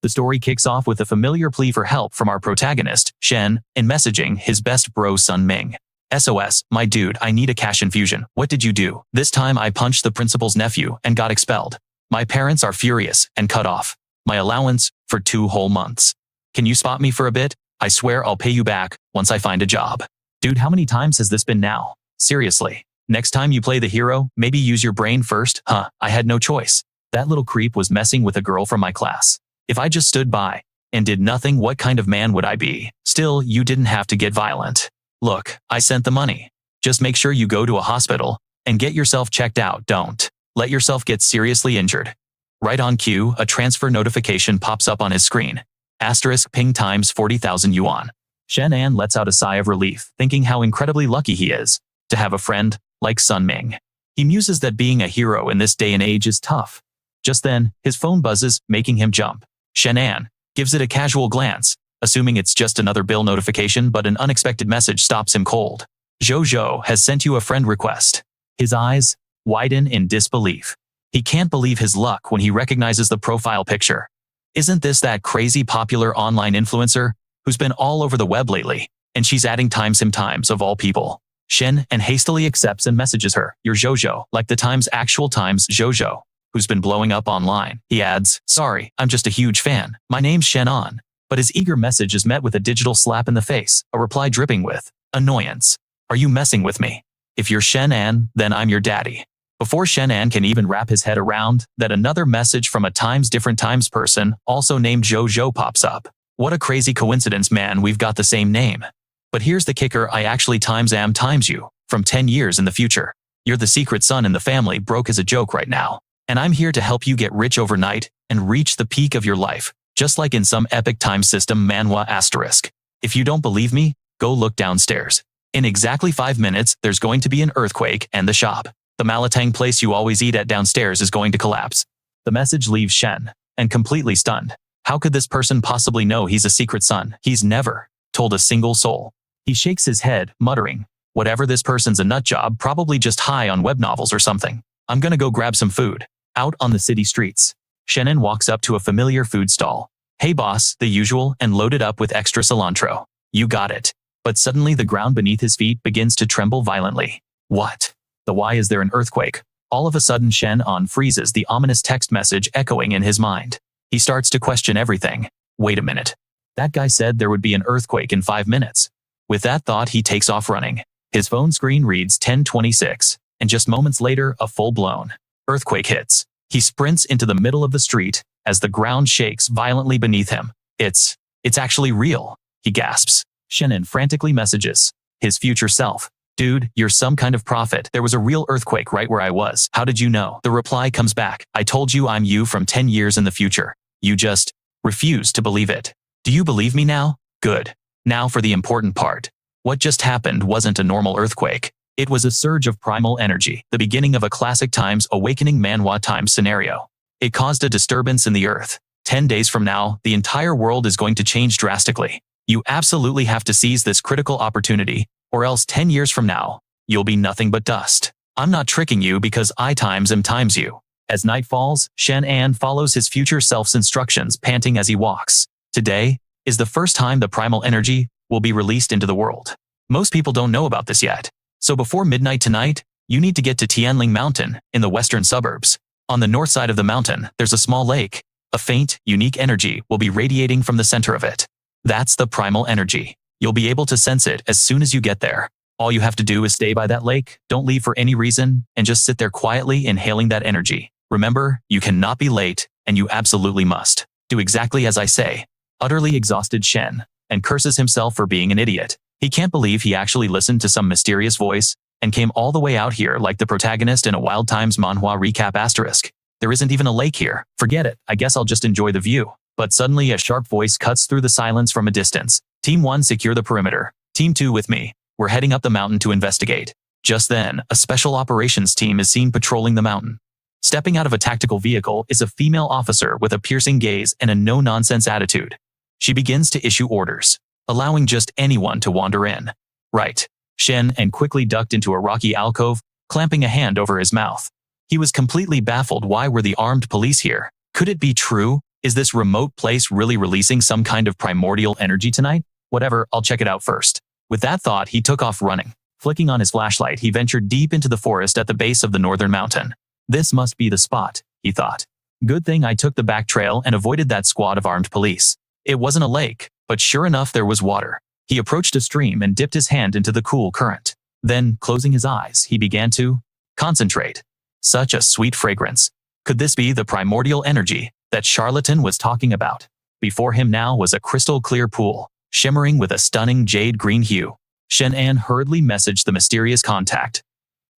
The story kicks off with a familiar plea for help from our protagonist, Shen, in messaging his best bro Sun Ming. SOS, my dude, I need a cash infusion. What did you do? This time I punched the principal's nephew and got expelled. My parents are furious and cut off my allowance for 2 whole months. Can you spot me for a bit? I swear I'll pay you back once I find a job. Dude, how many times has this been now? Seriously. Next time you play the hero, maybe use your brain first. I had no choice. That little creep was messing with a girl from my class. If I just stood by and did nothing, what kind of man would I be? Still, you didn't have to get violent. Look, I sent the money. Just make sure you go to a hospital and get yourself checked out. Don't let yourself get seriously injured. Right on cue, a transfer notification pops up on his screen. Asterisk ping times 40,000 yuan. Shen An lets out a sigh of relief, thinking how incredibly lucky he is to have a friend like Sun Ming. He muses that being a hero in this day and age is tough. Just then, his phone buzzes, making him jump. Shen An gives it a casual glance, assuming it's just another bill notification, but an unexpected message stops him cold. Jojo has sent you a friend request. His eyes widen in disbelief. He can't believe his luck when he recognizes the profile picture. Isn't this that crazy popular online influencer who's been all over the web lately? And she's adding times of all people. Shen An hastily accepts and messages her, "You're Jojo, like the Times actual Times Jojo, who's been blowing up online." He adds, "Sorry, I'm just a huge fan. My name's Shen An." But his eager message is met with a digital slap in the face, a reply dripping with annoyance. "Are you messing with me? If you're Shen An, then I'm your daddy." Before Shen An can even wrap his head around that, another message from a different times person, also named Jojo, pops up. What a crazy coincidence, man, we've got the same name. But here's the kicker, I actually am times you, from 10 years in the future. You're the secret son in the family, broke as a joke right now. And I'm here to help you get rich overnight and reach the peak of your life, just like in some epic time system Manhwa asterisk. If you don't believe me, go look downstairs. In exactly 5 minutes, there's going to be an earthquake and the shop, the Malatang place you always eat at downstairs, is going to collapse. The message leaves Shen An completely stunned. How could this person possibly know he's a secret son? He's never told a single soul. He shakes his head, muttering, whatever, this person's a nut job, probably just high on web novels or something. I'm gonna go grab some food. Out on the city streets, Shen An walks up to a familiar food stall. "Hey boss," the usual, and loaded up with extra cilantro. "You got it." But suddenly the ground beneath his feet begins to tremble violently. What? Why is there an earthquake? All of a sudden Shen An freezes, the ominous text message echoing in his mind. He starts to question everything. Wait a minute. That guy said there would be an earthquake in 5 minutes. With that thought, he takes off running. His phone screen reads 10:26, and just moments later, a full-blown earthquake hits. He sprints into the middle of the street as the ground shakes violently beneath him. It's actually real, he gasps. Shen An frantically messages his future self. "Dude, you're some kind of prophet. There was a real earthquake right where I was. How did you know?" The reply comes back. "I told you I'm you from 10 years in the future. You just refuse to believe it. Do you believe me now? Good. Now for the important part. What just happened wasn't a normal earthquake. It was a surge of primal energy, the beginning of a classic times awakening Manhwa times scenario. It caused a disturbance in the earth. 10 days from now, the entire world is going to change drastically. You absolutely have to seize this critical opportunity, or else 10 years from now, you'll be nothing but dust. I'm not tricking you because I am times you." As night falls, Shen An follows his future self's instructions, panting as he walks. Today is the first time the primal energy will be released into the world. Most people don't know about this yet. So before midnight tonight, you need to get to Tianling Mountain in the western suburbs. On the north side of the mountain, there's a small lake. A faint, unique energy will be radiating from the center of it. That's the primal energy. You'll be able to sense it as soon as you get there. All you have to do is stay by that lake, don't leave for any reason, and just sit there quietly inhaling that energy. Remember, you cannot be late, and you absolutely must do exactly as I say. Utterly exhausted, Shen An curses himself for being an idiot. He can't believe he actually listened to some mysterious voice and came all the way out here like the protagonist in a Wild Times Manhwa recap asterisk. There isn't even a lake here. Forget it, I guess I'll just enjoy the view. But suddenly a sharp voice cuts through the silence from a distance. "Team 1, secure the perimeter. Team 2 with me. We're heading up the mountain to investigate." Just then, a special operations team is seen patrolling the mountain. Stepping out of a tactical vehicle is a female officer with a piercing gaze and a no-nonsense attitude. She begins to issue orders, allowing just anyone to wander in. Right. Shen An quickly ducked into a rocky alcove, clamping a hand over his mouth. He was completely baffled. Why were the armed police here? Could it be true Is this remote place really releasing some kind of primordial energy tonight? Whatever, I'll check it out first. With that thought, he took off running. Flicking on his flashlight, he ventured deep into the forest at the base of the northern mountain. This must be the spot, he thought. Good thing I took the back trail and avoided that squad of armed police. It wasn't a lake, but sure enough there was water. He approached a stream and dipped his hand into the cool current. Then, closing his eyes, he began to concentrate. Such a sweet fragrance. Could this be the primordial energy that charlatan was talking about? Before him now was a crystal-clear pool, shimmering with a stunning jade green hue. Shen An hurriedly messaged the mysterious contact.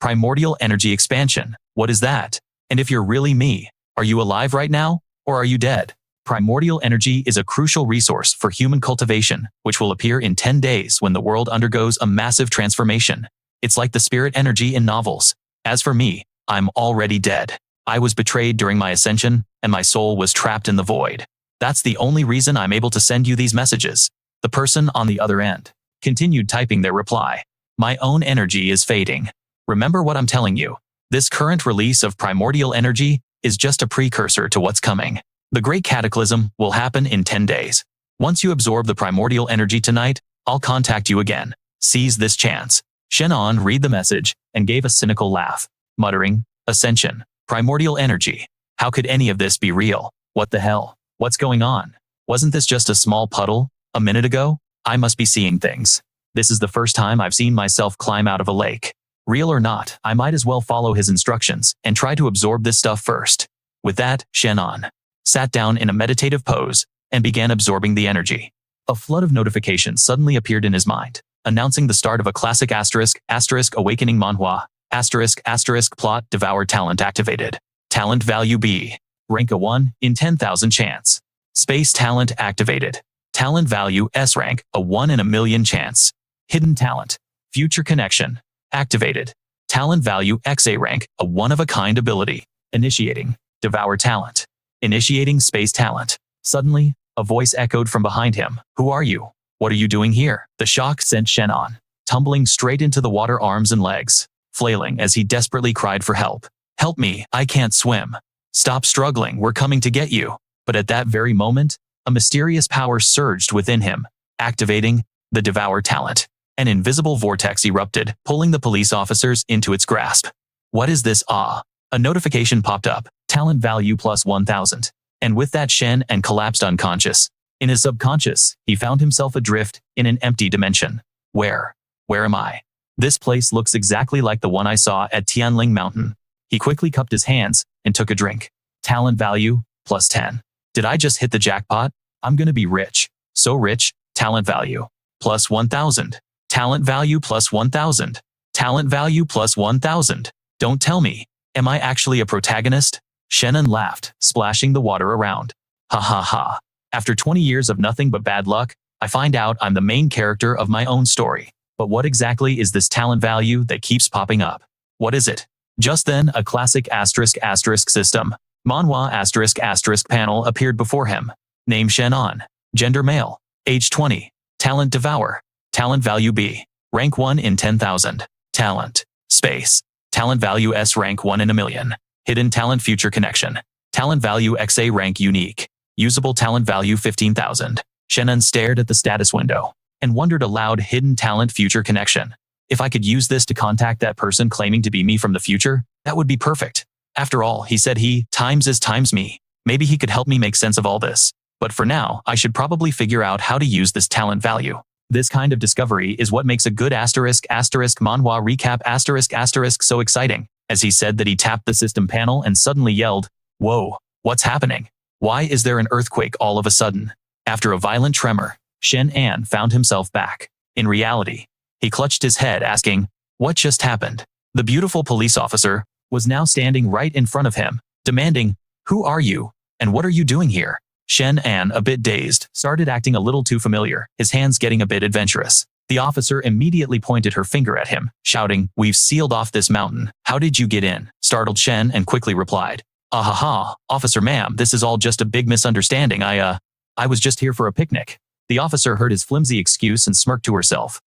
Primordial energy expansion. What is that? And if you're really me, are you alive right now, or are you dead? Primordial energy is a crucial resource for human cultivation, which will appear in 10 days when the world undergoes a massive transformation. It's like the spirit energy in novels. As for me, I'm already dead. I was betrayed during my ascension, and my soul was trapped in the void. That's the only reason I'm able to send you these messages. The person on the other end continued typing their reply. My own energy is fading. Remember what I'm telling you. This current release of primordial energy is just a precursor to what's coming. The great cataclysm will happen in 10 days. Once you absorb the primordial energy tonight, I'll contact you again. Seize this chance. Shen An read the message and gave a cynical laugh, muttering, Ascension, primordial energy. How could any of this be real? What the hell? What's going on? Wasn't this just a small puddle a minute ago? I must be seeing things. This is the first time I've seen myself climb out of a lake. Real or not, I might as well follow his instructions and try to absorb this stuff first. With that, Shen An sat down in a meditative pose and began absorbing the energy. A flood of notifications suddenly appeared in his mind, announcing the start of a classic *** awakening manhwa, *** plot devour talent activated. Talent value B. Rank a 1 in 10,000 chance. Space talent activated. Talent value S rank, a 1 in a million chance. Hidden talent. Future connection. Activated. Talent value XA rank, a one-of-a-kind ability. Initiating. Devour talent. Initiating space talent. Suddenly, a voice echoed from behind him. Who are you? What are you doing here? The shock sent Shen An tumbling straight into the water, arms and legs flailing as he desperately cried for help. Help me, I can't swim. Stop struggling, we're coming to get you. But at that very moment, a mysterious power surged within him, activating the Devour talent. An invisible vortex erupted, pulling the police officers into its grasp. What is this? A notification popped up, talent value plus 1,000. And with that, Shen An collapsed unconscious. In his subconscious, he found himself adrift in an empty dimension. Where am I? This place looks exactly like the one I saw at Tianling Mountain. He quickly cupped his hands and took a drink. Talent value plus 10. Did I just hit the jackpot? I'm gonna be rich. So rich. Talent value plus 1,000. Talent value plus 1,000. Talent value plus 1,000. Don't tell me. Am I actually a protagonist? Shen An laughed, splashing the water around. Ha ha ha. After 20 years of nothing but bad luck, I find out I'm the main character of my own story. But what exactly is this talent value that keeps popping up? What is it? Just then, a classic *** system, Manhwa *** panel appeared before him. Name Shen An. Gender male. Age 20. Talent devour. Talent value B. Rank 1 in 10,000. Talent. Space. Talent value S rank 1 in a million. Hidden talent future connection. Talent value XA rank unique. Usable talent value 15,000. Shen An stared at the status window and wondered aloud. Hidden talent future connection. If I could use this to contact that person claiming to be me from the future, that would be perfect. After all, he said he times is times me. Maybe he could help me make sense of all this. But for now, I should probably figure out how to use this talent value. This kind of discovery is what makes a good *** manhwa recap *** so exciting. As he said that, he tapped the system panel and suddenly yelled, "Whoa, what's happening? Why is there an earthquake all of a sudden?" After a violent tremor, Shen An found himself back in reality. He clutched his head, asking, what just happened? The beautiful police officer was now standing right in front of him, demanding, who are you, and what are you doing here? Shen An, a bit dazed, started acting a little too familiar, his hands getting a bit adventurous. The officer immediately pointed her finger at him, shouting, "We've sealed off this mountain. How did you get in?" Startled Shen An quickly replied, "Ahaha, officer ma'am, this is all just a big misunderstanding. I was just here for a picnic." The officer heard his flimsy excuse and smirked to herself.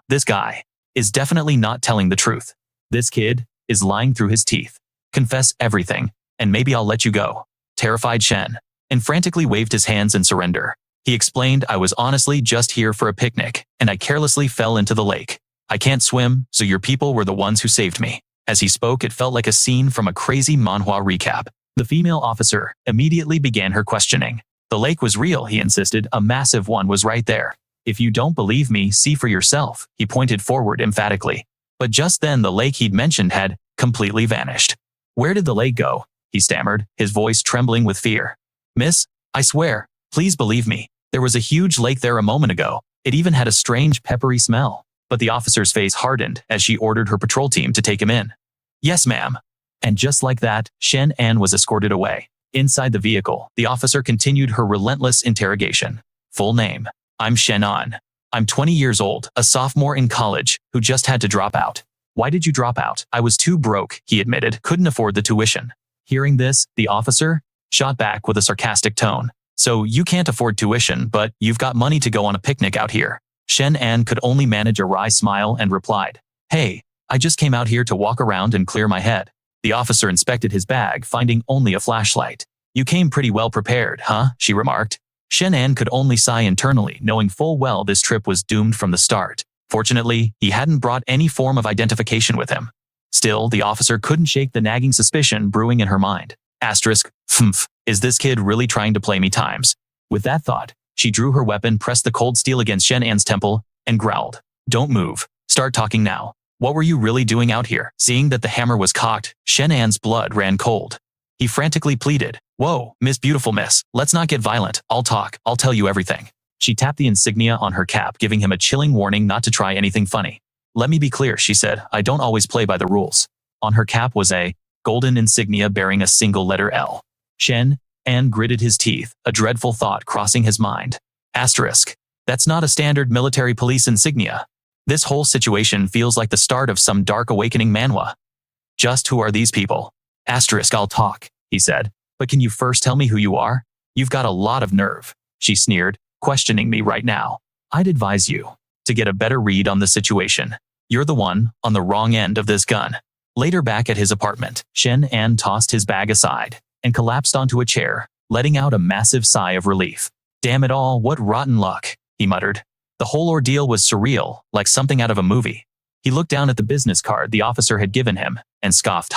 This guy is definitely not telling the truth. This kid is lying through his teeth. Confess everything, and maybe I'll let you go. Terrified Shen and frantically waved his hands in surrender. He explained, I was honestly just here for a picnic, and I carelessly fell into the lake. I can't swim, so your people were the ones who saved me. As he spoke, it felt like a scene from a crazy manhwa recap. The female officer immediately began her questioning. The lake was real, he insisted. A massive one was right there. If you don't believe me, see for yourself, he pointed forward emphatically. But just then the lake he'd mentioned had completely vanished. Where did the lake go? He stammered, his voice trembling with fear. Miss, I swear, please believe me. There was a huge lake there a moment ago. It even had a strange peppery smell. But the officer's face hardened as she ordered her patrol team to take him in. Yes, ma'am. And just like that, Shen An was escorted away. Inside the vehicle, the officer continued her relentless interrogation. Full name. I'm Shen An. I'm 20 years old, a sophomore in college, who just had to drop out. Why did you drop out? I was too broke, he admitted, couldn't afford the tuition. Hearing this, the officer shot back with a sarcastic tone. So you can't afford tuition, but you've got money to go on a picnic out here. Shen An could only manage a wry smile and replied, Hey, I just came out here to walk around and clear my head. The officer inspected his bag, finding only a flashlight. You came pretty well prepared, huh? She remarked. Shen An could only sigh internally, knowing full well this trip was doomed from the start. Fortunately, he hadn't brought any form of identification with him. Still, the officer couldn't shake the nagging suspicion brewing in her mind. Asterisk, is this kid really trying to play me times? With that thought, she drew her weapon, pressed the cold steel against Shen An's temple, and growled. Don't move. Start talking now. What were you really doing out here? Seeing that the hammer was cocked, Shen An's blood ran cold. He frantically pleaded. Whoa, Beautiful Miss, let's not get violent. I'll talk. I'll tell you everything. She tapped the insignia on her cap, giving him a chilling warning not to try anything funny. Let me be clear, she said. I don't always play by the rules. On her cap was a golden insignia bearing a single letter L. Shen An gritted his teeth, a dreadful thought crossing his mind. Asterisk. That's not a standard military police insignia. This whole situation feels like the start of some dark awakening manhwa. Just who are these people? Asterisk, I'll talk, he said. But can you first tell me who you are? You've got a lot of nerve, she sneered, questioning me right now. I'd advise you to get a better read on the situation. You're the one on the wrong end of this gun. Later back at his apartment, Shen An tossed his bag aside and collapsed onto a chair, letting out a massive sigh of relief. Damn it all, what rotten luck, he muttered. The whole ordeal was surreal, like something out of a movie. He looked down at the business card the officer had given him and scoffed,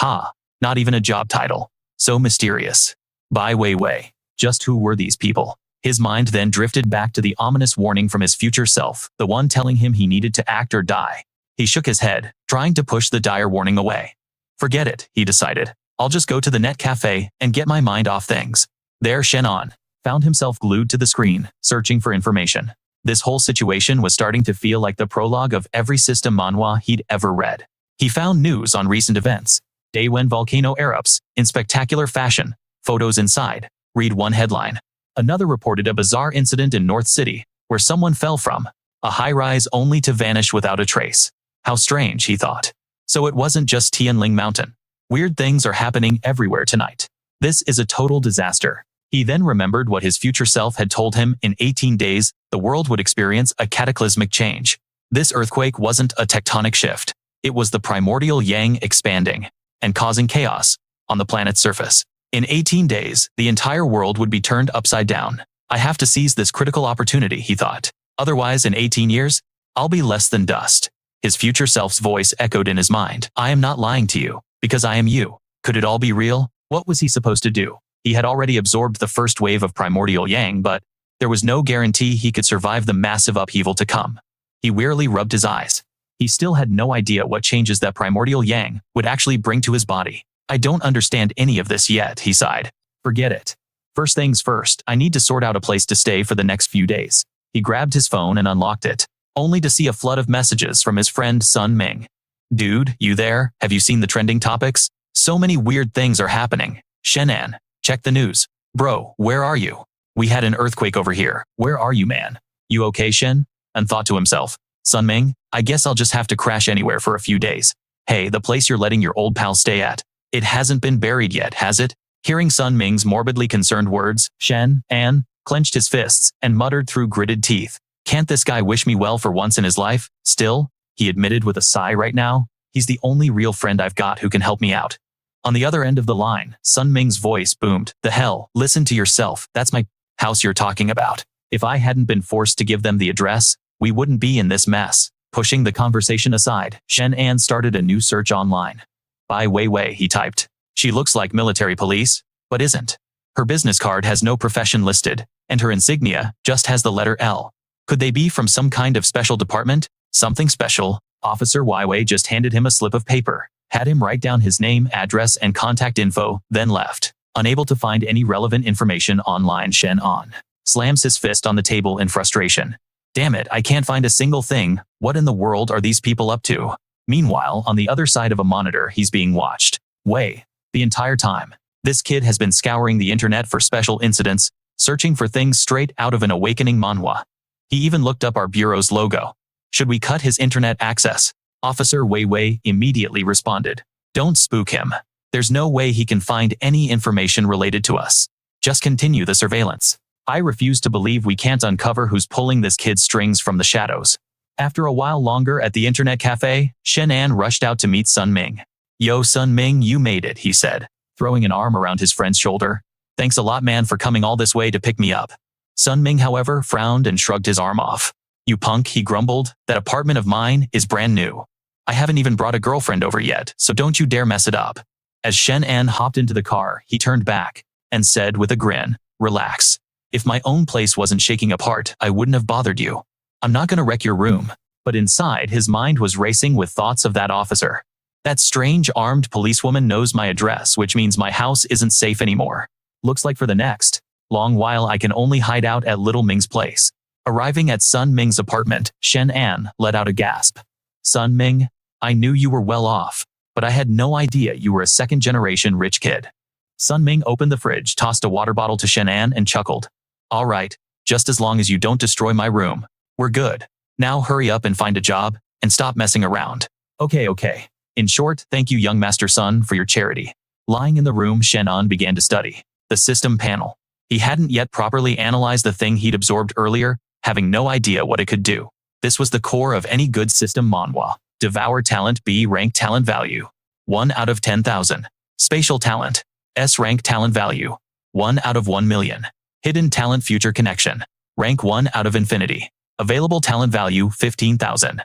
not even a job title. So mysterious. By way, just who were these people? His mind then drifted back to the ominous warning from his future self, the one telling him he needed to act or die. He shook his head, trying to push the dire warning away. Forget it, he decided. I'll just go to the net cafe and get my mind off things. There Shen An found himself glued to the screen, searching for information. This whole situation was starting to feel like the prologue of every system manhwa he'd ever read. He found news on recent events. Day when volcano erupts, in spectacular fashion, photos inside. Read one headline. Another reported a bizarre incident in North City, where someone fell from a high-rise only to vanish without a trace. How strange, he thought. So it wasn't just Tianling Mountain. Weird things are happening everywhere tonight. This is a total disaster. He then remembered what his future self had told him. In 18 days, the world would experience a cataclysmic change. This earthquake wasn't a tectonic shift. It was the primordial yang expanding and causing chaos on the planet's surface. In 18 days, the entire world would be turned upside down. I have to seize this critical opportunity, he thought. Otherwise, in 18 years, I'll be less than dust. His future self's voice echoed in his mind. I am not lying to you, because I am you. Could it all be real? What was he supposed to do? He had already absorbed the first wave of primordial yang, but there was no guarantee he could survive the massive upheaval to come. He wearily rubbed his eyes. He still had no idea what changes that primordial yang would actually bring to his body. I don't understand any of this yet, he sighed. Forget it. First things first, I need to sort out a place to stay for the next few days. He grabbed his phone and unlocked it, only to see a flood of messages from his friend Sun Ming. Dude, you there? Have you seen the trending topics? So many weird things are happening. Shen An, check the news. Bro, where are you? We had an earthquake over here. Where are you, man? You okay, Shen? And thought to himself, Sun Ming, I guess I'll just have to crash anywhere for a few days. Hey, the place you're letting your old pal stay at. It hasn't been buried yet, has it? Hearing Sun Ming's morbidly concerned words, Shen An clenched his fists and muttered through gritted teeth. Can't this guy wish me well for once in his life? Still, he admitted with a sigh right now, he's the only real friend I've got who can help me out. On the other end of the line, Sun Ming's voice boomed. The hell, listen to yourself, that's my house you're talking about. If I hadn't been forced to give them the address, we wouldn't be in this mess. Pushing the conversation aside, Shen An started a new search online. By Wei Wei, he typed. She looks like military police, but isn't. Her business card has no profession listed, and her insignia just has the letter L. Could they be from some kind of special department? Something special? Officer Wei Wei just handed him a slip of paper, had him write down his name, address, and contact info, then left. Unable to find any relevant information online, Shen An slams his fist on the table in frustration. Damn it, I can't find a single thing. What in the world are these people up to? Meanwhile, on the other side of a monitor, he's being watched. Wei. The entire time. This kid has been scouring the internet for special incidents, searching for things straight out of an awakening manhwa. He even looked up our bureau's logo. Should we cut his internet access? Officer Wei Wei immediately responded. Don't spook him. There's no way he can find any information related to us. Just continue the surveillance. I refuse to believe we can't uncover who's pulling this kid's strings from the shadows. After a while longer at the internet cafe, Shen An rushed out to meet Sun Ming. Yo, Sun Ming, you made it, he said, throwing an arm around his friend's shoulder. Thanks a lot, man, for coming all this way to pick me up. Sun Ming, however, frowned and shrugged his arm off. You punk, he grumbled, that apartment of mine is brand new. I haven't even brought a girlfriend over yet, so don't you dare mess it up. As Shen An hopped into the car, he turned back and said with a grin, relax. If my own place wasn't shaking apart, I wouldn't have bothered you. I'm not gonna wreck your room. But inside, his mind was racing with thoughts of that officer. That strange armed policewoman knows my address, which means my house isn't safe anymore. Looks like for the next long while I can only hide out at Little Ming's place. Arriving at Sun Ming's apartment, Shen An let out a gasp. Sun Ming, I knew you were well off, but I had no idea you were a second-generation rich kid. Sun Ming opened the fridge, tossed a water bottle to Shen An, and chuckled. All right, just as long as you don't destroy my room, we're good. Now hurry up and find a job, and stop messing around. Okay. In short, thank you, young Master Sun, for your charity. Lying in the room, Shen An began to study the system panel. He hadn't yet properly analyzed the thing he'd absorbed earlier, having no idea what it could do. This was the core of any good system manhwa. Devour talent, B rank talent value, 1 out of 10,000. Spatial talent, S rank talent value, 1 out of 1 million. Hidden talent future connection, rank 1 out of infinity. Available talent value 15,000.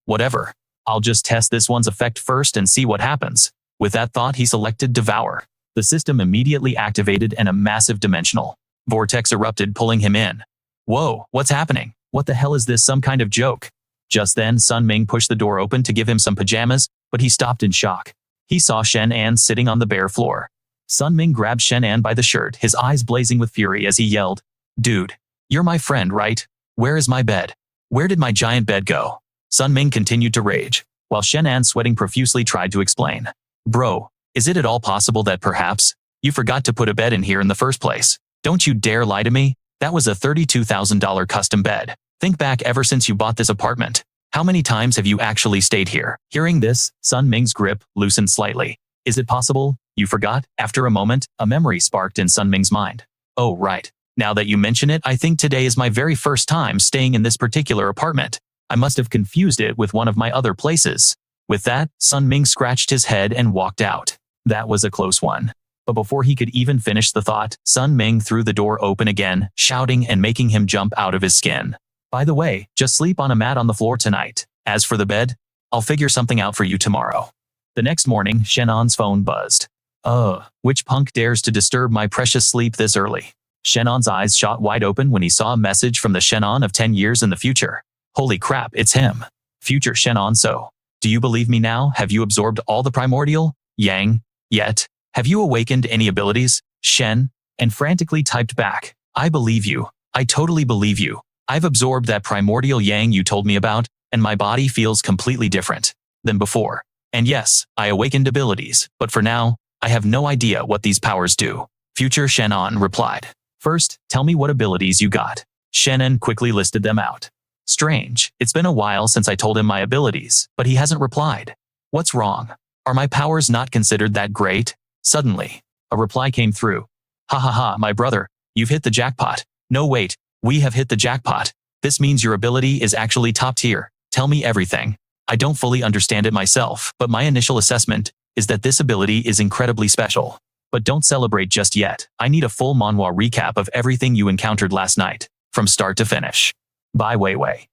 Whatever. I'll just test this one's effect first and see what happens. With that thought, he selected Devour. The system immediately activated and a massive dimensional vortex erupted, pulling him in. Whoa, what's happening? What the hell is this, some kind of joke? Just then, Sun Ming pushed the door open to give him some pajamas, but he stopped in shock. He saw Shen An sitting on the bare floor. Sun Ming grabbed Shen An by the shirt, his eyes blazing with fury as he yelled, Dude, you're my friend, right? Where is my bed? Where did my giant bed go? Sun Ming continued to rage, while Shen An, sweating profusely, tried to explain. Bro, is it at all possible that perhaps you forgot to put a bed in here in the first place? Don't you dare lie to me. That was a $32,000 custom bed. Think back, ever since you bought this apartment. How many times have you actually stayed here? Hearing this, Sun Ming's grip loosened slightly. Is it possible you forgot? After a moment, a memory sparked in Sun Ming's mind. Oh, right. Now that you mention it, I think today is my very first time staying in this particular apartment. I must have confused it with one of my other places. With that, Sun Ming scratched his head and walked out. That was a close one. But before he could even finish the thought, Sun Ming threw the door open again, shouting and making him jump out of his skin. By the way, just sleep on a mat on the floor tonight. As for the bed, I'll figure something out for you tomorrow. The next morning, Shen An's phone buzzed. Which punk dares to disturb my precious sleep this early? Shen An's eyes shot wide open when he saw a message from the Shen An of 10 years in the future. Holy crap, it's him. Future Shen An. So, do you believe me now? Have you absorbed all the primordial yang yet? Have you awakened any abilities, Shen? And frantically typed back, I believe you. I totally believe you. I've absorbed that primordial yang you told me about, and my body feels completely different than before. And yes, I awakened abilities, but for now, I have no idea what these powers do. Future Shen An replied. First, tell me what abilities you got. Shen An quickly listed them out. Strange, it's been a while since I told him my abilities, but he hasn't replied. What's wrong? Are my powers not considered that great? Suddenly, a reply came through. Ha ha ha, my brother, you've hit the jackpot. No wait, we have hit the jackpot. This means your ability is actually top tier. Tell me everything. I don't fully understand it myself, but my initial assessment is that this ability is incredibly special. But don't celebrate just yet. I need a full manhwa recap of everything you encountered last night, from start to finish. Bai Weiwei.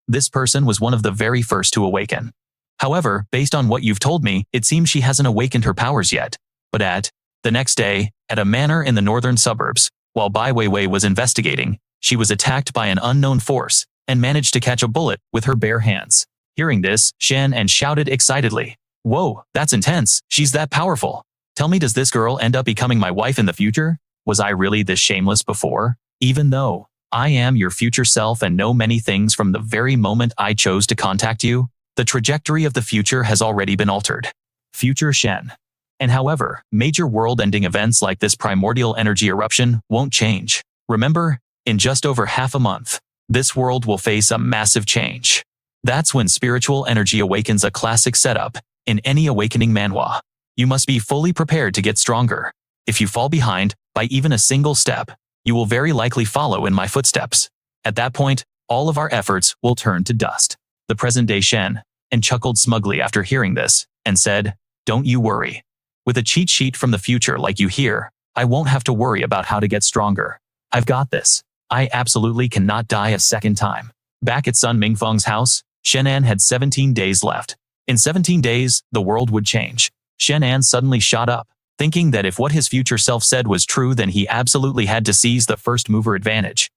This person was one of the very first to awaken. However, based on what you've told me, it seems she hasn't awakened her powers yet. But the next day, at a manor in the northern suburbs, while Bai Weiwei was investigating, she was attacked by an unknown force and managed to catch a bullet with her bare hands. Hearing this, Shen An shouted excitedly, "Whoa, that's intense. She's that powerful. Tell me, does this girl end up becoming my wife in the future? Was I really this shameless before? Even though I am your future self and know many things from the very moment I chose to contact you, the trajectory of the future has already been altered." Future Shen. And however, major world-ending events like this primordial energy eruption won't change. Remember, in just over half a month, this world will face a massive change. That's when spiritual energy awakens, a classic setup in any awakening manhwa. You must be fully prepared to get stronger. If you fall behind by even a single step, you will very likely follow in my footsteps. At that point, all of our efforts will turn to dust. The present-day Shen An chuckled smugly after hearing this and said, "Don't you worry. With a cheat sheet from the future like you hear, I won't have to worry about how to get stronger. I've got this. I absolutely cannot die a second time." Back at Sun Mingfeng's house, Shen An had 17 days left. In 17 days, the world would change. Shen An suddenly shot up, thinking that if what his future self said was true, then he absolutely had to seize the first mover advantage.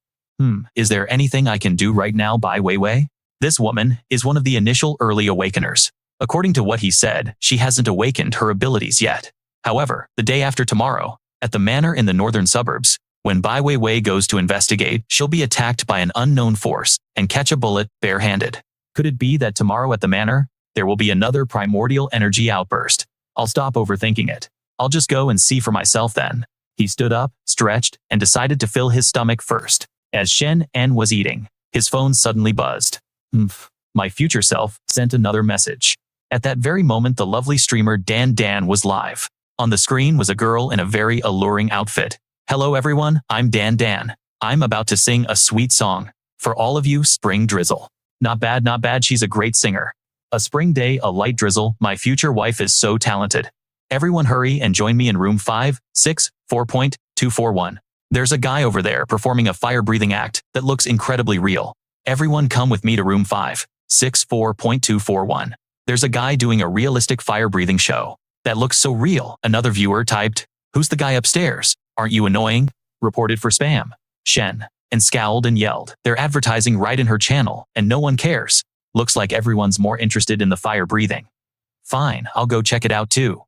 Is there anything I can do right now, Bai Weiwei? This woman is one of the initial early awakeners. According to what he said, she hasn't awakened her abilities yet. However, the day after tomorrow, at the manor in the northern suburbs, when Bai Weiwei goes to investigate, she'll be attacked by an unknown force and catch a bullet barehanded. Could it be that tomorrow at the manor, there will be another primordial energy outburst? I'll stop overthinking it. I'll just go and see for myself then. He stood up, stretched, and decided to fill his stomach first. As Shen An was eating, his phone suddenly buzzed. My future self sent another message. At that very moment, the lovely streamer Dan was live. On the screen was a girl in a very alluring outfit. "Hello everyone, I'm Dan. I'm about to sing a sweet song. For all of you, spring drizzle." Not bad, she's a great singer. A spring day, a light drizzle, my future wife is so talented. Everyone hurry and join me in room 564.241. There's a guy over there performing a fire-breathing act that looks incredibly real. Everyone come with me to room 564.241. There's a guy doing a realistic fire-breathing show that looks so real. Another viewer typed, "Who's the guy upstairs? Aren't you annoying?" Reported for spam. Shen An scowled and yelled, "They're advertising right in her channel, and no one cares. Looks like everyone's more interested in the fire breathing." "Fine, I'll go check it out too."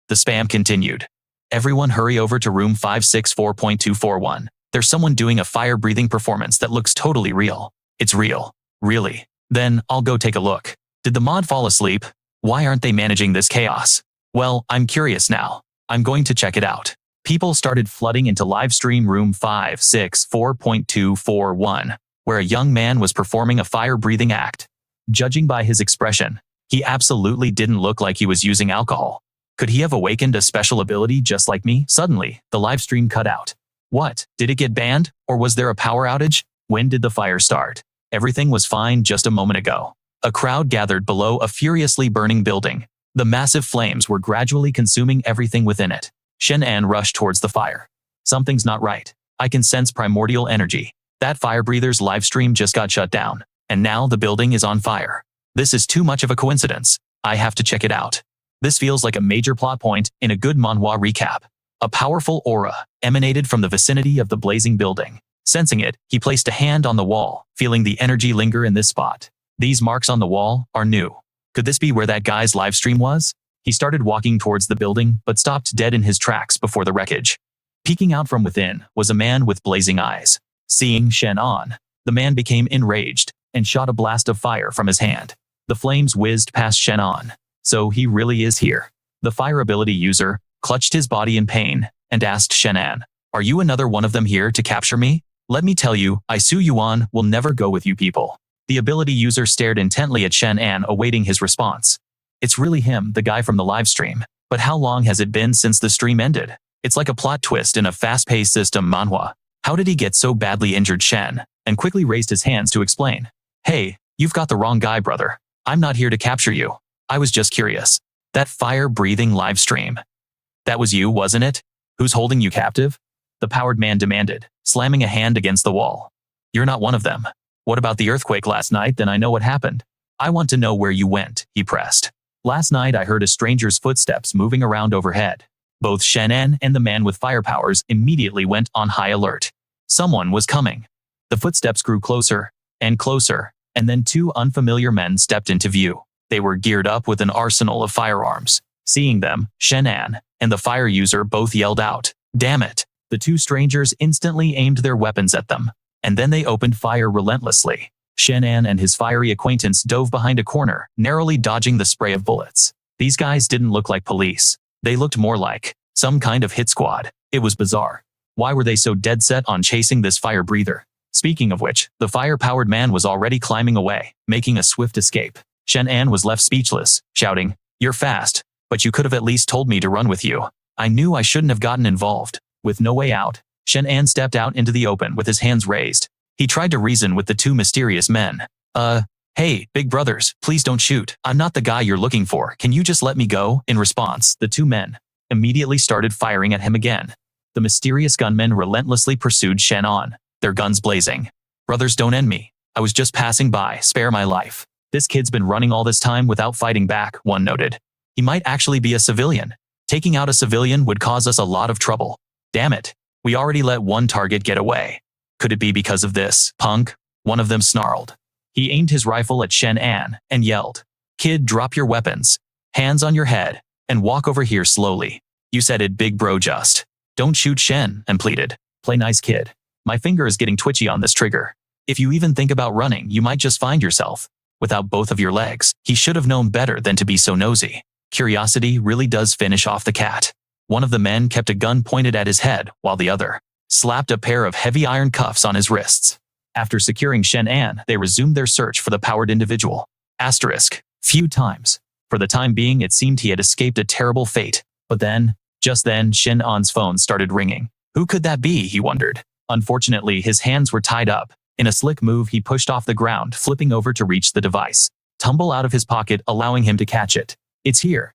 The spam continued. "Everyone hurry over to room 564.241. There's someone doing a fire breathing performance that looks totally real. It's real. Really? Then I'll go take a look." Did the mod fall asleep? Why aren't they managing this chaos? Well, I'm curious now. I'm going to check it out. People started flooding into livestream room 564.241, where a young man was performing a fire-breathing act. Judging by his expression, he absolutely didn't look like he was using alcohol. Could he have awakened a special ability just like me? Suddenly, the livestream cut out. What? Did it get banned? Or was there a power outage? When did the fire start? Everything was fine just a moment ago. A crowd gathered below a furiously burning building. The massive flames were gradually consuming everything within it. Shen An rushed towards the fire. Something's not right. I can sense primordial energy. That fire breather's livestream just got shut down, and now the building is on fire. This is too much of a coincidence. I have to check it out. This feels like a major plot point in a good manhwa recap. A powerful aura emanated from the vicinity of the blazing building. Sensing it, he placed a hand on the wall, feeling the energy linger in this spot. These marks on the wall are new. Could this be where that guy's livestream was? He started walking towards the building, but stopped dead in his tracks before the wreckage. Peeking out from within was a man with blazing eyes. Seeing Shen An, the man became enraged and shot a blast of fire from his hand. The flames whizzed past Shen An. So he really is here. The fire ability user clutched his body in pain and asked Shen An, "Are you another one of them here to capture me? Let me tell you, I Su Yuan will never go with you people." The ability user stared intently at Shen An, awaiting his response. It's really him, the guy from the livestream. But how long has it been since the stream ended? It's like a plot twist in a fast-paced system manhwa. How did he get so badly injured? Shen An quickly raised his hands to explain. "Hey, you've got the wrong guy, brother. I'm not here to capture you. I was just curious." That fire-breathing live stream. That was you, wasn't it? Who's holding you captive? The powered man demanded, slamming a hand against the wall. You're not one of them. What about the earthquake last night? Then I know what happened. I want to know where you went, he pressed. Last night I heard a stranger's footsteps moving around overhead. Both Shen An and the man with fire powers immediately went on high alert. Someone was coming. The footsteps grew closer and closer, and then two unfamiliar men stepped into view. They were geared up with an arsenal of firearms. Seeing them, Shen An and the fire user both yelled out, "Damn it!" The two strangers instantly aimed their weapons at them, and then they opened fire relentlessly. Shen An and his fiery acquaintance dove behind a corner, narrowly dodging the spray of bullets. These guys didn't look like police. They looked more like some kind of hit squad. It was bizarre. Why were they so dead set on chasing this fire breather? Speaking of which, the fire-powered man was already climbing away, making a swift escape. Shen An was left speechless, shouting, "You're fast, but you could have at least told me to run with you. I knew I shouldn't have gotten involved." With no way out, Shen An stepped out into the open with his hands raised. He tried to reason with the two mysterious men. Hey, big brothers, please don't shoot. I'm not the guy you're looking for. Can you just let me go?" In response, the two men immediately started firing at him again. The mysterious gunmen relentlessly pursued Shen An, their guns blazing. "Brothers, don't end me. I was just passing by. Spare my life. This kid's been running all this time without fighting back," one noted. "He might actually be a civilian. Taking out a civilian would cause us a lot of trouble. Damn it. We already let one target get away. Could it be because of this, punk?" One of them snarled. He aimed his rifle at Shen An and yelled, "Kid, drop your weapons. Hands on your head, and walk over here slowly." "You said it, big bro, just. Don't shoot," Shen An pleaded. "Play nice, kid. My finger is getting twitchy on this trigger. If you even think about running, you might just find yourself without both of your legs." He should have known better than to be so nosy. Curiosity really does finish off the cat. One of the men kept a gun pointed at his head, while the other slapped a pair of heavy iron cuffs on his wrists. After securing Shen An, they resumed their search for the powered individual. Few times. For the time being, it seemed he had escaped a terrible fate. But then, just then, Shen An's phone started ringing. Who could that be, he wondered. Unfortunately, his hands were tied up. In a slick move, he pushed off the ground, flipping over to reach the device. Tumble out of his pocket, allowing him to catch it. It's here,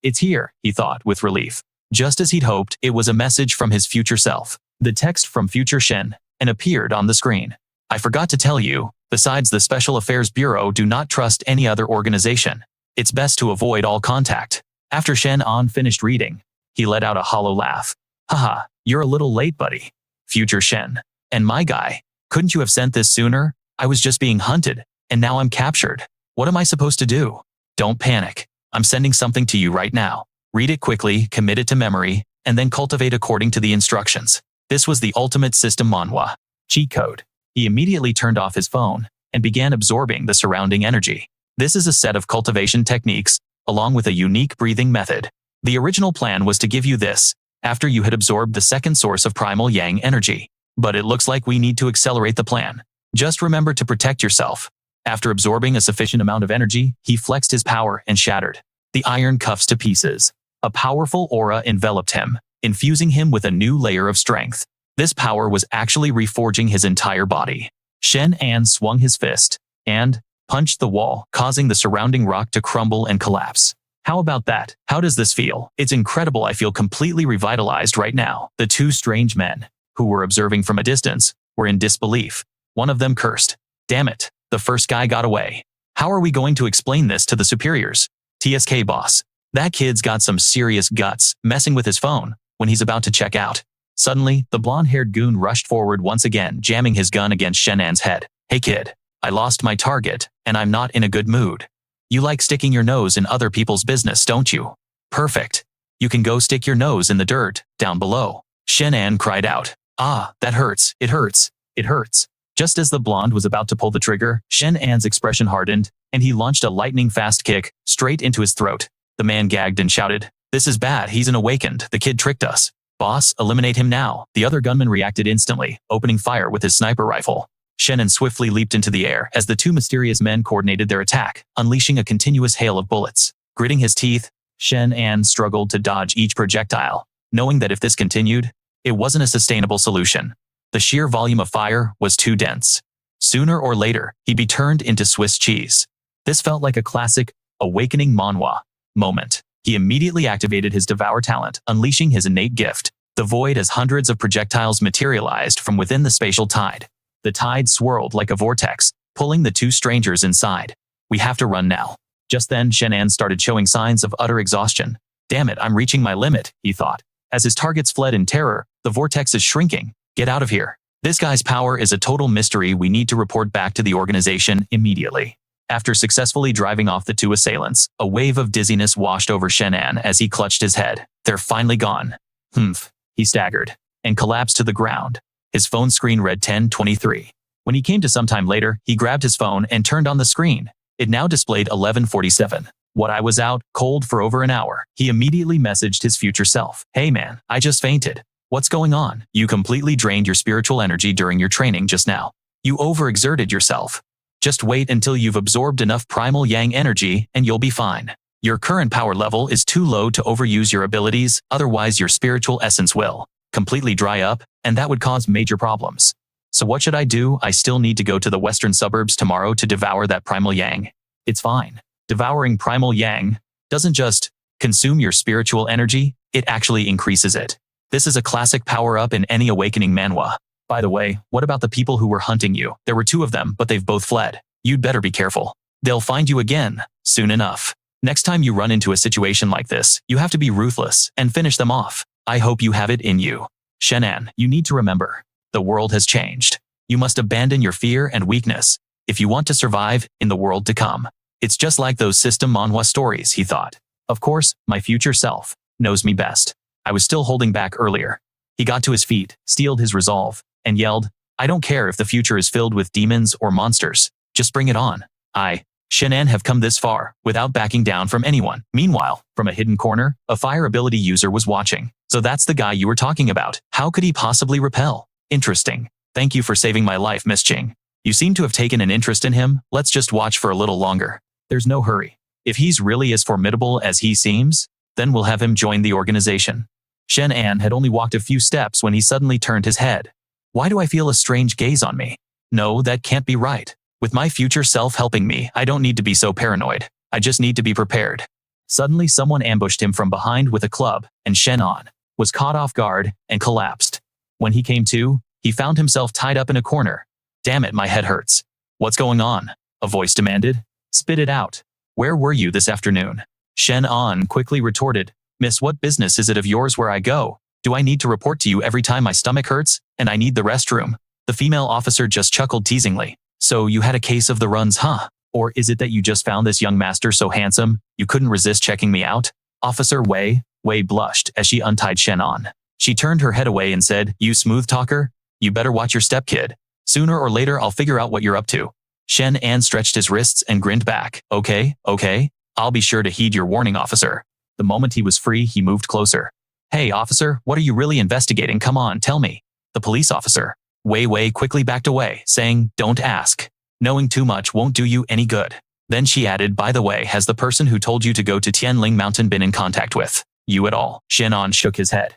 he thought with relief. Just as he'd hoped, it was a message from his future self. The text from future Shen An appeared on the screen. "I forgot to tell you, besides the Special Affairs Bureau, do not trust any other organization. It's best to avoid all contact." After Shen An finished reading, he let out a hollow laugh. "Haha, you're a little late, buddy. Future Shen and my guy. Couldn't you have sent this sooner? I was just being hunted, and now I'm captured. What am I supposed to do?" "Don't panic. I'm sending something to you right now. Read it quickly, commit it to memory, and then cultivate according to the instructions." This was the ultimate system Manhwa cheat code. He immediately turned off his phone and began absorbing the surrounding energy. This is a set of cultivation techniques, along with a unique breathing method. The original plan was to give you this after you had absorbed the second source of primal yang energy. But it looks like we need to accelerate the plan. Just remember to protect yourself. After absorbing a sufficient amount of energy, he flexed his power and shattered the iron cuffs to pieces. A powerful aura enveloped him, infusing him with a new layer of strength. This power was actually reforging his entire body. Shen An swung his fist and punched the wall, causing the surrounding rock to crumble and collapse. "How about that? How does this feel?" "It's incredible. I feel completely revitalized right now." The two strange men, who were observing from a distance, were in disbelief. One of them cursed. "Damn it, the first guy got away. How are we going to explain this to the superiors?" "TSK boss. That kid's got some serious guts, messing with his phone when he's about to check out." Suddenly, the blonde-haired goon rushed forward once again, jamming his gun against Shen An's head. "Hey kid, I lost my target, and I'm not in a good mood. You like sticking your nose in other people's business, don't you? Perfect. You can go stick your nose in the dirt, down below." Shen An cried out. "Ah, that hurts. It hurts. It hurts." Just as the blonde was about to pull the trigger, Shen An's expression hardened, and he launched a lightning-fast kick straight into his throat. The man gagged and shouted, "This is bad. He's an awakened. The kid tricked us. Boss, eliminate him now." The other gunman reacted instantly, opening fire with his sniper rifle. Shen An swiftly leaped into the air as the two mysterious men coordinated their attack, unleashing a continuous hail of bullets. Gritting his teeth, Shen An struggled to dodge each projectile, knowing that if this continued, it wasn't a sustainable solution. The sheer volume of fire was too dense. Sooner or later, he'd be turned into Swiss cheese. This felt like a classic, awakening Manhwa moment. He immediately activated his Devour talent, unleashing his innate gift. The void as hundreds of projectiles materialized from within the spatial tide. The tide swirled like a vortex, pulling the two strangers inside. We have to run now. Just then, Shen An started showing signs of utter exhaustion. Damn it, I'm reaching my limit, he thought. As his targets fled in terror, the vortex is shrinking. Get out of here. This guy's power is a total mystery. We need to report back to the organization immediately. After successfully driving off the two assailants, a wave of dizziness washed over Shen An as he clutched his head. They're finally gone. Humph. He staggered and collapsed to the ground. His phone screen read 10:23. When he came to some time later, he grabbed his phone and turned on the screen. It now displayed 11:47. What, I was out cold for over an hour. He immediately messaged his future self. Hey man, I just fainted. What's going on? You completely drained your spiritual energy during your training just now. You overexerted yourself. Just wait until you've absorbed enough primal yang energy and you'll be fine. Your current power level is too low to overuse your abilities, otherwise your spiritual essence will completely dry up, and that would cause major problems. So what should I do? I still need to go to the western suburbs tomorrow to devour that primal yang. It's fine. Devouring primal yang doesn't just consume your spiritual energy, it actually increases it. This is a classic power-up in any awakening manhwa. By the way, what about the people who were hunting you? There were two of them, but they've both fled. You'd better be careful. They'll find you again, soon enough. Next time you run into a situation like this, you have to be ruthless and finish them off. I hope you have it in you. Shen An, you need to remember. The world has changed. You must abandon your fear and weakness if you want to survive in the world to come. It's just like those system manhwa stories, he thought. Of course, my future self knows me best. I was still holding back earlier. He got to his feet, steeled his resolve, and yelled, I don't care if the future is filled with demons or monsters. Just bring it on. Shen An, have come this far, without backing down from anyone. Meanwhile, from a hidden corner, a fire ability user was watching. So that's the guy you were talking about. How could he possibly repel? Interesting. Thank you for saving my life, Miss Ching. You seem to have taken an interest in him. Let's just watch for a little longer. There's no hurry. If he's really as formidable as he seems, then we'll have him join the organization. Shen An had only walked a few steps when he suddenly turned his head. Why do I feel a strange gaze on me? No, that can't be right. With my future self helping me, I don't need to be so paranoid. I just need to be prepared. Suddenly someone ambushed him from behind with a club, and Shen An was caught off guard and collapsed. When he came to, he found himself tied up in a corner. Damn it, my head hurts. What's going on? A voice demanded. Spit it out. Where were you this afternoon? Shen An quickly retorted. Miss, what business is it of yours where I go? Do I need to report to you every time my stomach hurts and I need the restroom? The female officer just chuckled teasingly. So you had a case of the runs, huh? Or is it that you just found this young master so handsome, you couldn't resist checking me out? Officer Wei blushed as she untied Shen An. She turned her head away and said, You smooth talker? You better watch your step, kid. Sooner or later I'll figure out what you're up to. Shen An stretched his wrists and grinned back. Okay. I'll be sure to heed your warning, officer. The moment he was free, he moved closer. Hey, officer, what are you really investigating? Come on, tell me. The police officer. Wei quickly backed away, saying, Don't ask. Knowing too much won't do you any good. Then she added, By the way, has the person who told you to go to Tianling Mountain been in contact with you at all? Shen An shook his head.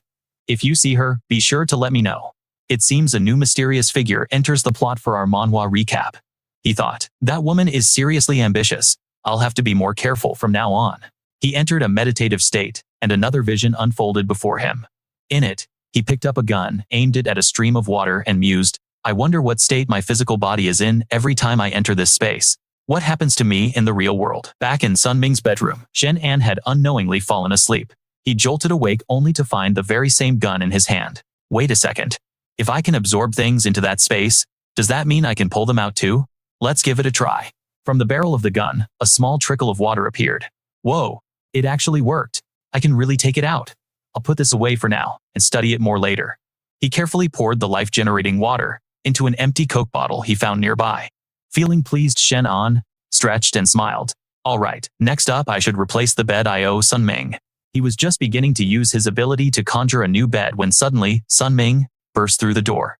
If you see her, be sure to let me know. It seems a new mysterious figure enters the plot for our manhwa recap. He thought, that woman is seriously ambitious. I'll have to be more careful from now on. He entered a meditative state, and another vision unfolded before him. In it, he picked up a gun, aimed it at a stream of water, and mused, I wonder what state my physical body is in every time I enter this space. What happens to me in the real world? Back in Sun Ming's bedroom, Shen An had unknowingly fallen asleep. He jolted awake only to find the very same gun in his hand. Wait a second. If I can absorb things into that space, does that mean I can pull them out too? Let's give it a try. From the barrel of the gun, a small trickle of water appeared. Whoa, it actually worked. I can really take it out. I'll put this away for now and study it more later. He carefully poured the life-generating water into an empty Coke bottle he found nearby. Feeling pleased, Shen An stretched and smiled. All right, next up I should replace the bed I owe Sun Ming. He was just beginning to use his ability to conjure a new bed when suddenly, Sun Ming burst through the door.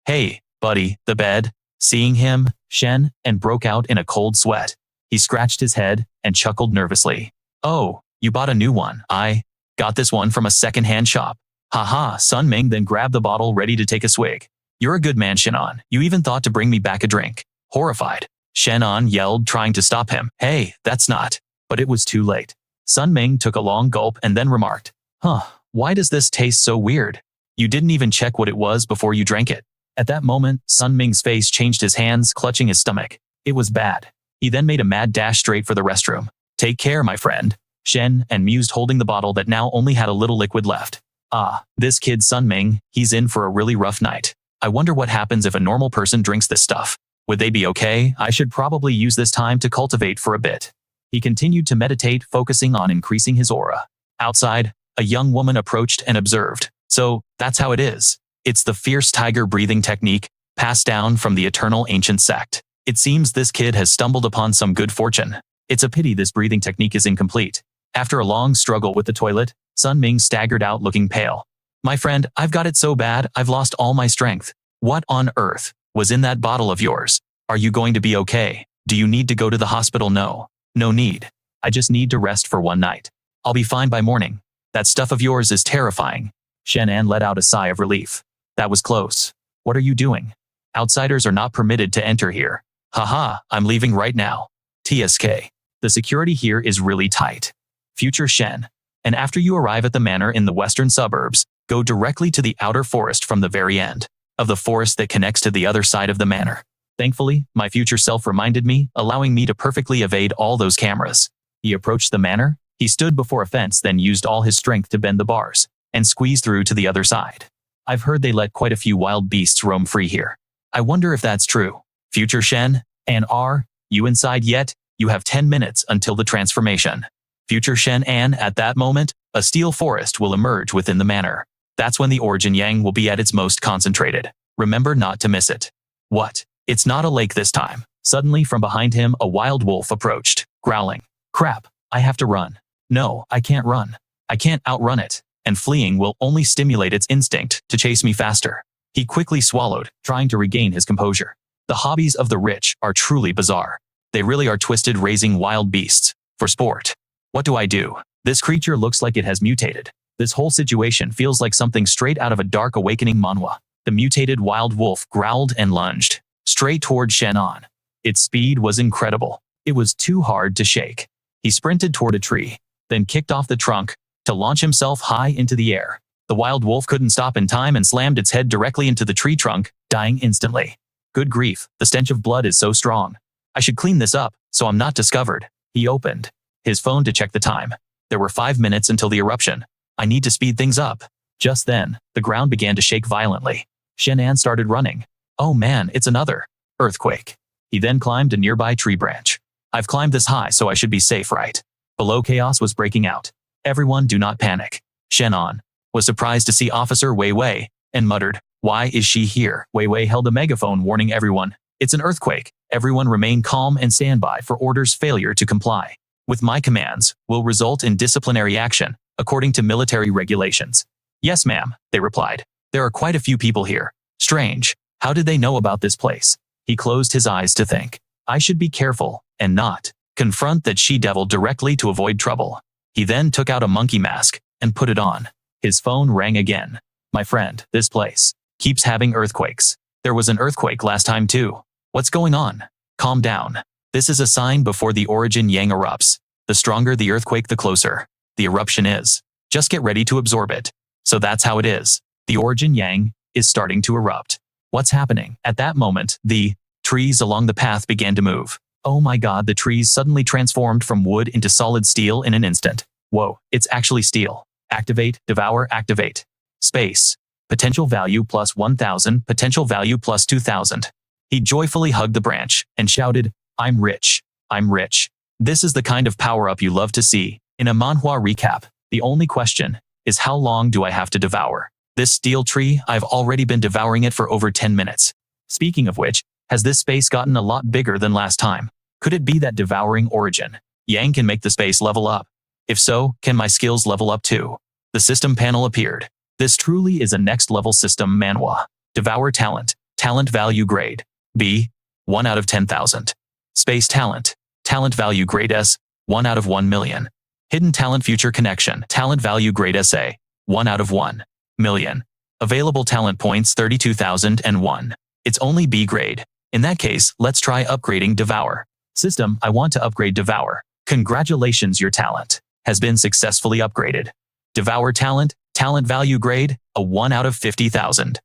Hey, buddy, the bed. Seeing him, Shen An broke out in a cold sweat. He scratched his head and chuckled nervously. Oh, you bought a new one. I got this one from a second-hand shop. Haha, Sun Ming then grabbed the bottle ready to take a swig. You're a good man, Shen An. You even thought to bring me back a drink. Horrified, Shen An yelled, trying to stop him. Hey, that's not. But it was too late. Sun Ming took a long gulp and then remarked, "Huh, why does this taste so weird? You didn't even check what it was before you drank it." At that moment, Sun Ming's face changed, his hands clutching his stomach. It was bad. He then made a mad dash straight for the restroom. "Take care, my friend," Shen An mused, holding the bottle that now only had a little liquid left. "Ah, this kid Sun Ming, he's in for a really rough night. I wonder what happens if a normal person drinks this stuff. Would they be okay? I should probably use this time to cultivate for a bit." He continued to meditate, focusing on increasing his aura. Outside, a young woman approached and observed. "So, that's how it is. It's the fierce tiger breathing technique, passed down from the eternal ancient sect. It seems this kid has stumbled upon some good fortune. It's a pity this breathing technique is incomplete." After a long struggle with the toilet, Sun Ming staggered out, looking pale. "My friend, I've got it so bad, I've lost all my strength. What on earth was in that bottle of yours? Are you going to be okay? Do you need to go to the hospital?" "No. No need. I just need to rest for one night. I'll be fine by morning. That stuff of yours is terrifying." Shen An let out a sigh of relief. "That was close. What are you doing? Outsiders are not permitted to enter here." "Haha, I'm leaving right now. TSK. The security here is really tight. Future Shen. And after you arrive at the manor in the western suburbs, go directly to the outer forest from the very end of the forest that connects to the other side of the manor." Thankfully, my future self reminded me, allowing me to perfectly evade all those cameras. He approached the manor. He stood before a fence, then used all his strength to bend the bars and squeeze through to the other side. "I've heard they let quite a few wild beasts roam free here. I wonder if that's true. Future Shen An, are you inside yet? You have 10 minutes until the transformation." Future Shen An. At that moment, a steel forest will emerge within the manor. That's when the origin yang will be at its most concentrated. Remember not to miss it. What? It's not a lake this time. Suddenly from behind him, a wild wolf approached, growling. "Crap, I have to run. No, I can't run. I can't outrun it, and fleeing will only stimulate its instinct to chase me faster." He quickly swallowed, trying to regain his composure. The hobbies of the rich are truly bizarre. They really are twisted, raising wild beasts for sport. What do I do? This creature looks like it has mutated. This whole situation feels like something straight out of a dark awakening manhwa. The mutated wild wolf growled and lunged straight toward Shen An. Its speed was incredible. It was too hard to shake. He sprinted toward a tree, then kicked off the trunk to launch himself high into the air. The wild wolf couldn't stop in time and slammed its head directly into the tree trunk, dying instantly. Good grief, the stench of blood is so strong. I should clean this up so I'm not discovered. He opened his phone to check the time. There were 5 minutes until the eruption. I need to speed things up. Just then, the ground began to shake violently. Shen An started running. "Oh man, it's another earthquake." He then climbed a nearby tree branch. "I've climbed this high, so I should be safe, right?" Below, chaos was breaking out. "Everyone do not panic." Shen An was surprised to see Officer Wei Wei and muttered, "Why is she here?" Wei Wei held a megaphone warning everyone. "It's an earthquake. Everyone remain calm and stand by for orders. Failure to comply with my commands will result in disciplinary action, according to military regulations." "Yes, ma'am," they replied. "There are quite a few people here. Strange. How did they know about this place?" He closed his eyes to think. "I should be careful and not confront that she-devil directly to avoid trouble." He then took out a monkey mask and put it on. His phone rang again. "My friend, this place keeps having earthquakes. There was an earthquake last time too. What's going on? Calm down. This is a sign before the origin yang erupts. The stronger the earthquake, the closer the eruption is. Just get ready to absorb it." So that's how it is. The origin yang is starting to erupt. What's happening? At that moment, the trees along the path began to move. Oh my god, the trees suddenly transformed from wood into solid steel in an instant. Whoa, it's actually steel. Activate, devour, activate. Space. Potential value plus 1000, potential value plus 2000. He joyfully hugged the branch and shouted, "I'm rich. I'm rich." This is the kind of power-up you love to see. In a manhwa recap, the only question is how long do I have to devour this steel tree? I've already been devouring it for over 10 minutes. Speaking of which, has this space gotten a lot bigger than last time? Could it be that devouring origin yang can make the space level up? If so, can my skills level up too? The system panel appeared. This truly is a next-level system manhwa. Devour talent. Talent value grade B, 1 out of 10,000. Space talent. Talent value grade S, 1 out of 1 million. Hidden talent future connection. Talent value grade SA, 1 out of 1 million. Available talent points 32,001. It's only B grade. In that case, let's try upgrading Devour. System, I want to upgrade Devour. Congratulations, your talent has been successfully upgraded. Devour talent, talent value grade, a 1 out of 50,000.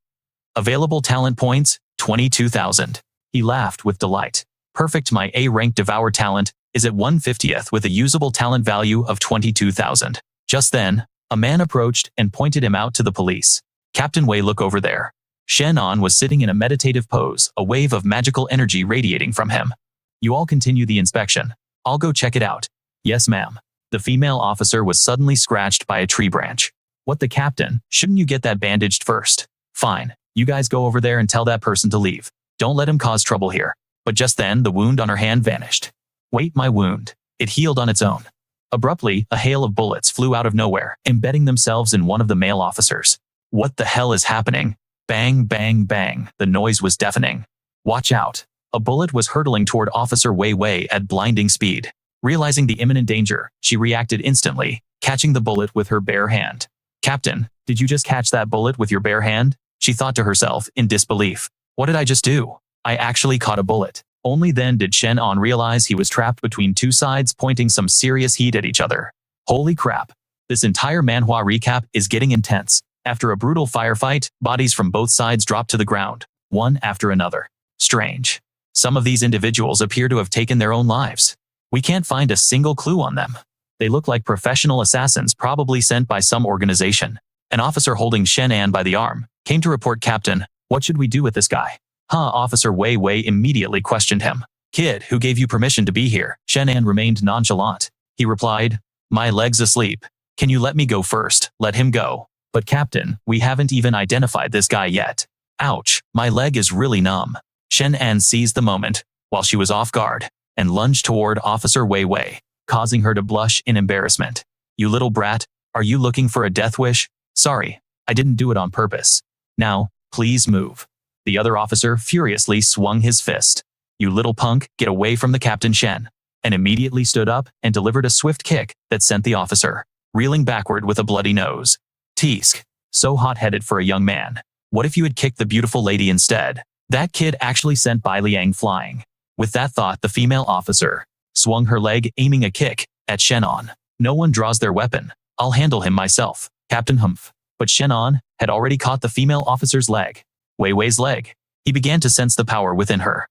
Available talent points, 22,000. He laughed with delight. Perfect, my A-rank Devour talent is at 150th with a usable talent value of 22,000. Just then, a man approached and pointed him out to the police. Captain Wei, look over there. Shen An was sitting in a meditative pose, a wave of magical energy radiating from him. You all continue the inspection. I'll go check it out. Yes, ma'am. The female officer was suddenly scratched by a tree branch. What the captain? Shouldn't you get that bandaged first? Fine. You guys go over there and tell that person to leave. Don't let him cause trouble here. But just then, the wound on her hand vanished. Wait, my wound. It healed on its own. Abruptly, a hail of bullets flew out of nowhere, embedding themselves in one of the male officers. What the hell is happening? Bang, bang, bang. The noise was deafening. Watch out. A bullet was hurtling toward Officer Wei Wei at blinding speed. Realizing the imminent danger, she reacted instantly, catching the bullet with her bare hand. Captain, did you just catch that bullet with your bare hand? She thought to herself, in disbelief. What did I just do? I actually caught a bullet. Only then did Shen An realize he was trapped between two sides pointing some serious heat at each other. Holy crap. This entire manhwa recap is getting intense. After a brutal firefight, bodies from both sides dropped to the ground, one after another. Strange. Some of these individuals appear to have taken their own lives. We can't find a single clue on them. They look like professional assassins probably sent by some organization. An officer holding Shen An by the arm came to report, Captain, what should we do with this guy? Officer Wei Wei immediately questioned him. Kid, who gave you permission to be here? Shen An remained nonchalant. He replied, my leg's asleep. Can you let me go first? Let him go. But Captain, we haven't even identified this guy yet. Ouch, my leg is really numb. Shen An seized the moment, while she was off guard, and lunged toward Officer Wei Wei, causing her to blush in embarrassment. You little brat, are you looking for a death wish? Sorry, I didn't do it on purpose. Now, please move. The other officer furiously swung his fist. You little punk, get away from the Captain Shen, and immediately stood up and delivered a swift kick that sent the officer reeling backward with a bloody nose. Teask, so hot-headed for a young man. What if you had kicked the beautiful lady instead? That kid actually sent Bai Liang flying. With that thought, the female officer swung her leg, aiming a kick at Shen An. No one draws their weapon. I'll handle him myself, Captain Humph. But Shen An had already caught the female officer's leg. Wei Wei's leg. He began to sense the power within her.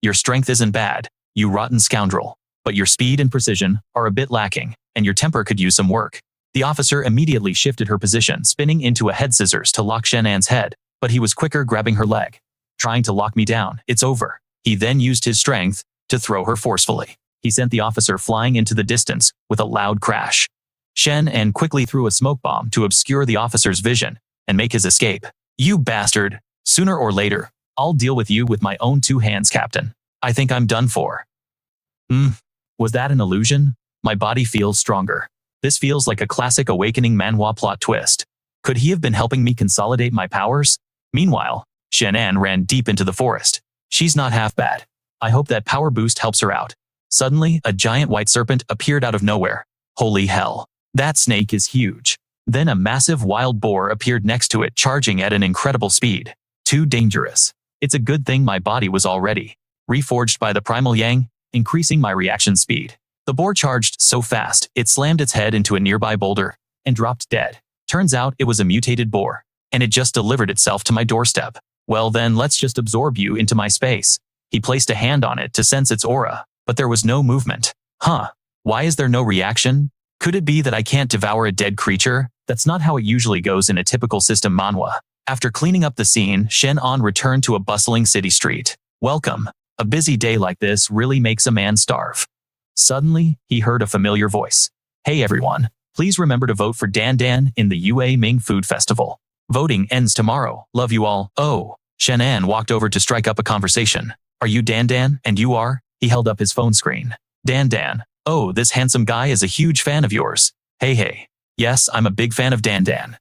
Your strength isn't bad, you rotten scoundrel. But your speed and precision are a bit lacking, and your temper could use some work. The officer immediately shifted her position, spinning into a head scissors to lock Shen An's head, but he was quicker, grabbing her leg. Trying to lock me down, it's over. He then used his strength to throw her forcefully. He sent the officer flying into the distance with a loud crash. Shen An quickly threw a smoke bomb to obscure the officer's vision and make his escape. You bastard! Sooner or later, I'll deal with you with my own two hands, Captain. I think I'm done for. Was that an illusion? My body feels stronger. This feels like a classic awakening manhwa plot twist. Could he have been helping me consolidate my powers? Meanwhile, Shen An ran deep into the forest. She's not half bad. I hope that power boost helps her out. Suddenly, a giant white serpent appeared out of nowhere. Holy hell. That snake is huge. Then a massive wild boar appeared next to it, charging at an incredible speed. Too dangerous. It's a good thing my body was already reforged by the primal yang, increasing my reaction speed. The boar charged so fast, it slammed its head into a nearby boulder and dropped dead. Turns out it was a mutated boar, and it just delivered itself to my doorstep. Well then, let's just absorb you into my space. He placed a hand on it to sense its aura, but there was no movement. Why is there no reaction? Could it be that I can't devour a dead creature? That's not how it usually goes in a typical system manhwa. After cleaning up the scene, Shen An returned to a bustling city street. Welcome. A busy day like this really makes a man starve. Suddenly, he heard a familiar voice. Hey everyone, please remember to vote for Dan Dan in the Yue Ming Food Festival. Voting ends tomorrow. Love you all. Oh. Shen An walked over to strike up a conversation. Are you Dan Dan? And you are? He held up his phone screen. Dan Dan. Oh, this handsome guy is a huge fan of yours. Hey. Yes, I'm a big fan of Dan Dan.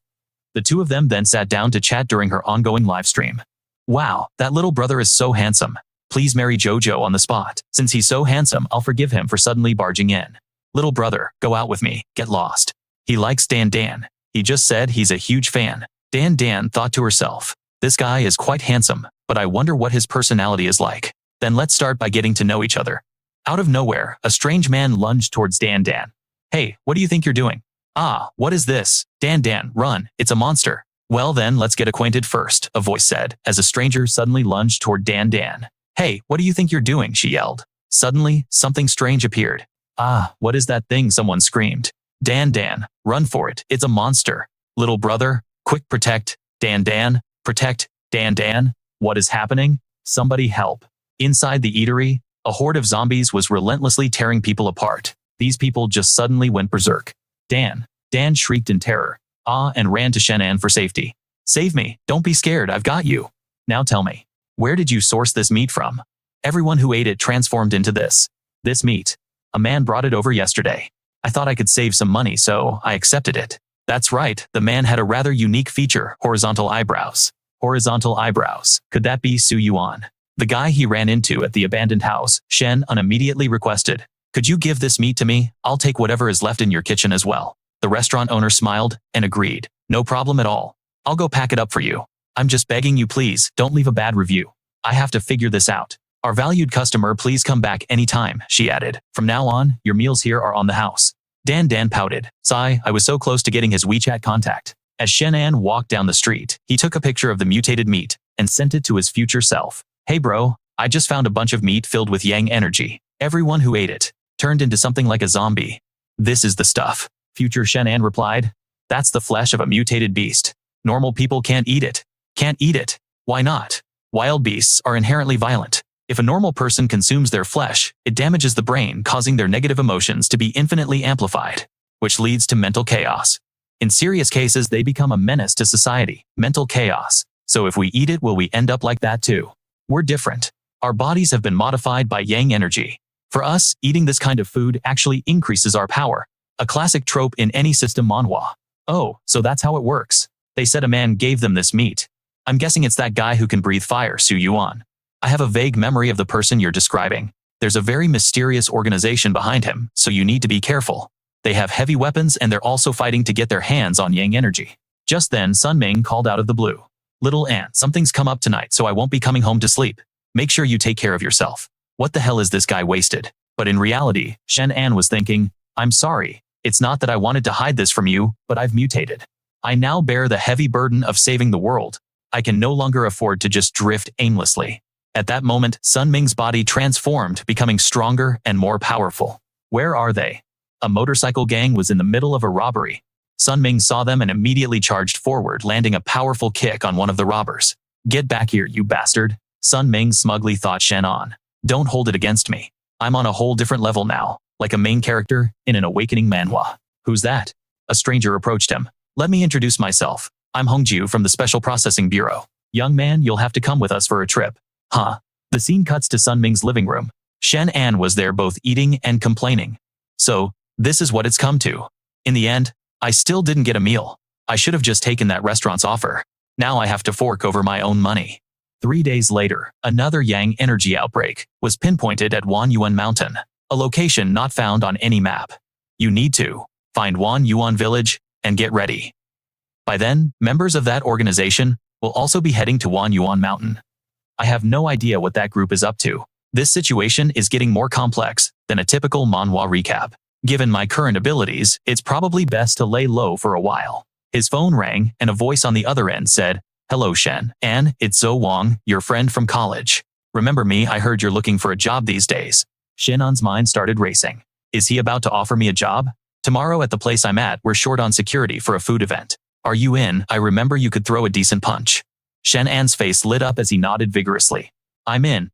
The two of them then sat down to chat during her ongoing live stream. Wow, that little brother is so handsome. Please marry Jojo on the spot. Since he's so handsome, I'll forgive him for suddenly barging in. Little brother, go out with me, get lost. He likes Dan Dan. He just said he's a huge fan. Dan Dan thought to herself, this guy is quite handsome, but I wonder what his personality is like. Then let's start by getting to know each other. Out of nowhere, a strange man lunged towards Dan Dan. Hey, what do you think you're doing? Ah, what is this? Dan, run, it's a monster. Well then, let's get acquainted first, a voice said, as a stranger suddenly lunged toward Dan. Hey, what do you think you're doing? She yelled. Suddenly, something strange appeared. Ah, what is that thing? Someone screamed. Dan, run for it, it's a monster. Little brother, quick protect, Dan, protect, Dan. What is happening? Somebody help. Inside the eatery, a horde of zombies was relentlessly tearing people apart. These people just suddenly went berserk. Dan shrieked in terror, and ran to Shen An for safety. Save me, don't be scared, I've got you. Now tell me, where did you source this meat from? Everyone who ate it transformed into this meat. A man brought it over yesterday. I thought I could save some money, so I accepted it. That's right, the man had a rather unique feature, horizontal eyebrows. Horizontal eyebrows. Could that be Su Yuan? The guy he ran into at the abandoned house, Shen An immediately requested. Could you give this meat to me? I'll take whatever is left in your kitchen as well. The restaurant owner smiled and agreed. No problem at all. I'll go pack it up for you. I'm just begging you, please, don't leave a bad review. I have to figure this out. Our valued customer, please come back anytime, she added. From now on, your meals here are on the house. Dan pouted. Sigh, I was so close to getting his WeChat contact. As Shen An walked down the street, he took a picture of the mutated meat and sent it to his future self. Hey bro, I just found a bunch of meat filled with yang energy. Everyone who ate it turned into something like a zombie. This is the stuff. Future Shen An replied. That's the flesh of a mutated beast. Normal people can't eat it. Can't eat it. Why not? Wild beasts are inherently violent. If a normal person consumes their flesh, it damages the brain, causing their negative emotions to be infinitely amplified, which leads to mental chaos. In serious cases, they become a menace to society. Mental chaos. So if we eat it, will we end up like that too? We're different. Our bodies have been modified by yang energy. For us, eating this kind of food actually increases our power. A classic trope in any system Manhwa. Oh, so that's how it works. They said a man gave them this meat. I'm guessing it's that guy who can breathe fire, Su Yuan. I have a vague memory of the person you're describing. There's a very mysterious organization behind him, so you need to be careful. They have heavy weapons and they're also fighting to get their hands on yang energy. Just then, Sun Ming called out of the blue. Little Ant, something's come up tonight, so I won't be coming home to sleep. Make sure you take care of yourself. What the hell is this guy wasted? But in reality, Shen An was thinking, I'm sorry. It's not that I wanted to hide this from you, but I've mutated. I now bear the heavy burden of saving the world. I can no longer afford to just drift aimlessly. At that moment, Sun Ming's body transformed, becoming stronger and more powerful. Where are they? A motorcycle gang was in the middle of a robbery. Sun Ming saw them and immediately charged forward, landing a powerful kick on one of the robbers. Get back here, you bastard. Sun Ming smugly thought Shen An. Don't hold it against me. I'm on a whole different level now, like a main character in an awakening manhwa. Who's that? A stranger approached him. Let me introduce myself. I'm Hongju from the Special Processing Bureau. Young man, you'll have to come with us for a trip. Huh? The scene cuts to Sun Ming's living room. Shen An was there both eating and complaining. So, this is what it's come to. In the end, I still didn't get a meal. I should have just taken that restaurant's offer. Now I have to fork over my own money. 3 days later, another yang energy outbreak was pinpointed at Wanyuan Mountain, a location not found on any map. You need to find Wanyuan Village and get ready. By then, members of that organization will also be heading to Wanyuan Mountain. I have no idea what that group is up to. This situation is getting more complex than a typical manhwa recap. Given my current abilities, it's probably best to lay low for a while. His phone rang, and a voice on the other end said, Hello Shen An, it's Zo Wang, your friend from college. Remember me? I heard you're looking for a job these days. Shen An's mind started racing. Is he about to offer me a job? Tomorrow at the place I'm at, we're short on security for a food event. Are you in? I remember you could throw a decent punch. Shen An's face lit up as he nodded vigorously. I'm in,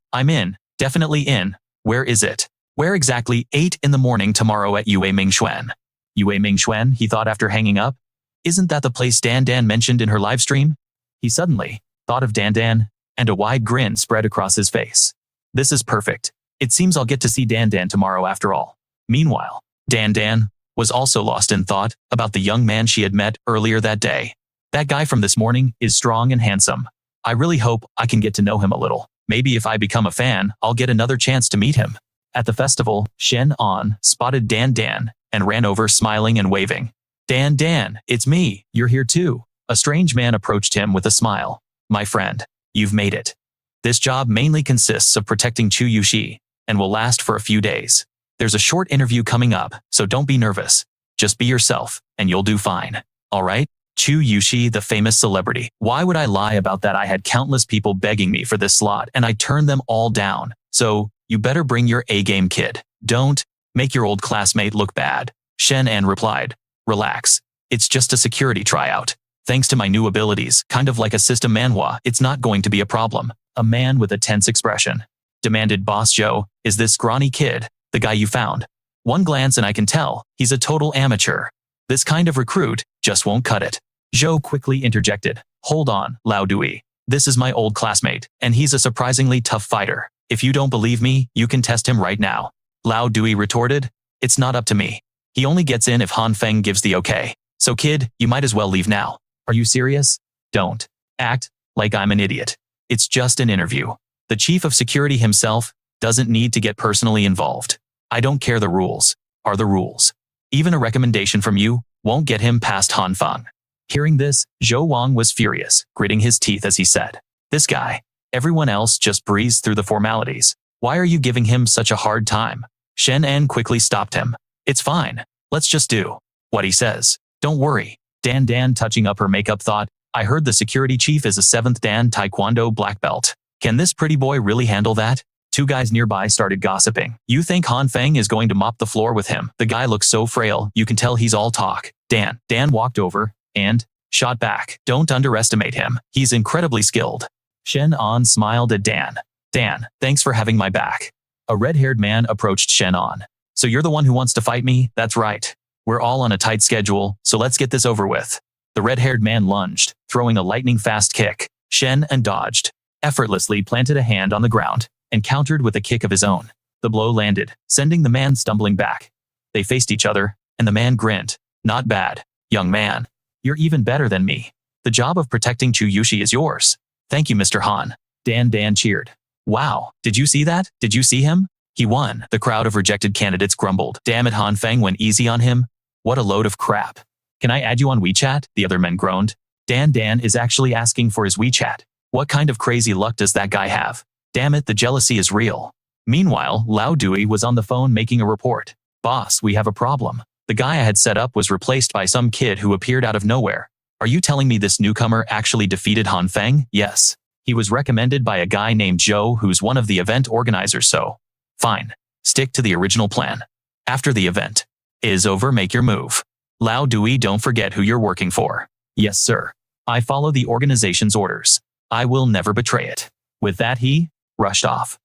definitely in. Where is it? Where exactly? 8 in the morning tomorrow at Yue Mingxuan. Yue Mingxuan, he thought after hanging up. Isn't that the place Dan mentioned in her livestream? He suddenly thought of Dan, and a wide grin spread across his face. This is perfect. It seems I'll get to see Dan tomorrow after all. Meanwhile, Dan was also lost in thought about the young man she had met earlier that day. That guy from this morning is strong and handsome. I really hope I can get to know him a little. Maybe if I become a fan, I'll get another chance to meet him. At the festival, Shen An spotted Dan and ran over smiling and waving. Dan, it's me, you're here too. A strange man approached him with a smile. My friend, you've made it. This job mainly consists of protecting Chu Yushi and will last for a few days. There's a short interview coming up, so don't be nervous. Just be yourself, and you'll do fine. Alright? Chu Yushi, the famous celebrity. Why would I lie about that? I had countless people begging me for this slot, and I turned them all down. So, you better bring your A-game, kid. Don't make your old classmate look bad. Shen An replied. Relax. It's just a security tryout. Thanks to my new abilities, kind of like a system Manhwa, it's not going to be a problem. A man with a tense expression demanded Boss Joe, is this scrawny kid the guy you found? One glance and I can tell, he's a total amateur. This kind of recruit just won't cut it. Zhou quickly interjected. Hold on, Lao Dui. This is my old classmate, and he's a surprisingly tough fighter. If you don't believe me, you can test him right now. Lao Dui retorted. It's not up to me. He only gets in if Han Feng gives the okay. So kid, you might as well leave now. Are you serious? Don't act like I'm an idiot. It's just an interview. The chief of security himself doesn't need to get personally involved. I don't care, the rules are the rules. Even a recommendation from you won't get him past Han Feng. Hearing this, Zhou Wang was furious, gritting his teeth as he said, this guy. Everyone else just breezed through the formalities. Why are you giving him such a hard time? Shen An quickly stopped him. It's fine. Let's just do what he says. Don't worry. Dan touching up her makeup thought, I heard the security chief is a 7th Dan Taekwondo black belt. Can this pretty boy really handle that? Two guys nearby started gossiping. You think Han Feng is going to mop the floor with him? The guy looks so frail, you can tell he's all talk. Dan walked over and shot back. Don't underestimate him. He's incredibly skilled. Shen An smiled at Dan. Dan, thanks for having my back. A red-haired man approached Shen An. So you're the one who wants to fight me? That's right. We're all on a tight schedule, so let's get this over with. The red-haired man lunged, throwing a lightning-fast kick. Shen An dodged, effortlessly planted a hand on the ground, and countered with a kick of his own. The blow landed, sending the man stumbling back. They faced each other, and the man grinned. Not bad, young man. You're even better than me. The job of protecting Chu Yushi is yours. Thank you, Mr. Han. Dan cheered. Wow, did you see that? Did you see him? He won. The crowd of rejected candidates grumbled. Damn it, Han Feng went easy on him. What a load of crap. Can I add you on WeChat? The other men groaned. Dan is actually asking for his WeChat. What kind of crazy luck does that guy have? Damn it, the jealousy is real. Meanwhile, Lao Dui was on the phone making a report. Boss, we have a problem. The guy I had set up was replaced by some kid who appeared out of nowhere. Are you telling me this newcomer actually defeated Han Feng? Yes. He was recommended by a guy named Joe who's one of the event organizers, so. Fine. Stick to the original plan. After the event is over, make your move. Lao Dui, don't forget who you're working for. Yes, sir. I follow the organization's orders. I will never betray it. With that, he rushed off.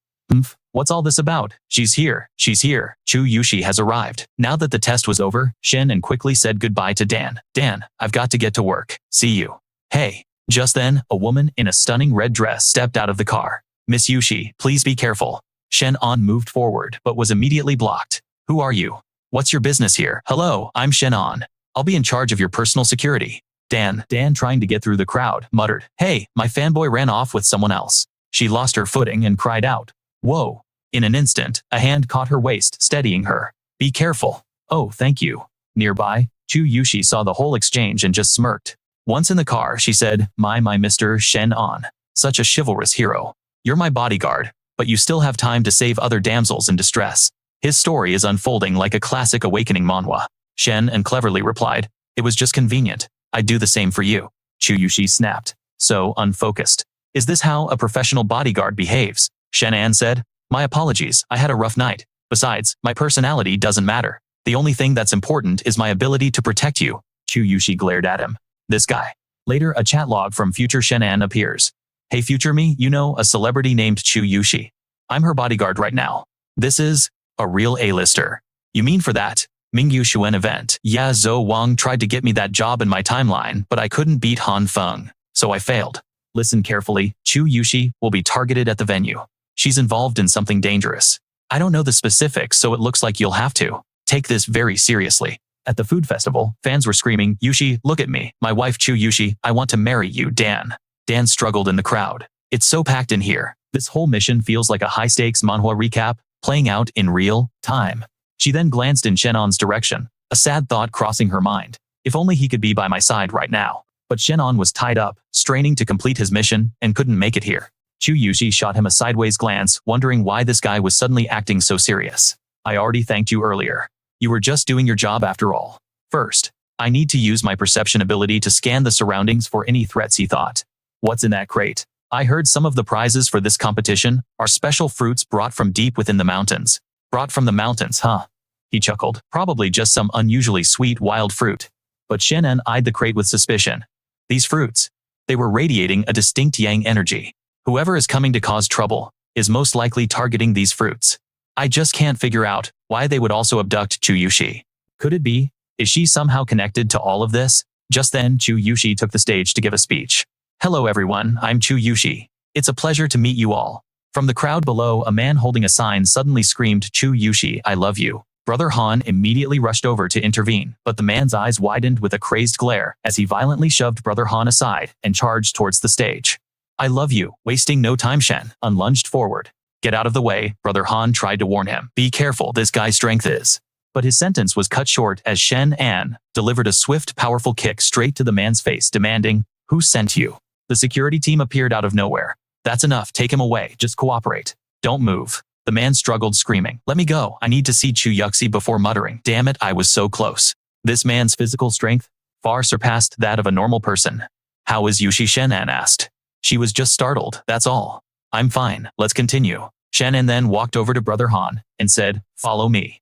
What's all this about? She's here. Chu Yushi has arrived. Now that the test was over, Shen An quickly said goodbye to Dan. Dan, I've got to get to work. See you. Hey. Just then, a woman in a stunning red dress stepped out of the car. Miss Yushi, please be careful. Shen An moved forward, but was immediately blocked. Who are you? What's your business here? Hello, I'm Shen An. I'll be in charge of your personal security. Dan, trying to get through the crowd, muttered, Hey, my fanboy ran off with someone else. She lost her footing and cried out. Whoa. In an instant, a hand caught her waist, steadying her. Be careful. Oh, thank you. Nearby, Chu Yushi saw the whole exchange and just smirked. Once in the car, she said, My Mr. Shen An. Such a chivalrous hero. You're my bodyguard, but you still have time to save other damsels in distress. His story is unfolding like a classic awakening manhwa. Shen An cleverly replied, It was just convenient. I'd do the same for you. Chu Yushi snapped. So unfocused. Is this how a professional bodyguard behaves? Shen An said, My apologies, I had a rough night. Besides, my personality doesn't matter. The only thing that's important is my ability to protect you. Chu Yushi glared at him. This guy. Later, a chat log from future Shen An appears. Hey future me, you know, a celebrity named Chu Yushi. I'm her bodyguard right now. This is a real A-lister. You mean for that Mingyu Xuan event? Yeah, Zhou Wang tried to get me that job in my timeline, but I couldn't beat Han Feng, so I failed. Listen carefully, Chu Yushi will be targeted at the venue. She's involved in something dangerous. I don't know the specifics, so it looks like you'll have to take this very seriously. At the food festival, fans were screaming, Yushi, look at me, my wife Chu Yushi, I want to marry you, Dan. Dan struggled in the crowd. It's so packed in here. This whole mission feels like a high-stakes manhwa recap, playing out in real time. She then glanced in Shen An's direction, a sad thought crossing her mind. If only he could be by my side right now. But Shen An was tied up, straining to complete his mission, and couldn't make it here. Chu Yushi shot him a sideways glance, wondering why this guy was suddenly acting so serious. I already thanked you earlier. You were just doing your job after all. First, I need to use my perception ability to scan the surroundings for any threats, he thought. What's in that crate? I heard some of the prizes for this competition are special fruits brought from deep within the mountains. Brought from the mountains, huh? He chuckled. Probably just some unusually sweet wild fruit. But Shen An eyed the crate with suspicion. These fruits, they were radiating a distinct yang energy. Whoever is coming to cause trouble is most likely targeting these fruits. I just can't figure out why they would also abduct Chu Yushi. Could it be? Is she somehow connected to all of this? Just then, Chu Yushi took the stage to give a speech. Hello everyone, I'm Chu Yushi. It's a pleasure to meet you all. From the crowd below, a man holding a sign suddenly screamed, Chu Yushi, I love you. Brother Han immediately rushed over to intervene, but the man's eyes widened with a crazed glare as he violently shoved Brother Han aside and charged towards the stage. I love you. Wasting no time, Shen An lunged forward. Get out of the way, Brother Han tried to warn him. Be careful, this guy's strength is. But his sentence was cut short as Shen An delivered a swift, powerful kick straight to the man's face, demanding, Who sent you? The security team appeared out of nowhere. That's enough, take him away, just cooperate. Don't move. The man struggled, screaming, Let me go, I need to see Chu Yuxi, before muttering, Damn it, I was so close. This man's physical strength far surpassed that of a normal person. How is Yushi? Shen An asked. She was just startled, that's all. I'm fine, let's continue. Shen An then walked over to Brother Han and said, Follow me.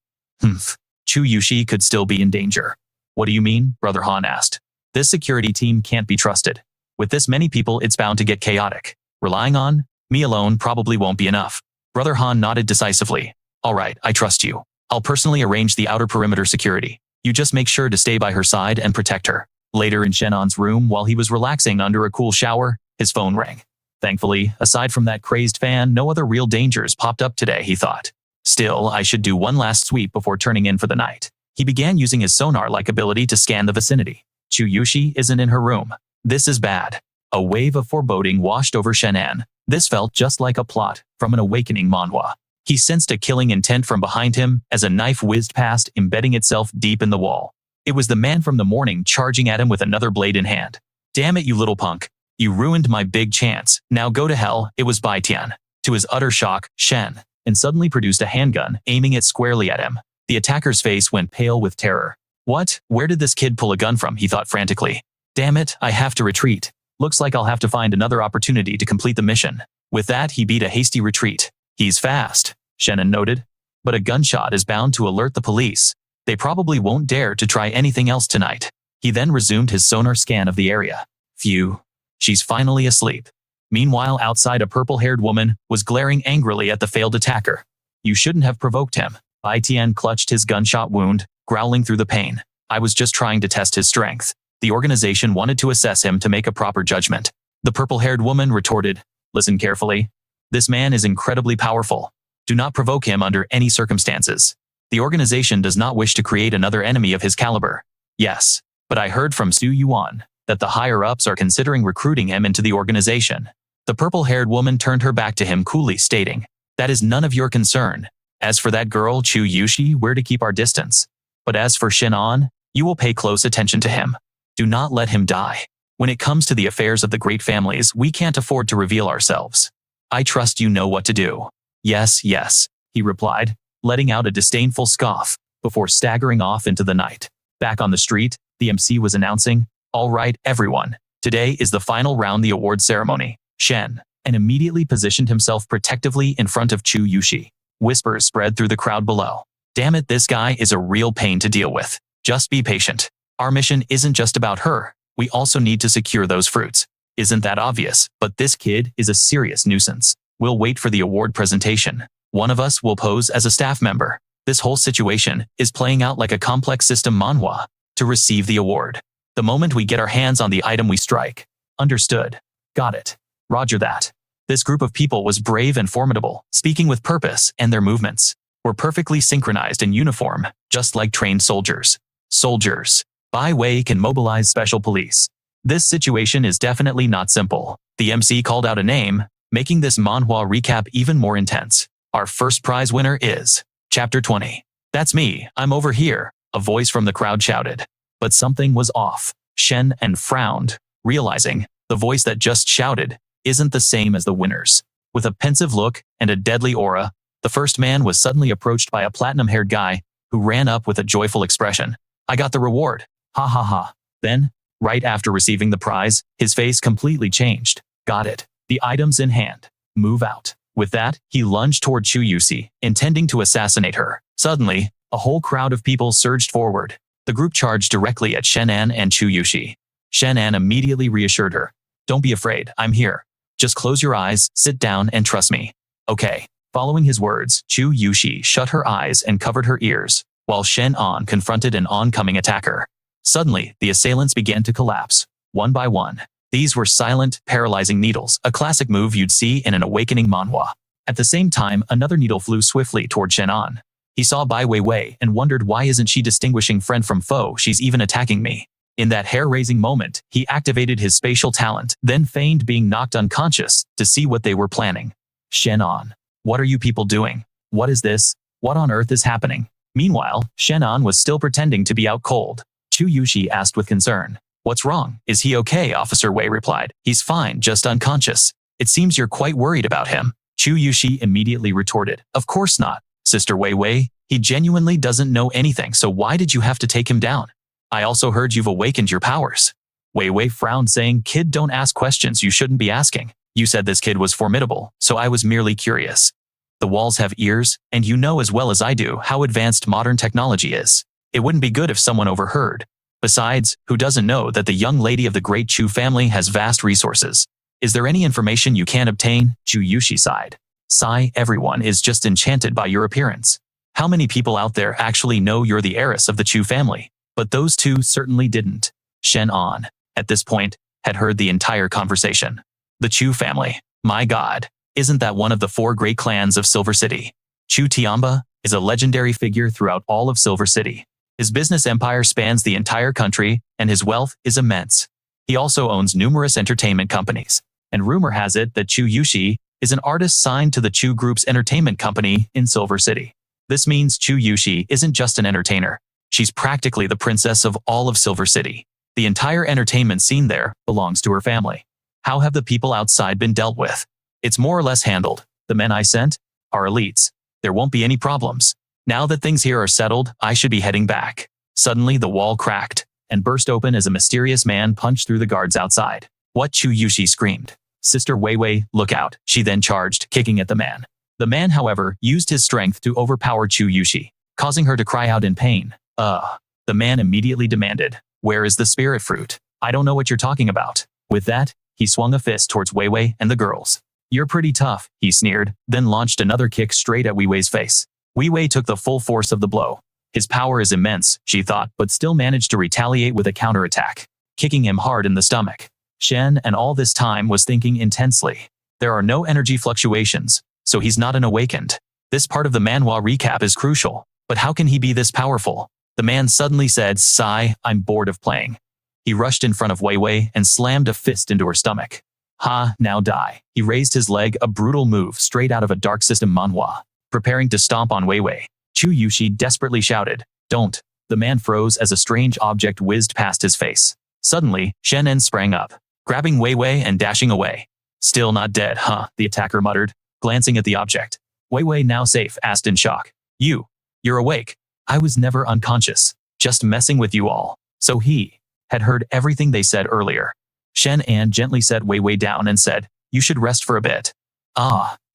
Chu Yushi could still be in danger. What do you mean? Brother Han asked. This security team can't be trusted. With this many people, it's bound to get chaotic. Relying on me alone probably won't be enough. Brother Han nodded decisively. All right, I trust you. I'll personally arrange the outer perimeter security. You just make sure to stay by her side and protect her. Later in Shen An's room, while he was relaxing under a cool shower, his phone rang. Thankfully, aside from that crazed fan, no other real dangers popped up today, he thought. Still, I should do one last sweep before turning in for the night. He began using his sonar-like ability to scan the vicinity. Chu Yushi isn't in her room. This is bad. A wave of foreboding washed over Shen An. This felt just like a plot from an awakening manhwa. He sensed a killing intent from behind him as a knife whizzed past, embedding itself deep in the wall. It was the man from the morning charging at him with another blade in hand. Damn it, you little punk. You ruined my big chance. Now go to hell. It was Bai Tian. To his utter shock, Shen An suddenly produced a handgun, aiming it squarely at him. The attacker's face went pale with terror. What? Where did this kid pull a gun from? He thought frantically. Damn it, I have to retreat. Looks like I'll have to find another opportunity to complete the mission. With that, he beat a hasty retreat. He's fast, Shen An noted. But a gunshot is bound to alert the police. They probably won't dare to try anything else tonight. He then resumed his sonar scan of the area. Phew. She's finally asleep. Meanwhile, outside, a purple-haired woman was glaring angrily at the failed attacker. You shouldn't have provoked him. Bai Tian clutched his gunshot wound, growling through the pain. I was just trying to test his strength. The organization wanted to assess him to make a proper judgment. The purple-haired woman retorted, Listen carefully. This man is incredibly powerful. Do not provoke him under any circumstances. The organization does not wish to create another enemy of his caliber. Yes, but I heard from Su Yuan that the higher-ups are considering recruiting him into the organization. The purple-haired woman turned her back to him coolly, stating, That is none of your concern. As for that girl, Chu Yushi, we're to keep our distance. But as for Shen An, you will pay close attention to him. Do not let him die. When it comes to the affairs of the great families, we can't afford to reveal ourselves. I trust you know what to do. Yes, yes, he replied, letting out a disdainful scoff before staggering off into the night. Back on the street, the MC was announcing, All right, everyone. Today is the final round, the award ceremony. Shen An immediately positioned himself protectively in front of Chu Yushi. Whispers spread through the crowd below. Damn it, this guy is a real pain to deal with. Just be patient. Our mission isn't just about her. We also need to secure those fruits. Isn't that obvious? But this kid is a serious nuisance. We'll wait for the award presentation. One of us will pose as a staff member. This whole situation is playing out like a complex system manhwa. To receive the award. The moment we get our hands on the item, we strike. Understood. Got it. Roger that. This group of people was brave and formidable, speaking with purpose, and their movements were perfectly synchronized in uniform, just like trained soldiers. Soldiers. Bai Wei can mobilize special police. This situation is definitely not simple. The MC called out a name, making this manhwa recap even more intense. Our first prize winner is Chapter 20. That's me, I'm over here, a voice from the crowd shouted. But something was off. Shen An frowned, realizing the voice that just shouted isn't the same as the winner's. With a pensive look and a deadly aura, The first man was suddenly approached by a platinum-haired guy who ran up with a joyful expression. I got the reward. Ha ha ha. Then, right after receiving the prize, his face completely changed. Got it. The items in hand. Move out. With that, he lunged toward Chu Yuxi, intending to assassinate her. Suddenly, a whole crowd of people surged forward. The group charged directly at Shen An and Chu Yuxi. Shen An immediately reassured her. Don't be afraid, I'm here. Just close your eyes, sit down, and trust me. Okay. Following his words, Chu Yuxi shut her eyes and covered her ears, while Shen An confronted an oncoming attacker. Suddenly, the assailants began to collapse, one by one. These were silent, paralyzing needles, a classic move you'd see in an awakening manhwa. At the same time, another needle flew swiftly toward Shen An. He saw Bai Weiwei and wondered why isn't she distinguishing friend from foe, she's even attacking me. In that hair-raising moment, he activated his spatial talent, then feigned being knocked unconscious to see what they were planning. Shen An. What are you people doing? What is this? What on earth is happening? Meanwhile, Shen An was still pretending to be out cold. Chu Yuxi asked with concern. What's wrong? Is he okay? Officer Wei replied. He's fine, just unconscious. It seems you're quite worried about him. Chu Yuxi immediately retorted. Of course not, Sister Wei. He genuinely doesn't know anything, so why did you have to take him down? I also heard you've awakened your powers. Wei frowned, saying, Kid, don't ask questions you shouldn't be asking. You said this kid was formidable, so I was merely curious. The walls have ears, and you know as well as I do how advanced modern technology is. It wouldn't be good if someone overheard. Besides, who doesn't know that the young lady of the great Chu family has vast resources? Is there any information you can obtain? Chu Yuxi sighed. Sigh, everyone is just enchanted by your appearance. How many people out there actually know you're the heiress of the Chu family? But those two certainly didn't. Shen An, at this point, had heard the entire conversation. The Chu family. My God. Isn't that one of the 4 great clans of Silver City? Chu Tianba is a legendary figure throughout all of Silver City. His business empire spans the entire country, and his wealth is immense. He also owns numerous entertainment companies. And rumor has it that Chu Yuxi is an artist signed to the Chu Group's entertainment company in Silver City. This means Chu Yuxi isn't just an entertainer. She's practically the princess of all of Silver City. The entire entertainment scene there belongs to her family. How have the people outside been dealt with? It's more or less handled. The men I sent are elites. There won't be any problems. Now that things here are settled, I should be heading back. Suddenly the wall cracked and burst open as a mysterious man punched through the guards outside. What? Chu Yuxi screamed. Sister Wei, look out. She then charged, kicking at the man. The man, however, used his strength to overpower Chu Yuxi, causing her to cry out in pain. The man immediately demanded, where is the spirit fruit? I don't know what you're talking about. With that, he swung a fist towards Wei and the girls. You're pretty tough, he sneered, then launched another kick straight at Wei's face. Wei took the full force of the blow. His power is immense, she thought, but still managed to retaliate with a counterattack, kicking him hard in the stomach. Shen An all this time was thinking intensely. There are no energy fluctuations, so he's not an awakened. This part of the manhwa recap is crucial, but how can he be this powerful? The man suddenly said, Sigh, I'm bored of playing. He rushed in front of Wei and slammed a fist into her stomach. Ha, now die. He raised his leg, a brutal move straight out of a dark system manhwa, preparing to stomp on Wei. Chu Yuxi desperately shouted, Don't. The man froze as a strange object whizzed past his face. Suddenly, Shen An sprang up, grabbing Wei and dashing away. Still not dead, huh? The attacker muttered, glancing at the object. Wei, now safe, asked in shock. You're awake. I was never unconscious, just messing with you all. So he had heard everything they said earlier. Shen An gently set Wei down and said, You should rest for a bit.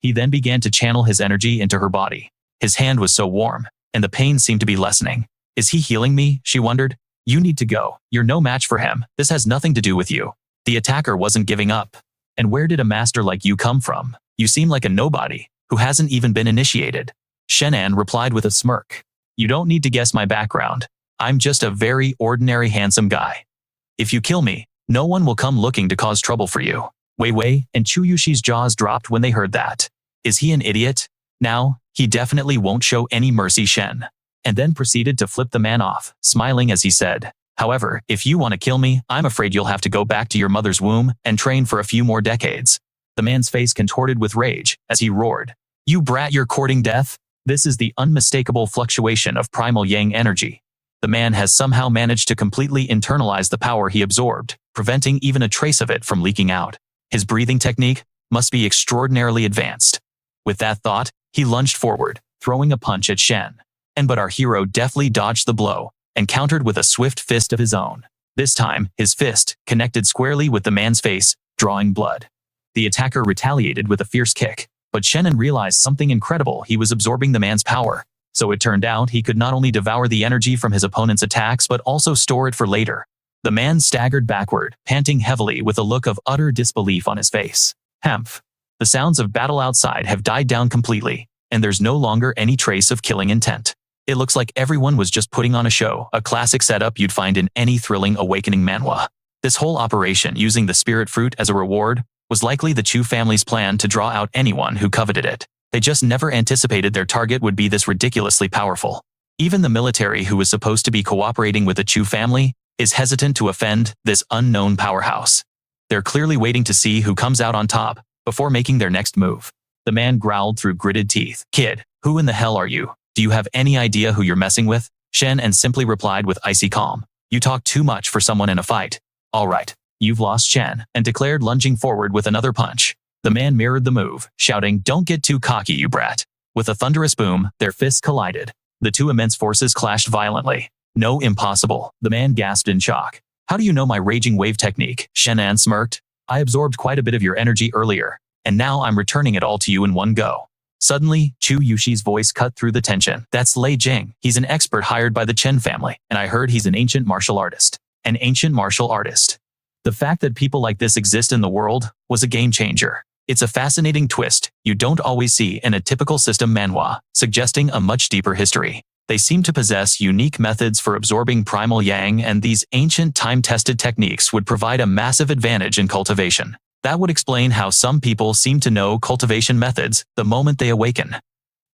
He then began to channel his energy into her body. His hand was so warm, and the pain seemed to be lessening. Is he healing me? She wondered. You need to go. You're no match for him. This has nothing to do with you. The attacker wasn't giving up. And where did a master like you come from? You seem like a nobody, who hasn't even been initiated. Shen An replied with a smirk. You don't need to guess my background. I'm just a very ordinary handsome guy. If you kill me, no one will come looking to cause trouble for you. Wei and Chu Yuxi's jaws dropped when they heard that. Is he an idiot? Now, he definitely won't show any mercy, Shen. And then proceeded to flip the man off, smiling as he said, However, if you want to kill me, I'm afraid you'll have to go back to your mother's womb and train for a few more decades. The man's face contorted with rage as he roared, You brat, you're courting death? This is the unmistakable fluctuation of primal yang energy. The man has somehow managed to completely internalize the power he absorbed, preventing even a trace of it from leaking out. His breathing technique must be extraordinarily advanced. With that thought, He lunged forward, throwing a punch at Shen. But our hero deftly dodged the blow and countered with a swift fist of his own. This time, his fist connected squarely with the man's face, drawing blood. The attacker retaliated with a fierce kick, but Shen An realized something incredible: he was absorbing the man's power. So it turned out he could not only devour the energy from his opponent's attacks but also store it for later. The man staggered backward, panting heavily with a look of utter disbelief on his face. Hemph. The sounds of battle outside have died down completely, and there's no longer any trace of killing intent. It looks like everyone was just putting on a show, a classic setup you'd find in any thrilling awakening manhwa. This whole operation, using the spirit fruit as a reward, was likely the Chu family's plan to draw out anyone who coveted it. They just never anticipated their target would be this ridiculously powerful. Even the military, who was supposed to be cooperating with the Chu family, is hesitant to offend this unknown powerhouse. They're clearly waiting to see who comes out on top before making their next move. The man growled through gritted teeth. "Kid, who in the hell are you? Do you have any idea who you're messing with?" Shen An simply replied with icy calm. "You talk too much for someone in a fight. All right, you've lost," Shen An declared, lunging forward with another punch. The man mirrored the move, shouting, "Don't get too cocky, you brat." With a thunderous boom, their fists collided. The two immense forces clashed violently. "No, impossible," the man gasped in shock. "How do you know my raging wave technique?" Shen An smirked. "I absorbed quite a bit of your energy earlier, and now I'm returning it all to you in one go." Suddenly, Chu Yushi's voice cut through the tension. "That's Lei Jing. He's an expert hired by the Chen family, and I heard he's an ancient martial artist." An ancient martial artist. The fact that people like this exist in the world was a game changer. It's a fascinating twist you don't always see in a typical system manhwa, suggesting a much deeper history. They seem to possess unique methods for absorbing primal yang, and these ancient time-tested techniques would provide a massive advantage in cultivation. That would explain how some people seem to know cultivation methods the moment they awaken.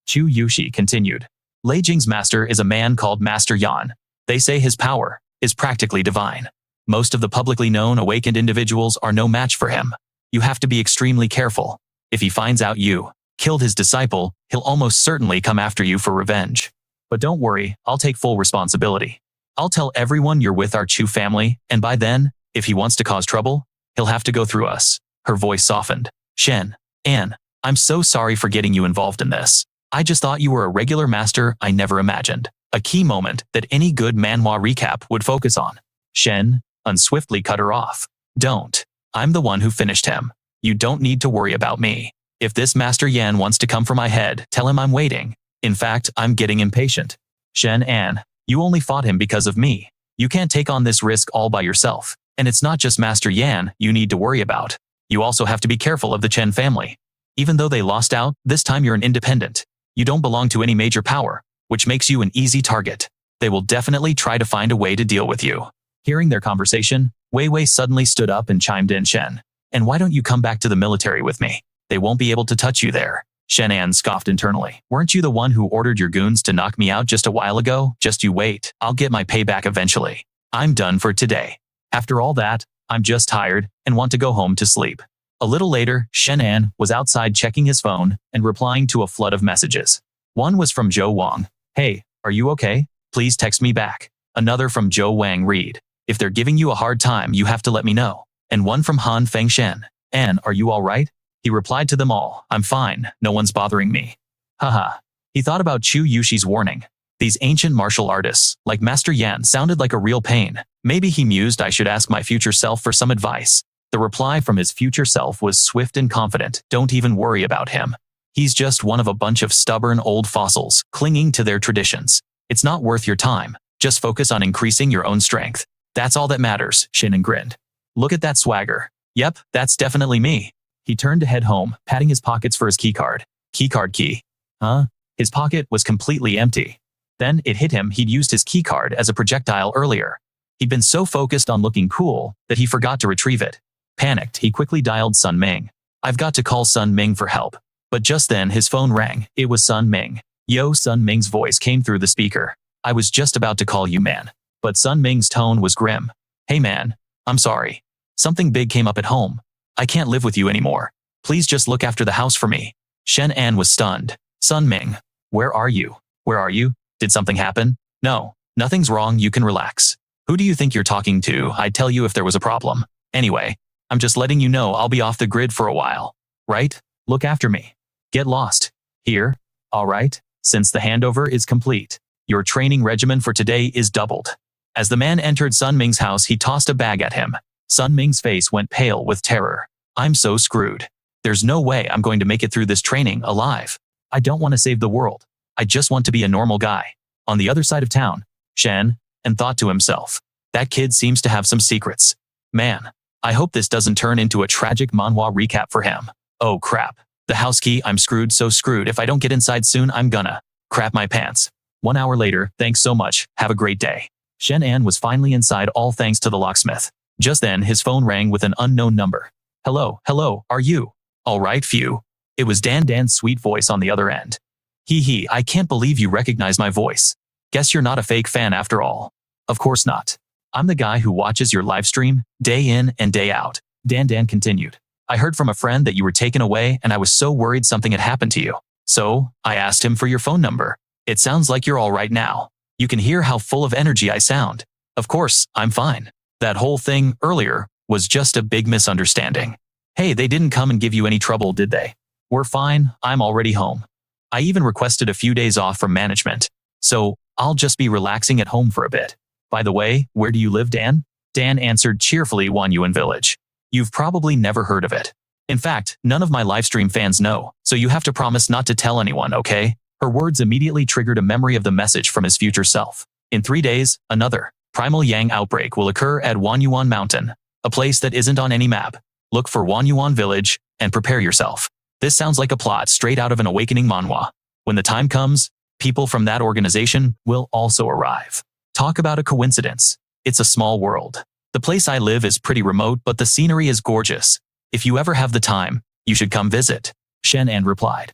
Chu Yushi continued. "Lei Jing's master is a man called Master Yan. They say his power is practically divine. Most of the publicly known awakened individuals are no match for him. You have to be extremely careful. If he finds out you killed his disciple, he'll almost certainly come after you for revenge. But don't worry, I'll take full responsibility. I'll tell everyone you're with our Chu family, and by then, if he wants to cause trouble, he'll have to go through us." Her voice softened. "Shen An, I'm so sorry for getting you involved in this. I just thought you were a regular master. I never imagined." A key moment that any good manhwa recap would focus on. Shen An swiftly cut her off. "Don't. I'm the one who finished him. You don't need to worry about me. If this Master Yan wants to come for my head, tell him I'm waiting. In fact, I'm getting impatient. Shen An, you only fought him because of me. You can't take on this risk all by yourself. And it's not just Master Yan you need to worry about. You also have to be careful of the Chen family. Even though they lost out, this time you're an independent. You don't belong to any major power, which makes you an easy target. They will definitely try to find a way to deal with you." Hearing their conversation, Wei Wei suddenly stood up and chimed in. "Shen, and why don't you come back to the military with me? They won't be able to touch you there." Shen An scoffed internally. "Weren't you the one who ordered your goons to knock me out just a while ago? Just you wait, I'll get my payback eventually. I'm done for today. After all that, I'm just tired and want to go home to sleep." A little later, Shen An was outside checking his phone and replying to a flood of messages. One was from Zhou Wang. "Hey, are you okay? Please text me back." Another from Zhou Wang read. "If they're giving you a hard time, you have to let me know." And one from Han Feng Shen. "An, are you all right?" He replied to them all. "I'm fine, no one's bothering me." Haha. He thought about Chu Yushi's warning. These ancient martial artists, like Master Yan, sounded like a real pain. Maybe he mused, I should ask my future self for some advice. The reply from his future self was swift and confident. "Don't even worry about him. He's just one of a bunch of stubborn old fossils, clinging to their traditions. It's not worth your time. Just focus on increasing your own strength. That's all that matters." Shen An grinned. "Look at that swagger. Yep, that's definitely me." He turned to head home, patting his pockets for his keycard. Keycard key. Huh? His pocket was completely empty. Then it hit him he'd used his keycard as a projectile earlier. He'd been so focused on looking cool that he forgot to retrieve it. Panicked, he quickly dialed Sun Ming. "I've got to call Sun Ming for help." But just then his phone rang. It was Sun Ming. "Yo," Sun Ming's voice came through the speaker. "I was just about to call you, man." But Sun Ming's tone was grim. "Hey man, I'm sorry. Something big came up at home. I can't live with you anymore. Please just look after the house for me." Shen An was stunned. "Sun Ming, where are you? Where are you? Did something happen?" "No, nothing's wrong, you can relax." "Who do you think you're talking to? I'd tell you if there was a problem. Anyway, I'm just letting you know I'll be off the grid for a while. Right? Look after me. Get lost. Here, Alright, since the handover is complete, your training regimen for today is doubled. As the man entered Sun Ming's house, he tossed a bag at him. Sun Ming's face went pale with terror. I'm so screwed. There's no way I'm going to make it through this training alive. I don't want to save the world. I just want to be a normal guy. On the other side of town, Shen An thought to himself. That kid seems to have some secrets. Man, I hope this doesn't turn into a tragic manhwa recap for him. Oh crap. The house key, I'm screwed, so screwed. If I don't get inside soon, I'm gonna crap my pants. 1 hour later, thanks so much, have a great day. Shen An was finally inside, all thanks to the locksmith. Just then, his phone rang with an unknown number. Hello, are you? Alright, phew. It was Dan's sweet voice on the other end. Hee, I can't believe you recognize my voice. Guess you're not a fake fan after all. Of course not. I'm the guy who watches your livestream, day in and day out. Dan continued. I heard from a friend that you were taken away and I was so worried something had happened to you. So, I asked him for your phone number. It sounds like you're all right now. You can hear how full of energy I sound. Of course, I'm fine. That whole thing earlier was just a big misunderstanding. Hey, they didn't come and give you any trouble, did they? We're fine, I'm already home. I even requested a few days off from management. So, I'll just be relaxing at home for a bit. By the way, where do you live, Dan? Dan answered cheerfully, Wanyuan Village. You've probably never heard of it. In fact, none of my livestream fans know, so you have to promise not to tell anyone, okay? Her words immediately triggered a memory of the message from his future self. In 3 days, another primal yang outbreak will occur at Wanyuan Mountain, a place that isn't on any map. Look for Wanyuan Village and prepare yourself. This sounds like a plot straight out of an awakening manhwa. When the time comes, people from that organization will also arrive. Talk about a coincidence. It's a small world. The place I live is pretty remote, but the scenery is gorgeous. If you ever have the time, you should come visit. Shen An replied.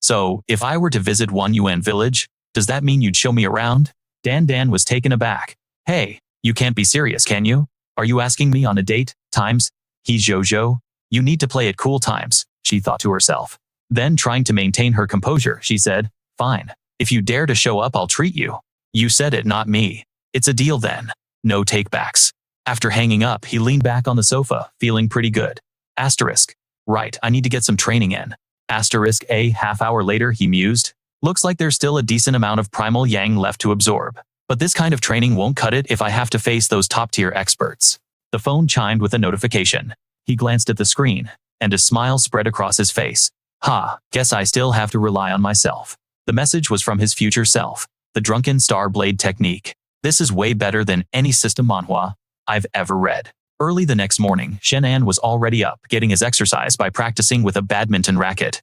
So, if I were to visit Wanyuan Village, does that mean you'd show me around? Dan was taken aback. Hey, you can't be serious, can you? Are you asking me on a date? Times? He's Jojo. You need to play it cool times, she thought to herself. Then, trying to maintain her composure, she said, Fine. If you dare to show up, I'll treat you. You said it, not me. It's a deal then. No takebacks. After hanging up, he leaned back on the sofa, feeling pretty good. Asterisk. Right, I need to get some training in. Asterisk a half-hour later, he mused. Looks like there's still a decent amount of primal yang left to absorb. But this kind of training won't cut it if I have to face those top-tier experts. The phone chimed with a notification. He glanced at the screen, and a smile spread across his face. Guess I still have to rely on myself. The message was from his future self. The Drunken Star Blade Technique. This is way better than any system manhwa I've ever read. Early the next morning, Shen An was already up, getting his exercise by practicing with a badminton racket.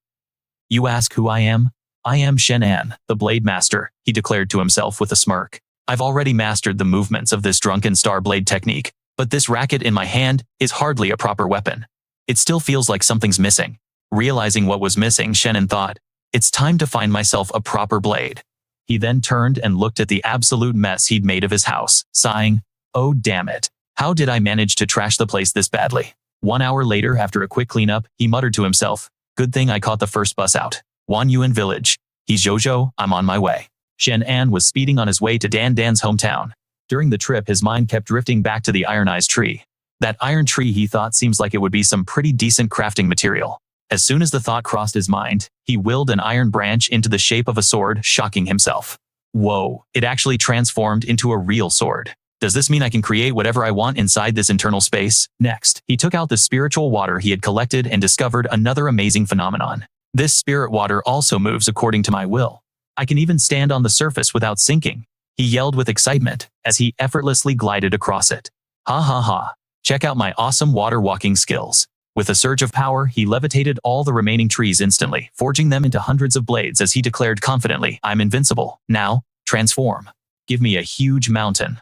You ask who I am? I am Shen An, the Blade Master, he declared to himself with a smirk. I've already mastered the movements of this Drunken Star Blade technique, but this racket in my hand is hardly a proper weapon. It still feels like something's missing. Realizing what was missing, Shen An thought, it's time to find myself a proper blade. He then turned and looked at the absolute mess he'd made of his house, sighing, oh damn it. How did I manage to trash the place this badly? 1 hour later, after a quick cleanup, he muttered to himself, good thing I caught the first bus out. Wanyuan Village. He's Jojo, I'm on my way. Shen An was speeding on his way to Dan's hometown. During the trip, his mind kept drifting back to the ironized tree. That iron tree, he thought, seems like it would be some pretty decent crafting material. As soon as the thought crossed his mind, he willed an iron branch into the shape of a sword, shocking himself. Whoa, it actually transformed into a real sword. Does this mean I can create whatever I want inside this internal space? Next, he took out the spiritual water he had collected and discovered another amazing phenomenon. This spirit water also moves according to my will. I can even stand on the surface without sinking. He yelled with excitement as he effortlessly glided across it. Ha. Check out my awesome water walking skills. With a surge of power, he levitated all the remaining trees instantly, forging them into hundreds of blades as he declared confidently, I'm invincible. Now, transform. Give me a huge mountain,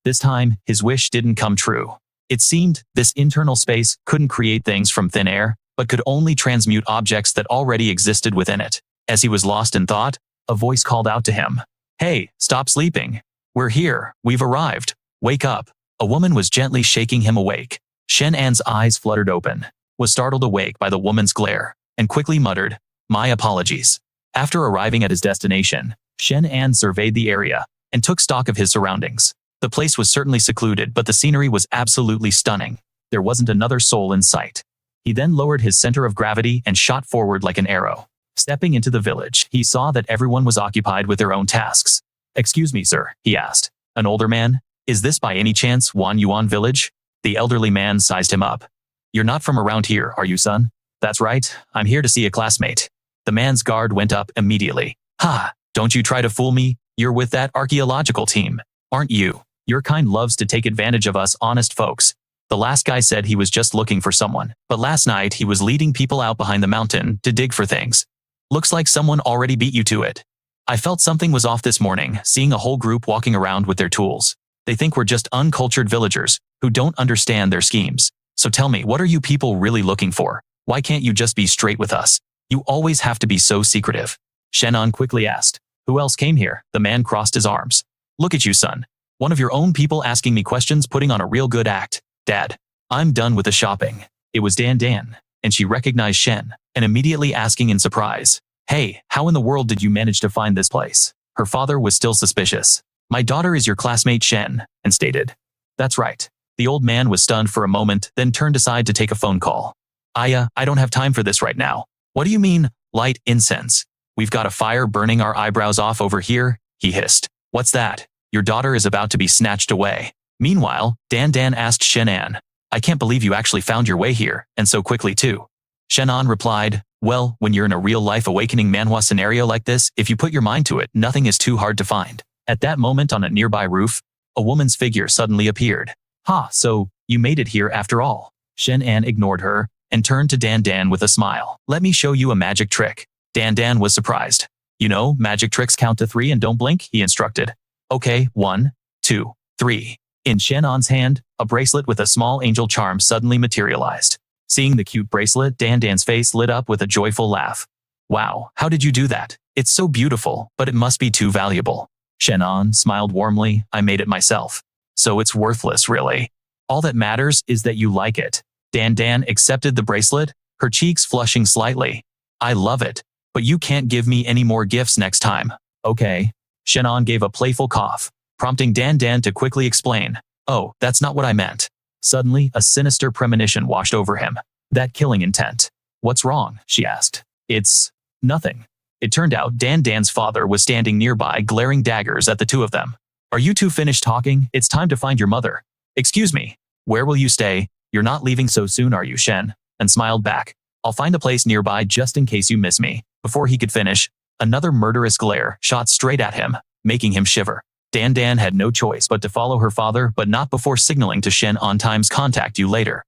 This time, his wish didn't come true. It seemed this internal space couldn't create things from thin air, but could only transmute objects that already existed within it. As he was lost in thought, a voice called out to him. Hey, stop sleeping. We're here. We've arrived. Wake up. A woman was gently shaking him awake. Shen An's eyes fluttered open, was startled awake by the woman's glare, and quickly muttered, my apologies. After arriving at his destination, Shen An surveyed the area and took stock of his surroundings. The place was certainly secluded, but the scenery was absolutely stunning. There wasn't another soul in sight. He then lowered his center of gravity and shot forward like an arrow. Stepping into the village, he saw that everyone was occupied with their own tasks. "Excuse me, sir," he asked. An older man, "Is this by any chance Wan Yuan village?" The elderly man sized him up. "You're not from around here, are you, son?" "That's right, I'm here to see a classmate." The man's guard went up immediately. "Ha, don't you try to fool me, you're with that archaeological team, aren't you? Your kind loves to take advantage of us honest folks." The last guy said he was just looking for someone, but last night he was leading people out behind the mountain to dig for things. "Looks like someone already beat you to it." "I felt something was off this morning, seeing a whole group walking around with their tools. They think we're just uncultured villagers who don't understand their schemes. So tell me, what are you people really looking for? Why can't you just be straight with us? You always have to be so secretive." Shen An quickly asked. "Who else came here?" The man crossed his arms. "Look at you, son. One of your own people asking me questions, putting on a real good act. Dad, I'm done with the shopping." It was Dan, and she recognized Shen, and immediately asking in surprise, "Hey, how in the world did you manage to find this place?" Her father was still suspicious. "My daughter is your classmate Shen," and stated. "That's right." The old man was stunned for a moment, then turned aside to take a phone call. I don't have time for this right now." "What do you mean, light incense? We've got a fire burning our eyebrows off over here," he hissed. "What's that? Your daughter is about to be snatched away." Meanwhile, Dan asked Shen An, "I can't believe you actually found your way here, and so quickly too." Shen An replied, "Well, when you're in a real-life awakening manhwa scenario like this, if you put your mind to it, nothing is too hard to find." At that moment on a nearby roof, a woman's figure suddenly appeared. "Ha, so you made it here after all." Shen An ignored her and turned to Dan with a smile. "Let me show you a magic trick." Dan was surprised. "You know, magic tricks count to 3 and don't blink," he instructed. "Okay, 1, 2, 3. In Shen An's hand, a bracelet with a small angel charm suddenly materialized. Seeing the cute bracelet, Dan's face lit up with a joyful laugh. "Wow, how did you do that? It's so beautiful, but it must be too valuable." Shen An smiled warmly. "I made it myself. So it's worthless, really. All that matters is that you like it." Dan accepted the bracelet, her cheeks flushing slightly. "I love it, but you can't give me any more gifts next time." "Okay." Shen An gave a playful cough, prompting Dan to quickly explain. "Oh, that's not what I meant." Suddenly, a sinister premonition washed over him. "That killing intent." "What's wrong?" she asked. "It's nothing." It turned out Dan's father was standing nearby, glaring daggers at the two of them. "Are you two finished talking? It's time to find your mother." "Excuse me. Where will you stay? You're not leaving so soon, are you, Shen?" And smiled back. "I'll find a place nearby just in case you miss me." Before he could finish, another murderous glare shot straight at him, making him shiver. Dan had no choice but to follow her father, but not before signaling to Shen An times "contact you later."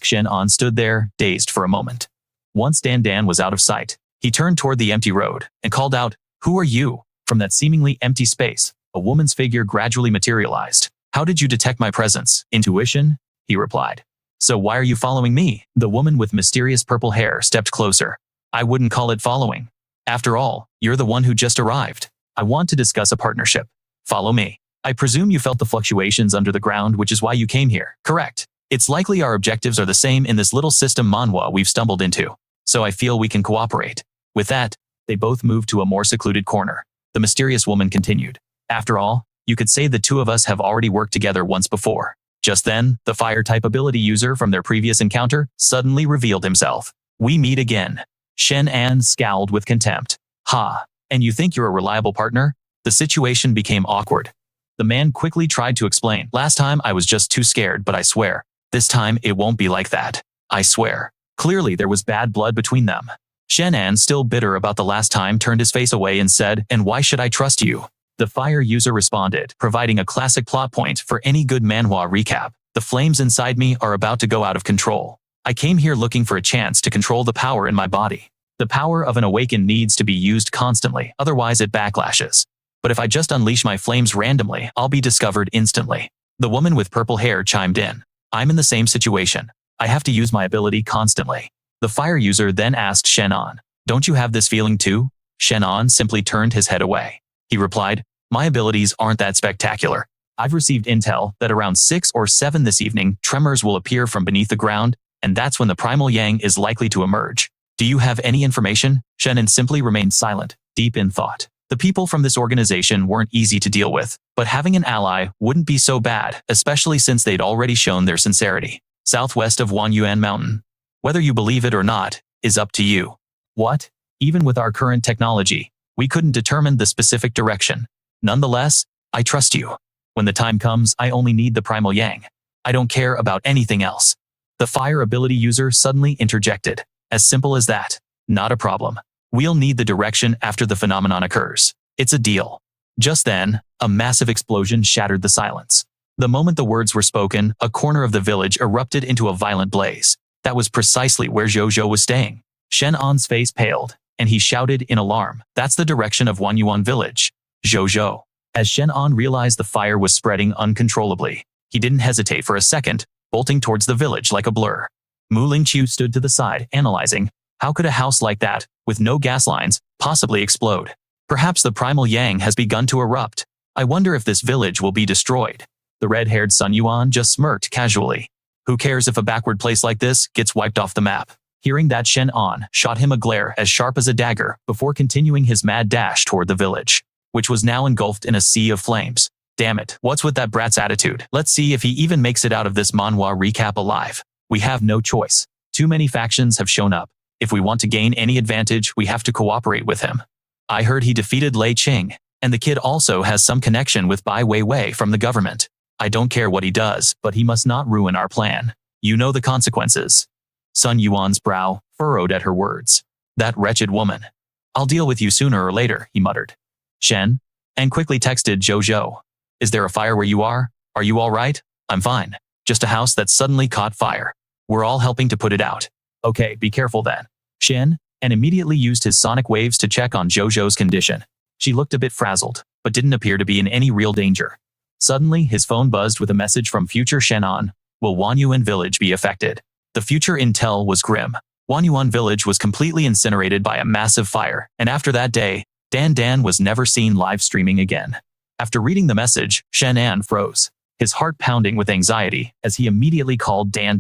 Shen An stood there, dazed for a moment. Once Dan was out of sight, he turned toward the empty road and called out, "Who are you?" From that seemingly empty space, a woman's figure gradually materialized. "How did you detect my presence?" "Intuition," he replied. "So why are you following me?" The woman with mysterious purple hair stepped closer. "I wouldn't call it following. After all, you're the one who just arrived. I want to discuss a partnership. Follow me. I presume you felt the fluctuations under the ground, which is why you came here, correct? It's likely our objectives are the same in this little system Manhwa we've stumbled into, so I feel we can cooperate." With that, they both moved to a more secluded corner. The mysterious woman continued, "After all, you could say the two of us have already worked together once before." Just then, the fire-type ability user from their previous encounter suddenly revealed himself. "We meet again." Shen An scowled with contempt. "Ha, and you think you're a reliable partner?" The situation became awkward. The man quickly tried to explain. "Last time I was just too scared, but I swear, this time it won't be like that. I swear." Clearly there was bad blood between them. Shen An, still bitter about the last time, turned his face away and said, "And why should I trust you?" The fire user responded, providing a classic plot point for any good manhwa recap. "The flames inside me are about to go out of control. I came here looking for a chance to control the power in my body. The power of an awakened needs to be used constantly, otherwise it backlashes. But if I just unleash my flames randomly, I'll be discovered instantly." The woman with purple hair chimed in. "I'm in the same situation. I have to use my ability constantly." The fire user then asked Shen An, "Don't you have this feeling too?" Shen An simply turned his head away. He replied, "My abilities aren't that spectacular. I've received intel that around 6 or 7 this evening, tremors will appear from beneath the ground, and that's when the primal yang is likely to emerge. Do you have any information?" Shen An simply remained silent, deep in thought. The people from this organization weren't easy to deal with, but having an ally wouldn't be so bad, especially since they'd already shown their sincerity. Southwest of Wanyuan Mountain. Whether you believe it or not, is up to you. "What? Even with our current technology, we couldn't determine the specific direction. Nonetheless, I trust you. When the time comes, I only need the primal yang. I don't care about anything else. The fire ability user suddenly interjected. As simple as that. Not a problem. We'll need the direction after the phenomenon occurs. It's a deal. Just then, a massive explosion shattered the silence. The moment the words were spoken, a corner of the village erupted into a violent blaze. That was precisely where Jojo was staying. Shen An's face paled, and he shouted in alarm, "That's the direction of Wanyuan village." Jojo. As Shen An realized the fire was spreading uncontrollably, he didn't hesitate for a second, bolting towards the village like a blur. Mu Lingqiu stood to the side, analyzing, how could a house like that, with no gas lines, possibly explode? Perhaps the primal yang has begun to erupt. I wonder if this village will be destroyed. The red-haired Sun Yuan just smirked casually. Who cares if a backward place like this gets wiped off the map? Hearing that, Shen An shot him a glare as sharp as a dagger before continuing his mad dash toward the village, which was now engulfed in a sea of flames. Damn it, what's with that brat's attitude? Let's see if he even makes it out of this Manhwa recap alive. We have no choice. Too many factions have shown up. If we want to gain any advantage, we have to cooperate with him. I heard he defeated Lei Qing, and the kid also has some connection with Bai Weiwei from the government. I don't care what he does, but he must not ruin our plan. You know the consequences. Sun Yuan's brow furrowed at her words. That wretched woman. I'll deal with you sooner or later, he muttered. Shen An quickly texted Jojo. Is there a fire where you are? Are you all right? I'm fine. Just a house that suddenly caught fire. We're all helping to put it out. Okay, be careful then. Shen An immediately used his sonic waves to check on Jojo's condition. She looked a bit frazzled, but didn't appear to be in any real danger. Suddenly, his phone buzzed with a message from future Shen An. Will Wanyuan village be affected? The future intel was grim. Wanyuan village was completely incinerated by a massive fire, and after that day, Dan was never seen live streaming again. After reading the message, Shen An froze, his heart pounding with anxiety as he immediately called Dan.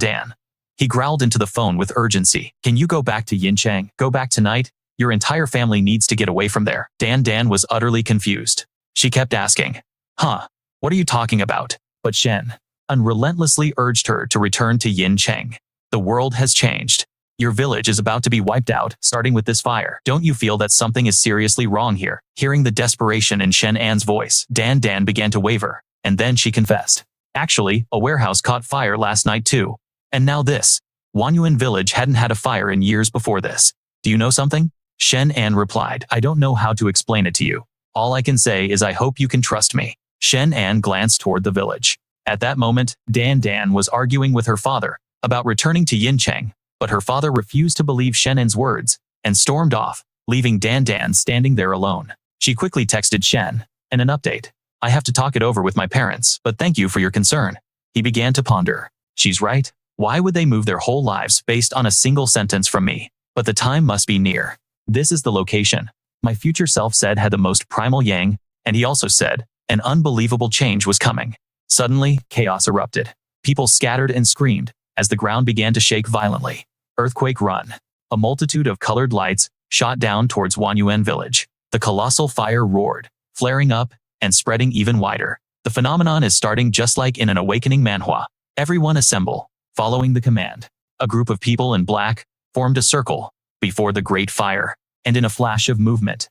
He growled into the phone with urgency. Can you go back to Yincheng? Go back tonight? Your entire family needs to get away from there. Dan was utterly confused. She kept asking, Huh? What are you talking about? But Shen An relentlessly urged her to return to Yincheng. The world has changed. Your village is about to be wiped out, starting with this fire. Don't you feel that something is seriously wrong here? Hearing the desperation in Shen An's voice, Dan began to waver, and then she confessed. Actually, a warehouse caught fire last night too. And now this. Wanyuan village hadn't had a fire in years before this. Do you know something? Shen An replied. I don't know how to explain it to you. All I can say is I hope you can trust me. Shen An glanced toward the village. At that moment, Dan was arguing with her father about returning to Yincheng, but her father refused to believe Shen An's words and stormed off, leaving Dan standing there alone. She quickly texted Shen An an update. I have to talk it over with my parents, but thank you for your concern. He began to ponder. She's right. Why would they move their whole lives based on a single sentence from me? But the time must be near. This is the location. My future self said had the most primal yang, and he also said an unbelievable change was coming. Suddenly, chaos erupted. People scattered and screamed as the ground began to shake violently. Earthquake run. A multitude of colored lights shot down towards Wanyuan village. The colossal fire roared, flaring up and spreading even wider. The phenomenon is starting just like in an awakening manhwa. Everyone assemble, following the command. A group of people in black formed a circle before the great fire, and in a flash of movement.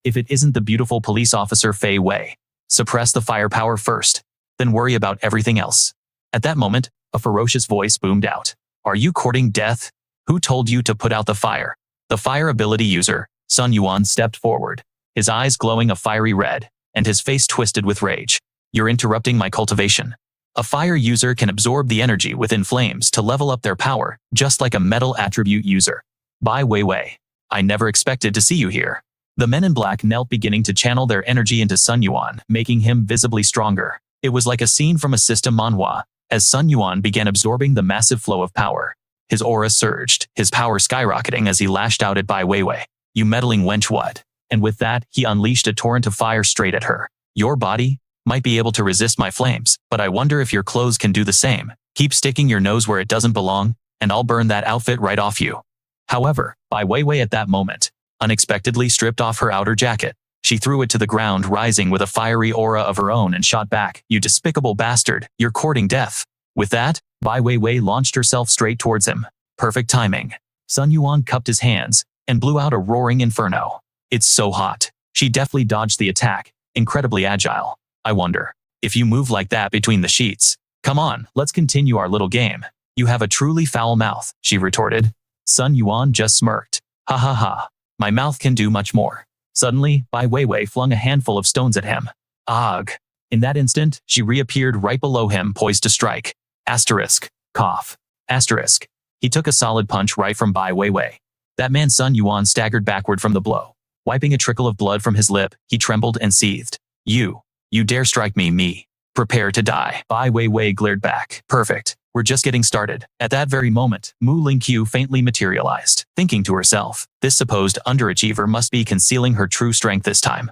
If it isn't the beautiful police officer Fei Wei. Suppress the firepower first, then worry about everything else. At that moment, a ferocious voice boomed out. Are you courting death? Who told you to put out the fire? The fire ability user, Sun Yuan, stepped forward, his eyes glowing a fiery red, and his face twisted with rage. You're interrupting my cultivation. A fire user can absorb the energy within flames to level up their power, just like a metal attribute user. Bai Weiwei. I never expected to see you here. The men in black knelt, beginning to channel their energy into Sun Yuan, making him visibly stronger. It was like a scene from a system manhwa, as Sun Yuan began absorbing the massive flow of power. His aura surged, his power skyrocketing as he lashed out at Bai Weiwei. You meddling wench, what? And with that, he unleashed a torrent of fire straight at her. Your body might be able to resist my flames, but I wonder if your clothes can do the same. Keep sticking your nose where it doesn't belong, and I'll burn that outfit right off you. However, Bai Weiwei at that moment unexpectedly stripped off her outer jacket. She threw it to the ground, rising with a fiery aura of her own, and shot back. You despicable bastard, you're courting death. With that, Bai Weiwei launched herself straight towards him. Perfect timing. Sun Yuan cupped his hands, and blew out a roaring inferno. It's so hot. She deftly dodged the attack, incredibly agile. I wonder if you move like that between the sheets. Come on, let's continue our little game. You have a truly foul mouth, she retorted. Sun Yuan just smirked. Ha ha ha. My mouth can do much more. Suddenly, Bai Weiwei flung a handful of stones at him. Ugh. In that instant, she reappeared right below him, poised to strike. Asterisk. Cough. Asterisk. He took a solid punch right from Bai Weiwei. That man Sun Yuan staggered backward from the blow. Wiping a trickle of blood from his lip, he trembled and seethed. You dare strike me. Prepare to die. Bai Weiwei glared back. Perfect. We're just getting started. At that very moment, Mu Lingqiu faintly materialized, thinking to herself, this supposed underachiever must be concealing her true strength this time.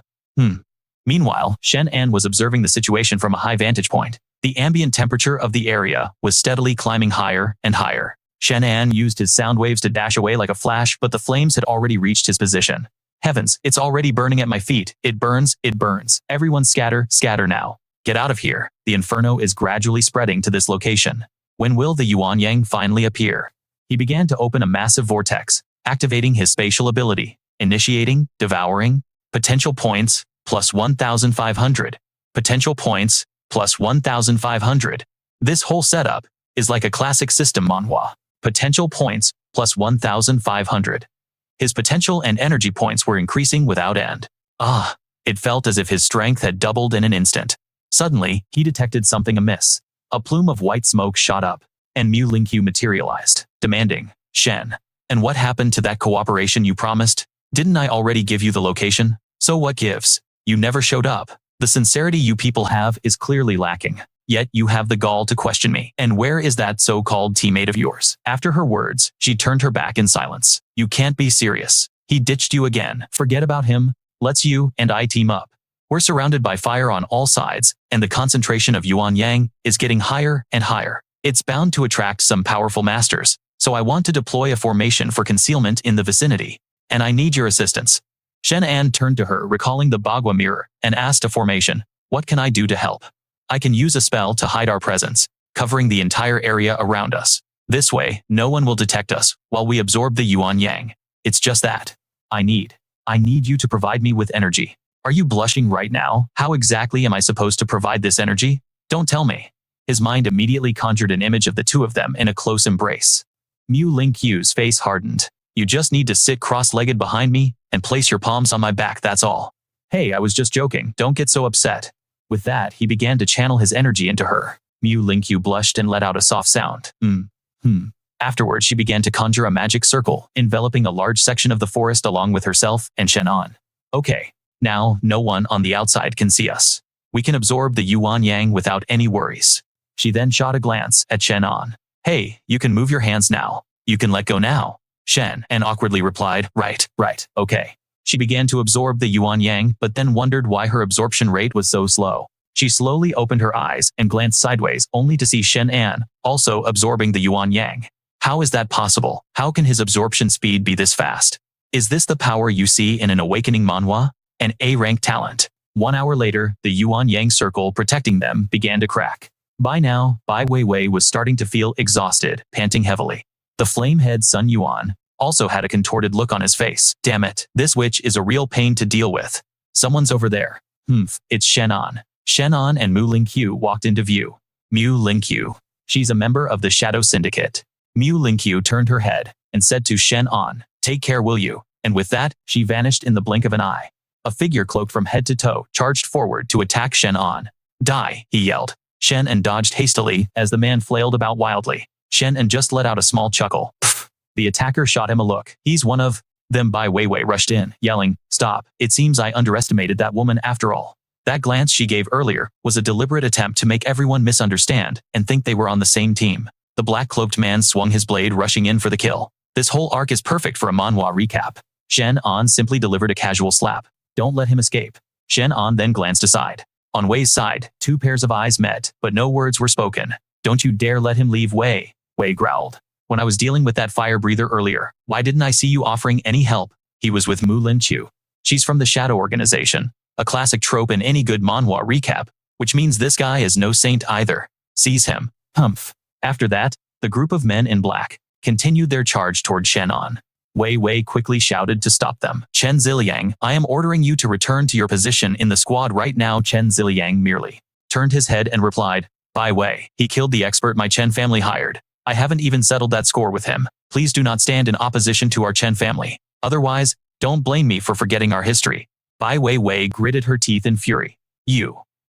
Meanwhile, Shen An was observing the situation from a high vantage point. The ambient temperature of the area was steadily climbing higher and higher. Shen An used his sound waves to dash away like a flash, but the flames had already reached his position. Heavens, it's already burning at my feet. It burns. Everyone scatter now. Get out of here. The inferno is gradually spreading to this location. When will the Yuan Yang finally appear? He began to open a massive vortex, activating his spatial ability, initiating, devouring, potential points, plus 1,500. Potential points, plus 1,500. This whole setup is like a classic system manhwa. Potential points, plus 1,500. His potential and energy points were increasing without end. It felt as if his strength had doubled in an instant. Suddenly, he detected something amiss. A plume of white smoke shot up, and Mu Lingqiu materialized, demanding, Shen, and what happened to that cooperation you promised? Didn't I already give you the location? So what gives? You never showed up. The sincerity you people have is clearly lacking. Yet you have the gall to question me. And where is that so-called teammate of yours? After her words, she turned her back in silence. You can't be serious. He ditched you again. Forget about him. Let's you and I team up. We're surrounded by fire on all sides, and the concentration of Yuan Yang is getting higher and higher. It's bound to attract some powerful masters, so I want to deploy a formation for concealment in the vicinity, and I need your assistance. Shen An turned to her, recalling the Bagua mirror, and asked a formation, what can I do to help? I can use a spell to hide our presence, covering the entire area around us. This way, no one will detect us while we absorb the Yuan Yang. It's just that. I need you to provide me with energy. Are you blushing right now? How exactly am I supposed to provide this energy? Don't tell me. His mind immediately conjured an image of the two of them in a close embrace. Mu Lingqiu's face hardened. You just need to sit cross-legged behind me and place your palms on my back, that's all. Hey, I was just joking. Don't get so upset. With that, he began to channel his energy into her. Mu Lingqiu blushed and let out a soft sound. Afterwards, she began to conjure a magic circle, enveloping a large section of the forest along with herself and Shen An. Okay. Now, no one on the outside can see us. We can absorb the Yuan Yang without any worries. She then shot a glance at Shen An. Hey, you can move your hands now. You can let go now. Shen An awkwardly replied, right, okay. She began to absorb the Yuan Yang, but then wondered why her absorption rate was so slow. She slowly opened her eyes and glanced sideways, only to see Shen An also absorbing the Yuan Yang. How is that possible? How can his absorption speed be this fast? Is this the power you see in an awakening manhwa? An A-rank talent. 1 hour later, the Yuan Yang circle protecting them began to crack. By now, Bai Weiwei was starting to feel exhausted, panting heavily. The flame-head Sun Yuan also had a contorted look on his face. Damn it, this witch is a real pain to deal with. Someone's over there. It's Shen An. Shen An and Mu Lingqiu walked into view. Mu Lingqiu. She's a member of the Shadow Syndicate. Mu Lingqiu turned her head and said to Shen An, take care, will you? And with that, she vanished in the blink of an eye. A figure cloaked from head to toe charged forward to attack Shen An. Die, he yelled. Shen An dodged hastily as the man flailed about wildly. Shen An just let out a small chuckle. Pfft. The attacker shot him a look. He's one of them. Bai Weiwei rushed in, yelling, stop. It seems I underestimated that woman after all. That glance she gave earlier was a deliberate attempt to make everyone misunderstand and think they were on the same team. The black-cloaked man swung his blade, rushing in for the kill. This whole arc is perfect for a manhwa recap. Shen An simply delivered a casual slap. Don't let him escape. Shen An then glanced aside. On Wei's side, two pairs of eyes met, but no words were spoken. Don't you dare let him leave, Wei. Wei growled. When I was dealing with that fire breather earlier, why didn't I see you offering any help? He was with Mu Lingqiu. She's from the Shadow Organization, a classic trope in any good manhwa recap, which means this guy is no saint either. Seize him. Humph. After that, the group of men in black continued their charge toward Shen An. Wei Wei quickly shouted to stop them. Chen Ziliang, I am ordering you to return to your position in the squad right now. Chen Ziliang merely turned his head and replied, Bai Wei, he killed the expert my Chen family hired. I haven't even settled that score with him. Please do not stand in opposition to our Chen family. Otherwise, don't blame me for forgetting our history. Bai Wei gritted her teeth in fury.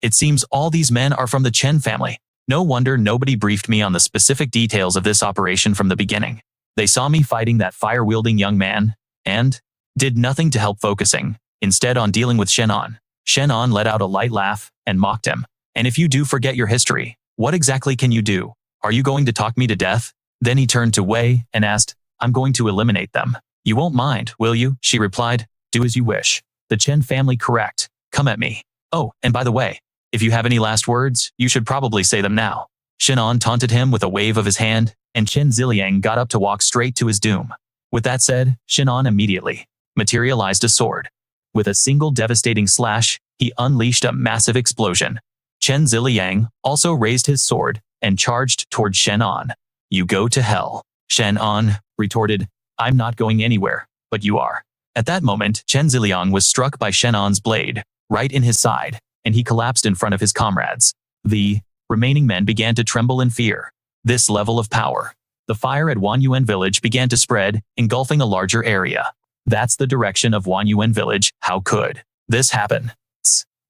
It seems all these men are from the Chen family. No wonder nobody briefed me on the specific details of this operation from the beginning. They saw me fighting that fire-wielding young man, and did nothing to help focusing, instead on dealing with Shen An. Shen An let out a light laugh and mocked him. And if you do forget your history, what exactly can you do? Are you going to talk me to death? Then he turned to Wei and asked, I'm going to eliminate them. You won't mind, will you? She replied, do as you wish. The Chen family correct. Come at me. Oh, and by the way, if you have any last words, you should probably say them now. Shen An taunted him with a wave of his hand, and Chen Ziliang got up to walk straight to his doom. With that said, Shen An immediately materialized a sword. With a single devastating slash, he unleashed a massive explosion. Chen Ziliang also raised his sword and charged toward Shen An. You go to hell. Shen An retorted, I'm not going anywhere, but you are. At that moment, Chen Ziliang was struck by Shen An's blade, right in his side, and he collapsed in front of his comrades. The remaining men began to tremble in fear. This level of power. The fire at Wanyuan village began to spread, engulfing a larger area. That's the direction of Wanyuan village. How could this happen?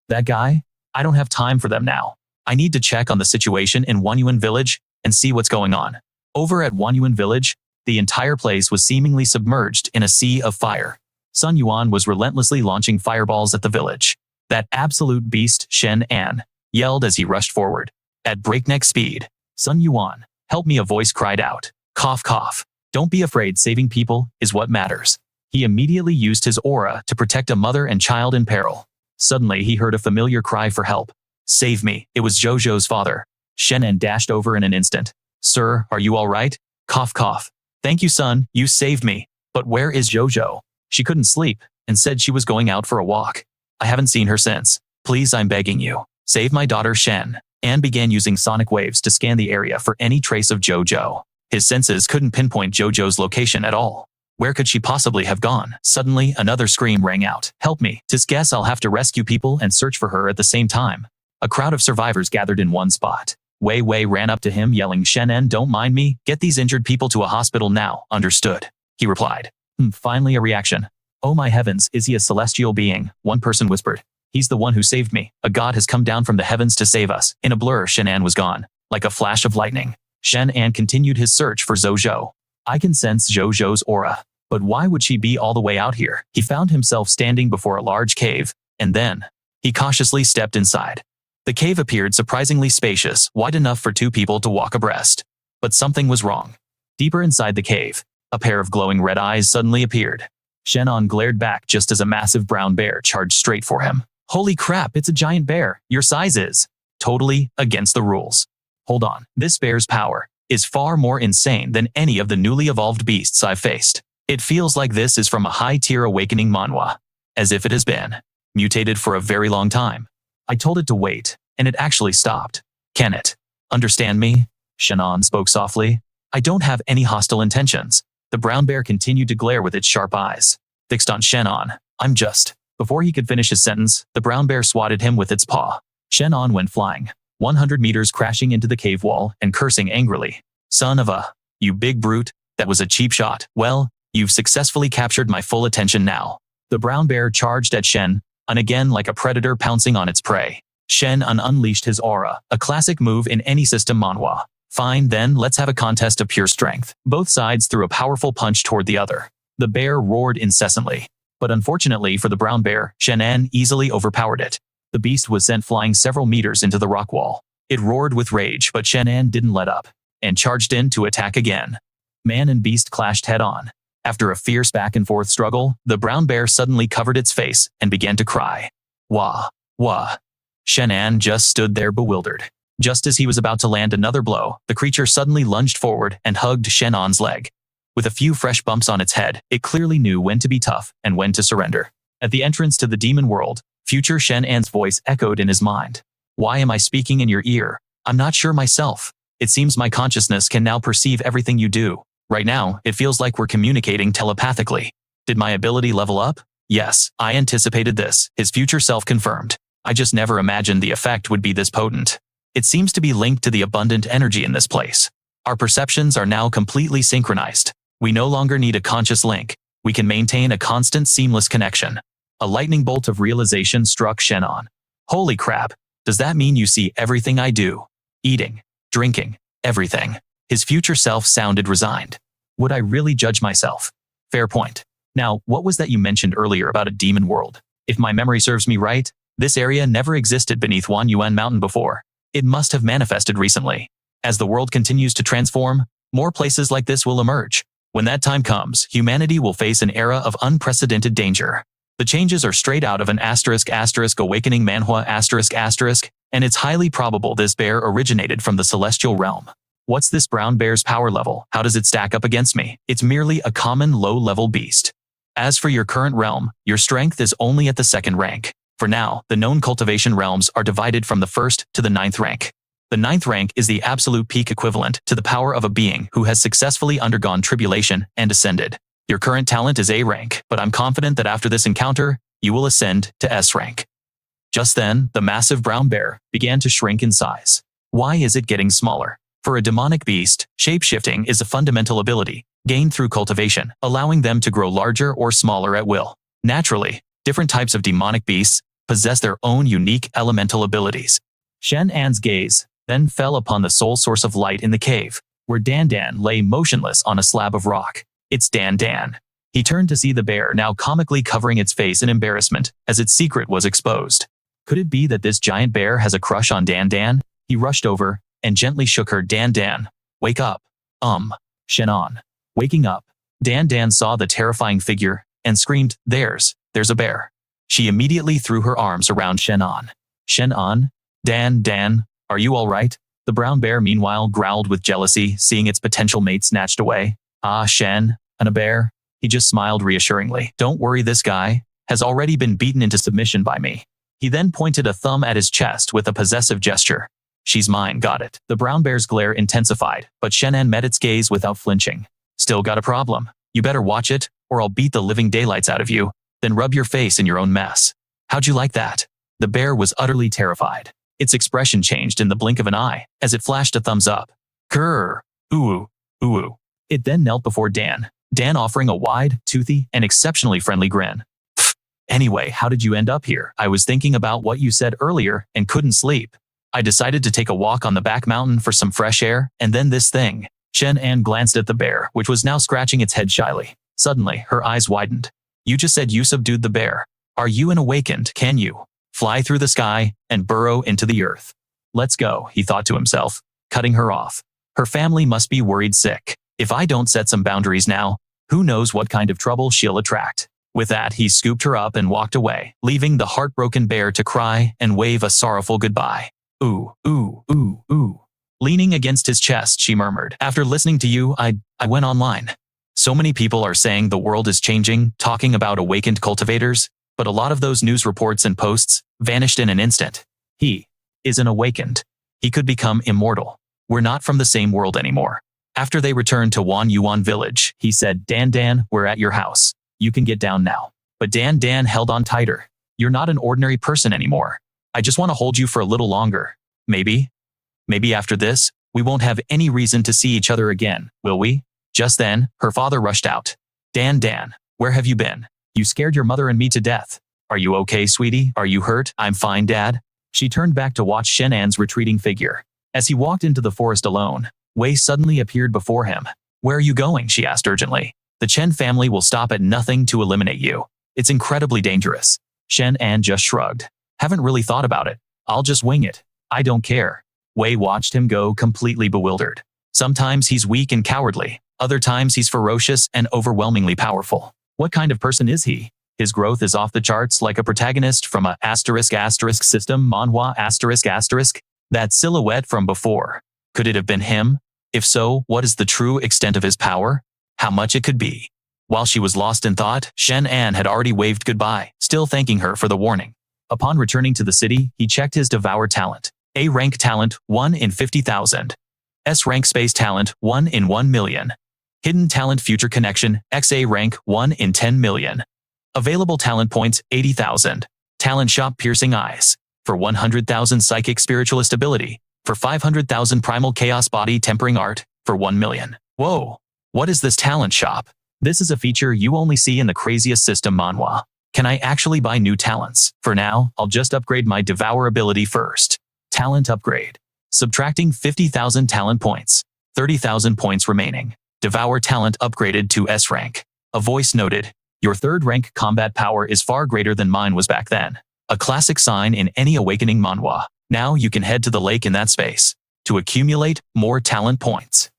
That guy? I don't have time for them now. I need to check on the situation in Wanyuan village and see what's going on. Over at Wanyuan village, the entire place was seemingly submerged in a sea of fire. Sun Yuan was relentlessly launching fireballs at the village. That absolute beast, Shen An, yelled as he rushed forward. At breakneck speed, Sun Yuan, help me, a voice cried out. Cough, cough. Don't be afraid, saving people is what matters. He immediately used his aura to protect a mother and child in peril. Suddenly he heard a familiar cry for help. Save me, it was Jojo's father. Shen An dashed over in an instant. Sir, are you all right? Cough, cough. Thank you, son, you saved me. But where is Jojo? She couldn't sleep and said she was going out for a walk. I haven't seen her since. Please, I'm begging you. Save my daughter Shen. An began using sonic waves to scan the area for any trace of Jojo. His senses couldn't pinpoint Jojo's location at all. Where could she possibly have gone? Suddenly, another scream rang out. Help me. Guess I'll have to rescue people and search for her at the same time. A crowd of survivors gathered in one spot. Wei Wei ran up to him yelling, Shen An, don't mind me. Get these injured people to a hospital now. Understood. He replied. Finally a reaction. Oh my heavens, is he a celestial being? One person whispered. He's the one who saved me. A god has come down from the heavens to save us. In a blur, Shen An was gone. Like a flash of lightning. Shen An continued his search for Jojo. I can sense Jojo's aura. But why would she be all the way out here? He found himself standing before a large cave, and then he cautiously stepped inside. The cave appeared surprisingly spacious, wide enough for two people to walk abreast. But something was wrong. Deeper inside the cave, a pair of glowing red eyes suddenly appeared. Shen An glared back just as a massive brown bear charged straight for him. Holy crap, it's a giant bear. Your size is totally against the rules. Hold on, this bear's power is far more insane than any of the newly evolved beasts I've faced. It feels like this is from a high-tier awakening manhwa, as if it has been mutated for a very long time. I told it to wait, and it actually stopped. Can it understand me? Shen An spoke softly. I don't have any hostile intentions. The brown bear continued to glare with its sharp eyes, fixed on Shen An. I'm just... Before he could finish his sentence, the brown bear swatted him with its paw. Shen An went flying, 100 meters crashing into the cave wall and cursing angrily. Son of a... You big brute, that was a cheap shot. Well, you've successfully captured my full attention now. The brown bear charged at Shen An again like a predator pouncing on its prey. Shen An unleashed his aura, a classic move in any system manhwa. Fine, then let's have a contest of pure strength. Both sides threw a powerful punch toward the other. The bear roared incessantly. But unfortunately for the brown bear, Shen An easily overpowered it. The beast was sent flying several meters into the rock wall. It roared with rage, but Shen An didn't let up, and charged in to attack again. Man and beast clashed head-on. After a fierce back-and-forth struggle, the brown bear suddenly covered its face and began to cry. Wah, wah. Shen An just stood there bewildered. Just as he was about to land another blow, the creature suddenly lunged forward and hugged Shen An's leg. With a few fresh bumps on its head, it clearly knew when to be tough and when to surrender. At the entrance to the demon world, future Shen An's voice echoed in his mind. Why am I speaking in your ear? I'm not sure myself. It seems my consciousness can now perceive everything you do. Right now, it feels like we're communicating telepathically. Did my ability level up? Yes, I anticipated this, his future self confirmed. I just never imagined the effect would be this potent. It seems to be linked to the abundant energy in this place. Our perceptions are now completely synchronized. We no longer need a conscious link. We can maintain a constant seamless connection. A lightning bolt of realization struck Shen An. Holy crap, does that mean you see everything I do? Eating, drinking, everything. His future self sounded resigned. Would I really judge myself? Fair point. Now, what was that you mentioned earlier about a demon world? If my memory serves me right, this area never existed beneath Wanyuan Mountain before. It must have manifested recently. As the world continues to transform, more places like this will emerge. When that time comes, humanity will face an era of unprecedented danger. The changes are straight out of an *** awakening manhwa ***, and it's highly probable this bear originated from the celestial realm. What's this brown bear's power level? How does it stack up against me? It's merely a common low-level beast. As for your current realm, your strength is only at the 2nd rank. For now, the known cultivation realms are divided from the 1st to the 9th rank. The 9th rank is the absolute peak equivalent to the power of a being who has successfully undergone tribulation and ascended. Your current talent is A rank, but I'm confident that after this encounter, you will ascend to S rank. Just then, the massive brown bear began to shrink in size. Why is it getting smaller? For a demonic beast, shape-shifting is a fundamental ability, gained through cultivation, allowing them to grow larger or smaller at will. Naturally, different types of demonic beasts possess their own unique elemental abilities. Shen An's gaze then fell upon the sole source of light in the cave, where Dan Dan lay motionless on a slab of rock. It's Dan Dan. He turned to see the bear now comically covering its face in embarrassment as its secret was exposed. Could it be that this giant bear has a crush on Dan Dan? He rushed over and gently shook her. Dan Dan, wake up. Shen An. Waking up, Dan Dan saw the terrifying figure and screamed, there's a bear. She immediately threw her arms around Shen An. Shen An? Dan Dan, are you all right? The brown bear meanwhile growled with jealousy, seeing its potential mate snatched away. Ah, Shen, and a bear? He just smiled reassuringly. Don't worry, this guy has already been beaten into submission by me. He then pointed a thumb at his chest with a possessive gesture. She's mine, got it. The brown bear's glare intensified, but Shen An met its gaze without flinching. Still got a problem? You better watch it, or I'll beat the living daylights out of you, then rub your face in your own mess. How'd you like that? The bear was utterly terrified. Its expression changed in the blink of an eye, as it flashed a thumbs up. Grrr, ooh, ooh. It then knelt before Dan offering a wide, toothy, and exceptionally friendly grin. Pfft, anyway, how did you end up here? I was thinking about what you said earlier and couldn't sleep. I decided to take a walk on the back mountain for some fresh air, and then this thing. Shen An glanced at the bear, which was now scratching its head shyly. Suddenly, her eyes widened. You just said you subdued the bear. Are you an awakened? Can you fly through the sky and burrow into the earth? Let's go, he thought to himself, cutting her off. Her family must be worried sick. If I don't set some boundaries now, who knows what kind of trouble she'll attract. With that, he scooped her up and walked away, leaving the heartbroken bear to cry and wave a sorrowful goodbye. Ooh, ooh, ooh, ooh. Leaning against his chest, she murmured, after listening to you, I went online. So many people are saying the world is changing, talking about awakened cultivators, but a lot of those news reports and posts vanished in an instant. He isn't awakened. He could become immortal. We're not from the same world anymore. After they returned to Wan Yuan village, he said, Dan Dan, we're at your house. You can get down now. But Dan Dan held on tighter. You're not an ordinary person anymore. I just want to hold you for a little longer. Maybe after this, we won't have any reason to see each other again, will we? Just then, her father rushed out. Dan Dan, where have you been? You scared your mother and me to death. Are you okay, sweetie? Are you hurt? I'm fine, Dad. She turned back to watch Shen An's retreating figure. As he walked into the forest alone, Wei suddenly appeared before him. Where are you going? She asked urgently. The Chen family will stop at nothing to eliminate you. It's incredibly dangerous. Shen An just shrugged. Haven't really thought about it. I'll just wing it. I don't care. Wei watched him go, completely bewildered. Sometimes he's weak and cowardly. Other times he's ferocious and overwhelmingly powerful. What kind of person is he? His growth is off the charts, like a protagonist from a *** system, Manhwa ***. That silhouette from before. Could it have been him? If so, what is the true extent of his power? How much it could be? While she was lost in thought, Shen An had already waved goodbye, still thanking her for the warning. Upon returning to the city, he checked his Devour talent. A rank talent, 1 in 50,000. S rank space talent, 1 in 1 million. Hidden talent future connection, XA rank 1 in 10 million. Available talent points, 80,000. Talent shop piercing eyes. For 100,000 psychic spiritualist ability. For 500,000 primal chaos body tempering art. For 1 million. Whoa. What is this talent shop? This is a feature you only see in the craziest system Manhwa. Can I actually buy new talents? For now, I'll just upgrade my Devour ability first. Talent upgrade. Subtracting 50,000 talent points. 30,000 points remaining. Devour talent upgraded to S rank. A voice noted, your third rank combat power is far greater than mine was back then. A classic sign in any awakening manhwa. Now you can head to the lake in that space to accumulate more talent points.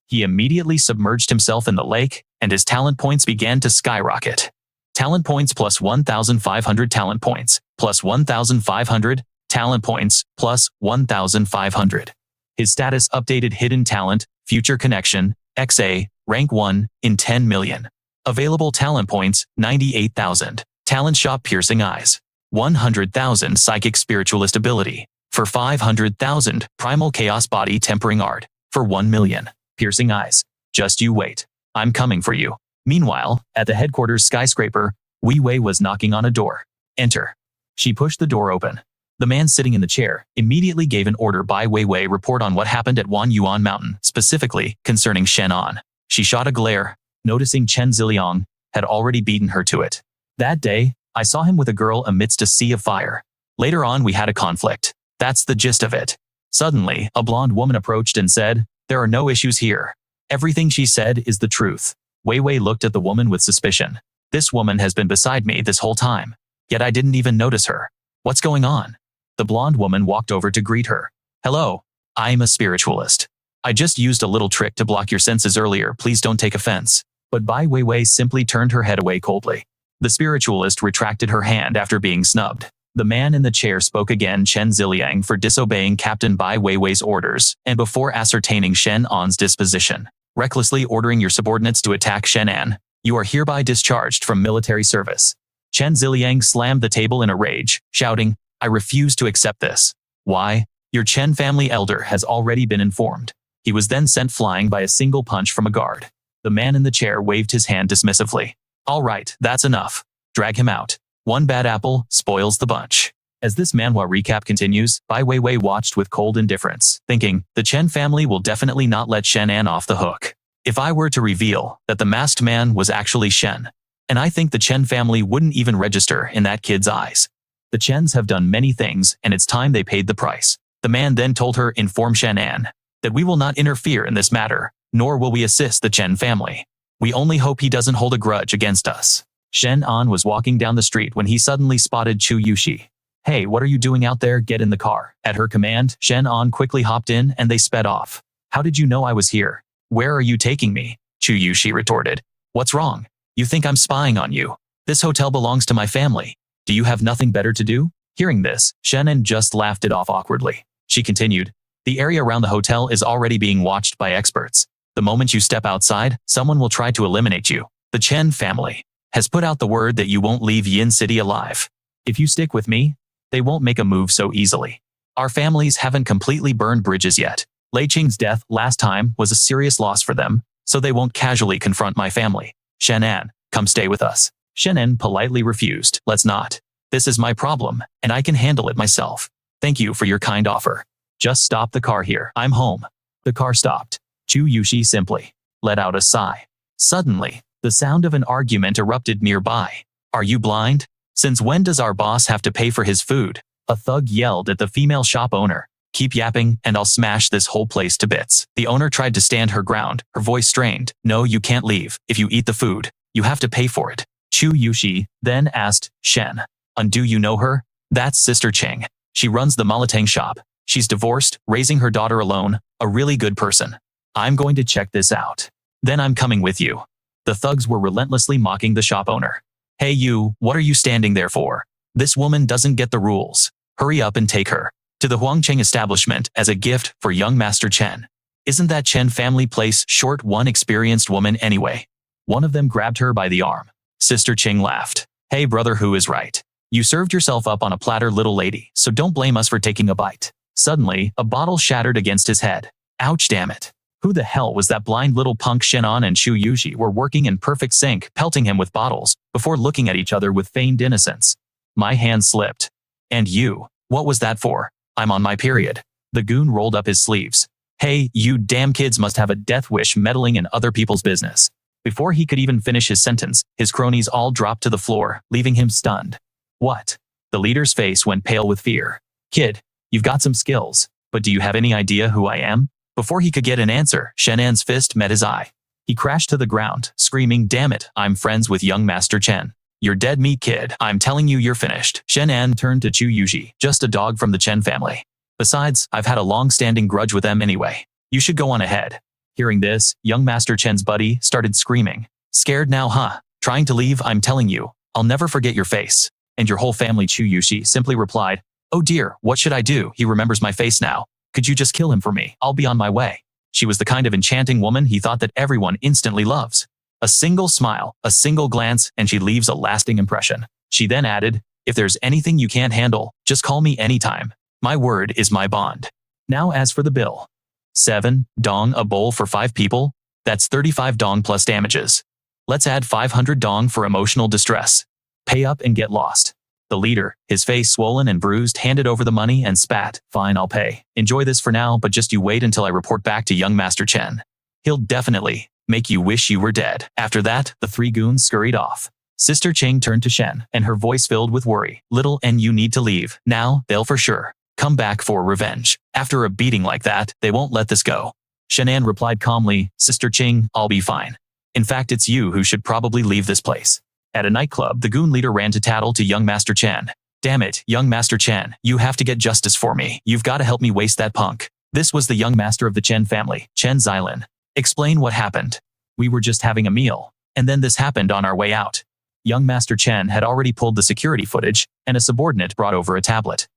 He immediately submerged himself in the lake, and his talent points began to skyrocket. Talent points plus 1,500 talent points, plus 1,500 talent points, plus 1,500. His status updated hidden talent, future connection, XA, rank 1, in 10 million. Available talent points, 98,000. Talent shop piercing eyes. 100,000 psychic spiritualist ability. For 500,000, primal chaos body tempering art. For 1 million. Piercing eyes. Just you wait. I'm coming for you. Meanwhile, at the headquarters skyscraper, Wei Wei was knocking on a door. Enter. She pushed the door open. The man sitting in the chair immediately gave an order by Wei Wei report on what happened at Wan Yuan Mountain, specifically concerning Shen An. She shot a glare, noticing Chen Ziliang had already beaten her to it. That day, I saw him with a girl amidst a sea of fire. Later on we had a conflict. That's the gist of it. Suddenly, a blonde woman approached and said, there are no issues here. Everything she said is the truth. Wei Wei looked at the woman with suspicion. This woman has been beside me this whole time. Yet I didn't even notice her. What's going on? The blonde woman walked over to greet her. Hello, I'm a spiritualist. I just used a little trick to block your senses earlier, please don't take offense. But Bai Weiwei simply turned her head away coldly. The spiritualist retracted her hand after being snubbed. The man in the chair spoke again Chen Ziliang for disobeying Captain Bai Weiwei's orders, and before ascertaining Shen An's disposition, recklessly ordering your subordinates to attack Shen An, you are hereby discharged from military service. Chen Ziliang slammed the table in a rage, shouting, I refuse to accept this. Why? Your Chen family elder has already been informed. He was then sent flying by a single punch from a guard. The man in the chair waved his hand dismissively. All right, that's enough. Drag him out. One bad apple spoils the bunch. As this manhwa recap continues, Bai Weiwei watched with cold indifference, thinking, the Chen family will definitely not let Shen An off the hook. If I were to reveal that the masked man was actually Shen, and I think the Chen family wouldn't even register in that kid's eyes. The Chens have done many things, and it's time they paid the price. The man then told her, inform Shen An, that we will not interfere in this matter, nor will we assist the Chen family. We only hope he doesn't hold a grudge against us. Shen An was walking down the street when he suddenly spotted Chu Yushi. Hey, what are you doing out there? Get in the car. At her command, Shen An quickly hopped in and they sped off. How did you know I was here? Where are you taking me? Chu Yushi retorted. What's wrong? You think I'm spying on you? This hotel belongs to my family. Do you have nothing better to do? Hearing this, Shen An just laughed it off awkwardly. She continued, the area around the hotel is already being watched by experts. The moment you step outside, someone will try to eliminate you. The Chen family has put out the word that you won't leave Yin City alive. If you stick with me, they won't make a move so easily. Our families haven't completely burned bridges yet. Lei Qing's death last time was a serious loss for them, so they won't casually confront my family. Shen An, come stay with us. Shen An politely refused. Let's not. This is my problem, and I can handle it myself. Thank you for your kind offer. Just stop the car here. I'm home. The car stopped. Chu Yushi simply let out a sigh. Suddenly, the sound of an argument erupted nearby. Are you blind? Since when does our boss have to pay for his food? A thug yelled at the female shop owner. Keep yapping, and I'll smash this whole place to bits. The owner tried to stand her ground, her voice strained. No, you can't leave. If you eat the food, you have to pay for it. Chu Yushi then asked, Shen An, do you know her? That's Sister Cheng. She runs the Malatang shop. She's divorced, raising her daughter alone, a really good person. I'm going to check this out. Then I'm coming with you. The thugs were relentlessly mocking the shop owner. Hey you, what are you standing there for? This woman doesn't get the rules. Hurry up and take her to the Huangcheng establishment as a gift for young Master Chen. Isn't that Chen family place short one experienced woman anyway? One of them grabbed her by the arm. Sister Cheng laughed. Hey brother, who is right? You served yourself up on a platter, little lady, so don't blame us for taking a bite. Suddenly, a bottle shattered against his head. Ouch, damn it. Who the hell was that blind little punk? Shen An and Chu Yuji were working in perfect sync, pelting him with bottles, before looking at each other with feigned innocence. My hand slipped. And you, what was that for? I'm on my period. The goon rolled up his sleeves. Hey, you damn kids must have a death wish meddling in other people's business. Before he could even finish his sentence, his cronies all dropped to the floor, leaving him stunned. What? The leader's face went pale with fear. Kid, you've got some skills, but do you have any idea who I am? Before he could get an answer, Shen An's fist met his eye. He crashed to the ground, screaming, damn it, I'm friends with young Master Chen. You're dead meat, kid. I'm telling you you're finished. Shen An turned to Chu Yuji, just a dog from the Chen family. Besides, I've had a long-standing grudge with them anyway. You should go on ahead. Hearing this, young Master Chen's buddy started screaming. Scared now, huh? Trying to leave? I'm telling you, I'll never forget your face. And your whole family. Chu Yuji simply replied, oh dear, what should I do? He remembers my face now. Could you just kill him for me? I'll be on my way. She was the kind of enchanting woman he thought that everyone instantly loves. A single smile, a single glance, and she leaves a lasting impression. She then added, if there's anything you can't handle, just call me anytime. My word is my bond. Now as for the bill. 7 dong a bowl for 5 people? That's 35 dong plus damages. Let's add 500 dong for emotional distress. Pay up and get lost. The leader, his face swollen and bruised, handed over the money and spat. Fine, I'll pay. Enjoy this for now, but just you wait until I report back to young Master Chen. He'll definitely make you wish you were dead. After that, the 3 goons scurried off. Sister Ching turned to Shen, and her voice filled with worry. Little N, you need to leave. Now, they'll for sure come back for revenge. After a beating like that, they won't let this go. Shen An replied calmly, Sister Ching, I'll be fine. In fact, it's you who should probably leave this place. At a nightclub, the goon leader ran to tattle to young Master Chen. Damn it, young Master Chen, you have to get justice for me. You've got to help me waste that punk. This was the young master of the Chen family, Chen Xilin. Explain what happened. We were just having a meal, and then this happened on our way out. Young Master Chen had already pulled the security footage, and a subordinate brought over a tablet.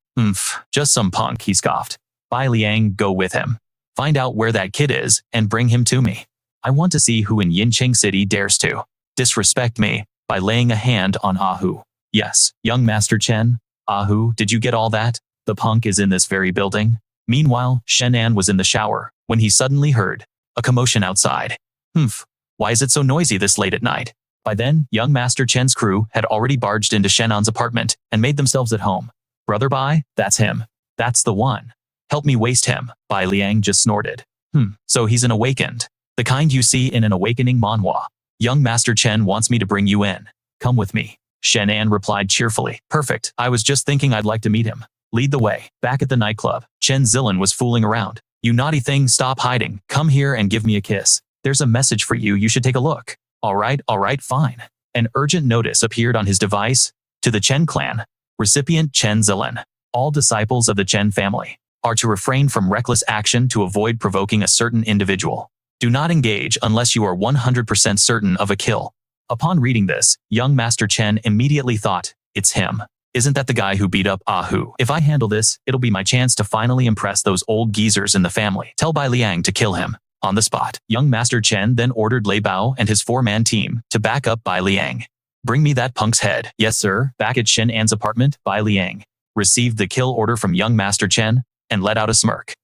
Just some punk, he scoffed. Bai Liang, go with him. Find out where that kid is, and bring him to me. I want to see who in Yincheng City dares to disrespect me by laying a hand on Ahu. Yes, young Master Chen. Ahu, did you get all that? The punk is in this very building. Meanwhile, Shen An was in the shower, when he suddenly heard a commotion outside. Why is it so noisy this late at night? By then, young Master Chen's crew had already barged into Shen An's apartment and made themselves at home. Brother Bai, that's him. That's the one. Help me waste him, Bai Liang just snorted. So he's an awakened. The kind you see in an awakening manhwa. Young Master Chen wants me to bring you in. Come with me. Shen An replied cheerfully. Perfect, I was just thinking I'd like to meet him. Lead the way. Back at the nightclub, Chen Xilin was fooling around. You naughty thing, stop hiding. Come here and give me a kiss. There's a message for you, you should take a look. All right, fine. An urgent notice appeared on his device. To the Chen clan. Recipient Chen Xilin. All disciples of the Chen family are to refrain from reckless action to avoid provoking a certain individual. Do not engage unless you are 100% certain of a kill. Upon reading this, young Master Chen immediately thought, it's him. Isn't that the guy who beat up Ahu? If I handle this, it'll be my chance to finally impress those old geezers in the family. Tell Bai Liang to kill him. On the spot, young Master Chen then ordered Lei Bao and his 4-man team to back up Bai Liang. Bring me that punk's head. Yes, sir. Back at Shen An's apartment, Bai Liang received the kill order from young Master Chen and let out a smirk.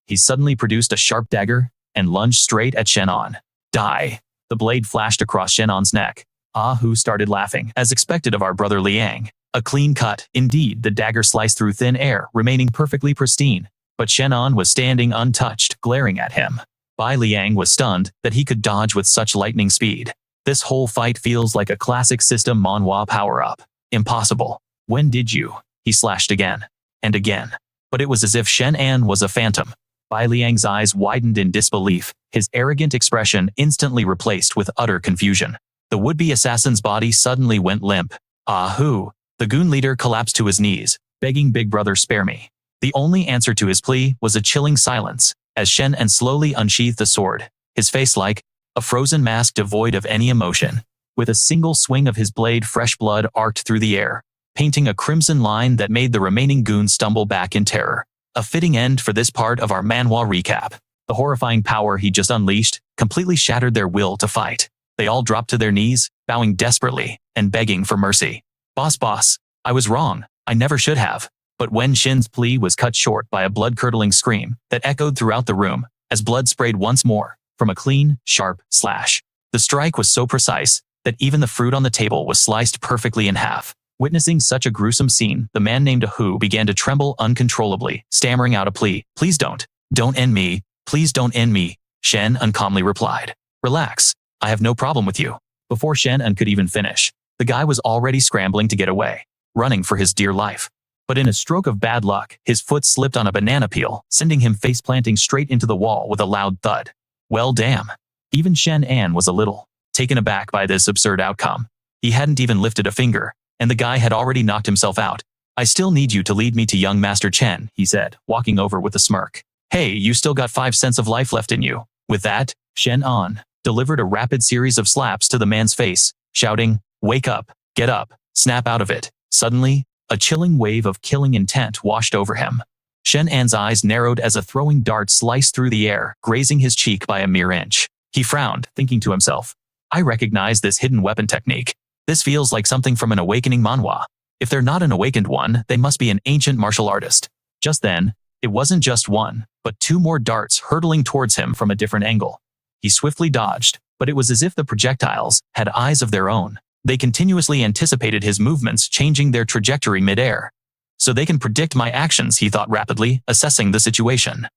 He suddenly produced a sharp dagger and lunged straight at Shen An. Die. The blade flashed across Shen An's neck. Ahu started laughing, as expected of our brother Liang. A clean cut. Indeed, the dagger sliced through thin air, remaining perfectly pristine. But Shen An was standing untouched, glaring at him. Bai Liang was stunned that he could dodge with such lightning speed. This whole fight feels like a classic system manhwa power-up. Impossible. When did you? He slashed again. And again. But it was as if Shen An was a phantom. Bai Liang's eyes widened in disbelief, his arrogant expression instantly replaced with utter confusion. The would-be assassin's body suddenly went limp. Ahu! The goon leader collapsed to his knees, begging Big Brother spare me. The only answer to his plea was a chilling silence, as Shen An slowly unsheathed the sword, his face like a frozen mask devoid of any emotion. With a single swing of his blade, fresh blood arced through the air, painting a crimson line that made the remaining goons stumble back in terror. A fitting end for this part of our manhwa recap. The horrifying power he just unleashed completely shattered their will to fight. They all dropped to their knees, bowing desperately and begging for mercy. Boss, I was wrong. I never should have. But when Shin's plea was cut short by a blood-curdling scream that echoed throughout the room, as blood sprayed once more from a clean, sharp slash. The strike was so precise that even the fruit on the table was sliced perfectly in half. Witnessing such a gruesome scene, the man named Ahu began to tremble uncontrollably, stammering out a plea. Please don't. Don't end me. Please don't end me. Shen An calmly replied. Relax. I have no problem with you. Before Shen An could even finish, the guy was already scrambling to get away, running for his dear life. But in a stroke of bad luck, his foot slipped on a banana peel, sending him face-planting straight into the wall with a loud thud. Well, damn. Even Shen An was a little taken aback by this absurd outcome. He hadn't even lifted a finger, and the guy had already knocked himself out. I still need you to lead me to young Master Chen, he said, walking over with a smirk. Hey, you still got 5 cents of life left in you. With that, Shen An delivered a rapid series of slaps to the man's face, shouting, Wake up, get up, snap out of it. Suddenly, a chilling wave of killing intent washed over him. Shen An's eyes narrowed as a throwing dart sliced through the air, grazing his cheek by a mere inch. He frowned, thinking to himself, I recognize this hidden weapon technique. This feels like something from an awakening manhwa. If they're not an awakened one, they must be an ancient martial artist. Just then, it wasn't just one, but 2 more darts hurtling towards him from a different angle. He swiftly dodged, but it was as if the projectiles had eyes of their own. They continuously anticipated his movements, changing their trajectory mid-air. So they can predict my actions, he thought rapidly, assessing the situation.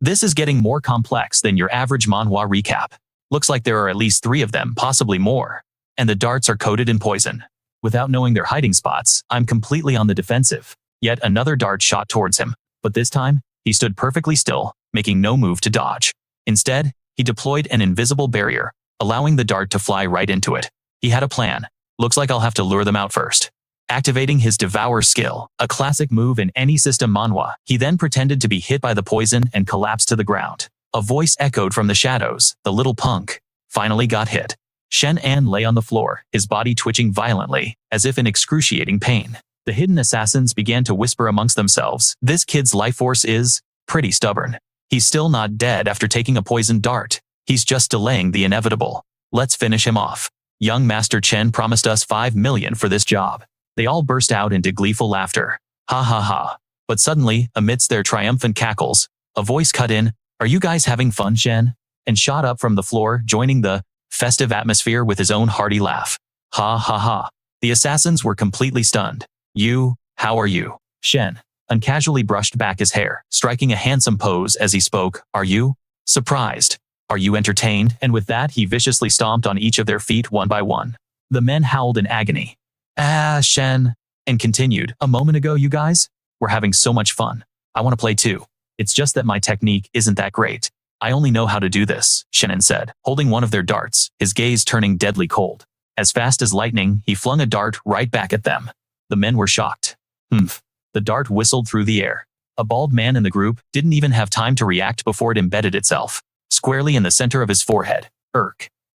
This is getting more complex than your average manhwa recap. Looks like there are at least 3 of them, possibly more. And the darts are coated in poison. Without knowing their hiding spots, I'm completely on the defensive. Yet another dart shot towards him, but this time, he stood perfectly still, making no move to dodge. Instead, he deployed an invisible barrier, allowing the dart to fly right into it. He had a plan. Looks like I'll have to lure them out first. Activating his Devour skill, a classic move in any system manhwa, he then pretended to be hit by the poison and collapsed to the ground. A voice echoed from the shadows, the little punk finally got hit. Shen An lay on the floor, his body twitching violently, as if in excruciating pain. The hidden assassins began to whisper amongst themselves, this kid's life force is pretty stubborn. He's still not dead after taking a poisoned dart. He's just delaying the inevitable. Let's finish him off. Young Master Chen promised us 5 million for this job. They all burst out into gleeful laughter. Ha ha ha. But suddenly, amidst their triumphant cackles, a voice cut in, Are you guys having fun, Shen? And shot up from the floor, joining the festive atmosphere with his own hearty laugh. Ha ha ha. The assassins were completely stunned. How are you? Shen An casually brushed back his hair, striking a handsome pose as he spoke. Are you surprised? Are you entertained? And with that, he viciously stomped on each of their feet one by one. The men howled in agony. Shen, and continued, a moment ago, you guys were having so much fun. I want to play too. It's just that my technique isn't that great. I only know how to do this, Shen An said, holding one of their darts, his gaze turning deadly cold. As fast as lightning, he flung a dart right back at them. The men were shocked. Humph. The dart whistled through the air. A bald man in the group didn't even have time to react before it embedded itself squarely in the center of his forehead.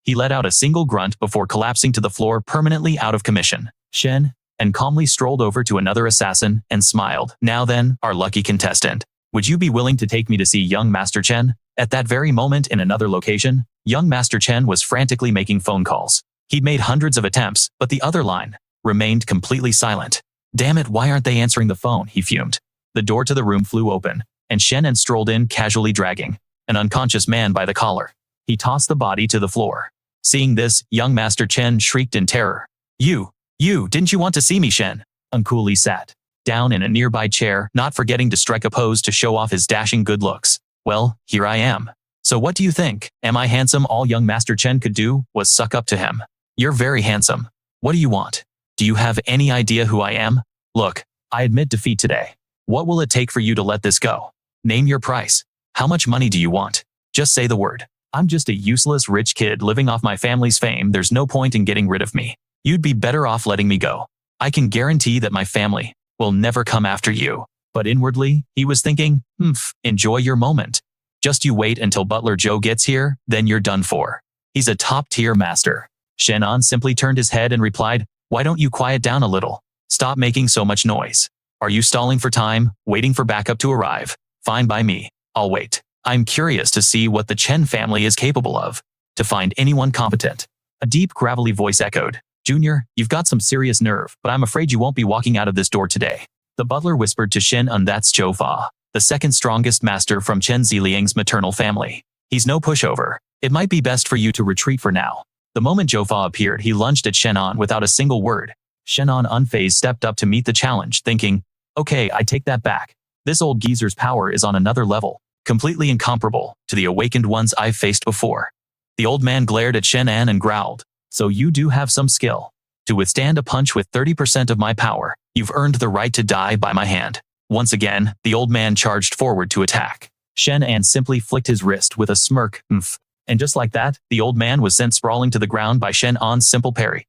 He let out a single grunt before collapsing to the floor, permanently out of commission. Shen An calmly strolled over to another assassin and smiled. Now then, our lucky contestant. Would you be willing to take me to see young Master Chen? At that very moment in another location, young Master Chen was frantically making phone calls. He'd made hundreds of attempts, but the other line remained completely silent. Damn it, why aren't they answering the phone? He fumed. The door to the room flew open, and Shen An strolled in, casually dragging an unconscious man by the collar. He tossed the body to the floor. Seeing this, young Master Chen shrieked in terror. You, didn't you want to see me? Shen An coolly sat down in a nearby chair, not forgetting to strike a pose to show off his dashing good looks. Well, here I am. So what do you think? Am I handsome? All young Master Chen could do was suck up to him. You're very handsome. What do you want? Do you have any idea who I am? Look, I admit defeat today. What will it take for you to let this go? Name your price. How much money do you want? Just say the word. I'm just a useless rich kid living off my family's fame. There's no point in getting rid of me. You'd be better off letting me go. I can guarantee that my family will never come after you. But inwardly, he was thinking, enjoy your moment. Just you wait until Butler Joe gets here, then you're done for. He's a top-tier master. Shen An simply turned his head and replied, Why don't you quiet down a little? Stop making so much noise. Are you stalling for time, waiting for backup to arrive? Fine by me. I'll wait. I'm curious to see what the Chen family is capable of. To find anyone competent. A deep, gravelly voice echoed. Junior, you've got some serious nerve, but I'm afraid you won't be walking out of this door today. The butler whispered to Shen An, That's Jofa. the second strongest master from Chen Ziliang's maternal family. He's no pushover. It might be best for you to retreat for now. The moment Jofa appeared, he lunged at Shen An without a single word. Shen An unfazed stepped up to meet the challenge, thinking, okay, I take that back. This old geezer's power is on another level, completely incomparable to the awakened ones I've faced before. The old man glared at Shen An and growled, so you do have some skill. To withstand a punch with 30% of my power, you've earned the right to die by my hand. Once again, the old man charged forward to attack. Shen An simply flicked his wrist with a smirk, and just like that, the old man was sent sprawling to the ground by Shen An's simple parry.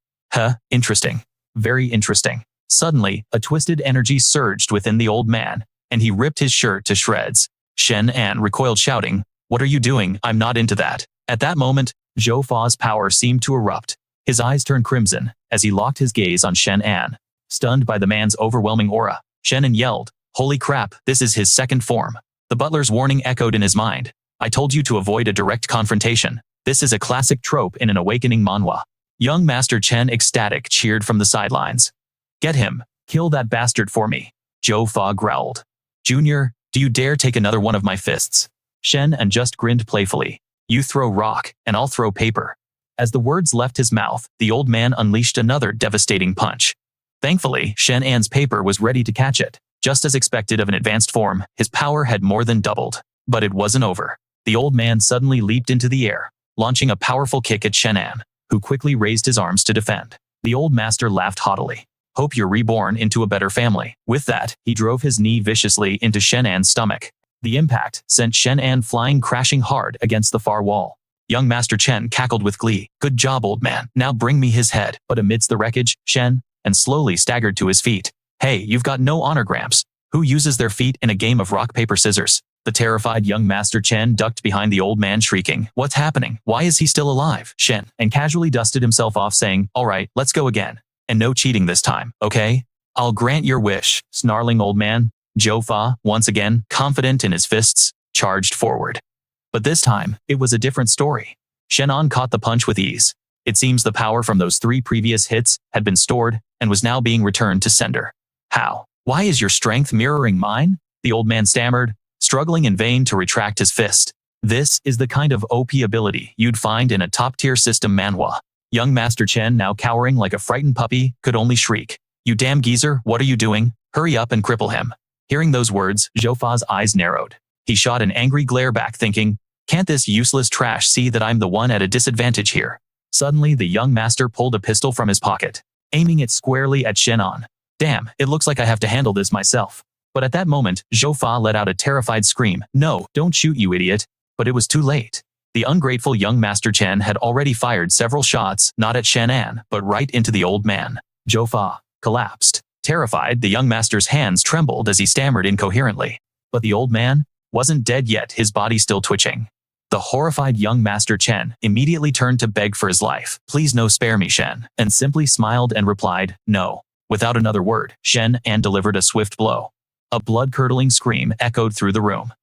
Interesting. Very interesting. Suddenly, a twisted energy surged within the old man, and he ripped his shirt to shreds. Shen An recoiled, shouting, "What are you doing? I'm not into that." At that moment, Zhou Fa's power seemed to erupt. His eyes turned crimson as he locked his gaze on Shen An. Stunned by the man's overwhelming aura, Shen An yelled, "Holy crap, this is his second form." The butler's warning echoed in his mind. I told you to avoid a direct confrontation. This is a classic trope in an awakening manhwa. Young Master Chen, ecstatic, cheered from the sidelines. Get him. Kill that bastard for me. Zhou Fa growled. Junior, do you dare take another one of my fists? Shen An just grinned playfully. You throw rock, and I'll throw paper. As the words left his mouth, the old man unleashed another devastating punch. Thankfully, Shen An's paper was ready to catch it. Just as expected of an advanced form, his power had more than doubled. But it wasn't over. The old man suddenly leaped into the air, launching a powerful kick at Shen An, who quickly raised his arms to defend. The old master laughed haughtily. Hope you're reborn into a better family. With that, he drove his knee viciously into Shen An's stomach. The impact sent Shen An flying, crashing hard against the far wall. Young Master Chen cackled with glee. Good job, old man. Now bring me his head. But amidst the wreckage, Shen An slowly staggered to his feet. Hey, you've got no honor, Gramps. Who uses their feet in a game of rock, paper, scissors? The terrified young Master Chen ducked behind the old man, shrieking, What's happening? Why is he still alive? Shen An casually dusted himself off, saying, All right, let's go again. And no cheating this time, okay? I'll grant your wish, snarling old man. Zhou Fa, once again, confident in his fists, charged forward. But this time, it was a different story. Shen An caught the punch with ease. It seems the power from those 3 previous hits had been stored and was now being returned to sender. How? Why is your strength mirroring mine? The old man stammered, struggling in vain to retract his fist. This is the kind of OP ability you'd find in a top-tier system manhwa. Young Master Chen, now cowering like a frightened puppy, could only shriek. You damn geezer, what are you doing? Hurry up and cripple him. Hearing those words, Zhou Fa's eyes narrowed. He shot an angry glare back, thinking, Can't this useless trash see that I'm the one at a disadvantage here? Suddenly, the young master pulled a pistol from his pocket, aiming it squarely at Shen An. Damn, it looks like I have to handle this myself. But at that moment, Zhou Fa let out a terrified scream. No, don't shoot, you idiot. But it was too late. The ungrateful young Master Chen had already fired several shots, not at Shen An, but right into the old man. Zhou Fa collapsed. Terrified, the young master's hands trembled as he stammered incoherently. But the old man wasn't dead yet, his body still twitching. The horrified young Master Chen immediately turned to beg for his life. Please no, spare me, Shen. And simply smiled and replied, no. Without another word, Shen An delivered a swift blow. A blood-curdling scream echoed through the room.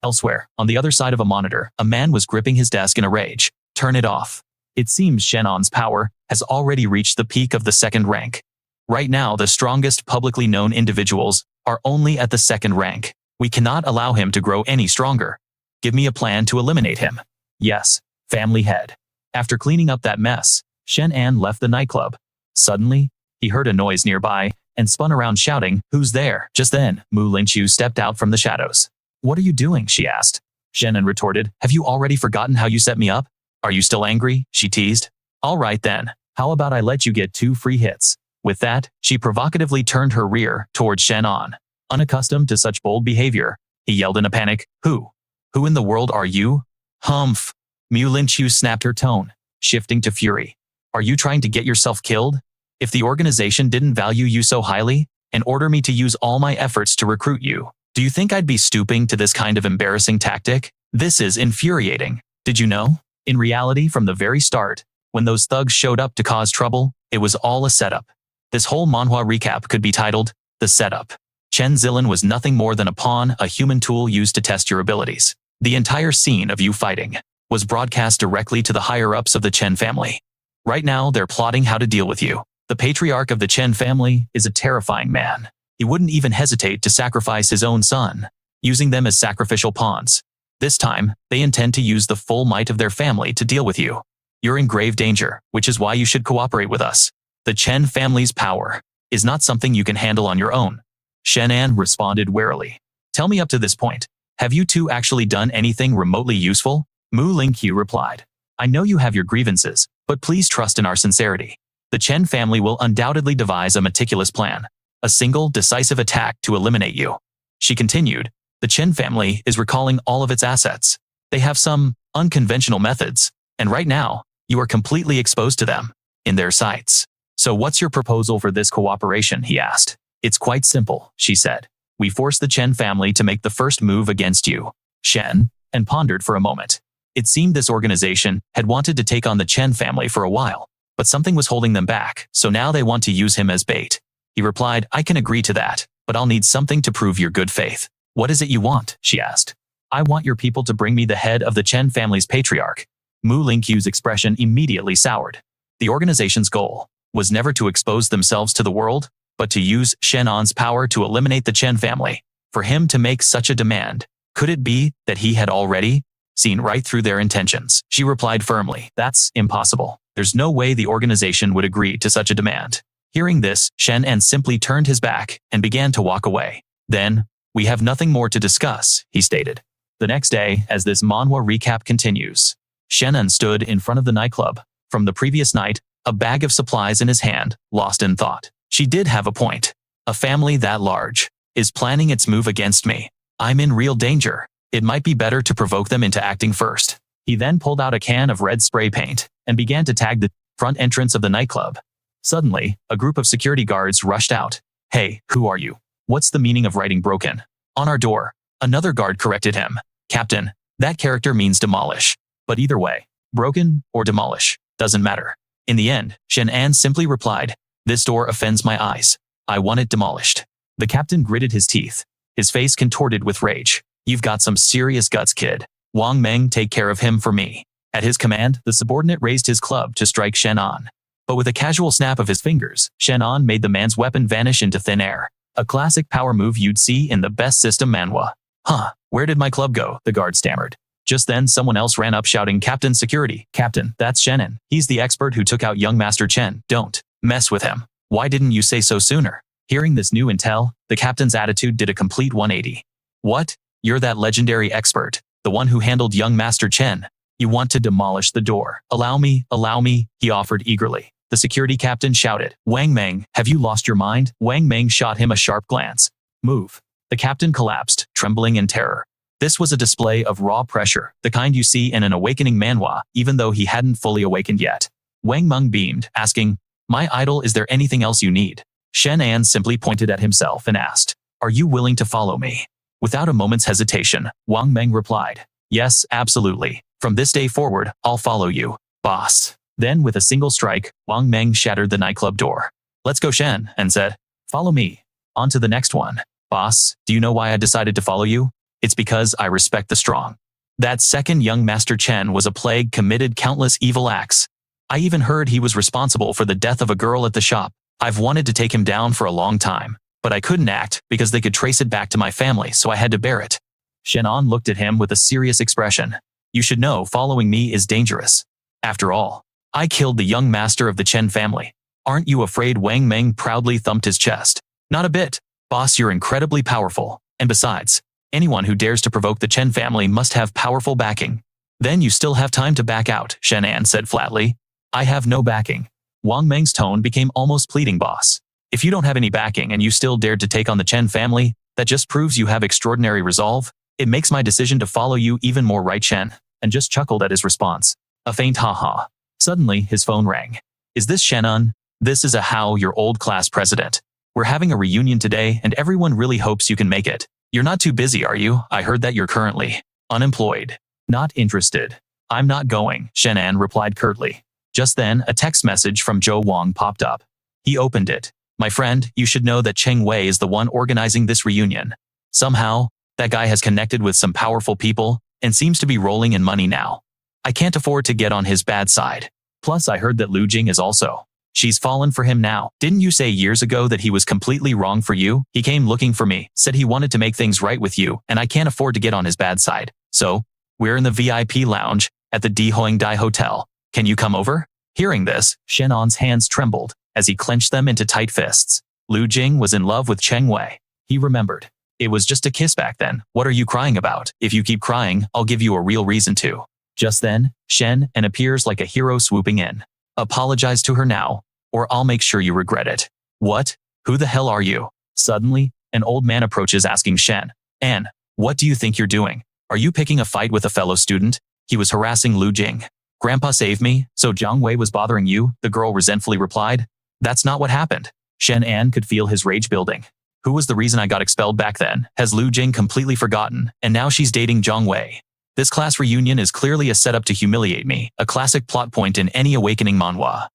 Elsewhere, on the other side of a monitor, a man was gripping his desk in a rage. Turn it off. It seems Shen An's power has already reached the peak of the 2nd rank. Right now, the strongest publicly known individuals are only at the 2nd rank. We cannot allow him to grow any stronger. Give me a plan to eliminate him. Yes, family head. After cleaning up that mess, Shen An left the nightclub. Suddenly, he heard a noise nearby and spun around, shouting, Who's there? Just then, Mu Lingqiu stepped out from the shadows. What are you doing? She asked. Shen An retorted, Have you already forgotten how you set me up? Are you still angry? She teased. All right then, how about I let you get 2 free hits? With that, she provocatively turned her rear towards Shen An. Unaccustomed to such bold behavior, he yelled in a panic, Who in the world are you? Humph. Mu Lingqiu snapped her tone, shifting to fury. Are you trying to get yourself killed? If the organization didn't value you so highly and order me to use all my efforts to recruit you, do you think I'd be stooping to this kind of embarrassing tactic? This is infuriating. Did you know? In reality, from the very start, when those thugs showed up to cause trouble, it was all a setup. This whole manhwa recap could be titled, The Setup. Chen Zilin was nothing more than a pawn, a human tool used to test your abilities. The entire scene of you fighting was broadcast directly to the higher-ups of the Chen family. Right now, they're plotting how to deal with you. The patriarch of the Chen family is a terrifying man. He wouldn't even hesitate to sacrifice his own son using them as sacrificial pawns. This time, they intend to use the full might of their family to deal with you. You're in grave danger, which is why you should cooperate with us. The Chen family's power is not something you can handle on your own. Shen An responded warily. Tell me up to this point, have you two actually done anything remotely useful? Mu Lingqiu replied. I know you have your grievances, but please trust in our sincerity. The Chen family will undoubtedly devise a meticulous plan, a single, decisive attack to eliminate you. She continued, the Chen family is recalling all of its assets. They have some unconventional methods, and right now, you are completely exposed to them, in their sights. So what's your proposal for this cooperation, he asked. It's quite simple, she said. We force the Chen family to make the first move against you. Shen An pondered for a moment. It seemed this organization had wanted to take on the Chen family for a while, but something was holding them back, so now they want to use him as bait. He replied, I can agree to that, but I'll need something to prove your good faith. What is it you want? She asked. I want your people to bring me the head of the Chen family's patriarch. Mu Lingqiu's expression immediately soured. The organization's goal was never to expose themselves to the world, but to use Shen An's power to eliminate the Chen family. For him to make such a demand, could it be that he had already seen right through their intentions? She replied firmly, that's impossible. There's no way the organization would agree to such a demand. Hearing this, Shen An simply turned his back and began to walk away. Then, we have nothing more to discuss, he stated. The next day, as this manhwa recap continues, Shen An stood in front of the nightclub. From the previous night, a bag of supplies in his hand, lost in thought. She did have a point. A family that large is planning its move against me. I'm in real danger. It might be better to provoke them into acting first. He then pulled out a can of red spray paint and began to tag the front entrance of the nightclub. Suddenly, a group of security guards rushed out. Hey, who are you? What's the meaning of writing broken on our door? Another guard corrected him. Captain, that character means demolish. But either way, broken or demolish, doesn't matter. In the end, Shen An simply replied, this door offends my eyes. I want it demolished. The captain gritted his teeth, his face contorted with rage. You've got some serious guts, kid. Wang Meng, take care of him for me. At his command, the subordinate raised his club to strike Shen An. But with a casual snap of his fingers, Shen An made the man's weapon vanish into thin air. A classic power move you'd see in the best system manhwa. Huh, where did my club go? The guard stammered. Just then someone else ran up shouting, Captain, security. Captain, that's Shen An. He's the expert who took out young Master Chen. Don't mess with him. Why didn't you say so sooner? Hearing this new intel, the captain's attitude did a complete 180. What? You're that legendary expert, the one who handled young Master Chen. You want to demolish the door. Allow me, he offered eagerly. The security captain shouted, Wang Meng, have you lost your mind? Wang Meng shot him a sharp glance. Move. The captain collapsed, trembling in terror. This was a display of raw pressure, the kind you see in an awakening manhwa, even though he hadn't fully awakened yet. Wang Meng beamed, asking, my idol, is there anything else you need? Shen An simply pointed at himself and asked, are you willing to follow me? Without a moment's hesitation, Wang Meng replied, yes, absolutely. From this day forward, I'll follow you, boss. Then with a single strike, Wang Meng shattered the nightclub door. Let's go, Shen An said. Follow me. On to the next one. Boss, do you know why I decided to follow you? It's because I respect the strong. That second young Master Chen was a plague, committed countless evil acts. I even heard he was responsible for the death of a girl at the shop. I've wanted to take him down for a long time, but I couldn't act because they could trace it back to my family, so I had to bear it. Shen An looked at him with a serious expression. You should know following me is dangerous. After all, I killed the young master of the Chen family. Aren't you afraid? Wang Meng proudly thumped his chest. Not a bit. Boss, you're incredibly powerful. And besides, anyone who dares to provoke the Chen family must have powerful backing. Then you still have time to back out, Shen An said flatly. I have no backing. Wang Meng's tone became almost pleading. Boss, if you don't have any backing and you still dared to take on the Chen family, that just proves you have extraordinary resolve. It makes my decision to follow you even more right. Shen An just chuckled at his response. A faint ha-ha. Suddenly, his phone rang. Is this Shen An? This is Hao, your old class president. We're having a reunion today and everyone really hopes you can make it. You're not too busy, are you? I heard that you're currently unemployed. Not interested. I'm not going, Shen An replied curtly. Just then, a text message from Zhou Wang popped up. He opened it. My friend, you should know that Cheng Wei is the one organizing this reunion. Somehow, that guy has connected with some powerful people and seems to be rolling in money now. I can't afford to get on his bad side. Plus, I heard that Lu Jing is also She's fallen for him now. Didn't you say years ago that he was completely wrong for you? He came looking for me, said he wanted to make things right with you, and I can't afford to get on his bad side. So, we're in the VIP lounge at the Dai Hotel. Can you come over? Hearing this, Shen An's hands trembled as he clenched them into tight fists. Lu Jing was in love with Cheng Wei. He remembered. It was just a kiss back then. What are you crying about? If you keep crying, I'll give you a real reason to. Just then, Shen An appears like a hero swooping in. Apologize to her now, or I'll make sure you regret it. What? Who the hell are you? Suddenly, an old man approaches asking Shen An, what do you think you're doing? Are you picking a fight with a fellow student? He was harassing Lu Jing. Grandpa saved me, so Jiang Wei was bothering you, the girl resentfully replied. That's not what happened. Shen An could feel his rage building. Who was the reason I got expelled back then? Has Lu Jing completely forgotten, and now she's dating Jiang Wei? This class reunion is clearly a setup to humiliate me, a classic plot point in any awakening manhwa.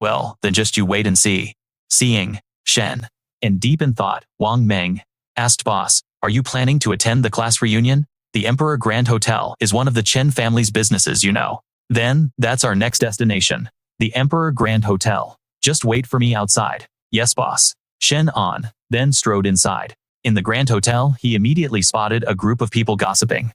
Well, then just you wait and see. Seeing Shen An deep in thought, Wang Meng asked boss, are you planning to attend the class reunion? The Emperor Grand Hotel is one of the Chen family's businesses, you know. Then, that's our next destination. The Emperor Grand Hotel. Just wait for me outside. Yes, boss. Shen An then strode inside. In the Grand Hotel, he immediately spotted a group of people gossiping.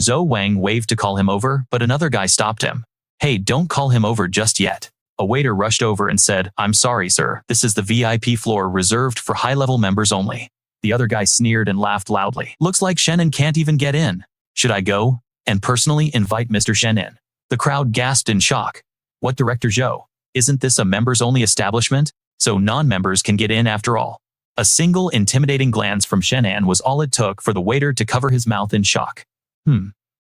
Zhou Wang waved to call him over, but another guy stopped him. Hey, don't call him over just yet. A waiter rushed over and said, I'm sorry, sir. This is the VIP floor reserved for high-level members only. The other guy sneered and laughed loudly. Looks like Shen An can't even get in. Should I go and personally invite Mr. Shen An? The crowd gasped in shock. What, Director Zhou? Isn't this a members-only establishment? So non-members can get in after all. A single intimidating glance from Shen An was all it took for the waiter to cover his mouth in shock.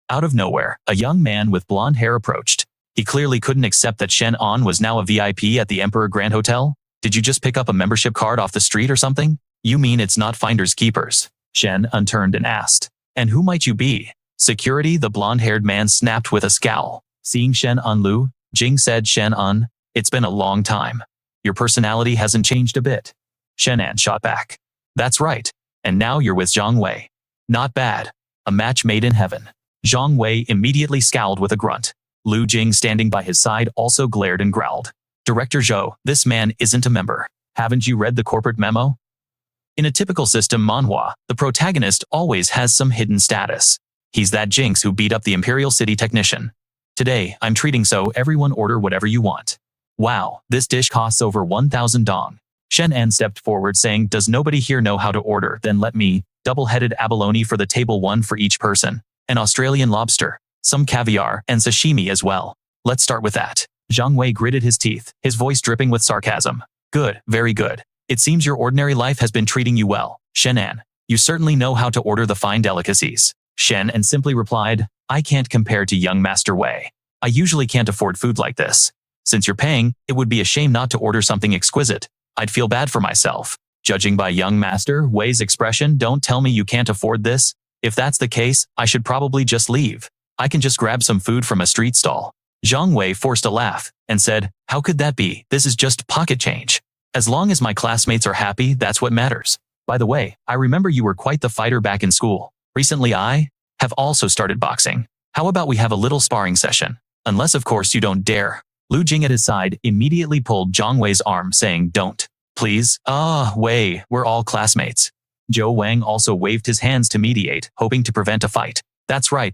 Out of nowhere, a young man with blonde hair approached. He clearly couldn't accept that Shen An was now a VIP at the Emperor Grand Hotel. Did you just pick up a membership card off the street or something? You mean it's not finders keepers? Shen An turned and asked. And who might you be? Security, the blonde-haired man snapped with a scowl. Seeing Shen An, Lu Jing said, Shen An, it's been a long time. Your personality hasn't changed a bit. Shen An shot back. That's right. And now you're with Jiang Wei. Not bad. A match made in heaven. Jiang Wei immediately scowled with a grunt. Lu Jing, standing by his side, also glared and growled. Director Zhou, this man isn't a member. Haven't you read the corporate memo? In a typical system manhwa, the protagonist always has some hidden status. He's that jinx who beat up the Imperial City technician. Today, I'm treating so everyone order whatever you want. Wow, this dish costs over 1,000 dong. Shen An stepped forward saying, does nobody here know how to order? Then let me. Double-headed abalone for the table, one for each person. An Australian lobster, some caviar, and sashimi as well. Let's start with that. Jiang Wei gritted his teeth, his voice dripping with sarcasm. Good, very good. It seems your ordinary life has been treating you well, Shen An. You certainly know how to order the fine delicacies. Shen An simply replied, I can't compare to young Master Wei. I usually can't afford food like this. Since you're paying, it would be a shame not to order something exquisite. I'd feel bad for myself. Judging by young Master Wei's expression, don't tell me you can't afford this. If that's the case, I should probably just leave. I can just grab some food from a street stall. Jiang Wei forced a laugh and said, how could that be? This is just pocket change. As long as my classmates are happy, that's what matters. By the way, I remember you were quite the fighter back in school. Recently I have also started boxing. How about we have a little sparring session? Unless of course you don't dare. Lu Jing at his side immediately pulled Jiang Wei's arm saying, don't. Please? Wei, we're all classmates. Zhou Wang also waved his hands to mediate, hoping to prevent a fight. That's right.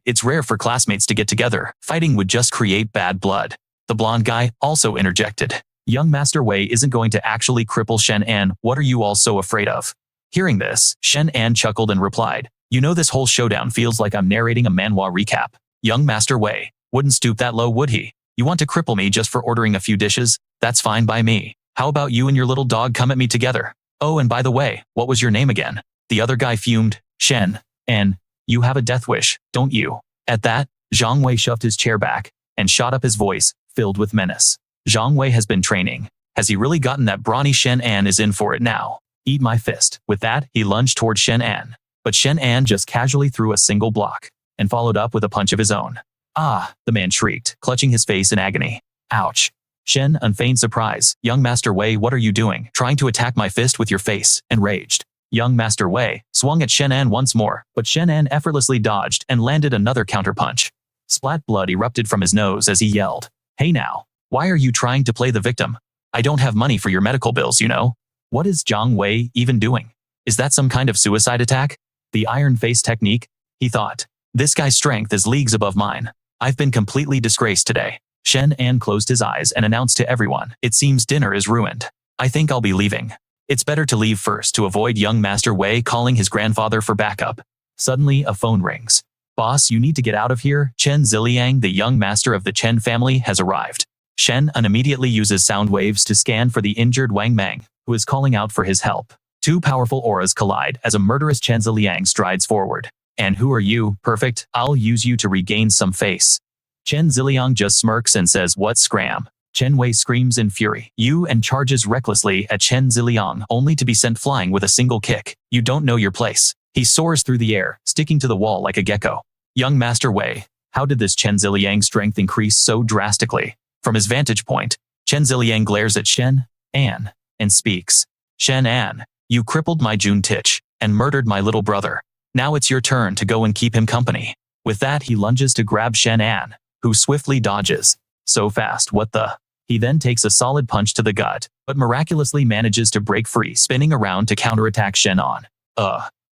It's rare for classmates to get together. Fighting would just create bad blood. The blonde guy also interjected. Young Master Wei isn't going to actually cripple Shen An. What are you all so afraid of? Hearing this, Shen An chuckled and replied, you know this whole showdown feels like I'm narrating a manhwa recap. Young Master Wei wouldn't stoop that low, would he? You want to cripple me just for ordering a few dishes? That's fine by me. How about you and your little dog come at me together? Oh, and by the way, what was your name again? The other guy fumed. Shen An, you have a death wish, don't you? At that, Jiang Wei shoved his chair back and shot up his voice, filled with menace. Jiang Wei has been training. Has he really gotten that brawny? Shen An is in for it now. Eat my fist. With that, he lunged toward Shen An. But Shen An just casually threw a single block and followed up with a punch of his own. Ah, the man shrieked, clutching his face in agony. Ouch. Shen An feigned surprise. Young Master Wei, what are you doing? Trying to attack my fist with your face? Enraged. Young Master Wei swung at Shen An once more, but Shen An effortlessly dodged and landed another counterpunch. Splat blood erupted from his nose as he yelled, hey now. Why are you trying to play the victim? I don't have money for your medical bills, you know. What is Jiang Wei even doing? Is that some kind of suicide attack? The iron face technique? He thought. This guy's strength is leagues above mine. I've been completely disgraced today. Shen An closed his eyes and announced to everyone, it seems dinner is ruined. I think I'll be leaving. It's better to leave first to avoid young Master Wei calling his grandfather for backup. Suddenly, a phone rings. Boss, you need to get out of here. Chen Ziliang, the young master of the Chen family, has arrived. Shen An immediately uses sound waves to scan for the injured Wang Meng, who is calling out for his help. Two powerful auras collide as a murderous Chen Ziliang strides forward. And who are you? Perfect, I'll use you to regain some face. Chen Ziliang just smirks and says, what scram? Chen Wei screams in fury. And charges recklessly at Chen Ziliang, only to be sent flying with a single kick. You don't know your place. He soars through the air, sticking to the wall like a gecko. Young Master Wei, how did this Chen Ziliang's strength increase so drastically? From his vantage point, Chen Ziliang glares at Shen An and speaks. Shen An, you crippled my Jun Tich and murdered my little brother. Now it's your turn to go and keep him company. With that, he lunges to grab Shen An, who swiftly dodges. So fast, what the? He then takes a solid punch to the gut, but miraculously manages to break free, spinning around to counterattack Shen An.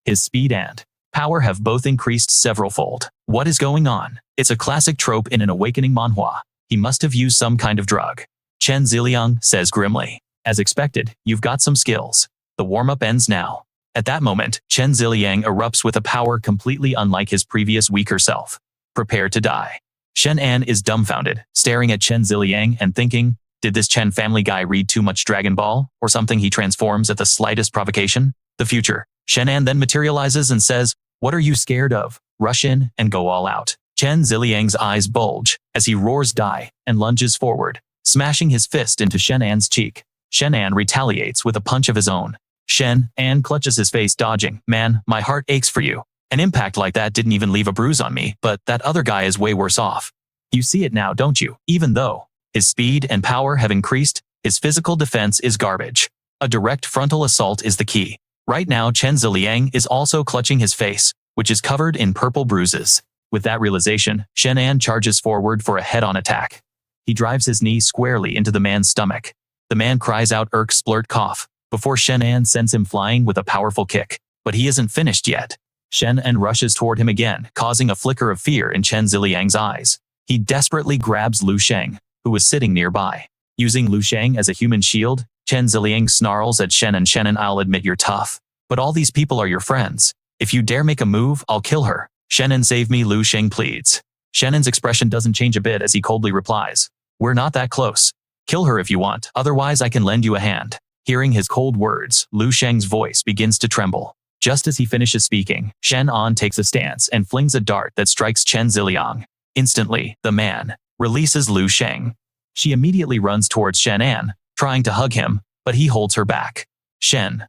His speed and power have both increased several-fold. What is going on? It's a classic trope in an awakening manhwa. He must have used some kind of drug. Chen Ziliang says grimly. As expected, you've got some skills. The warm-up ends now. At that moment, Chen Ziliang erupts with a power completely unlike his previous weaker self. Prepare to die. Shen An is dumbfounded, staring at Chen Ziliang and thinking, did this Chen family guy read too much Dragon Ball, or something? He transforms at the slightest provocation? The future. Shen An then materializes and says, what are you scared of? Rush in and go all out. Chen Ziliang's eyes bulge as he roars die and lunges forward, smashing his fist into Shen An's cheek. Shen An retaliates with a punch of his own. Shen An clutches his face, dodging. Man, my heart aches for you. An impact like that didn't even leave a bruise on me, but that other guy is way worse off. You see it now, don't you? Even though his speed and power have increased, his physical defense is garbage. A direct frontal assault is the key. Right now, Chen Ziliang is also clutching his face, which is covered in purple bruises. With that realization, Shen An charges forward for a head-on attack. He drives his knee squarely into the man's stomach. The man cries out splurt cough, before Shen An sends him flying with a powerful kick. But he isn't finished yet. Shen An rushes toward him again, causing a flicker of fear in Chen Ziliang's eyes. He desperately grabs Lu Sheng, who was sitting nearby. Using Lu Sheng as a human shield, Chen Ziliang snarls at Shen An, I'll admit you're tough. But all these people are your friends. If you dare make a move, I'll kill her. Shen An, save me, Lu Sheng pleads. Shen An's expression doesn't change a bit as he coldly replies. We're not that close. Kill her if you want, otherwise I can lend you a hand. Hearing his cold words, Lu Sheng's voice begins to tremble. Just as he finishes speaking, Shen An takes a stance and flings a dart that strikes Chen Ziliang. Instantly, the man releases Lu Sheng. She immediately runs towards Shen An, trying to hug him, but he holds her back. Shen,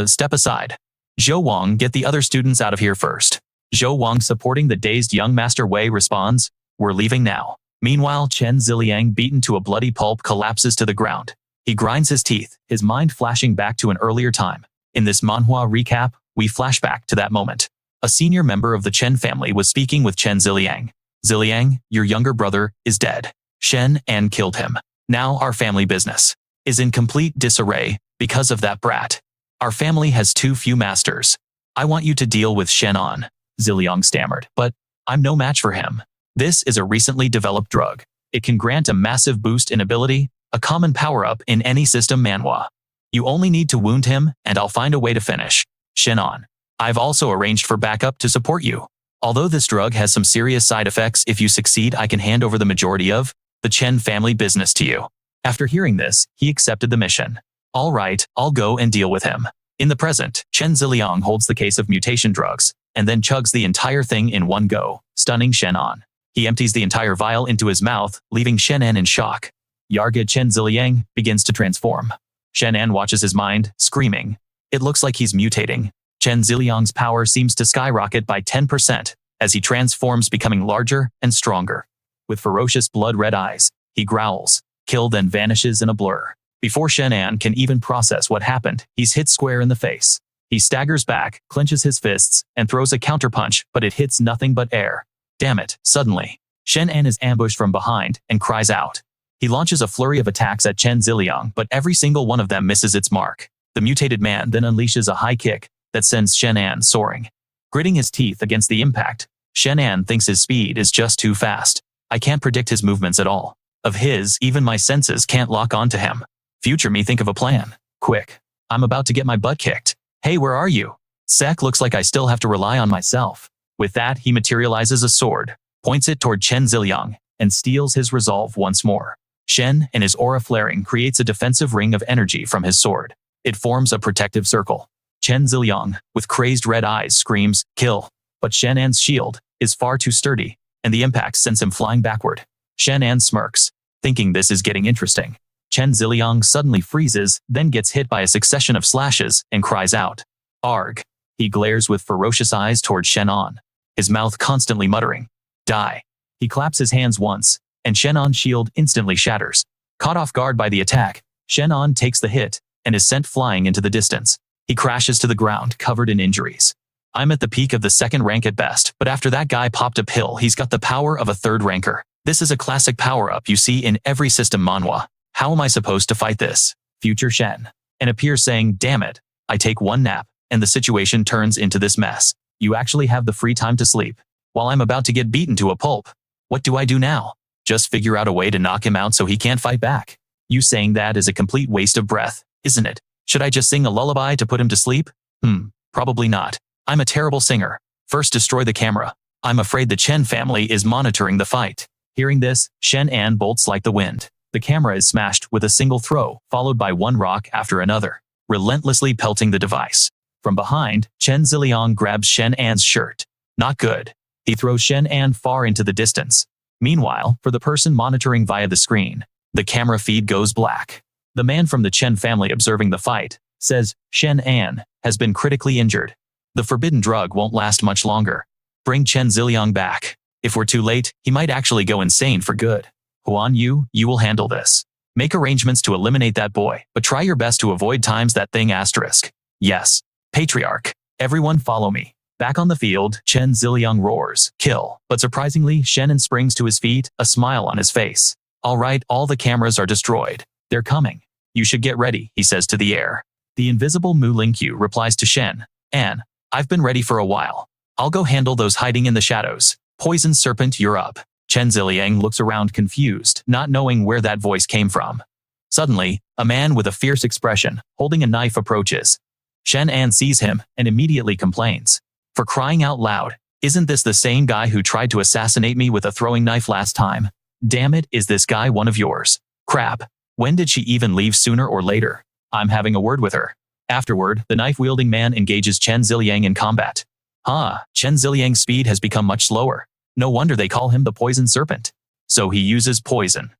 step aside. Zhou Wang, get the other students out of here first. Zhou Wang, supporting the dazed young Master Wei, responds, we're leaving now. Meanwhile, Chen Ziliang, beaten to a bloody pulp, collapses to the ground. He grinds his teeth, his mind flashing back to an earlier time. In this manhwa recap, we flash back to that moment. A senior member of the Chen family was speaking with Chen Ziliang. Ziliang, your younger brother is dead. Shen An killed him. Now our family business is in complete disarray because of that brat. Our family has too few masters. I want you to deal with Shen An, Ziliang stammered, but I'm no match for him. This is a recently developed drug. It can grant a massive boost in ability, a common power-up in any system manhwa. You only need to wound him, and I'll find a way to finish. Shen An, I've also arranged for backup to support you. Although this drug has some serious side effects, if you succeed, I can hand over the majority of the Chen family business to you. After hearing this, he accepted the mission. All right, I'll go and deal with him. In the present, Chen Ziliang holds the case of mutation drugs, and then chugs the entire thing in one go, stunning Shen An. He empties the entire vial into his mouth, leaving Shen An in shock. Yarga Chen Ziliang begins to transform. Shen An watches his mind, screaming. It looks like he's mutating. Chen Ziliang's power seems to skyrocket by 10% as he transforms, becoming larger and stronger. With ferocious blood-red eyes, he growls. Kill then vanishes in a blur. Before Shen An can even process what happened, he's hit square in the face. He staggers back, clenches his fists, and throws a counterpunch, but it hits nothing but air. Damn it, suddenly. Shen An is ambushed from behind and cries out. He launches a flurry of attacks at Chen Ziliang, but every single one of them misses its mark. The mutated man then unleashes a high kick that sends Shen An soaring. Gritting his teeth against the impact, Shen An thinks his speed is just too fast. I can't predict his movements at all. Of his, even my senses can't lock onto him. Future me, think of a plan. Quick. I'm about to get my butt kicked. Hey, where are you? Sek, looks like I still have to rely on myself. With that, he materializes a sword, points it toward Chen Ziliang, and steals his resolve once more. Shen, and his aura flaring, creates a defensive ring of energy from his sword. It forms a protective circle. Chen Ziliang, with crazed red eyes, screams, "Kill!" But Shen An's shield is far too sturdy, and the impact sends him flying backward. Shen An smirks, thinking this is getting interesting. Chen Ziliang suddenly freezes, then gets hit by a succession of slashes, and cries out, "Arg!" He glares with ferocious eyes toward Shen An, his mouth constantly muttering, "Die!" He claps his hands once, and Shen An's shield instantly shatters. Caught off guard by the attack, Shen An takes the hit, and is sent flying into the distance. He crashes to the ground, covered in injuries. I'm at the peak of the second rank at best, but after that guy popped a pill, he's got the power of a third ranker. This is a classic power-up you see in every system manhwa. How am I supposed to fight this? Future Shen An appears saying, "Damn it, I take one nap, and the situation turns into this mess. You actually have the free time to sleep, while I'm about to get beaten to a pulp. What do I do now? Just figure out a way to knock him out so he can't fight back." You saying that is a complete waste of breath, isn't it? Should I just sing a lullaby to put him to sleep? Probably not. I'm a terrible singer. First destroy the camera. I'm afraid the Chen family is monitoring the fight. Hearing this, Shen An bolts like the wind. The camera is smashed with a single throw, followed by one rock after another, relentlessly pelting the device. From behind, Chen Ziliang grabs Shen An's shirt. Not good. He throws Shen An far into the distance. Meanwhile, for the person monitoring via the screen, the camera feed goes black. The man from the Chen family observing the fight says, "Shen An has been critically injured. The forbidden drug won't last much longer. Bring Chen Ziliang back. If we're too late, he might actually go insane for good. Huan Yu, you will handle this. Make arrangements to eliminate that boy, but try your best to avoid times that thing asterisk. Yes. Patriarch. Everyone follow me." Back on the field, Chen Ziliang roars, "Kill!" But surprisingly, Shen An springs to his feet, a smile on his face. "All right, all the cameras are destroyed. They're coming. You should get ready," he says to the air. The invisible Mu Lingqiu replies to Shen An, "I've been ready for a while. I'll go handle those hiding in the shadows. Poison Serpent, you're up." Chen Ziliang looks around confused, not knowing where that voice came from. Suddenly, a man with a fierce expression, holding a knife, approaches. Shen An sees him and immediately complains. "For crying out loud, isn't this the same guy who tried to assassinate me with a throwing knife last time? Damn it, is this guy one of yours? Crap. When did she even leave, sooner or later? I'm having a word with her." Afterward, the knife-wielding man engages Chen Ziliang in combat. Chen Ziliang's speed has become much slower. No wonder they call him the Poison Serpent. So he uses poison.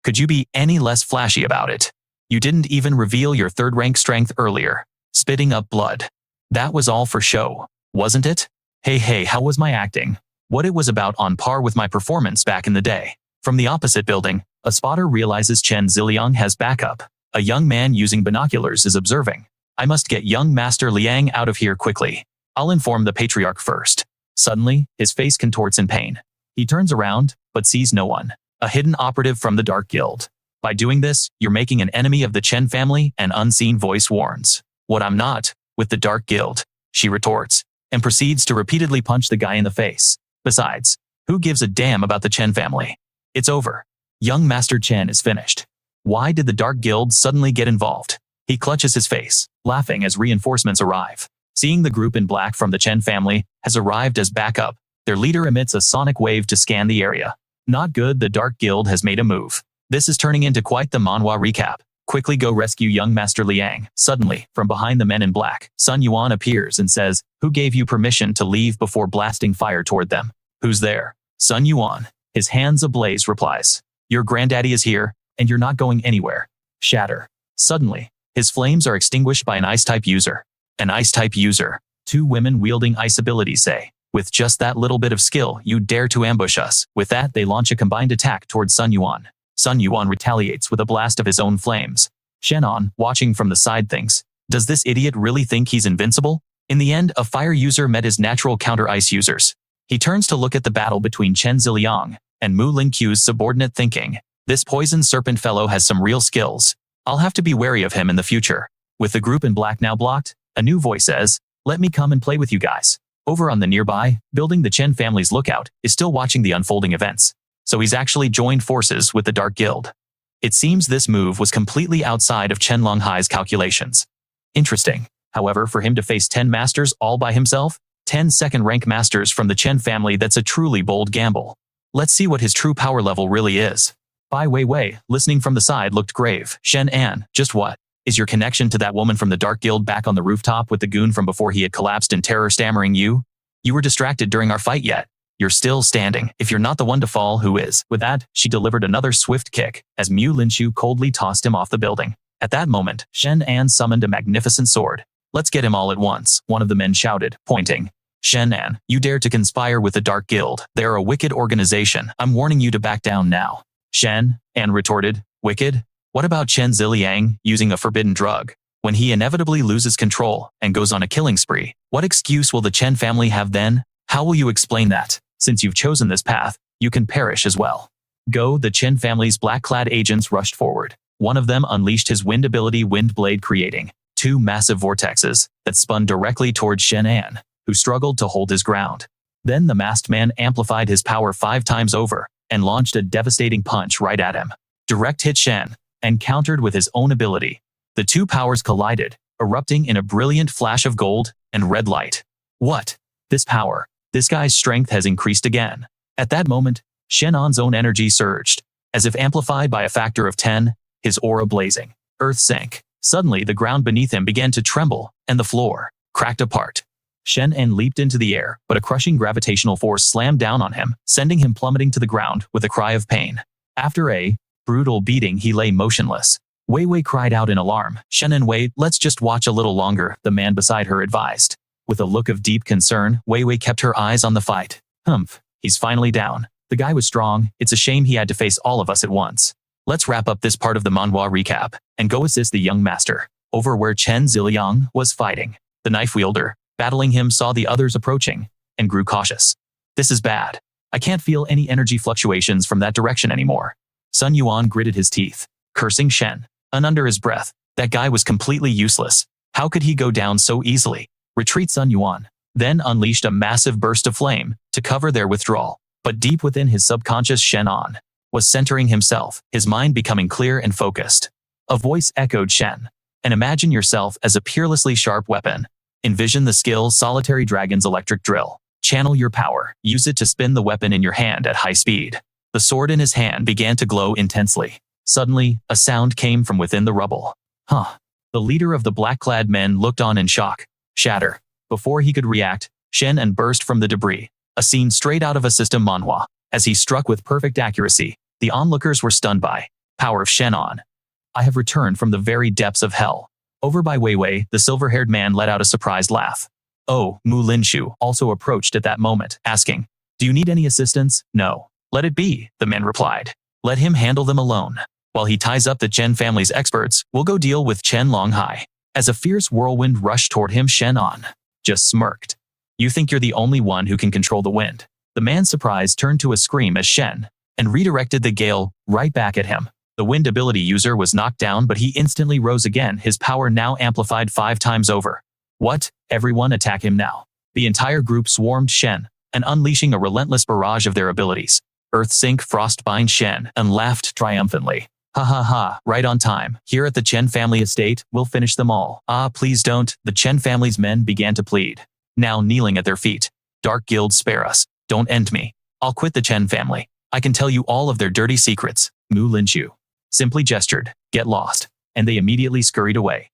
Could you be any less flashy about it? You didn't even reveal your third-rank strength earlier. Spitting up blood. That was all for show, wasn't it? Hey, how was my acting? What it was about on par with my performance back in the day. From the opposite building, a spotter realizes Chen Ziliang has backup. A young man using binoculars is observing. "I must get young Master Liang out of here quickly. I'll inform the Patriarch first." Suddenly, his face contorts in pain. He turns around, but sees no one. A hidden operative from the Dark Guild. "By doing this, you're making an enemy of the Chen family," an unseen voice warns. "What, I'm not, with the Dark Guild," she retorts, and proceeds to repeatedly punch the guy in the face. Besides, who gives a damn about the Chen family? It's over. Young Master Chen is finished. Why did the Dark Guild suddenly get involved? He clutches his face, laughing as reinforcements arrive. Seeing the group in black from the Chen family has arrived as backup, their leader emits a sonic wave to scan the area. Not good, the Dark Guild has made a move. This is turning into quite the manhwa recap. Quickly go rescue young Master Liang. Suddenly, from behind the men in black, Sun Yuan appears and says, "Who gave you permission to leave before blasting fire toward them?" "Who's there?" Sun Yuan, his hands ablaze, replies, "Your granddaddy is here, and you're not going anywhere." Shatter. Suddenly, his flames are extinguished by an ice-type user. An ice-type user. Two women wielding ice abilities say, "With just that little bit of skill, you dare to ambush us." With that, they launch a combined attack towards Sun Yuan. Sun Yuan retaliates with a blast of his own flames. Shen An, watching from the side, thinks, "Does this idiot really think he's invincible?" In the end, a fire user met his natural counter-ice users. He turns to look at the battle between Chen Ziliang and Mu Lingqiu's subordinate, thinking, This poison serpent fellow has some real skills. I'll have to be wary of him in the future. With the group in black now blocked, a new voice says, "Let me come and play with you guys." Over on the nearby building, the Chen family's lookout is still watching the unfolding events. So he's actually joined forces with the Dark Guild. It seems this move was completely outside of Chen Longhai's calculations. Interesting. However, for him to face 10 masters all by himself, 10 second-rank masters from the Chen family, that's a truly bold gamble. Let's see what his true power level really is. Bai Weiwei, listening from the side, looked grave. "Shen An, just what? Is your connection to that woman from the Dark Guild back on the rooftop with the goon from before he had collapsed in terror, stammering you? You were distracted during our fight yet? You're still standing. If you're not the one to fall, who is?" With that, she delivered another swift kick as Mu Linshu coldly tossed him off the building. At that moment, Shen An summoned a magnificent sword. "Let's get him all at once," one of the men shouted, pointing. "Shen An, you dare to conspire with the Dark Guild. They are a wicked organization. I'm warning you to back down now." Shen An retorted, "Wicked? What about Chen Ziliang using a forbidden drug? When he inevitably loses control and goes on a killing spree, what excuse will the Chen family have then? How will you explain that? Since you've chosen this path, you can perish as well." Go! The Chen family's black-clad agents rushed forward. One of them unleashed his wind ability Wind Blade, creating 2 massive vortexes that spun directly towards Shen An, who struggled to hold his ground. Then the masked man amplified his power 5 times over and launched a devastating punch right at him. Direct hit Shen and countered with his own ability. The 2 powers collided, erupting in a brilliant flash of gold and red light. What? This power. This guy's strength has increased again. At that moment, Shen An's own energy surged, as if amplified by a factor of 10, his aura blazing. Earth sank. Suddenly, the ground beneath him began to tremble, and the floor cracked apart. Shen An leaped into the air, but a crushing gravitational force slammed down on him, sending him plummeting to the ground with a cry of pain. After a brutal beating, he lay motionless. Wei Wei cried out in alarm. "Shen An, wait, let's just watch a little longer," the man beside her advised. With a look of deep concern, Wei Wei kept her eyes on the fight. "Humph, he's finally down. The guy was strong. It's a shame he had to face all of us at once. Let's wrap up this part of the Manhwa recap and go assist the young master over where Chen Ziliang was fighting. The knife wielder, battling him, saw the others approaching and grew cautious. "This is bad. I can't feel any energy fluctuations from that direction anymore." Sun Yuan gritted his teeth, cursing Shen An under his breath. That guy was completely useless. How could he go down so easily? Retreat! Sun Yuan then unleashed a massive burst of flame to cover their withdrawal. But deep within his subconscious, Shen An was centering himself, his mind becoming clear and focused. A voice echoed Shen. "And imagine yourself as a peerlessly sharp weapon. Envision the skill Solitary Dragon's electric drill. Channel your power. Use it to spin the weapon in your hand at high speed." The sword in his hand began to glow intensely. Suddenly, a sound came from within the rubble. "Huh." The leader of the black-clad men looked on in shock. "Shatter." Before he could react, Shen An burst from the debris, a scene straight out of a system manhwa. As he struck with perfect accuracy, the onlookers were stunned by power of Shen An. "I have returned from the very depths of hell." Over by Wei Wei, the silver-haired man let out a surprised laugh. Oh, Mu Linshu also approached at that moment, asking, "Do you need any assistance?" "No. Let it be," the man replied. "Let him handle them alone. While he ties up the Chen family's experts, we'll go deal with Chen Longhai." As a fierce whirlwind rushed toward him, Shen An just smirked. "You think you're the only one who can control the wind?" The man's surprise turned to a scream as Shen An redirected the gale right back at him. The wind ability user was knocked down, but he instantly rose again, his power now amplified 5 times over. "What? Everyone attack him now." The entire group swarmed Shen An, unleashing a relentless barrage of their abilities. Earth Sync Frostbind. Shen An laughed triumphantly. "Ha ha ha, right on time. Here at the Chen family estate, we'll finish them all." "Ah, please don't," the Chen family's men began to plead, now kneeling at their feet. "Dark Guild, spare us. Don't end me. I'll quit the Chen family. I can tell you all of their dirty secrets." Mu Linshu simply gestured, "Get lost," and they immediately scurried away.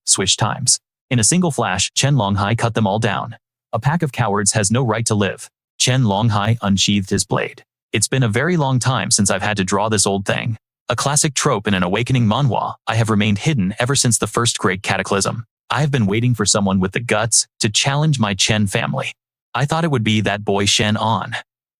Swish times. In a single flash, Chen Longhai cut them all down. A pack of cowards has no right to live. Chen Longhai unsheathed his blade. "It's been a very long time since I've had to draw this old thing. A classic trope in an awakening manhwa, I have remained hidden ever since the first great cataclysm. I have been waiting for someone with the guts to challenge my Chen family. I thought it would be that boy Shen An.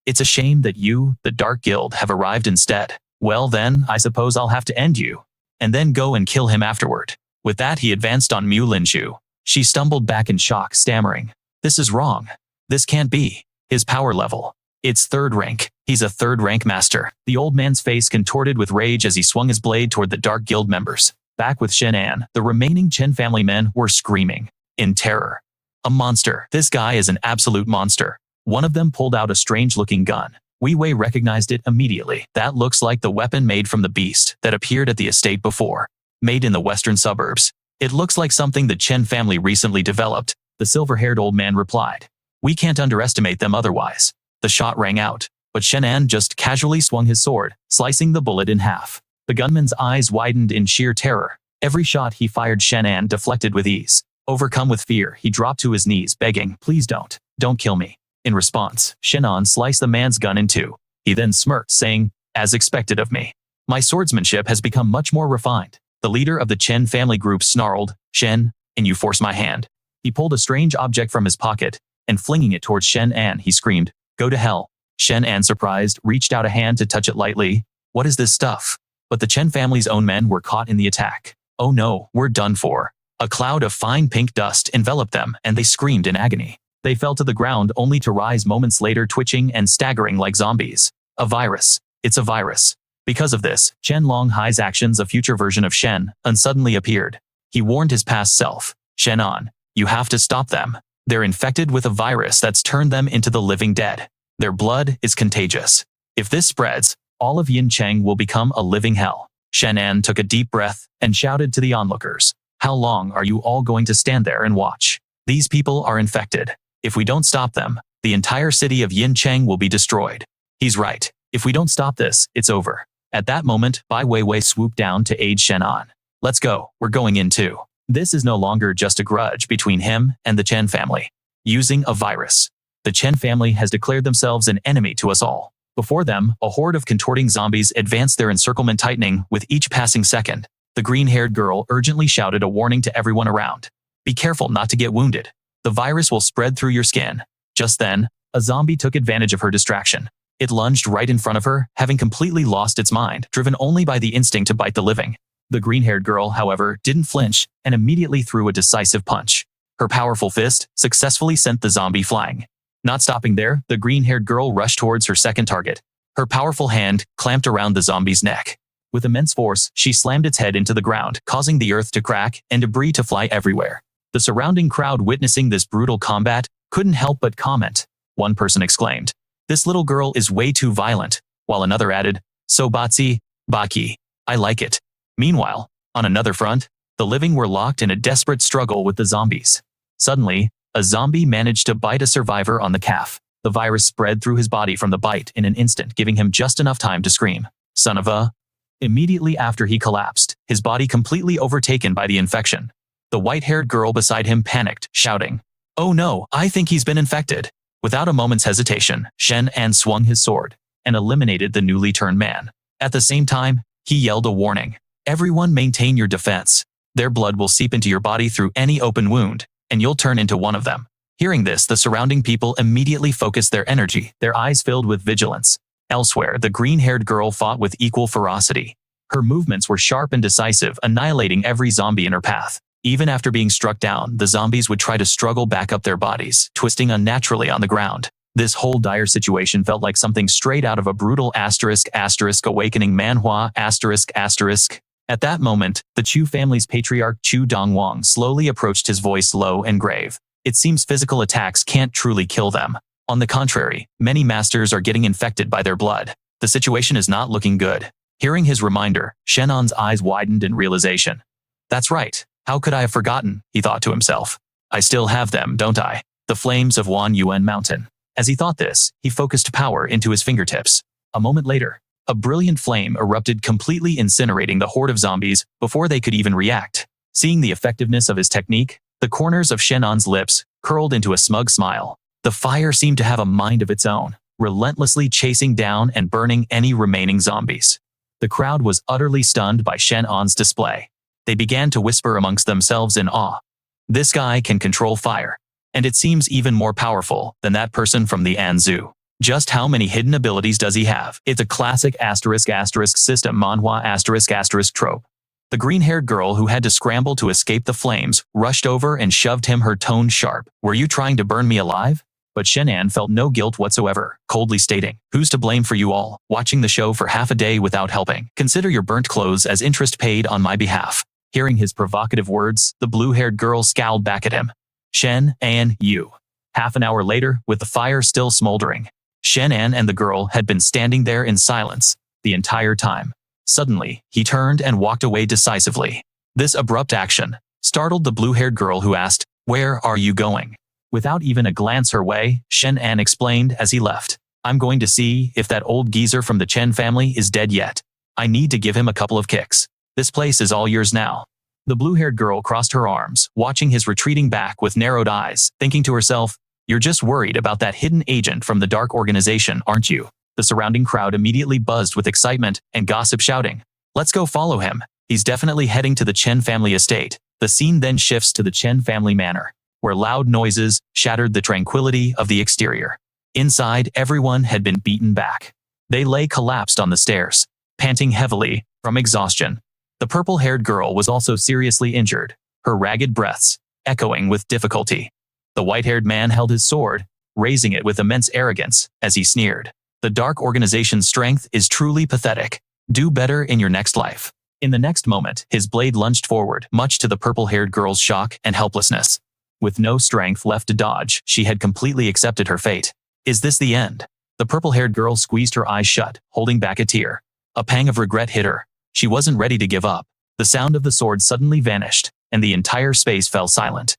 It's a shame that you, the Dark Guild, have arrived instead. Well then, I suppose I'll have to end you, and then go and kill him afterward." With that, he advanced on Mu Linshu. She stumbled back in shock, stammering, "This is wrong. This can't be. His power level. It's 3rd rank. He's a third-rank master. The old man's face contorted with rage as he swung his blade toward the Dark Guild members. Back with Shen An, the remaining Chen family men were screaming in terror. A monster. This guy is an absolute monster. One of them pulled out a strange-looking gun. Wei Wei recognized it immediately. That looks like the weapon made from the beast that appeared at the estate before. Made in the western suburbs. It looks like something the Chen family recently developed, the silver-haired old man replied. We can't underestimate them otherwise. The shot rang out, but Shen An just casually swung his sword, slicing the bullet in half. The gunman's eyes widened in sheer terror. Every shot he fired Shen An deflected with ease. Overcome with fear, he dropped to his knees, begging, please don't kill me. In response, Shen An sliced the man's gun in two. He then smirked, saying, as expected of me. My swordsmanship has become much more refined. The leader of the Chen family group snarled, Shen, and you force my hand. He pulled a strange object from his pocket, and flinging it towards Shen An, he screamed, go to hell. Shen An, surprised, reached out a hand to touch it lightly. What is this stuff? But the Chen family's own men were caught in the attack. Oh no, we're done for. A cloud of fine pink dust enveloped them, and they screamed in agony. They fell to the ground only to rise moments later, twitching and staggering like zombies. A virus. It's a virus. Because of this, Chen Longhai's actions, a future version of Shen An, suddenly appeared. He warned his past self, Shen An, you have to stop them. They're infected with a virus that's turned them into the living dead. Their blood is contagious. If this spreads, all of Yincheng will become a living hell. Shen An took a deep breath and shouted to the onlookers, how long are you all going to stand there and watch? These people are infected. If we don't stop them, the entire city of Yincheng will be destroyed. He's right. If we don't stop this, it's over. At that moment, Bai Weiwei swooped down to aid Shen An. Let's go. We're going in too. This is no longer just a grudge between him and the Chen family. Using a virus. The Chen family has declared themselves an enemy to us all. Before them, a horde of contorting zombies advanced, their encirclement tightening with each passing second. The green-haired girl urgently shouted a warning to everyone around. Be careful not to get wounded. The virus will spread through your skin. Just then, a zombie took advantage of her distraction. It lunged right in front of her, having completely lost its mind, driven only by the instinct to bite the living. The green-haired girl, however, didn't flinch and immediately threw a decisive punch. Her powerful fist successfully sent the zombie flying. Not stopping there, the green-haired girl rushed towards her second target. Her powerful hand clamped around the zombie's neck. With immense force, she slammed its head into the ground, causing the earth to crack and debris to fly everywhere. The surrounding crowd, witnessing this brutal combat, couldn't help but comment. One person exclaimed, this little girl is way too violent, while another added, so Batsi, Baki, I like it. Meanwhile, on another front, the living were locked in a desperate struggle with the zombies. Suddenly, a zombie managed to bite a survivor on the calf. The virus spread through his body from the bite in an instant, giving him just enough time to scream, son of a... Immediately after he collapsed, his body completely overtaken by the infection. The white-haired girl beside him panicked, shouting, oh no, I think he's been infected. Without a moment's hesitation, Shen An swung his sword and eliminated the newly turned man. At the same time, he yelled a warning. Everyone maintain your defense. Their blood will seep into your body through any open wound, and you'll turn into one of them. Hearing this, the surrounding people immediately focused their energy, their eyes filled with vigilance. Elsewhere, the green-haired girl fought with equal ferocity. Her movements were sharp and decisive, annihilating every zombie in her path. Even after being struck down, the zombies would try to struggle back up their bodies, twisting unnaturally on the ground. This whole dire situation felt like something straight out of a brutal awakening manhwa ***. At that moment, the Chu family's patriarch Chu Dongwang slowly approached, his voice low and grave. It seems physical attacks can't truly kill them. On the contrary, many masters are getting infected by their blood. The situation is not looking good. Hearing his reminder, Shen An's eyes widened in realization. That's right. How could I have forgotten, he thought to himself. I still have them, don't I? The flames of Wan Yuan Mountain. As he thought this, he focused power into his fingertips. A moment later, a brilliant flame erupted, completely incinerating the horde of zombies before they could even react. Seeing the effectiveness of his technique, the corners of Shen An's lips curled into a smug smile. The fire seemed to have a mind of its own, relentlessly chasing down and burning any remaining zombies. The crowd was utterly stunned by Shen An's display. They began to whisper amongst themselves in awe. This guy can control fire, and it seems even more powerful than that person from the Anzu. Just how many hidden abilities does he have? It's a classic **** system manhwa *** trope. The green-haired girl, who had to scramble to escape the flames, rushed over and shoved him, her tone sharp. Were you trying to burn me alive? But Shen An felt no guilt whatsoever, coldly stating, "Who's to blame for you all, watching the show for half a day without helping? Consider your burnt clothes as interest paid on my behalf." Hearing his provocative words, the blue-haired girl scowled back at him. "Shen An, you." Half an hour later, with the fire still smoldering, Shen An and the girl had been standing there in silence the entire time. Suddenly, he turned and walked away decisively. This abrupt action startled the blue-haired girl, who asked, "Where are you going?" Without even a glance her way, Shen An explained as he left, "I'm going to see if that old geezer from the Chen family is dead yet. I need to give him a couple of kicks. This place is all yours now." The blue-haired girl crossed her arms, watching his retreating back with narrowed eyes, thinking to herself, "You're just worried about that hidden agent from the dark organization, aren't you?" The surrounding crowd immediately buzzed with excitement and gossip, shouting, "Let's go follow him. He's definitely heading to the Chen family estate." The scene then shifts to the Chen family manor, where loud noises shattered the tranquility of the exterior. Inside, everyone had been beaten back. They lay collapsed on the stairs, panting heavily from exhaustion. The purple-haired girl was also seriously injured, her ragged breaths echoing with difficulty. The white-haired man held his sword, raising it with immense arrogance as he sneered, "The dark organization's strength is truly pathetic. Do better in your next life." In the next moment, his blade lunged forward, much to the purple-haired girl's shock and helplessness. With no strength left to dodge, she had completely accepted her fate. Is this the end? The purple-haired girl squeezed her eyes shut, holding back a tear. A pang of regret hit her. She wasn't ready to give up. The sound of the sword suddenly vanished, and the entire space fell silent.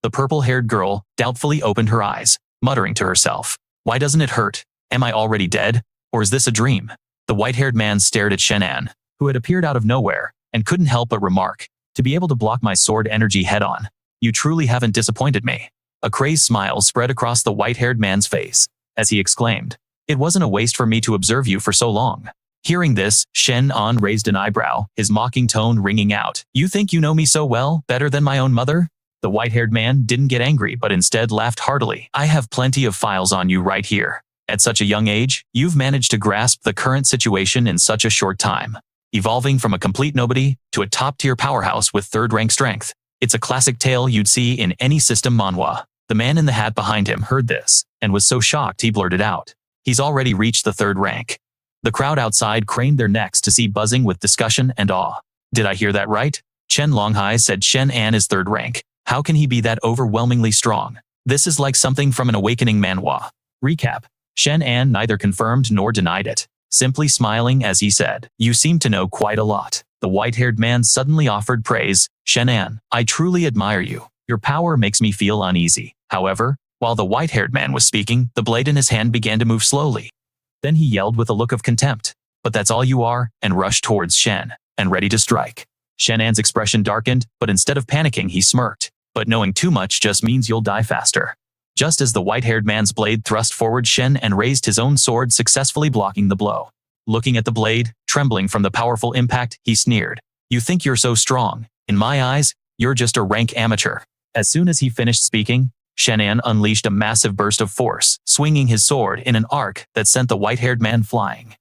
The purple-haired girl doubtfully opened her eyes, muttering to herself, "Why doesn't it hurt? Am I already dead? Or is this a dream?" The white-haired man stared at Shen An, who had appeared out of nowhere, and couldn't help but remark, "To be able to block my sword energy head-on. You truly haven't disappointed me." A crazed smile spread across the white-haired man's face, as he exclaimed, "It wasn't a waste for me to observe you for so long." Hearing this, Shen An raised an eyebrow, his mocking tone ringing out, "You think you know me so well, better than my own mother?" The white-haired man didn't get angry but instead laughed heartily. "I have plenty of files on you right here. At such a young age, you've managed to grasp the current situation in such a short time, evolving from a complete nobody to a top-tier powerhouse with third-rank strength. It's a classic tale you'd see in any system manhwa." The man in the hat behind him heard this, and was so shocked he blurted out, "He's already reached the third rank." The crowd outside craned their necks to see, buzzing with discussion and awe. "Did I hear that right? Chen Longhai said Shen An is third rank. How can he be that overwhelmingly strong? This is like something from an awakening manhwa." Recap. Shen An neither confirmed nor denied it, simply smiling as he said, "You seem to know quite a lot." The white-haired man suddenly offered praise, "Shen An, I truly admire you. Your power makes me feel uneasy." However, while the white-haired man was speaking, the blade in his hand began to move slowly. Then he yelled with a look of contempt, "But that's all you are," and rushed towards Shen, and ready to strike. Shen An's expression darkened, but instead of panicking he smirked, "But knowing too much just means you'll die faster." Just as the white-haired man's blade thrust forward, Shen An raised his own sword, successfully blocking the blow. Looking at the blade, trembling from the powerful impact, he sneered, "You think you're so strong? In my eyes, you're just a rank amateur." As soon as he finished speaking, Shen An unleashed a massive burst of force, swinging his sword in an arc that sent the white-haired man flying.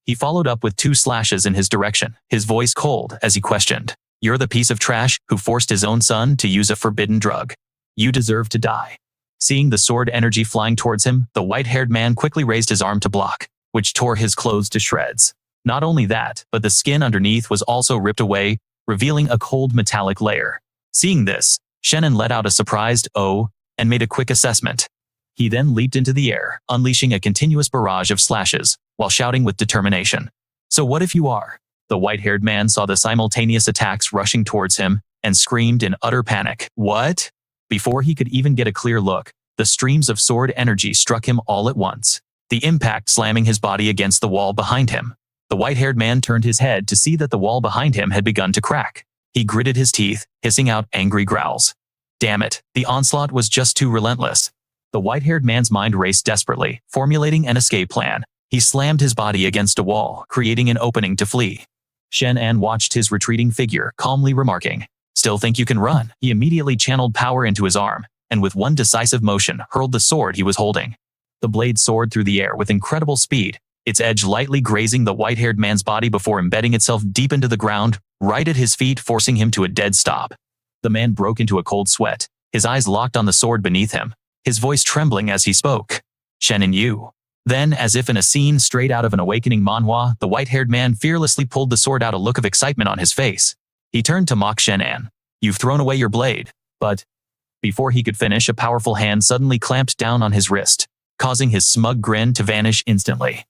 He followed up with 2 slashes in his direction, his voice cold as he questioned, "You're the piece of trash who forced his own son to use a forbidden drug. You deserve to die." Seeing the sword energy flying towards him, the white-haired man quickly raised his arm to block, which tore his clothes to shreds. Not only that, but the skin underneath was also ripped away, revealing a cold metallic layer. Seeing this, Shen An let out a surprised "oh," and made a quick assessment. He then leaped into the air, unleashing a continuous barrage of slashes, while shouting with determination, "So what if you are?" The white-haired man saw the simultaneous attacks rushing towards him, and screamed in utter panic, "What?" Before he could even get a clear look, the streams of sword energy struck him all at once, the impact slamming his body against the wall behind him. The white-haired man turned his head to see that the wall behind him had begun to crack. He gritted his teeth, hissing out angry growls. Damn it, the onslaught was just too relentless. The white-haired man's mind raced desperately, formulating an escape plan. He slammed his body against a wall, creating an opening to flee. Shen An watched his retreating figure, calmly remarking, "Still think you can run?" He immediately channeled power into his arm, and with one decisive motion hurled the sword he was holding. The blade soared through the air with incredible speed, its edge lightly grazing the white-haired man's body before embedding itself deep into the ground, right at his feet, forcing him to a dead stop. The man broke into a cold sweat, his eyes locked on the sword beneath him. his voice trembling as he spoke. Shen An, you. Then, as if in a scene straight out of an awakening manhwa, the white-haired man fearlessly pulled the sword out, a look of excitement on his face. He turned to mock Shen An. You've thrown away your blade. But before he could finish, a powerful hand suddenly clamped down on his wrist, causing his smug grin to vanish instantly.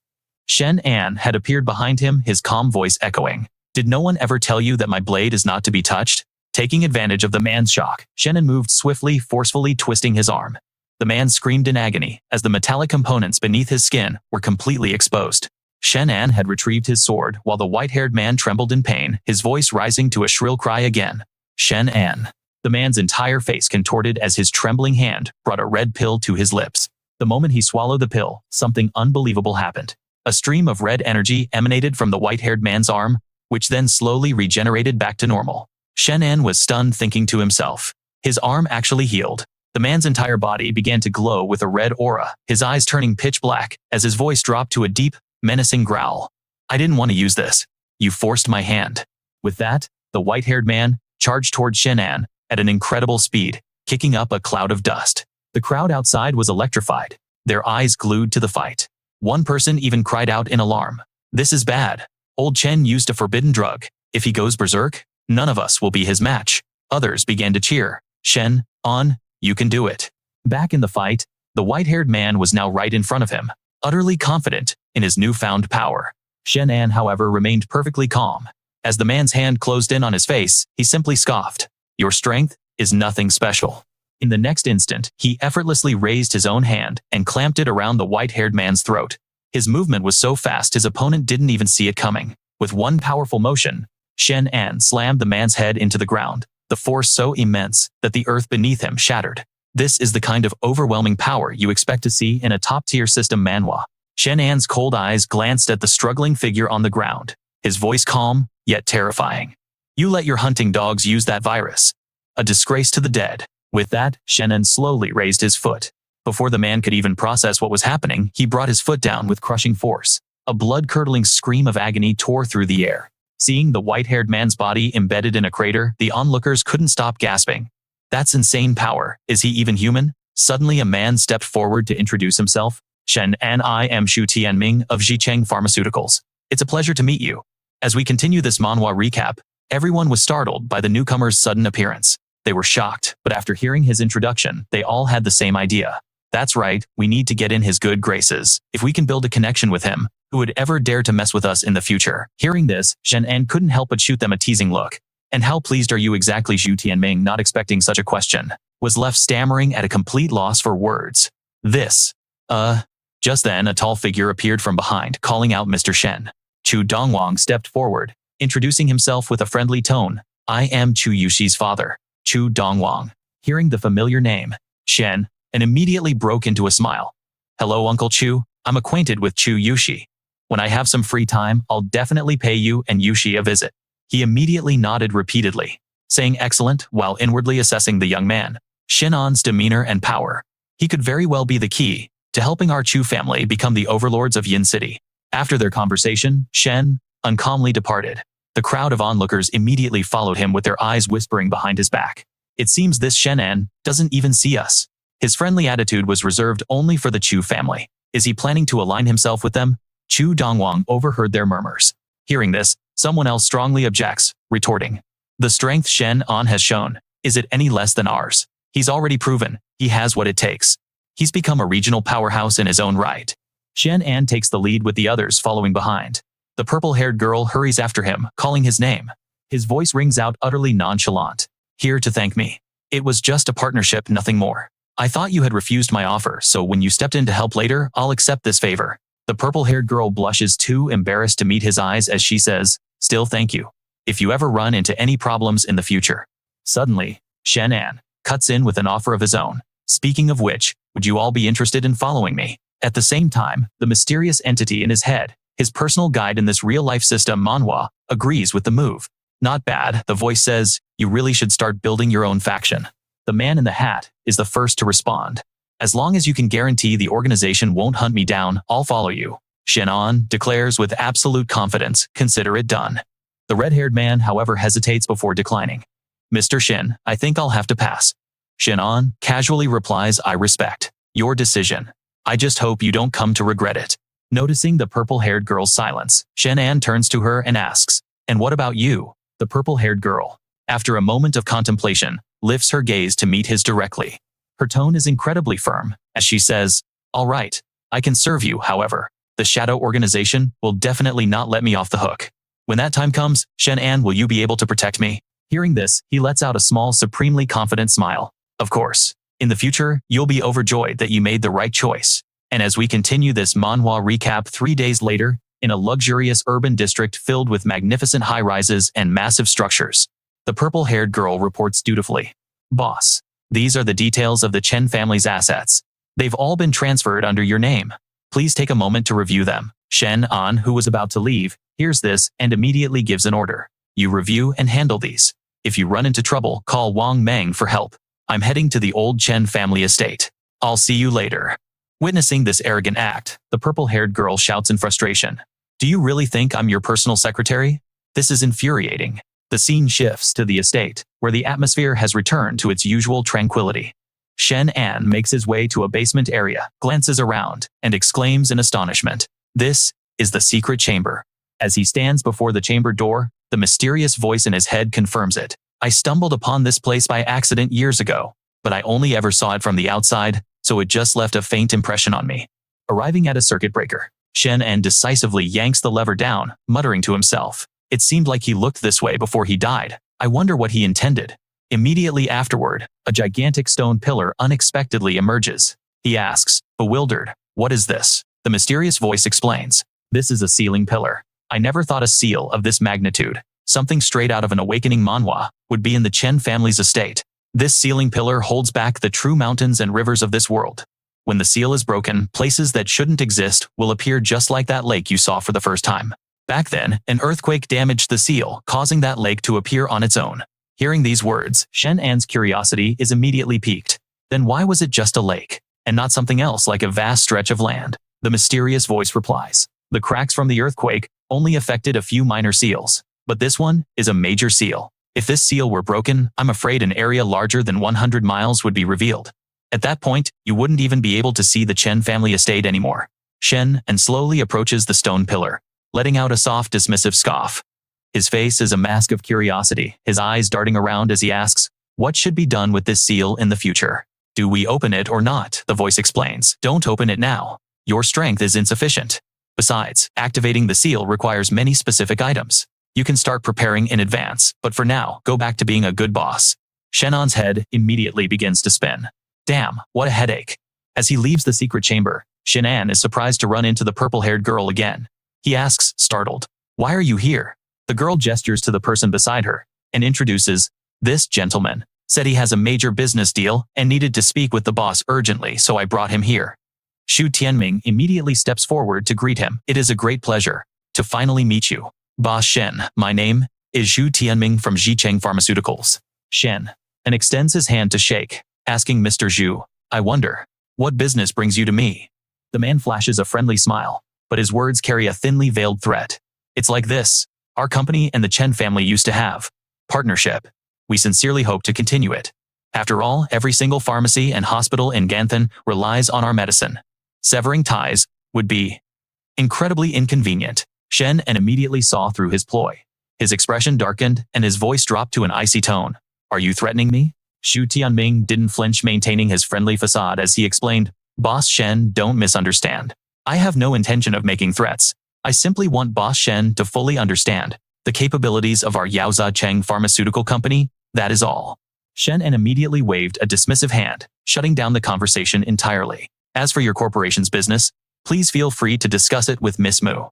Shen An had appeared behind him, his calm voice echoing. Did no one ever tell you that my blade is not to be touched? Taking advantage of the man's shock, Shen An moved swiftly, forcefully twisting his arm. The man screamed in agony as the metallic components beneath his skin were completely exposed. Shen An had retrieved his sword while the white-haired man trembled in pain, his voice rising to a shrill cry again. Shen An. The man's entire face contorted as his trembling hand brought a red pill to his lips. The moment he swallowed the pill, something unbelievable happened. A stream of red energy emanated from the white-haired man's arm, which then slowly regenerated back to normal. Shen An was stunned, thinking to himself. His arm actually healed. The man's entire body began to glow with a red aura, his eyes turning pitch black as his voice dropped to a deep, menacing growl. I didn't want to use this. You forced my hand. With that, the white-haired man charged toward Shen An at an incredible speed, kicking up a cloud of dust. The crowd outside was electrified, their eyes glued to the fight. One person even cried out in alarm. This is bad. Old Chen used a forbidden drug. If he goes berserk, none of us will be his match. Others began to cheer. Shen An, you can do it. Back in the fight, the white-haired man was now right in front of him, utterly confident in his newfound power. Shen An, however, remained perfectly calm. As the man's hand closed in on his face, he simply scoffed. Your strength is nothing special. In the next instant, he effortlessly raised his own hand and clamped it around the white-haired man's throat. His movement was so fast his opponent didn't even see it coming. With one powerful motion, Shen An slammed the man's head into the ground, the force so immense that the earth beneath him shattered. This is the kind of overwhelming power you expect to see in a top-tier system manhwa. Shen An's cold eyes glanced at the struggling figure on the ground, his voice calm, yet terrifying. You let your hunting dogs use that virus. A disgrace to the dead. With that, Shen An slowly raised his foot. Before the man could even process what was happening, he brought his foot down with crushing force. A blood-curdling scream of agony tore through the air. Seeing the white-haired man's body embedded in a crater, the onlookers couldn't stop gasping. That's insane power. Is he even human? Suddenly a man stepped forward to introduce himself. Shen An, I am Xu Tianming of Zhicheng Pharmaceuticals. It's a pleasure to meet you. As we continue this manhwa recap, everyone was startled by the newcomer's sudden appearance. They were shocked, but after hearing his introduction, they all had the same idea. That's right, we need to get in his good graces. If we can build a connection with him, who would ever dare to mess with us in the future? Hearing this, Shen An couldn't help but shoot them a teasing look. And how pleased are you exactly? Xu Tianming, not expecting such a question, was left stammering at a complete loss for words. Just then a tall figure appeared from behind, calling out Mr. Shen. Chu Dongwang stepped forward, introducing himself with a friendly tone. I am Chu Yushi's father, Chu Dongwang. Hearing the familiar name, Shen An immediately broke into a smile. Hello, Uncle Chu. I'm acquainted with Chu Yushi. When I have some free time, I'll definitely pay you and Yushi a visit. He immediately nodded repeatedly, saying excellent while inwardly assessing the young man. Shen An's demeanor and power. He could very well be the key to helping our Chu family become the overlords of Yin City. After their conversation, Shen An calmly departed. The crowd of onlookers immediately followed him with their eyes whispering behind his back. It seems this Shen An doesn't even see us. His friendly attitude was reserved only for the Chu family. Is he planning to align himself with them? Chu Dongwang overheard their murmurs. Hearing this, someone else strongly objects, retorting. The strength Shen An has shown, is it any less than ours? He's already proven he has what it takes. He's become a regional powerhouse in his own right. Shen An takes the lead with the others following behind. The purple-haired girl hurries after him, calling his name. His voice rings out utterly nonchalant. Here to thank me. It was just a partnership, nothing more. I thought you had refused my offer, so when you stepped in to help later, I'll accept this favor. The purple-haired girl blushes, too embarrassed to meet his eyes as she says, still thank you. If you ever run into any problems in the future. Suddenly, Shen An cuts in with an offer of his own. Speaking of which, would you all be interested in following me? At the same time, the mysterious entity in his head, his personal guide in this real-life system manhwa, agrees with the move. Not bad, the voice says, you really should start building your own faction. The man in the hat is the first to respond. As long as you can guarantee the organization won't hunt me down, I'll follow you. Shen An declares with absolute confidence, consider it done. The red-haired man, however, hesitates before declining. Mr. Shen, I think I'll have to pass. Shen An casually replies, I respect your decision. I just hope you don't come to regret it. Noticing the purple-haired girl's silence, Shen An turns to her and asks, and what about you? The purple-haired girl, after a moment of contemplation, lifts her gaze to meet his directly. Her tone is incredibly firm, as she says, all right, I can serve you, however. The Shadow Organization will definitely not let me off the hook. When that time comes, Shen An, will you be able to protect me? Hearing this, he lets out a small, supremely confident smile. Of course. In the future, you'll be overjoyed that you made the right choice. And as we continue this Manhwa recap 3 days later, in a luxurious urban district filled with magnificent high-rises and massive structures, the purple-haired girl reports dutifully. Boss, these are the details of the Chen family's assets. They've all been transferred under your name. Please take a moment to review them. Shen An, who was about to leave, hears this and immediately gives an order. You review and handle these. If you run into trouble, call Wang Meng for help. I'm heading to the old Chen family estate. I'll see you later. Witnessing this arrogant act, the purple-haired girl shouts in frustration. Do you really think I'm your personal secretary? This is infuriating. The scene shifts to the estate, where the atmosphere has returned to its usual tranquility. Shen An makes his way to a basement area, glances around, and exclaims in astonishment. This is the secret chamber. As he stands before the chamber door, the mysterious voice in his head confirms it. I stumbled upon this place by accident years ago, but I only ever saw it from the outside, so it just left a faint impression on me. Arriving at a circuit breaker, Shen An decisively yanks the lever down, muttering to himself. It seemed like he looked this way before he died. I wonder what he intended. Immediately afterward, a gigantic stone pillar unexpectedly emerges. He asks, bewildered, what is this? The mysterious voice explains. This is a sealing pillar. I never thought a seal of this magnitude, something straight out of an awakening manhwa, would be in the Chen family's estate. This sealing pillar holds back the true mountains and rivers of this world. When the seal is broken, places that shouldn't exist will appear just like that lake you saw for the first time. Back then, an earthquake damaged the seal, causing that lake to appear on its own. Hearing these words, Shen An's curiosity is immediately piqued. Then why was it just a lake, and not something else like a vast stretch of land? The mysterious voice replies. The cracks from the earthquake only affected a few minor seals, but this one is a major seal. If this seal were broken, I'm afraid an area larger than 100 miles would be revealed. At that point, you wouldn't even be able to see the Chen family estate anymore. Shen An slowly approaches the stone pillar, letting out a soft, dismissive scoff. His face is a mask of curiosity, his eyes darting around as he asks, what should be done with this seal in the future? Do we open it or not? The voice explains. Don't open it now. Your strength is insufficient. Besides, activating the seal requires many specific items. You can start preparing in advance, but for now, go back to being a good boss. Shen An's head immediately begins to spin. Damn, what a headache. As he leaves the secret chamber, Shen An is surprised to run into the purple-haired girl again. He asks, startled, why are you here? The girl gestures to the person beside her and introduces, this gentleman said he has a major business deal and needed to speak with the boss urgently, so I brought him here. Xu Tianming immediately steps forward to greet him. It is a great pleasure to finally meet you. Boss Shen, my name is Xu Tianming from Zhicheng Pharmaceuticals. Shen An extends his hand to shake, asking Mr. Zhu, I wonder, what business brings you to me? The man flashes a friendly smile, but his words carry a thinly veiled threat. It's like this. Our company and the Chen family used to have partnership. We sincerely hope to continue it. After all, every single pharmacy and hospital in Ganthan relies on our medicine. Severing ties would be incredibly inconvenient. Shen An immediately saw through his ploy. His expression darkened and his voice dropped to an icy tone. Are you threatening me? Xu Tianming didn't flinch, maintaining his friendly facade as he explained, Boss Shen, don't misunderstand. I have no intention of making threats. I simply want Boss Shen to fully understand the capabilities of our Yaoza Cheng pharmaceutical company, that is all. Shen An immediately waved a dismissive hand, shutting down the conversation entirely. As for your corporation's business, please feel free to discuss it with Miss Mu.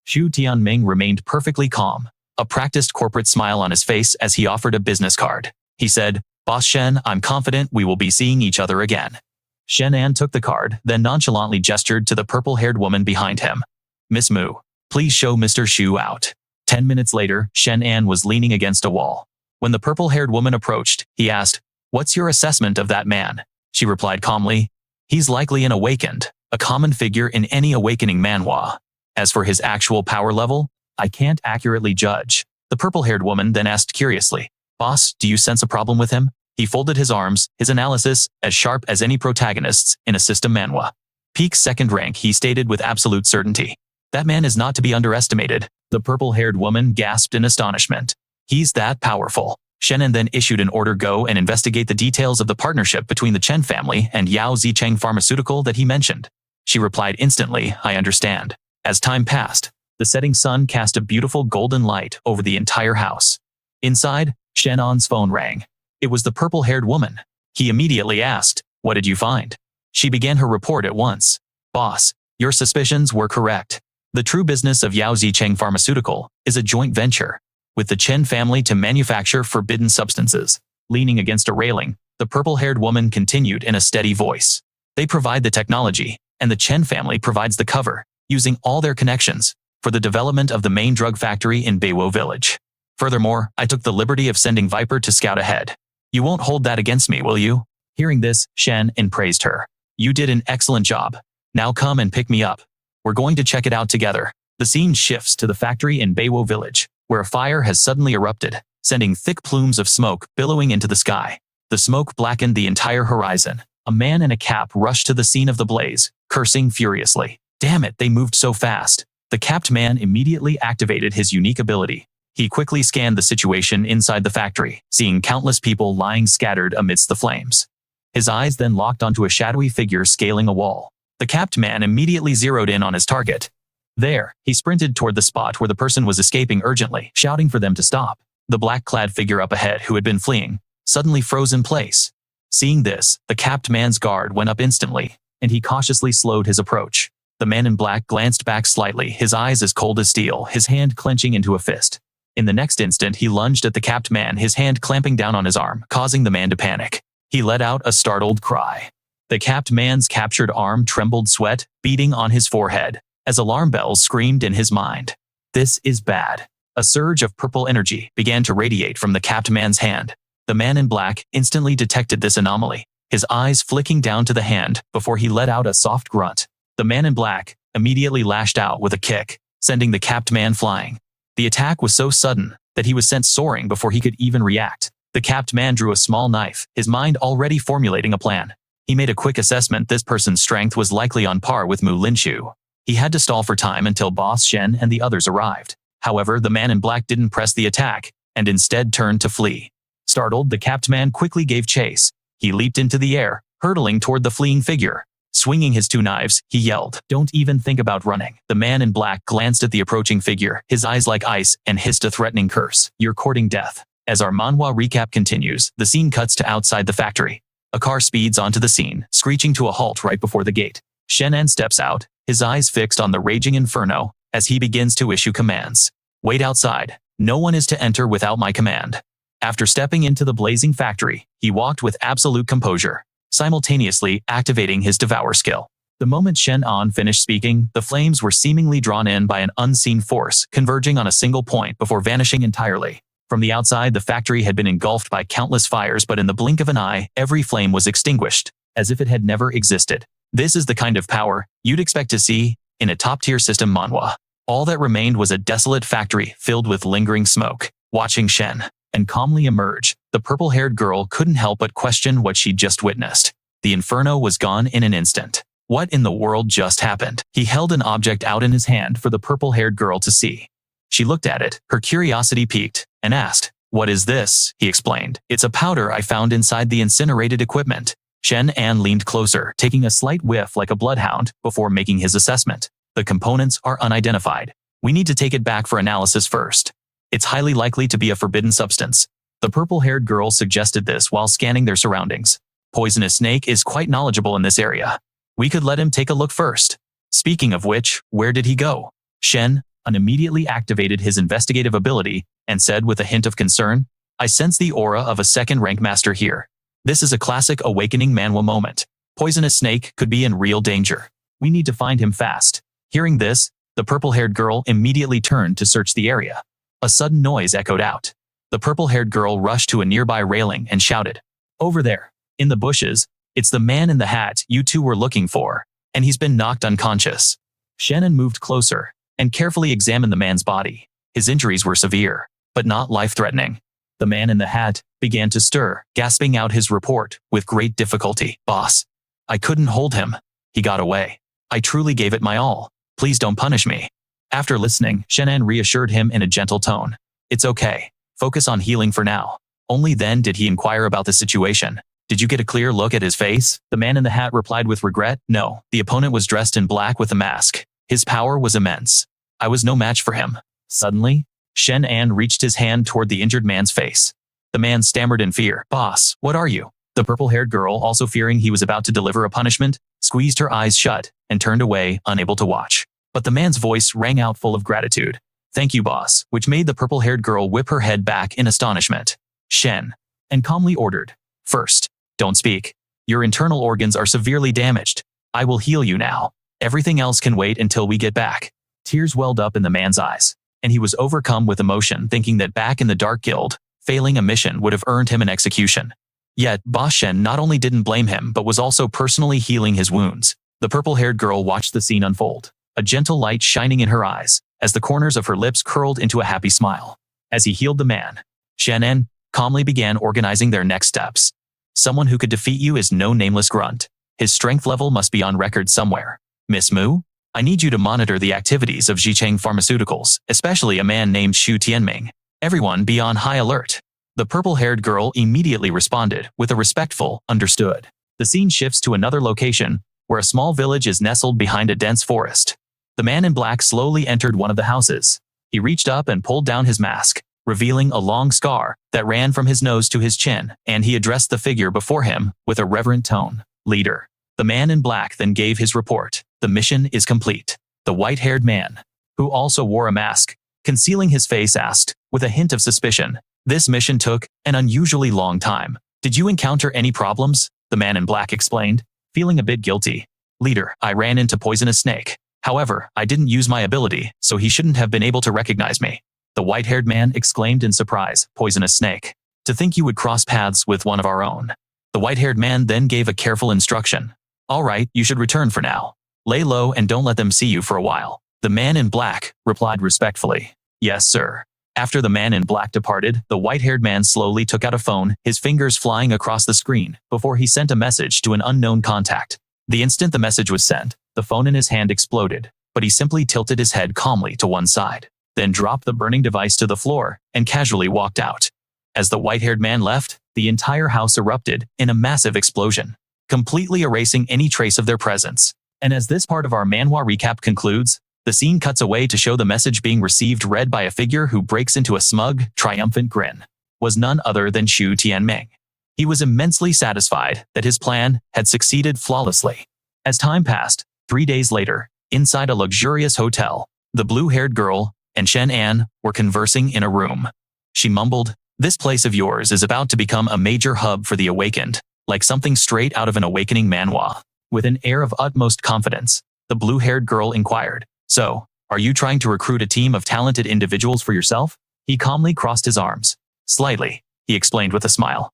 Xu Tianming remained perfectly calm, a practiced corporate smile on his face as he offered a business card. He said, Boss Shen, I'm confident we will be seeing each other again. Shen An took the card, then nonchalantly gestured to the purple-haired woman behind him. Miss Mu, please show Mr. Xu out. 10 minutes later, Shen An was leaning against a wall. When the purple-haired woman approached, he asked, what's your assessment of that man? She replied calmly, he's likely an awakened, a common figure in any awakening manhwa. As for his actual power level, I can't accurately judge. The purple-haired woman then asked curiously, Boss, do you sense a problem with him? He folded his arms, his analysis as sharp as any protagonist's in a system manhwa. Peak second rank, he stated with absolute certainty. That man is not to be underestimated. The purple-haired woman gasped in astonishment. He's that powerful. Shen An then issued an order: go and investigate the details of the partnership between the Chen family and Yao Zicheng Pharmaceutical that he mentioned. She replied instantly, I understand. As time passed, the setting sun cast a beautiful golden light over the entire house. Inside, Shen An's phone rang. It was the purple-haired woman. He immediately asked, what did you find? She began her report at once. Boss, your suspicions were correct. The true business of Yao Zicheng Pharmaceutical is a joint venture with the Chen family to manufacture forbidden substances. Leaning against a railing, the purple-haired woman continued in a steady voice. They provide the technology, and the Chen family provides the cover, using all their connections, for the development of the main drug factory in Beiwo village. Furthermore, I took the liberty of sending Viper to scout ahead. You won't hold that against me, will you? Hearing this, Shen An praised her. You did an excellent job. Now come and pick me up. We're going to check it out together. The scene shifts to the factory in Beiwo village, where a fire has suddenly erupted, sending thick plumes of smoke billowing into the sky. The smoke blackened the entire horizon. A man in a cap rushed to the scene of the blaze, cursing furiously. Damn it, they moved so fast. The capped man immediately activated his unique ability. He quickly scanned the situation inside the factory, seeing countless people lying scattered amidst the flames. His eyes then locked onto a shadowy figure scaling a wall. The capped man immediately zeroed in on his target. There, he sprinted toward the spot where the person was escaping urgently, shouting for them to stop. The black-clad figure up ahead, who had been fleeing, suddenly froze in place. Seeing this, the capped man's guard went up instantly, and he cautiously slowed his approach. The man in black glanced back slightly, his eyes as cold as steel, his hand clenching into a fist. In the next instant, he lunged at the capped man, his hand clamping down on his arm, causing the man to panic. He let out a startled cry. The capped man's captured arm trembled, sweat beating on his forehead, as alarm bells screamed in his mind. This is bad. A surge of purple energy began to radiate from the capped man's hand. The man in black instantly detected this anomaly, his eyes flicking down to the hand before he let out a soft grunt. The man in black immediately lashed out with a kick, sending the capped man flying. The attack was so sudden that he was sent soaring before he could even react. The capped man drew a small knife, his mind already formulating a plan. He made a quick assessment. This person's strength was likely on par with Mu Linshu. He had to stall for time until Boss Shen and the others arrived. However, the man in black didn't press the attack, and instead turned to flee. Startled, the capped man quickly gave chase. He leaped into the air, hurtling toward the fleeing figure. Swinging his two knives, he yelled, "Don't even think about running." The man in black glanced at the approaching figure, his eyes like ice, and hissed a threatening curse. You're courting death. As our manhwa recap continues, the scene cuts to outside the factory. A car speeds onto the scene, screeching to a halt right before the gate. Shen An steps out, his eyes fixed on the raging inferno, as he begins to issue commands. Wait outside. No one is to enter without my command. After stepping into the blazing factory, he walked with absolute composure, simultaneously activating his devour skill. The moment Shen An finished speaking, the flames were seemingly drawn in by an unseen force, converging on a single point before vanishing entirely. From the outside, the factory had been engulfed by countless fires, but in the blink of an eye, every flame was extinguished, as if it had never existed. This is the kind of power you'd expect to see in a top-tier system manhwa. All that remained was a desolate factory filled with lingering smoke. Watching Shen An calmly emerge, the purple-haired girl couldn't help but question what she'd just witnessed. The inferno was gone in an instant. What in the world just happened? He held an object out in his hand for the purple-haired girl to see. She looked at it, her curiosity piqued, and asked, "What is this?" He explained, "It's a powder I found inside the incinerated equipment." Shen An leaned closer, taking a slight whiff like a bloodhound before making his assessment. The components are unidentified. We need to take it back for analysis first. It's highly likely to be a forbidden substance. The purple-haired girl suggested this while scanning their surroundings. Poisonous Snake is quite knowledgeable in this area. We could let him take a look first. Speaking of which, where did he go? Shen An immediately activated his investigative ability and said with a hint of concern, "I sense the aura of a second-rank master here. This is a classic awakening manhwa moment. Poisonous Snake could be in real danger. We need to find him fast." Hearing this, the purple-haired girl immediately turned to search the area. A sudden noise echoed out. The purple-haired girl rushed to a nearby railing and shouted, "Over there, in the bushes, it's the man in the hat you two were looking for, and he's been knocked unconscious." Shen An moved closer and carefully examined the man's body. His injuries were severe, but not life-threatening. The man in the hat began to stir, gasping out his report with great difficulty. Boss, I couldn't hold him. He got away. I truly gave it my all. Please don't punish me. After listening, Shen An reassured him in a gentle tone. It's okay. Focus on healing for now. Only then did he inquire about the situation. Did you get a clear look at his face? The man in the hat replied with regret. No, the opponent was dressed in black with a mask. His power was immense. I was no match for him. Suddenly, Shen An reached his hand toward the injured man's face. The man stammered in fear. Boss, what are you? The purple-haired girl, also fearing he was about to deliver a punishment, squeezed her eyes shut and turned away, unable to watch. But the man's voice rang out full of gratitude. Thank you, boss, which made the purple-haired girl whip her head back in astonishment. Shen An calmly ordered. First, don't speak. Your internal organs are severely damaged. I will heal you now. Everything else can wait until we get back. Tears welled up in the man's eyes, and he was overcome with emotion, thinking that back in the Dark Guild, failing a mission would have earned him an execution. Yet, Boss Shen not only didn't blame him but was also personally healing his wounds. The purple-haired girl watched the scene unfold, a gentle light shining in her eyes, as the corners of her lips curled into a happy smile. As he healed the man, Shen An calmly began organizing their next steps. Someone who could defeat you is no nameless grunt. His strength level must be on record somewhere. Miss Mu, I need you to monitor the activities of Jicheng Pharmaceuticals, especially a man named Xu Tianming. Everyone be on high alert. The purple-haired girl immediately responded with a respectful, understood. The scene shifts to another location, where a small village is nestled behind a dense forest. The man in black slowly entered one of the houses. He reached up and pulled down his mask, revealing a long scar that ran from his nose to his chin, and he addressed the figure before him with a reverent tone. Leader. The man in black then gave his report. The mission is complete. The white-haired man, who also wore a mask, concealing his face, asked, with a hint of suspicion. This mission took an unusually long time. Did you encounter any problems? The man in black explained, feeling a bit guilty. Leader, I ran into poisonous snake. However, I didn't use my ability, so he shouldn't have been able to recognize me. The white-haired man exclaimed in surprise. Poisonous snake. To think you would cross paths with one of our own. The white-haired man then gave a careful instruction. All right, you should return for now. Lay low and don't let them see you for a while. The man in black replied respectfully. Yes, sir. After the man in black departed, the white-haired man slowly took out a phone, his fingers flying across the screen, before he sent a message to an unknown contact. The instant the message was sent, the phone in his hand exploded, but he simply tilted his head calmly to one side, then dropped the burning device to the floor and casually walked out. As the white-haired man left, the entire house erupted in a massive explosion, completely erasing any trace of their presence. And as this part of our manhwa recap concludes, the scene cuts away to show the message being received, read by a figure who breaks into a smug, triumphant grin. Was none other than Xu Tianming. He was immensely satisfied that his plan had succeeded flawlessly. As time passed, 3 days later, inside a luxurious hotel, the blue-haired girl and Shen An were conversing in a room. She mumbled, "This place of yours is about to become a major hub for the awakened, like something straight out of an awakening manhwa." With an air of utmost confidence, the blue-haired girl inquired, "So, are you trying to recruit a team of talented individuals for yourself?" He calmly crossed his arms. "Slightly," he explained with a smile.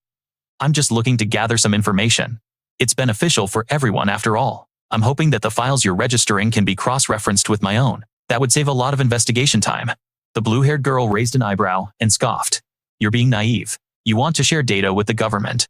"I'm just looking to gather some information. It's beneficial for everyone after all. I'm hoping that the files you're registering can be cross-referenced with my own. That would save a lot of investigation time." The blue-haired girl raised an eyebrow and scoffed. "You're being naive. You want to share data with the government.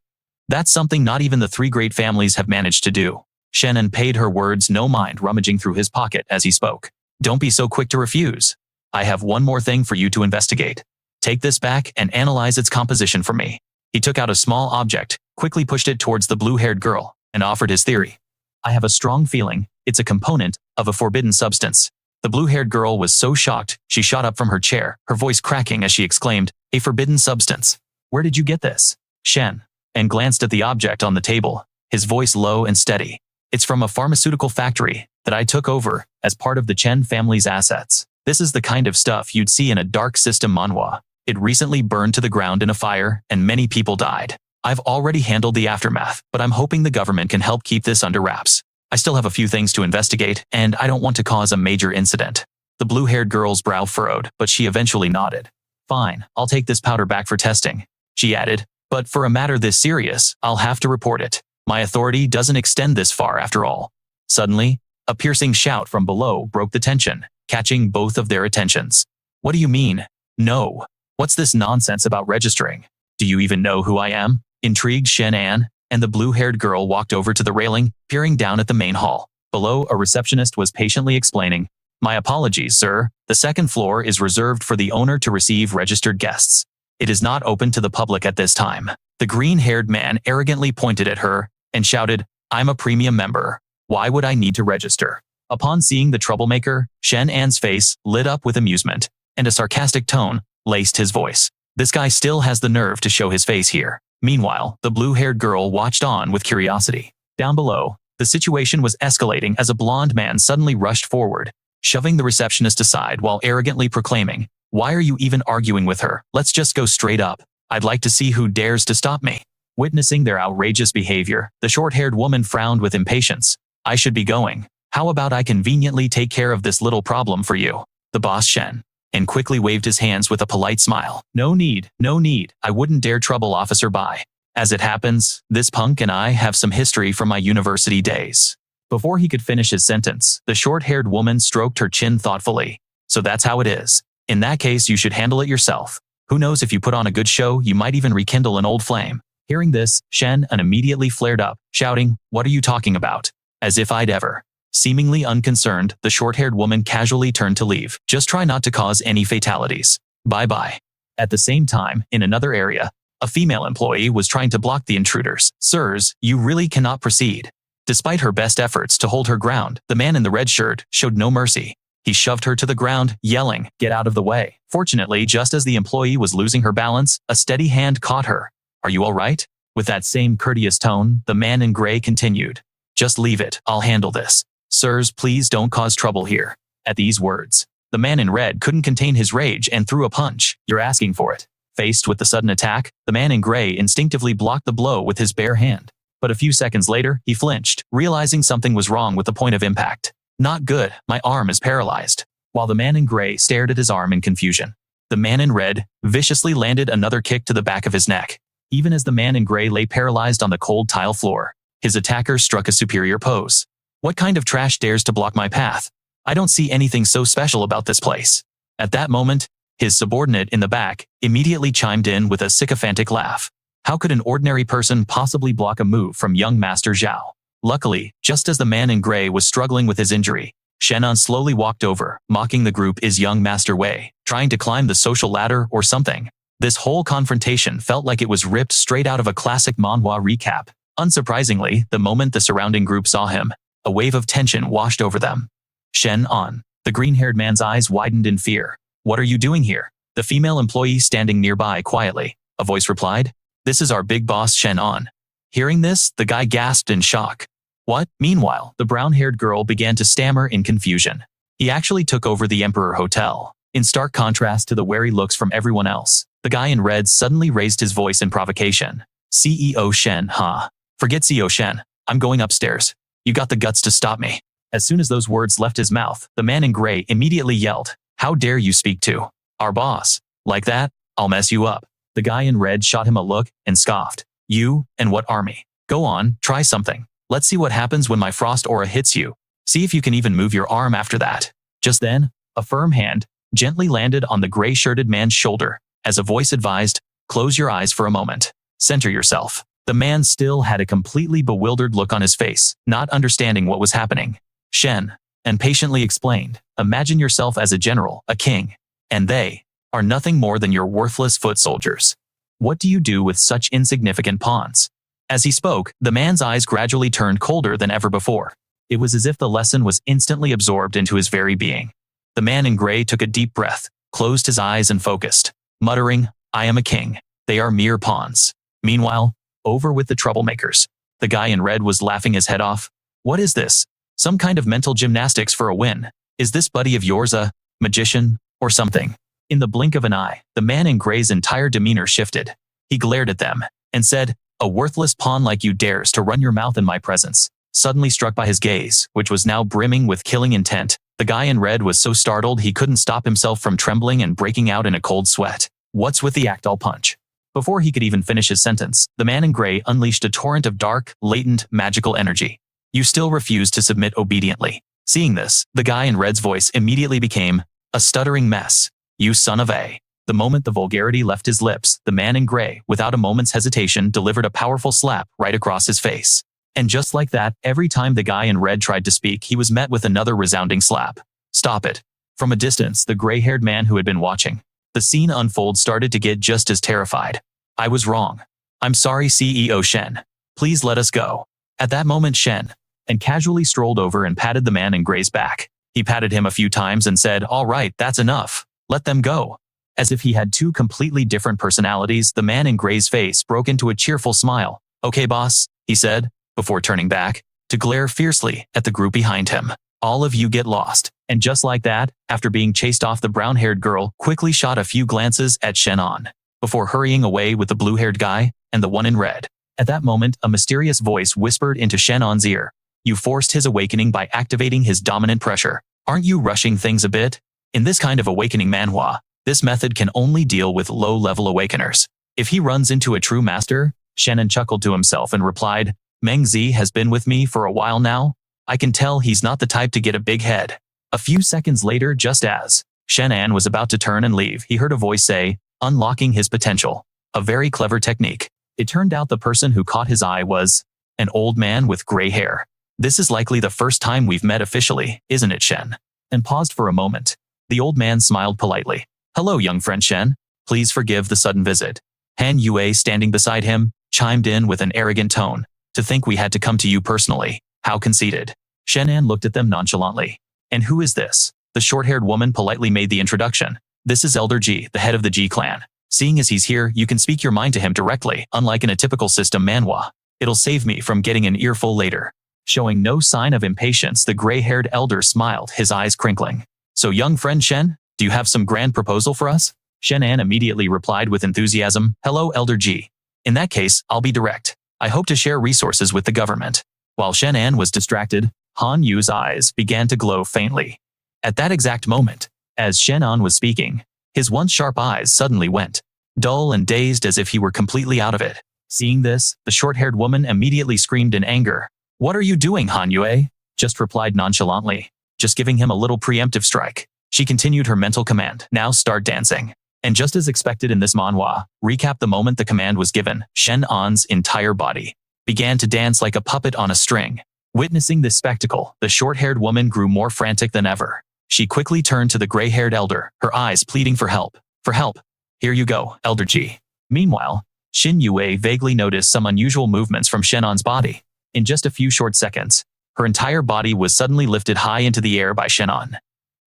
That's something not even the 3 great families have managed to do." Shen An paid her words no mind, rummaging through his pocket as he spoke. "Don't be so quick to refuse. I have one more thing for you to investigate. Take this back and analyze its composition for me." He took out a small object, quickly pushed it towards the blue-haired girl, and offered his theory. "I have a strong feeling it's a component of a forbidden substance." The blue-haired girl was so shocked, she shot up from her chair, her voice cracking as she exclaimed, "A forbidden substance? Where did you get this?" Shen An glanced at the object on the table, his voice low and steady. "It's from a pharmaceutical factory that I took over as part of the Chen family's assets. This is the kind of stuff you'd see in a dark system manhwa. It recently burned to the ground in a fire, and many people died. I've already handled the aftermath, but I'm hoping the government can help keep this under wraps. I still have a few things to investigate, and I don't want to cause a major incident." The blue-haired girl's brow furrowed, but she eventually nodded. "Fine, I'll take this powder back for testing," she added. "But for a matter this serious, I'll have to report it. My authority doesn't extend this far after all." Suddenly, a piercing shout from below broke the tension, catching both of their attentions. "What do you mean? No. What's this nonsense about registering? Do you even know who I am? Intrigued Shen An, and the blue-haired girl walked over to the railing, peering down at the main hall. Below, a receptionist was patiently explaining, "My apologies, sir. The second floor is reserved for the owner to receive registered guests. It is not open to the public at this time." The green-haired man arrogantly pointed at her and shouted, "I'm a premium member. Why would I need to register?" Upon seeing the troublemaker, Shen An's face lit up with amusement, and a sarcastic tone laced his voice. This guy still has the nerve to show his face here. Meanwhile, the blue-haired girl watched on with curiosity. Down below, the situation was escalating as a blonde man suddenly rushed forward, shoving the receptionist aside while arrogantly proclaiming, "Why are you even arguing with her? Let's just go straight up. I'd like to see who dares to stop me." Witnessing their outrageous behavior, the short-haired woman frowned with impatience. "I should be going. How about I conveniently take care of this little problem for you?" The boss Shen and quickly waved his hands with a polite smile. "No need, no need. I wouldn't dare trouble Officer Bai. As it happens, this punk and I have some history from my university days." Before he could finish his sentence, the short-haired woman stroked her chin thoughtfully. "So that's how it is. In that case, you should handle it yourself. Who knows, if you put on a good show, you might even rekindle an old flame." Hearing this, Shen An immediately flared up, shouting, "What are you talking about? As if I'd ever." Seemingly unconcerned, the short-haired woman casually turned to leave. "Just try not to cause any fatalities. Bye-bye." At the same time, in another area, a female employee was trying to block the intruders. "Sirs, you really cannot proceed." Despite her best efforts to hold her ground, the man in the red shirt showed no mercy. He shoved her to the ground, yelling, "Get out of the way." Fortunately, just as the employee was losing her balance, a steady hand caught her. "Are you all right?" With that same courteous tone, the man in gray continued, "Just leave it. I'll handle this. Sirs, please don't cause trouble here." At these words, the man in red couldn't contain his rage and threw a punch. "You're asking for it." Faced with the sudden attack, the man in gray instinctively blocked the blow with his bare hand. But a few seconds later, he flinched, realizing something was wrong with the point of impact. "Not good, my arm is paralyzed." While the man in gray stared at his arm in confusion, the man in red viciously landed another kick to the back of his neck. Even as the man in gray lay paralyzed on the cold tile floor, his attacker struck a superior pose. "What kind of trash dares to block my path? I don't see anything so special about this place." At that moment, his subordinate in the back immediately chimed in with a sycophantic laugh. How could an ordinary person possibly block a move from young Master Zhao? Luckily, just as the man in gray was struggling with his injury, Shen An slowly walked over, mocking the group is young Master Wei, trying to climb the social ladder or something. This whole confrontation felt like it was ripped straight out of a classic manhwa recap. Unsurprisingly, the moment the surrounding group saw him, a wave of tension washed over them. "Shen An." The green-haired man's eyes widened in fear. "What are you doing here?" The female employee standing nearby quietly, a voice replied, "This is our big boss Shen An." Hearing this, the guy gasped in shock. "What?" Meanwhile, the brown-haired girl began to stammer in confusion. "He actually took over the Emperor Hotel." In stark contrast to the wary looks from everyone else, the guy in red suddenly raised his voice in provocation. "CEO Shen, huh? Forget CEO Shen. I'm going upstairs. You got the guts to stop me." As soon as those words left his mouth, the man in gray immediately yelled, "How dare you speak to our boss? Like that? I'll mess you up." The guy in red shot him a look and scoffed. "You, and what army? Go on, try something. Let's see what happens when my frost aura hits you. See if you can even move your arm after that." Just then, a firm hand gently landed on the gray-shirted man's shoulder, as a voice advised, "Close your eyes for a moment. Center yourself." The man still had a completely bewildered look on his face, not understanding what was happening. Shen An patiently explained, "Imagine yourself as a general, a king, and they are nothing more than your worthless foot soldiers. What do you do with such insignificant pawns?" As he spoke, the man's eyes gradually turned colder than ever before. It was as if the lesson was instantly absorbed into his very being. The man in gray took a deep breath, closed his eyes and focused, muttering, "I am a king. They are mere pawns." Meanwhile, over with the troublemakers. The guy in red was laughing his head off. "What is this? Some kind of mental gymnastics for a win? Is this buddy of yours a magician or something?" In the blink of an eye, the man in gray's entire demeanor shifted. He glared at them and said, "A worthless pawn like you dares to run your mouth in my presence." Suddenly struck by his gaze, which was now brimming with killing intent, the guy in red was so startled he couldn't stop himself from trembling and breaking out in a cold sweat. "What's with the Actal punch?" Before he could even finish his sentence, the man in gray unleashed a torrent of dark, latent, magical energy. "You still refuse to submit obediently." Seeing this, the guy in red's voice immediately became a stuttering mess. "You son of a..." The moment the vulgarity left his lips, the man in gray, without a moment's hesitation, delivered a powerful slap right across his face. And just like that, every time the guy in red tried to speak, he was met with another resounding slap. Stop it. From a distance, the gray-haired man who had been watching the scene unfold started to get just as terrified. I was wrong. I'm sorry, CEO Shen. Please let us go. At that moment, Shen An casually strolled over and patted the man in gray's back. He patted him a few times and said, "All right, that's enough. Let them go." As if he had two completely different personalities, the man in gray's face broke into a cheerful smile. "Okay, boss," he said, before turning back to glare fiercely at the group behind him. "All of you get lost." And just like that, after being chased off, the brown-haired girl quickly shot a few glances at Shen An, before hurrying away with the blue-haired guy and the one in red. At that moment, a mysterious voice whispered into Shen An's ear. "You forced his awakening by activating his dominant pressure. Aren't you rushing things a bit? In this kind of awakening manhwa, this method can only deal with low-level awakeners. If he runs into a true master," Shen An chuckled to himself and replied, "Meng Zi has been with me for a while now. I can tell he's not the type to get a big head." A few seconds later, just as Shen An was about to turn and leave, he heard a voice say, "Unlocking his potential. A very clever technique." It turned out the person who caught his eye was an old man with gray hair. "This is likely the first time we've met officially, isn't it, Shen?" And paused for a moment. The old man smiled politely. "Hello, young friend Shen. Please forgive the sudden visit." Han Yue, standing beside him, chimed in with an arrogant tone. "To think we had to come to you personally. How conceited." Shen An looked at them nonchalantly. "And who is this?" The short-haired woman politely made the introduction. "This is Elder Ji, the head of the Ji clan. Seeing as he's here, you can speak your mind to him directly, unlike in a typical system manhwa. It'll save me from getting an earful later." Showing no sign of impatience, the gray-haired elder smiled, his eyes crinkling. "So, young friend Shen, do you have some grand proposal for us?" Shen An immediately replied with enthusiasm, "Hello, Elder Ji. In that case, I'll be direct. I hope to share resources with the government." While Shen An was distracted, Han Yu's eyes began to glow faintly. At that exact moment, as Shen An was speaking, his once sharp eyes suddenly went dull and dazed, as if he were completely out of it. Seeing this, the short-haired woman immediately screamed in anger. "What are you doing, Han Yue?" Just replied nonchalantly, just giving him a little preemptive strike. She continued her mental command, "Now start dancing." And just as expected in this manhwa, recap the moment the command was given, Shen An's entire body began to dance like a puppet on a string. Witnessing this spectacle, the short-haired woman grew more frantic than ever. She quickly turned to the gray-haired elder, her eyes pleading for help. "For help. Here you go, Elder Ji." Meanwhile, Shen Yue vaguely noticed some unusual movements from Shen An's body. In just a few short seconds, her entire body was suddenly lifted high into the air by Shen An.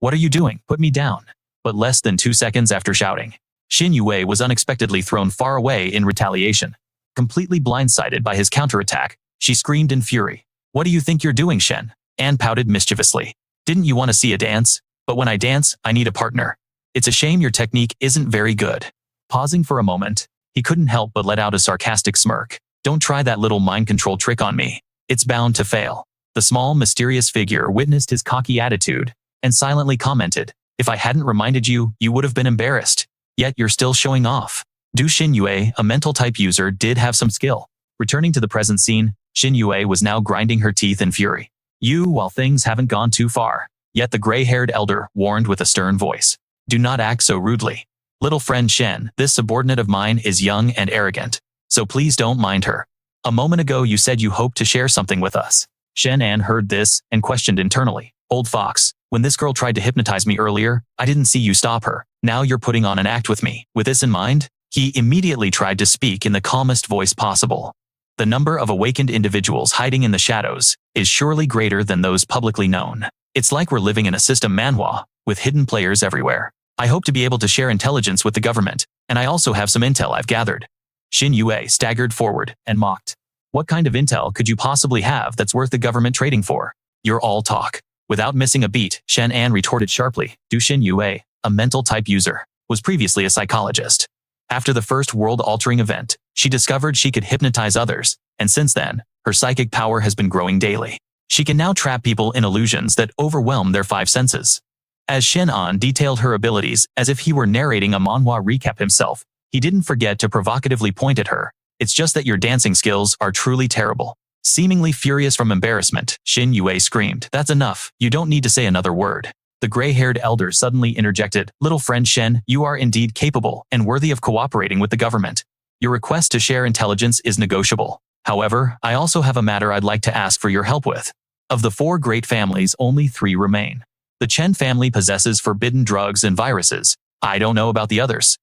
"What are you doing? Put me down." But less than 2 seconds after shouting, Shen Yue was unexpectedly thrown far away in retaliation. Completely blindsided by his counterattack, she screamed in fury. "What do you think you're doing, Shen?" An pouted mischievously. "Didn't you want to see a dance? But when I dance, I need a partner. It's a shame your technique isn't very good." Pausing for a moment, he couldn't help but let out a sarcastic smirk. "Don't try that little mind control trick on me. It's bound to fail." The small, mysterious figure witnessed his cocky attitude and silently commented, "If I hadn't reminded you, you would have been embarrassed. Yet you're still showing off." Du Shen Yue, a mental-type user, did have some skill. Returning to the present scene, Shen Yue was now grinding her teeth in fury. While things haven't gone too far." Yet the gray-haired elder warned with a stern voice. "Do not act so rudely. Little friend Shen, this subordinate of mine is young and arrogant, so please don't mind her. A moment ago you said you hoped to share something with us." Shen An heard this and questioned internally. "Old fox, when this girl tried to hypnotize me earlier, I didn't see you stop her. Now you're putting on an act with me. With this in mind?" He immediately tried to speak in the calmest voice possible. "The number of awakened individuals hiding in the shadows is surely greater than those publicly known. It's like we're living in a system manhwa, with hidden players everywhere. I hope to be able to share intelligence with the government, and I also have some intel I've gathered." Shen Yue staggered forward and mocked. "What kind of intel could you possibly have that's worth the government trading for? You're all talk." Without missing a beat, Shen An retorted sharply. Du Shen Yue, a mental-type user, was previously a psychologist. After the first world-altering event, she discovered she could hypnotize others, and since then, her psychic power has been growing daily. She can now trap people in illusions that overwhelm their 5 senses. As Shen An detailed her abilities as if he were narrating a manhwa recap himself, he didn't forget to provocatively point at her. "It's just that your dancing skills are truly terrible." Seemingly furious from embarrassment, Shen Yue screamed, "That's enough, you don't need to say another word." The gray-haired elder suddenly interjected, "Little friend Shen, you are indeed capable and worthy of cooperating with the government. Your request to share intelligence is negotiable. However, I also have a matter I'd like to ask for your help with. Of the 4 great families, only 3 remain. The Chen family possesses forbidden drugs and viruses. I don't know about the others."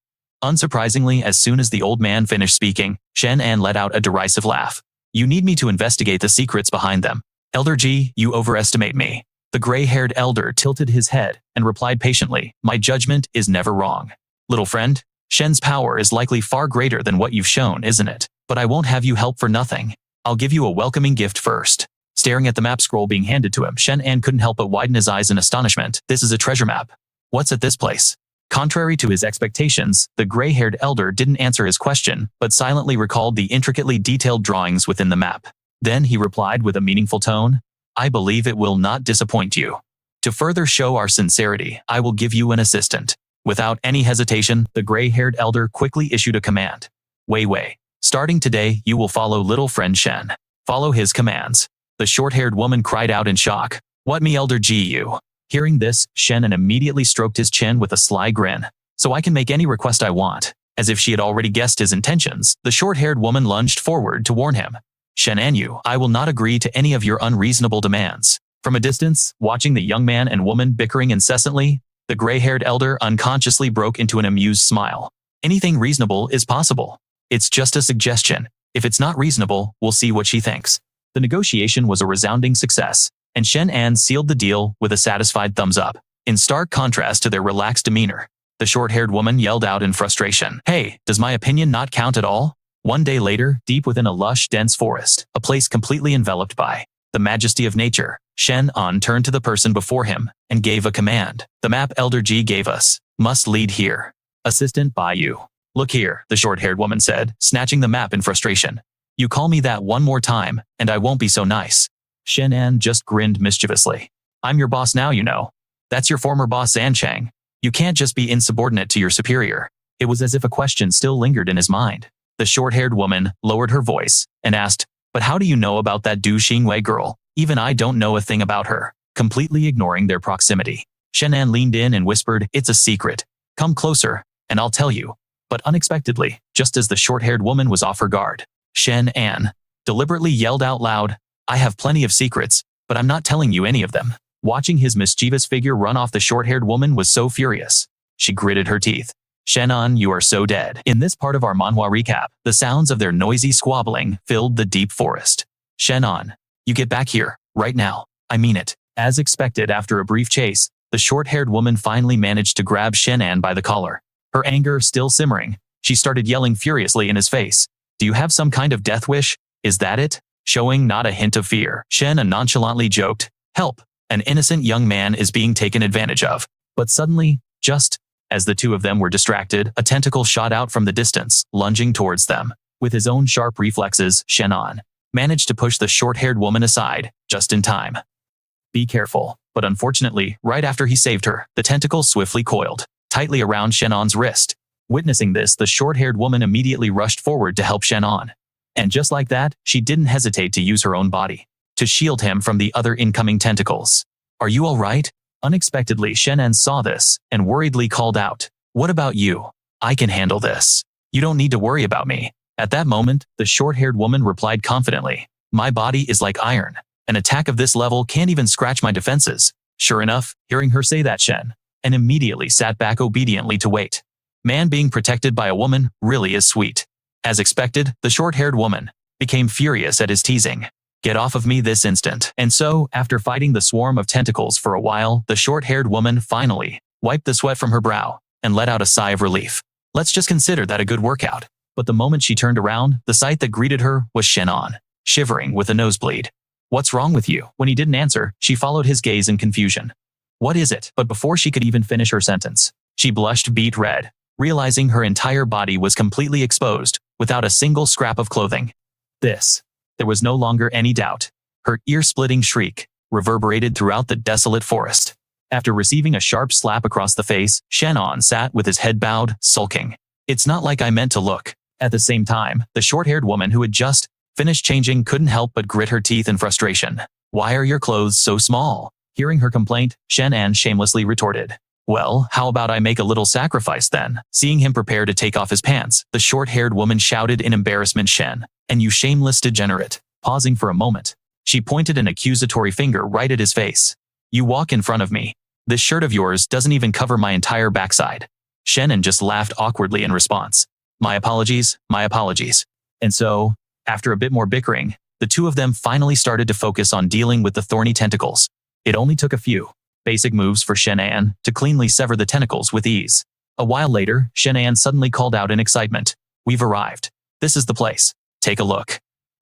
Unsurprisingly, as soon as the old man finished speaking, Shen An let out a derisive laugh. "You need me to investigate the secrets behind them. Elder G, you overestimate me." The gray-haired elder tilted his head and replied patiently, "My judgment is never wrong. Little friend, Shen's power is likely far greater than what you've shown, isn't it? But I won't have you help for nothing. I'll give you a welcoming gift first." Staring at the map scroll being handed to him, Shen An couldn't help but widen his eyes in astonishment. "This is a treasure map. What's at this place?" Contrary to his expectations, the gray-haired elder didn't answer his question, but silently recalled the intricately detailed drawings within the map. Then he replied with a meaningful tone, "I believe it will not disappoint you. To further show our sincerity, I will give you an assistant." Without any hesitation, the gray-haired elder quickly issued a command. Wei, starting today, you will follow little friend Shen. Follow his commands." The short-haired woman cried out in shock. "What me Elder G you?" Hearing this, Shen An immediately stroked his chin with a sly grin. "So I can make any request I want." As if she had already guessed his intentions, the short-haired woman lunged forward to warn him. "Shen An, I will not agree to any of your unreasonable demands." From a distance, watching the young man and woman bickering incessantly, the gray-haired elder unconsciously broke into an amused smile. "Anything reasonable is possible. It's just a suggestion. If it's not reasonable, we'll see what she thinks." The negotiation was a resounding success, and Shen An sealed the deal with a satisfied thumbs up. In stark contrast to their relaxed demeanor, the short-haired woman yelled out in frustration, "Hey, does my opinion not count at all?" One day later, deep within a lush, dense forest, a place completely enveloped by the majesty of nature, Shen An turned to the person before him and gave a command. "The map Elder G gave us must lead here. Assistant by you." "Look here," the short-haired woman said, snatching the map in frustration. "You call me that one more time, and I won't be so nice." Shen An just grinned mischievously. "I'm your boss now, you know. That's your former boss Zan Chang. You can't just be insubordinate to your superior." It was as if a question still lingered in his mind. The short-haired woman lowered her voice and asked, "But how do you know about that Du Xingwei girl? Even I don't know a thing about her." Completely ignoring their proximity, Shen An leaned in and whispered, "It's a secret. Come closer, and I'll tell you." But unexpectedly, just as the short-haired woman was off her guard, Shen An deliberately yelled out loud, "I have plenty of secrets, but I'm not telling you any of them." Watching his mischievous figure run off, the short-haired woman was so furious. She gritted her teeth. "Shen An, you are so dead." In this part of our manhwa recap, the sounds of their noisy squabbling filled the deep forest. "Shen An, you get back here, right now. I mean it." As expected, after a brief chase, the short-haired woman finally managed to grab Shen An by the collar. Her anger still simmering, she started yelling furiously in his face. "Do you have some kind of death wish? Is that it?" Showing not a hint of fear, Shen An nonchalantly joked, "Help! An innocent young man is being taken advantage of." But suddenly, just as the two of them were distracted, a tentacle shot out from the distance, lunging towards them. With his own sharp reflexes, Shen An managed to push the short-haired woman aside, just in time. "Be careful." But unfortunately, right after he saved her, the tentacle swiftly coiled tightly around Shen An's wrist. Witnessing this, the short-haired woman immediately rushed forward to help Shen An. And just like that, she didn't hesitate to use her own body to shield him from the other incoming tentacles. "Are you all right?" Unexpectedly, Shen An saw this and worriedly called out, "What about you? I can handle this. You don't need to worry about me." At that moment, the short-haired woman replied confidently, "My body is like iron. An attack of this level can't even scratch my defenses." Sure enough, hearing her say that, Shen An immediately sat back obediently to wait. Man being protected by a woman really is sweet. As expected, the short-haired woman became furious at his teasing. "Get off of me this instant." And so, after fighting the swarm of tentacles for a while, the short-haired woman finally wiped the sweat from her brow and let out a sigh of relief. Let's just consider that a good workout. But the moment she turned around, the sight that greeted her was Shen An, shivering with a nosebleed. "What's wrong with you?" When he didn't answer, she followed his gaze in confusion. "What is it?" But before she could even finish her sentence, she blushed beet red, realizing her entire body was completely exposed, without a single scrap of clothing. There was no longer any doubt. Her ear-splitting shriek reverberated throughout the desolate forest. After receiving a sharp slap across the face, Shen An sat with his head bowed, sulking. "It's not like I meant to look." At the same time, the short-haired woman who had just finished changing couldn't help but grit her teeth in frustration. "Why are your clothes so small? Hearing her complaint, Shen An shamelessly retorted, "Well, how about I make a little sacrifice then?" Seeing him prepare to take off his pants, the short-haired woman shouted in embarrassment, "Shen, and you shameless degenerate." Pausing for a moment, she pointed an accusatory finger right at his face. "You walk in front of me. This shirt of yours doesn't even cover my entire backside." Shen An just laughed awkwardly in response. My apologies, my apologies." And so, after a bit more bickering, the two of them finally started to focus on dealing with the thorny tentacles. It only took a few basic moves for Shen An to cleanly sever the tentacles with ease. A while later, Shen An suddenly called out in excitement, "We've arrived. This is the place. Take a look."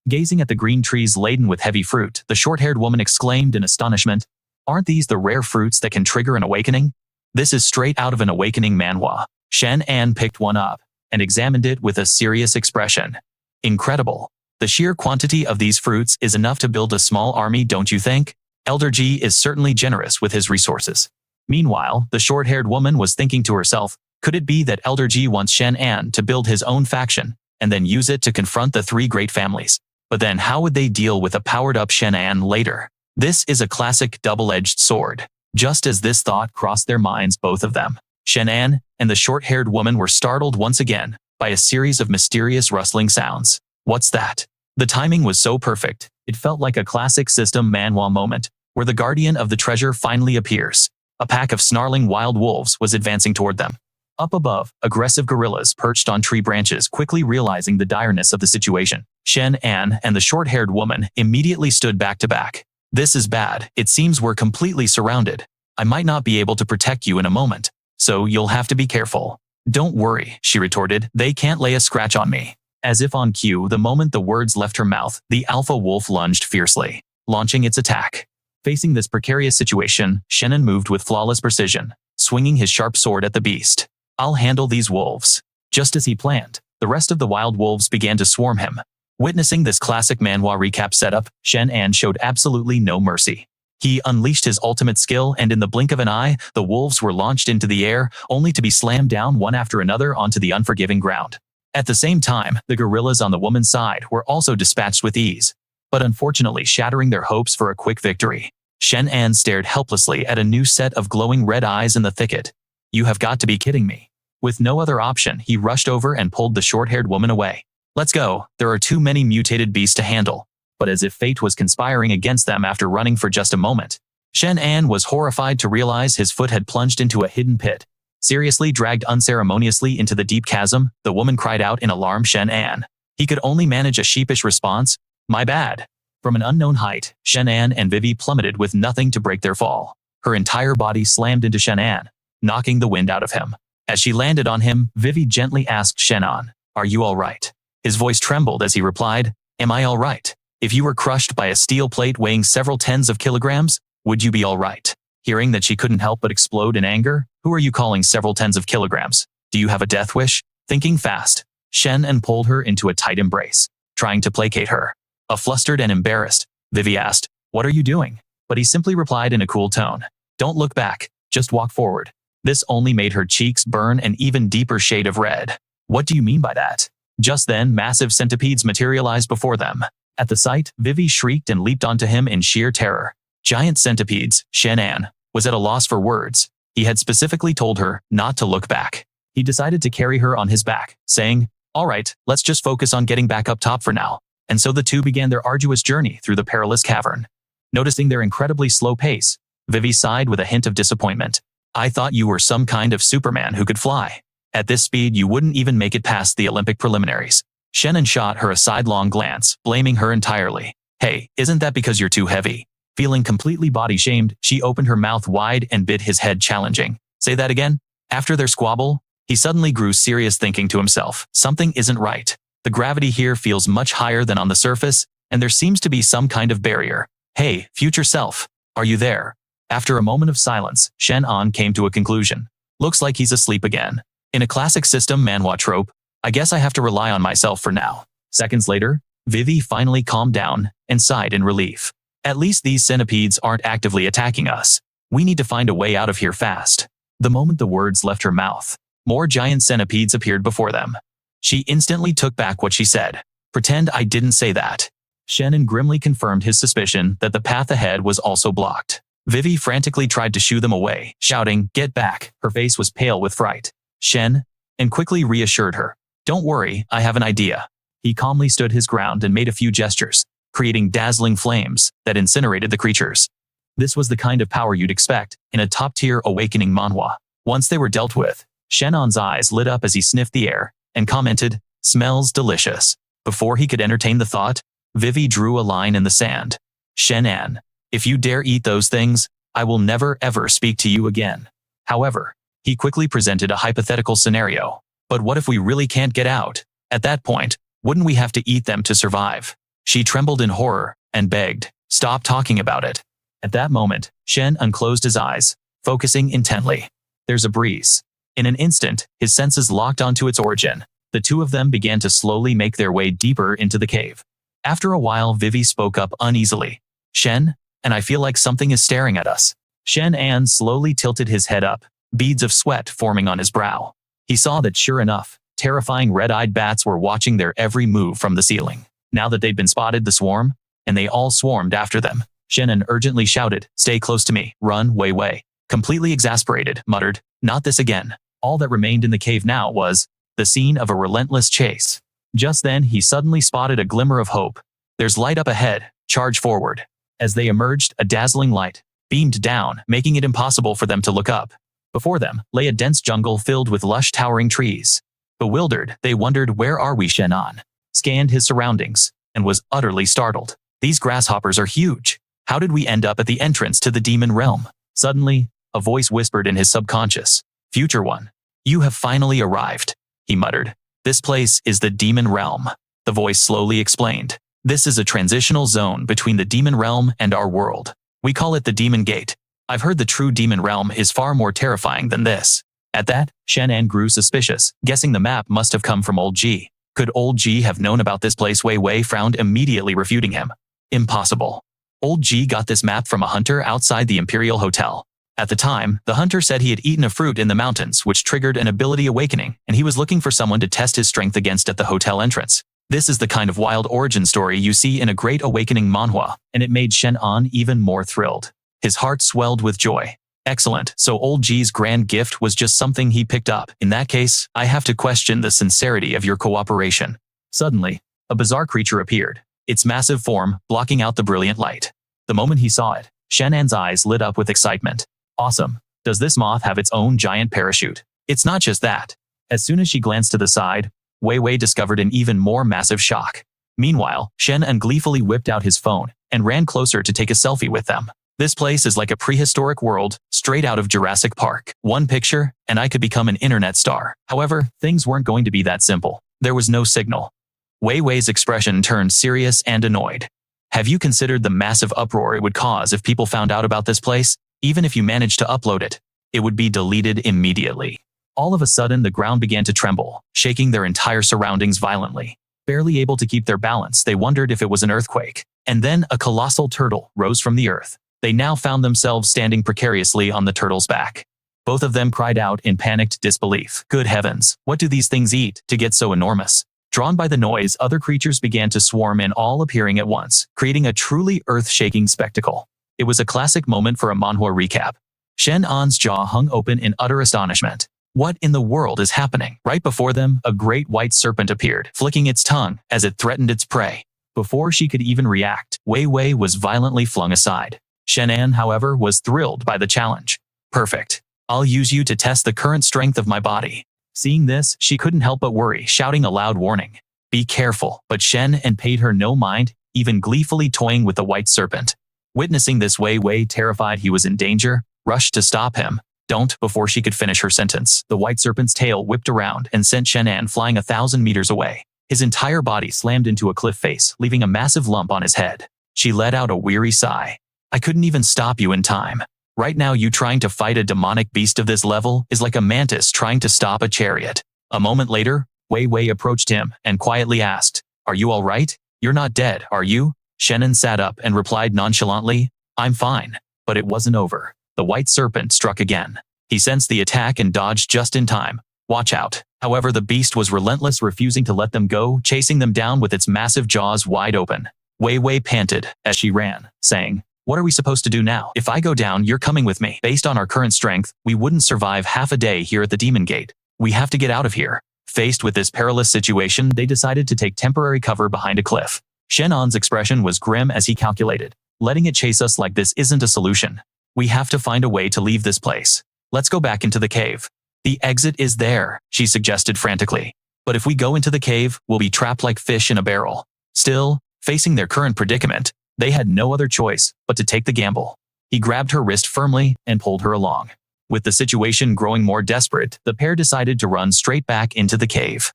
Gazing at the green trees laden with heavy fruit, the short-haired woman exclaimed in astonishment, "Aren't these the rare fruits that can trigger an awakening? This is straight out of an awakening manhwa." Shen An picked one up and examined it with a serious expression. "Incredible. The sheer quantity of these fruits is enough to build a small army, don't you think? Elder G is certainly generous with his resources." Meanwhile, the short-haired woman was thinking to herself, could it be that Elder G wants Shen An to build his own faction and then use it to confront the three great families? But then how would they deal with a powered-up Shen An later? This is a classic double-edged sword. Just as this thought crossed their minds, both of them, Shen An and the short-haired woman, were startled once again by a series of mysterious rustling sounds. What's that? The timing was so perfect, it felt like a classic system manhwa moment, where the guardian of the treasure finally appears. A pack of snarling wild wolves was advancing toward them. Up above, aggressive gorillas perched on tree branches, quickly realizing the direness of the situation. Shen An and the short-haired woman immediately stood back to back. "This is bad. It seems we're completely surrounded. I might not be able to protect you in a moment, so you'll have to be careful." "Don't worry," she retorted. "They can't lay a scratch on me." As if on cue, the moment the words left her mouth, the alpha wolf lunged fiercely, launching its attack. Facing this precarious situation, Shen An moved with flawless precision, swinging his sharp sword at the beast. "I'll handle these wolves." Just as he planned, the rest of the wild wolves began to swarm him. Witnessing this classic manhwa recap setup, Shen An showed absolutely no mercy. He unleashed his ultimate skill, and in the blink of an eye, the wolves were launched into the air, only to be slammed down one after another onto the unforgiving ground. At the same time, the gorillas on the woman's side were also dispatched with ease, but unfortunately shattering their hopes for a quick victory. Shen An stared helplessly at a new set of glowing red eyes in the thicket. "You have got to be kidding me." With no other option, he rushed over and pulled the short-haired woman away. "Let's go. There are too many mutated beasts to handle." But as if fate was conspiring against them after running for just a moment, Shen An was horrified to realize his foot had plunged into a hidden pit. Seriously dragged unceremoniously into the deep chasm, the woman cried out in alarm. Shen An. He could only manage a sheepish response, "My bad." From an unknown height, Shen An and Vivi plummeted with nothing to break their fall. Her entire body slammed into Shen An, knocking the wind out of him. As she landed on him, Vivi gently asked Shen An, "Are you all right?" His voice trembled as he replied, "Am I all right? If you were crushed by a steel plate weighing several tens of kilograms, would you be all right?" Hearing that she couldn't help but explode in anger, "Who are you calling several tens of kilograms? Do you have a death wish?" Thinking fast, Shen An pulled her into a tight embrace, trying to placate her. A flustered and embarrassed, Vivi asked, "What are you doing?" But he simply replied in a cool tone, "Don't look back, just walk forward." This only made her cheeks burn an even deeper shade of red. "What do you mean by that?" Just then, massive centipedes materialized before them. At the sight, Vivi shrieked and leaped onto him in sheer terror. Giant centipedes. Shen An was at a loss for words. He had specifically told her not to look back. He decided to carry her on his back, saying, "All right, let's just focus on getting back up top for now." And so the two began their arduous journey through the perilous cavern. Noticing their incredibly slow pace, Vivi sighed with a hint of disappointment. "I thought you were some kind of Superman who could fly. At this speed you wouldn't even make it past the Olympic preliminaries." Shen An shot her a sidelong glance, blaming her entirely. "Hey, isn't that because you're too heavy?" Feeling completely body-shamed, she opened her mouth wide and bit his head, challenging. "Say that again?" After their squabble, he suddenly grew serious, thinking to himself, something isn't right. The gravity here feels much higher than on the surface, and there seems to be some kind of barrier. "Hey, future self, are you there?" After a moment of silence, Shen An came to a conclusion. "Looks like he's asleep again." In a classic system manhwa trope, "I guess I have to rely on myself for now." Seconds later, Vivi finally calmed down and sighed in relief. "At least these centipedes aren't actively attacking us. We need to find a way out of here fast." The moment the words left her mouth, more giant centipedes appeared before them. She instantly took back what she said. "Pretend I didn't say that." Shen An grimly confirmed his suspicion that the path ahead was also blocked. Vivi frantically tried to shoo them away, shouting, "Get back!" Her face was pale with fright. Shen An quickly reassured her. "Don't worry, I have an idea." He calmly stood his ground and made a few gestures, creating dazzling flames that incinerated the creatures. This was the kind of power you'd expect in a top-tier awakening manhwa. Once they were dealt with, Shen An's eyes lit up as he sniffed the air and commented, "Smells delicious." Before he could entertain the thought, Vivi drew a line in the sand. "Shen An, if you dare eat those things, I will never ever speak to you again." However, he quickly presented a hypothetical scenario. "But what if we really can't get out? At that point, wouldn't we have to eat them to survive?" She trembled in horror and begged, "Stop talking about it." At that moment, Shen unclosed his eyes, focusing intently. There's a breeze. In an instant, his senses locked onto its origin. The two of them began to slowly make their way deeper into the cave. After a while, Vivi spoke up uneasily. "Shen, and I feel like something is staring at us." Shen An slowly tilted his head up, beads of sweat forming on his brow. He saw that sure enough, terrifying red-eyed bats were watching their every move from the ceiling. Now that they'd been spotted, the swarm, and they all swarmed after them. Shen An urgently shouted, "Stay close to me, run, Wei Wei." Completely exasperated, muttered, "Not this again." All that remained in the cave now was the scene of a relentless chase. Just then, he suddenly spotted a glimmer of hope. "There's light up ahead, charge forward." As they emerged, a dazzling light beamed down, making it impossible for them to look up. Before them lay a dense jungle filled with lush towering trees. Bewildered, they wondered, "Where are we?" Shen An scanned his surroundings and was utterly startled. "These grasshoppers are huge. How did we end up at the entrance to the demon realm?" Suddenly, a voice whispered in his subconscious, "Future One, you have finally arrived," he muttered. "This place is the demon realm." The voice slowly explained, "This is a transitional zone between the demon realm and our world. We call it the demon gate. I've heard the true demon realm is far more terrifying than this." At that, Shen An grew suspicious, guessing the map must have come from Old G. Could Old G have known about this place? Wei Wei frowned, immediately refuting him. "Impossible. Old G got this map from a hunter outside the Imperial Hotel. At the time, the hunter said he had eaten a fruit in the mountains which triggered an ability awakening, and he was looking for someone to test his strength against at the hotel entrance. This is the kind of wild origin story you see in a great awakening manhwa, and it made Shen An even more thrilled. His heart swelled with joy. "Excellent, so Old G's grand gift was just something he picked up. In that case, I have to question the sincerity of your cooperation." Suddenly, a bizarre creature appeared, its massive form blocking out the brilliant light. The moment he saw it, Shen An's eyes lit up with excitement. "Awesome. Does this moth have its own giant parachute?" "It's not just that." As soon as she glanced to the side, Wei Wei discovered an even more massive shock. Meanwhile, Shen An gleefully whipped out his phone and ran closer to take a selfie with them. "This place is like a prehistoric world, straight out of Jurassic Park. One picture, and I could become an internet star." However, things weren't going to be that simple. There was no signal. Wei Wei's expression turned serious and annoyed. "Have you considered the massive uproar it would cause if people found out about this place? Even if you managed to upload it, it would be deleted immediately." All of a sudden, the ground began to tremble, shaking their entire surroundings violently. Barely able to keep their balance, they wondered if it was an earthquake. And then a colossal turtle rose from the earth. They now found themselves standing precariously on the turtle's back. Both of them cried out in panicked disbelief. "Good heavens, what do these things eat to get so enormous?" Drawn by the noise, other creatures began to swarm in, all appearing at once, creating a truly earth-shaking spectacle. It was a classic moment for a manhwa recap. Shen An's jaw hung open in utter astonishment. What in the world is happening? Right before them, a great white serpent appeared, flicking its tongue as it threatened its prey. Before she could even react, Wei Wei was violently flung aside. Shen An, however, was thrilled by the challenge. "Perfect. I'll use you to test the current strength of my body." Seeing this, she couldn't help but worry, shouting a loud warning, "Be careful." But Shen An paid her no mind, even gleefully toying with the white serpent. Witnessing this, Wei Wei, terrified he was in danger, rushed to stop him. "Don't." Before she could finish her sentence, the white serpent's tail whipped around and sent Shen An flying 1,000 meters away. His entire body slammed into a cliff face, leaving a massive lump on his head. She let out a weary sigh. "I couldn't even stop you in time. Right now, you trying to fight a demonic beast of this level is like a mantis trying to stop a chariot." A moment later, Wei Wei approached him and quietly asked, "Are you all right? You're not dead, are you?" Shen An sat up and replied nonchalantly, "I'm fine." But it wasn't over. The white serpent struck again. He sensed the attack and dodged just in time. "Watch out." However, the beast was relentless, refusing to let them go, chasing them down with its massive jaws wide open. Wei Wei panted as she ran, saying, What are we supposed to do now? If I go down, you're coming with me. Based on our current strength, we wouldn't survive half a day here at the Demon Gate. We have to get out of here. Faced with this perilous situation, they decided to take temporary cover behind a cliff. Shen An's expression was grim as he calculated. Letting it chase us like this isn't a solution. We have to find a way to leave this place. Let's go back into the cave. The exit is there, she suggested frantically. But if we go into the cave, we'll be trapped like fish in a barrel. Still, facing their current predicament, they had no other choice but to take the gamble. He grabbed her wrist firmly and pulled her along. With the situation growing more desperate, the pair decided to run straight back into the cave.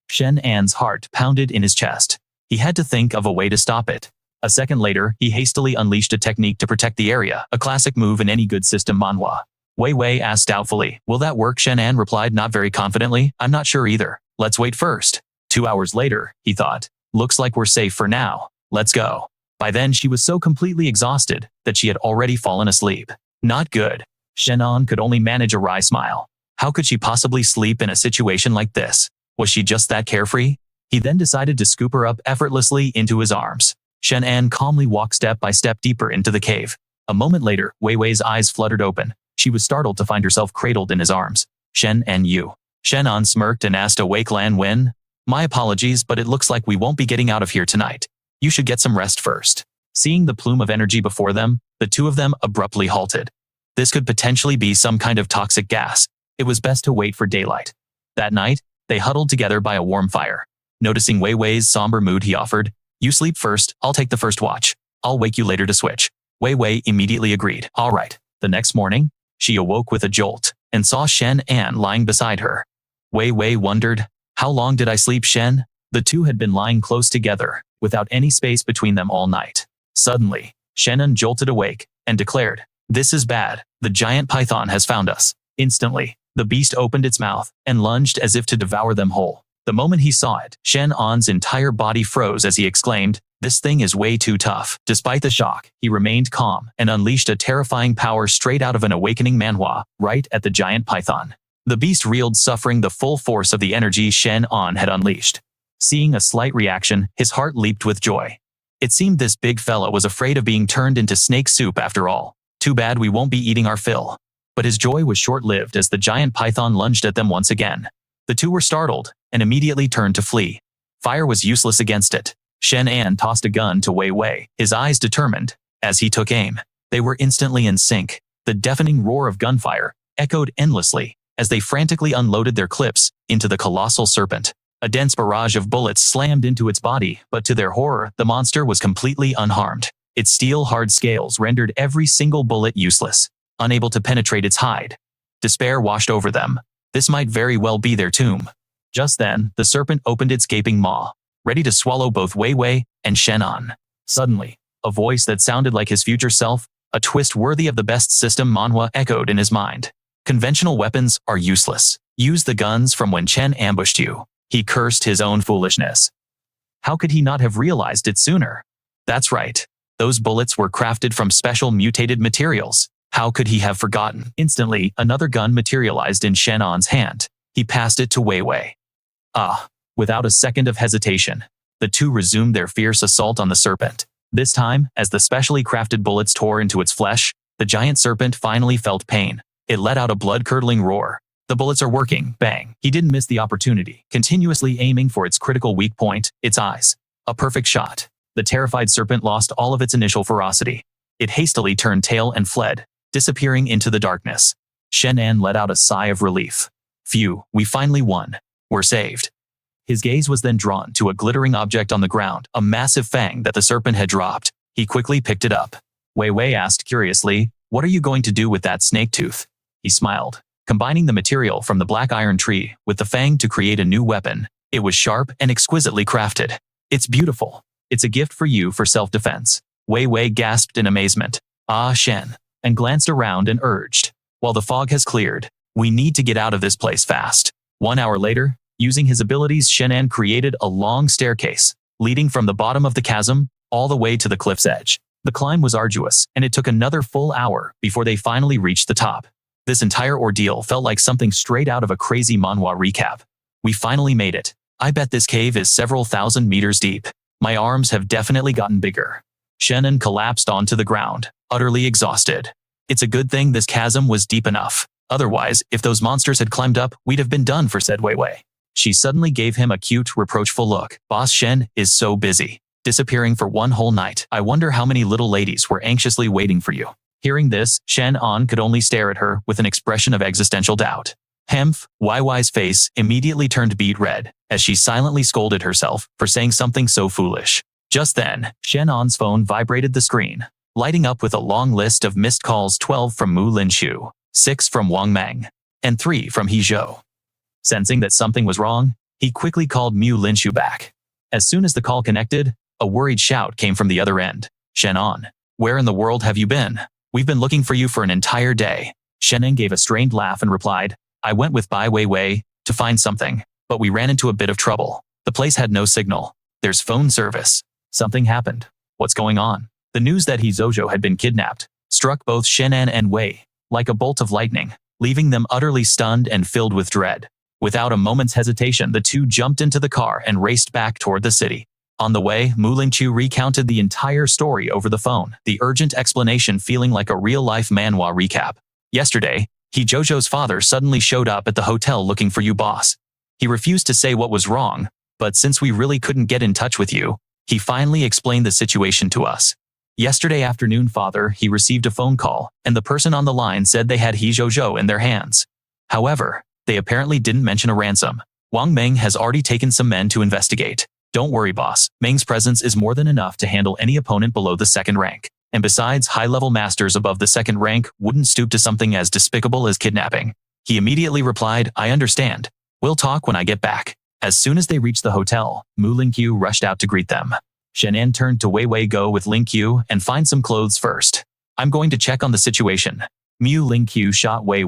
Shen An's heart pounded in his chest. He had to think of a way to stop it. A second later, he hastily unleashed a technique to protect the area, a classic move in any good system manhwa. Wei Wei asked doubtfully, "Will that work?" Shen An replied not very confidently, "I'm not sure either. Let's wait first." 2 hours later, he thought, "Looks like we're safe for now. Let's go." By then she was so completely exhausted that she had already fallen asleep. Not good. Shen An could only manage a wry smile. How could she possibly sleep in a situation like this? Was she just that carefree? He then decided to scoop her up effortlessly into his arms. Shen An calmly walked step by step deeper into the cave. A moment later, Wei Wei's eyes fluttered open. She was startled to find herself cradled in his arms. "Shen An, you." Shen An smirked and asked, "Awake Lan Wen? My apologies, but it looks like we won't be getting out of here tonight. You should get some rest first." Seeing the plume of energy before them, the two of them abruptly halted. This could potentially be some kind of toxic gas. It was best to wait for daylight. That night, they huddled together by a warm fire. Noticing Wei Wei's somber mood, he offered, "You sleep first, I'll take the first watch. I'll wake you later to switch." Wei Wei immediately agreed. All right. The next morning, she awoke with a jolt and saw Shen An lying beside her. Wei Wei wondered, "How long did I sleep, Shen?" The two had been lying close together, without any space between them all night. Suddenly, Shen An jolted awake and declared, "This is bad. The giant python has found us." Instantly, the beast opened its mouth and lunged as if to devour them whole. The moment he saw it, Shen An's entire body froze as he exclaimed, "This thing is way too tough." Despite the shock, he remained calm and unleashed a terrifying power straight out of an awakening manhwa, right at the giant python. The beast reeled, suffering the full force of the energy Shen An had unleashed. Seeing a slight reaction, his heart leaped with joy. It seemed this big fella was afraid of being turned into snake soup after all. Too bad we won't be eating our fill. But his joy was short-lived as the giant python lunged at them once again. The two were startled and immediately turned to flee. Fire was useless against it. Shen An tossed a gun to Wei Wei, his eyes determined. As he took aim, they were instantly in sync. The deafening roar of gunfire echoed endlessly as they frantically unloaded their clips into the colossal serpent. A dense barrage of bullets slammed into its body, but to their horror, the monster was completely unharmed. Its steel-hard scales rendered every single bullet useless, unable to penetrate its hide. Despair washed over them. This might very well be their tomb. Just then, the serpent opened its gaping maw, ready to swallow both Wei Wei and Shen An. Suddenly, a voice that sounded like his future self, a twist worthy of the best system manhwa, echoed in his mind. "Conventional weapons are useless. Use the guns from when Chen ambushed you." He cursed his own foolishness. How could he not have realized it sooner? That's right. Those bullets were crafted from special mutated materials. How could he have forgotten? Instantly, another gun materialized in Shen An's hand. He passed it to Wei Wei. Without a second of hesitation, the two resumed their fierce assault on the serpent. This time, as the specially crafted bullets tore into its flesh, the giant serpent finally felt pain. It let out a blood-curdling roar. The bullets are working. Bang. He didn't miss the opportunity, continuously aiming for its critical weak point, its eyes. A perfect shot. The terrified serpent lost all of its initial ferocity. It hastily turned tail and fled, disappearing into the darkness. Shen An let out a sigh of relief. Phew, we finally won. We're saved. His gaze was then drawn to a glittering object on the ground, a massive fang that the serpent had dropped. He quickly picked it up. Wei Wei asked curiously, "What are you going to do with that snake tooth?" He smiled, combining the material from the black iron tree with the fang to create a new weapon. It was sharp and exquisitely crafted. "It's beautiful. It's a gift for you for self-defense." Wei Wei gasped in amazement. Shen, and glanced around and urged, "While the fog has cleared, we need to get out of this place fast." 1 hour later, using his abilities, Shen An created a long staircase, leading from the bottom of the chasm all the way to the cliff's edge. The climb was arduous, and it took another full hour before they finally reached the top. This entire ordeal felt like something straight out of a crazy manhwa recap. "We finally made it. I bet this cave is several thousand meters deep. My arms have definitely gotten bigger." Shen An collapsed onto the ground, utterly exhausted. It's a good thing this chasm was deep enough. Otherwise, if those monsters had climbed up, we'd have been done for, said Wei Wei. She suddenly gave him a cute, reproachful look. Boss Shen is so busy, disappearing for one whole night. I wonder how many little ladies were anxiously waiting for you. Hearing this, Shen An could only stare at her with an expression of existential doubt. Hemph, Wei's face immediately turned beet red as she silently scolded herself for saying something so foolish. Just then, Shen An's phone vibrated the screen, lighting up with a long list of missed calls: 12 from Mu Linshu, 6 from Wang Meng, and 3 from He Zhou. Sensing that something was wrong, he quickly called Mu Linshu back. As soon as the call connected, a worried shout came from the other end. Shen An, where in the world have you been? We've been looking for you for an entire day. Shen An gave a strained laugh and replied, I went with Bai Wei to find something, but we ran into a bit of trouble. The place had no signal. There's phone service. Something happened. What's going on? The news that Jojo had been kidnapped struck both Shen An and Wei like a bolt of lightning, leaving them utterly stunned and filled with dread. Without a moment's hesitation, the two jumped into the car and raced back toward the city. On the way, Mu Lingqiu recounted the entire story over the phone, the urgent explanation feeling like a real-life manhwa recap. Yesterday, Jojo's father suddenly showed up at the hotel looking for you, boss. He refused to say what was wrong, but since we really couldn't get in touch with you, he finally explained the situation to us. Yesterday afternoon, father, he received a phone call, and the person on the line said they had Jojo in their hands. However, they apparently didn't mention a ransom. Wang Meng has already taken some men to investigate. Don't worry, boss. Meng's presence is more than enough to handle any opponent below the second rank. And besides, high-level masters above the second rank wouldn't stoop to something as despicable as kidnapping. He immediately replied, I understand. We'll talk when I get back. As soon as they reached the hotel, Mu Lingqiu rushed out to greet them. Shen An turned to Wei go with Lingqiu and find some clothes first. I'm going to check on the situation. Mu Lingqiu shot Wei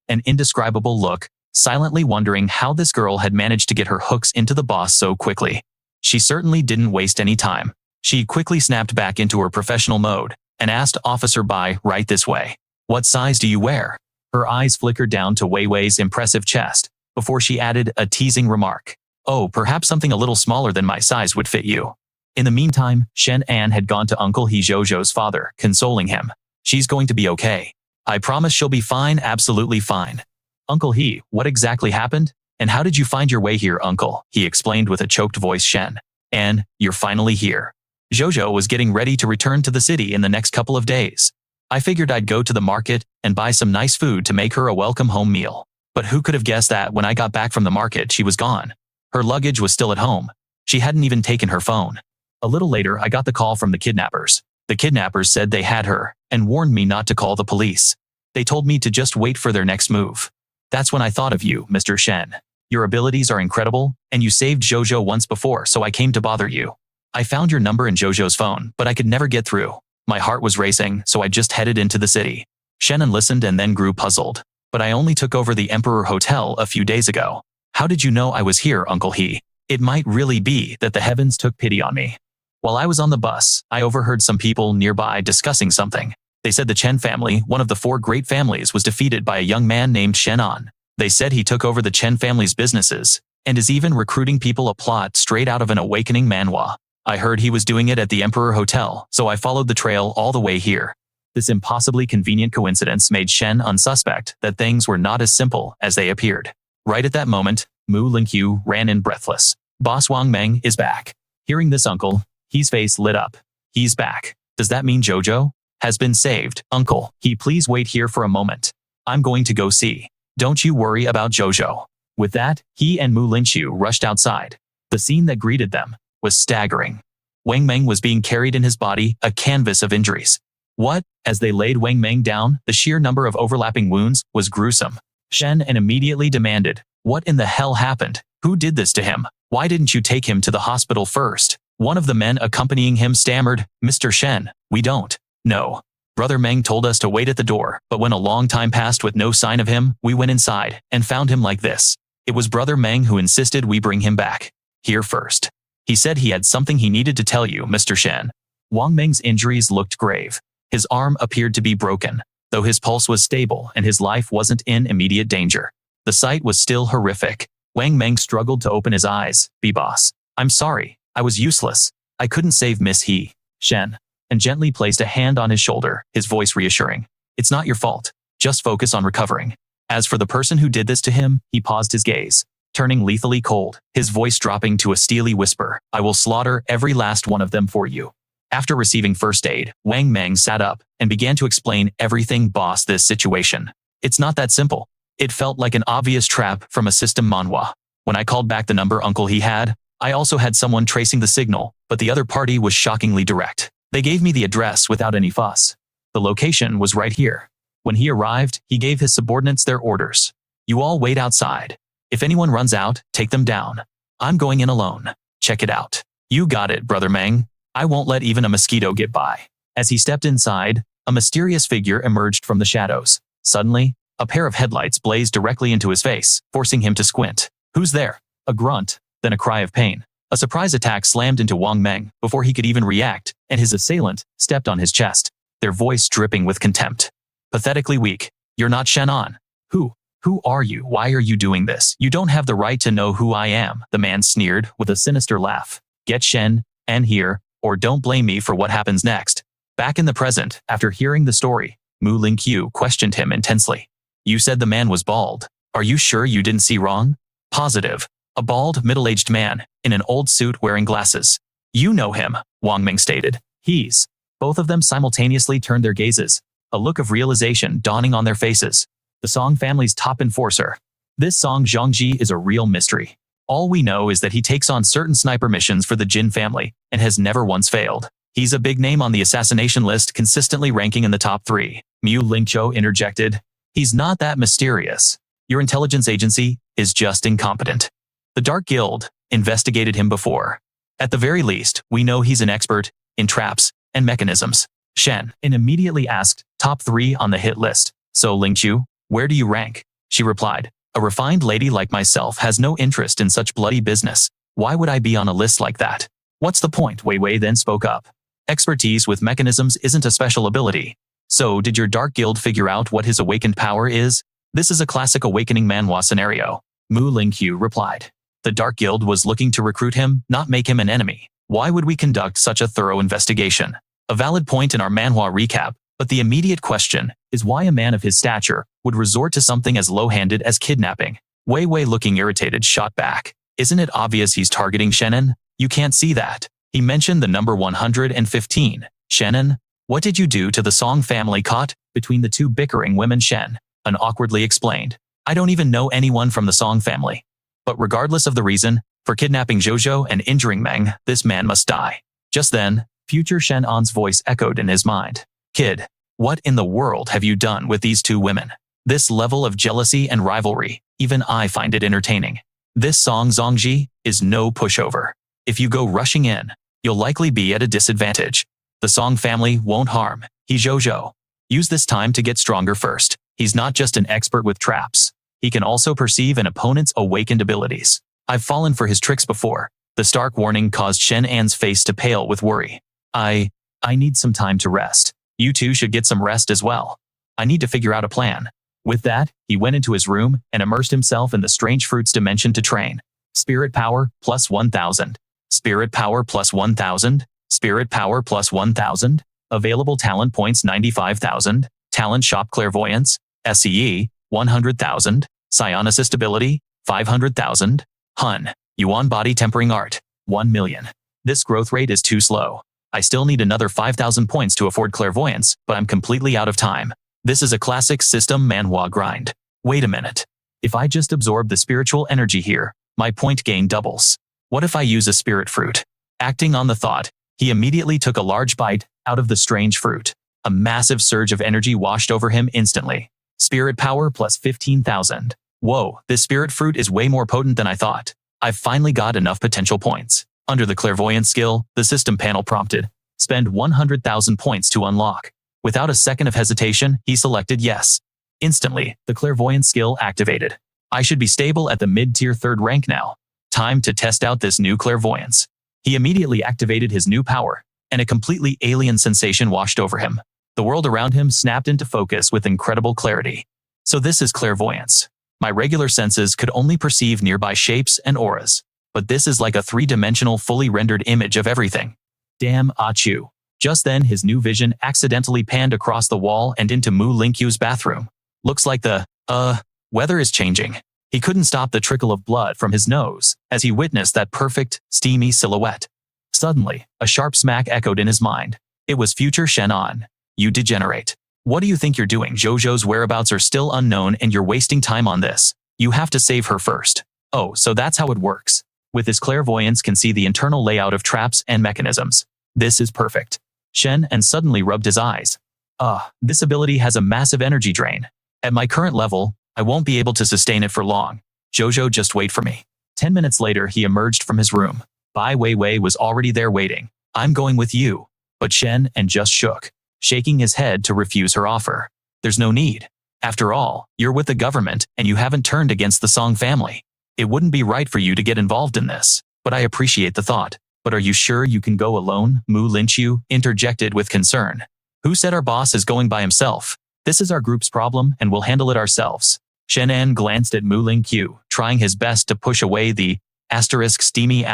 an indescribable look, silently wondering how this girl had managed to get her hooks into the boss so quickly. She certainly didn't waste any time. She quickly snapped back into her professional mode and asked Officer Bai right this way. What size do you wear? Her eyes flickered down to Wei's impressive chest before she added a teasing remark. Oh, perhaps something a little smaller than my size would fit you. In the meantime, Shen An had gone to Uncle Jojo's father, consoling him. She's going to be okay. I promise she'll be fine, absolutely fine. Uncle He, what exactly happened? And how did you find your way here, Uncle? He explained with a choked voice. Shen An, you're finally here. Jojo was getting ready to return to the city in the next couple of days. I figured I'd go to the market and buy some nice food to make her a welcome home meal. But who could have guessed that when I got back from the market she was gone? Her luggage was still at home. She hadn't even taken her phone. A little later, I got the call from the kidnappers. The kidnappers said they had her and warned me not to call the police. They told me to just wait for their next move. That's when I thought of you, Mr. Shen. Your abilities are incredible, and you saved Jojo once before, so I came to bother you. I found your number in Jojo's phone, but I could never get through. My heart was racing, so I just headed into the city. Shen An listened and then grew puzzled. But I only took over the Emperor Hotel a few days ago. How did you know I was here, Uncle He? It might really be that the heavens took pity on me. While I was on the bus, I overheard some people nearby discussing something. They said the Chen family, one of the 4 great families, was defeated by a young man named Shen An. They said he took over the Chen family's businesses and is even recruiting people, a plot straight out of an awakening manhwa. I heard he was doing it at the Emperor Hotel, so I followed the trail all the way here. This impossibly convenient coincidence made Shen An suspect that things were not as simple as they appeared. Right at that moment, Mu Lingqiu ran in breathless. Boss Wang Meng is back. Hearing this, Uncle He's face lit up. He's back. Does that mean Jojo has been saved? Uncle He, please wait here for a moment. I'm going to go see. Don't you worry about Jojo. With that, he and Mu Lingqiu rushed outside. The scene that greeted them was staggering. Wang Meng was being carried in his body, a canvas of injuries. What? As they laid Wang Meng down, the sheer number of overlapping wounds was gruesome. Shen An immediately demanded, what in the hell happened? Who did this to him? Why didn't you take him to the hospital first? One of the men accompanying him stammered, Mr. Shen, we don't know. Brother Meng told us to wait at the door, but when a long time passed with no sign of him, we went inside and found him like this. It was Brother Meng who insisted we bring him back here first. He said he had something he needed to tell you, Mr. Shen. Wang Meng's injuries looked grave. His arm appeared to be broken, though his pulse was stable and his life wasn't in immediate danger. The sight was still horrific. Wang Meng struggled to open his eyes. Boss, I'm sorry. I was useless. I couldn't save Miss He. Shen and gently placed a hand on his shoulder, his voice reassuring. It's not your fault. Just focus on recovering. As for the person who did this to him, he paused his gaze, turning lethally cold, his voice dropping to a steely whisper. I will slaughter every last one of them for you. After receiving first aid, Wang Meng sat up and began to explain everything. Boss, this situation. It's not that simple. It felt like an obvious trap from a system Manhwa. When I called back the number uncle he had, I also had someone tracing the signal, but the other party was shockingly direct. They gave me the address without any fuss. The location was right here. When he arrived, he gave his subordinates their orders. You all wait outside. If anyone runs out, take them down. I'm going in alone. Check it out. You got it, Brother Meng. I won't let even a mosquito get by. As he stepped inside, a mysterious figure emerged from the shadows. Suddenly, a pair of headlights blazed directly into his face, forcing him to squint. Who's there? A grunt, then a cry of pain. A surprise attack slammed into Wang Meng before he could even react, and his assailant stepped on his chest, their voice dripping with contempt. Pathetically weak. You're not Shen An. Who are you? Why are you doing this? You don't have the right to know who I am, the man sneered with a sinister laugh. Get Shen An here, or don't blame me for what happens next. Back in the present, after hearing the story, Mu Lingqiu questioned him intensely. You said the man was bald. Are you sure you didn't see wrong? Positive. A bald, middle-aged man, in an old suit wearing glasses. You know him, Wang Meng stated. He's. Both of them simultaneously turned their gazes, a look of realization dawning on their faces. The Song family's top enforcer. This Song Zhongji is a real mystery. All we know is that he takes on certain sniper missions for the Jin family and has never once failed. He's a big name on the assassination list, consistently ranking in the top 3. Mu Lingqiu interjected. He's not that mysterious. Your intelligence agency is just incompetent. The Dark Guild investigated him before. At the very least, we know he's an expert in traps and mechanisms. Shen An immediately asked, top 3 on the hit list. So Lingqiu, where do you rank? She replied, a refined lady like myself has no interest in such bloody business. Why would I be on a list like that? What's the point? Wei Wei then spoke up. Expertise with mechanisms isn't a special ability. So did your Dark Guild figure out what his awakened power is? This is a classic awakening Manhwa scenario. Mu Lingqiu replied. The Dark Guild was looking to recruit him, not make him an enemy. Why would we conduct such a thorough investigation? A valid point in our Manhwa recap, but the immediate question is why a man of his stature would resort to something as low-handed as kidnapping. Wei Wei, looking irritated, shot back. Isn't it obvious he's targeting Shen An? You can't see that. He mentioned the number 115. Shen An, what did you do to the Song family caught between the two bickering women? Shen An awkwardly explained. I don't even know anyone from the Song family. But regardless of the reason, for kidnapping Jojo and injuring Meng, this man must die. Just then, future Shen An's voice echoed in his mind. Kid, what in the world have you done with these two women? This level of jealousy and rivalry, even I find it entertaining. This Song Zhongji is no pushover. If you go rushing in, you'll likely be at a disadvantage. The Song family won't harm. He's Jojo. Use this time to get stronger first. He's not just an expert with traps. He can also perceive an opponent's awakened abilities. I've fallen for his tricks before. The stark warning caused Shen An's face to pale with worry. I need some time to rest. You two should get some rest as well. I need to figure out a plan. With that, he went into his room and immersed himself in the Strange Fruits dimension to train. Spirit power plus 1000. Spirit power plus 1000. Spirit power plus 1000. Available talent points 95,000. Talent shop clairvoyance. SCE 100,000. Psionicist ability 500,000. Hun. Yuan body tempering art 1 million. This growth rate is too slow. I still need another 5,000 points to afford clairvoyance, but I'm completely out of time. This is a classic system Manhwa grind. Wait a minute. If I just absorb the spiritual energy here, my point gain doubles. What if I use a spirit fruit? Acting on the thought, he immediately took a large bite out of the strange fruit. A massive surge of energy washed over him instantly. Spirit power plus 15,000. Whoa, this spirit fruit is way more potent than I thought. I've finally got enough potential points. Under the clairvoyance skill, the system panel prompted, spend 100,000 points to unlock. Without a second of hesitation, he selected yes. Instantly, the clairvoyance skill activated. I should be stable at the mid-tier 3rd rank now. Time to test out this new clairvoyance. He immediately activated his new power, and a completely alien sensation washed over him. The world around him snapped into focus with incredible clarity. So this is clairvoyance. My regular senses could only perceive nearby shapes and auras. But this is like a 3-dimensional fully rendered image of everything. Damn, achoo. Just then his new vision accidentally panned across the wall and into Mu Linkyu's bathroom. Looks like the, weather is changing. He couldn't stop the trickle of blood from his nose as he witnessed that perfect, steamy silhouette. Suddenly, a sharp smack echoed in his mind. It was future Shen An. You degenerate. What do you think you're doing? Jojo's whereabouts are still unknown and you're wasting time on this. You have to save her first. Oh, so that's how it works. With his clairvoyance can see the internal layout of traps and mechanisms. This is perfect. Shen An suddenly rubbed his eyes. This ability has a massive energy drain. At my current level, I won't be able to sustain it for long. Jojo, just wait for me. 10 minutes later, he emerged from his room. Bai Weiwei was already there waiting. I'm going with you. But Shen An just shook, shaking his head to refuse her offer. There's no need. After all, you're with the government and you haven't turned against the Song family. It wouldn't be right for you to get involved in this, but I appreciate the thought. But are you sure you can go alone? Mu Linqiu interjected with concern. Who said our boss is going by himself? This is our group's problem and we'll handle it ourselves. Shen An glanced at Mu Linqiu, trying his best to push away the steamy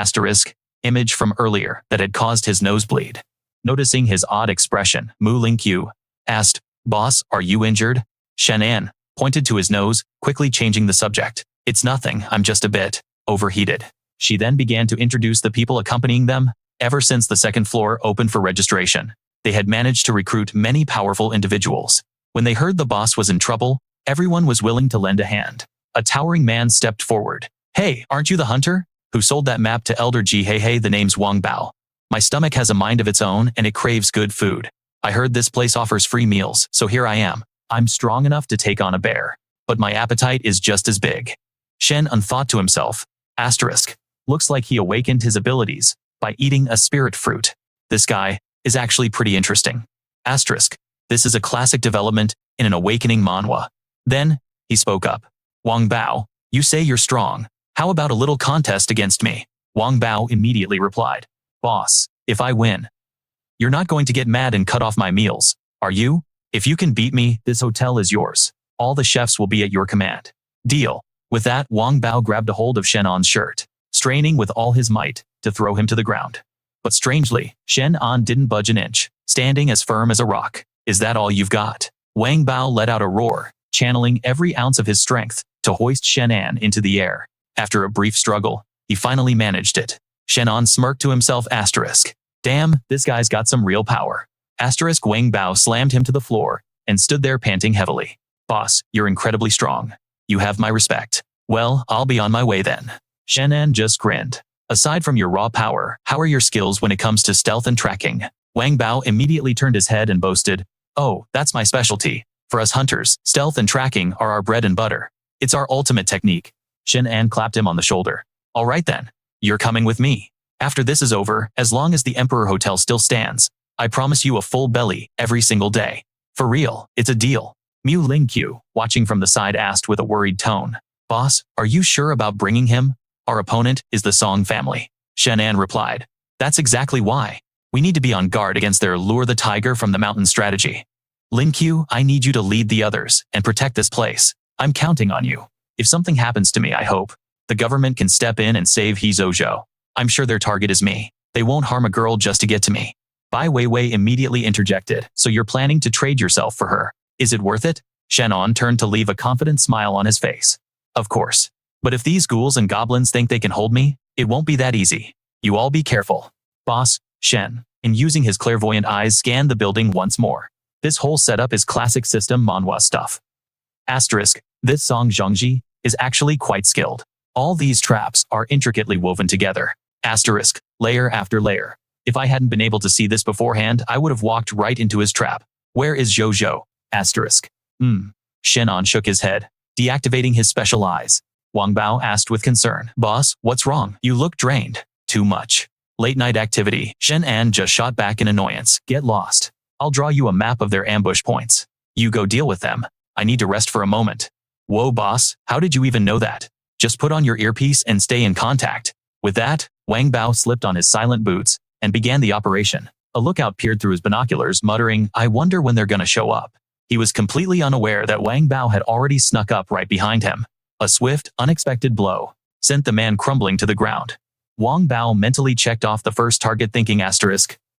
image from earlier that had caused his nosebleed. Noticing his odd expression, Mu Linqiu asked, Boss, are you injured? Shen An pointed to his nose, quickly changing the subject. It's nothing, I'm just a bit overheated. She then began to introduce the people accompanying them. Ever since the second floor opened for registration, they had managed to recruit many powerful individuals. When they heard the boss was in trouble, everyone was willing to lend a hand. A towering man stepped forward. Hey, aren't you the hunter who sold that map to Elder Ji? Hey, the name's Wang Bao. My stomach has a mind of its own and it craves good food. I heard this place offers free meals, so here I am. I'm strong enough to take on a bear, but my appetite is just as big. Shen An thought to himself, looks like he awakened his abilities by eating a spirit fruit. This guy is actually pretty interesting. This is a classic development in an awakening manhwa. Then, he spoke up. Wang Bao, you say you're strong. How about a little contest against me? Wang Bao immediately replied. Boss, if I win, you're not going to get mad and cut off my meals, are you? If you can beat me, this hotel is yours. All the chefs will be at your command. Deal. With that, Wang Bao grabbed a hold of Shen An's shirt, straining with all his might to throw him to the ground. But strangely, Shen An didn't budge an inch, standing as firm as a rock. Is that all you've got? Wang Bao let out a roar, channeling every ounce of his strength to hoist Shen An into the air. After a brief struggle, he finally managed it. Shen An smirked to himself. Damn, this guy's got some real power. Wang Bao slammed him to the floor and stood there panting heavily. Boss, you're incredibly strong. You have my respect. Well, I'll be on my way then. Shen An just grinned. Aside from your raw power, how are your skills when it comes to stealth and tracking? Wang Bao immediately turned his head and boasted, Oh, that's my specialty. For us hunters, stealth and tracking are our bread and butter. It's our ultimate technique. Shen An clapped him on the shoulder. All right then. You're coming with me. After this is over, as long as the Emperor Hotel still stands, I promise you a full belly every single day. For real, it's a deal. Mu Linqiu, watching from the side, asked with a worried tone. Boss, are you sure about bringing him? Our opponent is the Song family. Shen An replied. That's exactly why. We need to be on guard against their lure the tiger from the mountain strategy. Linqiu, I need you to lead the others and protect this place. I'm counting on you. If something happens to me, I hope the government can step in and save Jojo. I'm sure their target is me. They won't harm a girl just to get to me. Bai Weiwei immediately interjected. So you're planning to trade yourself for her? Is it worth it? Shen An turned to leave a confident smile on his face. Of course. But if these ghouls and goblins think they can hold me, it won't be that easy. You all be careful. Boss, Shen, and using his clairvoyant eyes, scanned the building once more. This whole setup is classic system manhwa stuff. This Song Zhongji is actually quite skilled. All these traps are intricately woven together. Layer after layer. If I hadn't been able to see this beforehand, I would have walked right into his trap. Where is Jojo? Shen An shook his head, deactivating his special eyes. Wang Bao asked with concern. Boss, what's wrong? You look drained. Too much. Late night activity. Shen An just shot back in annoyance. Get lost. I'll draw you a map of their ambush points. You go deal with them. I need to rest for a moment. Whoa, boss, how did you even know that? Just put on your earpiece and stay in contact. With that, Wang Bao slipped on his silent boots and began the operation. A lookout peered through his binoculars, muttering, I wonder when they're gonna show up. He was completely unaware that Wang Bao had already snuck up right behind him. A swift, unexpected blow sent the man crumbling to the ground. Wang Bao mentally checked off the first target, thinking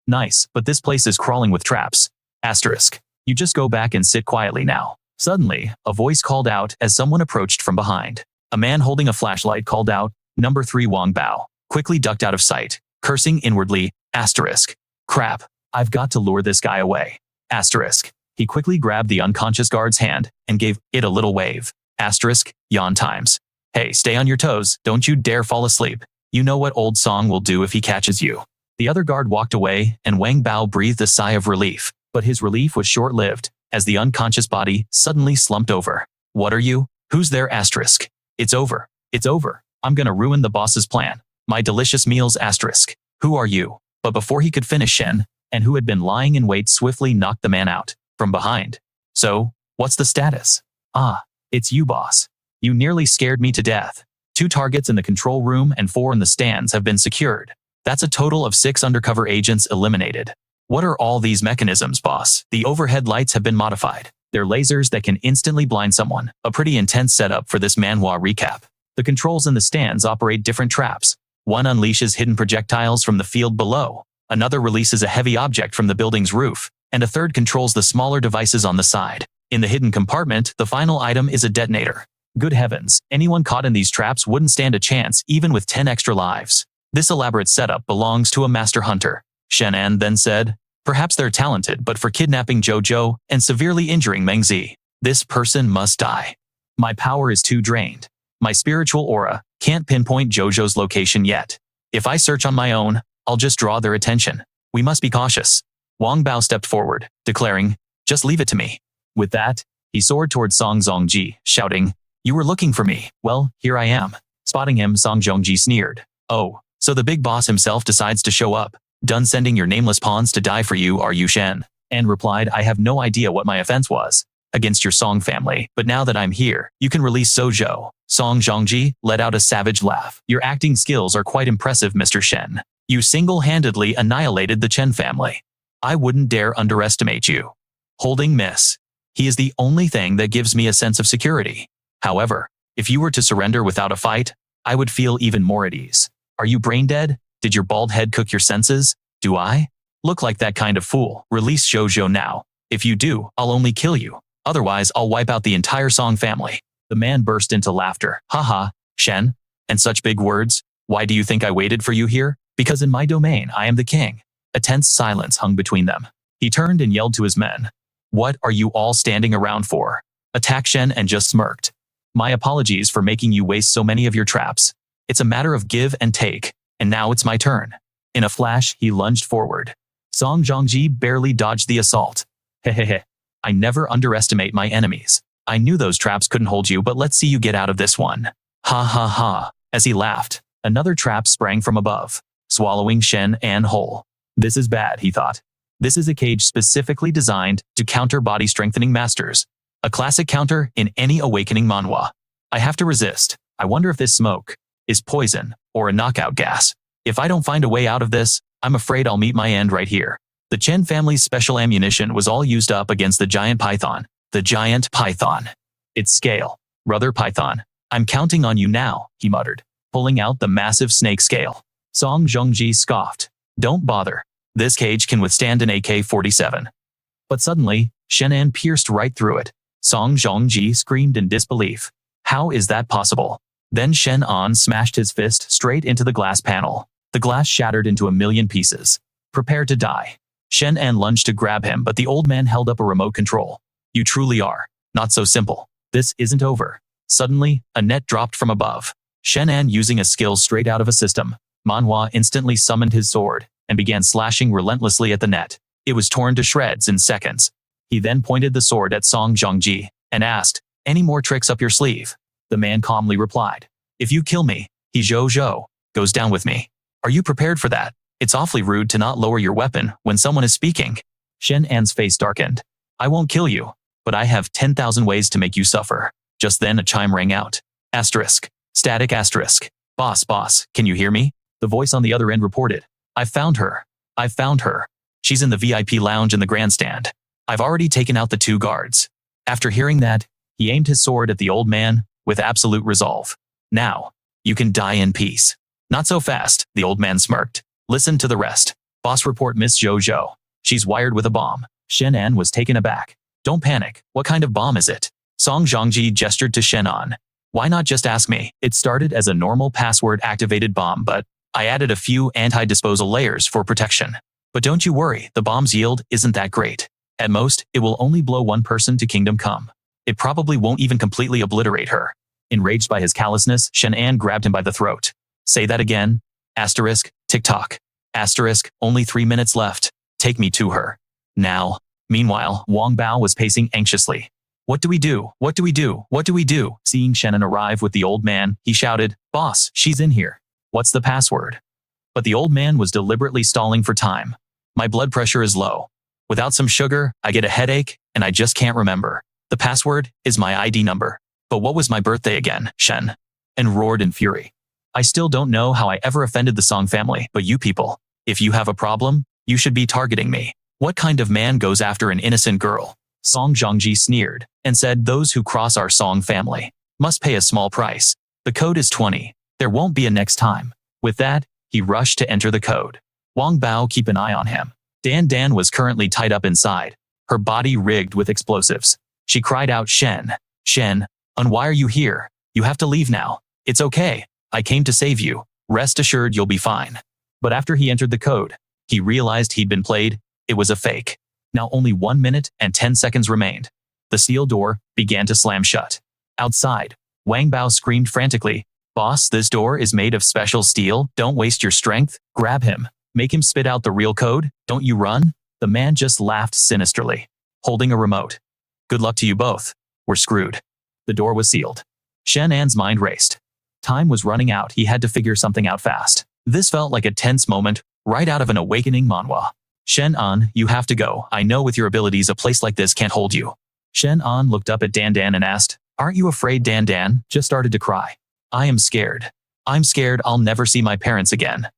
Nice, but this place is crawling with traps. Asterisk. You just go back and sit quietly now. Suddenly, a voice called out as someone approached from behind. A man holding a flashlight called out, "Number 3 Wang Bao," quickly ducked out of sight, cursing inwardly, asterisk. Crap, I've got to lure this guy away. Asterisk. He quickly grabbed the unconscious guard's hand and gave it a little wave. Asterisk, yawn times. Hey, stay on your toes, don't you dare fall asleep. You know what old song will do if he catches you. The other guard walked away and Wang Bao breathed a sigh of relief, but his relief was short-lived, as the unconscious body suddenly slumped over. What are you? Who's there? Asterisk. It's over. It's over. I'm gonna ruin the boss's plan. My delicious meals. Asterisk. Who are you? But before he could finish, Shen An, who had been lying in wait, swiftly knocked the man out from behind. So, what's the status? Ah, it's you, boss. You nearly scared me to death. 2 targets in the control room and 4 in the stands have been secured. That's a total of 6 undercover agents eliminated. What are all these mechanisms, boss? The overhead lights have been modified. They're lasers that can instantly blind someone. A pretty intense setup for this manhwa recap. The controls in the stands operate different traps. One unleashes hidden projectiles from the field below. Another releases a heavy object from the building's roof. And a third controls the smaller devices on the side. In the hidden compartment, the final item is a detonator. Good heavens, anyone caught in these traps wouldn't stand a chance even with 10 extra lives. This elaborate setup belongs to a master hunter. Shen An then said, perhaps they're talented, but for kidnapping Jojo and severely injuring Mengzi, this person must die. My power is too drained. My spiritual aura can't pinpoint Jojo's location yet. If I search on my own, I'll just draw their attention. We must be cautious. Wang Bao stepped forward, declaring, just leave it to me. With that, he soared toward Song Zhongji, shouting, you were looking for me. Well, here I am. Spotting him, Song Zhongji sneered. Oh, so the big boss himself decides to show up. Done sending your nameless pawns to die for you, are you, Shen? And replied, I have no idea what my offense was against your Song family, but now that I'm here, you can release Jojo. Song Zhongji let out a savage laugh. Your acting skills are quite impressive, Mr. Shen. You single-handedly annihilated the Chen family. I wouldn't dare underestimate you. Holding miss. He is the only thing that gives me a sense of security. However, if you were to surrender without a fight, I would feel even more at ease. Are you brain dead? Did your bald head cook your senses? Do I look like that kind of fool? Release Jojo now. If you do, I'll only kill you. Otherwise, I'll wipe out the entire Song family. The man burst into laughter. Haha, Shen, and such big words. Why do you think I waited for you here? Because in my domain, I am the king. A tense silence hung between them. He turned and yelled to his men. What are you all standing around for? Attack Shen and just smirked. My apologies for making you waste so many of your traps. It's a matter of give and take, and now it's my turn. In a flash, he lunged forward. Song Zhongji barely dodged the assault. Hehehe. I never underestimate my enemies. I knew those traps couldn't hold you, but let's see you get out of this one. Ha ha ha. As he laughed, another trap sprang from above, swallowing Shen An whole. This is bad, he thought. This is a cage specifically designed to counter body strengthening masters. A classic counter in any awakening manhwa. I have to resist. I wonder if this smoke is poison or a knockout gas. If I don't find a way out of this, I'm afraid I'll meet my end right here. The Chen family's special ammunition was all used up against the giant python. The giant python. Its scale. Brother Python. I'm counting on you now, he muttered, pulling out the massive snake scale. Song Zhongji scoffed. Don't bother. This cage can withstand an AK-47. But suddenly, Shen An pierced right through it. Song Zhongji screamed in disbelief. How is that possible? Then Shen An smashed his fist straight into the glass panel. The glass shattered into a million pieces. Prepare to die. Shen An lunged to grab him, but the old man held up a remote control. You truly are. Not so simple. This isn't over. Suddenly, a net dropped from above. Shen An, using a skill straight out of a system, Manhwa instantly summoned his sword and began slashing relentlessly at the net. It was torn to shreds in seconds. He then pointed the sword at Song Zhongji and asked, any more tricks up your sleeve? The man calmly replied, if you kill me, he Jojo goes down with me. Are you prepared for that? It's awfully rude to not lower your weapon when someone is speaking. Shen An's face darkened. I won't kill you, but I have 10,000 ways to make you suffer. Just then a chime rang out. Asterisk. Static asterisk. Boss, can you hear me? The voice on the other end reported. I've found her. She's in the VIP lounge in the grandstand. I've already taken out the 2 guards. After hearing that, he aimed his sword at the old man with absolute resolve. Now, you can die in peace. Not so fast, the old man smirked. Listen to the rest. Boss report Miss Jojo. She's wired with a bomb. Shen An was taken aback. Don't panic. What kind of bomb is it? Song Zhongji gestured to Shen An. Why not just ask me? It started as a normal password-activated bomb, but I added a few anti-disposal layers for protection. But don't you worry, the bomb's yield isn't that great. At most, it will only blow one person to Kingdom Come. It probably won't even completely obliterate her. Enraged by his callousness, Shen An grabbed him by the throat. Say that again. Asterisk, tick-tock. Asterisk, only 3 minutes left. Take me to her. Now. Meanwhile, Wang Bao was pacing anxiously. What do we do? What do we do? What do we do? Seeing Shen An arrive with the old man, he shouted, Boss, she's in here. What's the password? But the old man was deliberately stalling for time. My blood pressure is low. Without some sugar, I get a headache, and I just can't remember. The password is my ID number. But what was my birthday again, Shen? And roared in fury. I still don't know how I ever offended the Song family, but you people, if you have a problem, you should be targeting me. What kind of man goes after an innocent girl? Song Zhongji sneered and said those who cross our Song family must pay a small price. The code is 20. There won't be a next time. With that, he rushed to enter the code. Wang Bao keep an eye on him. Dan was currently tied up inside, her body rigged with explosives. She cried out, Shen, why are you here? You have to leave now. It's okay. I came to save you. Rest assured you'll be fine. But after he entered the code, he realized he'd been played. It was a fake. Now only 1 minute and 10 seconds remained. The steel door began to slam shut. Outside, Wang Bao screamed frantically, Boss, this door is made of special steel. Don't waste your strength. Grab him. Make him spit out the real code. Don't you run. The man just laughed sinisterly, holding a remote. Good luck to you both. We're screwed. The door was sealed. Shen An's mind raced. Time was running out. He had to figure something out fast. This felt like a tense moment, right out of an awakening manhwa. Shen An, you have to go. I know with your abilities a place like this can't hold you. Shen An looked up at Dan and asked, Aren't you afraid? Dan just started to cry. I am scared. I'm scared I'll never see my parents again.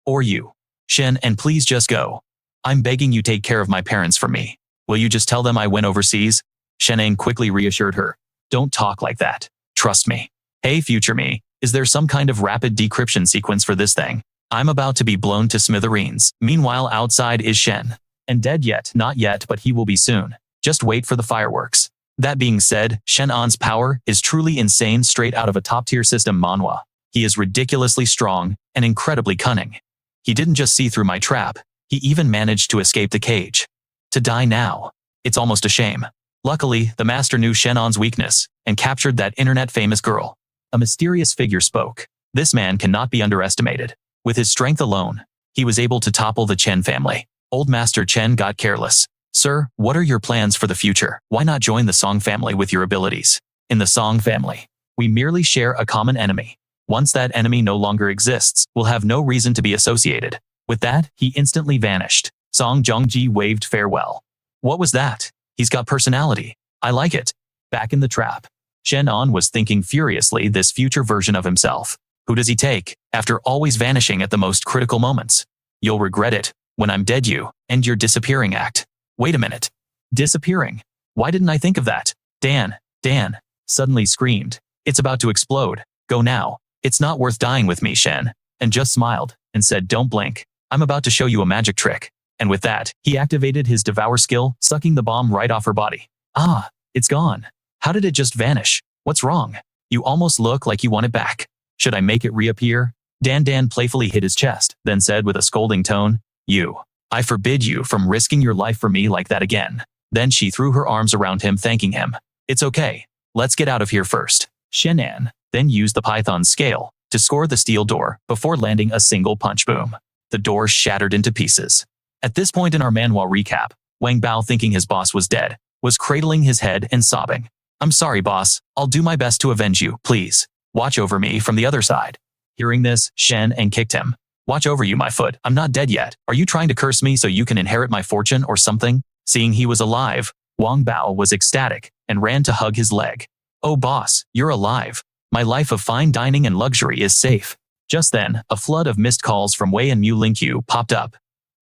Or you. Shen An, please just go. I'm begging you, take care of my parents for me. Will you just tell them I went overseas? Shen An quickly reassured her. Don't talk like that. Trust me. Hey, future me, is there some kind of rapid decryption sequence for this thing? I'm about to be blown to smithereens. Meanwhile, outside is Shen. And dead yet, not yet, but he will be soon. Just wait for the fireworks. That being said, Shen An's power is truly insane, straight out of a top-tier system manhwa. He is ridiculously strong and incredibly cunning. He didn't just see through my trap, he even managed to escape the cage. To die now. It's almost a shame. Luckily, the master knew Shen An's weakness and captured that internet-famous girl. A mysterious figure spoke. This man cannot be underestimated. With his strength alone, he was able to topple the Chen family. Old Master Chen got careless. Sir, what are your plans for the future? Why not join the Song family with your abilities? In the Song family, we merely share a common enemy. Once that enemy no longer exists, we'll have no reason to be associated. With that, he instantly vanished. Song Zhongji waved farewell. What was that? He's got personality. I like it. Back in the trap, Shen An was thinking furiously, this future version of himself. Who does he take, after always vanishing at the most critical moments? You'll regret it. When I'm dead, you end your disappearing act. Wait a minute. Disappearing? Why didn't I think of that? Dan suddenly screamed. It's about to explode. Go now. It's not worth dying with me, Shen. And just smiled and said, don't blink. I'm about to show you a magic trick. And with that, he activated his devour skill, sucking the bomb right off her body. Ah, it's gone. How did it just vanish? What's wrong? You almost look like you want it back. Should I make it reappear? Dan playfully hit his chest, then said with a scolding tone, I forbid you from risking your life for me like that again. Then she threw her arms around him, thanking him. It's okay. Let's get out of here first. Shen An then used the python scale to score the steel door before landing a single punch. Boom. The door shattered into pieces. At this point in our manhwa recap, Wang Bao, thinking his boss was dead, was cradling his head and sobbing. I'm sorry, boss. I'll do my best to avenge you. Please, watch over me from the other side. Hearing this, Shen An kicked him. Watch over you, my foot. I'm not dead yet. Are you trying to curse me so you can inherit my fortune or something? Seeing he was alive, Wang Bao was ecstatic and ran to hug his leg. Oh boss, you're alive. My life of fine dining and luxury is safe. Just then, a flood of missed calls from Wei and Mu Lingqiu popped up.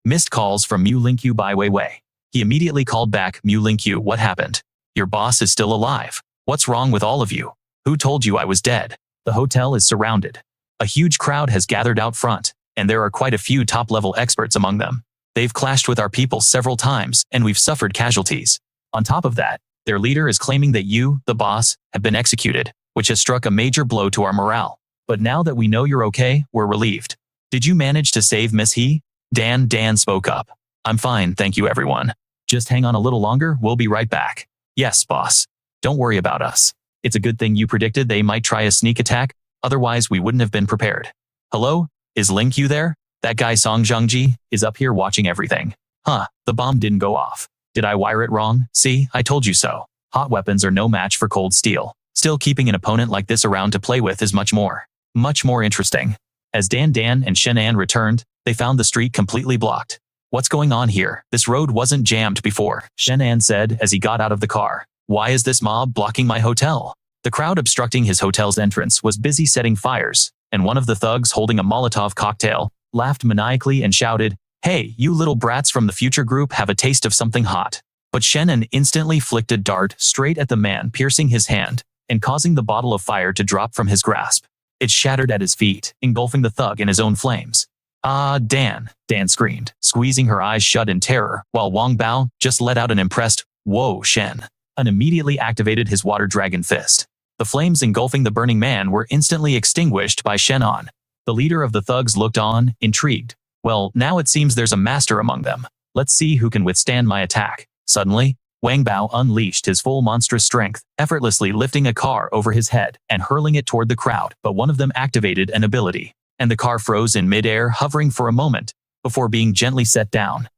Missed calls from Mu Lingqiu by Wei. He immediately called back. Mu Lingqiu, what happened? Your boss is still alive. What's wrong with all of you? Who told you I was dead? The hotel is surrounded. A huge crowd has gathered out front, and there are quite a few top-level experts among them. They've clashed with our people several times, and we've suffered casualties. On top of that, their leader is claiming that you, the boss, have been executed, which has struck a major blow to our morale. But now that we know you're okay, we're relieved. Did you manage to save Miss He? Dan spoke up. I'm fine, thank you everyone. Just hang on a little longer, we'll be right back. Yes, boss. Don't worry about us. It's a good thing you predicted they might try a sneak attack, otherwise we wouldn't have been prepared. Hello? Is Ling Q there? That guy Song Zhangji is up here watching everything. Huh, the bomb didn't go off. Did I wire it wrong? See, I told you so. Hot weapons are no match for cold steel. Still, keeping an opponent like this around to play with is much more interesting. As Dan and Shen An returned, they found the street completely blocked. What's going on here? This road wasn't jammed before, Shen An said as he got out of the car. Why is this mob blocking my hotel? The crowd obstructing his hotel's entrance was busy setting fires, and one of the thugs holding a Molotov cocktail laughed maniacally and shouted, "Hey, you little brats from the future group have a taste of something hot." But Shen An instantly flicked a dart straight at the man, piercing his hand and causing the bottle of fire to drop from his grasp. It shattered at his feet, engulfing the thug in his own flames. "Ah, Dan screamed, squeezing her eyes shut in terror, while Wang Bao just let out an impressed, "Whoa, Shen," and immediately activated his water dragon fist. The flames engulfing the burning man were instantly extinguished by Shen An. The leader of the thugs looked on, intrigued. Well, now it seems there's a master among them. Let's see who can withstand my attack. Suddenly, Wang Bao unleashed his full monstrous strength, effortlessly lifting a car over his head and hurling it toward the crowd, but one of them activated an ability, and the car froze in midair, hovering for a moment before being gently set down.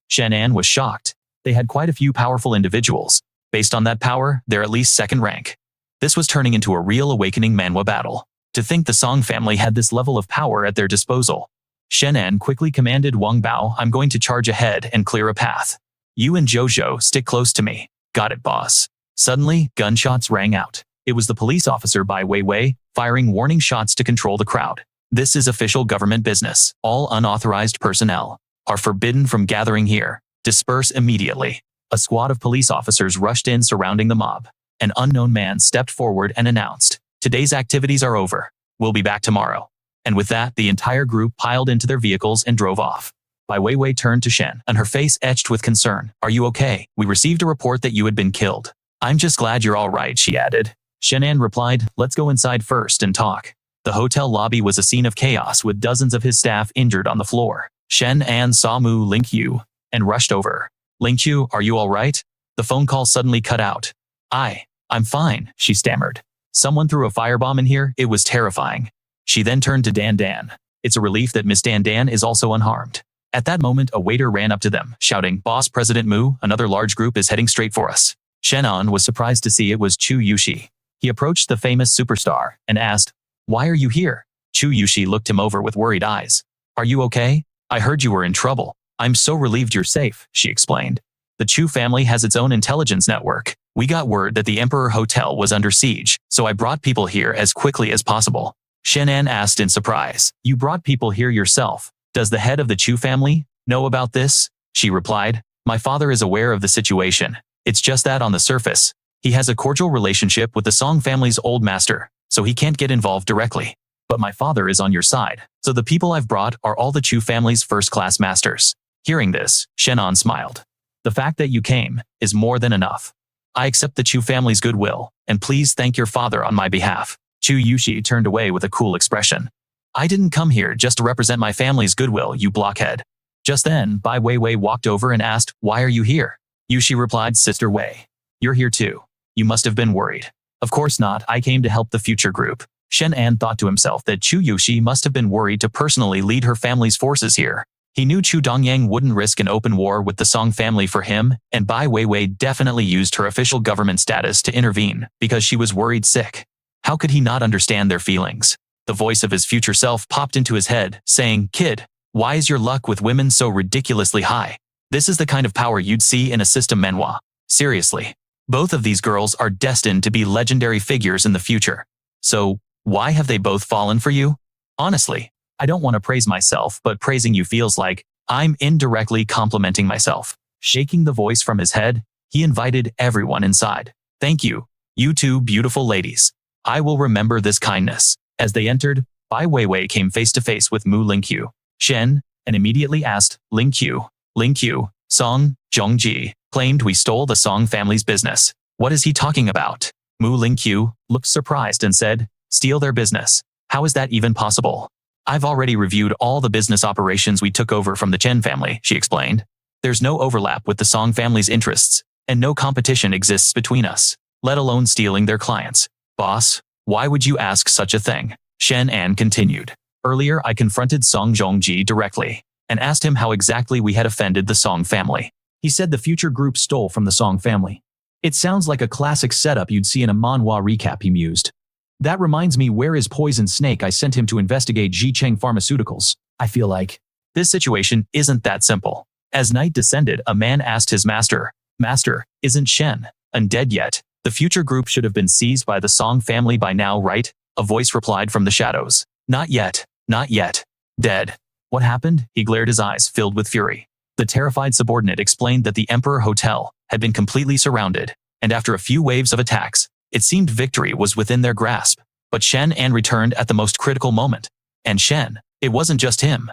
Shen An was shocked. They had quite a few powerful individuals. Based on that power, they're at least second rank. This was turning into a real awakening Manhwa battle. To think the Song family had this level of power at their disposal. Shen An quickly commanded Wang Bao, "I'm going to charge ahead and clear a path. You and Jojo stick close to me." "Got it, boss." Suddenly, gunshots rang out. It was the police officer Bai Weiwei, firing warning shots to control the crowd. "This is official government business. All unauthorized personnel are forbidden from gathering here. Disperse immediately." A squad of police officers rushed in, surrounding the mob. An unknown man stepped forward and announced, "Today's activities are over. We'll be back tomorrow." And with that, the entire group piled into their vehicles and drove off. Bai Weiwei turned to Shen, and her face etched with concern. "Are you okay? We received a report that you had been killed." "I'm just glad you're all right," she added. Shen An replied, "Let's go inside first and talk." The hotel lobby was a scene of chaos, with dozens of his staff injured on the floor. Shen An saw Ling Qiu and rushed over. "Ling Qiu, are you all right?" The phone call suddenly cut out. I'm fine," she stammered. "Someone threw a firebomb in here, it was terrifying." She then turned to Dan. "It's a relief that Miss Dan is also unharmed." At that moment, a waiter ran up to them, shouting, "Boss President Mu, another large group is heading straight for us." Shen An was surprised to see it was Chu Yushi. He approached the famous superstar and asked, "Why are you here?" Chu Yushi looked him over with worried eyes. "Are you okay? I heard you were in trouble." "I'm so relieved you're safe," she explained. "The Chu family has its own intelligence network. We got word that the Emperor Hotel was under siege, so I brought people here as quickly as possible." Shen An asked in surprise, "You brought people here yourself? Does the head of the Chu family know about this?" She replied, "My father is aware of the situation. It's just that on the surface, he has a cordial relationship with the Song family's old master, so he can't get involved directly. But my father is on your side, so the people I've brought are all the Chu family's first-class masters." Hearing this, Shen An smiled. "The fact that you came is more than enough. I accept the Chu family's goodwill, and please thank your father on my behalf." Chu Yushi turned away with a cool expression. "I didn't come here just to represent my family's goodwill, you blockhead." Just then, Bai Weiwei walked over and asked, "Why are you here?" Yushi replied, "Sister Wei, you're here too. You must have been worried." "Of course not, I came to help the future group." Shen An thought to himself that Chu Yushi must have been worried to personally lead her family's forces here. He knew Chu Dongyang wouldn't risk an open war with the Song family for him, and Bai Weiwei definitely used her official government status to intervene because she was worried sick. How could he not understand their feelings? The voice of his future self popped into his head, saying, "Kid, why is your luck with women so ridiculously high? This is the kind of power you'd see in a system Manhwa. Seriously. Both of these girls are destined to be legendary figures in the future. So, why have they both fallen for you? Honestly, I don't want to praise myself, but praising you feels like I'm indirectly complimenting myself." Shaking the voice from his head, he invited everyone inside. "Thank you, you two beautiful ladies. I will remember this kindness." As they entered, Bai Weiwei came face to face with Ling Qiu. Shen, and immediately asked, "Ling Qiu, Lingqiu, Song Zhongji, claimed we stole the Song family's business. What is he talking about? Mu Lingqiu looked surprised and said, steal their business. How is that even possible? I've already reviewed all the business operations we took over from the Chen family, she explained. There's no overlap with the Song family's interests, and no competition exists between us, let alone stealing their clients. Boss, why would you ask such a thing? Shen An continued. Earlier I confronted Song Zhongji directly, and asked him how exactly we had offended the Song family. He said the future group stole from the Song family. It sounds like a classic setup you'd see in a manhwa recap, he mused. That reminds me, where is Poison Snake? I sent him to investigate Jicheng Pharmaceuticals. I feel like this situation isn't that simple. As night descended, a man asked his master, Master, isn't Shen An dead yet? The future group should have been seized by the Song family by now, right? A voice replied from the shadows. Not yet, not yet. Dead. What happened? He glared, his eyes filled with fury. The terrified subordinate explained that the Emperor Hotel had been completely surrounded, and after a few waves of attacks, it seemed victory was within their grasp. But Shen An returned at the most critical moment. And Shen, it wasn't just him.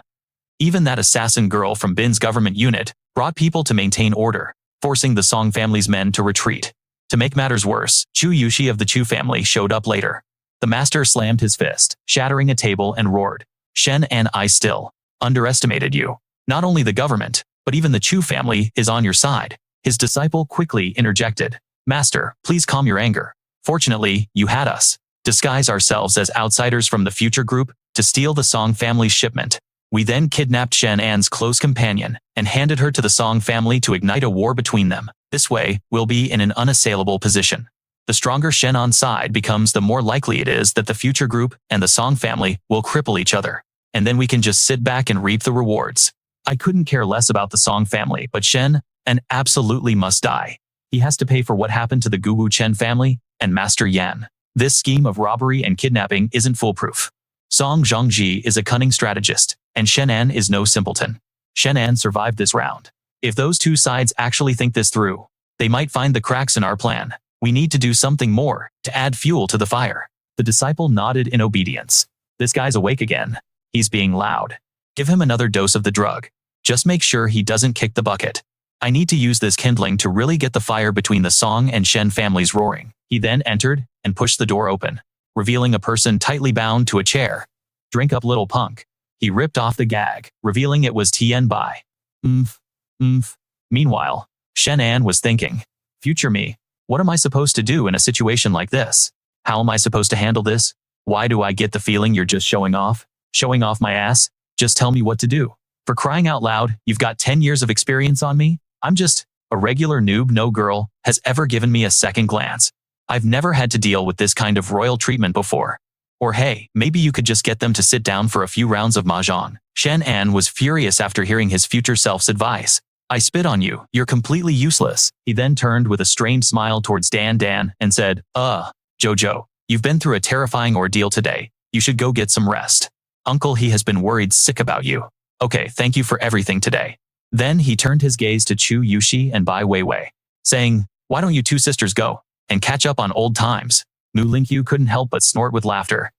Even that assassin girl from Bin's government unit brought people to maintain order, forcing the Song family's men to retreat. To make matters worse, Chu Yushi of the Chu family showed up later. The master slammed his fist, shattering a table, and roared, Shen An, I still underestimated you. Not only the government, but even the Chu family is on your side. His disciple quickly interjected, Master, please calm your anger. Fortunately, you had us disguise ourselves as outsiders from the future group to steal the Song family's shipment. We then kidnapped Shen An's close companion and handed her to the Song family to ignite a war between them. This way, we'll be in an unassailable position. The stronger Shen An side becomes, the more likely it is that the future group and the Song family will cripple each other. And then we can just sit back and reap the rewards. I couldn't care less about the Song family, but Shen An absolutely must die. He has to pay for what happened to the Guwu Chen family and Master Yan. This scheme of robbery and kidnapping isn't foolproof. Song Zhongji is a cunning strategist, and Shen An is no simpleton. Shen An survived this round. If those two sides actually think this through, they might find the cracks in our plan. We need to do something more to add fuel to the fire. The disciple nodded in obedience. This guy's awake again. He's being loud. Give him another dose of the drug. Just make sure he doesn't kick the bucket. I need to use this kindling to really get the fire between the Song and Shen families roaring. He then entered and pushed the door open, revealing a person tightly bound to a chair. Drink up, little punk. He ripped off the gag, revealing it was Tian Bai. Meanwhile, Shen An was thinking, future me, what am I supposed to do in a situation like this? How am I supposed to handle this? Why do I get the feeling you're just showing off? Showing off my ass? Just tell me what to do. For crying out loud, you've got 10 years of experience on me? I'm just a regular noob. No girl has ever given me a second glance. I've never had to deal with this kind of royal treatment before. Or hey, maybe you could just get them to sit down for a few rounds of mahjong. Shen An was furious after hearing his future self's advice. I spit on you. You're completely useless. He then turned with a strained smile towards Dan and said, Jojo, you've been through a terrifying ordeal today. You should go get some rest. Uncle, he has been worried sick about you. Okay, thank you for everything today. Then he turned his gaze to Chu Yushi and Bai Weiwei, saying, why don't you two sisters go and catch up on old times? Mu Lingqiu couldn't help but snort with laughter.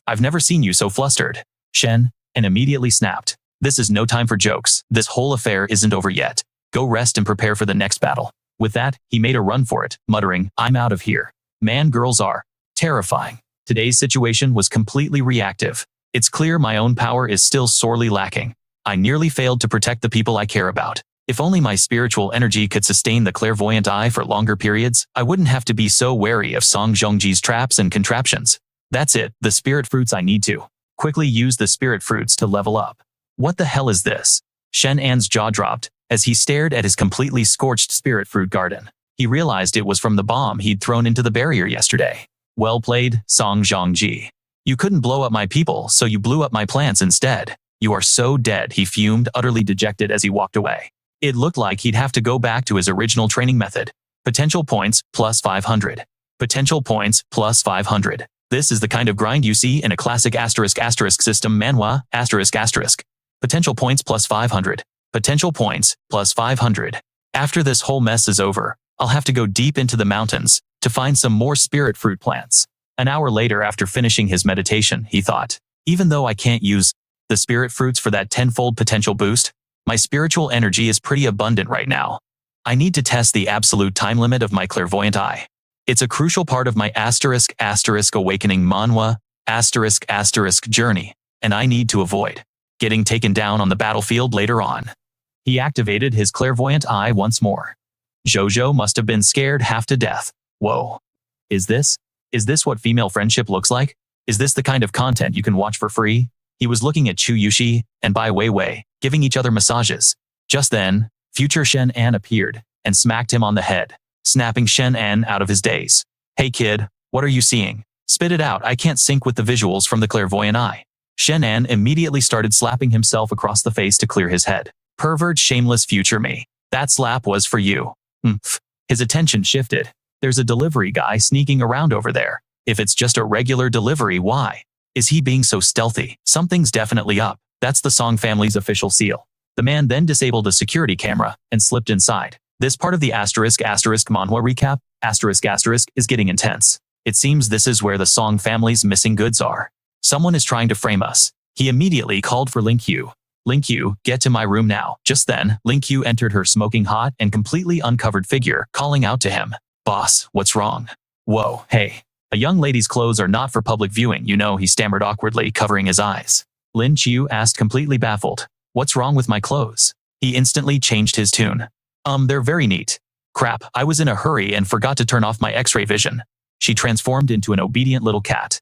I've never seen you so flustered. Shen An immediately snapped. This is no time for jokes. This whole affair isn't over yet. Go rest and prepare for the next battle. With that, he made a run for it, muttering, I'm out of here. Man, girls are terrifying. Today's situation was completely reactive. It's clear my own power is still sorely lacking. I nearly failed to protect the people I care about. If only my spiritual energy could sustain the clairvoyant eye for longer periods, I wouldn't have to be so wary of Song Zhongji's traps and contraptions. That's it, the spirit fruits. I need to quickly use the spirit fruits to level up. What the hell is this? Shen An's jaw dropped as he stared at his completely scorched spirit fruit garden. He realized it was from the bomb he'd thrown into the barrier yesterday. Well played, Song Zhongji. You couldn't blow up my people, so you blew up my plants instead. You are so dead, he fumed, utterly dejected as he walked away. It looked like he'd have to go back to his original training method. Potential points, plus 500. Potential points, plus 500. This is the kind of grind you see in a classic *** system manhwa, ***. Potential points plus 500. Potential points, plus 500. After this whole mess is over, I'll have to go deep into the mountains to find some more spirit fruit plants. An hour later, after finishing his meditation, he thought, even though I can't use the spirit fruits for that tenfold potential boost, My spiritual energy is pretty abundant right now. I need to test the absolute time limit of my clairvoyant eye. It's a crucial part of my *** awakening Manhwa *** journey, and I need to avoid getting taken down on the battlefield later on. He activated his clairvoyant eye once more. Jojo must have been scared half to death. Whoa. Is this what female friendship looks like? Is this the kind of content you can watch for free? He was looking at Chu Yushi and Bai Weiwei, giving each other massages. Just then, future Shen An appeared and smacked him on the head, snapping Shen An out of his daze. Hey kid, what are you seeing? Spit it out, I can't sync with the visuals from the clairvoyant eye. Shen An immediately started slapping himself across the face to clear his head. Pervert, shameless future me. That slap was for you. His attention shifted. There's a delivery guy sneaking around over there. If it's just a regular delivery, why is he being so stealthy? Something's definitely up. That's the Song family's official seal. The man then disabled a security camera and slipped inside. This part of the *** Manhwa recap is getting intense. It seems this is where the Song family's missing goods are. Someone is trying to frame us. He immediately called for Lin Q. Lin Q, get to my room now. Just then, Lin Q entered her smoking hot and completely uncovered figure, calling out to him. Boss, what's wrong? Whoa, hey. A young lady's clothes are not for public viewing, you know, he stammered awkwardly, covering his eyes. Lin Qiu asked, completely baffled. What's wrong with my clothes? He instantly changed his tune. They're very neat. Crap, I was in a hurry and forgot to turn off my X-ray vision. She transformed into an obedient little cat.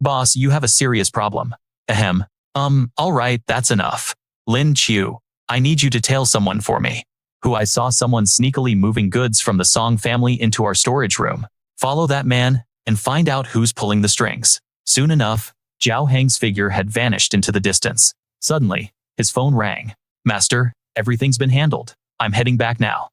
Boss, you have a serious problem. Ahem. Alright, that's enough. Lin Qiu, I need you to tail someone for me. Who? I saw someone sneakily moving goods from the Song family into our storage room. Follow that man and find out who's pulling the strings. Soon enough, Zhao Heng's figure had vanished into the distance. Suddenly, his phone rang. Master, everything's been handled. I'm heading back now.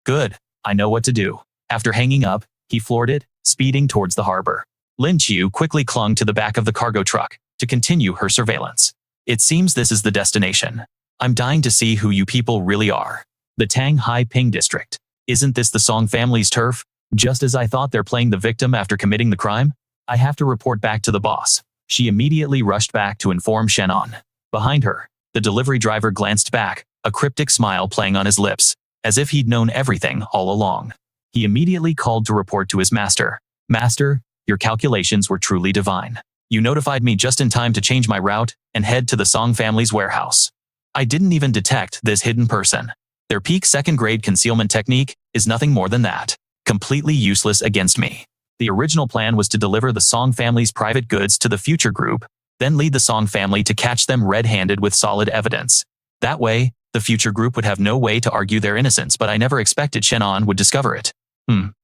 Good. I know what to do. After hanging up, he floored it, speeding towards the harbor. Lin Qiu quickly clung to the back of the cargo truck to continue her surveillance. It seems this is the destination. I'm dying to see who you people really are. The Tang Hai Ping district. Isn't this the Song family's turf? Just as I thought, they're playing the victim after committing the crime? I have to report back to the boss. She immediately rushed back to inform Shen An. Behind her, the delivery driver glanced back, a cryptic smile playing on his lips, as if he'd known everything all along. He immediately called to report to his master. Master, your calculations were truly divine. You notified me just in time to change my route and head to the Song family's warehouse. I didn't even detect this hidden person. Their peak second-grade concealment technique is nothing more than that. Completely useless against me. The original plan was to deliver the Song family's private goods to the future group, then lead the Song family to catch them red-handed with solid evidence. That way, the future group would have no way to argue their innocence, but I never expected Shen An would discover it.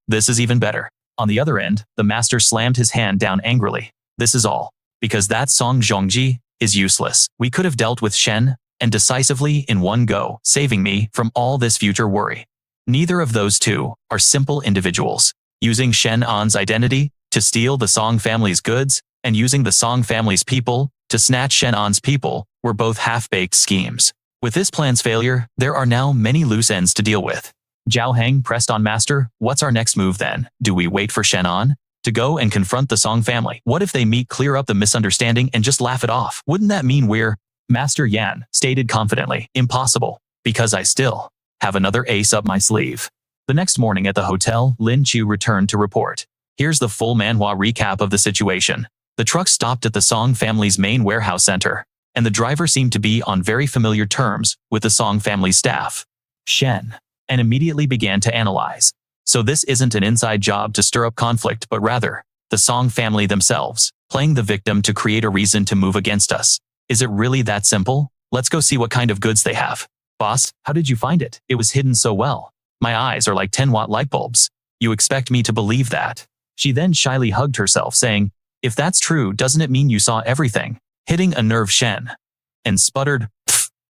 This is even better. On the other end, the master slammed his hand down angrily. This is all. Because that Song Zhongji is useless. We could have dealt with Shen, and decisively in one go, saving me from all this future worry. Neither of those two are simple individuals. Using Shen An's identity to steal the Song family's goods, and using the Song family's people to snatch Shen An's people were both half-baked schemes. With this plan's failure, there are now many loose ends to deal with. Zhao Heng pressed on Master, what's our next move then? Do we wait for Shen An to go and confront the Song family? What if they meet, clear up the misunderstanding, and just laugh it off? Wouldn't that mean we're… Master Yan stated confidently, impossible, because I still have another ace up my sleeve. The next morning at the hotel, Lin Qiu returned to report. Here's the full Manhwa recap of the situation. The truck stopped at the Song family's main warehouse center, and the driver seemed to be on very familiar terms with the Song family staff. Shen An immediately began to analyze. So this isn't an inside job to stir up conflict, but rather, the Song family themselves, playing the victim to create a reason to move against us. Is it really that simple? Let's go see what kind of goods they have. Boss, how did you find it? It was hidden so well. My eyes are like 10-watt light bulbs. You expect me to believe that? She then shyly hugged herself, saying, if that's true, doesn't it mean you saw everything? Hitting a nerve. Shen An sputtered,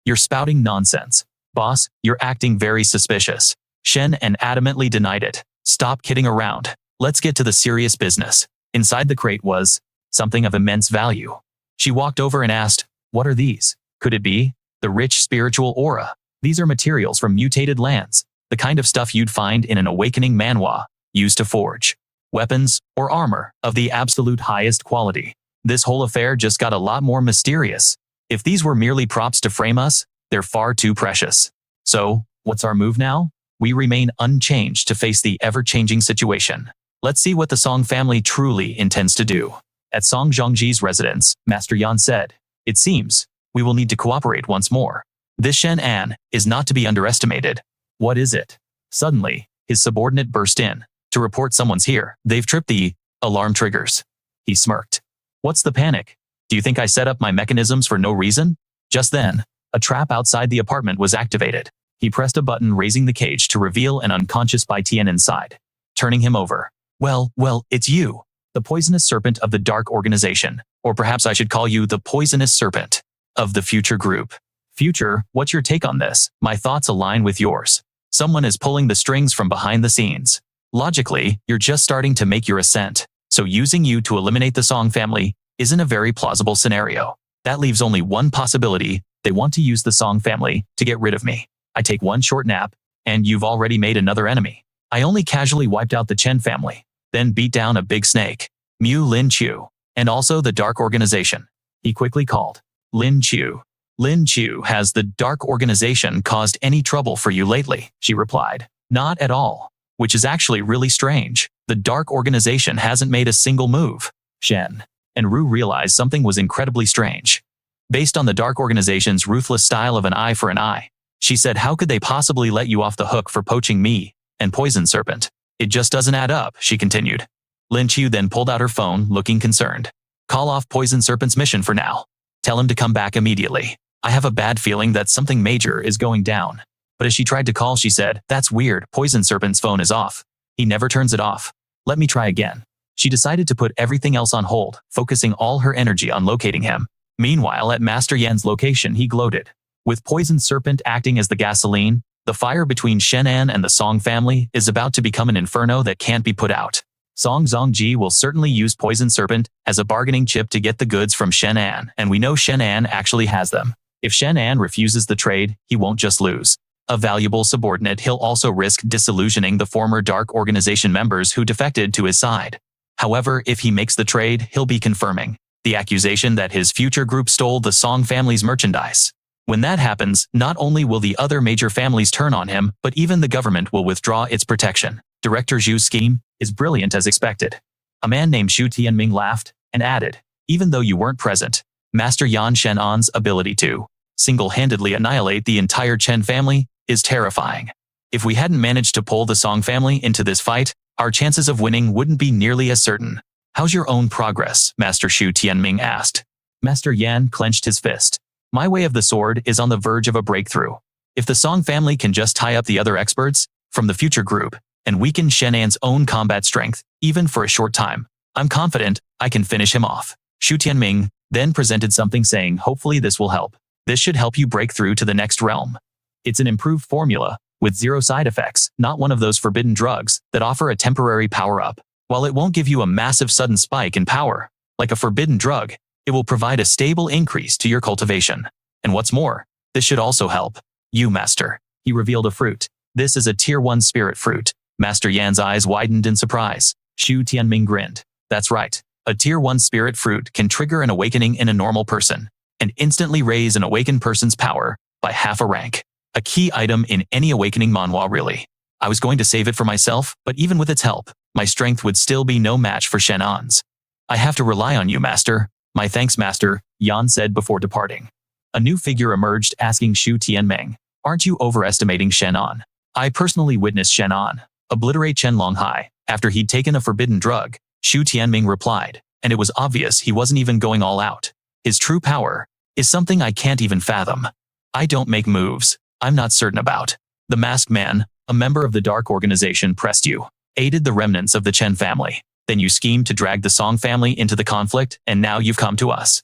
you're spouting nonsense. Boss, you're acting very suspicious. Shen An adamantly denied it. Stop kidding around. Let's get to the serious business. Inside the crate was something of immense value. She walked over and asked, what are these? Could it be the rich spiritual aura? These are materials from mutated lands, the kind of stuff you'd find in an awakening manhwa, used to forge weapons or armor of the absolute highest quality. This whole affair just got a lot more mysterious. If these were merely props to frame us, They're far too precious. So, what's our move now? We remain unchanged to face the ever-changing situation. Let's see what the Song family truly intends to do. At Song Zhongji's residence, Master Yan said, "It seems we will need to cooperate once more. This Shen An is not to be underestimated." "What is it?" Suddenly, his subordinate burst in. "To report someone's here. They've tripped the alarm triggers." He smirked. "What's the panic? Do you think I set up my mechanisms for no reason?" Just then, a trap outside the apartment was activated. He pressed a button raising the cage to reveal an unconscious Bai Tian inside, turning him over. Well, it's you, the poisonous serpent of the Dark Organization. Or perhaps I should call you the poisonous serpent of the Future Group. Future, what's your take on this? My thoughts align with yours. Someone is pulling the strings from behind the scenes. Logically, you're just starting to make your ascent, so using you to eliminate the Song family isn't a very plausible scenario. That leaves only one possibility: they want to use the Song family to get rid of me. I take one short nap, and you've already made another enemy. I only casually wiped out the Chen family, then beat down a big snake, Mu Lin Chu, and also the Dark Organization. He quickly called. Lin Chu. Lin Chu, has the Dark Organization caused any trouble for you lately? She replied. Not at all. Which is actually really strange. The Dark Organization hasn't made a single move. Shen and Ru realized something was incredibly strange. Based on the Dark Organization's ruthless style of an eye for an eye, she said, how could they possibly let you off the hook for poaching me and Poison Serpent? It just doesn't add up, she continued. Lin Chu then pulled out her phone, looking concerned. Call off Poison Serpent's mission for now. Tell him to come back immediately. I have a bad feeling that something major is going down. But as she tried to call, she said, that's weird, Poison Serpent's phone is off. He never turns it off. Let me try again. She decided to put everything else on hold, focusing all her energy on locating him. Meanwhile, at Master Yan's location, he gloated. With Poison Serpent acting as the gasoline, the fire between Shen An and the Song family is about to become an inferno that can't be put out. Song Zhongji will certainly use Poison Serpent as a bargaining chip to get the goods from Shen An, and we know Shen An actually has them. If Shen An refuses the trade, he won't just lose a valuable subordinate, he'll also risk disillusioning the former Dark Organization members who defected to his side. However, if he makes the trade, he'll be confirming the accusation that his future group stole the Song family's merchandise. When that happens, not only will the other major families turn on him, but even the government will withdraw its protection. Director Zhu's scheme is brilliant as expected. A man named Xu Tianming laughed and added, even though you weren't present, Master Yan Shen An's ability to single-handedly annihilate the entire Chen family is terrifying. If we hadn't managed to pull the Song family into this fight, our chances of winning wouldn't be nearly as certain. How's your own progress? Master Xu Tianming asked. Master Yan clenched his fist. My way of the sword is on the verge of a breakthrough. If the Song family can just tie up the other experts from the future group and weaken Shen An's own combat strength, even for a short time, I'm confident I can finish him off. Xu Tianming then presented something saying, hopefully this will help. This should help you break through to the next realm. It's an improved formula with zero side effects, not one of those forbidden drugs that offer a temporary power-up. While it won't give you a massive sudden spike in power, like a forbidden drug, it will provide a stable increase to your cultivation. And what's more, this should also help you, Master. He revealed a fruit. This is a Tier 1 spirit fruit. Master Yan's eyes widened in surprise. Xu Tianming grinned. That's right. A Tier 1 spirit fruit can trigger an awakening in a normal person and instantly raise an awakened person's power by half a rank. A key item in any awakening manhwa, really. I was going to save it for myself, but even with its help, my strength would still be no match for Shen An's. I have to rely on you, Master. My thanks, Master, Yan said before departing. A new figure emerged asking Xu Tianming, aren't you overestimating Shen An? I personally witnessed Shen An obliterate Chen Longhai after he'd taken a forbidden drug, Xu Tianming replied, and it was obvious he wasn't even going all out. His true power is something I can't even fathom. I don't make moves I'm not certain about. The masked man, a member of the Dark Organization, pressed you, aided the remnants of the Chen family. Then you schemed to drag the Song family into the conflict, and now you've come to us.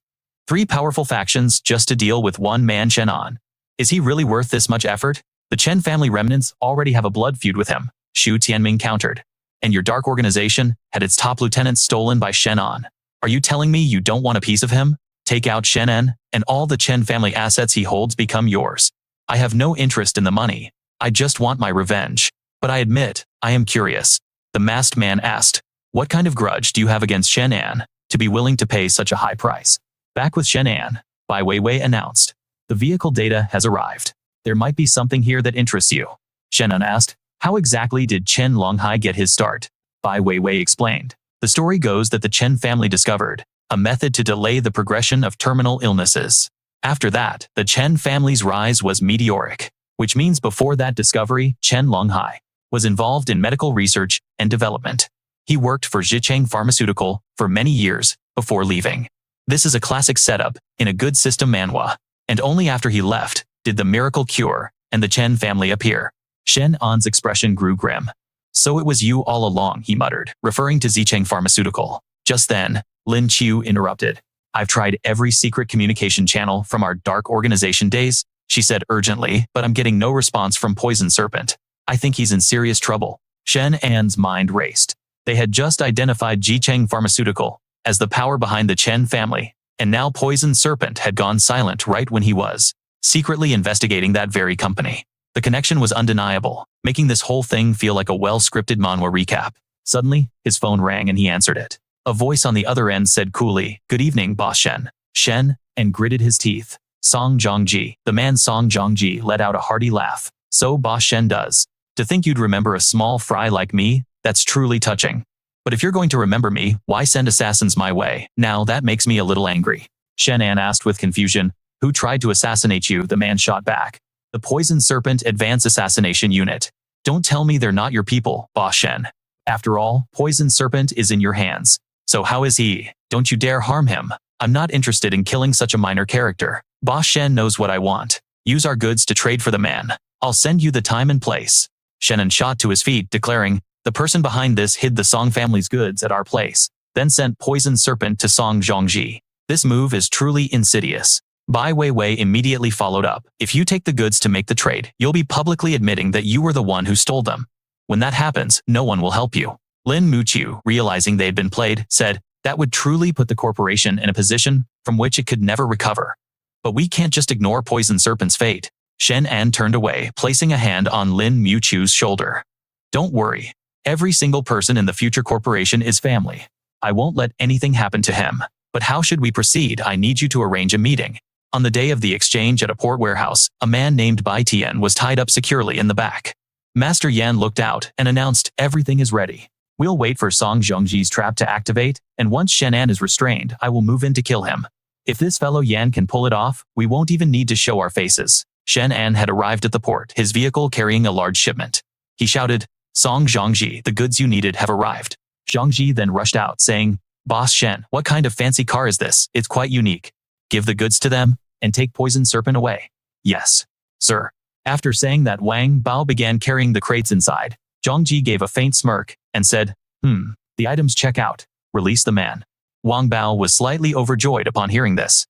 3 powerful factions just to deal with one man, Shen An. Is he really worth this much effort? The Chen family remnants already have a blood feud with him, Xu Tianming countered. And your Dark Organization had its top lieutenant stolen by Shen An. Are you telling me you don't want a piece of him? Take out Shen An, and all the Chen family assets he holds become yours. I have no interest in the money. I just want my revenge. But I admit, I am curious. The masked man asked, what kind of grudge do you have against Shen An to be willing to pay such a high price? Back with Shen An, Bai Weiwei announced. The vehicle data has arrived. There might be something here that interests you. Shen An asked. How exactly did Chen Longhai get his start? Bai Weiwei explained. The story goes that the Chen family discovered a method to delay the progression of terminal illnesses. After that, the Chen family's rise was meteoric, which means before that discovery, Chen Longhai was involved in medical research and development. He worked for Zhicheng Pharmaceutical for many years before leaving. This is a classic setup in a good system manhwa, and only after he left did the miracle cure and the Chen family appear. Shen An's expression grew grim. So it was you all along, he muttered, referring to Zhicheng Pharmaceutical. Just then, Lin Qiu interrupted. I've tried every secret communication channel from our dark organization days, she said urgently, but I'm getting no response from Poison Serpent. I think he's in serious trouble. Shen An's mind raced. They had just identified Zhicheng Pharmaceutical as the power behind the Chen family, and now Poison Serpent had gone silent right when he was secretly investigating that very company. The connection was undeniable, making this whole thing feel like a well-scripted manhwa recap. Suddenly, his phone rang and he answered it. A voice on the other end said coolly, "Good evening, Boss Shen." Shen An gritted his teeth. Song Zhongji. The man Song Zhongji let out a hearty laugh. So Boss Shen does. To think you'd remember a small fry like me, that's truly touching. But if you're going to remember me, why send assassins my way? Now that makes me a little angry. Shen An asked with confusion. Who tried to assassinate you? The man shot back. The Poison Serpent Advanced Assassination Unit. Don't tell me they're not your people, Boss Shen. After all, Poison Serpent is in your hands. So how is he? Don't you dare harm him. I'm not interested in killing such a minor character. Boss Shen knows what I want. Use our goods to trade for the man. I'll send you the time and place. Shen An shot to his feet, declaring, the person behind this hid the Song family's goods at our place, then sent Poison Serpent to Song Zhongji. This move is truly insidious. Bai Weiwei immediately followed up. If you take the goods to make the trade, you'll be publicly admitting that you were the one who stole them. When that happens, no one will help you. Lin Muqiu, realizing they'd been played, said, that would truly put the corporation in a position from which it could never recover. But we can't just ignore Poison Serpent's fate. Shen An turned away, placing a hand on Lin Muqiu's shoulder. Don't worry. Every single person in the future corporation is family. I won't let anything happen to him. But how should we proceed? I need you to arrange a meeting. On the day of the exchange at a port warehouse, a man named Bai Tian was tied up securely in the back. Master Yan looked out and announced, everything is ready. We'll wait for Song Zhongji's trap to activate, and once Shen An is restrained, I will move in to kill him. If this fellow Yan can pull it off, we won't even need to show our faces. Shen An had arrived at the port, his vehicle carrying a large shipment. He shouted, Song Zhongji, the goods you needed have arrived. Zhongji then rushed out, saying, Boss Shen, what kind of fancy car is this? It's quite unique. Give the goods to them, and take Poison Serpent away. Yes, sir. After saying that, Wang Bao began carrying the crates inside. Zhongji gave a faint smirk, and said, the items check out. Release the man. Wang Bao was slightly overjoyed upon hearing this.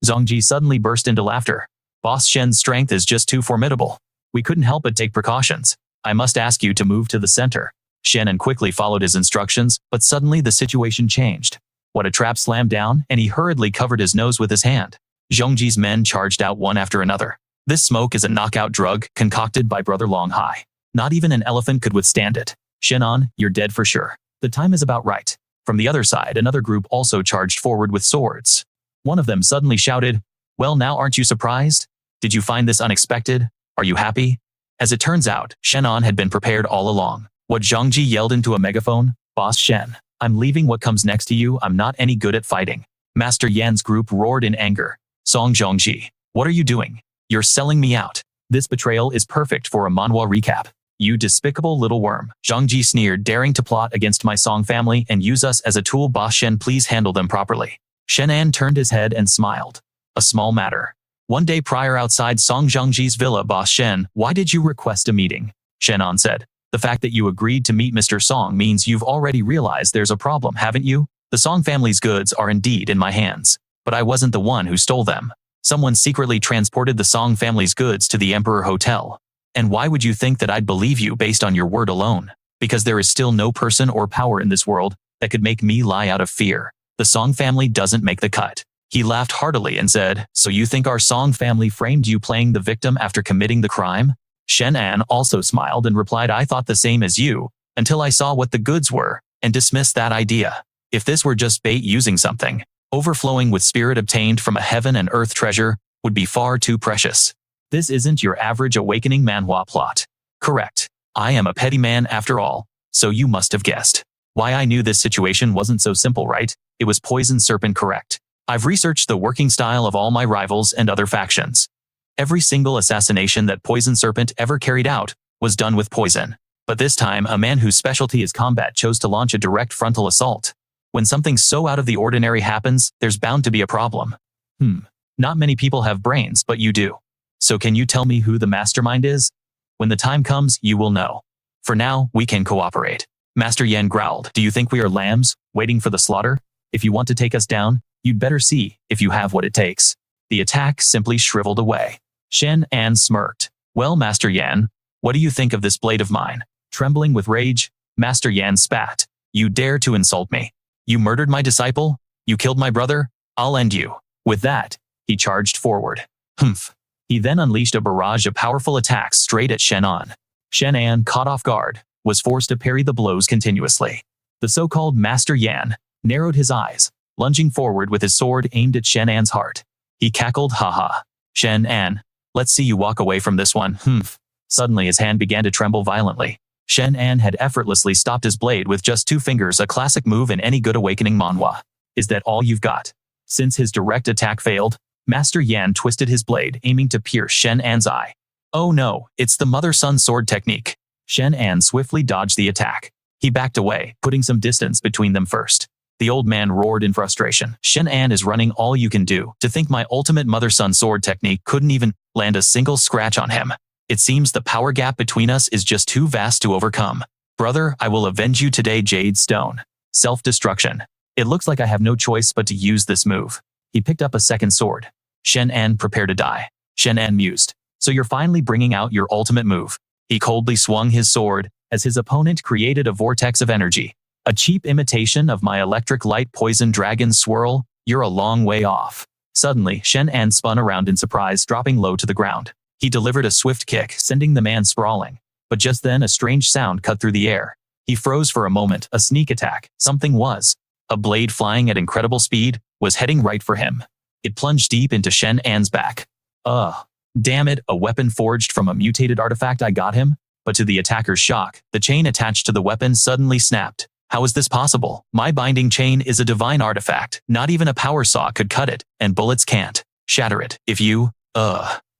Zhongji suddenly burst into laughter. Boss Shen's strength is just too formidable. We couldn't help but take precautions. I must ask you to move to the center. Shen An quickly followed his instructions, but suddenly the situation changed. What a trap slammed down, and he hurriedly covered his nose with his hand. Zhongji's men charged out one after another. This smoke is a knockout drug concocted by Brother Longhai. Not even an elephant could withstand it. Shen An, you're dead for sure. The time is about right. From the other side, another group also charged forward with swords. One of them suddenly shouted, well, now aren't you surprised? Did you find this unexpected? Are you happy? As it turns out, Shen An had been prepared all along. What Zhongji yelled into a megaphone? Boss Shen, I'm leaving what comes next to you. I'm not any good at fighting. Master Yan's group roared in anger. Song Zhongji, what are you doing? You're selling me out. This betrayal is perfect for a manhwa recap. You despicable little worm. Zhongji sneered, daring to plot against my Song family and use us as a tool. Boss Shen, please handle them properly. Shen An turned his head and smiled. A small matter. One day prior outside Song Zhongji's villa. Boss Shen, why did you request a meeting? Shen An said. The fact that you agreed to meet Mr. Song means you've already realized there's a problem, haven't you? The Song family's goods are indeed in my hands. But I wasn't the one who stole them. Someone secretly transported the Song family's goods to the Emperor Hotel. And why would you think that I'd believe you based on your word alone? Because there is still no person or power in this world that could make me lie out of fear. The Song family doesn't make the cut. He laughed heartily and said, so you think our Song family framed you playing the victim after committing the crime? Shen An also smiled and replied, I thought the same as you, until I saw what the goods were, and dismissed that idea. If this were just bait using something overflowing with spirit obtained from a heaven and earth treasure, would be far too precious. This isn't your average awakening manhwa plot. Correct. I am a petty man after all, so you must have guessed. Why I knew this situation wasn't so simple, right? It was poison serpent, correct. I've researched the working style of all my rivals and other factions. Every single assassination that Poison Serpent ever carried out was done with poison. But this time, a man whose specialty is combat chose to launch a direct frontal assault. When something so out of the ordinary happens, there's bound to be a problem. Not many people have brains, but you do. So can you tell me who the mastermind is? When the time comes, you will know. For now, we can cooperate. Master Yan growled. Do you think we are lambs, waiting for the slaughter? If you want to take us down, you'd better see if you have what it takes. The attack simply shriveled away. Shen An smirked. Well, Master Yan, what do you think of this blade of mine? Trembling with rage, Master Yan spat. You dare to insult me? You murdered my disciple? You killed my brother? I'll end you. With that, he charged forward. He then unleashed a barrage of powerful attacks straight at Shen An. Shen An, caught off guard, was forced to parry the blows continuously. The so-called Master Yan narrowed his eyes, lunging forward with his sword aimed at Shen An's heart. He cackled, haha. Shen An, let's see you walk away from this one. Suddenly his hand began to tremble violently. Shen An had effortlessly stopped his blade with just 2 fingers, a classic move in any good awakening manhwa. Is that all you've got? Since his direct attack failed, Master Yan twisted his blade, aiming to pierce Shen An's eye. Oh no, it's the mother-son sword technique. Shen An swiftly dodged the attack. He backed away, putting some distance between them first. The old man roared in frustration. Shen An is running all you can do. To think my ultimate mother-son sword technique couldn't even land a single scratch on him. It seems the power gap between us is just too vast to overcome. Brother, I will avenge you today, Jade Stone. Self-destruction. It looks like I have no choice but to use this move. He picked up a second sword. Shen An, prepare to die. Shen An mused. So you're finally bringing out your ultimate move. He coldly swung his sword as his opponent created a vortex of energy. A cheap imitation of my electric light poison dragon swirl. You're a long way off. Suddenly, Shen An spun around in surprise, dropping low to the ground. He delivered a swift kick, sending the man sprawling. But just then a strange sound cut through the air. He froze for a moment. A sneak attack. Something was. A blade flying at incredible speed was heading right for him. It plunged deep into Shen An's back. Damn it, a weapon forged from a mutated artifact. I got him? But to the attacker's shock, the chain attached to the weapon suddenly snapped. How is this possible? My binding chain is a divine artifact. Not even a power saw could cut it, and bullets can't shatter it. If you,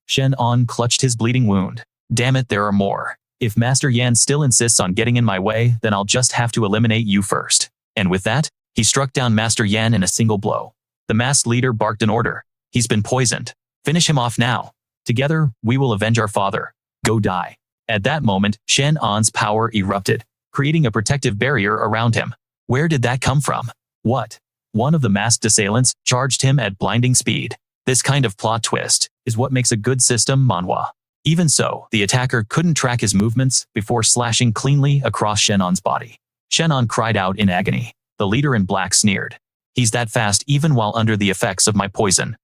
Shen An clutched his bleeding wound. Damn it, there are more. If Master Yan still insists on getting in my way, then I'll just have to eliminate you first. And with that, he struck down Master Yan in a single blow. The masked leader barked an order. He's been poisoned. Finish him off now. Together, we will avenge our father. Go die. At that moment, Shen An's power erupted, creating a protective barrier around him. Where did that come from? What? One of the masked assailants charged him at blinding speed. This kind of plot twist is what makes a good system manhwa. Even so, the attacker couldn't track his movements before slashing cleanly across Shen An's body. Shen An cried out in agony. The leader in black sneered. He's that fast even while under the effects of my poison.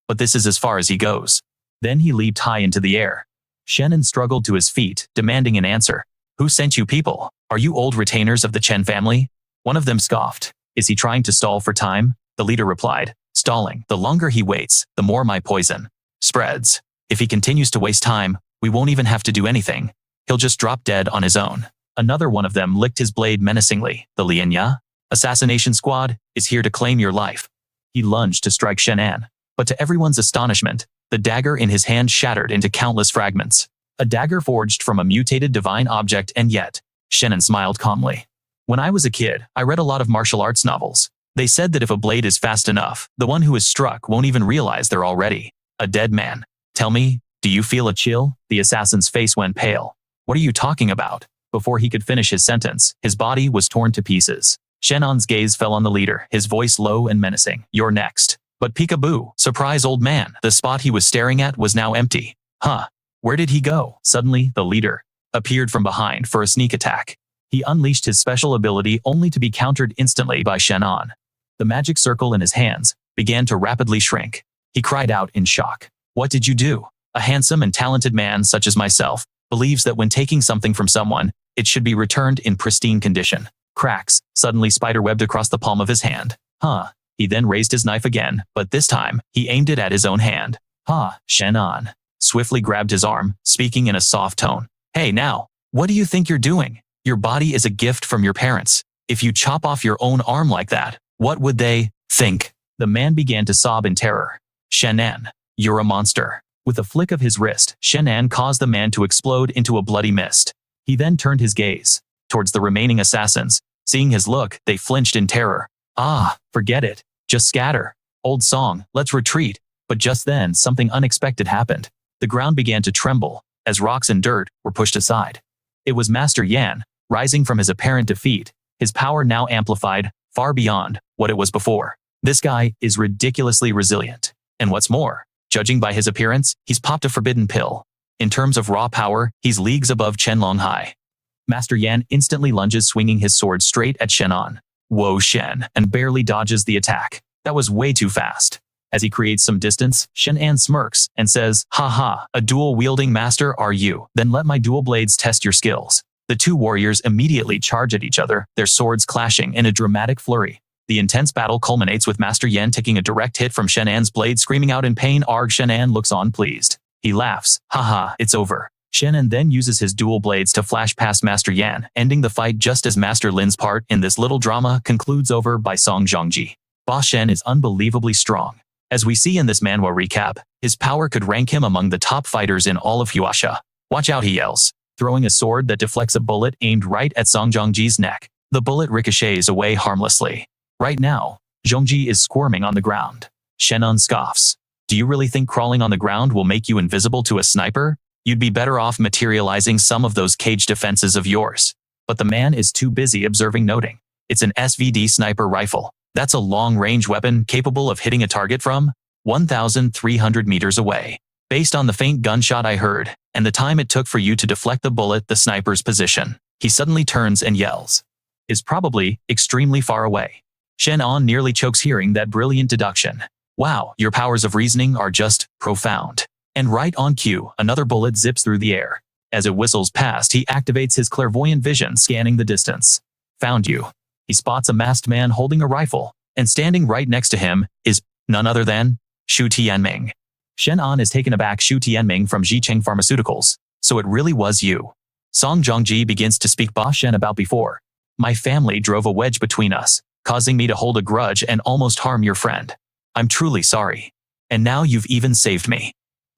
But this is as far as he goes. Then he leaped high into the air. Shen An struggled to his feet, demanding an answer. Who sent you people? Are you old retainers of the Chen family? One of them scoffed. Is he trying to stall for time? The leader replied. Stalling. The longer he waits, the more my poison spreads. If he continues to waste time, we won't even have to do anything. He'll just drop dead on his own. Another one of them licked his blade menacingly. The Lianya assassination squad is here to claim your life. He lunged to strike Shen An, but to everyone's astonishment, the dagger in his hand shattered into countless fragments. A dagger forged from a mutated divine object, and yet, Shen An smiled calmly. When I was a kid, I read a lot of martial arts novels. They said that if a blade is fast enough, the one who is struck won't even realize they're already a dead man. Tell me, do you feel a chill? The assassin's face went pale. What are you talking about? Before he could finish his sentence, his body was torn to pieces. Shen An's gaze fell on the leader, his voice low and menacing. You're next. But peekaboo, surprise old man. The spot he was staring at was now empty. Where did he go? Suddenly, the leader appeared from behind for a sneak attack. He unleashed his special ability only to be countered instantly by Shen An. The magic circle in his hands began to rapidly shrink. He cried out in shock. What did you do? A handsome and talented man such as myself believes that when taking something from someone, it should be returned in pristine condition. Cracks suddenly spiderwebbed across the palm of his hand. He then raised his knife again, but this time, he aimed it at his own hand. Ha, Shen An swiftly grabbed his arm, speaking in a soft tone. Hey now, what do you think you're doing? Your body is a gift from your parents. If you chop off your own arm like that, what would they think? The man began to sob in terror. Shen An, you're a monster. With a flick of his wrist, Shen An caused the man to explode into a bloody mist. He then turned his gaze towards the remaining assassins. Seeing his look, they flinched in terror. Ah, forget it. Just scatter. Old song, let's retreat. But just then, something unexpected happened. The ground began to tremble as rocks and dirt were pushed aside. It was Master Yan, rising from his apparent defeat, his power now amplified far beyond what it was before. This guy is ridiculously resilient. And what's more, judging by his appearance, he's popped a forbidden pill. In terms of raw power, he's leagues above Qianlong Hai. Master Yan instantly lunges, swinging his sword straight at Shen An. Whoa, Shen, and barely dodges the attack. That was way too fast. As he creates some distance, Shen An smirks and says, "Ha, a dual-wielding master are you? Then let my dual blades test your skills." The two warriors immediately charge at each other, their swords clashing in a dramatic flurry. The intense battle culminates with Master Yan taking a direct hit from Shen An's blade, screaming out in pain. Arg, Shen An looks on pleased. He laughs. Haha, it's over. Shen An then uses his dual blades to flash past Master Yan, ending the fight just as Master Lin's part in this little drama concludes over by Song Zhongji. Boss Shen is unbelievably strong. As we see in this manhwa recap, his power could rank him among the top fighters in all of Huasha. Watch out, he yells, throwing a sword that deflects a bullet aimed right at Song Zhongji's neck. The bullet ricochets away harmlessly. Right now, Zhongji is squirming on the ground. Shen An scoffs. Do you really think crawling on the ground will make you invisible to a sniper? You'd be better off materializing some of those cage defenses of yours. But the man is too busy observing, noting. It's an SVD sniper rifle. That's a long-range weapon capable of hitting a target from 1,300 meters away. Based on the faint gunshot I heard, and the time it took for you to deflect the bullet, the sniper's position, he suddenly turns and yells, is probably extremely far away. Shen An nearly chokes hearing that brilliant deduction. Wow, your powers of reasoning are just profound. And right on cue, another bullet zips through the air. As it whistles past, he activates his clairvoyant vision, scanning the distance. Found you. He spots a masked man holding a rifle, and standing right next to him is none other than Xu Tianming. Shen An is taken aback. Xu Tianming from Jicheng Pharmaceuticals. So it really was you. Song Zhongji begins to speak. Ba Shen about before. My family drove a wedge between us, causing me to hold a grudge and almost harm your friend. I'm truly sorry. And now you've even saved me.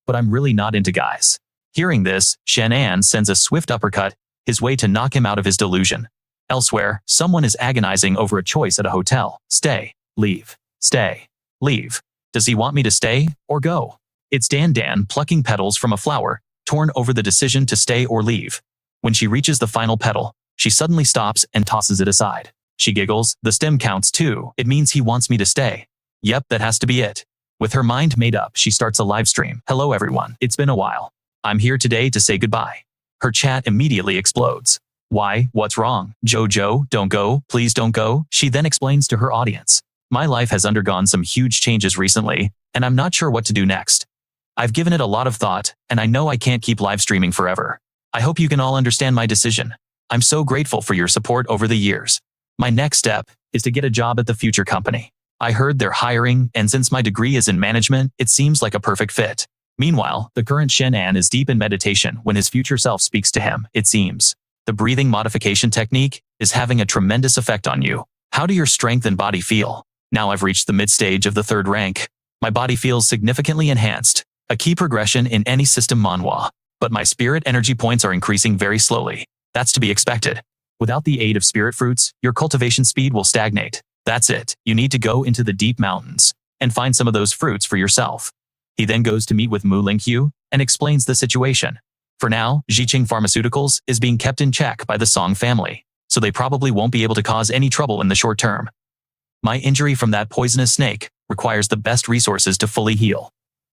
But I'm really not into guys. Hearing this, Shen An sends a swift uppercut, his way to knock him out of his delusion. Elsewhere, someone is agonizing over a choice at a hotel. Stay, leave, stay, leave. Does he want me to stay or go? It's Dan plucking petals from a flower, torn over the decision to stay or leave. When she reaches the final petal, she suddenly stops and tosses it aside. She giggles. The stem counts too. It means he wants me to stay. Yep, that has to be it. With her mind made up, she starts a live stream. Hello everyone, it's been a while. I'm here today to say goodbye. Her chat immediately explodes. Why? What's wrong? Jojo, don't go, please don't go. She then explains to her audience. My life has undergone some huge changes recently, and I'm not sure what to do next. I've given it a lot of thought, and I know I can't keep live streaming forever. I hope you can all understand my decision. I'm so grateful for your support over the years. My next step is to get a job at the future company. I heard they're hiring, and since my degree is in management, it seems like a perfect fit. Meanwhile, the current Shen An is deep in meditation when his future self speaks to him, it seems. The breathing modification technique is having a tremendous effect on you. How do your strength and body feel? Now I've reached the mid-stage of the 3rd rank. My body feels significantly enhanced, a key progression in any system manhwa. But my spirit energy points are increasing very slowly. That's to be expected. Without the aid of spirit fruits, your cultivation speed will stagnate. That's it. You need to go into the deep mountains and find some of those fruits for yourself. He then goes to meet with Mu Lingqiu and explains the situation. For now, Jicheng Pharmaceuticals is being kept in check by the Song family, so they probably won't be able to cause any trouble in the short term. My injury from that poisonous snake requires the best resources to fully heal.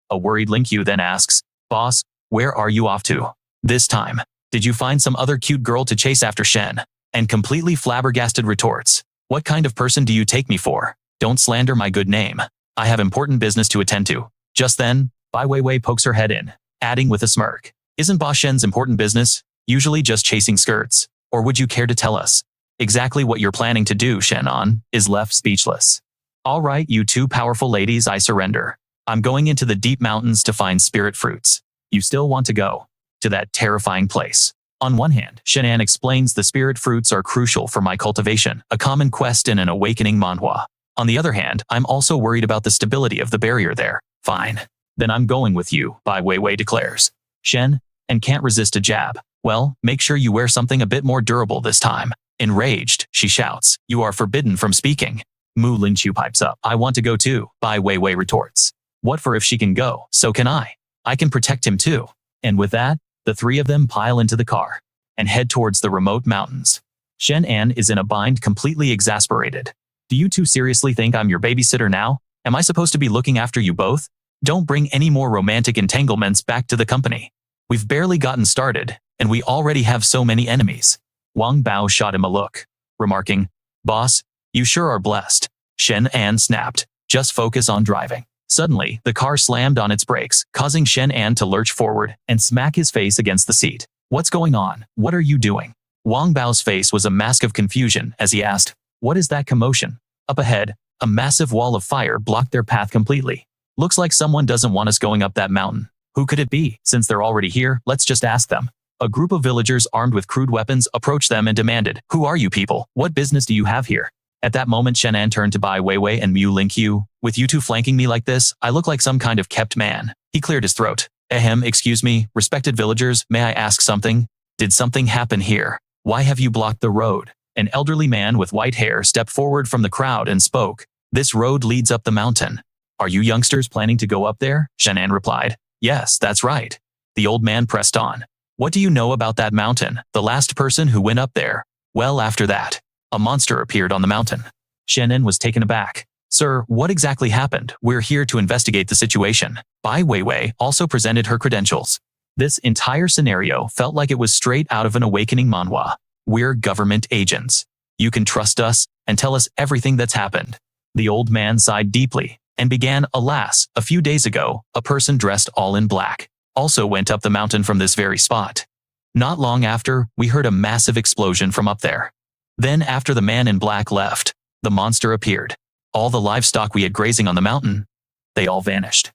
A worried Lingqiu then asks, Boss, where are you off to? This time, did you find some other cute girl to chase after Shen? And completely flabbergasted retorts, what kind of person do you take me for? Don't slander my good name. I have important business to attend to. Just then, Bai Weiwei pokes her head in, adding with a smirk. Isn't Ba Shen's important business usually just chasing skirts? Or would you care to tell us exactly what you're planning to do? Shen An is left speechless. All right, you two powerful ladies, I surrender. I'm going into the deep mountains to find spirit fruits. You still want to go to that terrifying place? On one hand, Shen An explains the spirit fruits are crucial for my cultivation, a common quest in an awakening manhwa. On the other hand, I'm also worried about the stability of the barrier there. Fine. Then I'm going with you, Bai Weiwei declares. Shen An can't resist a jab. Well, make sure you wear something a bit more durable this time. Enraged, she shouts, you are forbidden from speaking. Mu Lingqiu pipes up. I want to go too, Bai Weiwei retorts. What for if she can go, so can I. I can protect him too. And with that, the three of them pile into the car and head towards the remote mountains. Shen An is in a bind, completely exasperated. Do you two seriously think I'm your babysitter now? Am I supposed to be looking after you both? Don't bring any more romantic entanglements back to the company. We've barely gotten started, and we already have so many enemies. Wang Bao shot him a look, remarking, Boss, you sure are blessed. Shen An snapped, just focus on driving. Suddenly, the car slammed on its brakes, causing Shen An to lurch forward and smack his face against the seat. What's going on? What are you doing? Wang Bao's face was a mask of confusion as he asked, what is that commotion? Up ahead, a massive wall of fire blocked their path completely. Looks like someone doesn't want us going up that mountain. Who could it be? Since they're already here, let's just ask them. A group of villagers armed with crude weapons approached them and demanded, who are you people? What business do you have here? At that moment, Shen An turned to Bai Weiwei and Mu Lingqiu. With you two flanking me like this, I look like some kind of kept man. He cleared his throat. Ahem, excuse me, respected villagers, may I ask something? Did something happen here? Why have you blocked the road? An elderly man with white hair stepped forward from the crowd and spoke. This road leads up the mountain. Are you youngsters planning to go up there? Shen An replied. Yes, that's right. The old man pressed on. What do you know about that mountain? The last person who went up there? Well, after that, a monster appeared on the mountain. Shen An was taken aback. Sir, what exactly happened? We're here to investigate the situation. Bai Weiwei also presented her credentials. This entire scenario felt like it was straight out of an awakening manhwa. We're government agents. You can trust us and tell us everything that's happened. The old man sighed deeply and began, alas, a few days ago, a person dressed all in black also went up the mountain from this very spot. Not long after, we heard a massive explosion from up there. Then after the man in black left, the monster appeared. All the livestock we had grazing on the mountain, they all vanished.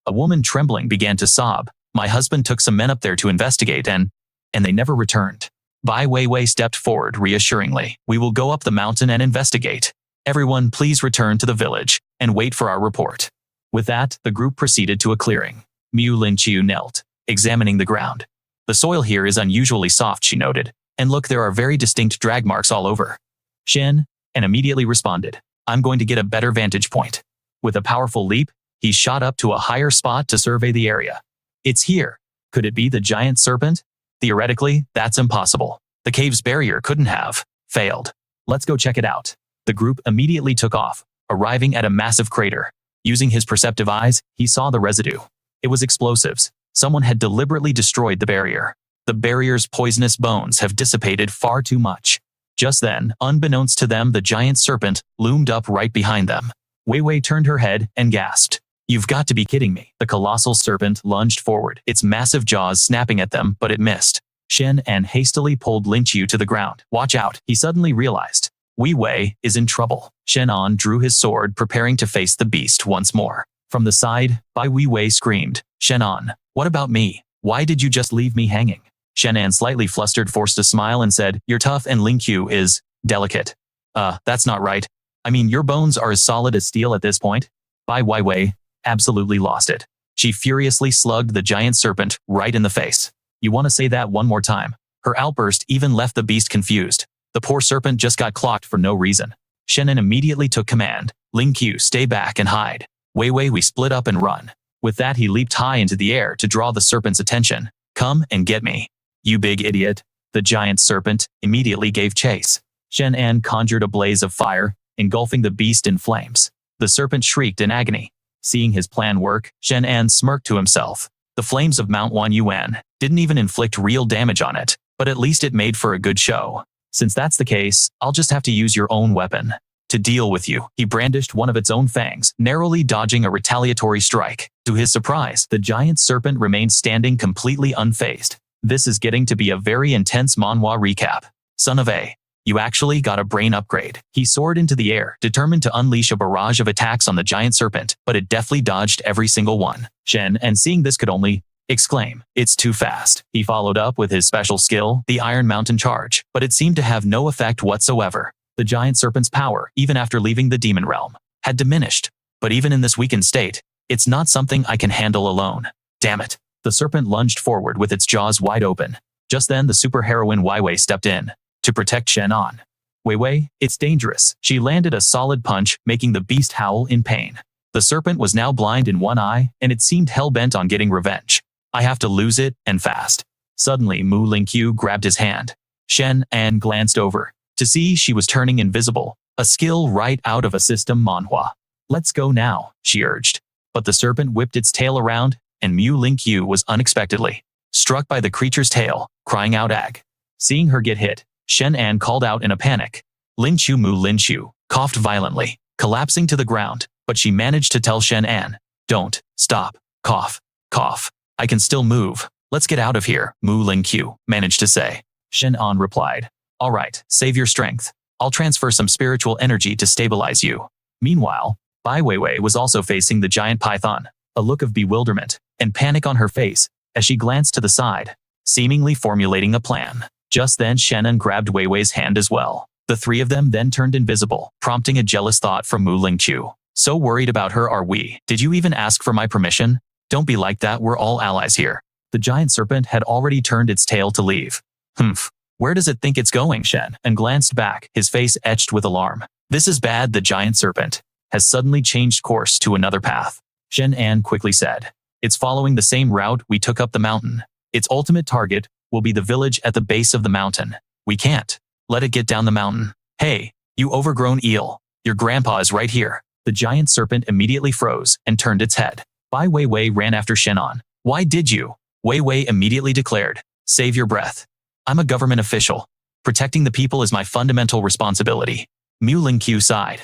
A woman trembling began to sob. My husband took some men up there to investigate and they never returned. Bai Weiwei stepped forward reassuringly. We will go up the mountain and investigate. Everyone please return to the village and wait for our report. With that, the group proceeded to a clearing. Mu Lingqiu knelt, examining the ground. The soil here is unusually soft, she noted. And look, there are very distinct drag marks all over. Shen An immediately responded. I'm going to get a better vantage point. With a powerful leap, he shot up to a higher spot to survey the area. It's here. Could it be the giant serpent? Theoretically, that's impossible. The cave's barrier couldn't have failed. Let's go check it out. The group immediately took off, arriving at a massive crater. Using his perceptive eyes, he saw the residue. It was explosives. Someone had deliberately destroyed the barrier. The barrier's poisonous bones have dissipated far too much. Just then, unbeknownst to them, the giant serpent loomed up right behind them. Weiwei turned her head and gasped. You've got to be kidding me. The colossal serpent lunged forward, its massive jaws snapping at them, but it missed. Shen An hastily pulled Lingqiu to the ground. Watch out, he suddenly realized. Weiwei is in trouble. Shen An drew his sword, preparing to face the beast once more. From the side, Bai Weiwei screamed, Shen An, what about me? Why did you just leave me hanging? Shen An, slightly flustered, forced a smile and said, you're tough and Lingqiu is delicate. That's not right. I mean, your bones are as solid as steel at this point. Bai Weiwei absolutely lost it. She furiously slugged the giant serpent right in the face. You want to say that one more time? Her outburst even left the beast confused. The poor serpent just got clocked for no reason. Shen An immediately took command. Lingqiu, stay back and hide. Weiwei, we split up and run. With that, he leaped high into the air to draw the serpent's attention. Come and get me. You big idiot. The giant serpent immediately gave chase. Shen An conjured a blaze of fire, engulfing the beast in flames. The serpent shrieked in agony. Seeing his plan work, Shen An smirked to himself. The flames of Mount Wanyuan didn't even inflict real damage on it, but at least it made for a good show. Since that's the case, I'll just have to use your own weapon to deal with you. He brandished one of its own fangs, narrowly dodging a retaliatory strike. To his surprise, the giant serpent remained standing completely unfazed. This is getting to be a very intense manhwa recap. Son of a You actually got a brain upgrade. He soared into the air, determined to unleash a barrage of attacks on the giant serpent, but it deftly dodged every single one. Shen An, seeing this, could only exclaim, "It's too fast." He followed up with his special skill, the Iron Mountain Charge, but it seemed to have no effect whatsoever. The giant serpent's power, even after leaving the demon realm, had diminished. But even in this weakened state, it's not something I can handle alone. Damn it. The serpent lunged forward with its jaws wide open. Just then the superheroine Weiwei stepped in to protect Shen An. Weiwei, it's dangerous. She landed a solid punch, making the beast howl in pain. The serpent was now blind in one eye, and it seemed hell-bent on getting revenge. I have to lose it, and fast. Suddenly Mu Lingqiu grabbed his hand. Shen An glanced over to see she was turning invisible, a skill right out of a system manhwa. "Let's go now," she urged. But the serpent whipped its tail around, and Mu Lingqiu was unexpectedly struck by the creature's tail, crying out ag. Seeing her get hit, Shen An called out in a panic. Lingqiu Mu Lingqiu coughed violently, collapsing to the ground, but she managed to tell Shen An, "Don't stop, cough, cough. I can still move. Let's get out of here," Mu Lingqiu managed to say. Shen An replied, "All right, save your strength. I'll transfer some spiritual energy to stabilize you." Meanwhile, Bai Weiwei was also facing the giant python, a look of bewilderment and panic on her face as she glanced to the side, seemingly formulating a plan. Just then Shen An grabbed Weiwei's hand as well. The three of them then turned invisible, prompting a jealous thought from Mu Lingqiu. "So worried about her are we? Did you even ask for my permission? Don't be like that, we're all allies here." The giant serpent had already turned its tail to leave. "Humph. Where does it think it's going?" Shen An glanced back, his face etched with alarm. "This is bad. The giant serpent has suddenly changed course to another path." Shen An quickly said, "It's following the same route we took up the mountain. Its ultimate target will be the village at the base of the mountain. We can't let it get down the mountain. Hey, you overgrown eel, your grandpa is right here." The giant serpent immediately froze and turned its head. Bai Weiwei ran after Shen An. "Why did you?" Weiwei immediately declared, "Save your breath. I'm a government official. Protecting the people is my fundamental responsibility." Mu Lingqiu sighed.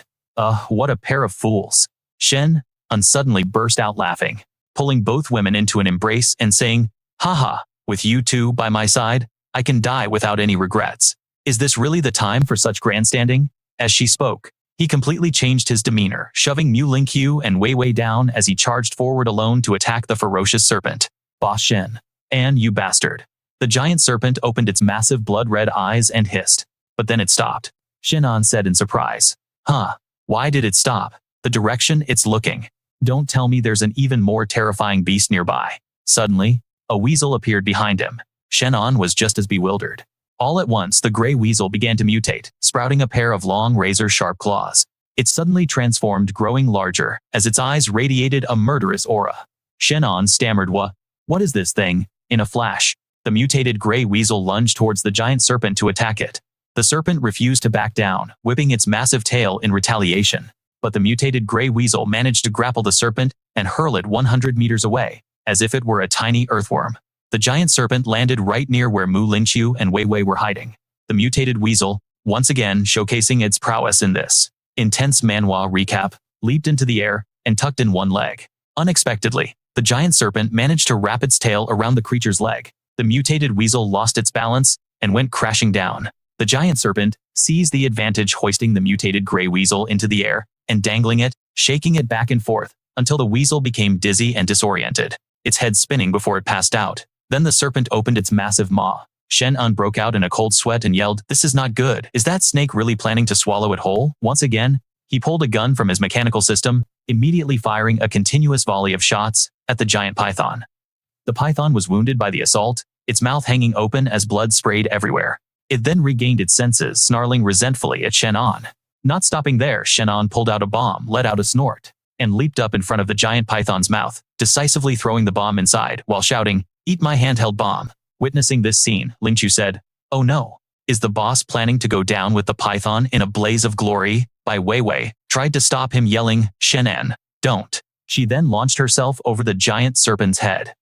What a pair of fools." Shen An suddenly burst out laughing, pulling both women into an embrace and saying, "Haha, with you two by my side, I can die without any regrets. Is this really the time for such grandstanding?" As she spoke, he completely changed his demeanor, shoving Mu Lingqiu and Weiwei down as he charged forward alone to attack the ferocious serpent. "Boss Shen An, you bastard." The giant serpent opened its massive blood-red eyes and hissed, but then it stopped. Shen An said in surprise, "Huh, why did it stop?" "The direction it's looking. Don't tell me there's an even more terrifying beast nearby." Suddenly, a weasel appeared behind him. Shen An was just as bewildered. All at once, the gray weasel began to mutate, sprouting a pair of long razor-sharp claws. It suddenly transformed, growing larger, as its eyes radiated a murderous aura. Shen An stammered, What is this thing?" In a flash, the mutated gray weasel lunged towards the giant serpent to attack it. The serpent refused to back down, whipping its massive tail in retaliation. But the mutated gray weasel managed to grapple the serpent and hurl it 100 meters away, as if it were a tiny earthworm. The giant serpent landed right near where Mu Lingqiu and Weiwei were hiding. The mutated weasel, once again showcasing its prowess in this intense manhwa recap, leaped into the air and tucked in one leg. Unexpectedly, the giant serpent managed to wrap its tail around the creature's leg. The mutated weasel lost its balance and went crashing down. The giant serpent seized the advantage, hoisting the mutated gray weasel into the air and dangling it, shaking it back and forth until the weasel became dizzy and disoriented, its head spinning before it passed out. Then the serpent opened its massive maw. Shen An broke out in a cold sweat and yelled, "This is not good. Is that snake really planning to swallow it whole?" Once again, he pulled a gun from his mechanical system, immediately firing a continuous volley of shots at the giant python. The python was wounded by the assault, its mouth hanging open as blood sprayed everywhere. It then regained its senses, snarling resentfully at Shen An. Not stopping there, Shen An pulled out a bomb, let out a snort, and leaped up in front of the giant python's mouth, decisively throwing the bomb inside while shouting, "Eat my handheld bomb." Witnessing this scene, Lingqiu said, "Oh no, is the boss planning to go down with the python in a blaze of glory?" Bai Weiwei tried to stop him, yelling, "Shen An, don't." She then launched herself over the giant serpent's head.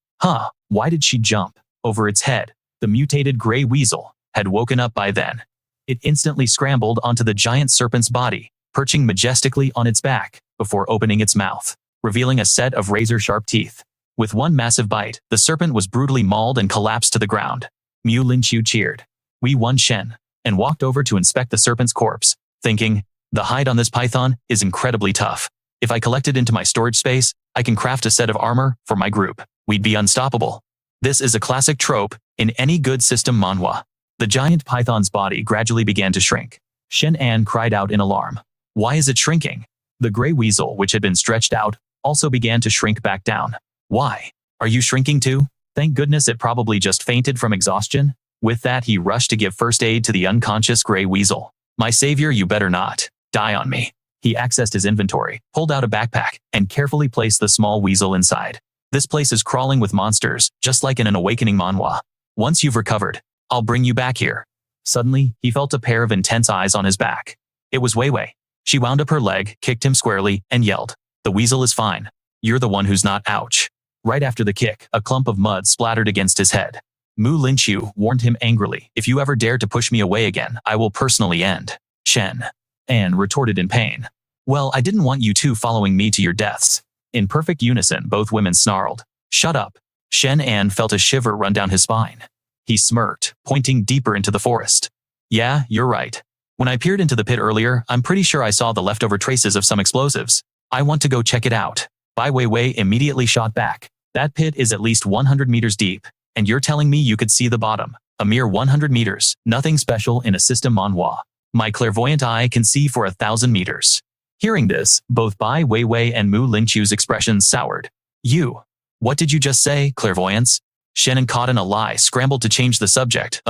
Why did she jump over its head? The mutated gray weasel had woken up by then. It instantly scrambled onto the giant serpent's body, perching majestically on its back before opening its mouth, revealing a set of razor-sharp teeth. With one massive bite, the serpent was brutally mauled and collapsed to the ground. Mu Lingqiu cheered. "We won." Shen and walked over to inspect the serpent's corpse, thinking, the hide on this python is incredibly tough. If I collect it into my storage space, I can craft a set of armor for my group. We'd be unstoppable. This is a classic trope in any good system manhwa. The giant python's body gradually began to shrink. Shen An cried out in alarm. Why is it shrinking? The gray weasel, which had been stretched out, also began to shrink back down. Why? Are you shrinking too? Thank goodness it probably just fainted from exhaustion. With that, he rushed to give first aid to the unconscious gray weasel. My savior, you better not die on me. He accessed his inventory, pulled out a backpack, and carefully placed the small weasel inside. This place is crawling with monsters, just like in an awakening manhwa. Once you've recovered, I'll bring you back here. Suddenly, he felt a pair of intense eyes on his back. It was Wei Wei. She wound up her leg, kicked him squarely, and yelled, the weasel is fine. You're the one who's not, ouch. Right after the kick, a clump of mud splattered against his head. Mu Linqiu warned him angrily, if you ever dare to push me away again, I will personally end. Shen An retorted in pain. Well, I didn't want you two following me to your deaths. In perfect unison, both women snarled. Shut up. Shen An felt a shiver run down his spine. He smirked, pointing deeper into the forest. Yeah, you're right. When I peered into the pit earlier, I'm pretty sure I saw the leftover traces of some explosives. I want to go check it out. Bai Weiwei immediately shot back. That pit is at least 100 meters deep, and you're telling me you could see the bottom. A mere 100 meters, nothing special in a system manhwa. My clairvoyant eye can see for 1,000 meters. Hearing this, both Bai Weiwei and Mu Linqiu's expressions soured. You. What did you just say, clairvoyance? Shen An, caught in a lie, scrambled to change the subject.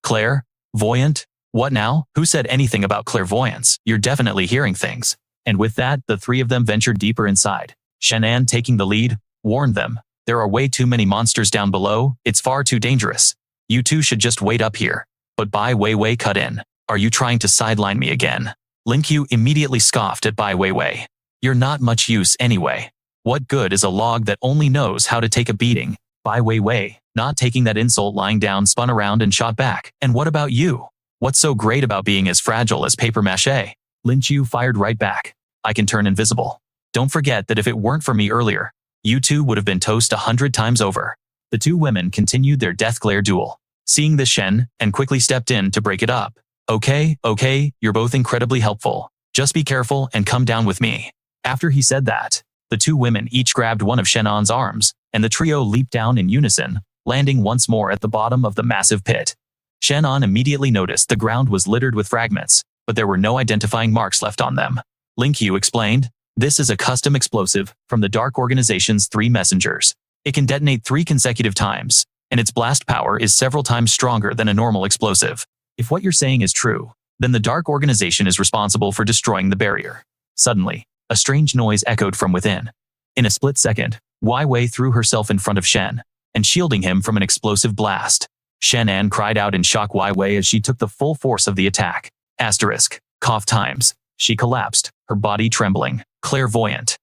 Clairvoyant? What now? Who said anything about clairvoyance? You're definitely hearing things. And with that, the three of them ventured deeper inside. Shen An, taking the lead, warned them. There are way too many monsters down below, it's far too dangerous. You two should just wait up here. But Bai Weiwei cut in. Are you trying to sideline me again? Linqiu immediately scoffed at Bai Weiwei. You're not much use anyway. What good is a log that only knows how to take a beating? Bai Weiwei, not taking that insult, lying down, spun around and shot back. And what about you? What's so great about being as fragile as paper mache? Linqiu fired right back. I can turn invisible. Don't forget that if it weren't for me earlier, you two would have been toast 100 times over. The two women continued their death glare duel. Seeing this, Shen An quickly stepped in to break it up. Okay, you're both incredibly helpful. Just be careful and come down with me. After he said that, the two women each grabbed one of Shen An's arms, and the trio leaped down in unison, landing once more at the bottom of the massive pit. Shen An immediately noticed the ground was littered with fragments, but there were no identifying marks left on them. Linqiu explained, this is a custom explosive from the Dark Organization's 3 messengers. It can detonate 3 consecutive times, and its blast power is several times stronger than a normal explosive. If what you're saying is true, then the Dark Organization is responsible for destroying the barrier. Suddenly, a strange noise echoed from within. In a split second, Wei Wei threw herself in front of Shen and shielding him from an explosive blast. Shen An cried out in shock Wei Wei as she took the full force of the attack. Asterisk. Cough times. She collapsed, her body trembling. Clairvoyant.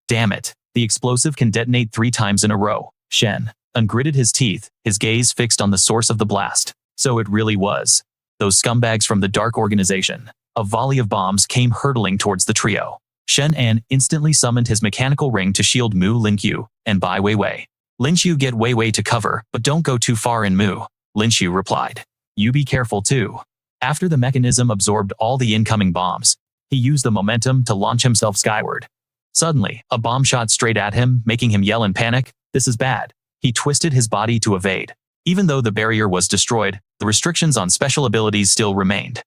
Damn it. The explosive can detonate 3 times in a row. Shen An gritted his teeth, his gaze fixed on the source of the blast. So it really was. Those scumbags from the Dark Organization. A volley of bombs came hurtling towards the trio. Shen An instantly summoned his mechanical ring to shield Mu Linqiu and Bai Weiwei. Linqiu, get Wei Wei to cover, but don't go too far in Mu. Linqiu replied. You be careful too. After the mechanism absorbed all the incoming bombs, he used the momentum to launch himself skyward. Suddenly, a bomb shot straight at him, making him yell in panic. This is bad. He twisted his body to evade. Even though the barrier was destroyed, the restrictions on special abilities still remained.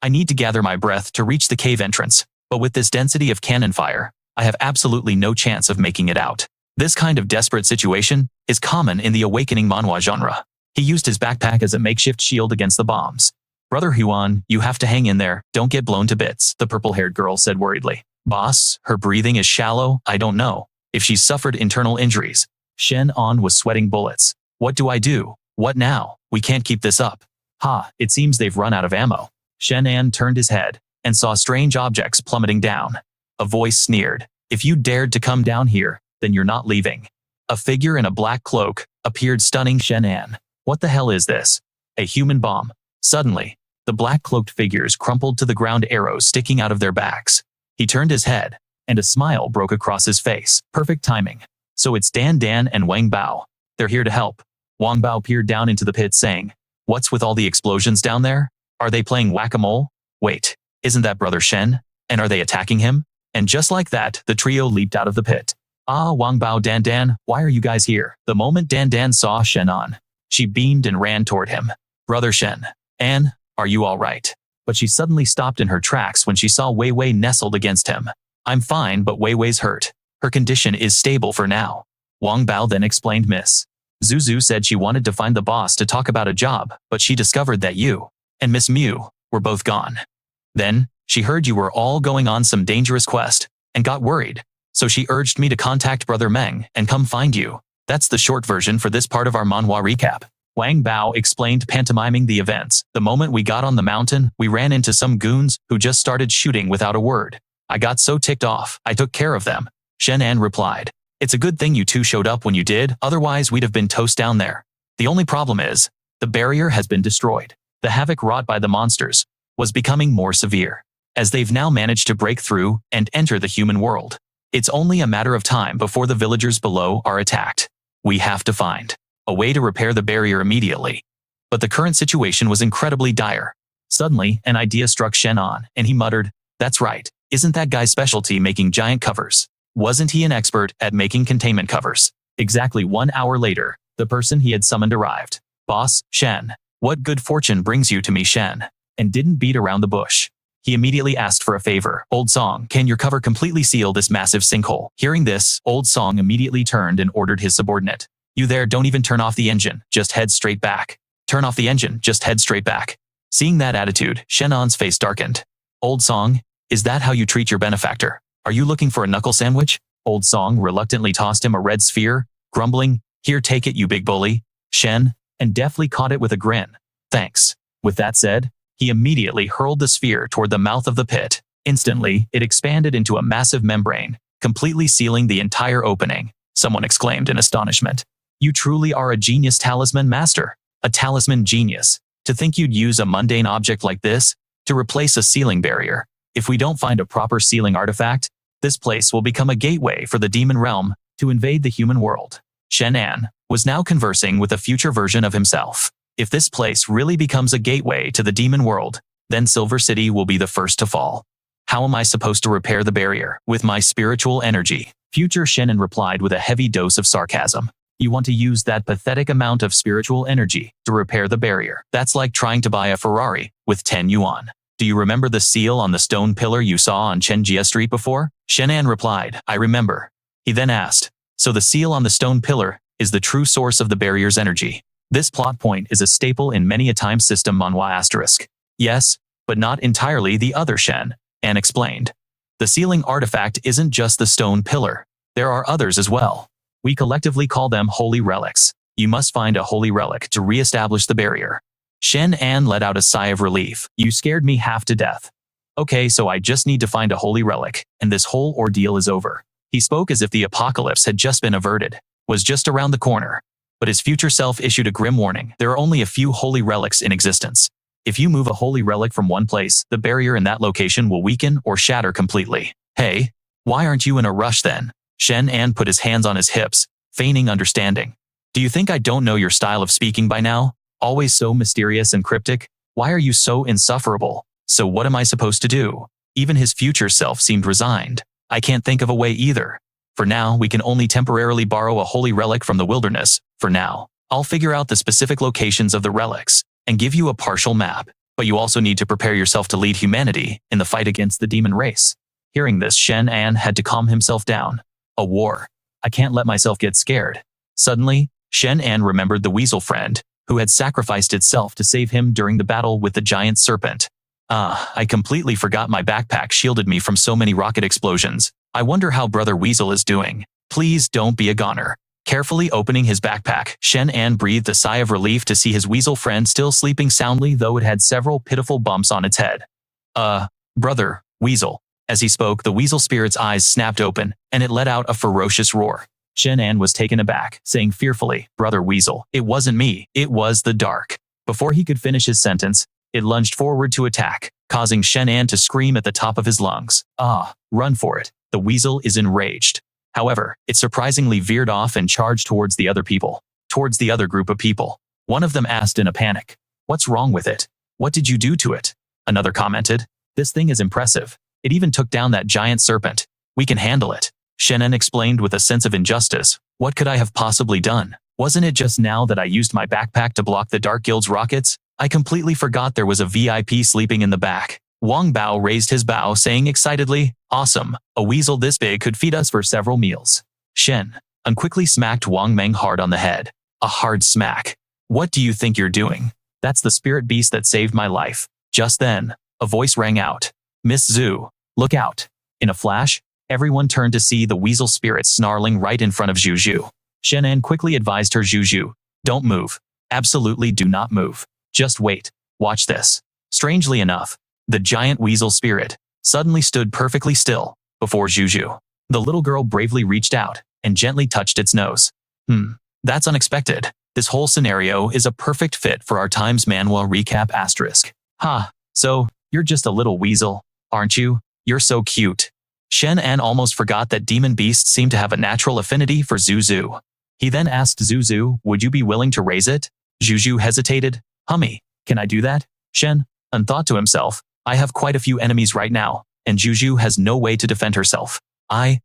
I need to gather my breath to reach the cave entrance, but with this density of cannon fire, I have absolutely no chance of making it out. This kind of desperate situation is common in the awakening manhwa genre. He used his backpack as a makeshift shield against the bombs. Brother Huan, you have to hang in there, don't get blown to bits, the purple-haired girl said worriedly. Boss, her breathing is shallow, I don't know if she's suffered internal injuries. Shen An was sweating bullets. What do I do? What now? We can't keep this up. It seems they've run out of ammo. Shen An turned his head and saw strange objects plummeting down. A voice sneered. If you dared to come down here, then you're not leaving. A figure in a black cloak appeared, stunning Shen An. What the hell is this? A human bomb. Suddenly, the black-cloaked figures crumpled to the ground, arrows sticking out of their backs. He turned his head, and a smile broke across his face. Perfect timing. So it's Dan and Wang Bao. They're here to help. Wang Bao peered down into the pit, saying, What's with all the explosions down there? Are they playing whack-a-mole? Wait, isn't that Brother Shen? And are they attacking him? And just like that, the trio leaped out of the pit. Ah, Wang Bao Dan Dan, why are you guys here? The moment Dan Dan saw Shen An, she beamed and ran toward him. Brother Shen An, are you all right? But she suddenly stopped in her tracks when she saw Wei Wei nestled against him. I'm fine, but Wei Wei's hurt. Her condition is stable for now. Wang Bao then explained Miss Zuzu said she wanted to find the boss to talk about a job, but she discovered that you and Miss Mew were both gone. Then, she heard you were all going on some dangerous quest, and got worried, so she urged me to contact Brother Meng and come find you. That's the short version for this part of our manhwa recap. Wang Bao explained, pantomiming the events. The moment we got on the mountain, we ran into some goons who just started shooting without a word. I got so ticked off, I took care of them. Shen An replied. It's a good thing you two showed up when you did, otherwise we'd have been toast down there. The only problem is, the barrier has been destroyed. The havoc wrought by the monsters was becoming more severe, as they've now managed to break through and enter the human world. It's only a matter of time before the villagers below are attacked. We have to find a way to repair the barrier immediately. But the current situation was incredibly dire. Suddenly, an idea struck Shen An, and he muttered, That's right, isn't that guy's specialty making giant covers? Wasn't he an expert at making containment covers? Exactly 1 hour later, the person he had summoned arrived. Boss, Shen, what good fortune brings you to me, Shen? And didn't beat around the bush. He immediately asked for a favor. Old Song, can your cover completely seal this massive sinkhole? Hearing this, Old Song immediately turned and ordered his subordinate. You there, don't even turn off the engine, just head straight back. Turn off the engine, just head straight back. Seeing that attitude, Shen An's face darkened. Old Song, is that how you treat your benefactor? Are you looking for a knuckle sandwich? Old Song reluctantly tossed him a red sphere, grumbling, Here, take it, you big bully. Shen, and deftly caught it with a grin. Thanks. With that said, he immediately hurled the sphere toward the mouth of the pit. Instantly, it expanded into a massive membrane, completely sealing the entire opening. Someone exclaimed in astonishment. You truly are a genius talisman master. A talisman genius. To think you'd use a mundane object like this to replace a sealing barrier. If we don't find a proper sealing artifact, this place will become a gateway for the demon realm to invade the human world. Shen An was now conversing with a future version of himself. If this place really becomes a gateway to the demon world, then Silver City will be the first to fall. How am I supposed to repair the barrier? With my spiritual energy. Future Shen An replied with a heavy dose of sarcasm. You want to use that pathetic amount of spiritual energy to repair the barrier. That's like trying to buy a Ferrari with 10 yuan. Do you remember the seal on the stone pillar you saw on Chenjia Street before? Shen An replied, I remember. He then asked, so the seal on the stone pillar is the true source of the barrier's energy. This plot point is a staple in many a time system manhwa asterisk. Yes, but not entirely, the other Shen An explained. The sealing artifact isn't just the stone pillar. There are others as well. We collectively call them holy relics. You must find a holy relic to re-establish the barrier. Shen An let out a sigh of relief. You scared me half to death. Okay, so I just need to find a holy relic, and this whole ordeal is over. He spoke as if the apocalypse had just been averted, was just around the corner. But his future self issued a grim warning. There are only a few holy relics in existence. If you move a holy relic from one place, the barrier in that location will weaken or shatter completely. Hey, why aren't you in a rush then? Shen An put his hands on his hips, feigning understanding. Do you think I don't know your style of speaking by now? Always so mysterious and cryptic? Why are you so insufferable? So what am I supposed to do? Even his future self seemed resigned. I can't think of a way either. For now, we can only temporarily borrow a holy relic from the wilderness. For now, I'll figure out the specific locations of the relics and give you a partial map. But you also need to prepare yourself to lead humanity in the fight against the demon race. Hearing this, Shen An had to calm himself down. A war. I can't let myself get scared. Suddenly, Shen An remembered the weasel friend, who had sacrificed itself to save him during the battle with the giant serpent. I completely forgot my backpack shielded me from so many rocket explosions. I wonder how Brother Weasel is doing. Please don't be a goner. Carefully opening his backpack, Shen An breathed a sigh of relief to see his weasel friend still sleeping soundly, though it had several pitiful bumps on its head. Brother Weasel. As he spoke, the weasel spirit's eyes snapped open, and it let out a ferocious roar. Shen An was taken aback, saying fearfully, Brother Weasel, it wasn't me, it was the dark. Before he could finish his sentence, it lunged forward to attack, causing Shen An to scream at the top of his lungs. Run for it. The weasel is enraged. However, it surprisingly veered off and charged towards the other group of people. One of them asked in a panic, What's wrong with it? What did you do to it? Another commented. This thing is impressive. It even took down that giant serpent. We can handle it. Shen An explained with a sense of injustice. What could I have possibly done? Wasn't it just now that I used my backpack to block the Dark Guild's rockets? I completely forgot there was a VIP sleeping in the back. Wang Bao raised his bow, saying excitedly, awesome, a weasel this big could feed us for several meals. Shen An quickly smacked Wang Meng hard on the head. A hard smack. What do you think you're doing? That's the spirit beast that saved my life. Just then, a voice rang out. Miss Zhu, look out. In a flash, everyone turned to see the weasel spirit snarling right in front of Jojo. Shen An quickly advised her, Jojo, don't move. Absolutely do not move. Just wait. Watch this. Strangely enough, the giant weasel spirit suddenly stood perfectly still before Jojo. The little girl bravely reached out and gently touched its nose. That's unexpected. This whole scenario is a perfect fit for our Times Manhwa recap asterisk. Ha, so, you're just a little weasel, aren't you? You're so cute. Shen An almost forgot that demon beasts seem to have a natural affinity for Zuzu. He then asked Zuzu, would you be willing to raise it? Jojo hesitated. Hummy, can I do that? Shen An thought to himself, I have quite a few enemies right now, and Jojo has no way to defend herself. I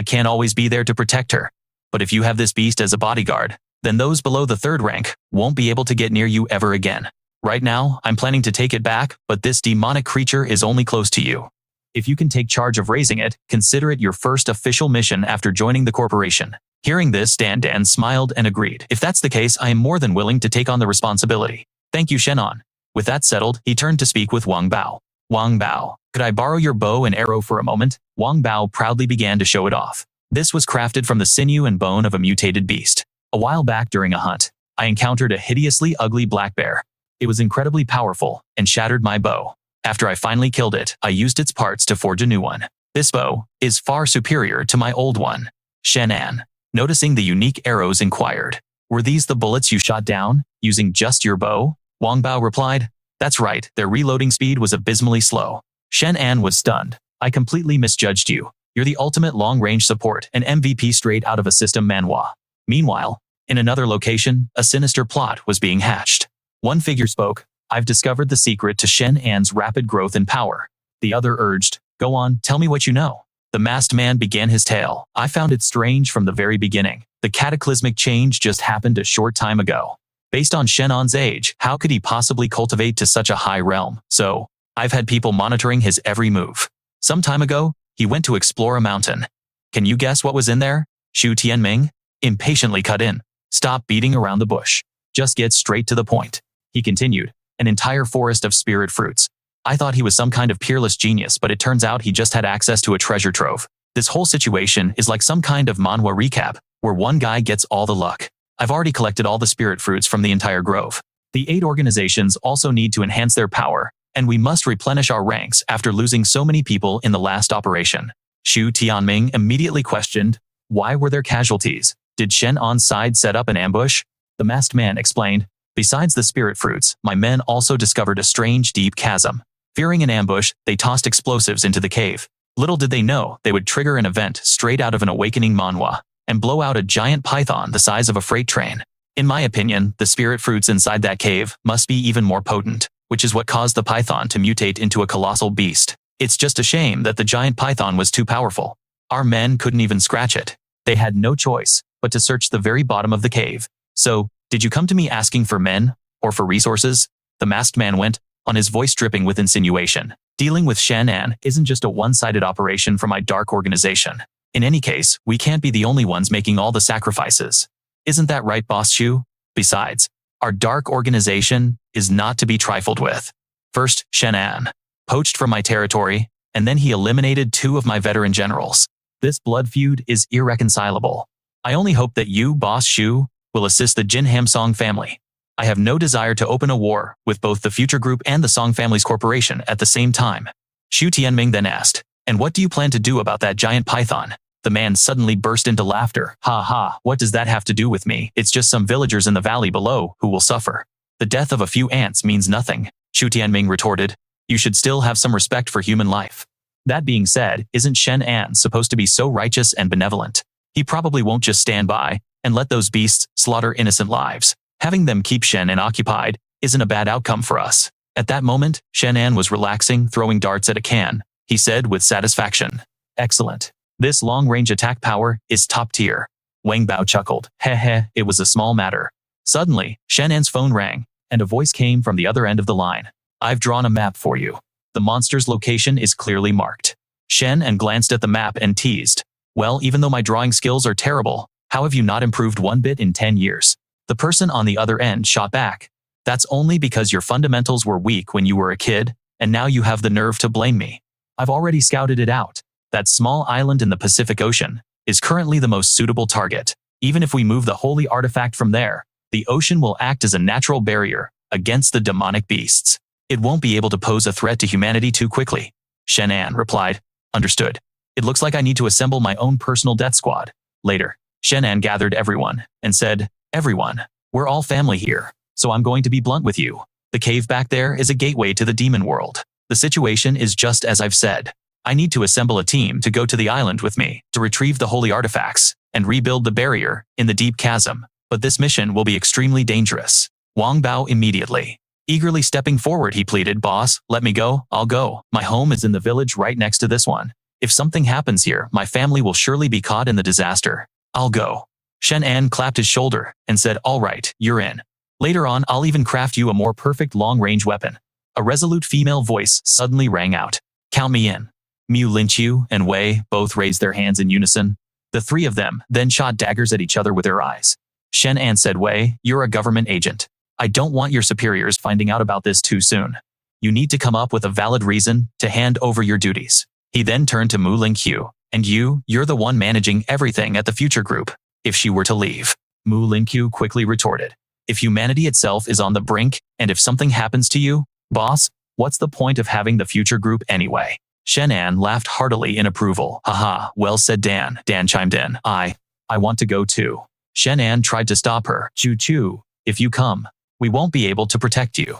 can't always be there to protect her. But if you have this beast as a bodyguard, then those below the 3rd rank won't be able to get near you ever again. Right now, I'm planning to take it back, but this demonic creature is only close to you. If you can take charge of raising it, consider it your first official mission after joining the corporation. Hearing this, Dan smiled and agreed. If that's the case, I am more than willing to take on the responsibility. Thank you, Shen An. With that settled, he turned to speak with Wang Bao. Wang Bao, could I borrow your bow and arrow for a moment? Wang Bao proudly began to show it off. This was crafted from the sinew and bone of a mutated beast. A while back during a hunt, I encountered a hideously ugly black bear. It was incredibly powerful and shattered my bow. After I finally killed it, I used its parts to forge a new one. This bow is far superior to my old one. Shen An, noticing the unique arrows, inquired. Were these the bullets you shot down, using just your bow? Wang Bao replied, that's right, their reloading speed was abysmally slow. Shen An was stunned. I completely misjudged you. You're the ultimate long-range support, an MVP straight out of a system manhwa. Meanwhile, in another location, a sinister plot was being hatched. One figure spoke, I've discovered the secret to Shen An's rapid growth in power. The other urged, go on, tell me what you know. The masked man began his tale. I found it strange from the very beginning. The cataclysmic change just happened a short time ago. Based on Shen An's age, how could he possibly cultivate to such a high realm? So, I've had people monitoring his every move. Some time ago, he went to explore a mountain. Can you guess what was in there? Xu Tianming impatiently cut in. Stop beating around the bush. Just get straight to the point. He continued, an entire forest of spirit fruits. I thought he was some kind of peerless genius, but it turns out he just had access to a treasure trove. This whole situation is like some kind of manhwa recap, where one guy gets all the luck. I've already collected all the spirit fruits from the entire grove. The 8 organizations also need to enhance their power, and we must replenish our ranks after losing so many people in the last operation. Xu Tianming immediately questioned, why were there casualties? Did Shen An's side set up an ambush? The masked man explained, besides the spirit fruits, my men also discovered a strange deep chasm. Fearing an ambush, they tossed explosives into the cave. Little did they know they would trigger an event straight out of an awakening manhwa and blow out a giant python the size of a freight train. In my opinion, the spirit fruits inside that cave must be even more potent, which is what caused the python to mutate into a colossal beast. It's just a shame that the giant python was too powerful. Our men couldn't even scratch it. They had no choice but to search the very bottom of the cave. So, did you come to me asking for men or for resources? The masked man went on, his voice dripping with insinuation. Dealing with Shen An isn't just a one-sided operation for my dark organization. In any case, we can't be the only ones making all the sacrifices. Isn't that right, Boss Shu? Besides, our dark organization is not to be trifled with. First, Shen An poached from my territory, and then he eliminated 2 of my veteran generals. This blood feud is irreconcilable. I only hope that you, Boss Shu, will assist the Jin Ham Song family. I have no desire to open a war with both the Future Group and the Song Family's corporation at the same time. Xu Tianming then asked, and what do you plan to do about that giant python? The man suddenly burst into laughter. Ha ha, what does that have to do with me? It's just some villagers in the valley below who will suffer. The death of a few ants means nothing. Xu Tianming retorted, you should still have some respect for human life. That being said, isn't Shen An supposed to be so righteous and benevolent? He probably won't just stand by and let those beasts slaughter innocent lives. Having them keep Shen An occupied isn't a bad outcome for us. At that moment, Shen An was relaxing, throwing darts at a can. He said with satisfaction. Excellent. This long-range attack power is top tier. Wang Bao chuckled. Heh, it was a small matter. Suddenly, Shen An's phone rang, and a voice came from the other end of the line. I've drawn a map for you. The monster's location is clearly marked. Shen An glanced at the map and teased. Well, even though my drawing skills are terrible, how have you not improved one bit in 10 years? The person on the other end shot back. That's only because your fundamentals were weak when you were a kid, and now you have the nerve to blame me. I've already scouted it out. That small island in the Pacific Ocean is currently the most suitable target. Even if we move the holy artifact from there, the ocean will act as a natural barrier against the demonic beasts. It won't be able to pose a threat to humanity too quickly. Shen An replied. Understood. It looks like I need to assemble my own personal death squad. Later, Shen An gathered everyone and said, Everyone, we're all family here, so I'm going to be blunt with you. The cave back there is a gateway to the demon world. The situation is just as I've said. I need to assemble a team to go to the island with me to retrieve the holy artifacts and rebuild the barrier in the deep chasm. But this mission will be extremely dangerous. Wang Bao immediately. Eagerly stepping forward, he pleaded, Boss, let me go, I'll go. My home is in the village right next to this one. If something happens here, my family will surely be caught in the disaster. I'll go. Shen An clapped his shoulder and said, All right, you're in. Later on, I'll even craft you a more perfect long-range weapon. A resolute female voice suddenly rang out. Count me in. Mu Linqiu and Wei both raised their hands in unison. The three of them then shot daggers at each other with their eyes. Shen An said, Wei, you're a government agent. I don't want your superiors finding out about this too soon. You need to come up with a valid reason to hand over your duties. He then turned to Mu Linqiu. And you're the one managing everything at the future group. If she were to leave, Mu Linqiu quickly retorted. If humanity itself is on the brink, and if something happens to you, boss, what's the point of having the future group anyway? Shen An laughed heartily in approval. Haha, well said Dan. Dan chimed in. I want to go too. Shen An tried to stop her. Choo, if you come, we won't be able to protect you.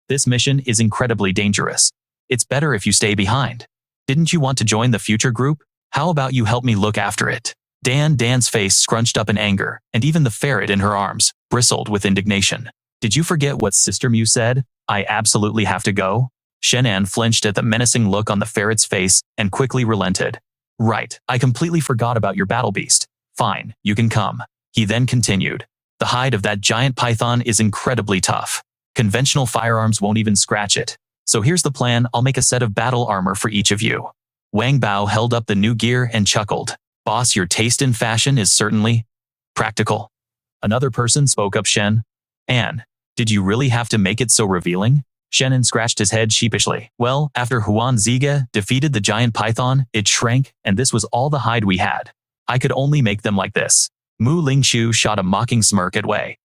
This mission is incredibly dangerous. It's better if you stay behind. Didn't you want to join the future group? How about you help me look after it? Dan's face scrunched up in anger, and even the ferret in her arms bristled with indignation. Did you forget what Sister Mu said? I absolutely have to go? Shen An flinched at the menacing look on the ferret's face and quickly relented. Right, I completely forgot about your battle beast. Fine, you can come. He then continued. The hide of that giant python is incredibly tough. Conventional firearms won't even scratch it. So here's the plan, I'll make a set of battle armor for each of you. Wang Bao held up the new gear and chuckled. Boss, your taste in fashion is certainly practical. Another person spoke up. Shen An, did you really have to make it so revealing? Shen An scratched his head sheepishly. Well, after Huan Ziga defeated the giant python, it shrank, and this was all the hide we had. I could only make them like this. Mu Linqiu shot a mocking smirk at Wei.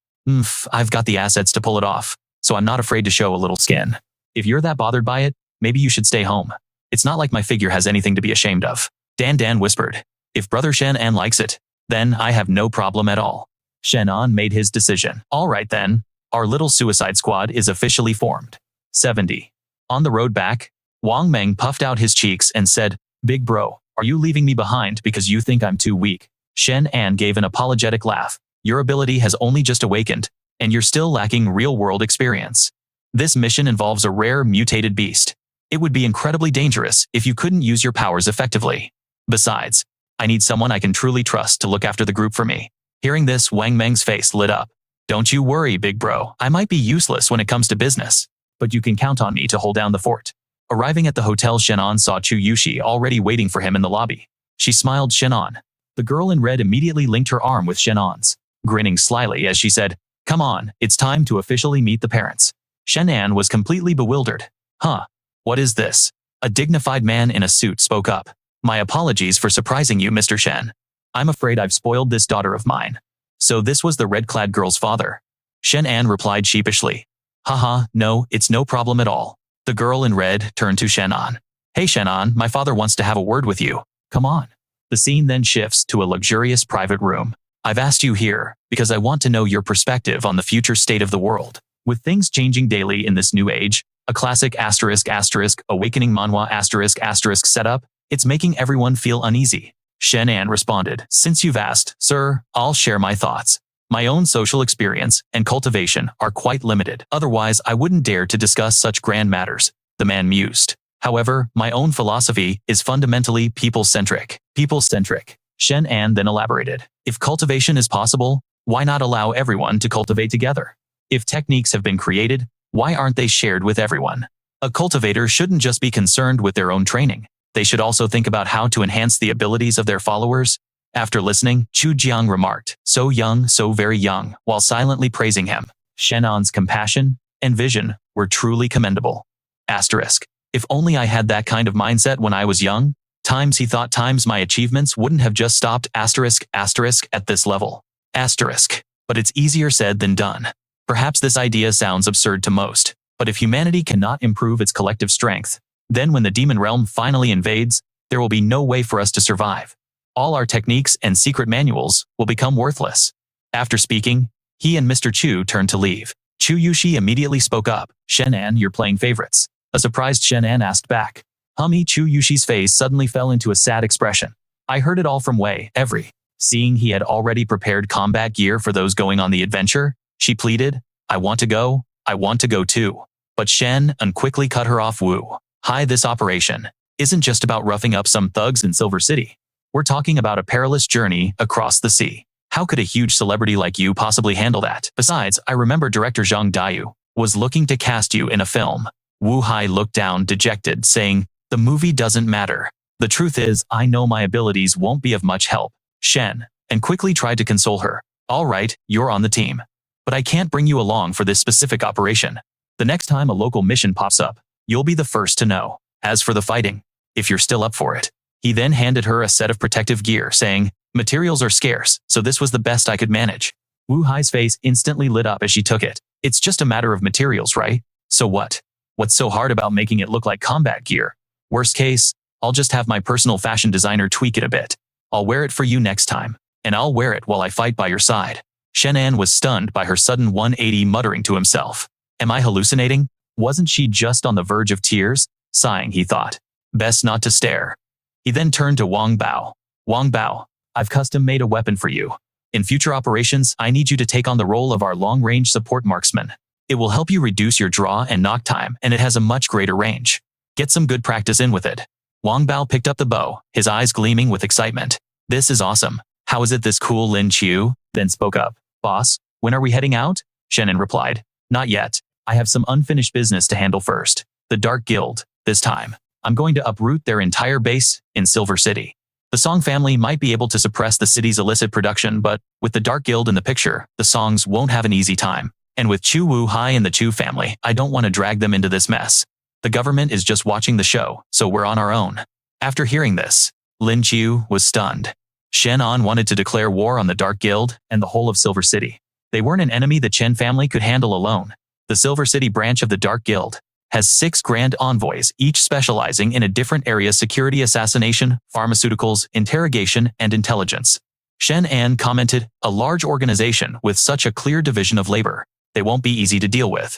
I've got the assets to pull it off, so I'm not afraid to show a little skin. If you're that bothered by it, maybe you should stay home. It's not like my figure has anything to be ashamed of. Dan whispered. If Brother Shen An likes it, then I have no problem at all. Shen An made his decision. All right then, our little suicide squad is officially formed. 70. On the road back, Wang Meng puffed out his cheeks and said, Big bro, are you leaving me behind because you think I'm too weak? Shen An gave an apologetic laugh. Your ability has only just awakened, and you're still lacking real-world experience. This mission involves a rare mutated beast. It would be incredibly dangerous if you couldn't use your powers effectively. Besides, I need someone I can truly trust to look after the group for me. Hearing this, Wang Meng's face lit up. Don't you worry, big bro. I might be useless when it comes to business, but you can count on me to hold down the fort. Arriving at the hotel, Shen An saw Chu Yushi already waiting for him in the lobby. She smiled. Shen An. The girl in red immediately linked her arm with Shen An's, grinning slyly as she said, Come on, it's time to officially meet the parents. Shen An was completely bewildered. Huh? What is this? A dignified man in a suit spoke up. My apologies for surprising you, Mr. Shen. I'm afraid I've spoiled this daughter of mine. So this was the red-clad girl's father. Shen An replied sheepishly. Haha, no, it's no problem at all. The girl in red turned to Shen An. Hey Shen An, my father wants to have a word with you. Come on. The scene then shifts to a luxurious private room. I've asked you here because I want to know your perspective on the future state of the world. With things changing daily in this new age, a classic *** awakening Manhwa *** setup, it's making everyone feel uneasy. Shen An responded, Since you've asked, sir, I'll share my thoughts. My own social experience and cultivation are quite limited. Otherwise, I wouldn't dare to discuss such grand matters, the man mused. However, my own philosophy is fundamentally people-centric. People-centric. Shen An then elaborated. If cultivation is possible, why not allow everyone to cultivate together? If techniques have been created, why aren't they shared with everyone? A cultivator shouldn't just be concerned with their own training. They should also think about how to enhance the abilities of their followers. After listening, Chu Jiang remarked, so young, so very young, while silently praising him. Shen An's compassion and vision were truly commendable. Asterisk. If only I had that kind of mindset when I was young, times he thought times my achievements wouldn't have just stopped asterisk at this level. Asterisk. But it's easier said than done. Perhaps this idea sounds absurd to most, but if humanity cannot improve its collective strength, then when the demon realm finally invades, there will be no way for us to survive. All our techniques and secret manuals will become worthless. After speaking, he and Mr. Chu turned to leave. Chu Yushi immediately spoke up. Shen An, you're playing favorites. A surprised Shen An asked back. Chu Yushi's face suddenly fell into a sad expression. I heard it all from Wei, Seeing he had already prepared combat gear for those going on the adventure, she pleaded, I want to go too. But Shen An quickly cut her off. Wu. Hi, this operation isn't just about roughing up some thugs in Silver City. We're talking about a perilous journey across the sea. How could a huge celebrity like you possibly handle that? Besides, I remember director Zhang Daiyu was looking to cast you in a film. Wu Hai looked down, dejected, saying, the movie doesn't matter. The truth is, I know my abilities won't be of much help. Shen An quickly tried to console her. All right, you're on the team. But I can't bring you along for this specific operation. The next time a local mission pops up, you'll be the first to know. As for the fighting, if you're still up for it. He then handed her a set of protective gear, saying, materials are scarce, so this was the best I could manage. Wu Hai's face instantly lit up as she took it. It's just a matter of materials, right? So what? What's so hard about making it look like combat gear? Worst case, I'll just have my personal fashion designer tweak it a bit. I'll wear it for you next time, and I'll wear it while I fight by your side. Shen An was stunned by her sudden 180, muttering to himself. Am I hallucinating? Wasn't she just on the verge of tears? Sighing, he thought. Best not to stare. He then turned to Wang Bao. Wang Bao, I've custom-made a weapon for you. In future operations, I need you to take on the role of our long-range support marksman. It will help you reduce your draw and knock time, and it has a much greater range. Get some good practice in with it. Wang Bao picked up the bow, his eyes gleaming with excitement. This is awesome. How is it this cool? Lin Qiu then spoke up. Boss, when are we heading out? Shen An replied. Not yet. I have some unfinished business to handle first. The Dark Guild, this time. I'm going to uproot their entire base in Silver City. The Song family might be able to suppress the city's illicit production, but with the Dark Guild in the picture, the Songs won't have an easy time. And with Chu Wu Hai and the Chu family, I don't want to drag them into this mess. The government is just watching the show, so we're on our own. After hearing this, Lin Qiu was stunned. Shen An wanted to declare war on the Dark Guild and the whole of Silver City. They weren't an enemy the Chen family could handle alone. The Silver City branch of the Dark Guild has 6 grand envoys, each specializing in a different area: security, assassination, pharmaceuticals, interrogation, and intelligence. Shen An commented, a large organization with such a clear division of labor. They won't be easy to deal with.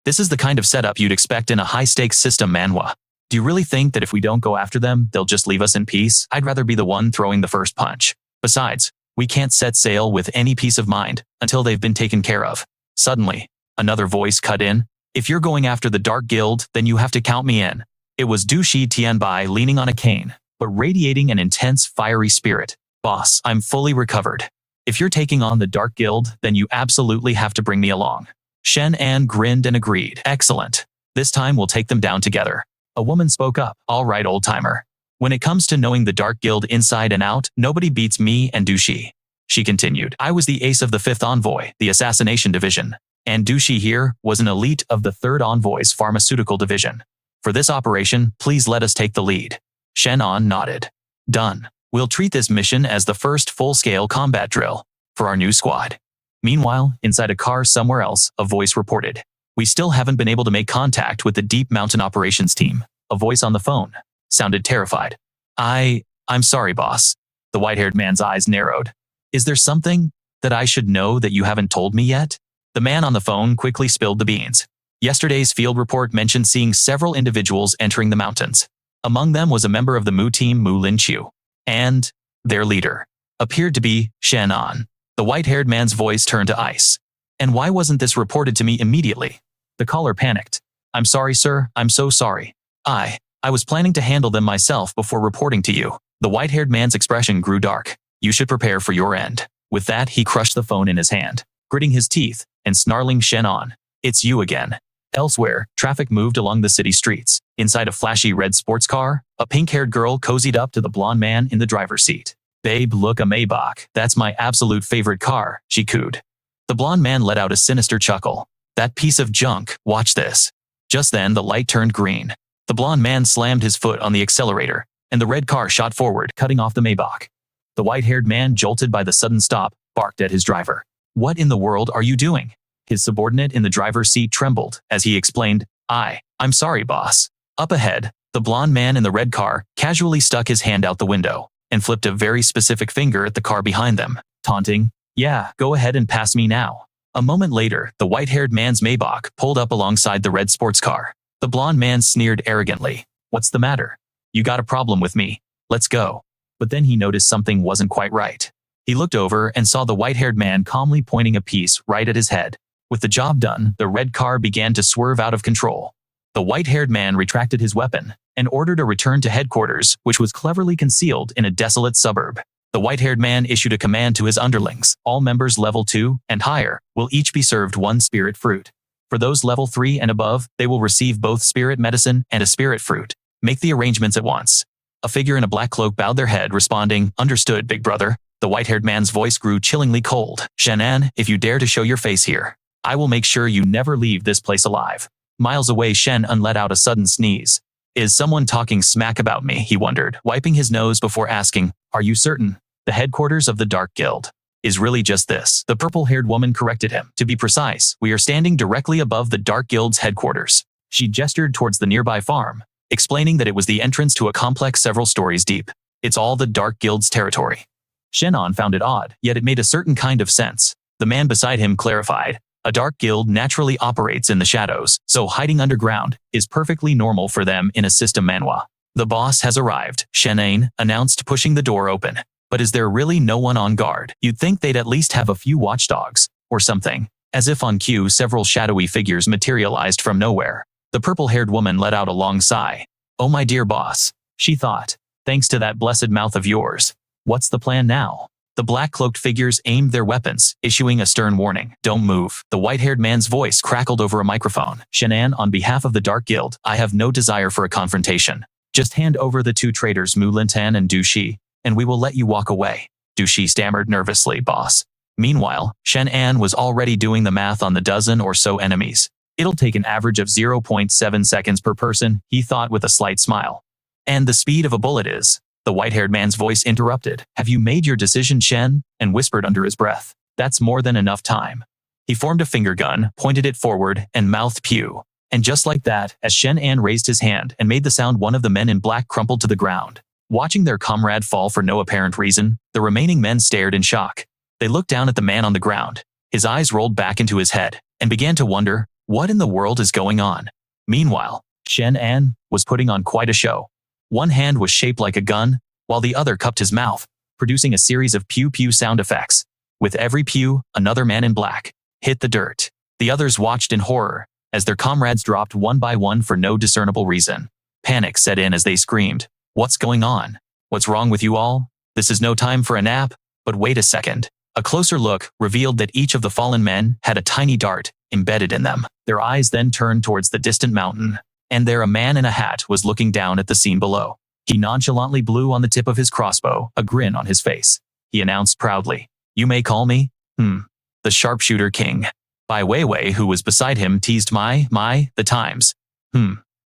This is the kind of setup you'd expect in a high-stakes system, Manhwa. Do you really think that if we don't go after them, they'll just leave us in peace? I'd rather be the one throwing the first punch. Besides, we can't set sail with any peace of mind until they've been taken care of. Suddenly, another voice cut in. If you're going after the Dark Guild, then you have to count me in. It was Du Shi Tianbai, leaning on a cane, but radiating an intense, fiery spirit. Boss, I'm fully recovered. If you're taking on the Dark Guild, then you absolutely have to bring me along. Shen An grinned and agreed. Excellent. This time we'll take them down together. A woman spoke up. All right, old-timer. When it comes to knowing the Dark Guild inside and out, nobody beats me and Du Shi. She continued. I was the ace of the 5th envoy, the assassination division. And Du Shi here was an elite of the 3rd envoy's pharmaceutical division. For this operation, please let us take the lead. Shen An nodded. Done. We'll treat this mission as the first full-scale combat drill for our new squad. Meanwhile, inside a car somewhere else, a voice reported. We still haven't been able to make contact with the Deep Mountain Operations team. A voice on the phone sounded terrified. I'm sorry, boss. The white-haired man's eyes narrowed. Is there something that I should know that you haven't told me yet? The man on the phone quickly spilled the beans. Yesterday's field report mentioned seeing several individuals entering the mountains. Among them was a member of the Mu team, Mu Lin Qiu. And their leader appeared to be Shen An. The white-haired man's voice turned to ice. And why wasn't this reported to me immediately? The caller panicked. I'm sorry, sir. I'm so sorry. I was planning to handle them myself before reporting to you. The white-haired man's expression grew dark. You should prepare for your end. With that, he crushed the phone in his hand, gritting his teeth and snarling Shen An. It's you again. Elsewhere, traffic moved along the city streets. Inside a flashy red sports car, a pink-haired girl cozied up to the blonde man in the driver's seat. Babe, look, a Maybach. That's my absolute favorite car, she cooed. The blonde man let out a sinister chuckle. That piece of junk, watch this. Just then, the light turned green. The blonde man slammed his foot on the accelerator, and the red car shot forward, cutting off the Maybach. The white-haired man, jolted by the sudden stop, barked at his driver. What in the world are you doing? His subordinate in the driver's seat trembled as he explained, I'm sorry, boss. Up ahead, the blonde man in the red car casually stuck his hand out the window and flipped a very specific finger at the car behind them, taunting, yeah, go ahead and pass me now. A moment later, the white-haired man's Maybach pulled up alongside the red sports car. The blonde man sneered arrogantly. What's the matter? You got a problem with me? Let's go. But then he noticed something wasn't quite right. He looked over and saw the white-haired man calmly pointing a piece right at his head. With the job done, the red car began to swerve out of control. The white-haired man retracted his weapon and ordered a return to headquarters, which was cleverly concealed in a desolate suburb. The white-haired man issued a command to his underlings. All members level 2 and higher will each be served 1 spirit fruit. For those level 3 and above, they will receive both spirit medicine and a spirit fruit. Make the arrangements at once. A figure in a black cloak bowed their head, responding, Understood, big brother. The white-haired man's voice grew chillingly cold. Shen An, if you dare to show your face here, I will make sure you never leave this place alive. Miles away, Shen An let out a sudden sneeze. Is someone talking smack about me? He wondered, wiping his nose before asking, Are you certain? The headquarters of the Dark Guild is really just this. The purple-haired woman corrected him. To be precise, we are standing directly above the Dark Guild's headquarters. She gestured towards the nearby farm, explaining that it was the entrance to a complex several stories deep. It's all the Dark Guild's territory. Shen An found it odd, yet it made a certain kind of sense. The man beside him clarified. A Dark Guild naturally operates in the shadows, so hiding underground is perfectly normal for them in a system Manhwa. The boss has arrived, Shen An announced, pushing the door open. But is there really no one on guard? You'd think they'd at least have a few watchdogs, or something. As if on cue, several shadowy figures materialized from nowhere. The purple-haired woman let out a long sigh. Oh my dear boss, she thought. Thanks to that blessed mouth of yours. What's the plan now? The black-cloaked figures aimed their weapons, issuing a stern warning. Don't move. The white-haired man's voice crackled over a microphone. Shen An, on behalf of the Dark Guild, I have no desire for a confrontation. Just hand over the 2 traitors Mu Lintan and Du Shi, and we will let you walk away. Du Shi stammered nervously, boss. Meanwhile, Shen An was already doing the math on the dozen or so enemies. It'll take an average of 0.7 seconds per person, he thought with a slight smile. And the speed of a bullet is. The white-haired man's voice interrupted. Have you made your decision, Shen? And whispered under his breath. That's more than enough time. He formed a finger gun, pointed it forward, and mouthed pew. And just like that, as Shen An raised his hand and made the sound, one of the men in black crumpled to the ground. Watching their comrade fall for no apparent reason, the remaining men stared in shock. They looked down at the man on the ground. His eyes rolled back into his head, and began to wonder, what in the world is going on? Meanwhile, Shen An was putting on quite a show. One hand was shaped like a gun, while the other cupped his mouth, producing a series of pew-pew sound effects. With every pew, another man in black hit the dirt. The others watched in horror, as their comrades dropped one by one for no discernible reason. Panic set in as they screamed, What's going on? What's wrong with you all? This is no time for a nap. But wait a second. A closer look revealed that each of the fallen men had a tiny dart embedded in them. Their eyes then turned towards the distant mountain, and there a man in a hat was looking down at the scene below. He nonchalantly blew on the tip of his crossbow, a grin on his face. He announced proudly, You may call me, the Sharpshooter King. Bai Weiwei, who was beside him, teased the times.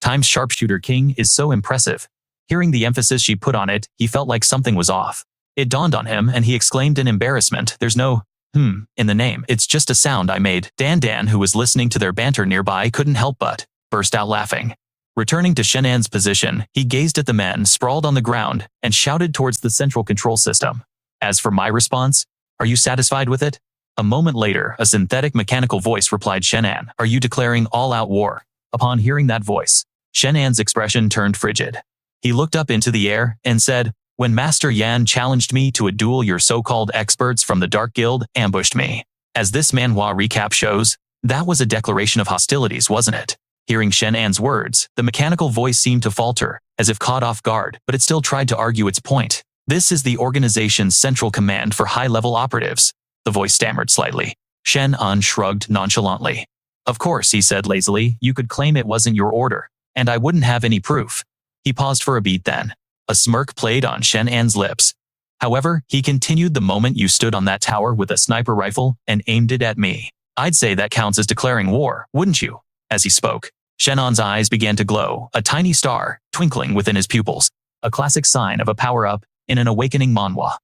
Times Sharpshooter King is so impressive. Hearing the emphasis she put on it, he felt like something was off. It dawned on him, and he exclaimed in embarrassment, There's no in the name. It's just a sound I made. Dan, who was listening to their banter nearby, couldn't help but burst out laughing. Returning to Shen An's position, he gazed at the men sprawled on the ground and shouted towards the central control system. As for my response, are you satisfied with it? A moment later, a synthetic mechanical voice replied, Shen An, are you declaring all-out war? Upon hearing that voice, Shen An's expression turned frigid. He looked up into the air and said, When Master Yan challenged me to a duel, your so-called experts from the Dark Guild ambushed me. As this manhwa recap shows, that was a declaration of hostilities, wasn't it? Hearing Shen An's words, the mechanical voice seemed to falter, as if caught off guard, but it still tried to argue its point. This is the organization's central command for high-level operatives. The voice stammered slightly. Shen An shrugged nonchalantly. Of course, he said lazily, you could claim it wasn't your order, and I wouldn't have any proof. He paused for a beat then. A smirk played on Shen An's lips. However, he continued, the moment you stood on that tower with a sniper rifle and aimed it at me. I'd say that counts as declaring war, wouldn't you? As he spoke, Shen An's eyes began to glow, a tiny star twinkling within his pupils, a classic sign of a power-up in an awakening manhwa.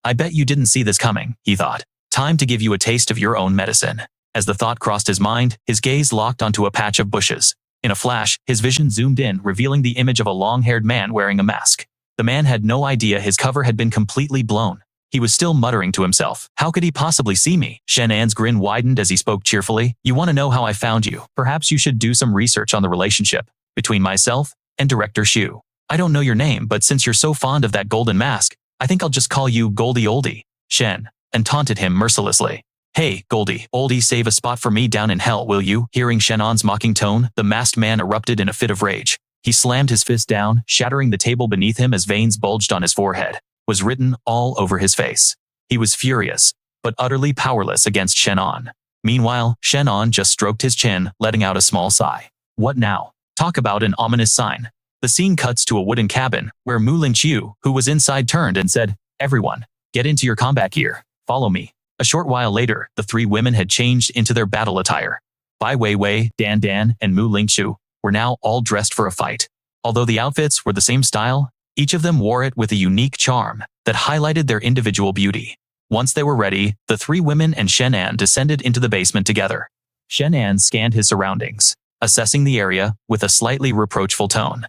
I bet you didn't see this coming, he thought. Time to give you a taste of your own medicine. As the thought crossed his mind, his gaze locked onto a patch of bushes. In a flash, his vision zoomed in, revealing the image of a long-haired man wearing a mask. The man had no idea his cover had been completely blown. He was still muttering to himself, how could he possibly see me? Shen An's grin widened as he spoke cheerfully. You want to know how I found you? Perhaps you should do some research on the relationship between myself and Director Shu. I don't know your name, but since you're so fond of that golden mask, I think I'll just call you Goldie Oldie. Shen An taunted him mercilessly. Hey, Goldie Oldie, save a spot for me down in hell, will you? Hearing Shen An's mocking tone, the masked man erupted in a fit of rage. He slammed his fist down, shattering the table beneath him as veins bulged on his forehead. Was written all over his face. He was furious, but utterly powerless against Shen An. Meanwhile, Shen An just stroked his chin, letting out a small sigh. What now? Talk about an ominous sign. The scene cuts to a wooden cabin, where Mu Lingqiu, who was inside, turned and said, everyone, get into your combat gear. Follow me. A short while later, the three women had changed into their battle attire. Bai Weiwei, Dan Dan, and Mu Lingqiu were now all dressed for a fight. Although the outfits were the same style, each of them wore it with a unique charm that highlighted their individual beauty. Once they were ready, the three women and Shen An descended into the basement together. Shen An scanned his surroundings, assessing the area with a slightly reproachful tone.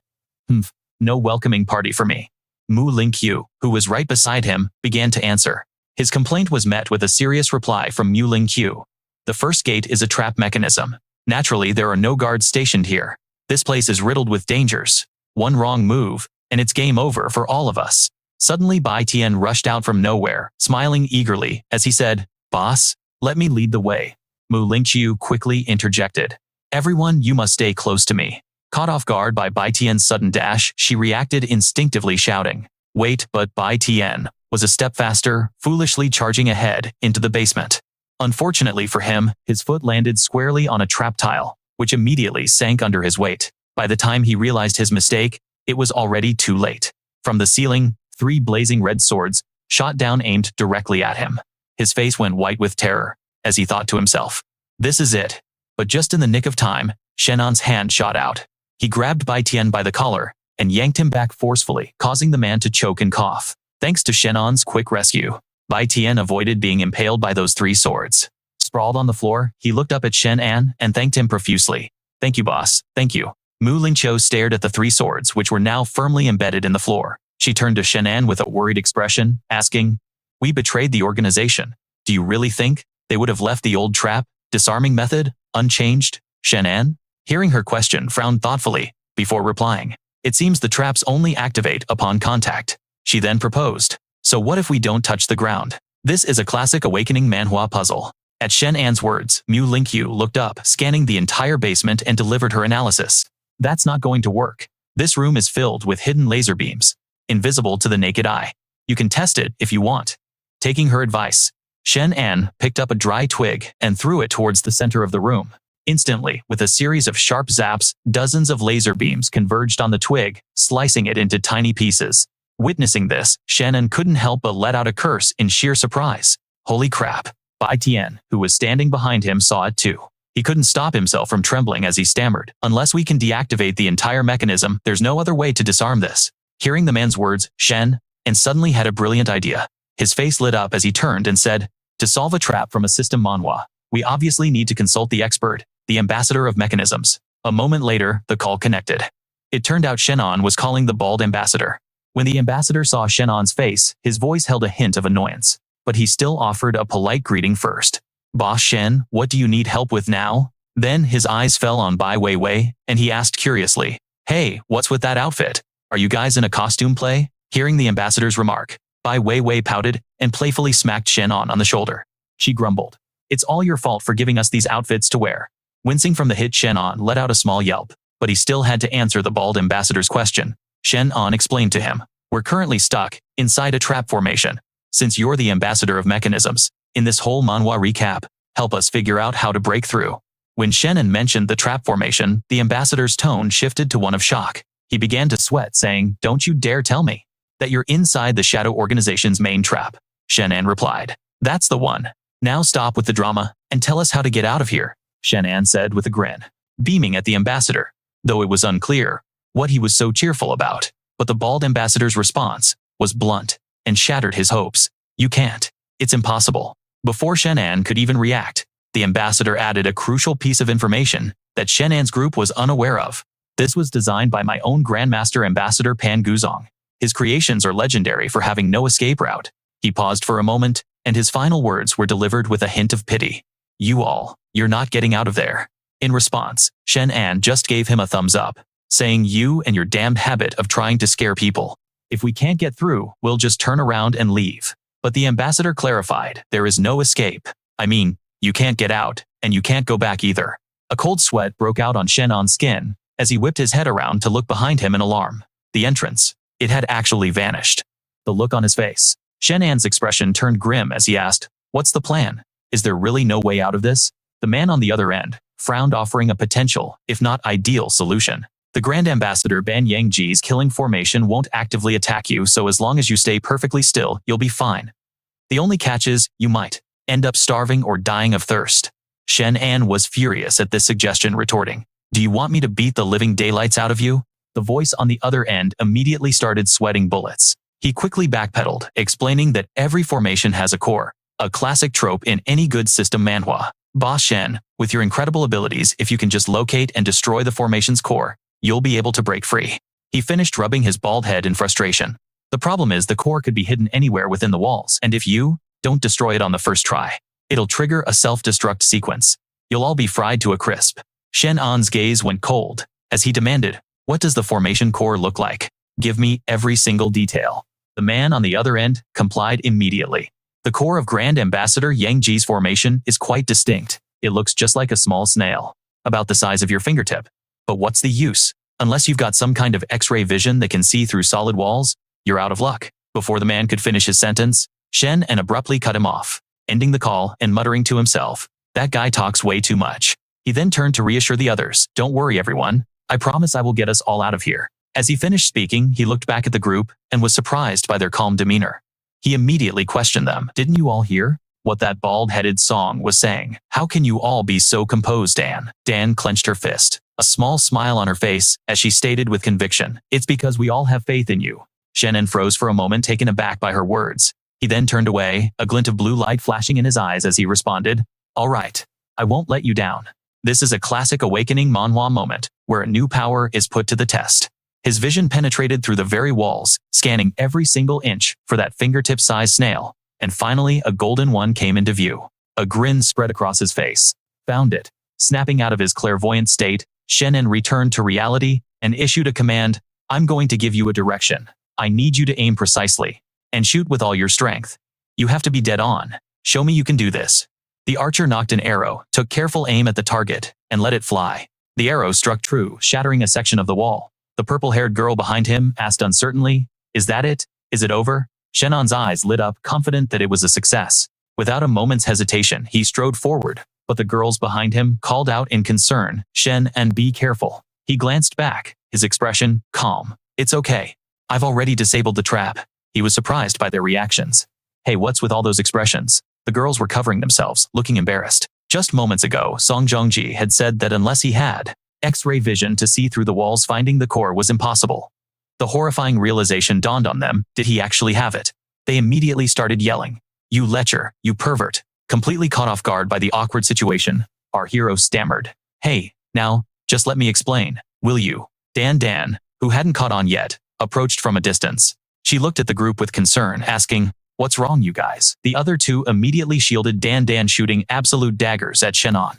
No welcoming party for me. Mu Lingqiu, who was right beside him, began to answer. His complaint was met with a serious reply from Mu Lingqiu. The first gate is a trap mechanism. Naturally, there are no guards stationed here. This place is riddled with dangers. One wrong move, and it's game over for all of us. Suddenly Bai Tian rushed out from nowhere, smiling eagerly, as he said, Boss, let me lead the way. Mu Lingqiu quickly interjected. Everyone, you must stay close to me. Caught off guard by Bai Tian's sudden dash, she reacted instinctively, shouting, Wait, but Bai Tian was a step faster, foolishly charging ahead into the basement. Unfortunately for him, his foot landed squarely on a trap tile, which immediately sank under his weight. By the time he realized his mistake, it was already too late. From the ceiling, 3 blazing red swords shot down, aimed directly at him. His face went white with terror, as he thought to himself, this is it. But just in the nick of time, Shen An's hand shot out. He grabbed Bai Tian by the collar and yanked him back forcefully, causing the man to choke and cough. Thanks to Shen An's quick rescue, Bai Tian avoided being impaled by those 3 swords. Sprawled on the floor, he looked up at Shen An and thanked him profusely. Thank you, boss. Thank you. Mu Lingqiu stared at the 3 swords, which were now firmly embedded in the floor. She turned to Shen An with a worried expression, asking, We betrayed the organization. Do you really think they would have left the old trap, disarming method, unchanged? Shen An, hearing her question, frowned thoughtfully before replying. It seems the traps only activate upon contact. She then proposed. So what if we don't touch the ground? This is a classic awakening manhwa puzzle. At Shen An's words, Mu Lingqiu looked up, scanning the entire basement, and delivered her analysis. That's not going to work. This room is filled with hidden laser beams, invisible to the naked eye. You can test it if you want. Taking her advice, Shen An picked up a dry twig and threw it towards the center of the room. Instantly, with a series of sharp zaps, dozens of laser beams converged on the twig, slicing it into tiny pieces. Witnessing this, Shen An couldn't help but let out a curse in sheer surprise. Holy crap! Bai Tian, who was standing behind him, saw it too. He couldn't stop himself from trembling as he stammered. Unless we can deactivate the entire mechanism, there's no other way to disarm this. Hearing the man's words, Shen An suddenly had a brilliant idea. His face lit up as he turned and said, To solve a trap from a system manhwa, we obviously need to consult the expert, the ambassador of mechanisms. A moment later, the call connected. It turned out Shen An was calling the bald ambassador. When the ambassador saw Shen An's face, his voice held a hint of annoyance, but he still offered a polite greeting first. Boss Shen, what do you need help with now? Then his eyes fell on Bai Weiwei, and he asked curiously, Hey, what's with that outfit? Are you guys in a costume play? Hearing the ambassador's remark, Bai Weiwei pouted and playfully smacked Shen An on the shoulder. She grumbled. It's all your fault for giving us these outfits to wear. Wincing from the hit, Shen An let out a small yelp, but he still had to answer the bald ambassador's question. Shen An explained to him, we're currently stuck inside a trap formation. Since you're the ambassador of mechanisms, in this whole manhwa recap, help us figure out how to break through. When Shen An mentioned the trap formation, the ambassador's tone shifted to one of shock. He began to sweat, saying, don't you dare tell me that you're inside the Shadow Organization's main trap. Shen An replied, that's the one. Now stop with the drama and tell us how to get out of here, Shen An said with a grin, beaming at the ambassador, though it was unclear what he was so cheerful about. But the bald ambassador's response was blunt and shattered his hopes. You can't. It's impossible. Before Shen An could even react, the ambassador added a crucial piece of information that Shen An's group was unaware of. This was designed by my own Grandmaster Ambassador Pan Guzong. His creations are legendary for having no escape route. He paused for a moment, and his final words were delivered with a hint of pity. You're not getting out of there. In response, Shen An just gave him a thumbs up, saying, you and your damned habit of trying to scare people. If we can't get through, we'll just turn around and leave. But the ambassador clarified, there is no escape. I mean, you can't get out, and you can't go back either. A cold sweat broke out on Shen An's skin as he whipped his head around to look behind him in alarm. The entrance. It had actually vanished. The look on his face. Shen An's expression turned grim as he asked, what's the plan? Is there really no way out of this? The man on the other end frowned, offering a potential, if not ideal, solution. The Grand Ambassador Ban Yangji's killing formation won't actively attack you, so as long as you stay perfectly still, you'll be fine. The only catch is, you might end up starving or dying of thirst. Shen An was furious at this suggestion, retorting, do you want me to beat the living daylights out of you? The voice on the other end immediately started sweating bullets. He quickly backpedaled, explaining that every formation has a core, a classic trope in any good system manhwa. Boss Shen, with your incredible abilities, if you can just locate and destroy the formation's core, you'll be able to break free. He finished rubbing his bald head in frustration. The problem is the core could be hidden anywhere within the walls, and if you don't destroy it on the first try, it'll trigger a self-destruct sequence. You'll all be fried to a crisp. Shen An's gaze went cold as he demanded, what does the formation core look like? Give me every single detail. The man on the other end complied immediately. The core of Grand Ambassador Yang Ji's formation is quite distinct. It looks just like a small snail, about the size of your fingertip. But what's the use? Unless you've got some kind of X-ray vision that can see through solid walls, you're out of luck. Before the man could finish his sentence, Shen An abruptly cut him off, ending the call and muttering to himself, that guy talks way too much. He then turned to reassure the others, don't worry everyone, I promise I will get us all out of here. As he finished speaking, he looked back at the group and was surprised by their calm demeanor. He immediately questioned them, didn't you all hear what that bald-headed song was saying? How can you all be so composed, Dan? Dan clenched her fist, a small smile on her face as she stated with conviction, it's because we all have faith in you. Shen An froze for a moment, taken aback by her words. He then turned away, a glint of blue light flashing in his eyes as he responded, all right, I won't let you down. This is a classic awakening manhwa moment, where a new power is put to the test. His vision penetrated through the very walls, scanning every single inch for that fingertip-sized snail, and finally a golden one came into view. A grin spread across his face. Found it. Snapping out of his clairvoyant state, Shen An returned to reality and issued a command, I'm going to give you a direction. I need you to aim precisely and shoot with all your strength. You have to be dead on. Show me you can do this. The archer knocked an arrow, took careful aim at the target, and let it fly. The arrow struck true, shattering a section of the wall. The purple-haired girl behind him asked uncertainly, is that it? Is it over? Shen An's eyes lit up, confident that it was a success. Without a moment's hesitation, he strode forward, but the girls behind him called out in concern, Shen An, be careful. He glanced back, his expression calm. It's okay. I've already disabled the trap. He was surprised by their reactions. Hey, what's with all those expressions? The girls were covering themselves, looking embarrassed. Just moments ago, Song Zhongji had said that unless he had X-ray vision to see through the walls, finding the core was impossible. The horrifying realization dawned on them, did he actually have it? They immediately started yelling, you lecher, you pervert. Completely caught off guard by the awkward situation, our hero stammered, hey, now, just let me explain, will you? Dan, who hadn't caught on yet, approached from a distance. She looked at the group with concern, asking, what's wrong you guys? The other two immediately shielded Dan, shooting absolute daggers at Shen An.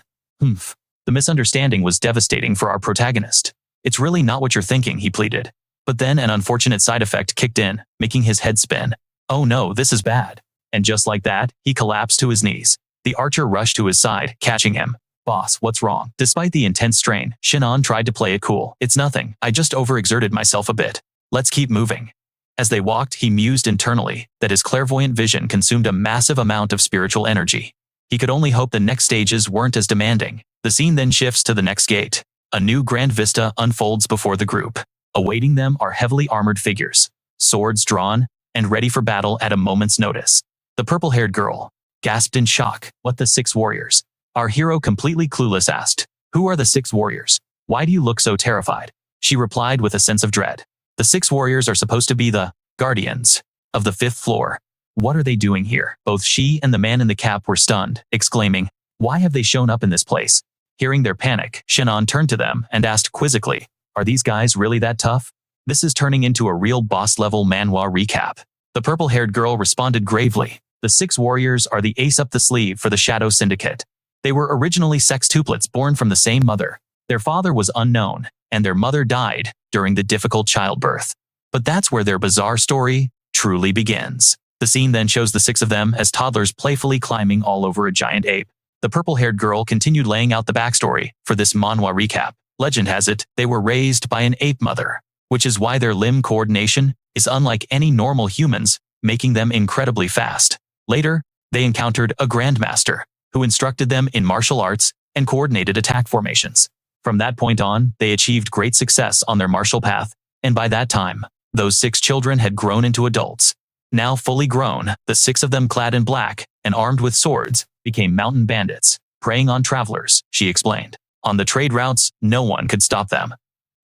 The misunderstanding was devastating for our protagonist. It's really not what you're thinking, he pleaded. But then an unfortunate side effect kicked in, making his head spin. Oh no, this is bad. And just like that, he collapsed to his knees. The archer rushed to his side, catching him. Boss, what's wrong? Despite the intense strain, Shen An tried to play it cool. It's nothing, I just overexerted myself a bit. Let's keep moving. As they walked, he mused internally that his clairvoyant vision consumed a massive amount of spiritual energy. He could only hope the next stages weren't as demanding. The scene then shifts to the next gate. A new grand vista unfolds before the group. Awaiting them are heavily armored figures, swords drawn, and ready for battle at a moment's notice. The purple-haired girl gasped in shock. What, the 6 warriors? Our hero, completely clueless, asked. Who are the 6 warriors? Why do you look so terrified? She replied with a sense of dread. The 6 warriors are supposed to be the guardians of the 5th floor. What are they doing here? Both she and the man in the cap were stunned, exclaiming, why have they shown up in this place? Hearing their panic, Shen An turned to them and asked quizzically, are these guys really that tough? This is turning into a real boss-level manhwa recap. The purple-haired girl responded gravely. The 6 warriors are the ace up the sleeve for the Shadow Syndicate. They were originally sextuplets born from the same mother. Their father was unknown, and their mother died during the difficult childbirth. But that's where their bizarre story truly begins. The scene then shows the 6 of them as toddlers playfully climbing all over a giant ape. The purple-haired girl continued laying out the backstory for this manhwa recap. Legend has it, they were raised by an ape mother, which is why their limb coordination is unlike any normal humans, making them incredibly fast. Later, they encountered a grandmaster, who instructed them in martial arts and coordinated attack formations. From that point on, they achieved great success on their martial path, and by that time, those 6 children had grown into adults. Now fully grown, the 6 of them clad in black and armed with swords became mountain bandits, preying on travelers, she explained. On the trade routes, no one could stop them.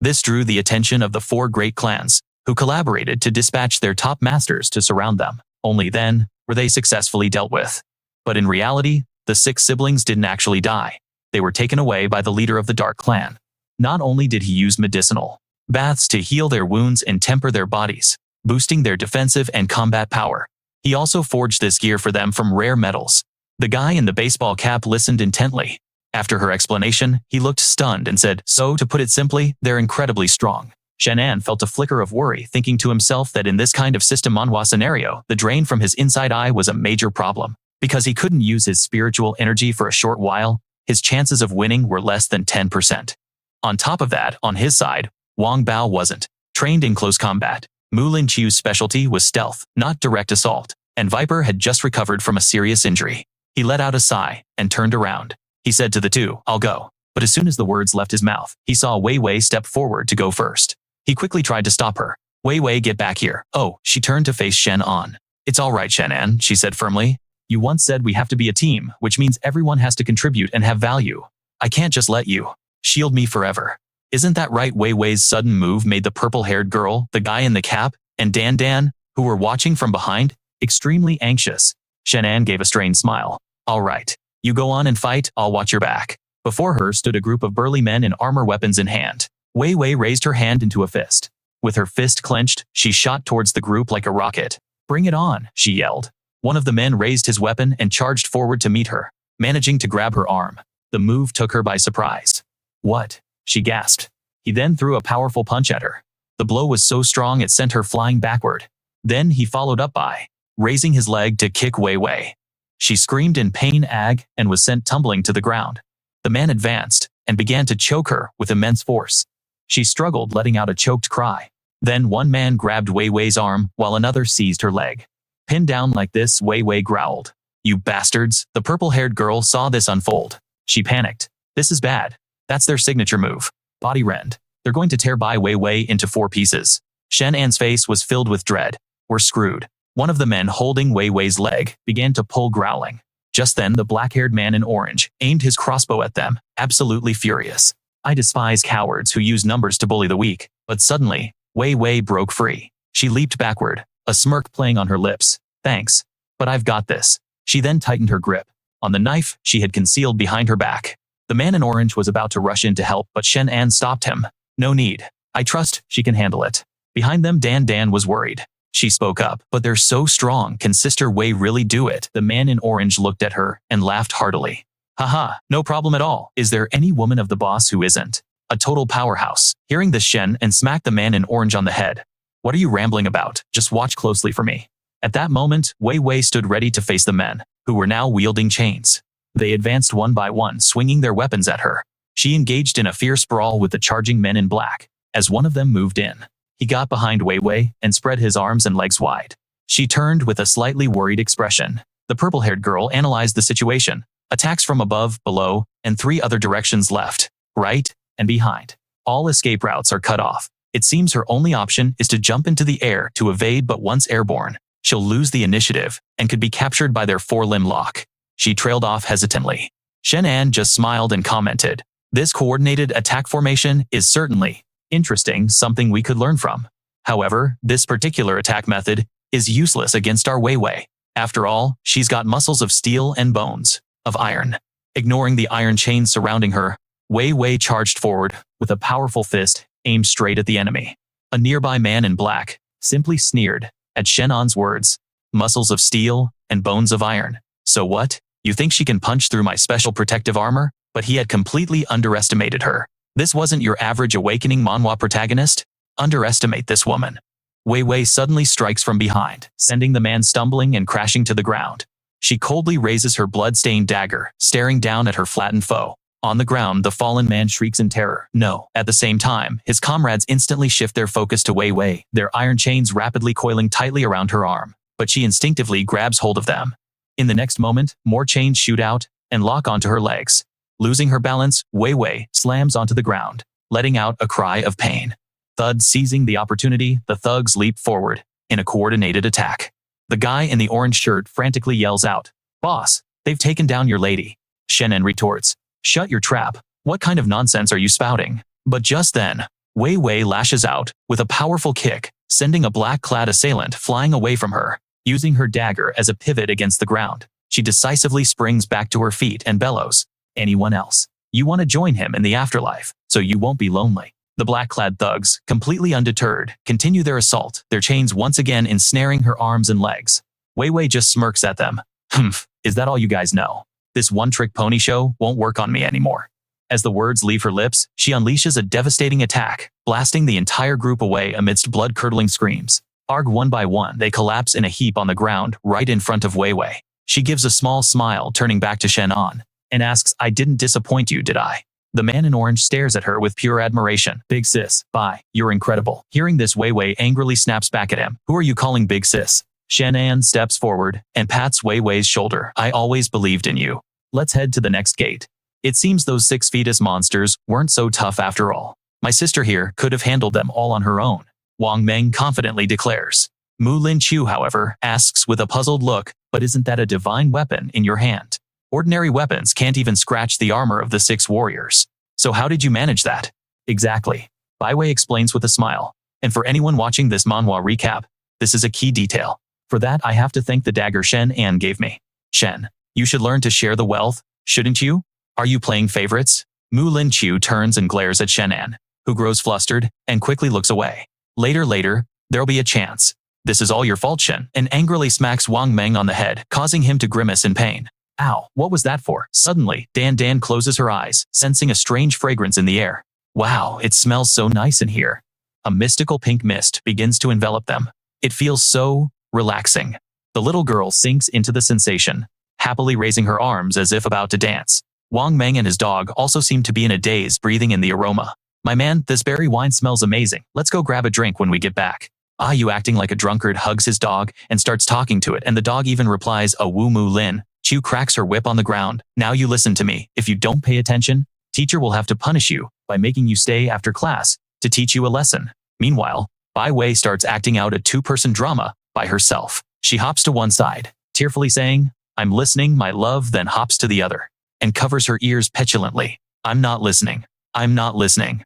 This drew the attention of the 4 great clans, who collaborated to dispatch their top masters to surround them. Only then were they successfully dealt with. But in reality, the 6 siblings didn't actually die. They were taken away by the leader of the Dark Clan. Not only did he use medicinal baths to heal their wounds and temper their bodies, boosting their defensive and combat power, he also forged this gear for them from rare metals. The guy in the baseball cap listened intently. After her explanation, he looked stunned and said, so, to put it simply, they're incredibly strong. Shen An felt a flicker of worry, thinking to himself that in this kind of system manhwa scenario, the drain from his inside eye was a major problem. Because he couldn't use his spiritual energy for a short while, his chances of winning were less than 10%. On top of that, on his side, Wang Bao wasn't trained in close combat. Mu Lin Qiu's specialty was stealth, not direct assault, and Viper had just recovered from a serious injury. He let out a sigh and turned around. He said to the 2, I'll go. But as soon as the words left his mouth, he saw Wei Wei step forward to go first. He quickly tried to stop her. Wei Wei, get back here. Oh, she turned to face Shen An. It's all right, Shen An, she said firmly. You once said we have to be a team, which means everyone has to contribute and have value. I can't just let you shield me forever. Isn't that right? Wei Wei's sudden move made the purple-haired girl, the guy in the cap, and Dan, who were watching from behind, extremely anxious. Shen An gave a strained smile. All right. You go on and fight, I'll watch your back. Before her stood a group of burly men in armor, weapons in hand. Wei Wei raised her hand into a fist. With her fist clenched, she shot towards the group like a rocket. Bring it on, she yelled. One of the men raised his weapon and charged forward to meet her, managing to grab her arm. The move took her by surprise. What? She gasped. He then threw a powerful punch at her. The blow was so strong it sent her flying backward. Then he followed up by raising his leg to kick Wei Wei. She screamed in pain and was sent tumbling to the ground. The man advanced and began to choke her with immense force. She struggled, letting out a choked cry. Then one man grabbed Wei Wei's arm while another seized her leg. Pinned down like this, Wei Wei growled. You bastards! The purple-haired girl saw this unfold. She panicked. This is bad. That's their signature move. Body rend. They're going to tear Wei Wei into 4 pieces. Shen An's face was filled with dread. We're screwed. One of the men holding Wei Wei's leg began to pull, growling. Just then, the black-haired man in orange aimed his crossbow at them, absolutely furious. I despise cowards who use numbers to bully the weak. But suddenly, Wei Wei broke free. She leaped backward, a smirk playing on her lips. Thanks. But I've got this. She then tightened her grip on the knife she had concealed behind her back. The man in orange was about to rush in to help, but Shen An stopped him. No need. I trust she can handle it. Behind them, Dan was worried. She spoke up. But they're so strong. Can Sister Wei really do it? The man in orange looked at her and laughed heartily. Haha, no problem at all. Is there any woman of the boss who isn't? a total powerhouse. Hearing this, Shen An smacked the man in orange on the head. What are you rambling about? Just watch closely for me. At that moment, Wei Wei stood ready to face the men, who were now wielding chains. They advanced one by one, swinging their weapons at her. She engaged in a fierce brawl with the charging men in black. As one of them moved in, he got behind Wei Wei and spread his arms and legs wide. She turned with a slightly worried expression. The purple-haired girl analyzed the situation. Attacks from above, below, and 3 other directions: left, right, and behind. All escape routes are cut off. It seems her only option is to jump into the air to evade, but once airborne, she'll lose the initiative and could be captured by their 4-limb lock. She trailed off hesitantly. Shen An just smiled and commented, "This coordinated attack formation is certainly interesting, something we could learn from. However, this particular attack method is useless against our Wei Wei. After all, she's got muscles of steel and bones of iron." Ignoring the iron chains surrounding her, Wei Wei charged forward with a powerful fist aimed straight at the enemy. A nearby man in black simply sneered at Shen An's words. "Muscles of steel and bones of iron. So what? You think she can punch through my special protective armor?" But he had completely underestimated her. This wasn't your average awakening manhwa protagonist. Underestimate this woman. Wei Wei suddenly strikes from behind, sending the man stumbling and crashing to the ground. She coldly raises her blood-stained dagger, staring down at her flattened foe. On the ground, the fallen man shrieks in terror. No. At the same time, his comrades instantly shift their focus to Wei Wei, their iron chains rapidly coiling tightly around her arm. But she instinctively grabs hold of them. In the next moment, more chains shoot out and lock onto her legs. Losing her balance, Wei Wei slams onto the ground, letting out a cry of pain. Thud. Seizing the opportunity, the thugs leap forward in a coordinated attack. The guy in the orange shirt frantically yells out, "Boss, they've taken down your lady." Shen An retorts, "Shut your trap. What kind of nonsense are you spouting?" But just then, Wei Wei lashes out with a powerful kick, sending a black-clad assailant flying away from her. Using her dagger as a pivot against the ground, she decisively springs back to her feet and bellows, "Anyone else? You want to join him in the afterlife, so you won't be lonely." The black-clad thugs, completely undeterred, continue their assault, their chains once again ensnaring her arms and legs. Wei Wei just smirks at them. "Humph, is that all you guys know? This one-trick pony show won't work on me anymore." As the words leave her lips, she unleashes a devastating attack, blasting the entire group away amidst blood-curdling screams. One by one, they collapse in a heap on the ground right in front of Wei Wei. She gives a small smile, turning back to Shen An, and asks, "I didn't disappoint you, did I?" The man in orange stares at her with pure admiration. "Big sis, bye, you're incredible." Hearing this, Wei Wei angrily snaps back at him. "Who are you calling big sis?" Shen An steps forward and pats Wei Wei's shoulder. "I always believed in you. Let's head to the next gate." It seems those 6 fetus monsters weren't so tough after all. My sister here could have handled them all on her own, Wang Meng confidently declares. Mu Lin Chu, however, asks with a puzzled look, "But isn't that a divine weapon in your hand? Ordinary weapons can't even scratch the armor of the 6 warriors. So how did you manage that?" "Exactly," Bai Wei explains with a smile. "And for anyone watching this manhwa recap, this is a key detail. For that, I have to thank the dagger Shen An gave me. Shen, you should learn to share the wealth, shouldn't you? Are you playing favorites?" Mu Lin Chu turns and glares at Shen An, who grows flustered and quickly looks away. Later, there'll be a chance. "This is all your fault, Shen," and angrily smacks Wang Meng on the head, causing him to grimace in pain. "Ow, what was that for?" Suddenly, Dan closes her eyes, sensing a strange fragrance in the air. "Wow, it smells so nice in here." A mystical pink mist begins to envelop them. It feels so relaxing. The little girl sinks into the sensation, happily raising her arms as if about to dance. Wang Meng and his dog also seem to be in a daze, breathing in the aroma. "My man, this berry wine smells amazing. Let's go grab a drink when we get back." "Ah, you acting like a drunkard," hugs his dog and starts talking to it, and the dog even replies, "A woo Mu Lin." Chu cracks her whip on the ground. "Now you listen to me. If you don't pay attention, teacher will have to punish you by making you stay after class to teach you a lesson." Meanwhile, Bai Wei starts acting out a 2-person drama by herself. She hops to one side, tearfully saying, "I'm listening, my love," then hops to the other and covers her ears petulantly. "I'm not listening. I'm not listening."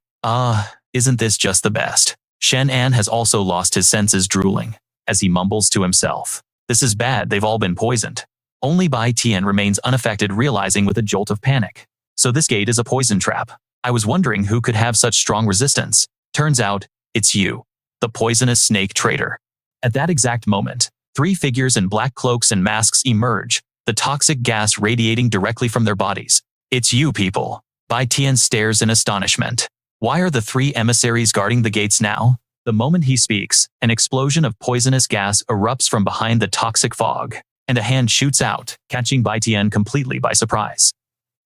Isn't this just the best?" Shen An has also lost his senses, drooling as he mumbles to himself. "This is bad, they've all been poisoned." Only Bai Tian remains unaffected, realizing with a jolt of panic. "So this gate is a poison trap. I was wondering who could have such strong resistance. Turns out, it's you, the poisonous snake traitor." At that exact moment, 3 figures in black cloaks and masks emerge, the toxic gas radiating directly from their bodies. "It's you people." Bai Tian stares in astonishment. Why are the 3 emissaries guarding the gates now? The moment he speaks, an explosion of poisonous gas erupts from behind the toxic fog, and a hand shoots out, catching Bai Tian completely by surprise.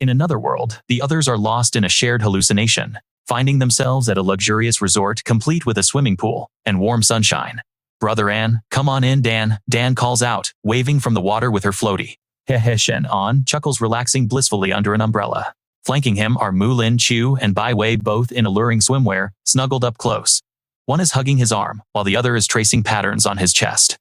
In another world, the others are lost in a shared hallucination, finding themselves at a luxurious resort complete with a swimming pool and warm sunshine. Brother An, come on in, Dan, Dan calls out, waving from the water with her floaty. Hehe. Shen An chuckles, relaxing blissfully under an umbrella. Flanking him are Mu Lin Chu and Bai Wei, both in alluring swimwear, snuggled up close. One is hugging his arm, while the other is tracing patterns on his chest.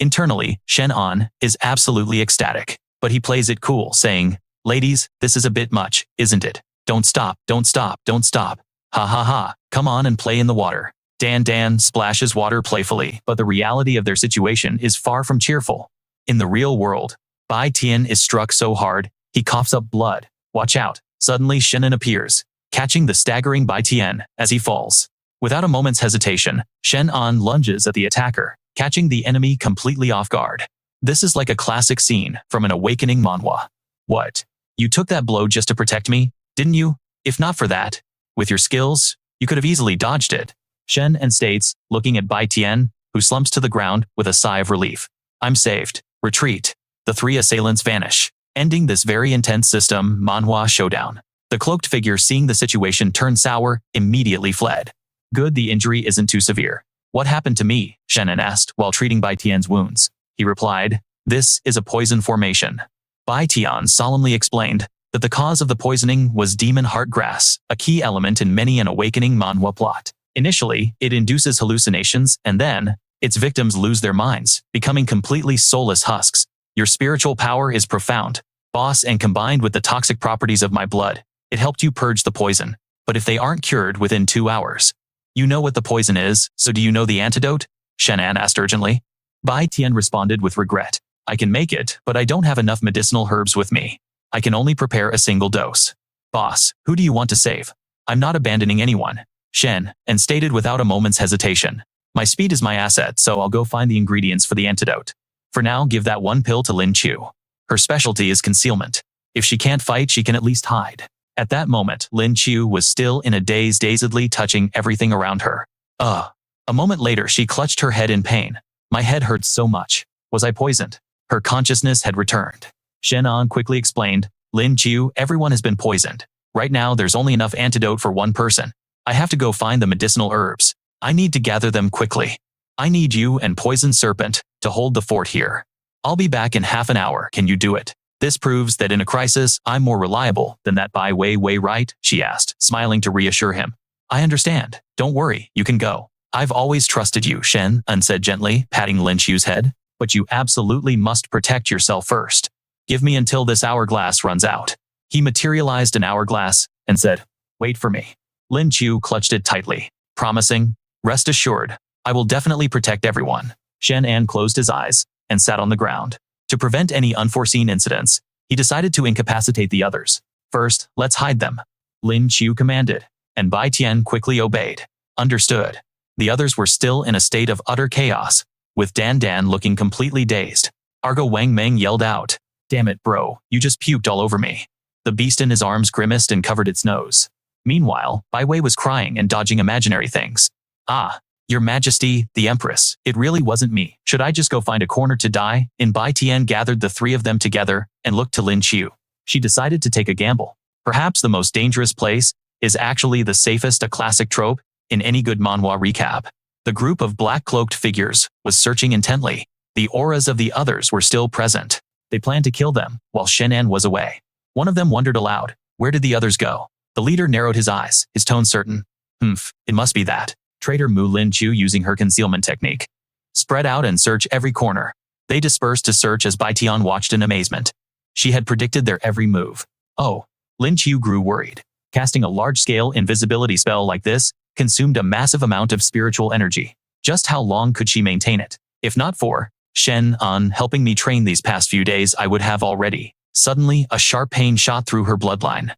Internally, Shen An is absolutely ecstatic, but he plays it cool, saying, "Ladies, this is a bit much, isn't it? Don't stop, don't stop, don't stop. Ha ha ha, come on and play in the water." Dan splashes water playfully, but the reality of their situation is far from cheerful. In the real world, Bai Tian is struck so hard, he coughs up blood. Watch out. Suddenly Shen An appears, catching the staggering Bai Tian as he falls. Without a moment's hesitation, Shen An lunges at the attacker, catching the enemy completely off guard. This is like a classic scene from an awakening manhwa. What? You took that blow just to protect me, didn't you? If not for that, with your skills, you could have easily dodged it. Shen An states, looking at Bai Tian, who slumps to the ground with a sigh of relief. I'm saved. Retreat. The 3 assailants vanish, ending this very intense system manhwa showdown. The cloaked figure, seeing the situation turn sour, immediately fled. Good, the injury isn't too severe. What happened to me? Shen An asked while treating Bai Tian's wounds. He replied, this is a poison formation. Bai Tian solemnly explained that the cause of the poisoning was demon heart grass, a key element in many an awakening manhwa plot. Initially, it induces hallucinations, and then, its victims lose their minds, becoming completely soulless husks. Your spiritual power is profound, boss, and combined with the toxic properties of my blood, it helped you purge the poison. But if they aren't cured within 2 hours, you know what the poison is, so do you know the antidote? Shen An asked urgently. Bai Tian responded with regret. I can make it, but I don't have enough medicinal herbs with me. I can only prepare a single dose. Boss, who do you want to save? I'm not abandoning anyone. Shen An stated without a moment's hesitation. My speed is my asset, so I'll go find the ingredients for the antidote. For now, give that 1 pill to Lin Chu. Her specialty is concealment. If she can't fight, she can at least hide. At that moment, Lin Chu was still in a daze, dazedly touching everything around her. A moment later, she clutched her head in pain. My head hurts so much. Was I poisoned? Her consciousness had returned. Shen An quickly explained, Lin Chu, everyone has been poisoned. Right now, there's only enough antidote for 1 person. I have to go find the medicinal herbs. I need to gather them quickly. I need you and Poison Serpent to hold the fort here. I'll be back in half an hour. Can you do it? This proves that in a crisis, I'm more reliable than that Bai Wei, right? She asked, smiling to reassure him. I understand. Don't worry, you can go. I've always trusted you, Shen An said gently, patting Lin Chu's head. But you absolutely must protect yourself first. Give me until this hourglass runs out. He materialized an hourglass and said, wait for me. Lin Chu clutched it tightly, promising, rest assured, I will definitely protect everyone. Shen An closed his eyes and sat on the ground. To prevent any unforeseen incidents, he decided to incapacitate the others. First, let's hide them. Lin Chu commanded, and Bai Tian quickly obeyed. Understood. The others were still in a state of utter chaos, with Dan looking completely dazed. Argo Wang Meng yelled out, damn it, bro, you just puked all over me. The beast in his arms grimaced and covered its nose. Meanwhile, Bai Wei was crying and dodging imaginary things. Ah, Your Majesty, the Empress, it really wasn't me. Should I just go find a corner to die? Bai Tian gathered the 3 of them together and looked to Lin Chu. She decided to take a gamble. Perhaps the most dangerous place is actually the safest, a classic trope in any good manhwa recap. The group of black-cloaked figures was searching intently. The auras of the others were still present. They planned to kill them while Shen An was away. One of them wondered aloud, where did the others go? The leader narrowed his eyes, his tone certain. It must be that. Traitor Mu Lin Chu using her concealment technique. Spread out and search every corner. They dispersed to search as Bai Tian watched in amazement. She had predicted their every move. Oh, Lin Chu grew worried. Casting a large-scale invisibility spell like this consumed a massive amount of spiritual energy. Just how long could she maintain it? If not for Shen An helping me train these past few days, I would have already. Suddenly, a sharp pain shot through her bloodline.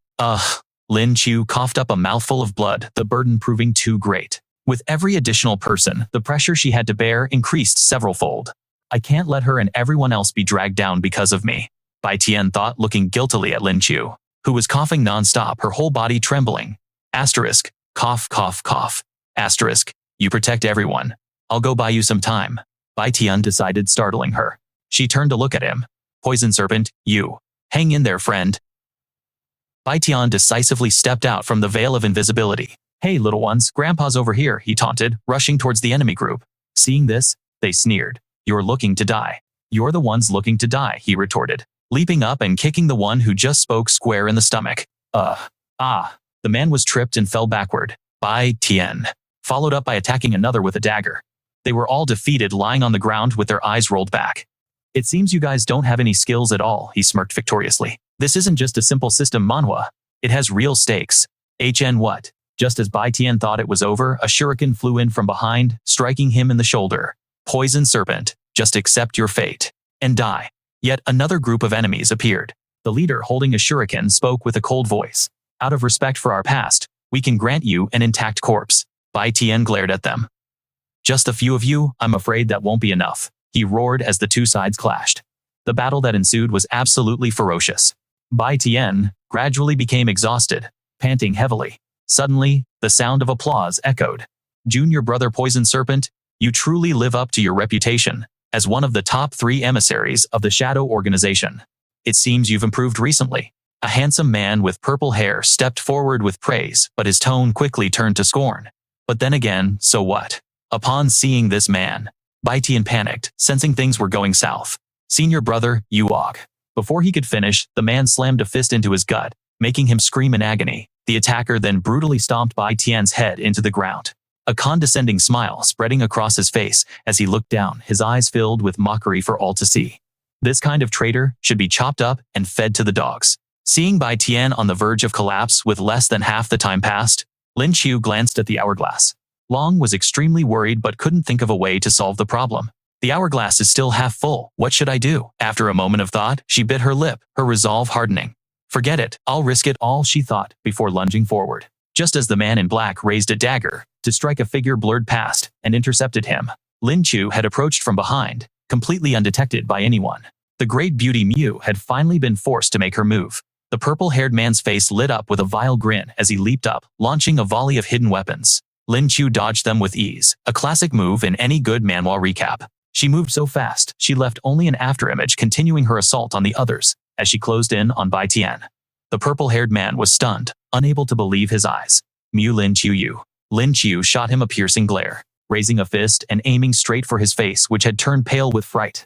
Lin Chu coughed up a mouthful of blood, the burden proving too great. With every additional person, the pressure she had to bear increased several-fold. I can't let her and everyone else be dragged down because of me. Bai Tian thought, looking guiltily at Lin Chu, who was coughing non-stop, her whole body trembling. Cough, cough, cough. Asterisk. You protect everyone. I'll go buy you some time. Bai Tian decided, startling her. She turned to look at him. Poison serpent, you. Hang in there, friend. Bai Tian decisively stepped out from the veil of invisibility. Hey, little ones, Grandpa's over here, he taunted, rushing towards the enemy group. Seeing this, they sneered. You're looking to die. You're the ones looking to die, he retorted, leaping up and kicking the one who just spoke square in the stomach. The man was tripped and fell backward. Bai Tian, followed up by attacking another with a dagger. They were all defeated, lying on the ground with their eyes rolled back. It seems you guys don't have any skills at all, he smirked victoriously. This isn't just a simple system manhwa. It has real stakes. What? Just as Bai Tian thought it was over, a shuriken flew in from behind, striking him in the shoulder. Poison serpent, just accept your fate and die. Yet another group of enemies appeared. The leader, holding a shuriken, spoke with a cold voice. Out of respect for our past, we can grant you an intact corpse. Bai Tian glared at them. Just a few of you? I'm afraid that won't be enough, he roared as the two sides clashed. The battle that ensued was absolutely ferocious. Bai Tian gradually became exhausted, panting heavily. Suddenly, the sound of applause echoed. Junior brother Poison Serpent, you truly live up to your reputation as one of the top 3 emissaries of the Shadow Organization. It seems you've improved recently. A handsome man with purple hair stepped forward with praise, but his tone quickly turned to scorn. But then again, so what? Upon seeing this man, Bai Tian panicked, sensing things were going south. Senior brother, you walk. Before he could finish, the man slammed a fist into his gut, making him scream in agony. The attacker then brutally stomped Bai Tian's head into the ground. A condescending smile spreading across his face as he looked down, his eyes filled with mockery for all to see. This kind of traitor should be chopped up and fed to the dogs. Seeing Bai Tian on the verge of collapse with less than half the time passed, Lin Qiu glanced at the hourglass. Long was extremely worried but couldn't think of a way to solve the problem. The hourglass is still half full. What should I do? After a moment of thought, she bit her lip, her resolve hardening. Forget it, I'll risk it all, she thought, before lunging forward. Just as the man in black raised a dagger to strike, a figure blurred past and intercepted him. Lin Qiu had approached from behind, completely undetected by anyone. The great beauty Miu had finally been forced to make her move. The purple-haired man's face lit up with a vile grin as he leaped up, launching a volley of hidden weapons. Lin Qiu dodged them with ease, a classic move in any good manhwa recap. She moved so fast, she left only an afterimage continuing her assault on the others as she closed in on Bai Tian. The purple-haired man was stunned, unable to believe his eyes. Mu Lin Qiu Yu. Lin Qiu shot him a piercing glare, raising a fist and aiming straight for his face, which had turned pale with fright.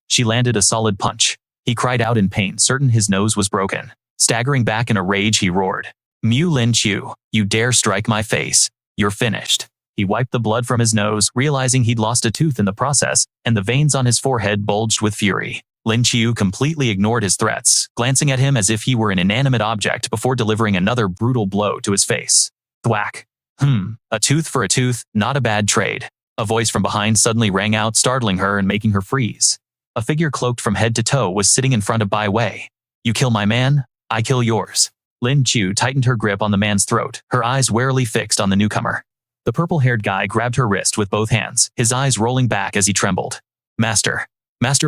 She landed a solid punch. He cried out in pain, certain his nose was broken. Staggering back in a rage, he roared. Mu Lin Qiu, you dare strike my face. You're finished. He wiped the blood from his nose, realizing he'd lost a tooth in the process, and the veins on his forehead bulged with fury. Lin Qiu completely ignored his threats, glancing at him as if he were an inanimate object before delivering another brutal blow to his face. Thwack. A tooth for a tooth, not a bad trade. A voice from behind suddenly rang out, startling her and making her freeze. A figure cloaked from head to toe was sitting in front of Bai Wei. You kill my man, I kill yours. Lin Qiu tightened her grip on the man's throat, her eyes warily fixed on the newcomer. The purple-haired guy grabbed her wrist with both hands, his eyes rolling back as he trembled. Master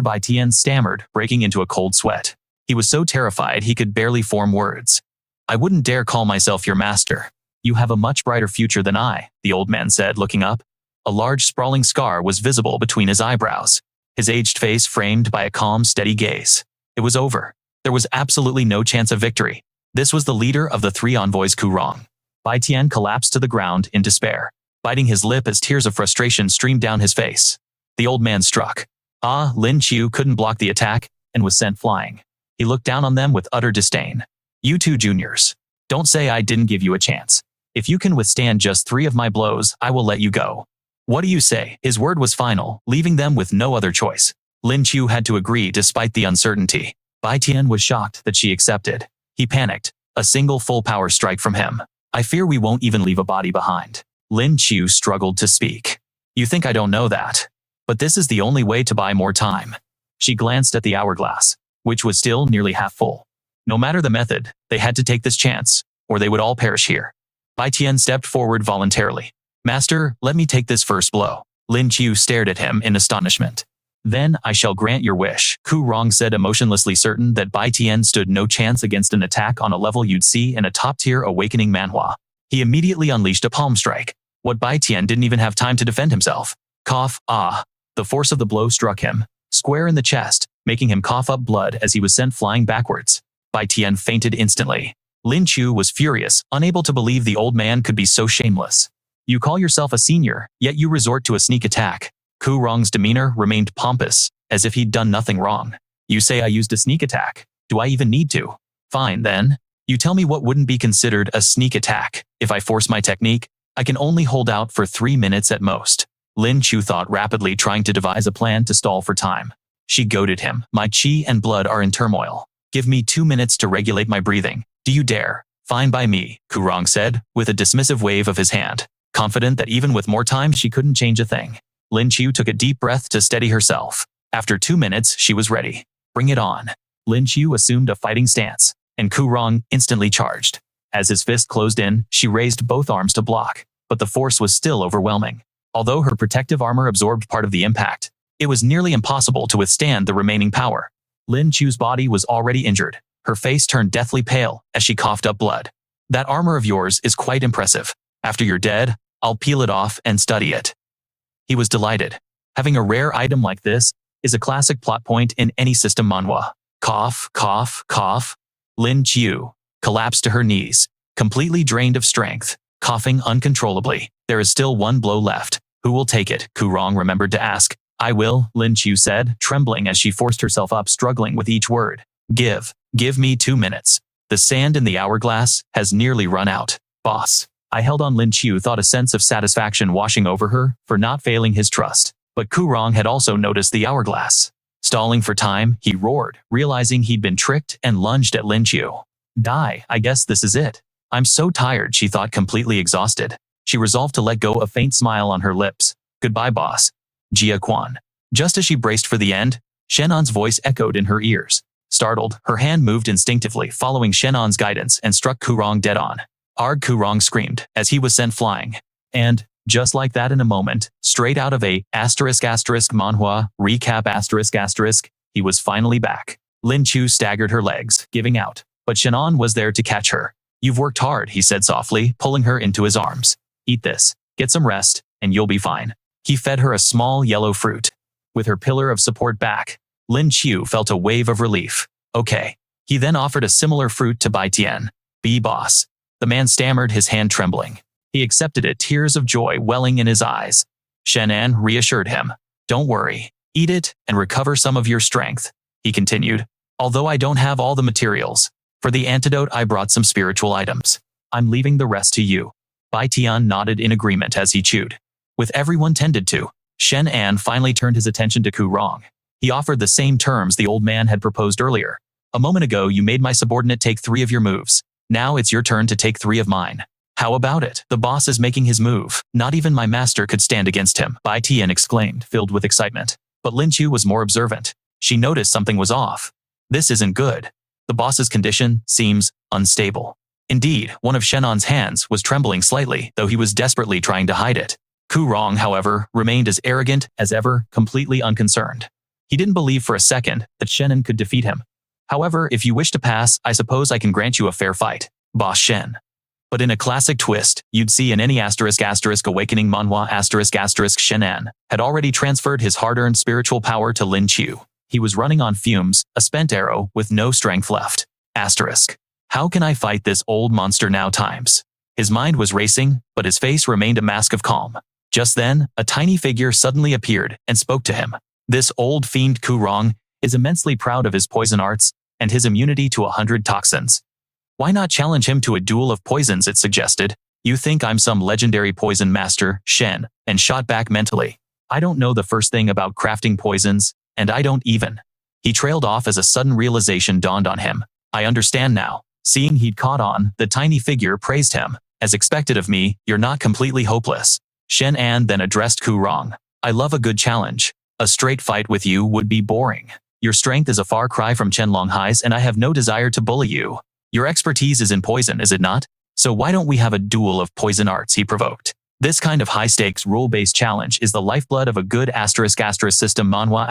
Bai Tian stammered, breaking into a cold sweat. He was so terrified he could barely form words. I wouldn't dare call myself your master. You have a much brighter future than I, the old man said, looking up. A large sprawling scar was visible between his eyebrows, his aged face framed by a calm, steady gaze. It was over. There was absolutely no chance of victory. This was the leader of the 3 envoys, Kurong. Bai Tian collapsed to the ground in despair, biting his lip as tears of frustration streamed down his face. The old man struck. Lin Qiu couldn't block the attack and was sent flying. He looked down on them with utter disdain. You 2 juniors. Don't say I didn't give you a chance. If you can withstand just 3 of my blows, I will let you go. What do you say? His word was final, leaving them with no other choice. Lin Qiu had to agree despite the uncertainty. Bai Tian was shocked that she accepted. He panicked. A single full power strike from him. I fear we won't even leave a body behind. Lin Qiu struggled to speak. You think I don't know that? But this is the only way to buy more time. She glanced at the hourglass, which was still nearly half full. No matter the method, they had to take this chance, or they would all perish here. Bai Tian stepped forward voluntarily. Master, let me take this first blow. Lin Qiu stared at him in astonishment. Then I shall grant your wish, Kurong said, emotionlessly certain that Bai Tian stood no chance against an attack on a level you'd see in a top-tier awakening manhwa. He immediately unleashed a palm strike. What Bai Tian didn't even have time to defend himself. Cough, ah. The force of the blow struck him, square in the chest, making him cough up blood as he was sent flying backwards. Bai Tian fainted instantly. Lin Chu was furious, unable to believe the old man could be so shameless. You call yourself a senior, yet you resort to a sneak attack. Ku Rong's demeanor remained pompous, as if he'd done nothing wrong. You say I used a sneak attack. Do I even need to? Fine then. You tell me what wouldn't be considered a sneak attack. If I force my technique, I can only hold out for 3 minutes at most. Lin Chu thought rapidly, trying to devise a plan to stall for time. She goaded him. My chi and blood are in turmoil. Give me 2 minutes to regulate my breathing. Do you dare? Fine by me, Ku Rong said, with a dismissive wave of his hand, confident that even with more time she couldn't change a thing. Lin Chu took a deep breath to steady herself. After 2 minutes, she was ready. Bring it on. Lin Chu assumed a fighting stance, and Ku Rong instantly charged. As his fist closed in, she raised both arms to block, but the force was still overwhelming. Although her protective armor absorbed part of the impact, it was nearly impossible to withstand the remaining power. Lin Chu's body was already injured. Her face turned deathly pale as she coughed up blood. That armor of yours is quite impressive. After you're dead, I'll peel it off and study it. He was delighted. Having a rare item like this is a classic plot point in any system manhwa. Cough, cough, cough. Lin Chu collapsed to her knees, completely drained of strength, coughing uncontrollably. There is still one blow left. Who will take it? Ku Rong remembered to ask. I will, Lin Chu said, trembling as she forced herself up, struggling with each word. Give me 2 minutes. The sand in the hourglass has nearly run out. Boss. I held on. Lin Chu thought a sense of satisfaction washing over her for not failing his trust. But Ku Rong had also noticed the hourglass. Stalling for time, he roared, realizing he'd been tricked, and lunged at Lin Chu. Die, I guess this is it. I'm so tired, she thought, completely exhausted. She resolved to let go, a faint smile on her lips. Goodbye, boss. Jia Quan. Just as she braced for the end, Shen An's voice echoed in her ears. Startled, her hand moved instinctively, following Shen An's guidance, and struck Ku Rong dead on. Arg! Ku Rong screamed as he was sent flying. And, just like that, in a moment, straight out of a manhwa recap he was finally back. Lin Chu staggered, her legs giving out, but Shen An was there to catch her. You've worked hard, he said softly, pulling her into his arms. Eat this, get some rest, and you'll be fine. He fed her a small yellow fruit. With her pillar of support back, Lin Chu felt a wave of relief. Okay. He then offered a similar fruit to Bai Tian. Be boss. The man stammered, his hand trembling. He accepted it, tears of joy welling in his eyes. Shen An reassured him. Don't worry. Eat it and recover some of your strength, he continued. Although I don't have all the materials. For the antidote, I brought some spiritual items. I'm leaving the rest to you. Bai Tian nodded in agreement as he chewed. With everyone tended to, Shen An finally turned his attention to Ku Rong. He offered the same terms the old man had proposed earlier. A moment ago you made my subordinate take 3 of your moves. Now it's your turn to take 3 of mine. How about it? The boss is making his move. Not even my master could stand against him, Bai Tian exclaimed, filled with excitement. But Lin Chu was more observant. She noticed something was off. This isn't good. The boss's condition seems unstable. Indeed, one of Shen An's hands was trembling slightly, though he was desperately trying to hide it. Ku Rong, however, remained as arrogant as ever, completely unconcerned. He didn't believe for a second that Shen An could defeat him. However, if you wish to pass, I suppose I can grant you a fair fight, Boss Shen. But in a classic twist, you'd see in any awakening manhwa Shen An had already transferred his hard-earned spiritual power to Lin Chu. He was running on fumes, a spent arrow with no strength left. How can I fight this old monster now times? His mind was racing, but his face remained a mask of calm. Just then, a tiny figure suddenly appeared and spoke to him. This old fiend Ku Rong is immensely proud of his poison arts and his immunity to 100 toxins. Why not challenge him to a duel of poisons, it suggested. You think I'm some legendary poison master, Shen, and shot back mentally. I don't know the first thing about crafting poisons, and I don't even. He trailed off as a sudden realization dawned on him. I understand now. Seeing he'd caught on, the tiny figure praised him. As expected of me, you're not completely hopeless. Shen An then addressed Ku Rong. I love a good challenge. A straight fight with you would be boring. Your strength is a far cry from Chen Hai's, and I have no desire to bully you. Your expertise is in poison, is it not? So why don't we have a duel of poison arts, he provoked. This kind of high-stakes, rule-based challenge is the lifeblood of a good system manhwa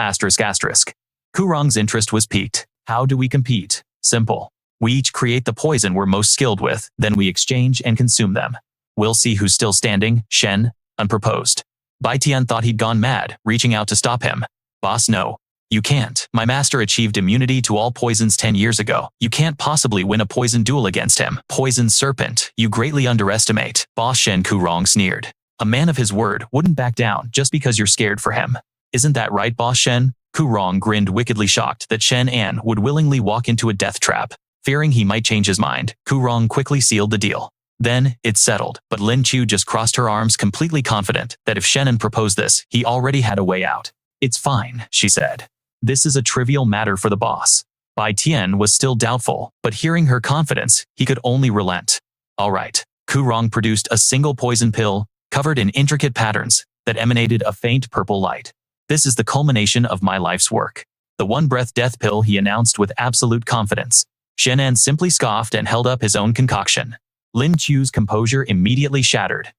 Ku Rong's interest was piqued. How do we compete? Simple. We each create the poison we're most skilled with, then we exchange and consume them. We'll see who's still standing, Shen An proposed. Bai Tian thought he'd gone mad, reaching out to stop him. Boss, no. You can't. My master achieved immunity to all poisons 10 years ago. You can't possibly win a poison duel against him. Poison serpent, you greatly underestimate. Boss Shen Kurong sneered. A man of his word wouldn't back down just because you're scared for him. Isn't that right, Boss Shen? Kurong grinned, wickedly shocked that Shen An would willingly walk into a death trap. Fearing he might change his mind, Kurong quickly sealed the deal. Then, it settled, but Lin Chu just crossed her arms, completely confident that if Shen An proposed this, he already had a way out. It's fine, she said. This is a trivial matter for the boss. Bai Tian was still doubtful, but hearing her confidence, he could only relent. All right. Kurong produced a single poison pill, covered in intricate patterns, that emanated a faint purple light. This is the culmination of my life's work. The one-breath death pill, he announced with absolute confidence. Shen An simply scoffed and held up his own concoction. Lin Chu's composure immediately shattered.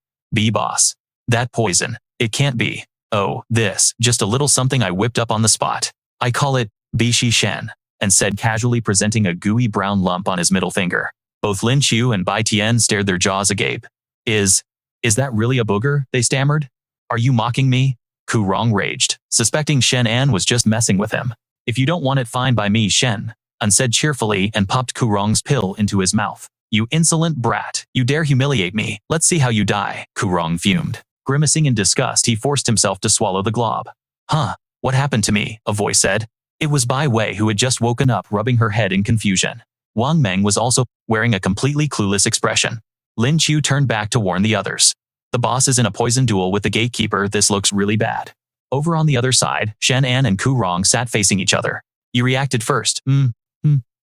Boss. That poison. It can't be. Oh, this, just a little something I whipped up on the spot. I call it Bishi Shen, and said casually, presenting a gooey brown lump on his middle finger. Both Lin Chu and Bai Tian stared, their jaws agape. Is that really a booger? They stammered. Are you mocking me? Kurong raged, suspecting Shen An was just messing with him. If you don't want it, fine by me, Shen An said cheerfully and popped Kurong's pill into his mouth. You insolent brat, you dare humiliate me, let's see how you die, Kurong fumed. Grimacing in disgust, he forced himself to swallow the glob. Huh, what happened to me? A voice said. It was Bai Wei, who had just woken up, rubbing her head in confusion. Wang Meng was also wearing a completely clueless expression. Lin Chu turned back to warn the others. The boss is in a poison duel with the gatekeeper, this looks really bad. Over on the other side, Shen An and Kurong sat facing each other. You reacted first.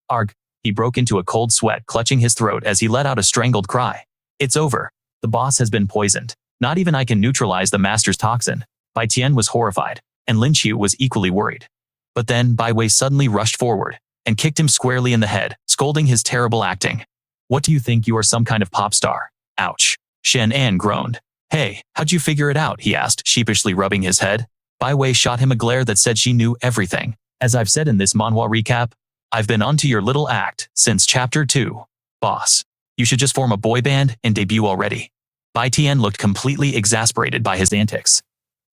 Arg. He broke into a cold sweat, clutching his throat as he let out a strangled cry. It's over. The boss has been poisoned. Not even I can neutralize the master's toxin. Bai Tian was horrified, and Lin Chu was equally worried. But then Bai Wei suddenly rushed forward and kicked him squarely in the head, scolding his terrible acting. What do you think, you are some kind of pop star? Ouch. Shen An groaned. Hey, how'd you figure it out? He asked, sheepishly rubbing his head. Bai Wei shot him a glare that said she knew everything. As I've said in this manhwa recap, I've been onto your little act since chapter 2. Boss, you should just form a boy band and debut already. Bai Tian looked completely exasperated by his antics.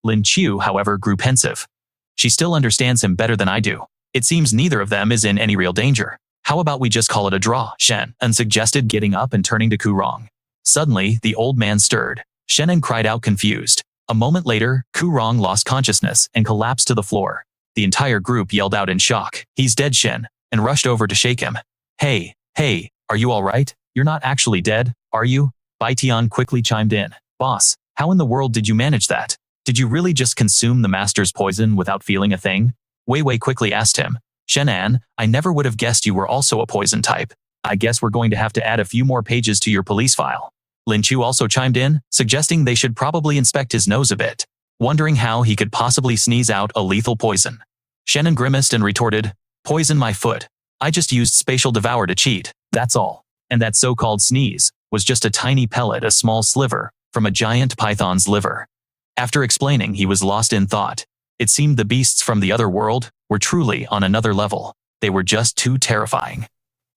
Lin Chu, however, grew pensive. She still understands him better than I do. It seems neither of them is in any real danger. How about we just call it a draw? Shen An suggested, getting up and turning to Kurong. Suddenly, the old man stirred. Shen An cried out, confused. A moment later, Kurong lost consciousness and collapsed to the floor. The entire group yelled out in shock, "He's dead, Shen," and rushed over to shake him. Hey, are you all right? You're not actually dead, are you? Bai Tian quickly chimed in. Boss, how in the world did you manage that? Did you really just consume the master's poison without feeling a thing? Wei Wei quickly asked him. Shen An, I never would have guessed you were also a poison type. I guess we're going to have to add a few more pages to your police file. Lin Chu also chimed in, suggesting they should probably inspect his nose a bit, wondering how he could possibly sneeze out a lethal poison. Shen An grimaced and retorted, Poison my foot. I just used spatial devour to cheat, that's all. And that so-called sneeze was just a tiny pellet, a small sliver, from a giant python's liver. After explaining, he was lost in thought. It seemed the beasts from the other world were truly on another level. They were just too terrifying.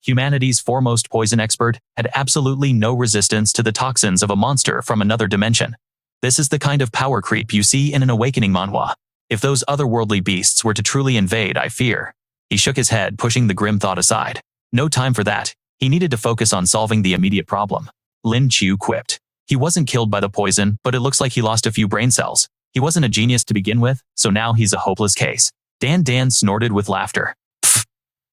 Humanity's foremost poison expert had absolutely no resistance to the toxins of a monster from another dimension. This is the kind of power creep you see in an awakening manhwa. If those otherworldly beasts were to truly invade, I fear. He shook his head, pushing the grim thought aside. No time for that. He needed to focus on solving the immediate problem. Lin Chu quipped. He wasn't killed by the poison, but it looks like he lost a few brain cells. He wasn't a genius to begin with, so now he's a hopeless case. Dan snorted with laughter. Pfft.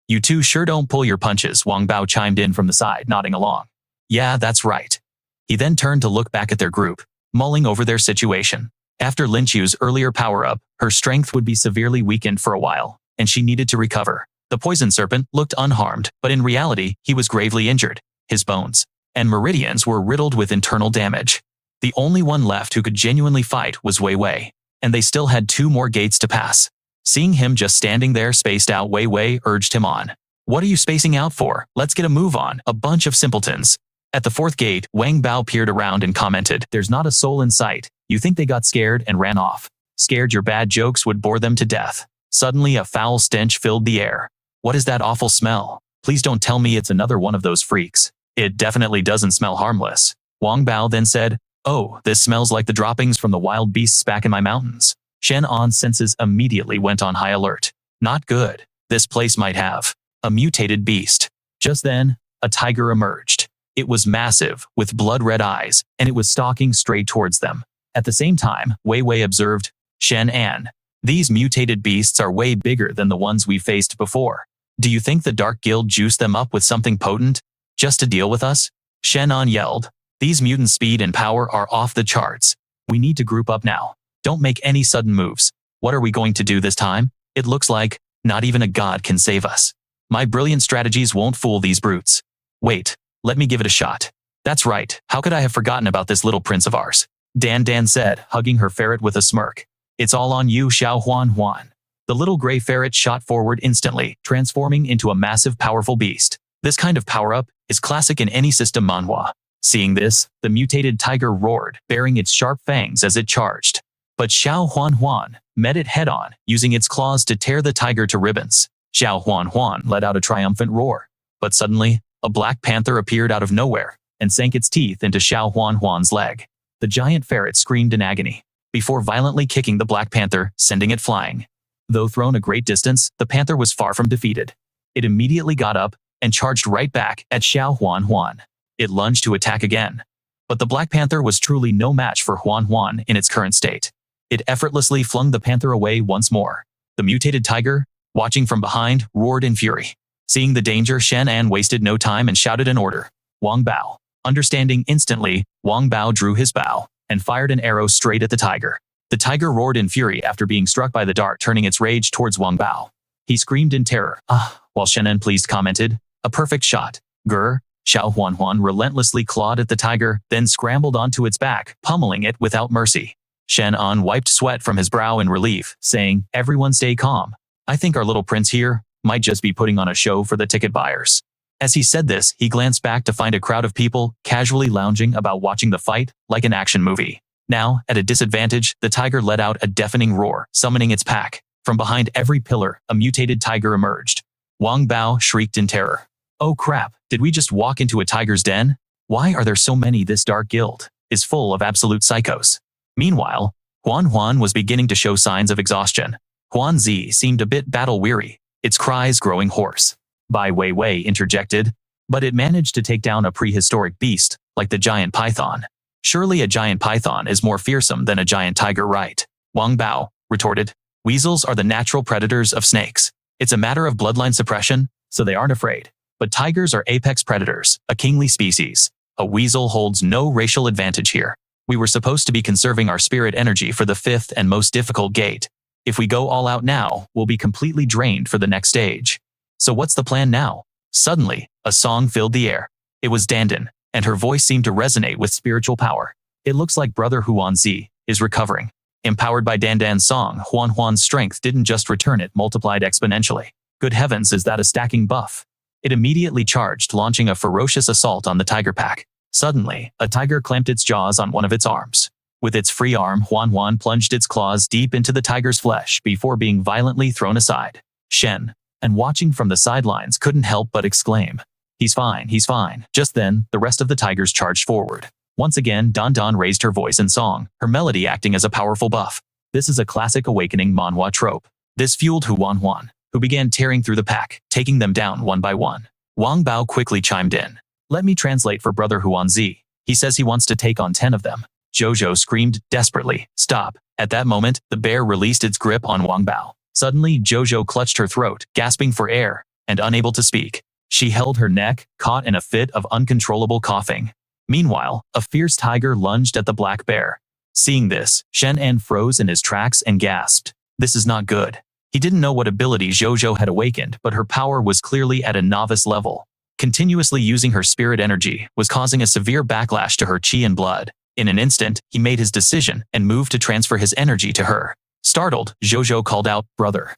You two sure don't pull your punches, Wang Bao chimed in from the side, nodding along. Yeah, that's right. He then turned to look back at their group, mulling over their situation. After Lin Chu's earlier power-up, her strength would be severely weakened for a while, and she needed to recover. The poison serpent looked unharmed, but in reality, he was gravely injured. His bones and meridians were riddled with internal damage. The only one left who could genuinely fight was Wei Wei, and they still had 2 more gates to pass. Seeing him just standing there spaced out, Wei Wei urged him on. What are you spacing out for? Let's get a move on, a bunch of simpletons. At the 4th gate, Wang Bao peered around and commented, There's not a soul in sight. You think they got scared and ran off. Scared your bad jokes would bore them to death. Suddenly a foul stench filled the air. What is that awful smell? Please don't tell me it's another one of those freaks. It definitely doesn't smell harmless. Wang Bao then said, "Oh, this smells like the droppings from the wild beasts back in my mountains." Shen An's senses immediately went on high alert. Not good. This place might have a mutated beast. Just then, a tiger emerged. It was massive, with blood-red eyes, and it was stalking straight towards them. At the same time, Wei Wei observed, "Shen An, these mutated beasts are way bigger than the ones we faced before. Do you think the Dark Guild juiced them up with something potent, just to deal with us?" Shen An yelled, "These mutants' speed and power are off the charts. We need to group up now. Don't make any sudden moves. What are we going to do this time? It looks like not even a god can save us. My brilliant strategies won't fool these brutes. Wait, let me give it a shot." "That's right. How could I have forgotten about this little prince of ours?" Dan said, hugging her ferret with a smirk. "It's all on you, Xiao Huan. The little gray ferret shot forward instantly, transforming into a massive, powerful beast. This kind of power-up is classic in any system manhwa. Seeing this, the mutated tiger roared, baring its sharp fangs as it charged. But Xiao Huan met it head-on, using its claws to tear the tiger to ribbons. Xiao Huan let out a triumphant roar. But suddenly, a black panther appeared out of nowhere and sank its teeth into Xiao Huan's leg. The giant ferret screamed in agony, before violently kicking the black panther, sending it flying. Though thrown a great distance, the panther was far from defeated. It immediately got up and charged right back at Xiao Huan. It lunged to attack again. But the black panther was truly no match for Huan in its current state. It effortlessly flung the panther away once more. The mutated tiger, watching from behind, roared in fury. Seeing the danger, Shen An wasted no time and shouted an order. "Wang Bao." Understanding instantly, Wang Bao drew his bow and fired an arrow straight at the tiger. The tiger roared in fury after being struck by the dart, turning its rage towards Wang Bao. He screamed in terror, "Ah," while Shen An pleased commented, "A perfect shot." Grr. Xiao Huan relentlessly clawed at the tiger, then scrambled onto its back, pummeling it without mercy. Shen An wiped sweat from his brow in relief, saying, "Everyone stay calm. I think our little prince here might just be putting on a show for the ticket buyers." As he said this, he glanced back to find a crowd of people casually lounging about watching the fight like an action movie. Now, at a disadvantage, the tiger let out a deafening roar, summoning its pack. From behind every pillar, a mutated tiger emerged. Wang Bao shrieked in terror. "Oh crap, did we just walk into a tiger's den? Why are there so many? This dark guild is full of absolute psychos." Meanwhile, Huan was beginning to show signs of exhaustion. Huan Zi seemed a bit battle-weary, its cries growing hoarse. Bai Wei interjected, "But it managed to take down a prehistoric beast, like the giant python. Surely a giant python is more fearsome than a giant tiger, right?" Wang Bao retorted, "Weasels are the natural predators of snakes. It's a matter of bloodline suppression, so they aren't afraid. But tigers are apex predators, a kingly species. A weasel holds no racial advantage here. We were supposed to be conserving our spirit energy for the fifth and most difficult gate. If we go all out now, we'll be completely drained for the next stage. So what's the plan now?" Suddenly, a song filled the air. It was Dandan, and her voice seemed to resonate with spiritual power. "It looks like Brother Huanzi is recovering." Empowered by Dandan's song, Huan's strength didn't just return, it multiplied exponentially. Good heavens, is that a stacking buff? It immediately charged, launching a ferocious assault on the tiger pack. Suddenly, a tiger clamped its jaws on one of its arms. With its free arm, Huan plunged its claws deep into the tiger's flesh before being violently thrown aside. Shen An, watching from the sidelines, couldn't help but exclaim, he's fine." Just then, the rest of the tigers charged forward. Once again, Dandan raised her voice in song, her melody acting as a powerful buff. This is a classic awakening manhwa trope. This fueled Huan, who began tearing through the pack, taking them down one by one. Wang Bao quickly chimed in. "Let me translate for Brother Huanzi. He says he wants to take on 10 of them." Jojo screamed desperately, "Stop." At that moment, the bear released its grip on Wang Bao. Suddenly, Jojo clutched her throat, gasping for air, and unable to speak. She held her neck, caught in a fit of uncontrollable coughing. Meanwhile, a fierce tiger lunged at the black bear. Seeing this, Shen An froze in his tracks and gasped. This is not good. He didn't know what ability Jojo had awakened, but her power was clearly at a novice level. Continuously using her spirit energy was causing a severe backlash to her chi and blood. In an instant, he made his decision and moved to transfer his energy to her. Startled, Jojo called out, Brother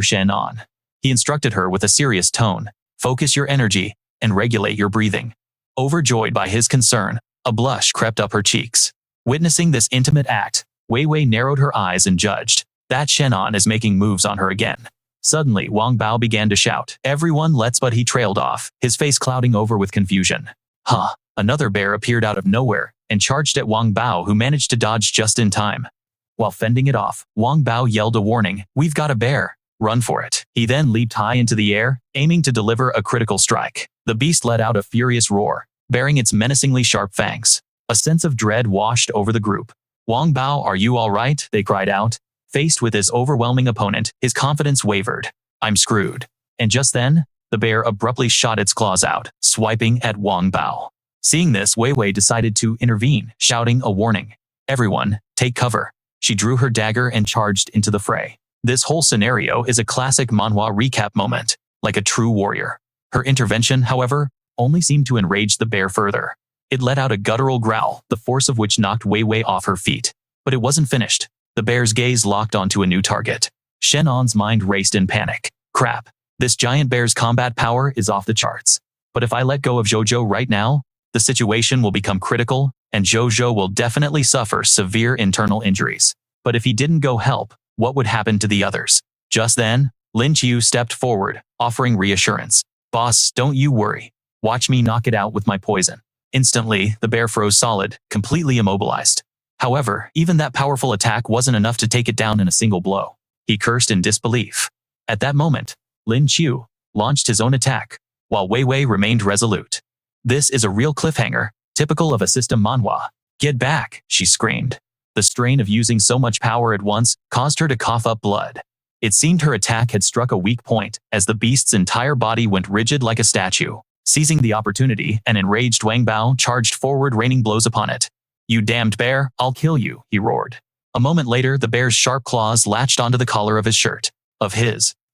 Shen An." He instructed her with a serious tone, "Focus your energy and regulate your breathing." Overjoyed by his concern, a blush crept up her cheeks. Witnessing this intimate act, Wei narrowed her eyes and judged, "That Shen An is making moves on her again." Suddenly, Wang Bao began to shout, "Everyone, let's," but he trailed off, his face clouding over with confusion. "Huh, another bear appeared out of nowhere and charged at Wang Bao, who managed to dodge just in time. While fending it off, Wang Bao yelled a warning, "We've got a bear. Run for it." He then leaped high into the air, aiming to deliver a critical strike. The beast let out a furious roar, baring its menacingly sharp fangs. A sense of dread washed over the group. "Wang Bao, are you all right?" they cried out. Faced with this overwhelming opponent, his confidence wavered. "I'm screwed." And just then, the bear abruptly shot its claws out, swiping at Wang Bao. Seeing this, Wei Wei decided to intervene, shouting a warning. "Everyone, take cover." She drew her dagger and charged into the fray. This whole scenario is a classic manhwa recap moment, like a true warrior. Her intervention, however, only seemed to enrage the bear further. It let out a guttural growl, the force of which knocked Wei Wei off her feet. But it wasn't finished. The bear's gaze locked onto a new target. Shen An's mind raced in panic. Crap, this giant bear's combat power is off the charts. But if I let go of Jojo right now, the situation will become critical, and Jojo will definitely suffer severe internal injuries. But if he didn't go help, what would happen to the others? Just then, Lin Qiu stepped forward, offering reassurance. "Boss, don't you worry. Watch me knock it out with my poison." Instantly, the bear froze solid, completely immobilized. However, even that powerful attack wasn't enough to take it down in a single blow. He cursed in disbelief. At that moment, Lin Qiu launched his own attack, while Wei Wei remained resolute. This is a real cliffhanger, typical of a system manhwa. "Get back," she screamed. The strain of using so much power at once caused her to cough up blood. It seemed her attack had struck a weak point, as the beast's entire body went rigid like a statue. Seizing the opportunity, an enraged Wang Bao charged forward, raining blows upon it. "You damned bear, I'll kill you," he roared. A moment later, the bear's sharp claws latched onto the collar of his shirt.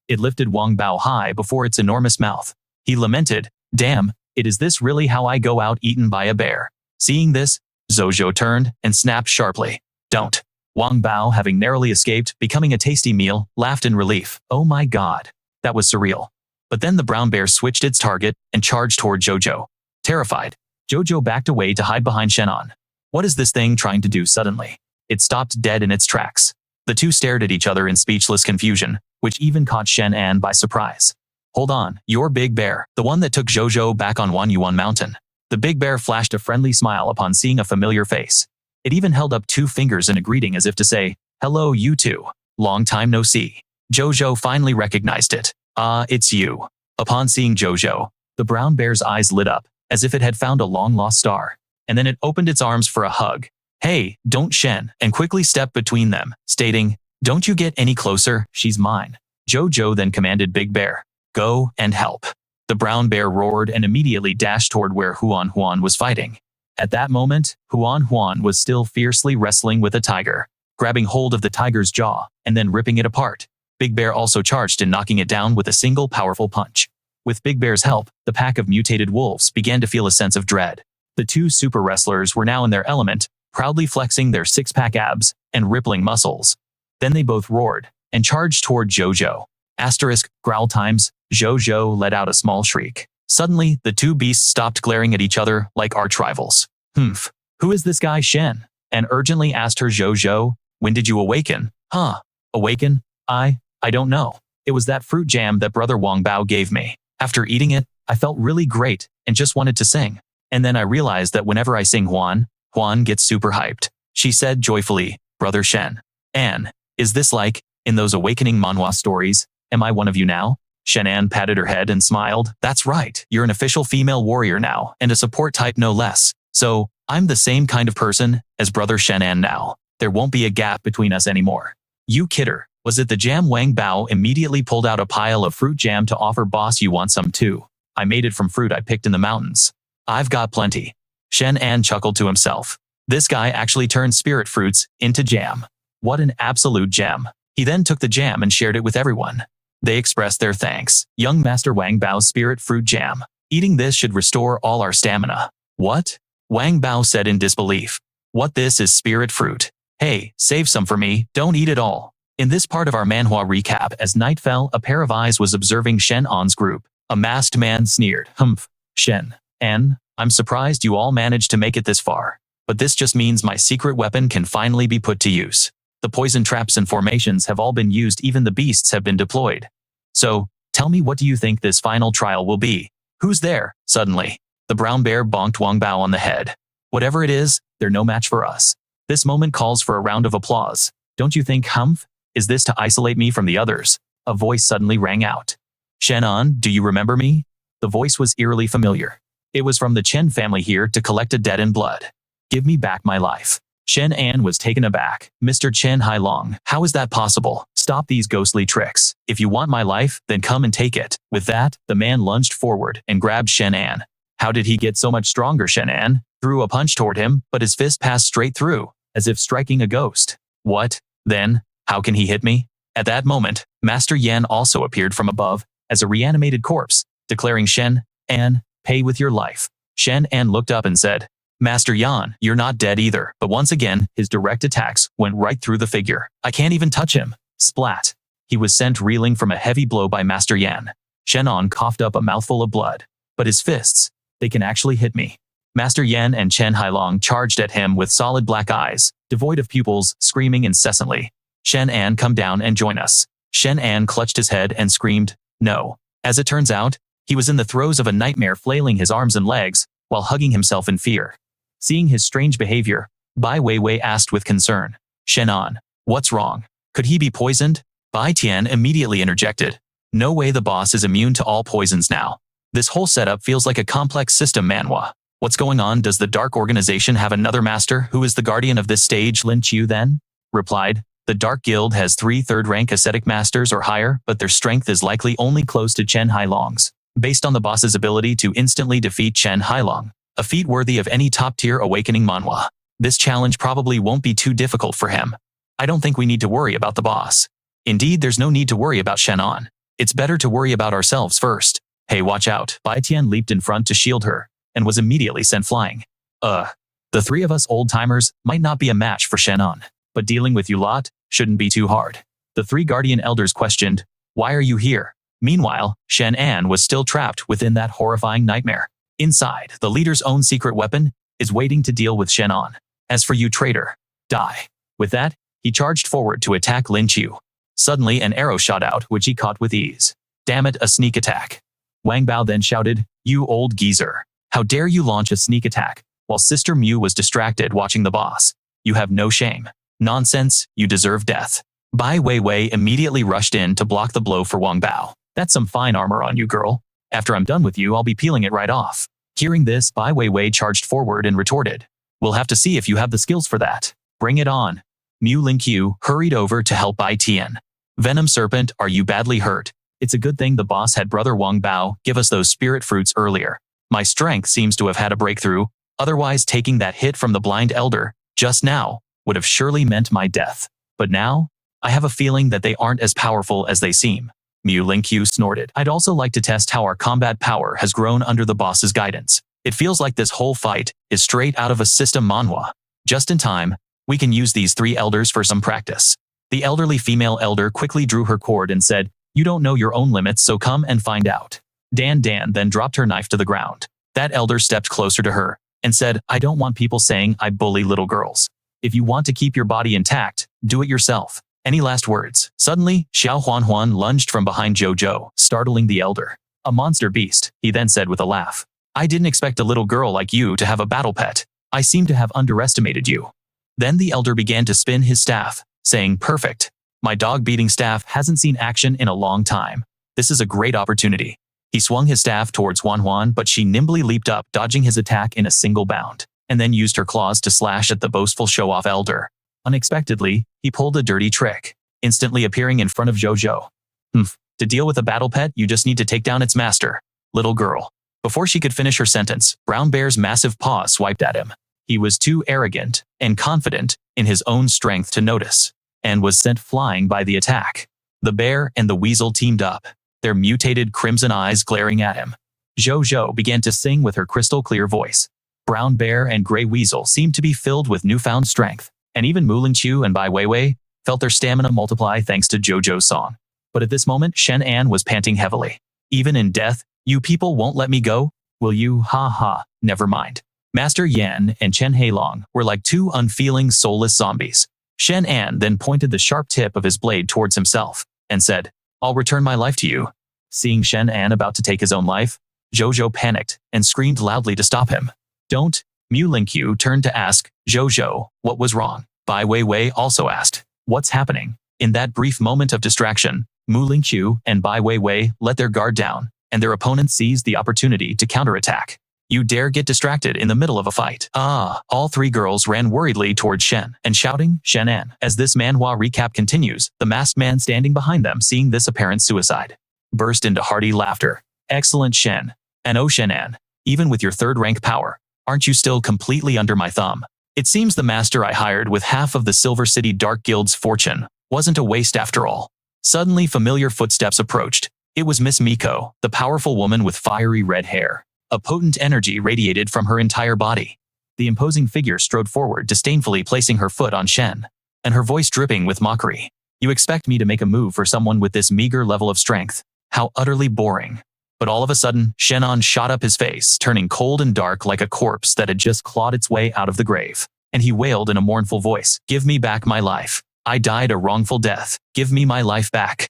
It lifted Wang Bao high before its enormous mouth. He lamented, "Damn, is this really how I go out eaten by a bear?" Seeing this, Jojo turned and snapped sharply. "Don't." Wang Bao, having narrowly escaped becoming a tasty meal, laughed in relief. "Oh my god. That was surreal." But then the brown bear switched its target and charged toward Jojo. Terrified, Jojo backed away to hide behind Shen An. What is this thing trying to do suddenly? It stopped dead in its tracks. The two stared at each other in speechless confusion, which even caught Shen An by surprise. "Hold on, you're Big Bear, the one that took Jojo back on Wanyuan Mountain." The big bear flashed a friendly smile upon seeing a familiar face. It even held up 2 fingers in a greeting as if to say, "Hello, you two. Long time no see." Jojo finally recognized it. "Ah, it's you." Upon seeing Jojo, the brown bear's eyes lit up, as if it had found a long-lost star. And then it opened its arms for a hug. "Hey, don't Shen," and quickly stepped between them, stating, "Don't you get any closer, she's mine." Jojo then commanded Big Bear, "Go and help." The brown bear roared and immediately dashed toward where Huan Huan was fighting. At that moment, Huan Huan was still fiercely wrestling with a tiger, grabbing hold of the tiger's jaw and then ripping it apart. Big Bear also charged in knocking it down with a single powerful punch. With Big Bear's help, the pack of mutated wolves began to feel a sense of dread. The two super wrestlers were now in their element, proudly flexing their six-pack abs and rippling muscles. Then they both roared and charged toward Jojo. Growl times, Jojo let out a small shriek. Suddenly, the two beasts stopped glaring at each other like arch-rivals. "Humph, who is this guy Shen?" and urgently asked her Jojo, "When did you awaken?" "Huh, awaken? I don't know. It was that fruit jam that brother Wang Bao gave me. After eating it, I felt really great and just wanted to sing. And then I realized that whenever I sing Huan gets super hyped." She said joyfully, "Brother Shen An, is this like in those awakening manhwa stories? Am I one of you now?" Shen An patted her head and smiled. "That's right, you're an official female warrior now, and a support type no less. So, I'm the same kind of person as brother Shen An now. There won't be a gap between us anymore." "You kidder, was it the jam?" Wang Bao immediately pulled out a pile of fruit jam to offer. "Boss, you want some too? I made it from fruit I picked in the mountains." "I've got plenty." Shen An chuckled to himself. This guy actually turned spirit fruits into jam. What an absolute gem. He then took the jam and shared it with everyone. They expressed their thanks. "Young Master Wang Bao's spirit fruit jam. Eating this should restore all our stamina." "What?" Wang Bao said in disbelief. "What, this is spirit fruit? Hey, save some for me, don't eat it all." In this part of our manhwa recap, as night fell, a pair of eyes was observing Shen An's group. A masked man sneered, "Humph, Shen An, I'm surprised you all managed to make it this far. But this just means my secret weapon can finally be put to use. The poison traps and formations have all been used, even the beasts have been deployed. So, tell me, what do you think this final trial will be?" "Who's there?" Suddenly, The brown bear bonked Wang Bao on the head. Whatever it is, they're no match for us. This moment calls for a round of applause. Don't you think, Humph? Is this to isolate me from the others? A voice suddenly rang out. Shen An, do you remember me? The voice was eerily familiar. It was from the Chen family here to collect a debt in blood. Give me back my life. Shen An was taken aback. Mr. Chen Hailong, how is that possible? Stop these ghostly tricks. If you want my life, then come and take it. With that, the man lunged forward and grabbed Shen An. How did he get so much stronger? Shen An threw a punch toward him, but his fist passed straight through, as if striking a ghost. What? Then, how can he hit me? At that moment, Master Yan also appeared from above, as a reanimated corpse, declaring Shen An, pay with your life. Shen An looked up and said, Master Yan, you're not dead either. But once again, his direct attacks went right through the figure. I can't even touch him. Splat. He was sent reeling from a heavy blow by Master Yan. Shen An coughed up a mouthful of blood. But his fists, they can actually hit me. Master Yan and Chen Hailong charged at him with solid black eyes, devoid of pupils, screaming incessantly. Shen An, come down and join us. Shen An clutched his head and screamed, no. As it turns out, he was in the throes of a nightmare, flailing his arms and legs, while hugging himself in fear. Seeing his strange behavior, Bai Weiwei asked with concern, Shen An, what's wrong? Could he be poisoned? Bai Tian immediately interjected. No way, the boss is immune to all poisons now. This whole setup feels like a complex system, Manhwa. What's going on? Does the Dark Organization have another master who is the guardian of this stage? Lin Qiu then replied, the Dark Guild has 3 third-rank ascetic masters or higher, but their strength is likely only close to Chen Hailong's. Based on the boss's ability to instantly defeat Chen Hailong, a feat worthy of any top-tier awakening manhwa, this challenge probably won't be too difficult for him. I don't think we need to worry about the boss. Indeed, there's no need to worry about Shen An. It's better to worry about ourselves first. Hey, watch out. Bai Tian leaped in front to shield her, and was immediately sent flying. The 3 of us old-timers might not be a match for Shen An, but dealing with you lot shouldn't be too hard. The 3 guardian elders questioned, why are you here? Meanwhile, Shen An was still trapped within that horrifying nightmare. Inside, the leader's own secret weapon is waiting to deal with Shen An. As for you, traitor, die. With that, he charged forward to attack Lin Qiu. Suddenly, an arrow shot out, which he caught with ease. Damn it, a sneak attack. Wang Bao then shouted, you old geezer. How dare you launch a sneak attack, while Sister Mu was distracted watching the boss. You have no shame. Nonsense, you deserve death. Bai Weiwei immediately rushed in to block the blow for Wang Bao. That's some fine armor on you, girl. After I'm done with you, I'll be peeling it right off. Hearing this, Bai Weiwei charged forward and retorted, we'll have to see if you have the skills for that. Bring it on. Mu Lingqiu hurried over to help Bai Tian. Venom Serpent, are you badly hurt? It's a good thing the boss had brother Wang Bao give us those spirit fruits earlier. My strength seems to have had a breakthrough, otherwise taking that hit from the blind elder, just now, would have surely meant my death. But now, I have a feeling that they aren't as powerful as they seem. Mu Lingqiu snorted. I'd also like to test how our combat power has grown under the boss's guidance. It feels like this whole fight is straight out of a system manhwa. Just in time, we can use these 3 elders for some practice. The elderly female elder quickly drew her cord and said, you don't know your own limits, so come and find out. Dan then dropped her knife to the ground. That elder stepped closer to her and said, I don't want people saying I bully little girls. If you want to keep your body intact, do it yourself. Any last words? Suddenly, Xiao Huan lunged from behind Jojo, startling the elder. A monster beast, he then said with a laugh. I didn't expect a little girl like you to have a battle pet. I seem to have underestimated you. Then the elder began to spin his staff, saying, perfect. My dog-beating staff hasn't seen action in a long time. This is a great opportunity. He swung his staff towards Huan, but she nimbly leaped up, dodging his attack in a single bound, and then used her claws to slash at the boastful show-off elder. Unexpectedly, he pulled a dirty trick, instantly appearing in front of Jojo. To deal with a battle pet, you just need to take down its master, little girl. Before she could finish her sentence, Brown Bear's massive paw swiped at him. He was too arrogant and confident in his own strength to notice, and was sent flying by the attack. The bear and the weasel teamed up, their mutated crimson eyes glaring at him. Jojo began to sing with her crystal-clear voice. Brown Bear and Gray Weasel seemed to be filled with newfound strength, and even Mu Lingqiu and Bai Weiwei felt their stamina multiply thanks to Jojo's song. But at this moment, Shen An was panting heavily. Even in death, you people won't let me go? Will you? Ha ha, never mind. Master Yan and Chen Hailong were like 2 unfeeling, soulless zombies. Shen An then pointed the sharp tip of his blade towards himself, and said, I'll return my life to you. Seeing Shen An about to take his own life, Jojo panicked and screamed loudly to stop him. Don't. Mu Lingqiu turned to ask Jojo what was wrong. Bai Weiwei also asked, what's happening? In that brief moment of distraction, Mu Lingqiu and Bai Weiwei let their guard down, and their opponents seized the opportunity to counterattack. You dare get distracted in the middle of a fight. All three girls ran worriedly toward Shen and shouting, Shen An. As this manhwa recap continues, the masked man standing behind them, seeing this apparent suicide, burst into hearty laughter. Excellent, Shen. And oh, Shen An, even with your third-rank power, aren't you still completely under my thumb? It seems the master I hired with half of the Silver City Dark Guild's fortune wasn't a waste after all. Suddenly familiar footsteps approached. It was Miss Miko, the powerful woman with fiery red hair. A potent energy radiated from her entire body. The imposing figure strode forward, disdainfully placing her foot on Shen, and her voice dripping with mockery. You expect me to make a move for someone with this meager level of strength? How utterly boring. But all of a sudden, Shen An shot up his face, turning cold and dark like a corpse that had just clawed its way out of the grave. And he wailed in a mournful voice, give me back my life. I died a wrongful death. Give me my life back.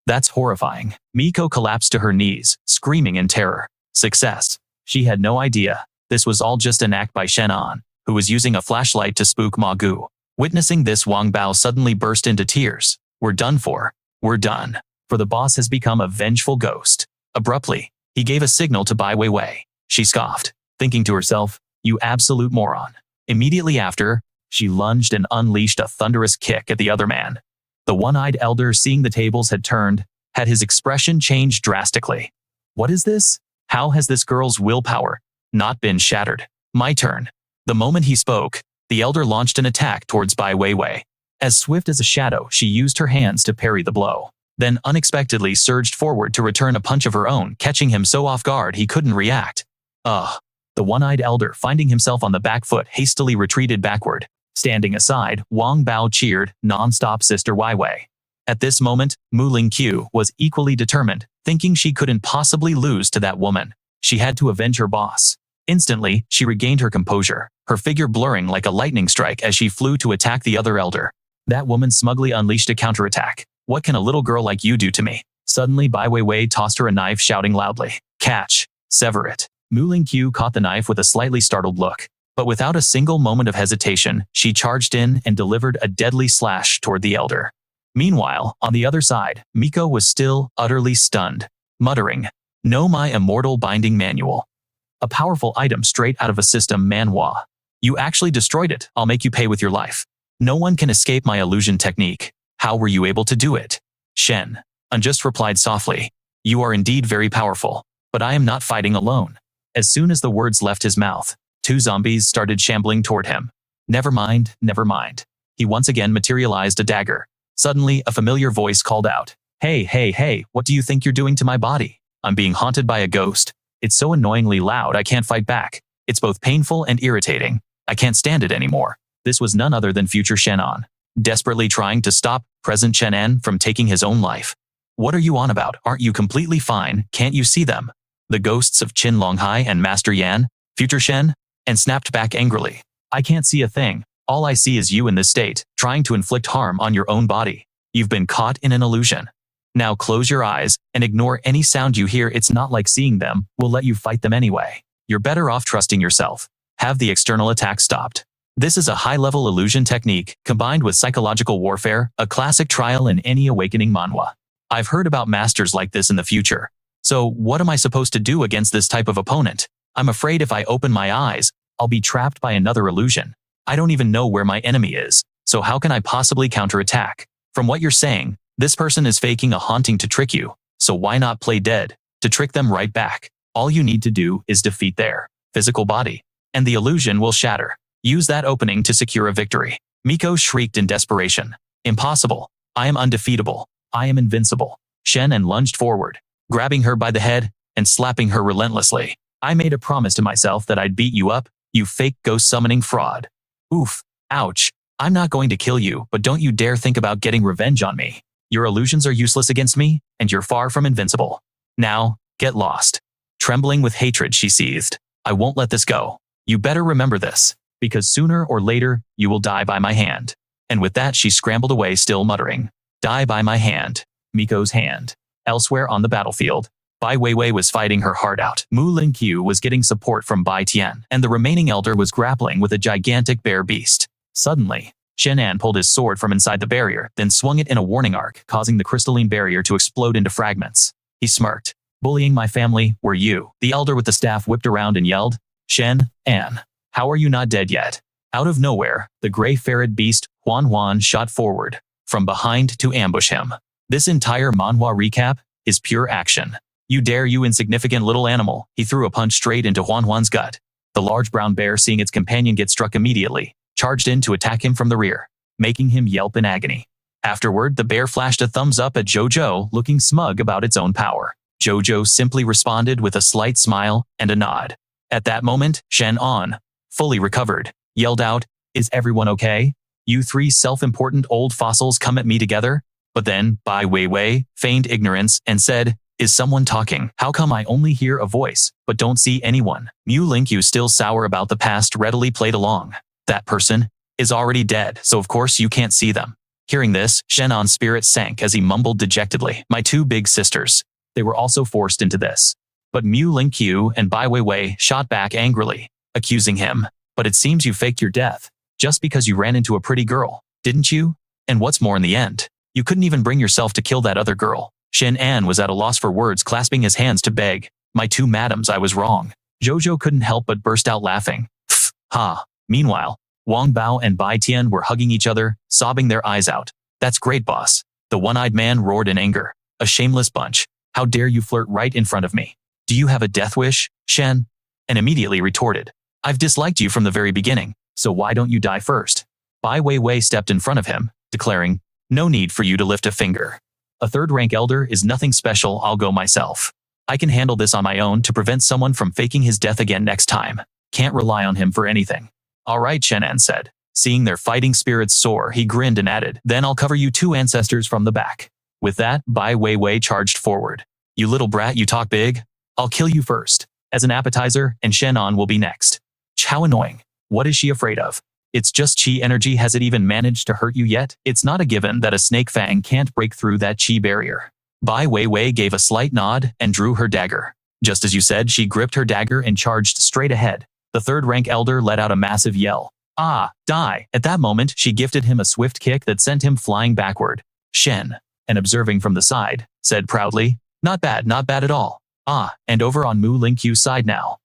That's horrifying. Miko collapsed to her knees, screaming in terror. Success. She had no idea. This was all just an act by Shen An, who was using a flashlight to spook Ma Gu. Witnessing this, Wang Bao suddenly burst into tears. We're done for. We're done. For the boss has become a vengeful ghost. Abruptly, he gave a signal to Bai Weiwei. She scoffed, thinking to herself, you absolute moron. Immediately after, she lunged and unleashed a thunderous kick at the other man. The one-eyed elder, seeing the tables had turned, had his expression changed drastically. What is this? How has this girl's willpower not been shattered? My turn. The moment he spoke, the elder launched an attack towards Bai Weiwei. As swift as a shadow, she used her hands to parry the blow, then unexpectedly surged forward to return a punch of her own, catching him so off guard he couldn't react. The one-eyed elder, finding himself on the back foot, hastily retreated backward. Standing aside, Wang Bao cheered, non-stop Sister Weiwei. At this moment, Mu Lingqiu was equally determined, thinking she couldn't possibly lose to that woman. She had to avenge her boss. Instantly, she regained her composure, her figure blurring like a lightning strike as she flew to attack the other elder. That woman smugly unleashed a counterattack. What can a little girl like you do to me? Suddenly, Bai Weiwei tossed her a knife, shouting loudly, catch, sever it. Mu Lingqiu caught the knife with a slightly startled look, but without a single moment of hesitation, she charged in and delivered a deadly slash toward the elder. Meanwhile, on the other side, Miko was still utterly stunned, muttering, "No, my immortal binding manual. A powerful item straight out of a system manhwa. You actually destroyed it. I'll make you pay with your life. No one can escape my illusion technique. How were you able to do it?" Shen An just replied softly, "You are indeed very powerful, but I am not fighting alone." As soon as the words left his mouth, two zombies started shambling toward him. Never mind, never mind. He once again materialized a dagger. Suddenly, a familiar voice called out, "Hey, hey, hey, what do you think you're doing to my body? I'm being haunted by a ghost. It's so annoyingly loud I can't fight back. It's both painful and irritating. I can't stand it anymore." This was none other than future Shen An, desperately trying to stop present Shen An from taking his own life. "What are you on about? Aren't you completely fine? Can't you see them? The ghosts of Qin Longhai and Master Yan?" Future Shen An snapped back angrily. "I can't see a thing. All I see is you in this state, trying to inflict harm on your own body. You've been caught in an illusion. Now close your eyes and ignore any sound you hear. It's not like seeing them will let you fight them anyway. You're better off trusting yourself. Have the external attack stopped." This is a high-level illusion technique combined with psychological warfare, a classic trial in any awakening manhwa. I've heard about masters like this in the future. So what am I supposed to do against this type of opponent? I'm afraid if I open my eyes, I'll be trapped by another illusion. I don't even know where my enemy is, so how can I possibly counterattack? From what you're saying, this person is faking a haunting to trick you, so why not play dead, to trick them right back? All you need to do is defeat their physical body, and the illusion will shatter. Use that opening to secure a victory. Miko shrieked in desperation. "Impossible. I am undefeatable. I am invincible." Shen An lunged forward, grabbing her by the head and slapping her relentlessly. "I made a promise to myself that I'd beat you up, you fake ghost summoning fraud. Oof. Ouch. I'm not going to kill you, but don't you dare think about getting revenge on me. Your illusions are useless against me, and you're far from invincible. Now, get lost." Trembling with hatred, she seethed. "I won't let this go. You better remember this, because sooner or later, you will die by my hand." And with that, she scrambled away, still muttering, "Die by my hand." Miko's hand. Elsewhere on the battlefield, Bai Weiwei was fighting her heart out. Mu Lingqiu was getting support from Bai Tian, and the remaining elder was grappling with a gigantic bear beast. Suddenly, Shen An pulled his sword from inside the barrier, then swung it in a warning arc, causing the crystalline barrier to explode into fragments. He smirked. Bullying my family, were you? The elder with the staff whipped around and yelled, Shen An, how are you not dead yet? Out of nowhere, the gray ferret beast, Huan Huan, shot forward from behind to ambush him. This entire manhwa recap is pure action. You dare, you insignificant little animal. He threw a punch straight into Huan Huan's gut. The large brown bear, seeing its companion get struck immediately, charged in to attack him from the rear, making him yelp in agony. Afterward, the bear flashed a thumbs up at Jojo, looking smug about its own power. Jojo simply responded with a slight smile and a nod. At that moment, Shen An, fully recovered, yelled out, is everyone okay? You three self-important old fossils come at me together? But then, Bai Weiwei feigned ignorance and said, is someone talking? How come I only hear a voice, but don't see anyone? Mu Lingqiu, still sour about the past, readily played along. That person is already dead, so of course you can't see them. Hearing this, Shen An's spirit sank as he mumbled dejectedly, my two big sisters. They were also forced into this. But Mu Lingqiu and Bai Weiwei shot back angrily, accusing him. But it seems you faked your death, just because you ran into a pretty girl, didn't you? And what's more, in the end, you couldn't even bring yourself to kill that other girl. Shen An was at a loss for words, clasping his hands to beg, my two madams, I was wrong. Jojo couldn't help but burst out laughing. Pfft, ha. Meanwhile, Wang Bao and Bai Tian were hugging each other, sobbing their eyes out. That's great, boss. The one-eyed man roared in anger. A shameless bunch. How dare you flirt right in front of me? Do you have a death wish, Shen? And immediately retorted. I've disliked you from the very beginning, so why don't you die first? Bai Weiwei stepped in front of him, declaring, no need for you to lift a finger. A third-rank elder is nothing special, I'll go myself. I can handle this on my own to prevent someone from faking his death again next time. Can't rely on him for anything. All right, Shen An said. Seeing their fighting spirits soar, he grinned and added, then I'll cover you two ancestors from the back. With that, Bai Weiwei charged forward. You little brat, you talk big? I'll kill you first, as an appetizer, and Shen An will be next. How annoying. What is she afraid of? It's just chi energy. Has it even managed to hurt you yet? It's not a given that a snake fang can't break through that chi barrier. Bai Weiwei gave a slight nod and drew her dagger. Just as you said, she gripped her dagger and charged straight ahead. The third-rank elder let out a massive yell. Ah, die! At that moment, she gifted him a swift kick that sent him flying backward. Shen, and observing from the side, said proudly, not bad at all. Ah, and over on Mu Lingqiu's side now.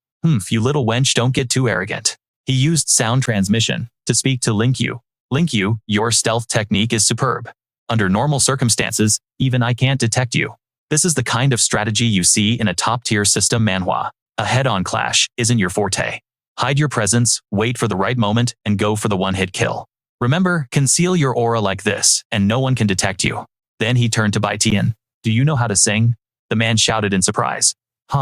You little wench, don't get too arrogant. He used sound transmission to speak to Lingqiu. Lingqiu, your stealth technique is superb. Under normal circumstances, even I can't detect you. This is the kind of strategy you see in a top-tier system manhwa. A head-on clash isn't your forte. Hide your presence, wait for the right moment, and go for the one-hit kill. Remember, conceal your aura like this, and no one can detect you. Then he turned to Bai Tian. Do you know how to sing? The man shouted in surprise.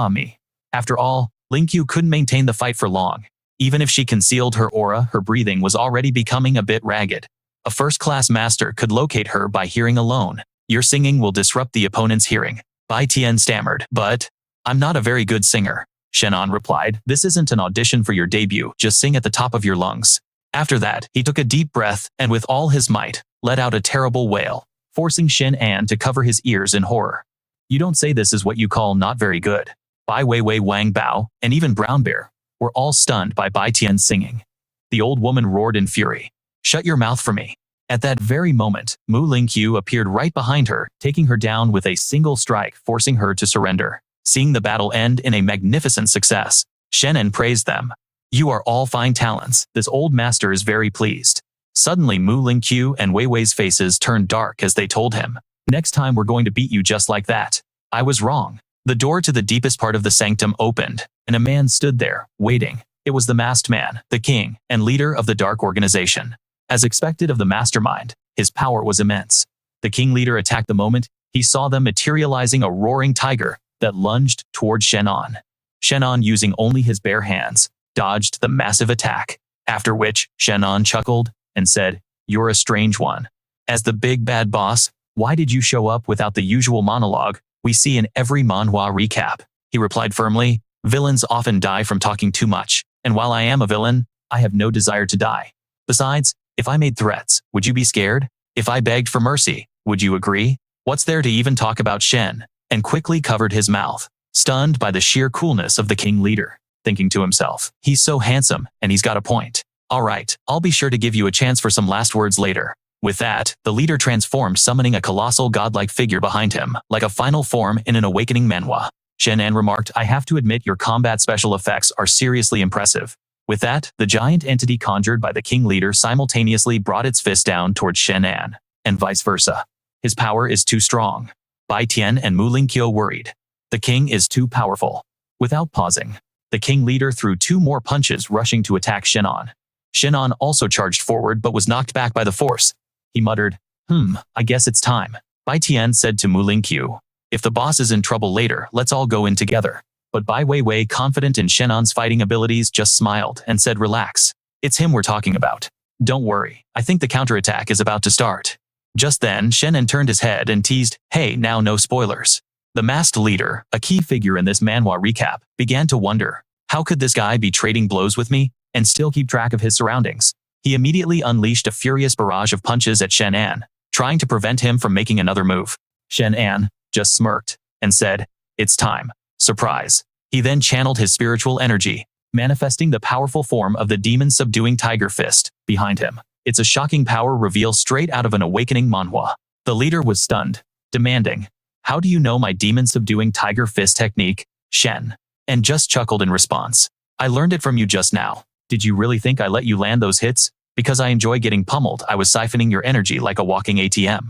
Me. After all, Lingqiu couldn't maintain the fight for long. Even if she concealed her aura, her breathing was already becoming a bit ragged. A first-class master could locate her by hearing alone. Your singing will disrupt the opponent's hearing. Bai Tian stammered. But I'm not a very good singer. Shen An replied. This isn't an audition for your debut, just sing at the top of your lungs. After that, he took a deep breath and with all his might, let out a terrible wail, forcing Shen An to cover his ears in horror. You don't say this is what you call not very good. Bai Weiwei, Wang Bao, and even Brown Bear were all stunned by Bai Tian's singing. The old woman roared in fury. Shut your mouth for me. At that very moment, Mu Lingqiu appeared right behind her, taking her down with a single strike, forcing her to surrender. Seeing the battle end in a magnificent success, Shen An praised them. You are all fine talents. This old master is very pleased. Suddenly, Mu Lingqiu and Weiwei's faces turned dark as they told him, next time we're going to beat you just like that. I was wrong. The door to the deepest part of the sanctum opened, and a man stood there, waiting. It was the masked man, the king, and leader of the dark organization. As expected of the mastermind, his power was immense. The king leader attacked the moment he saw them, materializing a roaring tiger that lunged toward Shen An. Shen An, using only his bare hands, dodged the massive attack, after which Shen An chuckled and said, you're a strange one. As the big bad boss, why did you show up without the usual monologue we see in every manhwa recap? He replied firmly, villains often die from talking too much, and while I am a villain, I have no desire to die. Besides, if I made threats, would you be scared? If I begged for mercy, would you agree? What's there to even talk about? Shen? And quickly covered his mouth. stunned by the sheer coolness of the king leader, thinking to himself, he's so handsome, and he's got a point. All right, I'll be sure to give you a chance for some last words later. With that, the leader transformed, summoning a colossal godlike figure behind him, like a final form in an awakening manhwa. Shen An remarked, I have to admit your combat special effects are seriously impressive. With that, the giant entity conjured by the king leader simultaneously brought its fist down towards Shen An, and vice versa. His power is too strong. Bai Tian and Mu Lingqiu worried. The king is too powerful. Without pausing, the king leader threw 2 more punches, rushing to attack Shen An. Shen An also charged forward but was knocked back by the force. He muttered, I guess it's time. Bai Tian said to Mu Lingqiu, if the boss is in trouble later, let's all go in together. But Bai Weiwei, confident in Shen An's fighting abilities, just smiled and said, relax. It's him we're talking about. Don't worry, I think the counterattack is about to start. Just then, Shen An turned his head and teased, hey, now no spoilers. The masked leader, a key figure in this manhwa recap, began to wonder, how could this guy be trading blows with me and still keep track of his surroundings? He immediately unleashed a furious barrage of punches at Shen An, trying to prevent him from making another move. Shen An just smirked and said, it's time. Surprise. He then channeled his spiritual energy, manifesting the powerful form of the demon-subduing tiger fist behind him. It's a shocking power reveal straight out of an awakening manhwa. The leader was stunned, demanding, how do you know my demon-subduing tiger fist technique, Shen? And just chuckled in response. I learned it from you just now. Did you really think I let you land those hits? Because I enjoy getting pummeled, I was siphoning your energy like a walking ATM.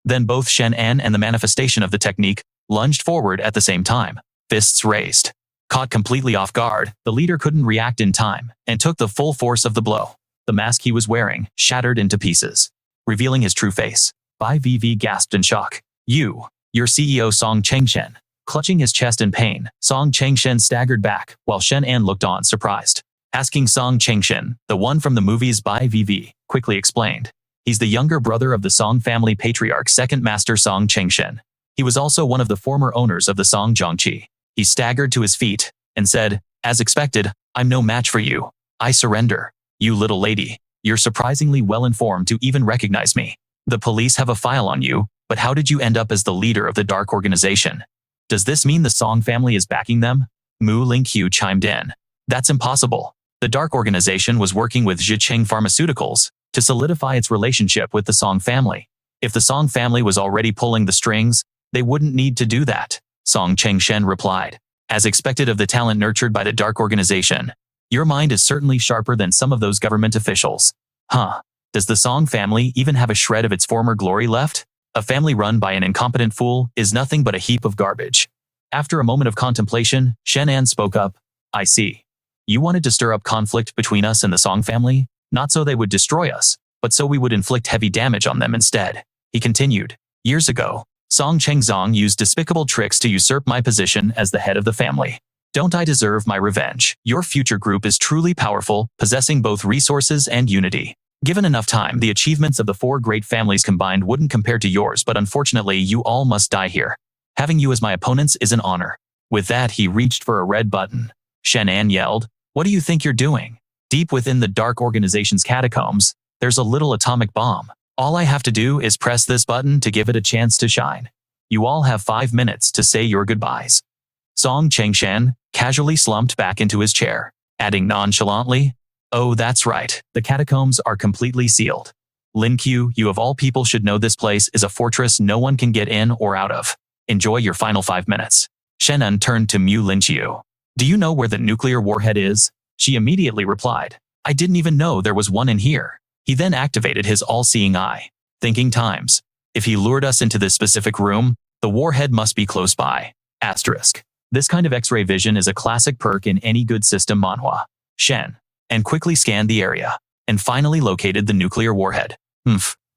Then both Shen An and the manifestation of the technique lunged forward at the same time, fists raised. Caught completely off guard, the leader couldn't react in time and took the full force of the blow. The mask he was wearing shattered into pieces, revealing his true face. Bai Vivi gasped in shock. Your CEO Song Chengshen. Clutching his chest in pain, Song Chengshen staggered back, while Shen An looked on, surprised. Asking Song Chengshen, the one from the movies Bai Vivi, quickly explained. He's the younger brother of the Song family patriarch, second master Song Chengshen. He was also one of the former owners of the Song Zhongqi. He staggered to his feet and said, as expected, I'm no match for you. I surrender. You little lady, you're surprisingly well informed to even recognize me. The police have a file on you, but how did you end up as the leader of the dark organization? Does this mean the Song family is backing them? Mu Lingqiu chimed in. That's impossible. The dark organization was working with Zhicheng Pharmaceuticals to solidify its relationship with the Song family. If the Song family was already pulling the strings, they wouldn't need to do that, Song Chengshen replied. As expected of the talent nurtured by the dark organization, your mind is certainly sharper than some of those government officials. Does the Song family even have a shred of its former glory left? A family run by an incompetent fool is nothing but a heap of garbage. After a moment of contemplation, Shen An spoke up. I see. You wanted to stir up conflict between us and the Song family? Not so they would destroy us, but so we would inflict heavy damage on them instead. He continued. Years ago, Song Chengzong used despicable tricks to usurp my position as the head of the family. Don't I deserve my revenge? Your future group is truly powerful, possessing both resources and unity. Given enough time, the achievements of the 4 great families combined wouldn't compare to yours, but unfortunately you all must die here. Having you as my opponents is an honor. With that, he reached for a red button. Shen An yelled, what do you think you're doing? Deep within the dark organization's catacombs, there's a little atomic bomb. All I have to do is press this button to give it a chance to shine. You all have 5 minutes to say your goodbyes. Song Chengshen casually slumped back into his chair, adding nonchalantly, oh, that's right, the catacombs are completely sealed. Lin Qiu, you of all people should know this place is a fortress no one can get in or out of. Enjoy your final 5 minutes. Shen An turned to Mu Lingqiu. Do you know where the nuclear warhead is? She immediately replied, I didn't even know there was one in here. He then activated his all-seeing eye, thinking times. If he lured us into this specific room, the warhead must be close by. Asterisk. This kind of X-ray vision is a classic perk in any good system manhwa. Shen and quickly scanned the area, and finally located the nuclear warhead.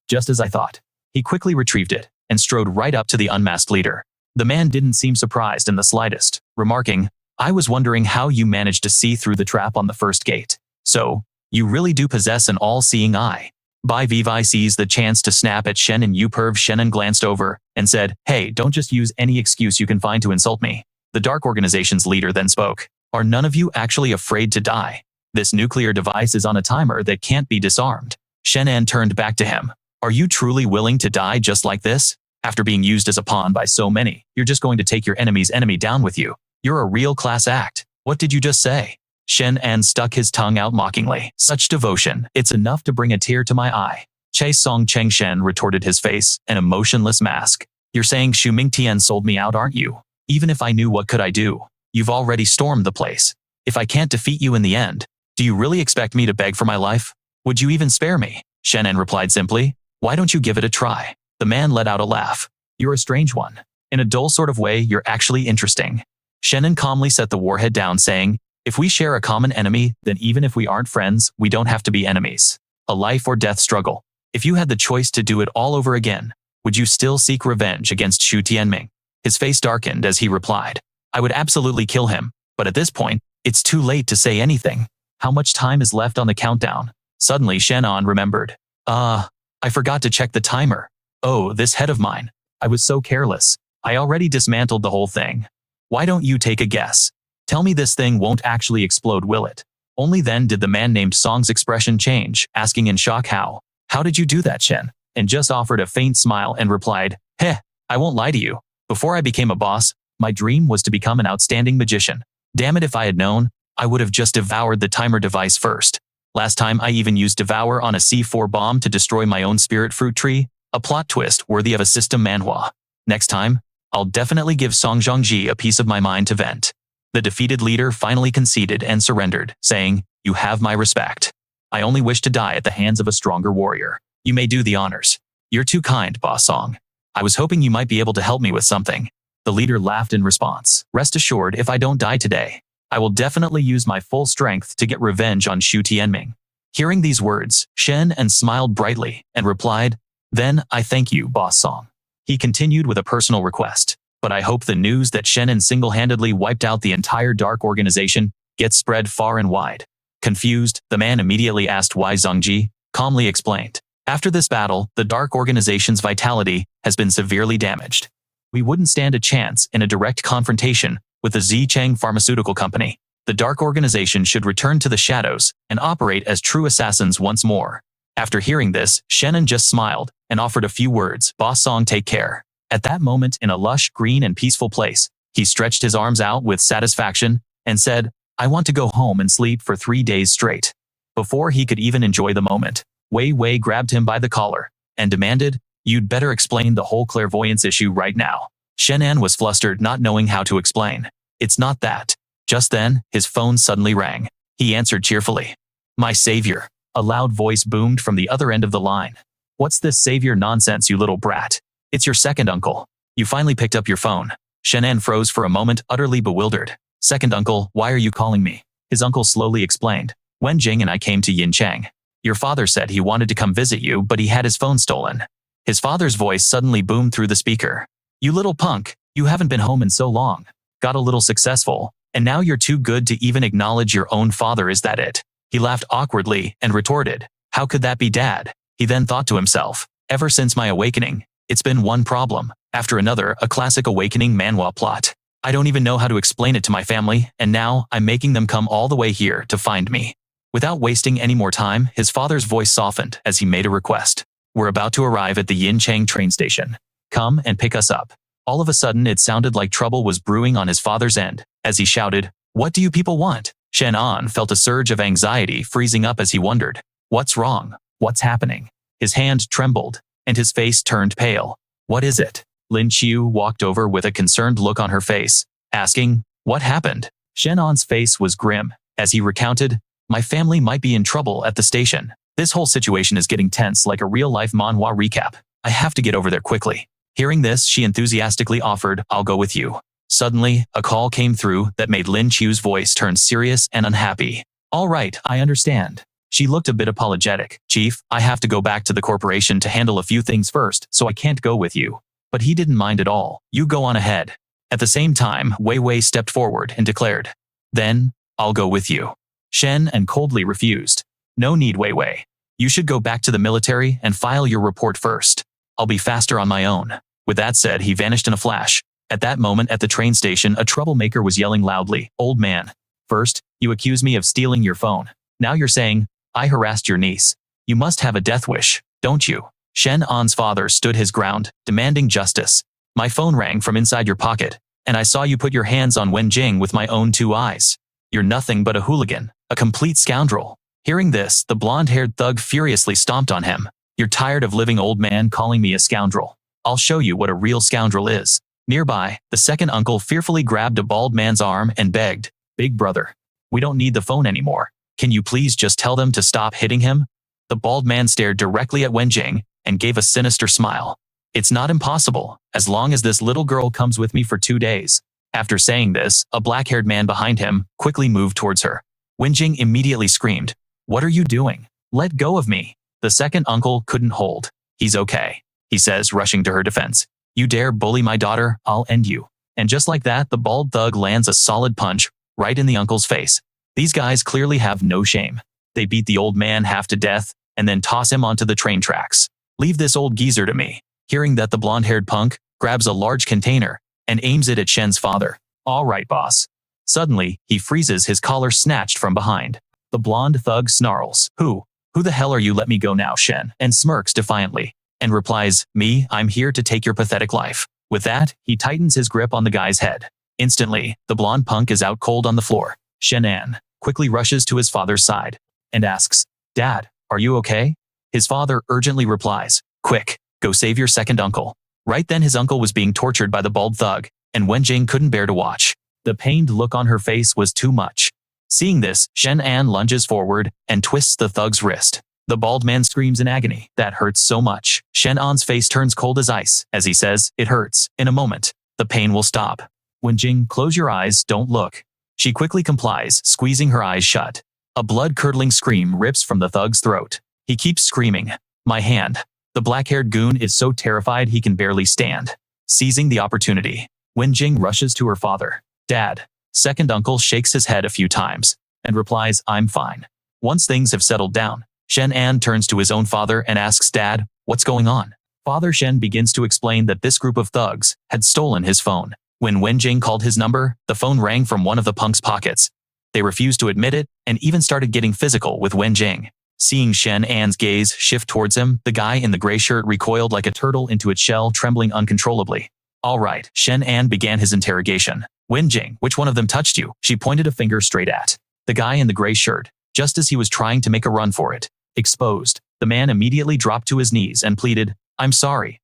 Just as I thought. He quickly retrieved it, and strode right up to the unmasked leader. The man didn't seem surprised in the slightest, remarking, I was wondering how you managed to see through the trap on the first gate. So, you really do possess an all-seeing eye. Bai Vivi seized the chance to snap at Shen and Uperv. Shen An glanced over, and said, hey, don't just use any excuse you can find to insult me. The Dark Organization's leader then spoke. Are none of you actually afraid to die? This nuclear device is on a timer that can't be disarmed. Shen An turned back to him. Are you truly willing to die just like this? After being used as a pawn by so many, you're just going to take your enemy's enemy down with you. You're a real class act. What did you just say? Shen An stuck his tongue out mockingly. Such devotion, it's enough to bring a tear to my eye. Che Song Cheng Shen retorted, his face an emotionless mask. You're saying Xu Mingtian sold me out, aren't you? Even if I knew, what could I do? You've already stormed the place. If I can't defeat you in the end, do you really expect me to beg for my life? Would you even spare me? Shen An replied simply. Why don't you give it a try? The man let out a laugh. You're a strange one. In a dull sort of way, you're actually interesting. Shen An calmly set the warhead down, saying, if we share a common enemy, then even if we aren't friends, we don't have to be enemies. A life or death struggle. If you had the choice to do it all over again, would you still seek revenge against Xu Tianming? His face darkened as he replied, I would absolutely kill him, but at this point, it's too late to say anything. How much time is left on the countdown? Suddenly Shen An remembered. I forgot to check the timer. Oh, this head of mine. I was so careless. I already dismantled the whole thing. Why don't you take a guess? Tell me this thing won't actually explode, will it? Only then did the man named Song's expression change, asking in shock how. How did you do that, Shen? And just offered a faint smile and replied, Heh, I won't lie to you. Before I became a boss, my dream was to become an outstanding magician. Damn it, if I had known, I would have just devoured the timer device first. Last time I even used Devour on a C4 bomb to destroy my own spirit fruit tree, a plot twist worthy of a system manhwa. Next time, I'll definitely give Song Zhongji a piece of my mind to vent. The defeated leader finally conceded and surrendered, saying, You have my respect. I only wish to die at the hands of a stronger warrior. You may do the honors. You're too kind, Boss Song. I was hoping you might be able to help me with something. The leader laughed in response. Rest assured, if I don't die today, I will definitely use my full strength to get revenge on Xu Tianming. Hearing these words, Shen An smiled brightly and replied, Then I thank you, Boss Song. He continued with a personal request, but I hope the news that Shen An single-handedly wiped out the entire dark organization gets spread far and wide. Confused, the man immediately asked why. Zhongji calmly explained. After this battle, the dark organization's vitality has been severely damaged. We wouldn't stand a chance in a direct confrontation with the Zicheng Pharmaceutical Company. The dark organization should return to the shadows and operate as true assassins once more. After hearing this, Shen An just smiled and offered a few words. Boss Song, take care. At that moment, in a lush, green and peaceful place, he stretched his arms out with satisfaction and said, I want to go home and sleep for 3 days straight. Before he could even enjoy the moment, Wei Wei grabbed him by the collar and demanded, You'd better explain the whole clairvoyance issue right now. Shen An was flustered, not knowing how to explain. It's not that. Just then, his phone suddenly rang. He answered cheerfully. My savior. A loud voice boomed from the other end of the line. What's this savior nonsense, you little brat? It's your second uncle. You finally picked up your phone. Shen An froze for a moment, utterly bewildered. Second uncle, why are you calling me? His uncle slowly explained. Wen Jing and I came to Yinchang. Your father said he wanted to come visit you, but he had his phone stolen. His father's voice suddenly boomed through the speaker. You little punk, you haven't been home in so long. Got a little successful, and now you're too good to even acknowledge your own father, is that it? He laughed awkwardly and retorted, How could that be, Dad? He then thought to himself, Ever since my awakening, it's been one problem after another, a classic awakening manhwa plot. I don't even know how to explain it to my family, and now I'm making them come all the way here to find me. Without wasting any more time, his father's voice softened as he made a request. We're about to arrive at the Yinchang train station. Come and pick us up. All of a sudden, it sounded like trouble was brewing on his father's end, as he shouted, What do you people want? Shen An felt a surge of anxiety freezing up as he wondered, What's wrong? What's happening? His hand trembled, and his face turned pale. What is it? Lin Qiu walked over with a concerned look on her face, asking, What happened? Shen An's face was grim, as he recounted, My family might be in trouble at the station. This whole situation is getting tense, like a real-life manhwa recap. I have to get over there quickly. Hearing this, she enthusiastically offered, I'll go with you. Suddenly, a call came through that made Lin Qiu's voice turn serious and unhappy. All right, I understand. She looked a bit apologetic. Chief, I have to go back to the corporation to handle a few things first, so I can't go with you. But he didn't mind at all. You go on ahead. At the same time, Wei Wei stepped forward and declared, Then, I'll go with you. Shen An coldly refused. No need, Wei Wei. You should go back to the military and file your report first. I'll be faster on my own. With that said, he vanished in a flash. At that moment at the train station, a troublemaker was yelling loudly, Old man. First, you accuse me of stealing your phone. Now you're saying, I harassed your niece. You must have a death wish, don't you? Shen An's father stood his ground, demanding justice. My phone rang from inside your pocket, And I saw you put your hands on Wenjing with my own 2 eyes. You're nothing but a hooligan, a complete scoundrel. Hearing this, the blonde-haired thug furiously stomped on him. You're tired of living, old man, calling me a scoundrel. I'll show you what a real scoundrel is. Nearby, the second uncle fearfully grabbed a bald man's arm and begged, Big brother, we don't need the phone anymore. Can you please just tell them to stop hitting him? The bald man stared directly at Wenjing and gave a sinister smile. It's not impossible, as long as this little girl comes with me for 2 days. After saying this, a black-haired man behind him quickly moved towards her. Wenjing immediately screamed, What are you doing? Let go of me. The second uncle couldn't hold. He's okay, he says, rushing to her defense. You dare bully my daughter, I'll end you. And just like that, the bald thug lands a solid punch right in the uncle's face. These guys clearly have no shame. They beat the old man half to death and then toss him onto the train tracks. Leave this old geezer to me. Hearing that, the blonde-haired punk grabs a large container and aims it at Shen's father. All right, boss. Suddenly, he freezes, his collar snatched from behind. The blonde thug snarls, Who the hell are you? Let me go now, Shen, and smirks defiantly, and replies, Me, I'm here to take your pathetic life. With that, he tightens his grip on the guy's head. Instantly, the blonde punk is out cold on the floor. Shen An quickly rushes to his father's side and asks, Dad, are you okay? His father urgently replies, Quick, go save your second uncle. Right then, his uncle was being tortured by the bald thug, and Wenjing couldn't bear to watch. The pained look on her face was too much. Seeing this, Shen An lunges forward and twists the thug's wrist. The bald man screams in agony. That hurts so much. Shen An's face turns cold as ice as he says, It hurts. In a moment, the pain will stop. Wenjing, close your eyes, don't look. She quickly complies, squeezing her eyes shut. A blood-curdling scream rips from the thug's throat. He keeps screaming, My hand. The black-haired goon is so terrified he can barely stand. Seizing the opportunity, Wenjing rushes to her father. Dad. Second uncle shakes his head a few times and replies, I'm fine. Once things have settled down, Shen An turns to his own father and asks, Dad, what's going on? Father Shen begins to explain that this group of thugs had stolen his phone. When Wenjing called his number, the phone rang from one of the punk's pockets. They refused to admit it and even started getting physical with Wenjing. Seeing Shen An's gaze shift towards him, the guy in the gray shirt recoiled like a turtle into its shell, trembling uncontrollably. All right, Shen An began his interrogation. Wenjing, which one of them touched you? She pointed a finger straight at the guy in the gray shirt, just as he was trying to make a run for it. Exposed, the man immediately dropped to his knees and pleaded, I'm sorry,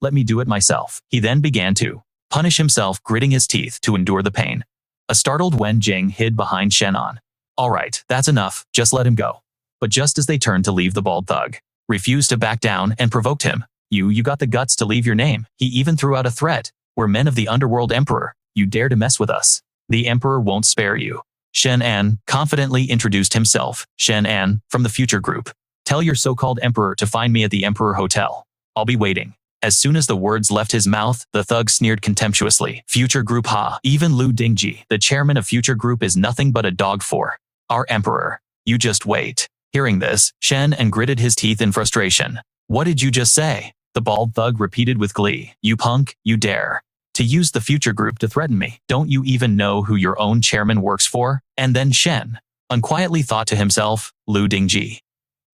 let me do it myself. He then began to punish himself, gritting his teeth to endure the pain. A startled Wenjing hid behind Shen An. All right, that's enough, just let him go. But just as they turned to leave, the bald thug refused to back down and provoked him. You got the guts to leave your name. He even threw out a threat. We're men of the underworld, Emperor. You dare to mess with us. The Emperor won't spare you. Shen An confidently introduced himself. Shen An, from the future group. Tell your so-called Emperor to find me at the Emperor Hotel. I'll be waiting. As soon as the words left his mouth, the thug sneered contemptuously. Future Group, ha. Even Lu Dingji, the chairman of Future Group, is nothing but a dog for our Emperor. You just wait. Hearing this, Shen An gritted his teeth in frustration. What did you just say? The bald thug repeated with glee. You punk, you dare to use the Future Group to threaten me. Don't you even know who your own chairman works for? And then Shen An quietly thought to himself, Lu Dingji.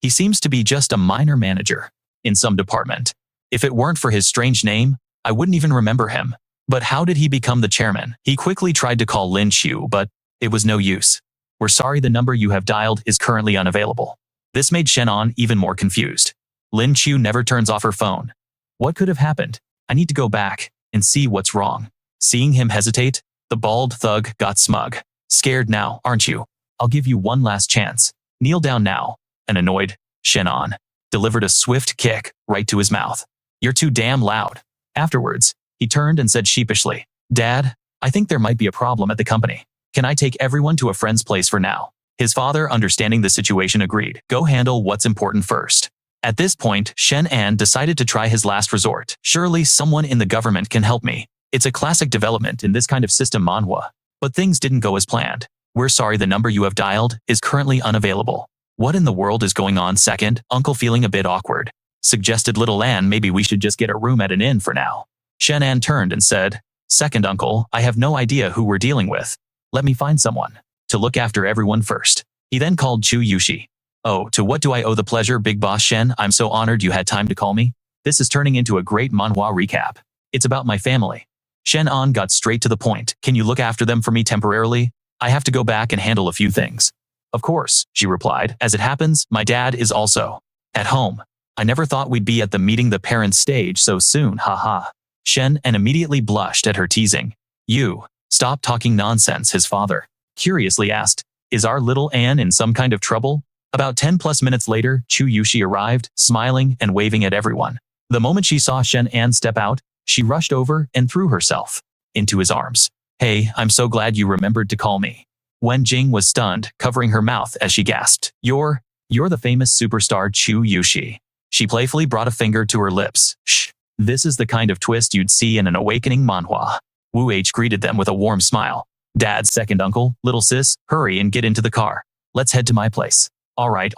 He seems to be just a minor manager in some department. If it weren't for his strange name, I wouldn't even remember him. But how did he become the chairman? He quickly tried to call Lin Qiu, but it was no use. We're sorry, the number you have dialed is currently unavailable. This made Shen An even more confused. Lin Qiu never turns off her phone. What could have happened? I need to go back and see what's wrong. Seeing him hesitate, the bald thug got smug. Scared now, aren't you? I'll give you one last chance. Kneel down now. An annoyed Shen An delivered a swift kick right to his mouth. You're too damn loud. Afterwards, he turned and said sheepishly, Dad, I think there might be a problem at the company. Can I take everyone to a friend's place for now? His father, understanding the situation, agreed. Go handle what's important first. At this point, Shen An decided to try his last resort. Surely someone in the government can help me. It's a classic development in this kind of system, Manhwa. But things didn't go as planned. We're sorry, the number you have dialed is currently unavailable. What in the world is going on? Second uncle, feeling a bit awkward, suggested little Anne, maybe we should just get a room at an inn for now. Shen An turned and said, Second uncle, I have no idea who we're dealing with. Let me find someone to look after everyone first. He then called Chu Yushi. Oh, to what do I owe the pleasure, Big Boss Shen? I'm so honored you had time to call me. This is turning into a great manhwa recap. It's about my family. Shen An got straight to the point. Can you look after them for me temporarily? I have to go back and handle a few things. Of course, she replied. As it happens, my dad is also at home. I never thought we'd be at the meeting the parents stage so soon, haha. Shen An immediately blushed at her teasing. You, stop talking nonsense, his father curiously asked. Is our little Anne in some kind of trouble? About 10+ minutes later, Chu Yushi arrived, smiling and waving at everyone. The moment she saw Shen An step out, she rushed over and threw herself into his arms. Hey, I'm so glad you remembered to call me. Wen Jing was stunned, covering her mouth as she gasped. You're the famous superstar Chu Yushi. She playfully brought a finger to her lips. Shh. This is the kind of twist you'd see in an awakening manhwa. Wu H greeted them with a warm smile. Dad's second uncle, little sis, hurry and get into the car. Let's head to my place. All right.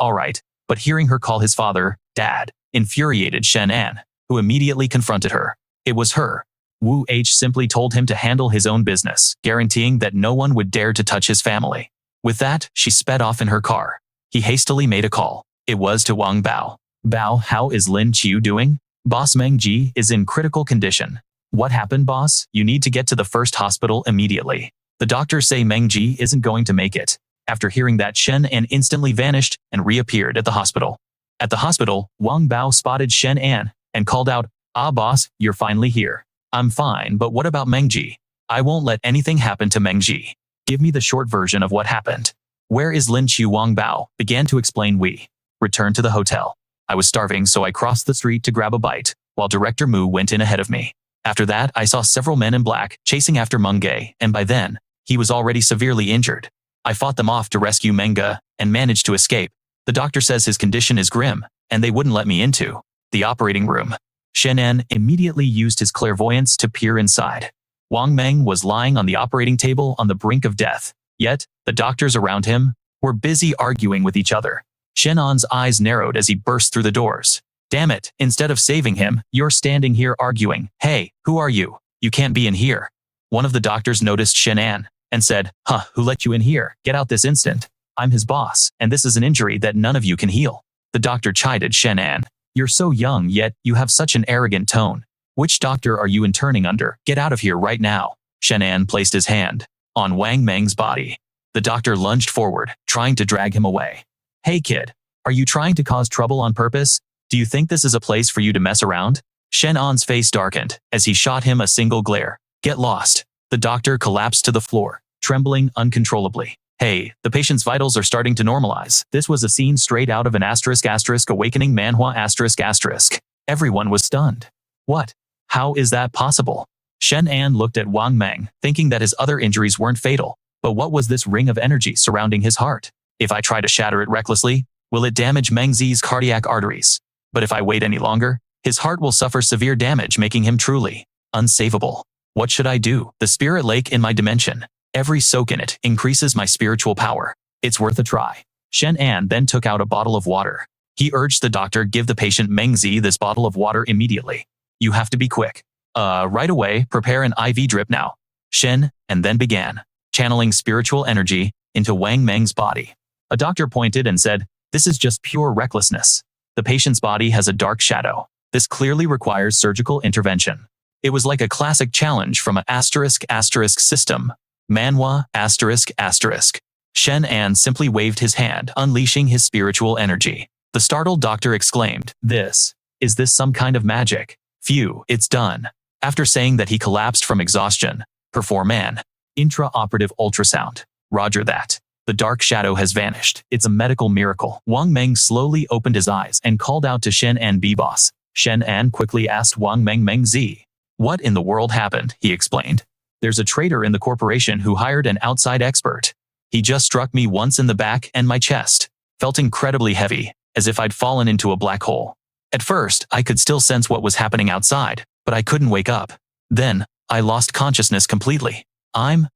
But hearing her call his father, Dad, infuriated Shen An, who immediately confronted her. It was her. Wu H simply told him to handle his own business, guaranteeing that no one would dare to touch his family. With that, she sped off in her car. He hastily made a call. It was to Wang Bao. Bao, how is Lin Qiu doing? Boss Meng Ji is in critical condition. What happened, boss? You need to get to the first hospital immediately. The doctors say Meng Ji isn't going to make it. After hearing that, Shen An instantly vanished and reappeared at the hospital. At the hospital, Wang Bao spotted Shen An and called out, Ah boss, you're finally here. I'm fine, but what about Meng Ji? I won't let anything happen to Meng Ji. Give me the short version of what happened. Where is Lin Qiu? Wang Bao began to explain. We returned to the hotel. I was starving, so I crossed the street to grab a bite, while Director Mu went in ahead of me. After that, I saw several men in black chasing after Meng Ge, and by then, he was already severely injured. I fought them off to rescue Meng Ge and managed to escape. The doctor says his condition is grim, and they wouldn't let me into the operating room. Shen An immediately used his clairvoyance to peer inside. Wang Meng was lying on the operating table on the brink of death, yet the doctors around him were busy arguing with each other. Shen An's eyes narrowed as he burst through the doors. Damn it, instead of saving him, you're standing here arguing. Hey, who are you? You can't be in here. One of the doctors noticed Shen An and said, who let you in here? Get out this instant. I'm his boss, and this is an injury that none of you can heal. The doctor chided Shen An. You're so young, yet you have such an arrogant tone. Which doctor are you interning under? Get out of here right now. Shen An placed his hand on Wang Meng's body. The doctor lunged forward, trying to drag him away. Hey kid, are you trying to cause trouble on purpose? Do you think this is a place for you to mess around? Shen An's face darkened as he shot him a single glare. Get lost. The doctor collapsed to the floor, trembling uncontrollably. Hey, the patient's vitals are starting to normalize. This was a scene straight out of an *** awakening manhwa ***. Everyone was stunned. What? How is that possible? Shen An looked at Wang Meng, thinking that his other injuries weren't fatal. But what was this ring of energy surrounding his heart? If I try to shatter it recklessly, will it damage Meng Zi's cardiac arteries? But if I wait any longer, his heart will suffer severe damage, making him truly unsavable. What should I do? The spirit lake in my dimension. Every soak in it increases my spiritual power. It's worth a try. Shen An then took out a bottle of water. He urged the doctor give the patient Meng Zi this bottle of water immediately. You have to be quick. Right away, prepare an IV drip now. Shen An then began channeling spiritual energy into Wang Meng's body. A doctor pointed and said, this is just pure recklessness. The patient's body has a dark shadow. This clearly requires surgical intervention. It was like a classic challenge from a *** system. Manhwa ***. Shen An simply waved his hand, unleashing his spiritual energy. The startled doctor exclaimed, Is this some kind of magic? Phew, it's done. After saying that, he collapsed from exhaustion. Perform an intra-operative ultrasound. Roger that. The dark shadow has vanished. It's a medical miracle. Wang Meng slowly opened his eyes and called out to Shen An, boss. Shen An quickly asked Wang Meng Zi. What in the world happened? He explained. There's a traitor in the corporation who hired an outside expert. He just struck me once in the back and my chest. Felt incredibly heavy, as if I'd fallen into a black hole. At first, I could still sense what was happening outside, but I couldn't wake up. Then, I lost consciousness completely. I'm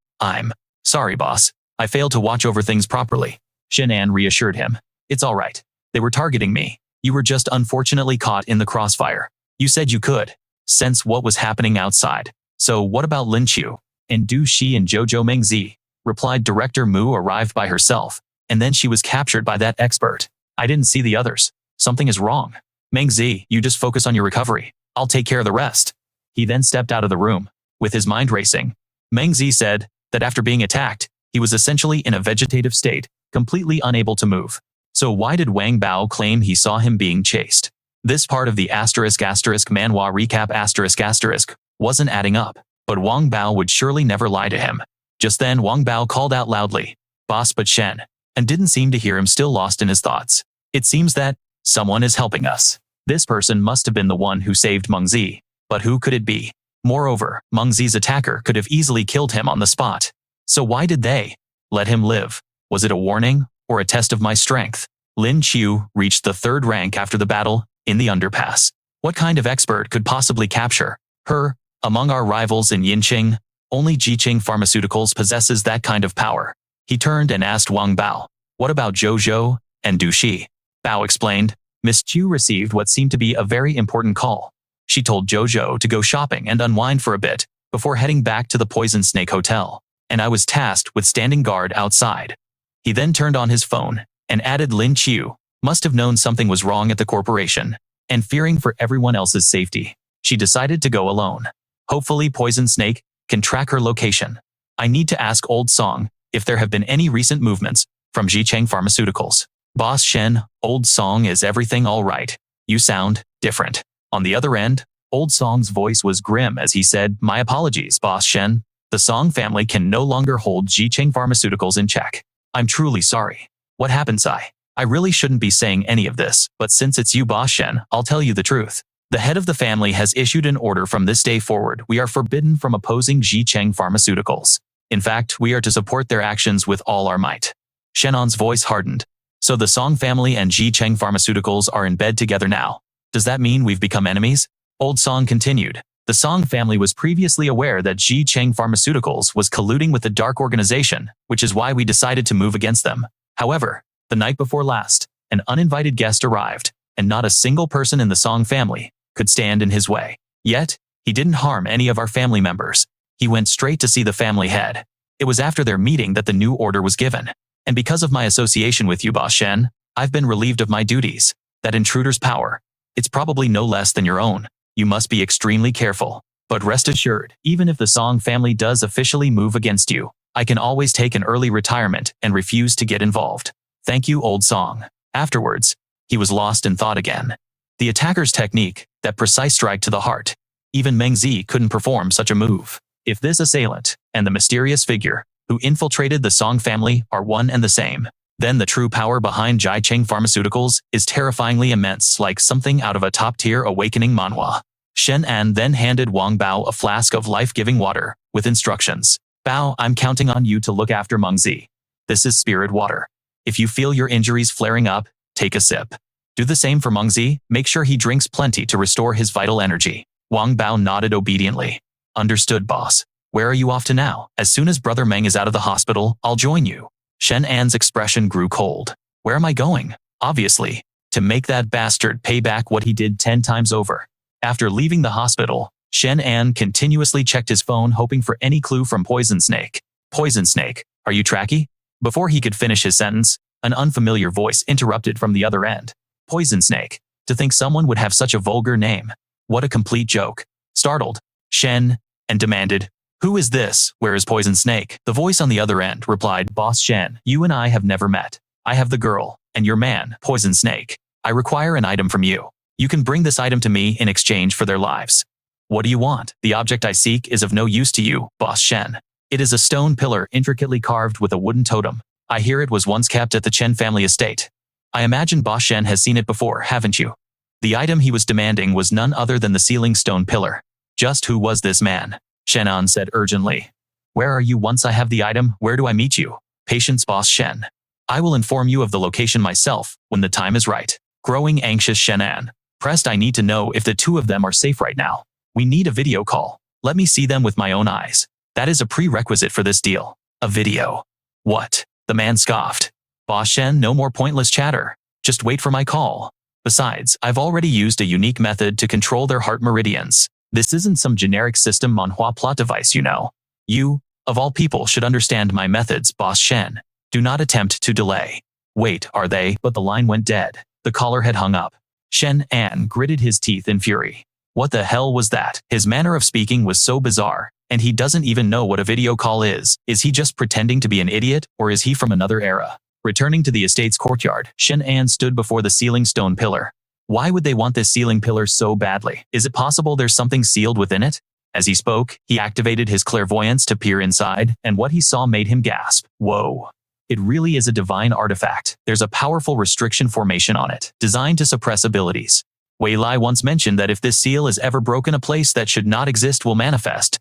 sorry, boss. I failed to watch over things properly. Shen An reassured him. It's all right. They were targeting me. You were just unfortunately caught in the crossfire. You said you could sense what was happening outside. So what about Lin Qiu? And Du Shi and Jojo Meng Zi? Replied Director Mu arrived by herself, and then she was captured by that expert. I didn't see the others. Something is wrong. Meng Zi, you just focus on your recovery. I'll take care of the rest. He then stepped out of the room. with his mind racing. Meng Zi said that after being attacked, he was essentially in a vegetative state, completely unable to move. So why did Wang Bao claim he saw him being chased? This part of the ***manhwa recap** wasn't adding up, but Wang Bao would surely never lie to him. Just then Wang Bao called out loudly, "Boss, but Shen," and didn't seem to hear him, still lost in his thoughts. It seems that someone is helping us. This person must have been the one who saved Meng Zi, but who could it be? Moreover, Meng Zi's attacker could have easily killed him on the spot. So why did they let him live? Was it a warning or a test of my strength? Lin Qiu reached the 3rd rank after the battle in the underpass. What kind of expert could possibly capture her? Among our rivals in Yinqing, only Jiqing Pharmaceuticals possesses that kind of power. He turned and asked Wang Bao, "What about Jojo and Du Shi?" Bao explained, "Miss Qiu received what seemed to be a very important call. She told Jojo to go shopping and unwind for a bit before heading back to the Poison Snake Hotel, and I was tasked with standing guard outside." He then turned on his phone and added, "Lin Qiu must have known something was wrong at the corporation, and fearing for everyone else's safety, she decided to go alone. Hopefully Poison Snake can track her location. I need to ask Old Song if there have been any recent movements from Jiqing Pharmaceuticals." "Boss Shen, Old Song, is everything all right? You sound different." On the other end, Old Song's voice was grim as he said, "My apologies, Boss Shen. The Song family can no longer hold Jiqing Pharmaceuticals in check. I'm truly sorry. What happened, Sai? I really shouldn't be saying any of this, but since it's you, Boss Shen, I'll tell you the truth. The head of the family has issued an order. From this day forward, we are forbidden from opposing Jiqing Pharmaceuticals. In fact, we are to support their actions with all our might." Shen An's voice hardened. "So the Song family and Jiqing Pharmaceuticals are in bed together now. Does that mean we've become enemies?" Old Song continued. "The Song family was previously aware that Jiqing Pharmaceuticals was colluding with the Dark Organization, which is why we decided to move against them. However, the night before last, an uninvited guest arrived, and not a single person in the Song family could stand in his way. Yet, he didn't harm any of our family members. He went straight to see the family head. It was after their meeting that the new order was given. And because of my association with you, Boss Shen, I've been relieved of my duties. That intruder's power, it's probably no less than your own. You must be extremely careful. But rest assured, even if the Song family does officially move against you, I can always take an early retirement and refuse to get involved. Thank you, Old Song." Afterwards, he was lost in thought again. The attacker's technique, that precise strike to the heart. Even Meng Zi couldn't perform such a move. If this assailant and the mysterious figure who infiltrated the Song family are one and the same, then the true power behind Jiqing Pharmaceuticals is terrifyingly immense, like something out of a top-tier awakening manhwa. Shen An then handed Wang Bao a flask of life-giving water with instructions. "Bao, I'm counting on you to look after Meng Zi. This is spirit water. If you feel your injuries flaring up, take a sip. Do the same for Meng Zi. Make sure he drinks plenty to restore his vital energy." Wang Bao nodded obediently. "Understood, boss. Where are you off to now?" "As soon as Brother Meng is out of the hospital, I'll join you." Shen An's expression grew cold. "Where am I going?" "Obviously, to make that bastard pay back what he did 10 times over." After leaving the hospital, Shen An continuously checked his phone, hoping for any clue from Poison Snake. "Poison Snake, are you tracky?" Before he could finish his sentence, an unfamiliar voice interrupted from the other end. "Poison Snake? To think someone would have such a vulgar name. What a complete joke." Startled, Shen An demanded, "Who is this? Where is Poison Snake?" The voice on the other end replied, "Boss Shen, you and I have never met. I have the girl, and your man, Poison Snake. I require an item from you. You can bring this item to me in exchange for their lives." "What do you want?" "The object I seek is of no use to you, Boss Shen. It is a stone pillar intricately carved with a wooden totem. I hear it was once kept at the Chen family estate. I imagine Boss Shen has seen it before, haven't you?" The item he was demanding was none other than the ceiling stone pillar. "Just who was this man?" Shen An said urgently. "Where are you? Once I have the item, where do I meet you?" "Patience, Boss Shen. I will inform you of the location myself when the time is right." Growing anxious, Shen An pressed, "I need to know if the two of them are safe right now. We need a video call. Let me see them with my own eyes. That is a prerequisite for this deal." "A video? What?" The man scoffed. "Boss Shen, no more pointless chatter. Just wait for my call. Besides, I've already used a unique method to control their heart meridians. This isn't some generic system Manhwa plot device, you know. You, of all people, should understand my methods, Boss Shen. Do not attempt to delay." "Wait, are they?" But the line went dead. The caller had hung up. Shen An gritted his teeth in fury. What the hell was that? His manner of speaking was so bizarre, And he doesn't even know what a video call is. Is he just pretending to be an idiot, or is he from another era? Returning to the estate's courtyard, Shen An stood before the ceiling stone pillar. Why would they want this ceiling pillar so badly? Is it possible there's something sealed within it? As he spoke, he activated his clairvoyance to peer inside, and what he saw made him gasp. Whoa. It really is a divine artifact. There's a powerful restriction formation on it, designed to suppress abilities. Wei Lai once mentioned that if this seal is ever broken, a place that should not exist will manifest.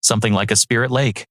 Something like a spirit lake.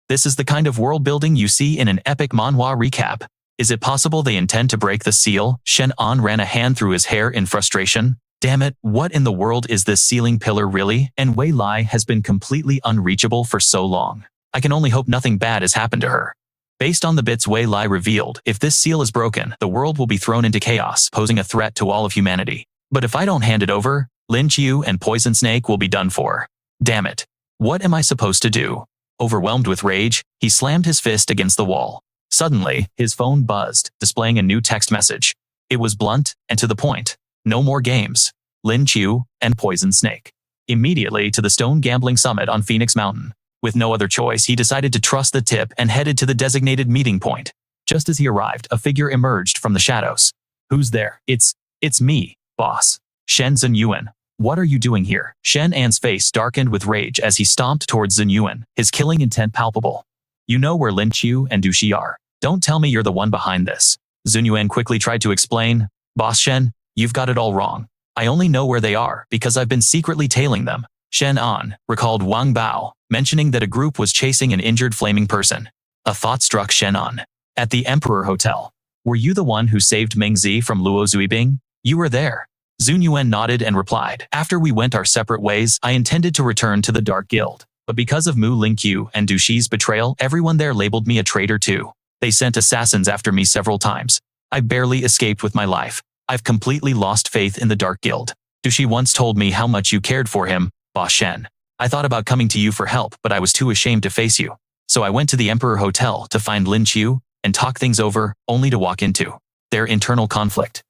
This is the kind of world building you see in an epic manhwa recap. Is it possible they intend to break the seal? Shen An ran a hand through his hair in frustration. Damn it, what in the world is this ceiling pillar really? And Wei Lai has been completely unreachable for so long. I can only hope nothing bad has happened to her. Based on the bits Wei Lai revealed, if this seal is broken, the world will be thrown into chaos, posing a threat to all of humanity. But if I don't hand it over, Lin Qiu and Poison Snake will be done for. Damn it. What am I supposed to do? Overwhelmed with rage, he slammed his fist against the wall. Suddenly, his phone buzzed, displaying a new text message. It was blunt and to the point. No more games. Lin Qiu and Poison Snake. Immediately to the Stone Gambling Summit on Phoenix Mountain. With no other choice, he decided to trust the tip and headed to the designated meeting point. Just as he arrived, a figure emerged from the shadows. Who's there? It's me, boss. Shen Yuan. What are you doing here? Shen An's face darkened with rage as he stomped towards Zhen Yuan, his killing intent palpable. You know where Lin Qiu and Du Shi are. Don't tell me you're the one behind this. Zhen Yuan quickly tried to explain. Boss Shen, you've got it all wrong. I only know where they are because I've been secretly tailing them. Shen An recalled Wang Bao, mentioning that a group was chasing an injured flaming person. A thought struck Shen An. At the Emperor Hotel. Were you the one who saved Mengzi from Luo Zuibing? You were there. Zhen Yuan nodded and replied. After we went our separate ways, I intended to return to the Dark Guild. But because of Mu Lingqiu and Du Shi's betrayal, everyone there labeled me a traitor too. They sent assassins after me several times. I barely escaped with my life. I've completely lost faith in the Dark Guild. Du Shi once told me how much you cared for him, Boss Shen. I thought about coming to you for help, but I was too ashamed to face you. So I went to the Emperor Hotel to find Lin Qiu and talk things over, only to walk into their internal conflict.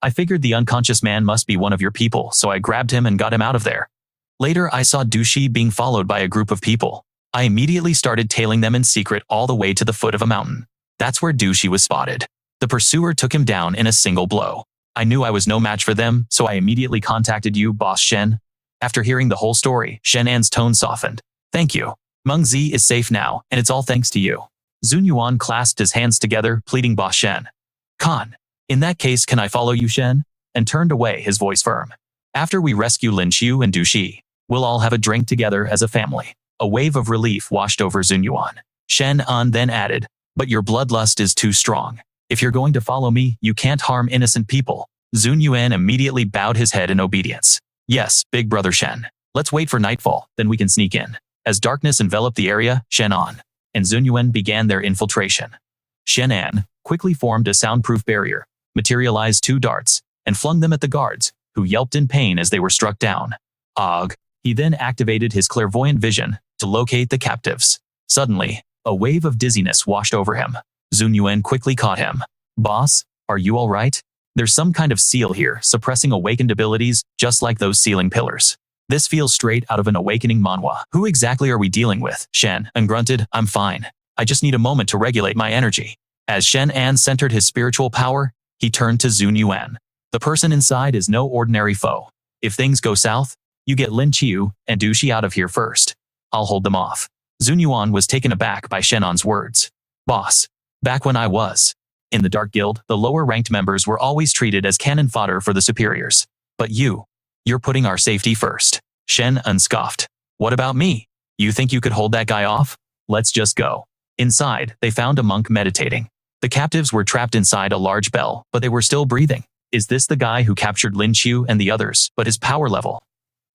I figured the unconscious man must be one of your people, so I grabbed him and got him out of there. Later, I saw Du Shi being followed by a group of people. I immediately started tailing them in secret all the way to the foot of a mountain. That's where Du Shi was spotted. The pursuer took him down in a single blow. I knew I was no match for them, so I immediately contacted you, Boss Shen. After hearing the whole story, Shen An's tone softened. Thank you. Mengzi is safe now, and it's all thanks to you. Zhen Yuan clasped his hands together, pleading Boss Shen. Khan. In that case, can I follow you, Shen? And turned away, his voice firm. After we rescue Lin Qiu and Du Shi, we'll all have a drink together as a family. A wave of relief washed over Zhen Yuan. Shen An then added, but your bloodlust is too strong. If you're going to follow me, you can't harm innocent people. Zhen Yuan immediately bowed his head in obedience. Yes, big brother Shen. Let's wait for nightfall, then we can sneak in. As darkness enveloped the area, Shen An and Zhen Yuan began their infiltration. Shen An quickly formed a soundproof barrier, materialized 2 darts, and flung them at the guards, who yelped in pain as they were struck down. Og. He then activated his clairvoyant vision to locate the captives. Suddenly, a wave of dizziness washed over him. Zhen Yuan quickly caught him. Boss, are you all right? There's some kind of seal here, suppressing awakened abilities, just like those ceiling pillars. This feels straight out of an awakening manhwa. Who exactly are we dealing with? Shen An grunted, I'm fine. I just need a moment to regulate my energy. As Shen An centered his spiritual power, he turned to Zhen Yuan. The person inside is no ordinary foe. If things go south, you get Lin Qiu and Du Shi out of here first. I'll hold them off. Zhen Yuan was taken aback by Shen An's words. Boss, back when I was in the Dark Guild, the lower-ranked members were always treated as cannon fodder for the superiors. But you're putting our safety first. Shen An scoffed. What about me? You think you could hold that guy off? Let's just go. Inside, they found a monk meditating. The captives were trapped inside a large bell, but they were still breathing. Is this the guy who captured Lin Qiu and the others, but his power level?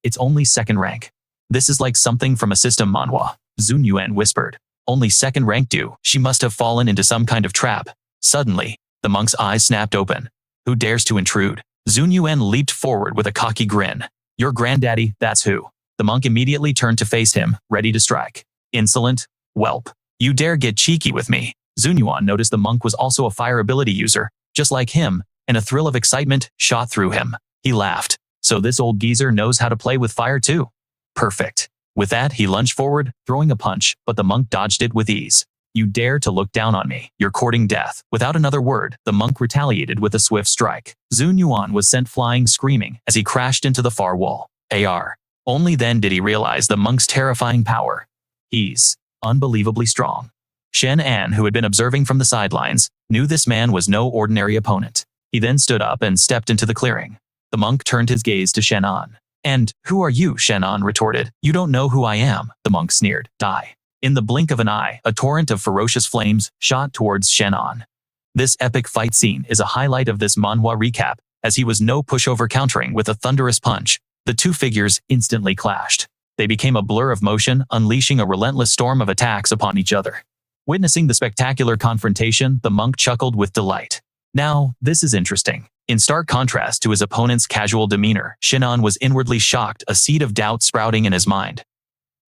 It's only 2nd rank. This is like something from a system manhwa, Zhen Yuan whispered. Only 2nd rank Du. She must have fallen into some kind of trap. Suddenly, the monk's eyes snapped open. Who dares to intrude? Zhen Yuan leaped forward with a cocky grin. Your granddaddy, that's who. The monk immediately turned to face him, ready to strike. Insolent whelp. You dare get cheeky with me. Zhen Yuan noticed the monk was also a fire ability user, just like him, and a thrill of excitement shot through him. He laughed. So this old geezer knows how to play with fire too. Perfect. With that, he lunged forward, throwing a punch, but the monk dodged it with ease. You dare to look down on me. You're courting death. Without another word, the monk retaliated with a swift strike. Zun Yuan was sent flying screaming as he crashed into the far wall. AR. Only then did he realize the monk's terrifying power. He's unbelievably strong. Shen An, who had been observing from the sidelines, knew this man was no ordinary opponent. He then stood up and stepped into the clearing. The monk turned his gaze to Shen An. And, who are you? Shen An retorted. You don't know who I am, the monk sneered. Die. In the blink of an eye, a torrent of ferocious flames shot towards Shen An. This epic fight scene is a highlight of this manhwa recap, as he was no pushover countering with a thunderous punch. The two figures instantly clashed. They became a blur of motion, unleashing a relentless storm of attacks upon each other. Witnessing the spectacular confrontation, the monk chuckled with delight. Now, this is interesting. In stark contrast to his opponent's casual demeanor, Shen An was inwardly shocked, a seed of doubt sprouting in his mind.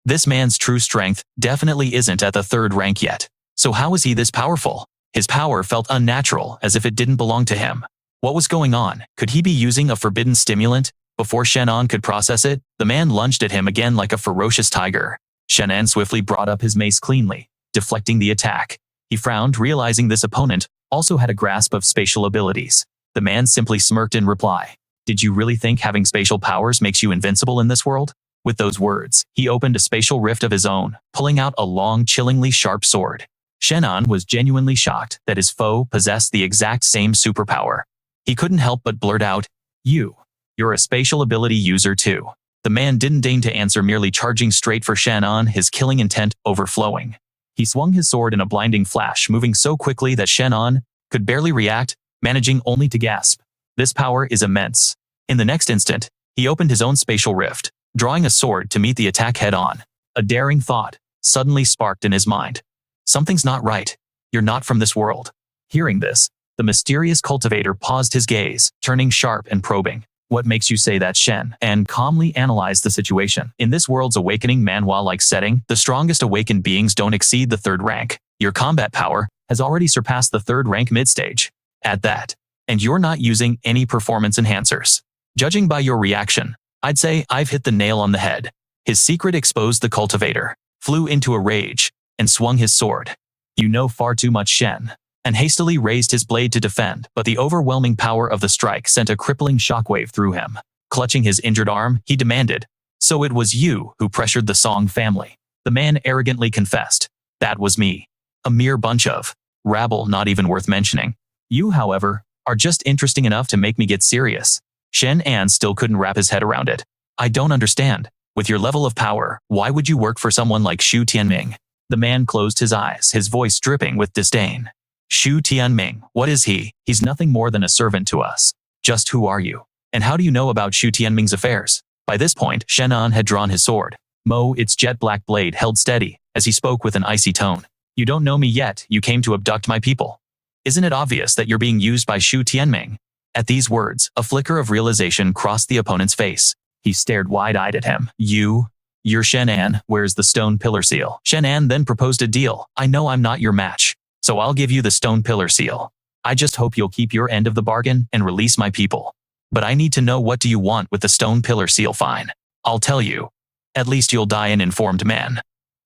This man's true strength definitely isn't at the third rank yet. So how is he this powerful? His power felt unnatural, as if it didn't belong to him. What was going on? Could he be using a forbidden stimulant? Before Shen An could process it, the man lunged at him again like a ferocious tiger. Shen An swiftly brought up his mace cleanly, deflecting the attack. He frowned, realizing this opponent also had a grasp of spatial abilities. The man simply smirked in reply. Did you really think having spatial powers makes you invincible in this world? With those words, he opened a spatial rift of his own, pulling out a long, chillingly sharp sword. Shen An was genuinely shocked that his foe possessed the exact same superpower. He couldn't help but blurt out, You're a spatial ability user too. The man didn't deign to answer, merely charging straight for Shen An, his killing intent overflowing. He swung his sword in a blinding flash, moving so quickly that Shen An could barely react, managing only to gasp. This power is immense. In the next instant, he opened his own spatial rift, drawing a sword to meet the attack head-on. A daring thought suddenly sparked in his mind. Something's not right. You're not from this world. Hearing this, the mysterious cultivator paused, his gaze turning sharp and probing. What makes you say that? Shen An calmly analyzed the situation. In this world's awakening manhwa-like setting, the strongest awakened beings don't exceed the third rank. Your combat power has already surpassed the third rank mid-stage. At that, and you're not using any performance enhancers. Judging by your reaction, I'd say I've hit the nail on the head. His secret exposed. The cultivator flew into a rage and swung his sword. You know far too much. Shen An hastily raised his blade to defend, but the overwhelming power of the strike sent a crippling shockwave through him. Clutching his injured arm, he demanded, So it was you who pressured the Song family? The man arrogantly confessed. That was me. A mere bunch of rabble, not even worth mentioning. You, however, are just interesting enough to make me get serious. Shen An still couldn't wrap his head around it. I don't understand. With your level of power, why would you work for someone like Xu Tianming? The man closed his eyes, his voice dripping with disdain. Xu Tianming, what is he? He's nothing more than a servant to us. Just who are you? And how do you know about Xu Tianming's affairs? By this point, Shen An had drawn his sword. Its jet black blade held steady, as he spoke with an icy tone. You don't know me yet, you came to abduct my people. Isn't it obvious that you're being used by Xu Tianming? At these words, a flicker of realization crossed the opponent's face. He stared wide-eyed at him. You're Shen An, where's the stone pillar seal? Shen An then proposed a deal. I know I'm not your match, so I'll give you the stone pillar seal. I just hope you'll keep your end of the bargain and release my people. But I need to know, what do you want with the stone pillar seal? Fine. I'll tell you. At least you'll die an informed man.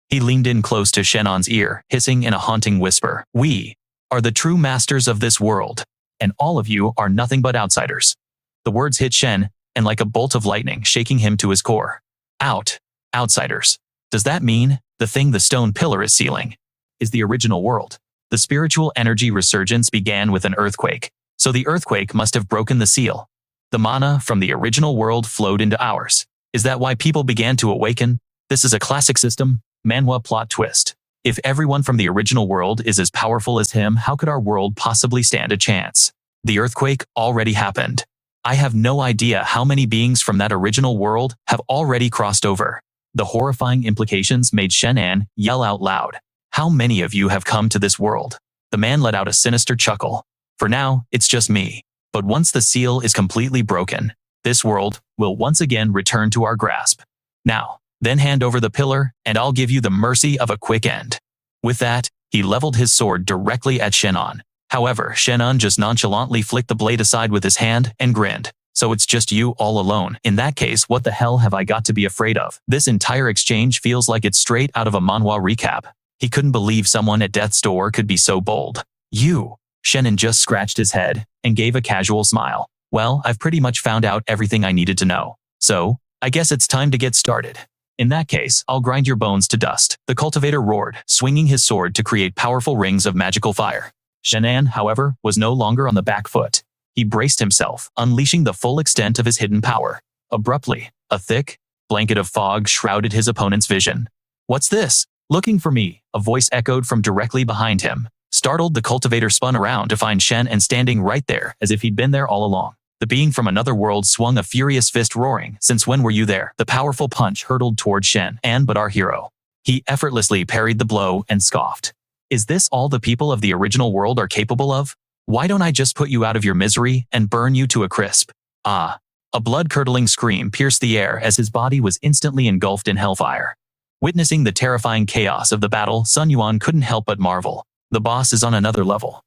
He leaned in close to Shen An's ear, hissing in a haunting whisper. We are the true masters of this world, and all of you are nothing but outsiders. The words hit Shen An like a bolt of lightning, shaking him to his core. Outsiders. Does that mean the thing the stone pillar is sealing is the original world? The spiritual energy resurgence began with an earthquake, so the earthquake must have broken the seal. The mana from the original world flowed into ours. Is that why people began to awaken? This is a classic system, manhwa plot twist. If everyone from the original world is as powerful as him, how could our world possibly stand a chance? The earthquake already happened. I have no idea how many beings from that original world have already crossed over. The horrifying implications made Shen An yell out loud. How many of you have come to this world? The man let out a sinister chuckle. For now, it's just me. But once the seal is completely broken, this world will once again return to our grasp. Now, then hand over the pillar, and I'll give you the mercy of a quick end. With that, he leveled his sword directly at Shen An. However, Shen An just nonchalantly flicked the blade aside with his hand and grinned. So it's just you all alone. In that case, what the hell have I got to be afraid of? This entire exchange feels like it's straight out of a manhwa recap. He couldn't believe someone at death's door could be so bold. You. Shen An just scratched his head and gave a casual smile. Well, I've pretty much found out everything I needed to know. So, I guess it's time to get started. In that case, I'll grind your bones to dust. The cultivator roared, swinging his sword to create powerful rings of magical fire. Shen An, however, was no longer on the back foot. He braced himself, unleashing the full extent of his hidden power. Abruptly, a thick blanket of fog shrouded his opponent's vision. What's this? Looking for me, a voice echoed from directly behind him. Startled, the cultivator spun around to find Shen An standing right there, as if he'd been there all along. The being from another world swung a furious fist, roaring, "Since when were you there?" The powerful punch hurtled toward Shen An, but our hero. He effortlessly parried the blow and scoffed. Is this all the people of the original world are capable of? Why don't I just put you out of your misery and burn you to a crisp? Ah. A blood-curdling scream pierced the air as his body was instantly engulfed in hellfire. Witnessing the terrifying chaos of the battle, Sun Yuan couldn't help but marvel. The boss is on another level.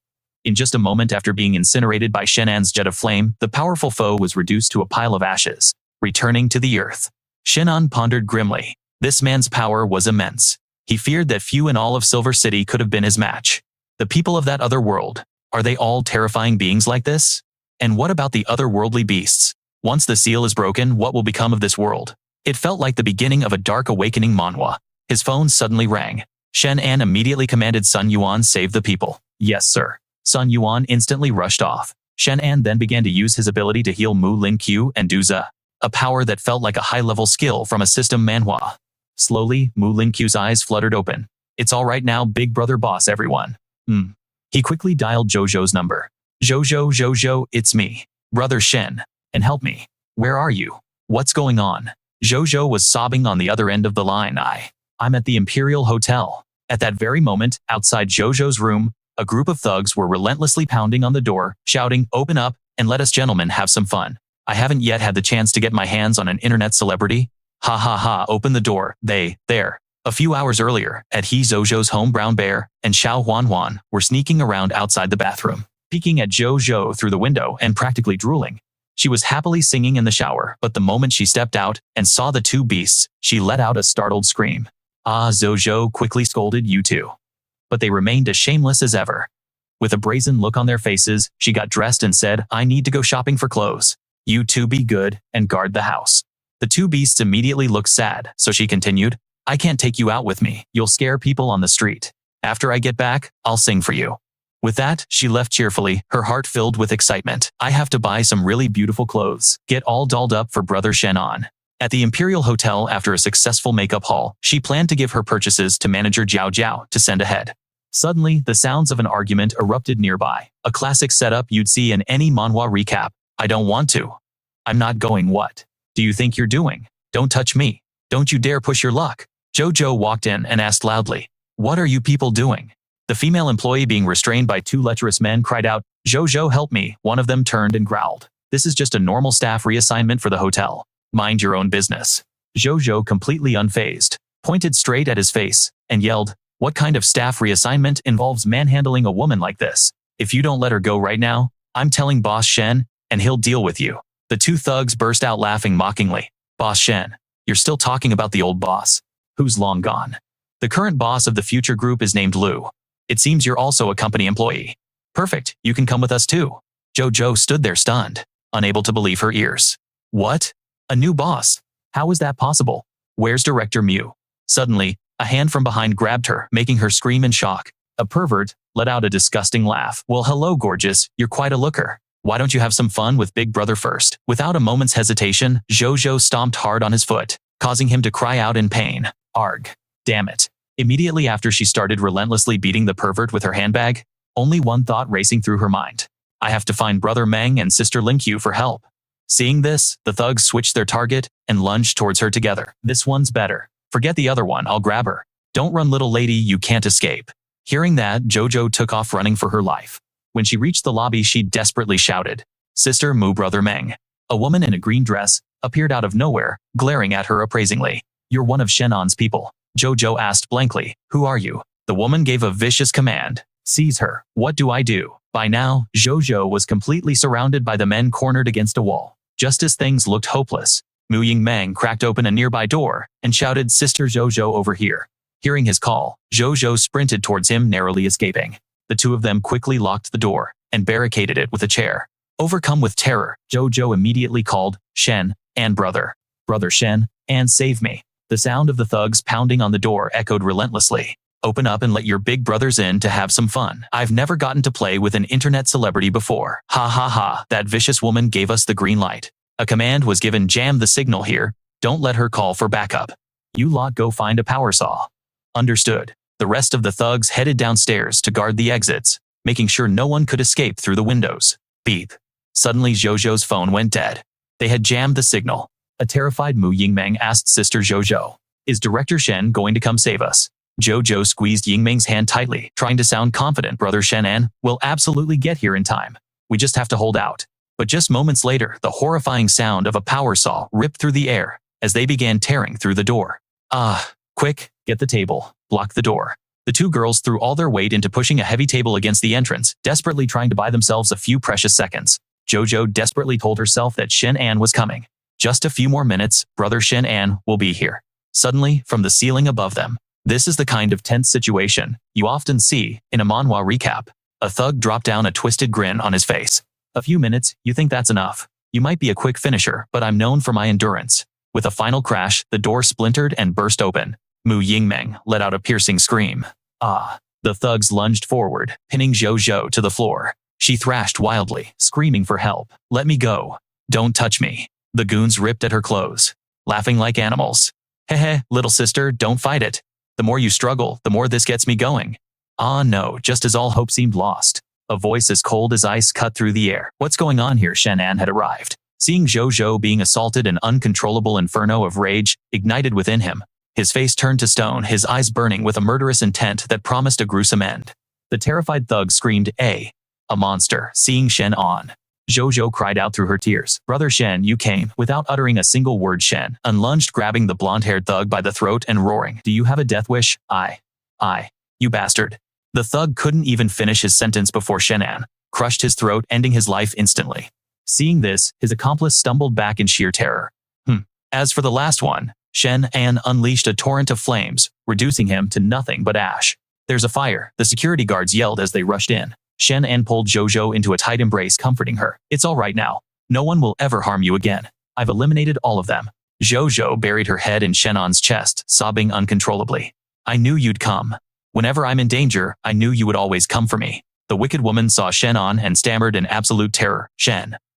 In just a moment after being incinerated by Shen An's jet of flame, the powerful foe was reduced to a pile of ashes, returning to the earth. Shen An pondered grimly. This man's power was immense. He feared that few in all of Silver City could have been his match. The people of that other world, are they all terrifying beings like this? And what about the otherworldly beasts? Once the seal is broken, what will become of this world? It felt like the beginning of a dark awakening manhwa. His phone suddenly rang. Shen An immediately commanded Sun Yuan, "Save the people." "Yes, sir." Sun Yuan instantly rushed off. Shen An then began to use his ability to heal Mu Lin Q and Duza, a power that felt like a high-level skill from a system manhwa. Slowly, Mu Lin Q's eyes fluttered open. "It's all right now, big brother boss, everyone." He quickly dialed Jojo's number. Jojo, it's me. Brother Shen. And help me. Where are you? What's going on?" Jojo was sobbing on the other end of the line. I'm at the Imperial Hotel. At that very moment, outside Jojo's room, a group of thugs were relentlessly pounding on the door, shouting, "Open up, and let us gentlemen have some fun. I haven't yet had the chance to get my hands on an internet celebrity. Ha ha ha, open the door." There. A few hours earlier, at Jojo's home, Brown Bear and Xiao Huan were sneaking around outside the bathroom, peeking at Jojo through the window and practically drooling. She was happily singing in the shower, but the moment she stepped out and saw the two beasts, she let out a startled scream. Jojo quickly scolded you two. But they remained as shameless as ever. With a brazen look on their faces, she got dressed and said, "I need to go shopping for clothes. You two be good and guard the house." The two beasts immediately looked sad, so she continued, "I can't take you out with me. You'll scare people on the street. After I get back, I'll sing for you." With that, she left cheerfully, her heart filled with excitement. I have to buy some really beautiful clothes. Get all dolled up for brother Shen An. At the Imperial Hotel, after a successful makeup haul, she planned to give her purchases to manager Jiao to send ahead. Suddenly, the sounds of an argument erupted nearby. A classic setup you'd see in any manhwa recap. "I don't want to. I'm not going. What do you think you're doing? Don't touch me. Don't you dare push your luck." Jojo walked in and asked loudly, "What are you people doing?" The female employee, being restrained by two lecherous men, cried out, "Jojo, help me." One of them turned and growled, "This is just a normal staff reassignment for the hotel. Mind your own business." Jojo, completely unfazed, pointed straight at his face and yelled, "What kind of staff reassignment involves manhandling a woman like this? If you don't let her go right now, I'm telling Boss Shen, and he'll deal with you." The two thugs burst out laughing mockingly. "Boss Shen, you're still talking about the old boss, who's long gone. The current boss of the future group is named Lu. It seems you're also a company employee. Perfect, you can come with us too." Jojo stood there stunned, unable to believe her ears. "What? A new boss? How is that possible? Where's Director Mew?" Suddenly, a hand from behind grabbed her, making her scream in shock. A pervert let out a disgusting laugh. "Well, hello, gorgeous, you're quite a looker. Why don't you have some fun with Big Brother first?" Without a moment's hesitation, Jojo stomped hard on his foot, causing him to cry out in pain. Arg. Damn it. Immediately after she started relentlessly beating the pervert with her handbag, only one thought racing through her mind. "I have to find Brother Meng and Sister Linkyu for help." Seeing this, the thugs switched their target and lunged towards her together. "This one's better. Forget the other one, I'll grab her. Don't run, little lady, you can't escape." Hearing that, Jojo took off running for her life. When she reached the lobby, she desperately shouted, "Sister Mu, Brother Meng." A woman in a green dress appeared out of nowhere, glaring at her appraisingly. "You're one of Shen An's people?" Jojo asked blankly. "Who are you?" The woman gave a vicious command. "Seize her." "What do I do?" By now, Jojo was completely surrounded by the men cornered against a wall. Just as things looked hopeless, Mu Yingmeng cracked open a nearby door and shouted, "Sister Jojo, over here." Hearing his call, Jojo sprinted towards him, narrowly escaping. The two of them quickly locked the door and barricaded it with a chair. Overcome with terror, Jojo immediately called, "Shen An, brother. Brother Shen An, save me." The sound of the thugs pounding on the door echoed relentlessly. "Open up and let your big brothers in to have some fun. I've never gotten to play with an internet celebrity before. Ha ha ha." That vicious woman gave us the green light. A command was given, "Jam the signal here. Don't let her call for backup. You lot go find a power saw." Understood. The rest of the thugs headed downstairs to guard the exits, making sure no one could escape through the windows. Beep. Suddenly Jojo's phone went dead. They had jammed the signal. A terrified Mu Yingmeng asked Sister Jojo, "Is Director Shen going to come save us?" Jojo squeezed Yingmeng's hand tightly, trying to sound confident. "Brother Shen An will absolutely get here in time. We just have to hold out." But just moments later, the horrifying sound of a power saw ripped through the air as they began tearing through the door. Quick, get the table. Block the door." The two girls threw all their weight into pushing a heavy table against the entrance, desperately trying to buy themselves a few precious seconds. Jojo desperately told herself that Shen An was coming. Just a few more minutes, brother Shen An will be here. Suddenly, from the ceiling above them, this is the kind of tense situation you often see in a manhwa recap. A thug dropped down, a twisted grin on his face. "A few minutes, you think that's enough? You might be a quick finisher, but I'm known for my endurance." With a final crash, the door splintered and burst open. Mu Yingmeng let out a piercing scream. The thugs lunged forward, pinning Jojo to the floor. She thrashed wildly, screaming for help. "Let me go. Don't touch me." The goons ripped at her clothes, laughing like animals. "Hehe, little sister, don't fight it. The more you struggle, the more this gets me going." No, just as all hope seemed lost, a voice as cold as ice cut through the air. "What's going on here?" Shen An had arrived. Seeing Jojo being assaulted, an uncontrollable inferno of rage ignited within him. His face turned to stone, his eyes burning with a murderous intent that promised a gruesome end. The terrified thug screamed, "A monster." Seeing Shen An, Jojo cried out through her tears, "Brother Shen, you came." Without uttering a single word, Shen An lunged, grabbing the blonde-haired thug by the throat and roaring, "Do you have a death wish? I, you bastard." The thug couldn't even finish his sentence before Shen An crushed his throat, ending his life instantly. Seeing this, his accomplice stumbled back in sheer terror. As for the last one, Shen An unleashed a torrent of flames, reducing him to nothing but ash. "There's a fire," the security guards yelled as they rushed in. Shen An pulled Jojo into a tight embrace, comforting her. "It's all right now. No one will ever harm you again. I've eliminated all of them." Jojo buried her head in Shen An's chest, sobbing uncontrollably. "I knew you'd come. Whenever I'm in danger, I knew you would always come for me." The wicked woman saw Shen An and stammered in absolute terror.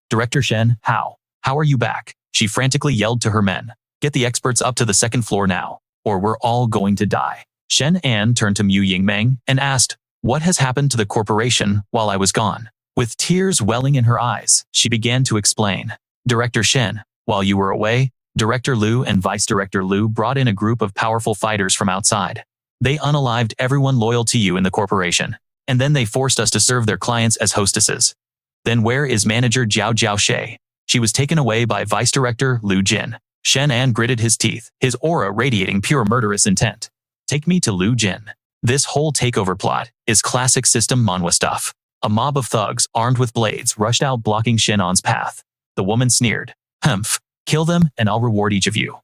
Director Shen, how are you back?" She frantically yelled to her men. "Get the experts up to the second floor now, or we're all going to die." Shen An turned to Mu Yingmeng and asked, "What has happened to the corporation while I was gone?" With tears welling in her eyes, she began to explain. "Director Shen, while you were away, Director Liu and Vice Director Liu brought in a group of powerful fighters from outside. They unalived everyone loyal to you in the corporation, and then they forced us to serve their clients as hostesses. Then where is manager Jiao Jiaoshe? She was taken away by Vice Director Liu Jin." Shen An gritted his teeth, his aura radiating pure murderous intent. "Take me to Liu Jin." This whole takeover plot is classic system manhwa stuff. A mob of thugs, armed with blades, rushed out, blocking Shen An's path. The woman sneered, "Humph, kill them and I'll reward each of you."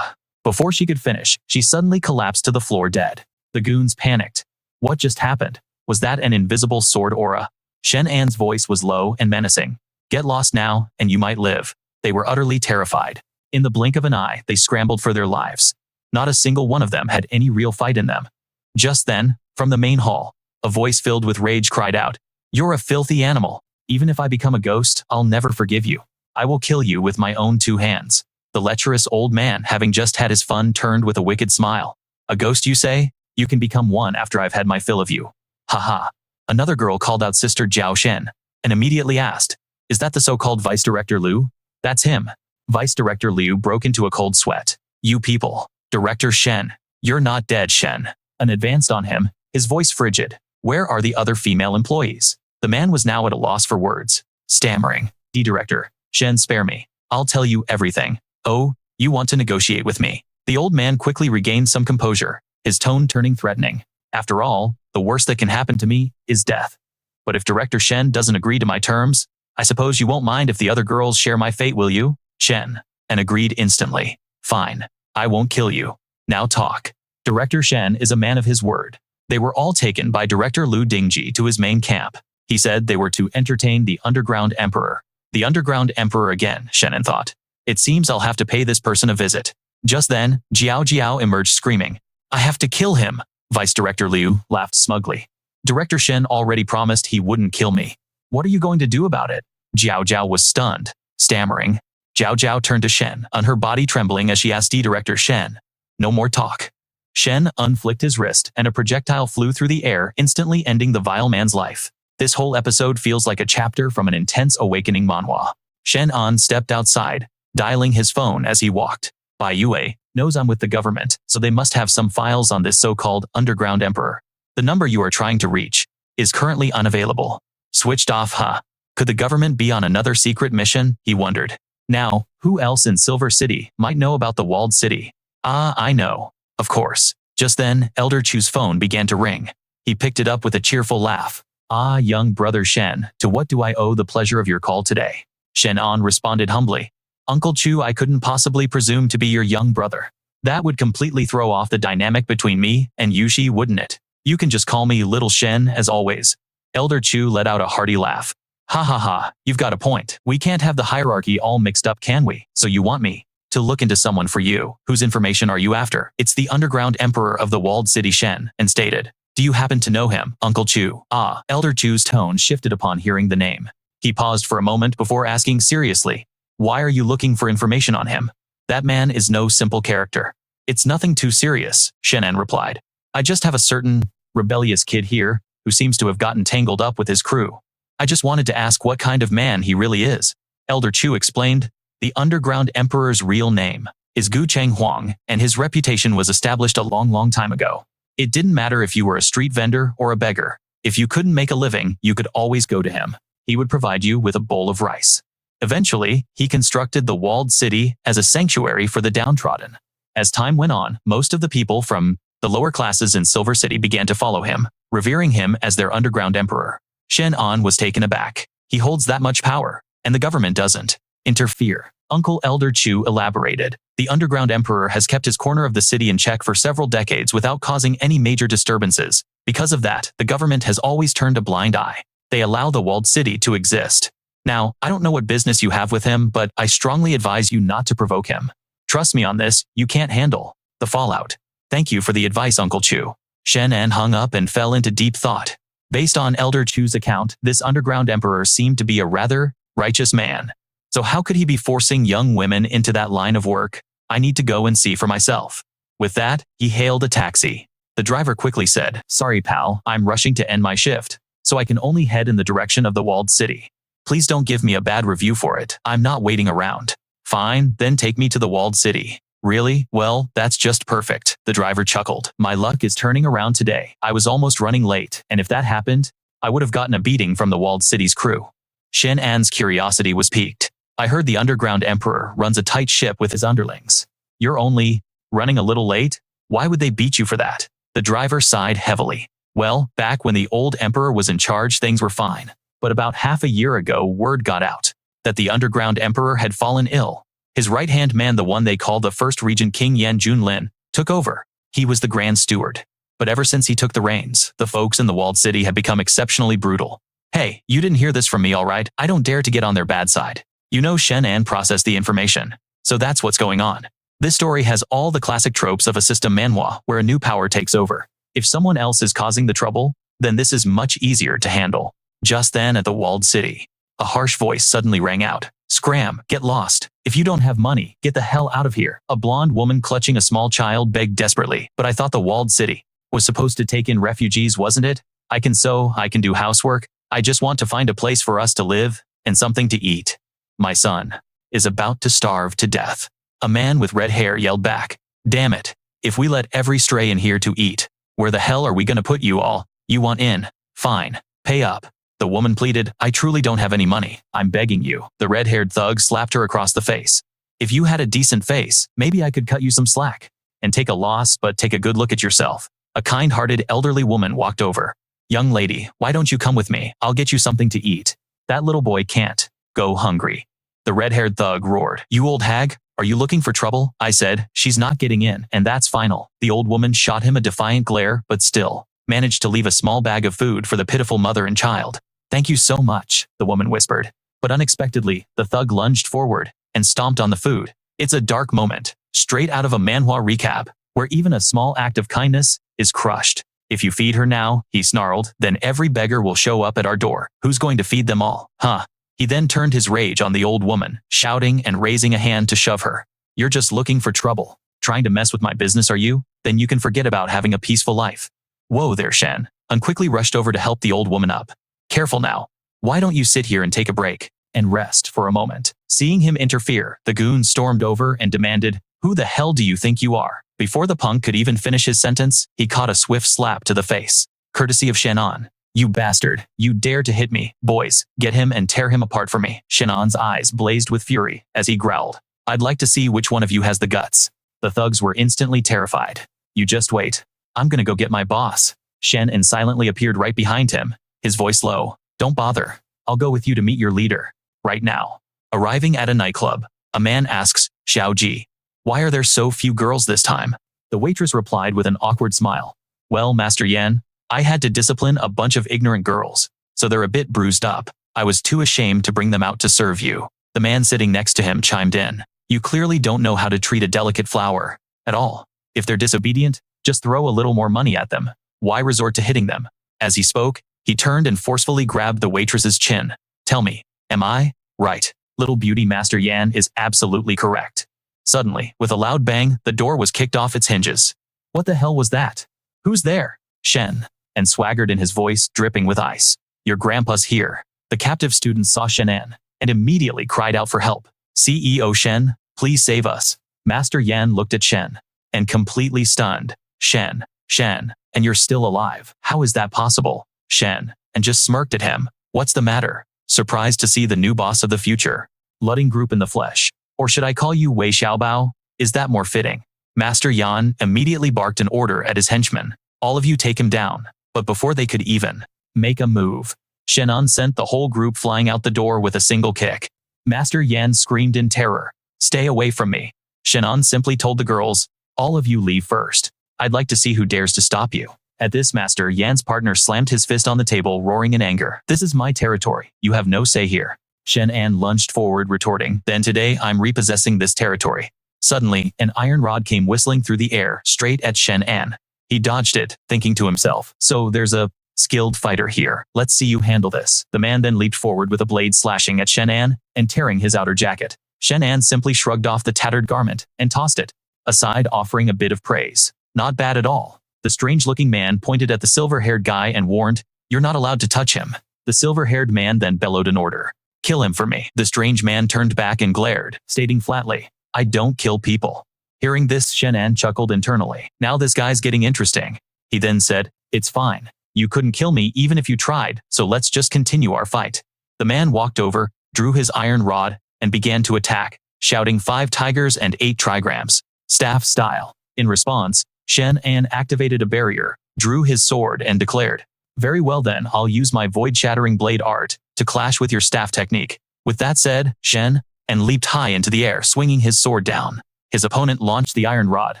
Before she could finish, she suddenly collapsed to the floor dead. The goons panicked. What just happened? Was that an invisible sword aura? Shen An's voice was low and menacing. "Get lost now, and you might live." They were utterly terrified. In the blink of an eye, they scrambled for their lives. Not a single one of them had any real fight in them. Just then, from the main hall, a voice filled with rage cried out, "You're a filthy animal. Even if I become a ghost, I'll never forgive you. I will kill you with my own 2 hands." The lecherous old man, having just had his fun, turned with a wicked smile. "A ghost, you say? You can become one after I've had my fill of you." "Ha." Another girl called out Sister Jiao Shen, and immediately asked, "Is that the so-called Vice Director Liu?" "That's him." Vice Director Liu broke into a cold sweat. "You people. Director Shen. You're not dead, Shen." An advanced on him, his voice frigid. "Where are the other female employees?" The man was now at a loss for words, stammering, "Director Shen, spare me. I'll tell you everything." "Oh, you want to negotiate with me?" The old man quickly regained some composure, his tone turning threatening. "After all, the worst that can happen to me is death. But if Director Shen doesn't agree to my terms, I suppose you won't mind if the other girls share my fate, will you? Shen An agreed instantly. Fine. I won't kill you. Now talk. Director Shen is a man of his word. They were all taken by Director Lu Dingji to his main camp. He said they were to entertain the Underground Emperor. The Underground Emperor again, Shen An thought. It seems I'll have to pay this person a visit. Just then, Jiao Jiao emerged screaming. I have to kill him. Vice Director Liu laughed smugly. Director Shen already promised he wouldn't kill me. What are you going to do about it? Jiao Jiao was stunned, stammering. Jiao Jiao turned to Shen An, her body trembling as she asked Director Shen. No more talk. Shen An flicked his wrist and a projectile flew through the air, instantly ending the vile man's life. This whole episode feels like a chapter from an intense awakening manhwa. Shen An stepped outside, dialing his phone as he walked. Bai Yue knows I'm with the government, so they must have some files on this so-called Underground Emperor. The number you are trying to reach is currently unavailable. Switched off, huh? Could the government be on another secret mission? He wondered. Now, who else in Silver City might know about the walled city? Ah, I know. Of course. Just then, Elder Chu's phone began to ring. He picked it up with a cheerful laugh. Ah, young brother Shen, to what do I owe the pleasure of your call today? Shen An responded humbly. Uncle Chu, I couldn't possibly presume to be your young brother. That would completely throw off the dynamic between me and Yushi, wouldn't it? You can just call me Little Shen, as always. Elder Chu let out a hearty laugh. Ha ha ha, you've got a point. We can't have the hierarchy all mixed up, can we? So you want me to look into someone for you. Whose information are you after? It's the Underground Emperor of the Walled City, Shen An stated. Do you happen to know him, Uncle Chu? Ah, Elder Chu's tone shifted upon hearing the name. He paused for a moment before asking seriously. Why are you looking for information on him? That man is no simple character. It's nothing too serious, Shen An replied. I just have a certain rebellious kid here who seems to have gotten tangled up with his crew. I just wanted to ask what kind of man he really is. Elder Chu explained. The Underground Emperor's real name is Gu Cheng Huang, and his reputation was established a long time ago. It didn't matter if you were a street vendor or a beggar. If you couldn't make a living, you could always go to him. He would provide you with a bowl of rice. Eventually, he constructed the walled city as a sanctuary for the downtrodden. As time went on, most of the people from the lower classes in Silver City began to follow him, revering him as their underground emperor. Shen An was taken aback. He holds that much power, and the government doesn't interfere. Uncle Elder Chu elaborated. The underground emperor has kept his corner of the city in check for several decades without causing any major disturbances. Because of that, the government has always turned a blind eye. They allow the walled city to exist. Now, I don't know what business you have with him, but I strongly advise you not to provoke him. Trust me on this, you can't handle the fallout. Thank you for the advice, Uncle Chu. Shen An hung up and fell into deep thought. Based on Elder Chu's account, this underground emperor seemed to be a rather righteous man. So how could he be forcing young women into that line of work? I need to go and see for myself. With that, he hailed a taxi. The driver quickly said, Sorry pal, I'm rushing to end my shift, so I can only head in the direction of the walled city. Please don't give me a bad review for it. I'm not waiting around. Fine, then take me to the walled city. Really? Well, that's just perfect. The driver chuckled. My luck is turning around today. I was almost running late, and if that happened, I would have gotten a beating from the walled city's crew. Shen An's curiosity was piqued. I heard the underground emperor runs a tight ship with his underlings. You're only running a little late? Why would they beat you for that? The driver sighed heavily. Well, back when the old emperor was in charge, things were fine. But about half a year ago, word got out that the underground emperor had fallen ill. His right-hand man, the one they called the first regent King Yan Junlin, took over. He was the grand steward. But ever since he took the reins, the folks in the walled city had become exceptionally brutal. Hey, you didn't hear this from me, all right? I don't dare to get on their bad side. You know Shen An processed the information. So that's what's going on. This story has all the classic tropes of a system manhwa where a new power takes over. If someone else is causing the trouble, then this is much easier to handle. Just then at the walled city, a harsh voice suddenly rang out. Scram, get lost. If you don't have money, get the hell out of here. A blonde woman clutching a small child begged desperately. But I thought the walled city was supposed to take in refugees, wasn't it? I can sew, I can do housework. I just want to find a place for us to live and something to eat. My son is about to starve to death. A man with red hair yelled back. Damn it. If we let every stray in here to eat, where the hell are we gonna put you all? You want in? Fine. Pay up. The woman pleaded, I truly don't have any money. I'm begging you. The red-haired thug slapped her across the face. If you had a decent face, maybe I could cut you some slack. And take a loss, but take a good look at yourself. A kind-hearted elderly woman walked over. Young lady, why don't you come with me? I'll get you something to eat. That little boy can't go hungry. The red-haired thug roared. You old hag, are you looking for trouble? I said, she's not getting in, and that's final. The old woman shot him a defiant glare, but still managed to leave a small bag of food for the pitiful mother and child. Thank you so much, the woman whispered. But unexpectedly, the thug lunged forward and stomped on the food. It's a dark moment, straight out of a manhwa recap, where even a small act of kindness is crushed. If you feed her now, he snarled, then every beggar will show up at our door. Who's going to feed them all? Huh? He then turned his rage on the old woman, shouting and raising a hand to shove her. You're just looking for trouble. Trying to mess with my business, are you? Then you can forget about having a peaceful life. Whoa there, Shen An quickly rushed over to help the old woman up. Careful now. Why don't you sit here and take a break and rest for a moment? Seeing him interfere, the goon stormed over and demanded, who the hell do you think you are? Before the punk could even finish his sentence, he caught a swift slap to the face, courtesy of Shen An. You bastard, you dare to hit me. Boys, get him and tear him apart for me. Shen An's eyes blazed with fury as he growled. I'd like to see which one of you has the guts. The thugs were instantly terrified. You just wait. I'm gonna go get my boss. Shen An silently appeared right behind him, his voice low. Don't bother. I'll go with you to meet your leader. Right now. Arriving at a nightclub, a man asks, Xiao Ji, why are there so few girls this time? The waitress replied with an awkward smile. Well, Master Yan, I had to discipline a bunch of ignorant girls, so they're a bit bruised up. I was too ashamed to bring them out to serve you. The man sitting next to him chimed in. You clearly don't know how to treat a delicate flower at all. If they're disobedient, just throw a little more money at them. Why resort to hitting them? As he spoke, he turned and forcefully grabbed the waitress's chin. Tell me, am I right? Little beauty Master Yan is absolutely correct. Suddenly, with a loud bang, the door was kicked off its hinges. What the hell was that? Who's there? Shen An swaggered in his voice, dripping with ice. Your grandpa's here. The captive student saw Shen An and immediately cried out for help. CEO Shen, please save us. Master Yan looked at Shen An completely stunned. Shen An, you're still alive. How is that possible? Shen An just smirked at him. What's the matter? Surprised to see the new boss of the future? Ludding group in the flesh. Or should I call you Wei Xiaobao? Is that more fitting? Master Yan immediately barked an order at his henchmen. All of you take him down. But before they could even make a move, Shen An sent the whole group flying out the door with a single kick. Master Yan screamed in terror. Stay away from me. Shen An simply told the girls, all of you leave first. I'd like to see who dares to stop you. At this, Master Yan's partner slammed his fist on the table, roaring in anger. This is my territory. You have no say here. Shen An lunged forward, retorting, then today I'm repossessing this territory. Suddenly, an iron rod came whistling through the air, straight at Shen An. He dodged it, thinking to himself, so there's a skilled fighter here. Let's see you handle this. The man then leaped forward with a blade slashing at Shen An and tearing his outer jacket. Shen An simply shrugged off the tattered garment and tossed it aside, offering a bit of praise. Not bad at all. The strange-looking man pointed at the silver-haired guy and warned, you're not allowed to touch him. The silver-haired man then bellowed an order. Kill him for me. The strange man turned back and glared, stating flatly, I don't kill people. Hearing this, Shen An chuckled internally. Now this guy's getting interesting. He then said, it's fine. You couldn't kill me even if you tried, so let's just continue our fight. The man walked over, drew his iron rod, and began to attack, shouting 5 tigers and 8 trigrams, staff style. In response, Shen An activated a barrier, drew his sword and declared, very well then, I'll use my void-shattering blade art to clash with your staff technique. With that said, Shen An leaped high into the air, swinging his sword down. His opponent launched the iron rod,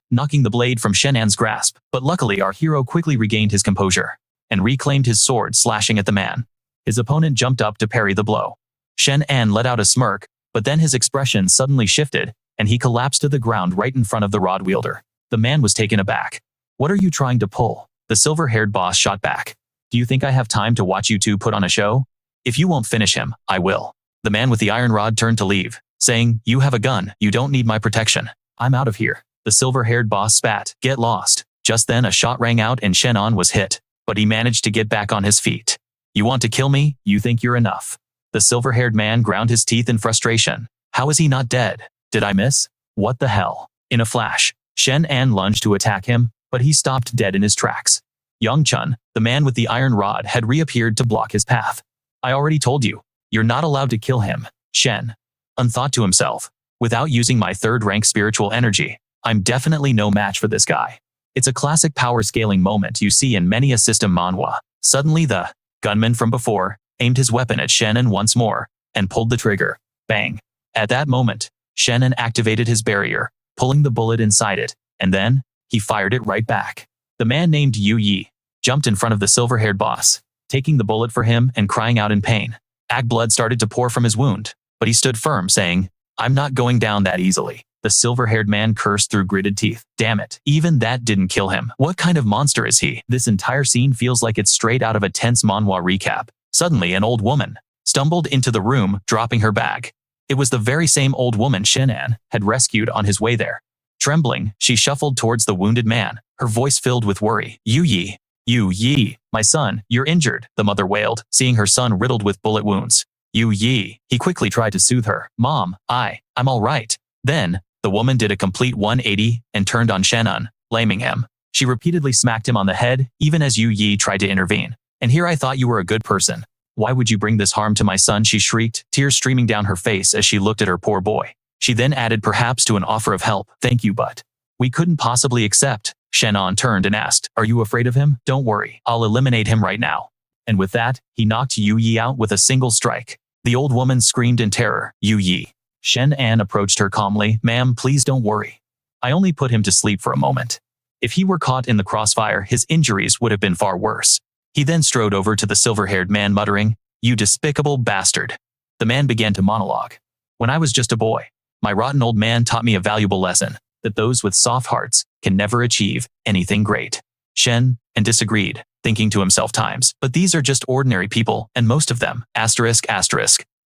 knocking the blade from Shen An's grasp, but luckily our hero quickly regained his composure and reclaimed his sword, slashing at the man. His opponent jumped up to parry the blow. Shen An let out a smirk, but then his expression suddenly shifted, and he collapsed to the ground right in front of the rod wielder. The man was taken aback. What are you trying to pull? The silver-haired boss shot back. Do you think I have time to watch you two put on a show? If you won't finish him, I will. The man with the iron rod turned to leave, saying, you have a gun, you don't need my protection. I'm out of here. The silver-haired boss spat, get lost. Just then a shot rang out and Shen An was hit, but he managed to get back on his feet. You want to kill me? You think you're enough? The silver-haired man ground his teeth in frustration. How is he not dead? Did I miss? What the hell? In a flash, Shen An lunged to attack him, but he stopped dead in his tracks. Young Chun, the man with the iron rod, had reappeared to block his path. I already told you, you're not allowed to kill him. Shen An thought to himself, without using my 3rd-rank spiritual energy, I'm definitely no match for this guy. It's a classic power scaling moment you see in many a system manhwa. Suddenly the gunman from before aimed his weapon at Shen An once more, and pulled the trigger. Bang. At that moment, Shen An activated his barrier, pulling the bullet inside it, and then, he fired it right back. The man named Yu Yi jumped in front of the silver-haired boss, taking the bullet for him and crying out in pain. Blood started to pour from his wound, but he stood firm, saying, "I'm not going down that easily." The silver-haired man cursed through gritted teeth. Damn it, even that didn't kill him. What kind of monster is he? This entire scene feels like it's straight out of a tense manhwa recap. Suddenly, an old woman stumbled into the room, dropping her bag. It was the very same old woman Shen An had rescued on his way there. Trembling, she shuffled towards the wounded man, her voice filled with worry. Yu Yi, my son, you're injured, the mother wailed, seeing her son riddled with bullet wounds. Yu Yi, he quickly tried to soothe her. Mom, I'm all right. Then, the woman did a complete 180 and turned on Shen An, blaming him. She repeatedly smacked him on the head, even as Yu Yi tried to intervene. And here I thought you were a good person. Why would you bring this harm to my son? She shrieked, tears streaming down her face as she looked at her poor boy. She then added perhaps to an offer of help. Thank you, but we couldn't possibly accept. Shen An turned and asked, are you afraid of him? Don't worry, I'll eliminate him right now. And with that, he knocked Yu Yi out with a single strike. The old woman screamed in terror. Yu Yi. Shen An approached her calmly. Ma'am, please don't worry. I only put him to sleep for a moment. If he were caught in the crossfire, his injuries would have been far worse. He then strode over to the silver-haired man, muttering, you despicable bastard. The man began to monologue. When I was just a boy, my rotten old man taught me a valuable lesson, that those with soft hearts can never achieve anything great. Shen An disagreed, thinking to himself times, but these are just ordinary people, and most of them, asterisk,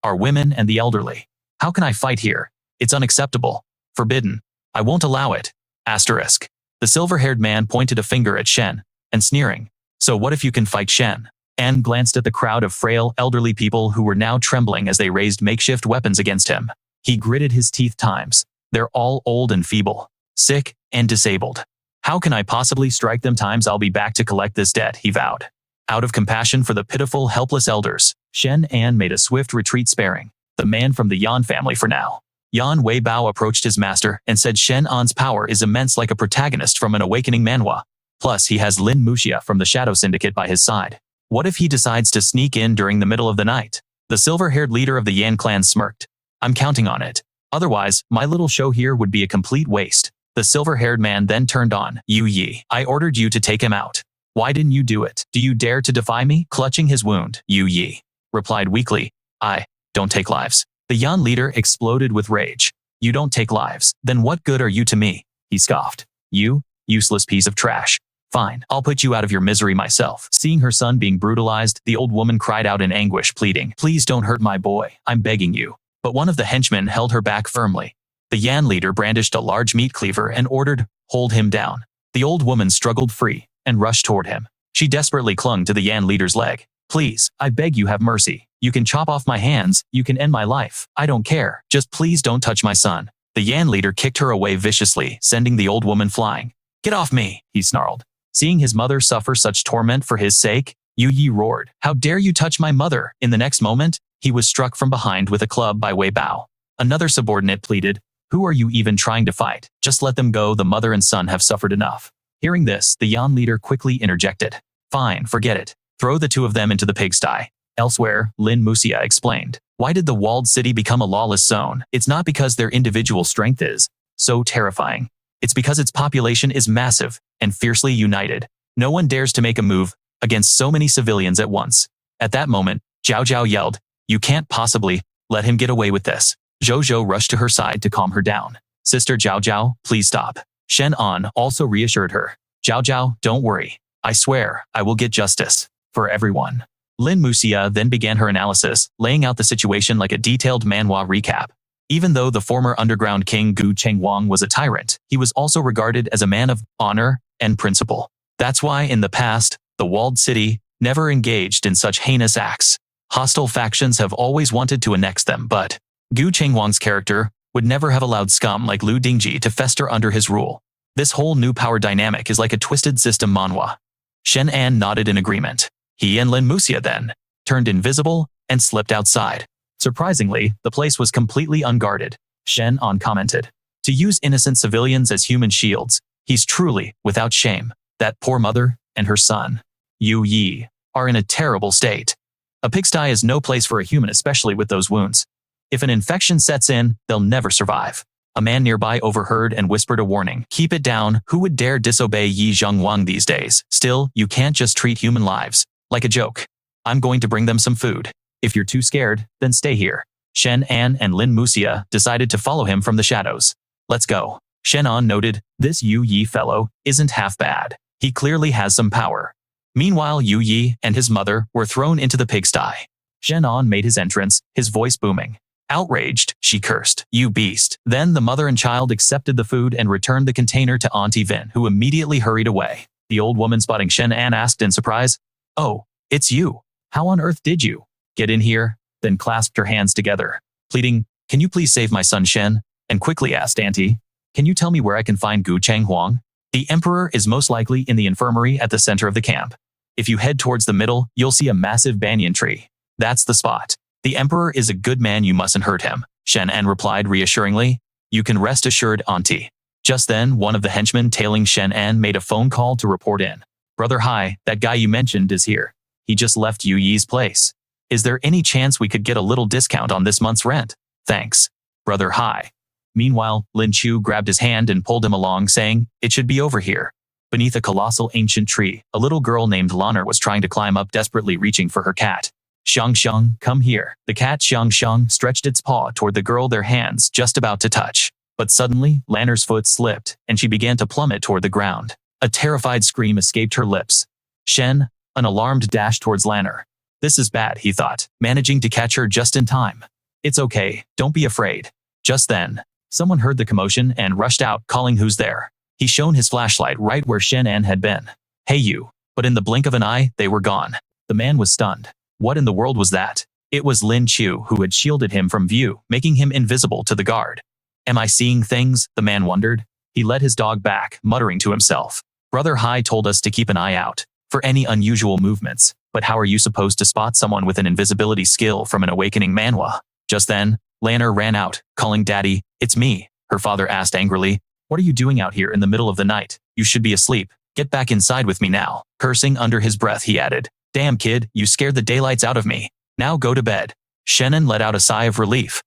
are women and the elderly. How can I fight here? It's unacceptable. Forbidden. I won't allow it. Asterisk. The silver-haired man pointed a finger at Shen An, sneering. So what if you can fight? Shen An glanced at the crowd of frail, elderly people who were now trembling as they raised makeshift weapons against him. He gritted his teeth times. They're all old and feeble, sick and disabled. How can I possibly strike them? Times I'll be back to collect this debt, he vowed. Out of compassion for the pitiful, helpless elders, Shen An made a swift retreat, sparing the man from the Yan family for now. Yan Weibao approached his master and said Shen An's power is immense, like a protagonist from an awakening manhwa. Plus, he has Lin Muxia from the Shadow Syndicate by his side. What if he decides to sneak in during the middle of the night? The silver-haired leader of the Yan clan smirked. I'm counting on it. Otherwise, my little show here would be a complete waste. The silver-haired man then turned on Yu Yi. I ordered you to take him out. Why didn't you do it? Do you dare to defy me? Clutching his wound, Yu Yi replied weakly. I don't take lives. The Yan leader exploded with rage. You don't take lives? Then what good are you to me? He scoffed. You, useless piece of trash. Fine, I'll put you out of your misery myself. Seeing her son being brutalized, the old woman cried out in anguish, pleading, please don't hurt my boy, I'm begging you. But one of the henchmen held her back firmly. The Yan leader brandished a large meat cleaver and ordered, hold him down. The old woman struggled free and rushed toward him. She desperately clung to the Yan leader's leg. Please, I beg you, have mercy. You can chop off my hands, you can end my life. I don't care. Just please don't touch my son. The Yan leader kicked her away viciously, sending the old woman flying. Get off me, he snarled. Seeing his mother suffer such torment for his sake, Yu Yi roared, how dare you touch my mother? In the next moment, he was struck from behind with a club by Weibao. Another subordinate pleaded, who are you even trying to fight? Just let them go, the mother and son have suffered enough. Hearing this, the Yan leader quickly interjected. Fine, forget it. Throw the two of them into the pigsty. Elsewhere, Lin Muxia explained. Why did the walled city become a lawless zone? It's not because their individual strength is so terrifying. It's because its population is massive and fiercely united. No one dares to make a move against so many civilians at once. At that moment, Zhao Zhao yelled, you can't possibly let him get away with this. Jojo rushed to her side to calm her down. Sister Zhao Zhao, please stop. Shen An also reassured her. Zhao Zhao, don't worry. I swear, I will get justice for everyone. Lin Muxia then began her analysis, laying out the situation like a detailed manhwa recap. Even though the former underground king Gu Chengwang was a tyrant, he was also regarded as a man of honor and principle. That's why in the past, the walled city never engaged in such heinous acts. Hostile factions have always wanted to annex them, but Gu Chengwang's character would never have allowed scum like Lu Dingji to fester under his rule. This whole new power dynamic is like a twisted system manhwa. Shen An nodded in agreement. He and Lin Muxia then turned invisible and slipped outside. Surprisingly, the place was completely unguarded. Shen An commented. To use innocent civilians as human shields, he's truly without shame. That poor mother and her son, Yu Yi, are in a terrible state. A pigsty is no place for a human, especially with those wounds. If an infection sets in, they'll never survive. A man nearby overheard and whispered a warning. Keep it down, who would dare disobey Yi Zhongwang these days? Still, you can't just treat human lives like a joke. I'm going to bring them some food. If you're too scared, then stay here. Shen An and Lin Muxia decided to follow him from the shadows. Let's go. Shen An noted, this Yu Yi fellow isn't half bad. He clearly has some power. Meanwhile, Yu Yi and his mother were thrown into the pigsty. Shen An made his entrance, his voice booming. Outraged, she cursed, you beast. Then the mother and child accepted the food and returned the container to Auntie Vin, who immediately hurried away. The old woman, spotting Shen An, asked in surprise, oh, it's you. How on earth did you get in here? Then clasped her hands together, pleading, can you please save my son Shen? And quickly asked Auntie, can you tell me where I can find Gu Changhuang? The emperor is most likely in the infirmary at the center of the camp. If you head towards the middle, you'll see a massive banyan tree. That's the spot. The emperor is a good man, you mustn't hurt him. Shen An replied reassuringly. You can rest assured, Auntie. Just then, one of the henchmen tailing Shen An made a phone call to report in. Brother Hai, that guy you mentioned is here. He just left Yu Yi's place. Is there any chance we could get a little discount on this month's rent? Thanks, Brother Hai. Meanwhile, Lin Chu grabbed his hand and pulled him along, saying, it should be over here. Beneath a colossal ancient tree, a little girl named Lanner was trying to climb up, desperately reaching for her cat. Xiang Xiang, come here. The cat Xiang Xiang stretched its paw toward the girl, their hands just about to touch. But suddenly, Lanner's foot slipped, and she began to plummet toward the ground. A terrified scream escaped her lips. Shen, an alarmed dash towards Lanner. This is bad, he thought, managing to catch her just in time. It's okay, don't be afraid. Just then, someone heard the commotion and rushed out, calling who's there. He shone his flashlight right where Shen An had been. Hey you. But in the blink of an eye, they were gone. The man was stunned. What in the world was that? It was Lin Chu, who had shielded him from view, making him invisible to the guard. Am I seeing things? The man wondered. He led his dog back, muttering to himself. Brother Hai told us to keep an eye out for any unusual movements. But how are you supposed to spot someone with an invisibility skill from an awakening manhwa? Just then, Lanner ran out, calling Daddy. It's me, her father asked angrily. What are you doing out here in the middle of the night? You should be asleep. Get back inside with me now. Cursing under his breath, he added. Damn kid, you scared the daylights out of me. Now go to bed. Shen An let out a sigh of relief.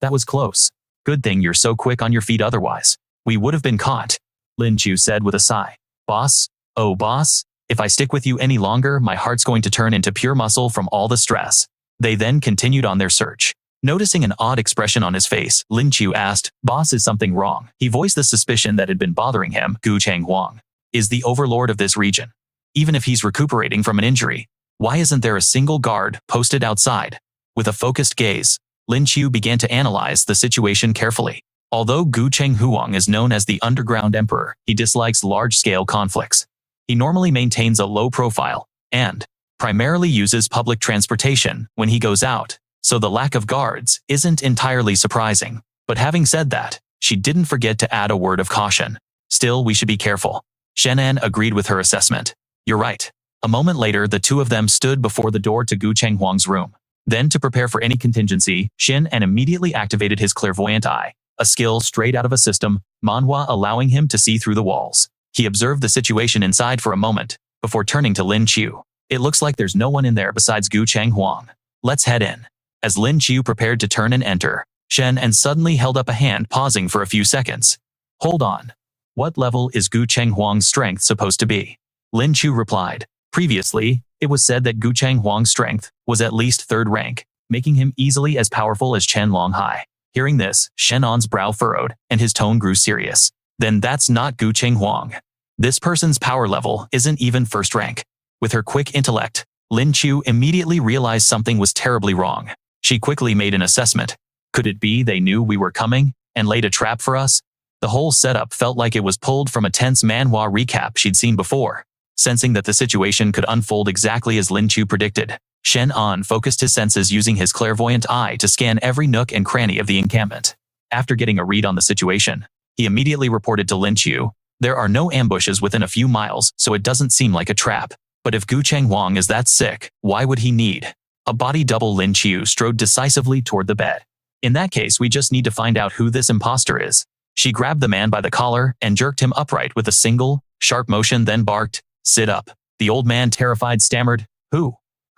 That was close. Good thing you're so quick on your feet, otherwise we would have been caught. Lin Chu said with a sigh. Boss? Oh boss? If I stick with you any longer, my heart's going to turn into pure muscle from all the stress. They then continued on their search. Noticing an odd expression on his face, Lin Chu asked, Boss, is something wrong? He voiced the suspicion that had been bothering him. Gu Changhuang is the overlord of this region. Even if he's recuperating from an injury, why isn't there a single guard posted outside? With a focused gaze, Lin Chu began to analyze the situation carefully. Although Gu Chenghuang is known as the Underground Emperor, he dislikes large-scale conflicts. He normally maintains a low profile and primarily uses public transportation when he goes out, so the lack of guards isn't entirely surprising. But having said that, she didn't forget to add a word of caution. Still, we should be careful. Shen An agreed with her assessment. You're right. A moment later, the two of them stood before the door to Gu Chenghuang's room. Then, to prepare for any contingency, Shen An immediately activated his clairvoyant eye, a skill straight out of a system, Manhwa, allowing him to see through the walls. He observed the situation inside for a moment, before turning to Lin Chu. It looks like there's no one in there besides Gu Chenghuang. Let's head in. As Lin Chu prepared to turn and enter, Shen An suddenly held up a hand, pausing for a few seconds. Hold on. What level is Gu Chenghuang's strength supposed to be? Lin Chu replied. Previously, it was said that Gu Chenghuang's strength was at least 3rd rank, making him easily as powerful as Chen Longhai. Hearing this, Shen An's brow furrowed, and his tone grew serious. Then that's not Gu Chenghuang. This person's power level isn't even 1st rank. With her quick intellect, Lin Chu immediately realized something was terribly wrong. She quickly made an assessment. Could it be they knew we were coming and laid a trap for us? The whole setup felt like it was pulled from a tense manhwa recap she'd seen before. Sensing that the situation could unfold exactly as Lin Chu predicted, Shen An focused his senses using his clairvoyant eye to scan every nook and cranny of the encampment. After getting a read on the situation, he immediately reported to Lin Chu, there are no ambushes within a few miles, so it doesn't seem like a trap. But if Gu Chenghuang is that sick, why would he need a body double? Lin Chu strode decisively toward the bed. In that case, we just need to find out who this imposter is. She grabbed the man by the collar and jerked him upright with a single, sharp motion, then barked, Sit up. The old man, terrified, stammered,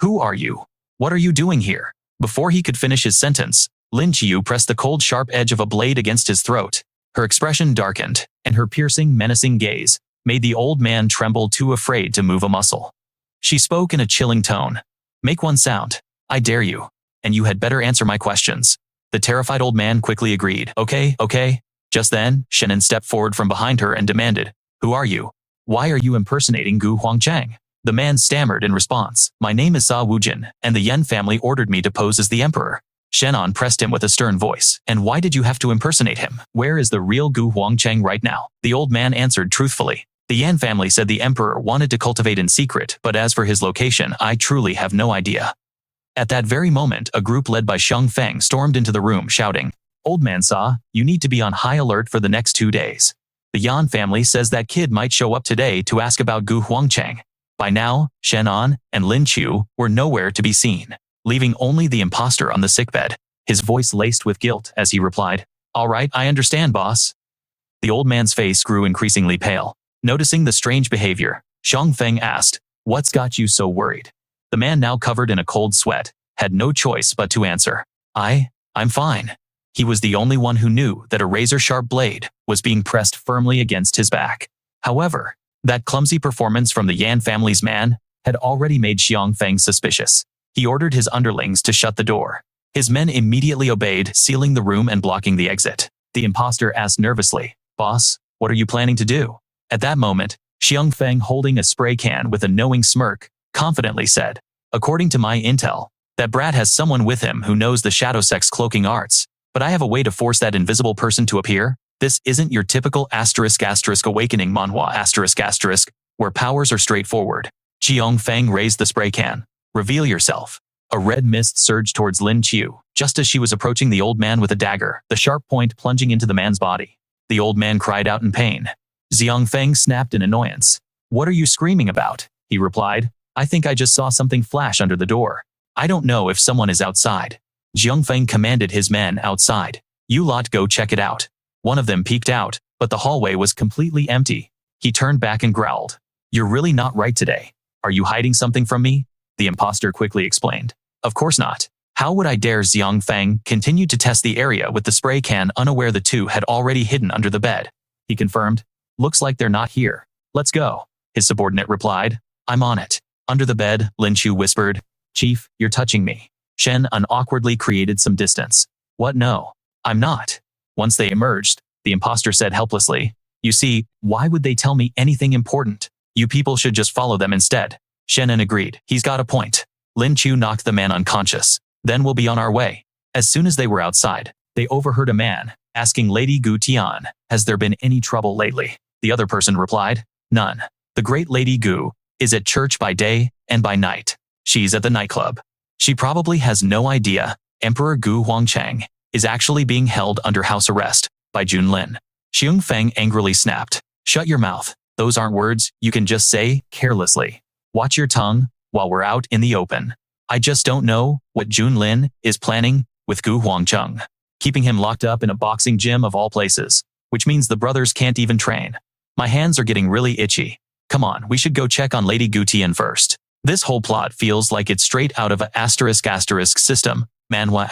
Who are you? What are you doing here? Before he could finish his sentence, Lin Qiu pressed the cold sharp edge of a blade against his throat. Her expression darkened, and her piercing, menacing gaze made the old man tremble, too afraid to move a muscle. She spoke in a chilling tone. Make one sound. I dare you. And you had better answer my questions. The terrified old man quickly agreed. Okay. Just then, Shen An stepped forward from behind her and demanded, Who are you? Why are you impersonating Gu Huangchang? The man stammered in response. My name is Sa Wujin, and the Yan family ordered me to pose as the emperor. Shen An pressed him with a stern voice. And why did you have to impersonate him? Where is the real Gu Huangchang right now? The old man answered truthfully. The Yan family said the emperor wanted to cultivate in secret, but as for his location, I truly have no idea. At that very moment, a group led by Xiang Feng stormed into the room, shouting, Old man Sa, you need to be on high alert for the next 2 days. The Yan family says that kid might show up today to ask about Gu Huangchang. By now, Shen An and Lin Qiu were nowhere to be seen, leaving only the imposter on the sickbed, his voice laced with guilt as he replied, All right, I understand, boss. The old man's face grew increasingly pale. Noticing the strange behavior, Xiang Feng asked, What's got you so worried? The man, now covered in a cold sweat, had no choice but to answer, I'm fine. He was the only one who knew that a razor-sharp blade was being pressed firmly against his back. However, that clumsy performance from the Yan family's man had already made Xiang Feng suspicious. He ordered his underlings to shut the door. His men immediately obeyed, sealing the room and blocking the exit. The imposter asked nervously, Boss, what are you planning to do? At that moment, Xiang Feng, holding a spray can with a knowing smirk, confidently said, According to my intel, that brat has someone with him who knows the shadow sect's cloaking arts, but I have a way to force that invisible person to appear. This isn't your typical *** awakening manhwa ***, where powers are straightforward. Xiang Feng raised the spray can. Reveal yourself. A red mist surged towards Lin Qiu, just as she was approaching the old man with a dagger, the sharp point plunging into the man's body. The old man cried out in pain. Xiang Feng snapped in annoyance. What are you screaming about? He replied. I think I just saw something flash under the door. I don't know if someone is outside. Xiang Feng commanded his men outside. You lot go check it out. One of them peeked out, but the hallway was completely empty. He turned back and growled. You're really not right today. Are you hiding something from me? The imposter quickly explained. Of course not. How would I dare? Xiang Feng continued to test the area with the spray can, unaware the two had already hidden under the bed. He confirmed. Looks like they're not here. Let's go. His subordinate replied. I'm on it. Under the bed, Lin Qiu whispered. Chief, you're touching me. Shen An awkwardly created some distance. What? No. I'm not. Once they emerged, the imposter said helplessly. You see, why would they tell me anything important? You people should just follow them instead. Shen An agreed. He's got a point. Lin Qiu knocked the man unconscious. Then we'll be on our way. As soon as they were outside, they overheard a man asking Lady Gu Tian, has there been any trouble lately? The other person replied, none. The great Lady Gu is at church by day and by night. She's at the nightclub. She probably has no idea Emperor Gu Huangchang is actually being held under house arrest by Junlin. Xiang Feng angrily snapped. Shut your mouth. Those aren't words you can just say carelessly. Watch your tongue while we're out in the open. I just don't know what Junlin is planning with Gu Huangchang, keeping him locked up in a boxing gym of all places, which means the brothers can't even train. My hands are getting really itchy. Come on, we should go check on Lady Gu Tian first. This whole plot feels like it's straight out of a *** system, Manhwa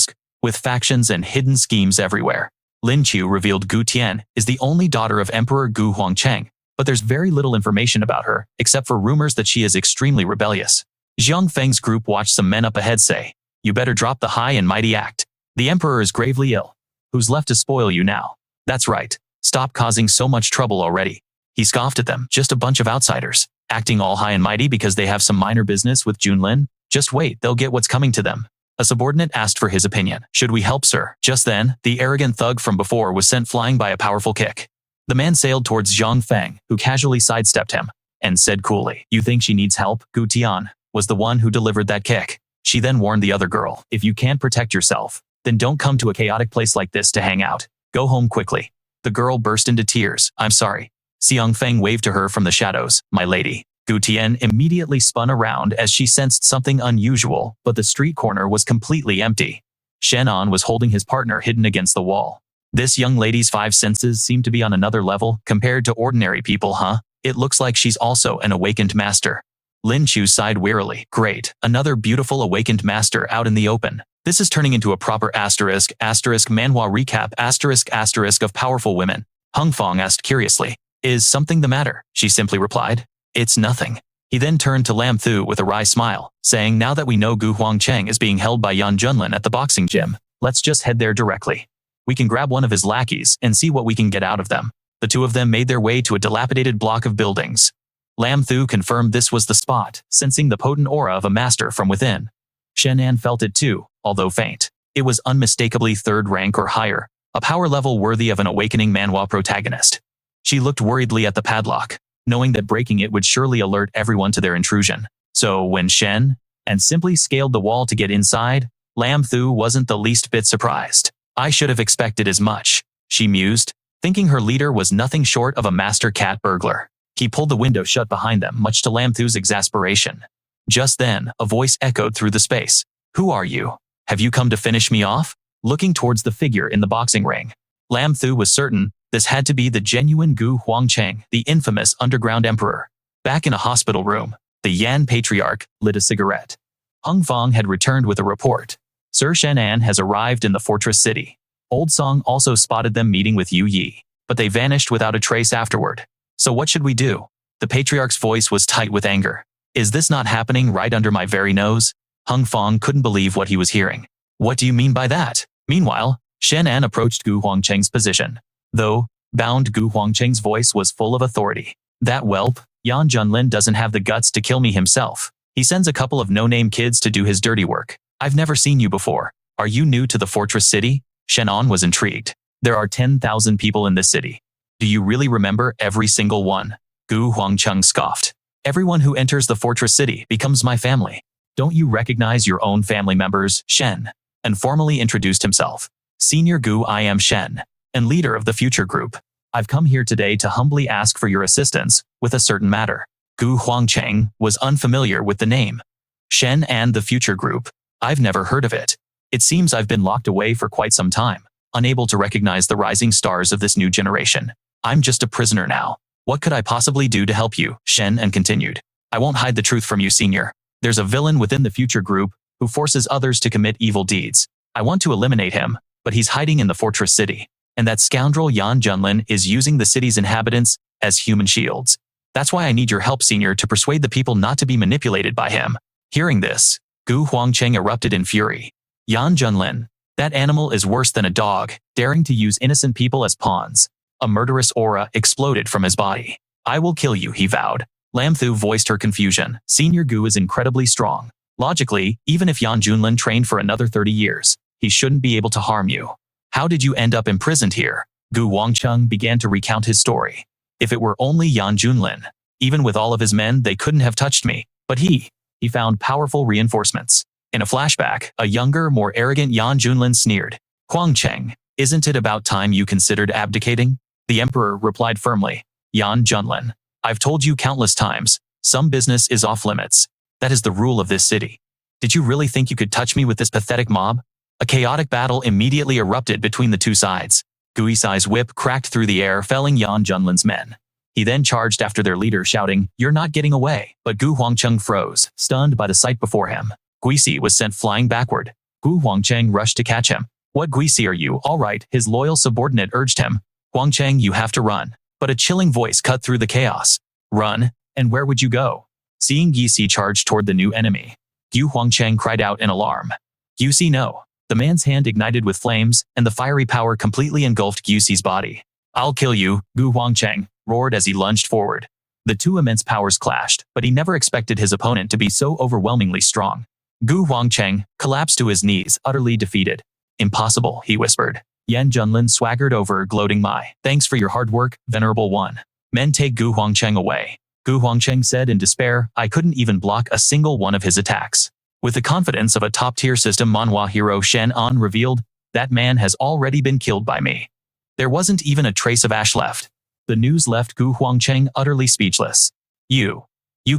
***, with factions and hidden schemes everywhere. Lin Qiu revealed Gu Tian is the only daughter of Emperor Gu Huangchang, but there's very little information about her, except for rumors that she is extremely rebellious. Xiang Feng's group watched some men up ahead say, You better drop the high and mighty act. The emperor is gravely ill. Who's left to spoil you now? That's right. Stop causing so much trouble already. He scoffed at them, just a bunch of outsiders, acting all high and mighty because they have some minor business with Junlin. Just wait, they'll get what's coming to them. A subordinate asked for his opinion. Should we help, sir? Just then, the arrogant thug from before was sent flying by a powerful kick. The man sailed towards Xiang Feng, who casually sidestepped him, and said coolly, You think she needs help? Gu Tian was the one who delivered that kick. She then warned the other girl, If you can't protect yourself, then don't come to a chaotic place like this to hang out. Go home quickly. The girl burst into tears. I'm sorry. Xiang Feng waved to her from the shadows. My lady. Gu Tian immediately spun around as she sensed something unusual, but the street corner was completely empty. Shen An was holding his partner hidden against the wall. This young lady's 5 senses seem to be on another level compared to ordinary people, huh? It looks like she's also an awakened master. Lin Chu sighed wearily. Great, another beautiful awakened master out in the open. This is turning into a proper asterisk manhwa recap asterisk of powerful women. Hung Fong asked curiously. Is something the matter? She simply replied. It's nothing. He then turned to Lam Thu with a wry smile, saying, now that we know Gu Huangcheng is being held by Yan Junlin at the boxing gym, let's just head there directly. We can grab one of his lackeys and see what we can get out of them. The two of them made their way to a dilapidated block of buildings. Lam Thu confirmed this was the spot, sensing the potent aura of a master from within. Shen An felt it too, although faint. It was unmistakably third rank or higher, a power level worthy of an awakening manhwa protagonist. She looked worriedly at the padlock, knowing that breaking it would surely alert everyone to their intrusion. So when Shen An simply scaled the wall to get inside, Lam Thu wasn't the least bit surprised. I should have expected as much, she mused, thinking her leader was nothing short of a master cat burglar. He pulled the window shut behind them, much to Lam Thu's exasperation. Just then, a voice echoed through the space. Who are you? Have you come to finish me off? Looking towards the figure in the boxing ring, Lam Thu was certain this had to be the genuine Gu Huangcheng, the infamous underground emperor. Back in a hospital room, the Yan patriarch lit a cigarette. Hung Fong had returned with a report. Sir Shen An has arrived in the fortress city. Old Song also spotted them meeting with Yu Yi, but they vanished without a trace afterward. So what should we do? The patriarch's voice was tight with anger. Is this not happening right under my very nose? Hung Fong couldn't believe what he was hearing. What do you mean by that? Meanwhile, Shen An approached Gu Huangcheng's position. Though, bound Gu Huangcheng's voice was full of authority. That whelp, Yan Junlin doesn't have the guts to kill me himself. He sends a couple of no-name kids to do his dirty work. I've never seen you before. Are you new to the fortress city? Shen An was intrigued. There are 10,000 people in this city. Do you really remember every single one? Gu Huangcheng scoffed. Everyone who enters the fortress city becomes my family. Don't you recognize your own family members? Shen An formally introduced himself. Senior Gu, I am Shen An, leader of the future group. I've come here today to humbly ask for your assistance with a certain matter. Gu Huangcheng was unfamiliar with the name. Shen An, the future group. I've never heard of it. It seems I've been locked away for quite some time, unable to recognize the rising stars of this new generation. I'm just a prisoner now. What could I possibly do to help you? Shen An continued. I won't hide the truth from you, senior. There's a villain within the future group who forces others to commit evil deeds. I want to eliminate him, but he's hiding in the fortress city. And that scoundrel Yan Junlin is using the city's inhabitants as human shields. That's why I need your help, senior, to persuade the people not to be manipulated by him. Hearing this, Gu Huangcheng erupted in fury. Yan Junlin, that animal is worse than a dog, daring to use innocent people as pawns. A murderous aura exploded from his body. I will kill you, he vowed. Lam Thu voiced her confusion. Senior Gu is incredibly strong. Logically, even if Yan Junlin trained for another 30 years, he shouldn't be able to harm you. How did you end up imprisoned here? Gu Huangcheng began to recount his story. If it were only Yan Junlin, even with all of his men, they couldn't have touched me. But he found powerful reinforcements. In a flashback, a younger, more arrogant Yan Junlin sneered. Huangcheng, isn't it about time you considered abdicating? The emperor replied firmly. Yan Junlin, I've told you countless times, some business is off limits. That is the rule of this city. Did you really think you could touch me with this pathetic mob? A chaotic battle immediately erupted between the two sides. Gu Isai's whip cracked through the air, felling Yan Junlin's men. He then charged after their leader, shouting, "You're not getting away." But Gu Huangcheng froze, stunned by the sight before him. Guisi was sent flying backward. Gu Huangcheng rushed to catch him. "What Guisi are you?" "All right," his loyal subordinate urged him. "Huangcheng, you have to run." But a chilling voice cut through the chaos. "Run? And where would you go?" Seeing Guisi charge toward the new enemy, Gu Huangcheng cried out in alarm. "Guisi, no." The man's hand ignited with flames, and the fiery power completely engulfed Guisi's body. "I'll kill you," Gu Huangcheng roared as he lunged forward. The two immense powers clashed, but he never expected his opponent to be so overwhelmingly strong. Gu Huangcheng collapsed to his knees, utterly defeated. "Impossible," he whispered. Yan Junlin swaggered over, gloating, "My thanks for your hard work, venerable one. Men, take Gu Huangcheng away." Gu Huangcheng said in despair, "I couldn't even block a single one of his attacks." With the confidence of a top-tier system manhwa hero, Shen An revealed, "That man has already been killed by me." There wasn't even a trace of ash left. The news left Gu Huangcheng utterly speechless. You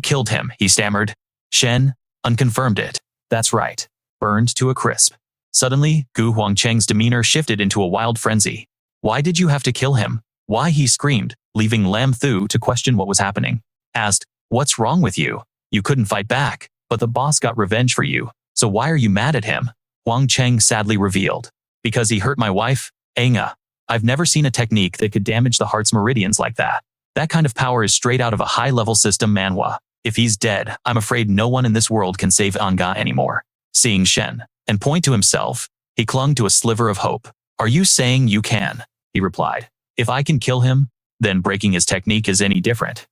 killed him," he stammered. Shen An confirmed it. "That's right." Burned to a crisp. Suddenly, Gu Huangcheng's demeanor shifted into a wild frenzy. "Why did you have to kill him? Why?" he screamed, leaving Lam Thu to question what was happening. Asked, "What's wrong with you?" You couldn't fight back, but the boss got revenge for you. So why are you mad at him? Huang Cheng sadly revealed. Because he hurt my wife? Anga. I've never seen a technique that could damage the heart's meridians like that. That kind of power is straight out of a high-level system manhwa. If he's dead, I'm afraid no one in this world can save Anga anymore. Seeing Shen and point to himself, he clung to a sliver of hope. Are you saying you can? He replied. If I can kill him, then breaking his technique is any different.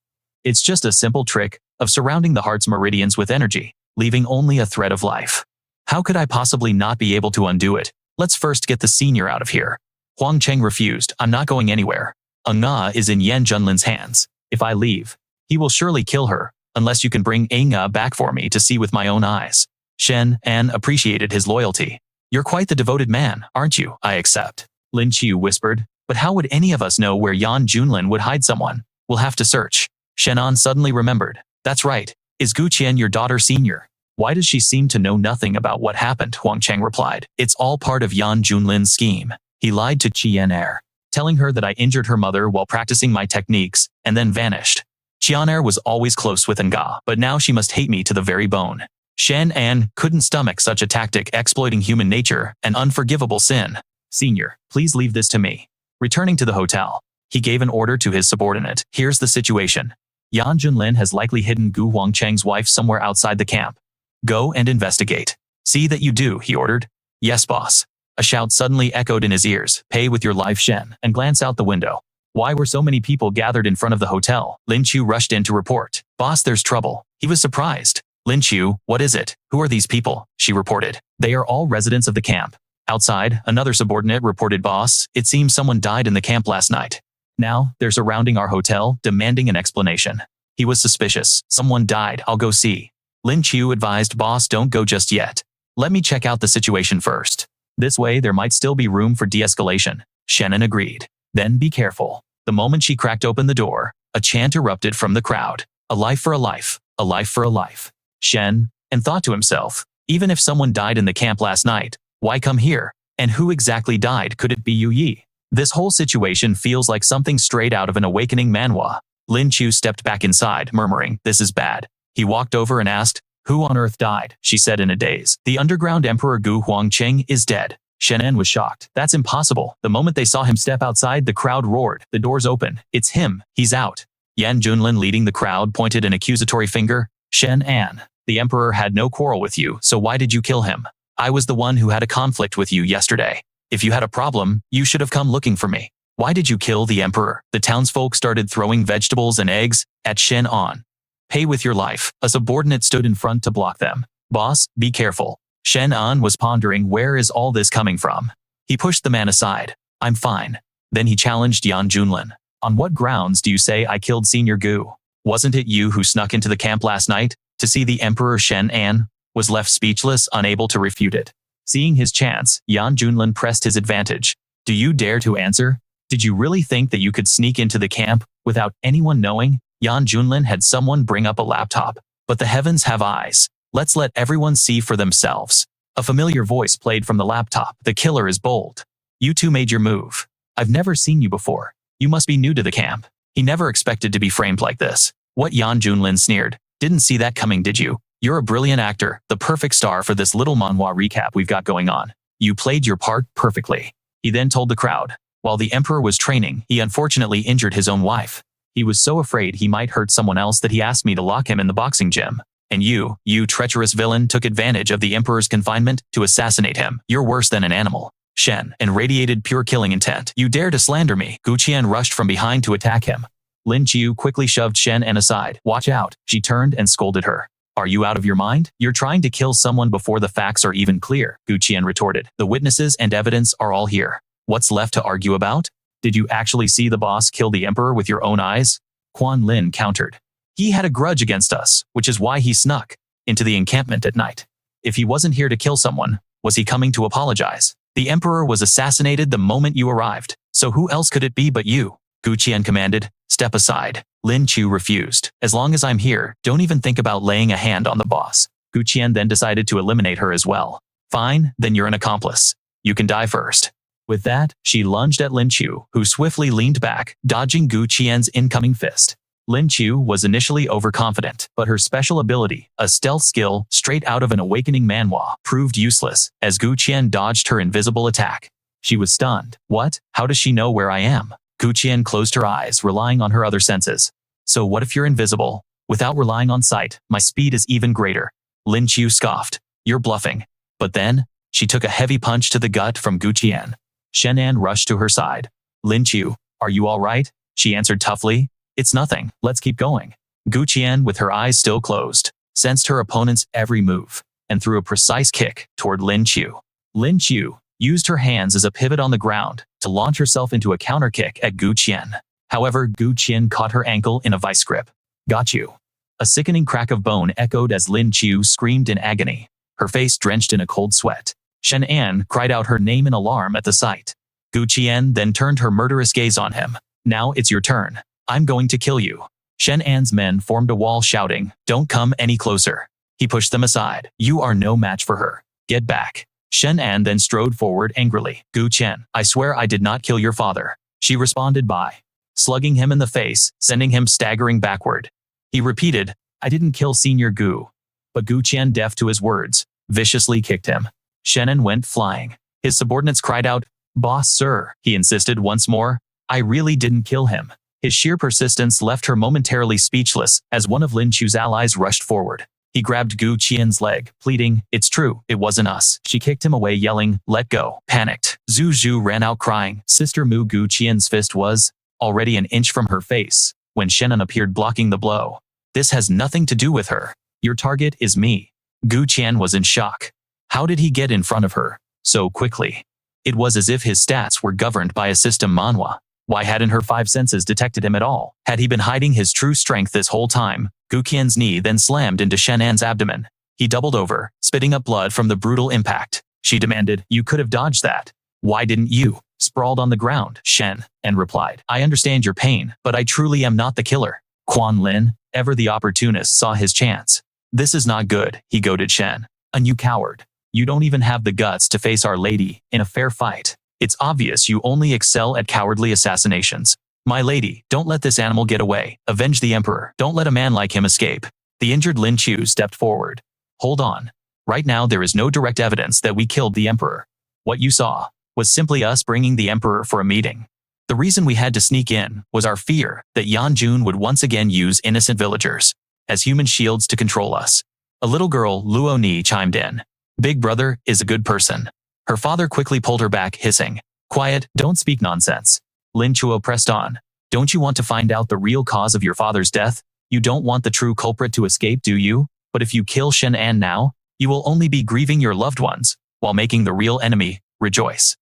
It's just a simple trick of surrounding the heart's meridians with energy, leaving only a thread of life. How could I possibly not be able to undo it? Let's first get the senior out of here. Huang Cheng refused. I'm not going anywhere. Anga is in Yan Junlin's hands. If I leave, he will surely kill her, unless you can bring Anga back for me to see with my own eyes. Shen An appreciated his loyalty. You're quite the devoted man, aren't you? I accept. Lin Qiu whispered. But how would any of us know where Yan Junlin would hide someone? We'll have to search. Shen An suddenly remembered. That's right. Is Gu Qian your daughter senior? Why does she seem to know nothing about what happened? Huang Cheng replied. It's all part of Yan Junlin's scheme. He lied to Qianer, telling her that I injured her mother while practicing my techniques, and then vanished. Qianer was always close with Nga, but now she must hate me to the very bone. Shen An couldn't stomach such a tactic, exploiting human nature, an unforgivable sin. Senior, please leave this to me. Returning to the hotel, he gave an order to his subordinate. Here's the situation. Yan Junlin has likely hidden Gu Huangcheng's wife somewhere outside the camp. Go and investigate. See that you do, he ordered. Yes, boss. A shout suddenly echoed in his ears. Pay with your life, Shen, and glance out the window. Why were so many people gathered in front of the hotel? Lin Qiu rushed in to report. Boss, there's trouble. He was surprised. Lin Qiu, what is it? Who are these people? She reported. They are all residents of the camp. Outside, another subordinate reported. Boss, it seems someone died in the camp last night. Now, they're surrounding our hotel, demanding an explanation. He was suspicious. Someone died. I'll go see. Lin Qiu advised. Boss, don't go just yet. Let me check out the situation first. This way, there might still be room for de-escalation. Shen An agreed. Then be careful. The moment she cracked open the door, a chant erupted from the crowd. A life for a life. A life for a life. Shen An thought to himself, even if someone died in the camp last night, why come here? And who exactly died? Could it be Yu Yi? This whole situation feels like something straight out of an awakening manhwa. Lin Qiu stepped back inside, murmuring, this is bad. He walked over and asked, who on earth died? She said in a daze. The underground emperor Gu Huangcheng is dead. Shen An was shocked. That's impossible. The moment they saw him step outside, the crowd roared. The doors opened. It's him. He's out. Yan Junlin, leading the crowd, pointed an accusatory finger. Shen An, the emperor had no quarrel with you, so why did you kill him? I was the one who had a conflict with you yesterday. If you had a problem, you should have come looking for me. Why did you kill the emperor? The townsfolk started throwing vegetables and eggs at Shen An. Pay with your life. A subordinate stood in front to block them. Boss, be careful. Shen An was pondering, where is all this coming from? He pushed the man aside. I'm fine. Then he challenged Yan Junlin. On what grounds do you say I killed Senior Gu? Wasn't it you who snuck into the camp last night to see the emperor? Shen An was left speechless, unable to refute it. Seeing his chance, Yan Junlin pressed his advantage. Do you dare to answer? Did you really think that you could sneak into the camp without anyone knowing? Yan Junlin had someone bring up a laptop. But the heavens have eyes. Let's let everyone see for themselves. A familiar voice played from the laptop. The killer is bold. You two made your move. I've never seen you before. You must be new to the camp. He never expected to be framed like this. What? Yan Junlin sneered. Didn't see that coming, did you? You're a brilliant actor, the perfect star for this little manhwa recap we've got going on. You played your part perfectly. He then told the crowd. While the emperor was training, he unfortunately injured his own wife. He was so afraid he might hurt someone else that he asked me to lock him in the boxing gym. And you treacherous villain, took advantage of the emperor's confinement to assassinate him. You're worse than an animal. Shen An radiated pure killing intent. You dare to slander me? Gu Qian rushed from behind to attack him. Lin Qiu quickly shoved Shen An aside. Watch out. She turned and scolded her. Are you out of your mind? You're trying to kill someone before the facts are even clear, Gu Qian retorted. The witnesses and evidence are all here. What's left to argue about? Did you actually see the boss kill the emperor with your own eyes? Quan Lin countered. He had a grudge against us, which is why he snuck into the encampment at night. If he wasn't here to kill someone, was he coming to apologize? The emperor was assassinated the moment you arrived, so who else could it be but you? Gu Qian commanded. Step aside. Lin Qiu refused. As long as I'm here, don't even think about laying a hand on the boss. Gu Qian then decided to eliminate her as well. Fine, then you're an accomplice. You can die first. With that, she lunged at Lin Qiu, who swiftly leaned back, dodging Gu Qian's incoming fist. Lin Chu was initially overconfident, but her special ability, a stealth skill straight out of an awakening manhwa, proved useless as Gu Qian dodged her invisible attack. She was stunned. What? How does she know where I am? Gu Qian closed her eyes, relying on her other senses. So what if you're invisible? Without relying on sight, my speed is even greater. Lin Chu scoffed. You're bluffing. But then, she took a heavy punch to the gut from Gu Qian. Shen An rushed to her side. Lin Chu, are you all right? She answered toughly. It's nothing, let's keep going. Gu Qian, with her eyes still closed, sensed her opponent's every move, and threw a precise kick toward Lin Chu. Lin Chu used her hands as a pivot on the ground to launch herself into a counter kick at Gu Qian. However, Gu Qian caught her ankle in a vice grip. Got you. A sickening crack of bone echoed as Lin Chu screamed in agony, her face drenched in a cold sweat. Shen An cried out her name in alarm at the sight. Gu Qian then turned her murderous gaze on him. Now it's your turn. I'm going to kill you. Shen An's men formed a wall shouting, don't come any closer. He pushed them aside. You are no match for her. Get back. Shen An then strode forward angrily. Gu Qian, I swear I did not kill your father. She responded by slugging him in the face, sending him staggering backward. He repeated, I didn't kill Senior Gu. But Gu Qian, deaf to his words, viciously kicked him. Shen An went flying. His subordinates cried out, Boss sir, he insisted once more. I really didn't kill him. His sheer persistence left her momentarily speechless as one of Lin Chu's allies rushed forward. He grabbed Gu Qian's leg, pleading, it's true, it wasn't us. She kicked him away, yelling, let go. Panicked, Zhu Zhu ran out crying. Sister Mu. Gu Qian's fist was already an inch from her face when Shen An appeared blocking the blow. This has nothing to do with her. Your target is me. Gu Qian was in shock. How did he get in front of her so quickly? It was as if his stats were governed by a system manhwa. Why hadn't her five senses detected him at all? Had he been hiding his true strength this whole time? Gu Qian's knee then slammed into Shen An's abdomen. He doubled over, spitting up blood from the brutal impact. She demanded, you could have dodged that. Why didn't you? Sprawled on the ground, Shen An replied. I understand your pain, but I truly am not the killer. Quan Lin, ever the opportunist, saw his chance. This is not good, he goaded Shen An. You coward. You don't even have the guts to face Our Lady in a fair fight. It's obvious you only excel at cowardly assassinations. My lady, don't let this animal get away. Avenge the Emperor. Don't let a man like him escape. The injured Lin Chu stepped forward. Hold on. Right now there is no direct evidence that we killed the Emperor. What you saw was simply us bringing the Emperor for a meeting. The reason we had to sneak in was our fear that Yan Jun would once again use innocent villagers as human shields to control us. A little girl, Luo Ni, chimed in. Big brother is a good person. Her father quickly pulled her back, hissing, quiet, don't speak nonsense. Lin Chuo pressed on. Don't you want to find out the real cause of your father's death? You don't want the true culprit to escape, do you? But if you kill Shen An now, you will only be grieving your loved ones, while making the real enemy rejoice.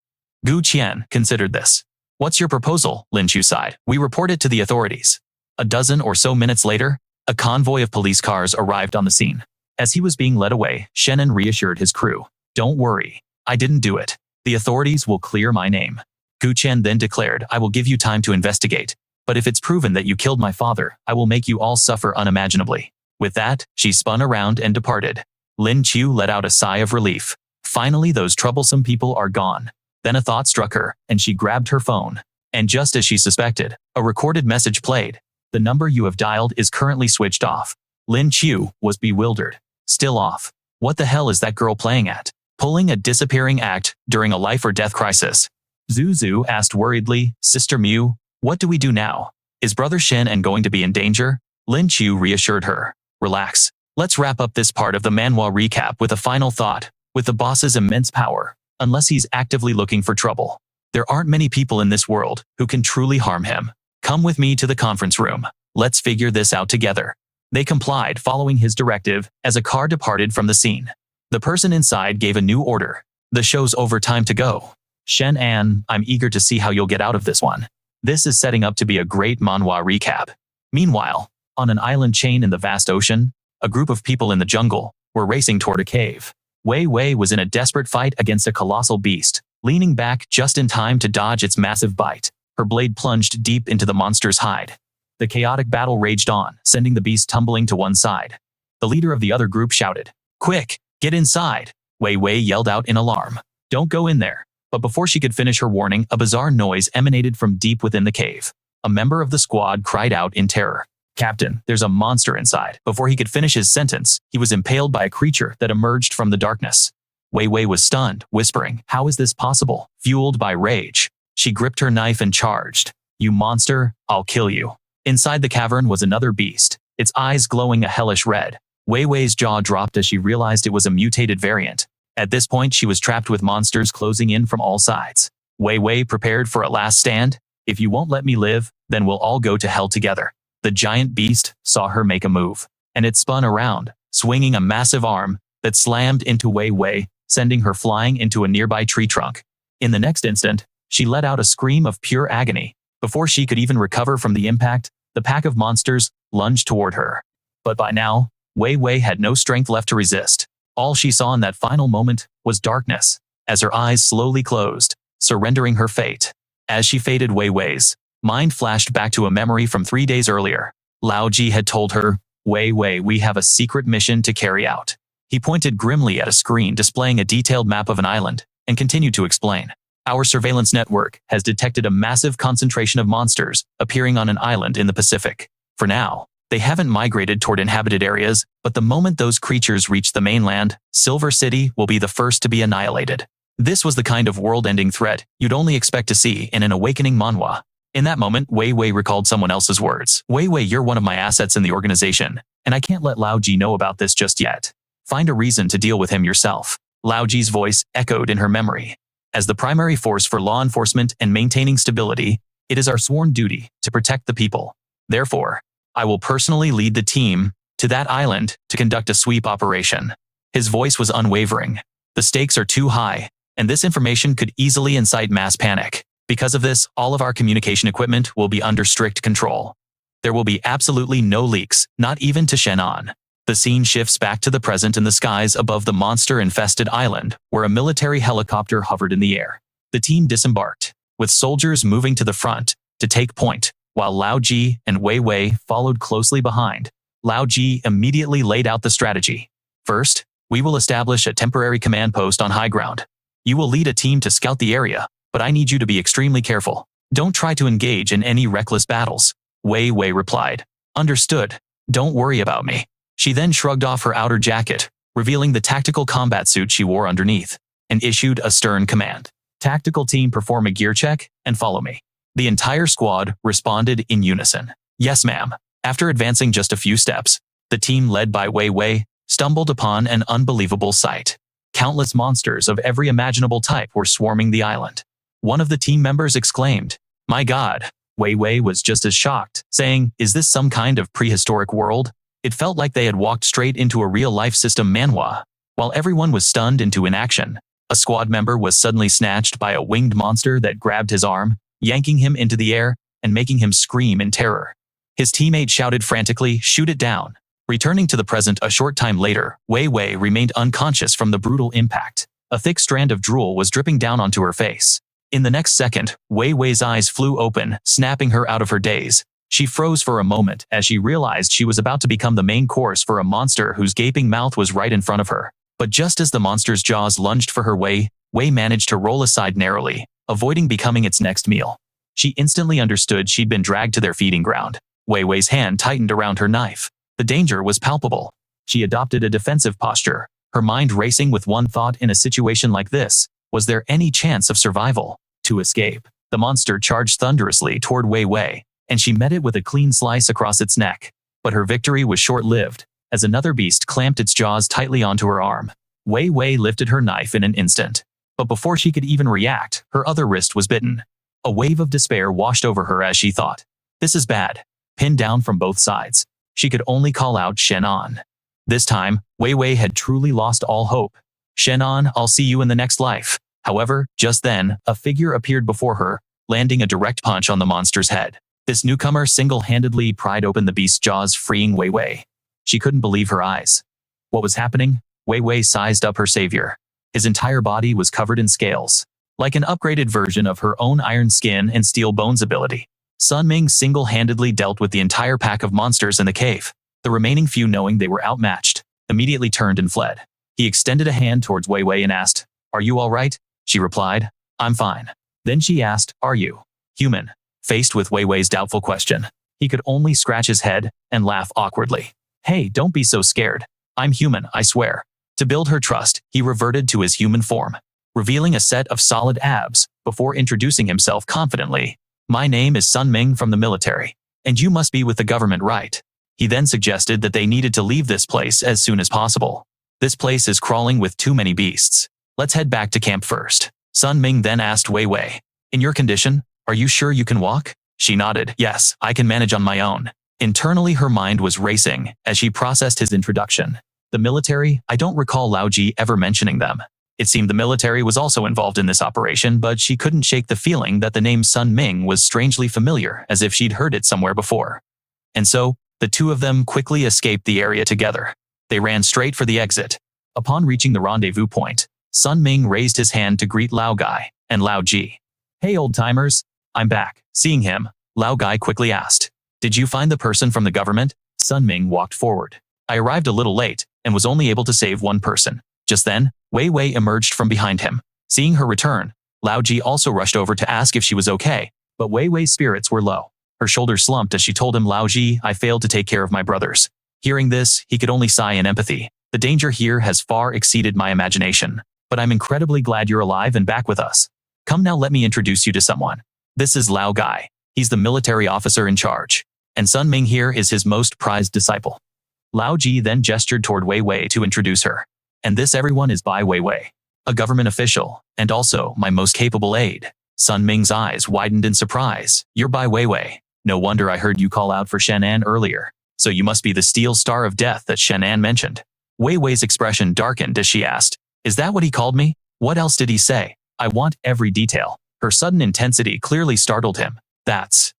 Gu Qian considered this. What's your proposal? Lin Chu sighed. We report it to the authorities. A dozen or so minutes later, a convoy of police cars arrived on the scene. As he was being led away, Shen An reassured his crew. Don't worry. I didn't do it. The authorities will clear my name. Gu Qian then declared, I will give you time to investigate. But if it's proven that you killed my father, I will make you all suffer unimaginably. With that, she spun around and departed. Lin Chu let out a sigh of relief. Finally, those troublesome people are gone. Then a thought struck her, and she grabbed her phone. And just as she suspected, a recorded message played. The number you have dialed is currently switched off. Lin Chu was bewildered. Still off. What the hell is that girl playing at? Pulling a disappearing act during a life or death crisis. Zhu Zhu asked worriedly, Sister Mu, what do we do now? Is Brother Shen An going to be in danger? Lin Chu reassured her. Relax. Let's wrap up this part of the manhwa recap with a final thought. With the boss's immense power, unless he's actively looking for trouble, there aren't many people in this world who can truly harm him. Come with me to the conference room. Let's figure this out together. They complied, following his directive, as a car departed from the scene. The person inside gave a new order. The show's over, time to go. Shen An, I'm eager to see how you'll get out of this one. This is setting up to be a great manhwa recap. Meanwhile, on an island chain in the vast ocean, a group of people in the jungle were racing toward a cave. Wei Wei was in a desperate fight against a colossal beast, leaning back just in time to dodge its massive bite. Her blade plunged deep into the monster's hide. The chaotic battle raged on, sending the beast tumbling to one side. The leader of the other group shouted, Quick, get inside! Wei Wei yelled out in alarm. Don't go in there. But before she could finish her warning, a bizarre noise emanated from deep within the cave. A member of the squad cried out in terror. Captain, there's a monster inside. Before he could finish his sentence, he was impaled by a creature that emerged from the darkness. Wei Wei was stunned, whispering, "How is this possible?" Fueled by rage, she gripped her knife and charged. "You monster, I'll kill you." Inside the cavern was another beast, its eyes glowing a hellish red. Wei Wei's jaw dropped as she realized it was a mutated variant. At this point, she was trapped with monsters closing in from all sides. Wei Wei prepared for a last stand. "If you won't let me live, then we'll all go to hell together." The giant beast saw her make a move, and it spun around, swinging a massive arm that slammed into Wei Wei, sending her flying into a nearby tree trunk. In the next instant, she let out a scream of pure agony. Before she could even recover from the impact, the pack of monsters lunged toward her. But by now, Wei Wei had no strength left to resist. All she saw in that final moment was darkness, as her eyes slowly closed, surrendering her fate. As she faded, Wei Wei's mind flashed back to a memory from 3 days earlier. Lao Ji had told her, "Wei Wei, we have a secret mission to carry out." He pointed grimly at a screen displaying a detailed map of an island, and continued to explain. "Our surveillance network has detected a massive concentration of monsters appearing on an island in the Pacific. For now, they haven't migrated toward inhabited areas, but the moment those creatures reach the mainland, Silver City will be the first to be annihilated." This was the kind of world-ending threat you'd only expect to see in an awakening manhwa. In that moment, Wei Wei recalled someone else's words. "Wei Wei, you're one of my assets in the organization, and I can't let Lao Ji know about this just yet. Find a reason to deal with him yourself." Lao Ji's voice echoed in her memory. "As the primary force for law enforcement and maintaining stability, it is our sworn duty to protect the people. Therefore, I will personally lead the team to that island to conduct a sweep operation." His voice was unwavering. "The stakes are too high, and this information could easily incite mass panic. Because of this, all of our communication equipment will be under strict control. There will be absolutely no leaks, not even to Shen An." The scene shifts back to the present in the skies above the monster-infested island, where a military helicopter hovered in the air. The team disembarked, with soldiers moving to the front to take point, while Lao Ji and Wei Wei followed closely behind. Lao Ji immediately laid out the strategy. "First, we will establish a temporary command post on high ground. You will lead a team to scout the area, but I need you to be extremely careful. Don't try to engage in any reckless battles." Wei Wei replied, "Understood. Don't worry about me." She then shrugged off her outer jacket, revealing the tactical combat suit she wore underneath, and issued a stern command. "Tactical team, perform a gear check and follow me." The entire squad responded in unison. "Yes, ma'am." After advancing just a few steps, the team led by Wei Wei stumbled upon an unbelievable sight. Countless monsters of every imaginable type were swarming the island. One of the team members exclaimed, "My God!" Wei Wei was just as shocked, saying, "Is this some kind of prehistoric world?" It felt like they had walked straight into a real-life system manhwa. While everyone was stunned into inaction, a squad member was suddenly snatched by a winged monster that grabbed his arm, yanking him into the air and making him scream in terror. His teammate shouted frantically, "Shoot it down." Returning to the present a short time later, Wei Wei remained unconscious from the brutal impact. A thick strand of drool was dripping down onto her face. In the next second, Wei Wei's eyes flew open, snapping her out of her daze. She froze for a moment as she realized she was about to become the main course for a monster whose gaping mouth was right in front of her. But just as the monster's jaws lunged for her, Wei managed to roll aside narrowly, avoiding becoming its next meal. She instantly understood she'd been dragged to their feeding ground. Wei Wei's hand tightened around her knife. The danger was palpable. She adopted a defensive posture, her mind racing with one thought: in a situation like this, was there any chance of survival? To escape, the monster charged thunderously toward Wei Wei, and she met it with a clean slice across its neck. But her victory was short-lived, as another beast clamped its jaws tightly onto her arm. Wei Wei lifted her knife in an instant, but before she could even react, her other wrist was bitten. A wave of despair washed over her as she thought, "This is bad." Pinned down from both sides, she could only call out Shen An. This time, Wei Wei had truly lost all hope. "Shen An, I'll see you in the next life." However, just then, a figure appeared before her, landing a direct punch on the monster's head. This newcomer single-handedly pried open the beast's jaws, freeing Wei Wei. She couldn't believe her eyes. What was happening? Wei Wei sized up her savior. His entire body was covered in scales, like an upgraded version of her own iron skin and steel bones ability. Sun Ming single-handedly dealt with the entire pack of monsters in the cave. The remaining few, knowing they were outmatched, immediately turned and fled. He extended a hand towards Wei Wei and asked, "Are you all right?" She replied, "I'm fine." Then she asked, "Are you human?" Faced with Wei Wei's doubtful question, He could only scratch his head and laugh awkwardly. Hey, don't be so scared. I'm human, I swear. To build her trust, he reverted to his human form, revealing a set of solid abs before introducing himself confidently. My name is Sun Ming from the military, and you must be with the government, right? He then suggested that they needed to leave this place as soon as possible. This place is crawling with too many beasts. Let's head back to camp first. Sun Ming then asked Wei Wei, in your condition, are you sure you can walk? She nodded. Yes, I can manage on my own. Internally, her mind was racing as she processed his introduction. The military, I don't recall Lao Ji ever mentioning them. It seemed the military was also involved in this operation, but she couldn't shake the feeling that the name Sun Ming was strangely familiar, as if she'd heard it somewhere before. And so, the two of them quickly escaped the area together. They ran straight for the exit. Upon reaching the rendezvous point, Sun Ming raised his hand to greet Lao Gai and Lao Ji. Hey old-timers, I'm back. Seeing him, Lao Gai quickly asked, did you find the person from the government? Sun Ming walked forward. I arrived a little late and was only able to save one person. Just then, Wei Wei emerged from behind him. Seeing her return, Lao Ji also rushed over to ask if she was okay, but Wei Wei's spirits were low. Her shoulders slumped as she told him, Lao Ji, I failed to take care of my brothers. Hearing this, he could only sigh in empathy. The danger here has far exceeded my imagination, but I'm incredibly glad you're alive and back with us. Come now, let me introduce you to someone. This is Lao Gai. He's the military officer in charge, and Sun Ming here is his most prized disciple. Lao Ji then gestured toward Wei Wei to introduce her. And this everyone is Bai Wei Wei, a government official, and also my most capable aide. Sun Ming's eyes widened in surprise. You're Bai Wei Wei. No wonder I heard you call out for Shen An earlier. So you must be the steel star of death that Shen An mentioned. Wei Wei's expression darkened as she asked, is that what he called me? What else did he say? I want every detail. Her sudden intensity clearly startled him. That's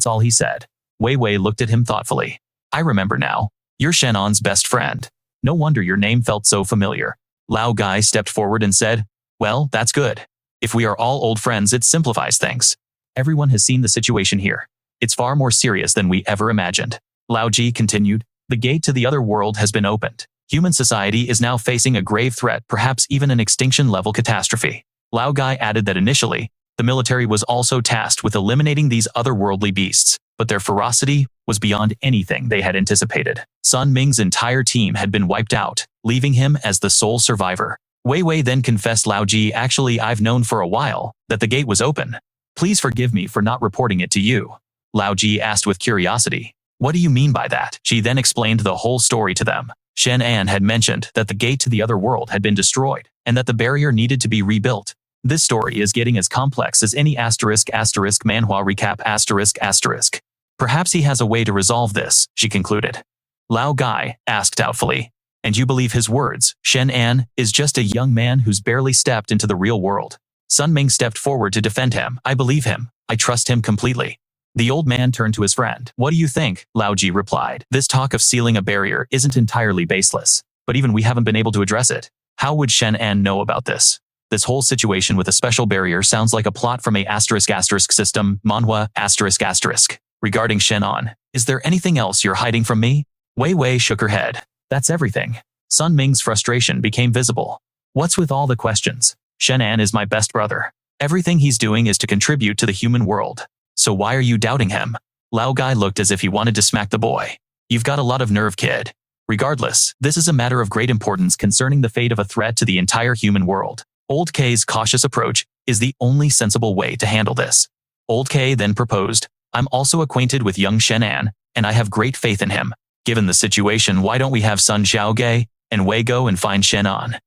all he said. Wei Wei looked at him thoughtfully. I remember now. You're Shen An's best friend. No wonder your name felt so familiar. Lao Gai stepped forward and said, well, that's good. If we are all old friends, it simplifies things. Everyone has seen the situation here. It's far more serious than we ever imagined. Lao Ji continued, the gate to the other world has been opened. Human society is now facing a grave threat, perhaps even an extinction-level catastrophe. Lao Gai added that initially, the military was also tasked with eliminating these otherworldly beasts, but their ferocity was beyond anything they had anticipated. Sun Ming's entire team had been wiped out, leaving him as the sole survivor. Wei Wei then confessed, Lao Ji, actually I've known for a while that the gate was open. Please forgive me for not reporting it to you. Lao Ji asked with curiosity. What do you mean by that? She then explained the whole story to them. Shen An had mentioned that the gate to the other world had been destroyed, and that the barrier needed to be rebuilt. This story is getting as complex as any asterisk manhwa recap asterisk. Perhaps he has a way to resolve this, she concluded. Lao Gai asked doubtfully, and you believe his words? Shen An is just a young man who's barely stepped into the real world. Sun Ming stepped forward to defend him. I believe him. I trust him completely. The old man turned to his friend. What do you think? Lao Ji replied. This talk of sealing a barrier isn't entirely baseless, but even we haven't been able to address it. How would Shen An know about this? This whole situation with a special barrier sounds like a plot from a asterisk system, Manhwa asterisk. Regarding Shen An, is there anything else you're hiding from me? Wei Wei shook her head. That's everything. Sun Ming's frustration became visible. What's with all the questions? Shen An is my best brother. Everything he's doing is to contribute to the human world. So why are you doubting him? Lao Gai looked as if he wanted to smack the boy. You've got a lot of nerve, kid. Regardless, this is a matter of great importance concerning the fate of a threat to the entire human world. Old K's cautious approach is the only sensible way to handle this. Old K then proposed, I'm also acquainted with young Shen An, and I have great faith in him. Given the situation, why don't we have Sun Xiaoge and Wei go and find Shen An?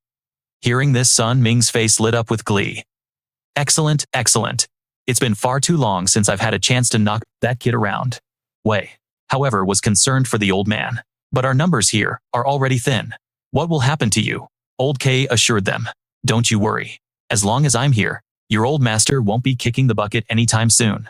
Hearing this, Sun Ming's face lit up with glee. Excellent. It's been far too long since I've had a chance to knock that kid around. Wei, however, was concerned for the old man. But our numbers here are already thin. What will happen to you? Old K assured them. Don't you worry. As long as I'm here, your old master won't be kicking the bucket anytime soon.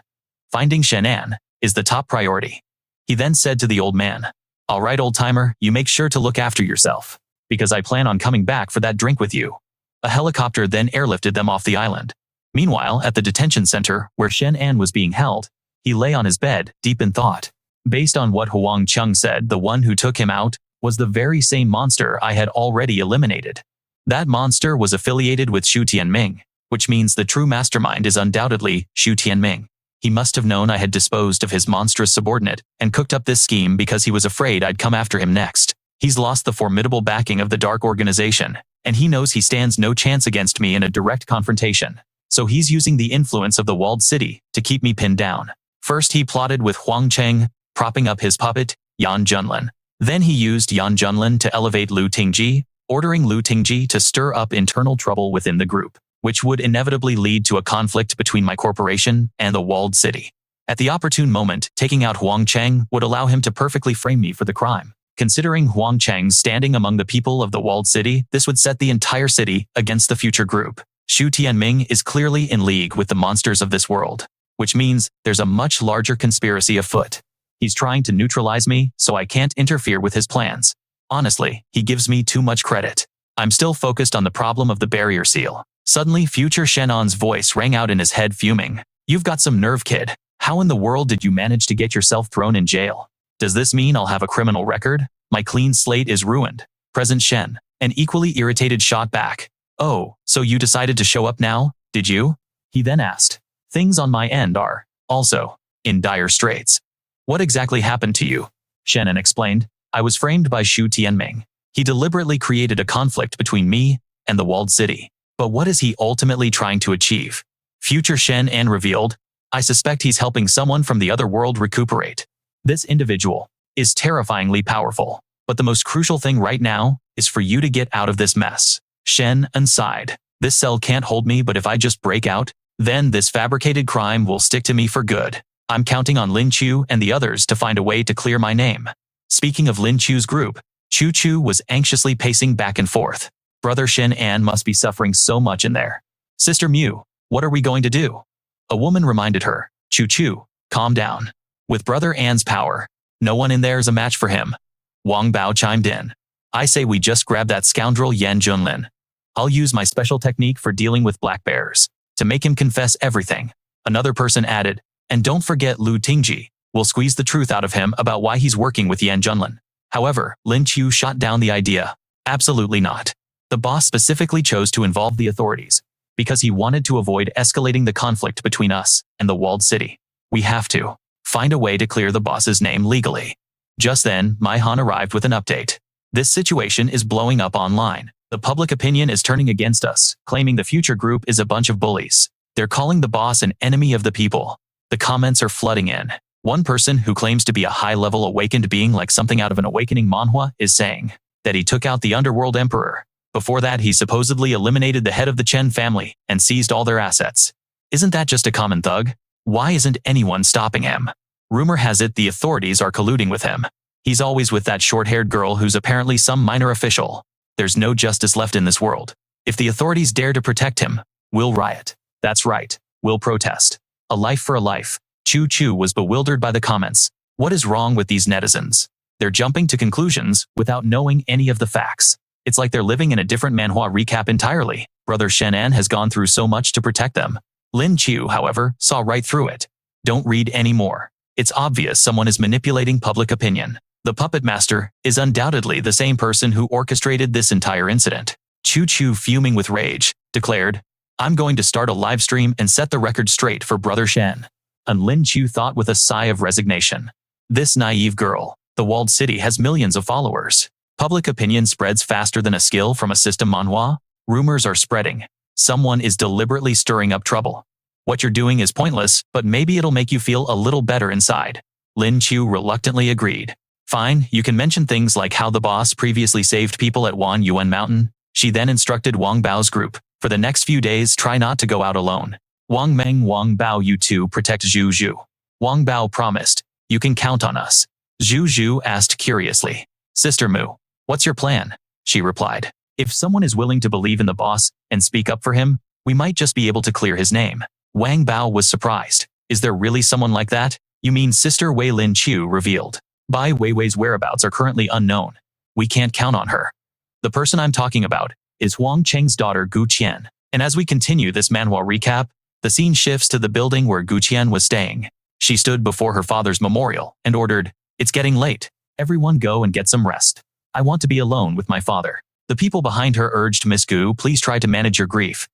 Finding Shen An is the top priority. He then said to the old man, all right, old timer, you make sure to look after yourself, because I plan on coming back for that drink with you. A helicopter then airlifted them off the island. Meanwhile, at the detention center, where Shen An was being held, he lay on his bed, deep in thought. Based on what Huang Chung said, the one who took him out was the very same monster I had already eliminated. That monster was affiliated with Xu Tianming, which means the true mastermind is undoubtedly Xu Tianming. He must have known I had disposed of his monstrous subordinate and cooked up this scheme because he was afraid I'd come after him next. He's lost the formidable backing of the Dark Organization, and he knows he stands no chance against me in a direct confrontation. So he's using the influence of the walled city to keep me pinned down. First he plotted with Huang Cheng, propping up his puppet, Yan Junlin. Then he used Yan Junlin to elevate Lu Tingji, ordering Lu Tingji to stir up internal trouble within the group, which would inevitably lead to a conflict between my corporation and the walled city. At the opportune moment, taking out Huang Cheng would allow him to perfectly frame me for the crime. Considering Huang Cheng's standing among the people of the walled city, this would set the entire city against the future group. Xu Tianming is clearly in league with the monsters of this world, which means there's a much larger conspiracy afoot. He's trying to neutralize me so I can't interfere with his plans. Honestly, he gives me too much credit. I'm still focused on the problem of the barrier seal. Suddenly, future Shen An's voice rang out in his head, fuming. You've got some nerve, kid. How in the world did you manage to get yourself thrown in jail? Does this mean I'll have a criminal record? My clean slate is ruined. Present Shen, an equally irritated, shot back. Oh, so you decided to show up now, did you? He then asked. Things on my end are, also, in dire straits. What exactly happened to you? Shen An explained. I was framed by Xu Tianming. He deliberately created a conflict between me and the walled city. But what is he ultimately trying to achieve? Future Shen An revealed. I suspect he's helping someone from the other world recuperate. This individual is terrifyingly powerful, but the most crucial thing right now is for you to get out of this mess. Shen An sighed. This cell can't hold me, but if I just break out, then this fabricated crime will stick to me for good. I'm counting on Lin Chu and the others to find a way to clear my name. Speaking of Lin Chu's group, Chu Chu was anxiously pacing back and forth. Brother Shen An must be suffering so much in there. Sister Mu, what are we going to do? A woman reminded her. Chu Chu, calm down. With Brother An's power, no one in there is a match for him. Wang Bao chimed in. I say we just grab that scoundrel Yan Junlin. I'll use my special technique for dealing with black bears to make him confess everything. Another person added, and don't forget Lu Tingji. We'll squeeze the truth out of him about why he's working with Yan Junlin. However, Lin Chu shot down the idea. Absolutely not. The boss specifically chose to involve the authorities because he wanted to avoid escalating the conflict between us and the walled city. We have to find a way to clear the boss's name legally. Just then, Mai Han arrived with an update. This situation is blowing up online. The public opinion is turning against us, claiming the future group is a bunch of bullies. They're calling the boss an enemy of the people. The comments are flooding in. One person who claims to be a high-level awakened being like something out of an awakening manhwa is saying that he took out the underworld emperor. Before that, he supposedly eliminated the head of the Chen family and seized all their assets. Isn't that just a common thug? Why isn't anyone stopping him? Rumor has it the authorities are colluding with him. He's always with that short-haired girl who's apparently some minor official. There's no justice left in this world. If the authorities dare to protect him, we'll riot. That's right, we'll protest. A life for a life. Chu Chu was bewildered by the comments. What is wrong with these netizens? They're jumping to conclusions without knowing any of the facts. It's like they're living in a different manhwa recap entirely. Brother Shen An has gone through so much to protect them. Lin Chu, however, saw right through it. Don't read any more. It's obvious someone is manipulating public opinion. The puppet master is undoubtedly the same person who orchestrated this entire incident. Chu Chu, fuming with rage, declared, I'm going to start a live stream and set the record straight for Brother Shen. And Lin Chu thought with a sigh of resignation. This naive girl. The walled city has millions of followers. Public opinion spreads faster than a skill from a system manhwa. Rumors are spreading. Someone is deliberately stirring up trouble. What you're doing is pointless, but maybe it'll make you feel a little better inside. Lin Chu reluctantly agreed. Fine, you can mention things like how the boss previously saved people at Wan Yuan Mountain. She then instructed Wang Bao's group, for the next few days try not to go out alone. Wang Meng, Wang Bao, you two protect Zhu Zhu. Wang Bao promised, you can count on us. Zhu Zhu asked curiously, Sister Mu, what's your plan? She replied, if someone is willing to believe in the boss and speak up for him, we might just be able to clear his name. Wang Bao was surprised. Is there really someone like that? You mean Sister Wei? Lin Chu revealed. Bai Weiwei's whereabouts are currently unknown. We can't count on her. The person I'm talking about is Huang Cheng's daughter Gu Qian. And as we continue this manhwa recap, the scene shifts to the building where Gu Qian was staying. She stood before her father's memorial and ordered, it's getting late. Everyone go and get some rest. I want to be alone with my father. The people behind her urged, Miss Gu, please try to manage your grief.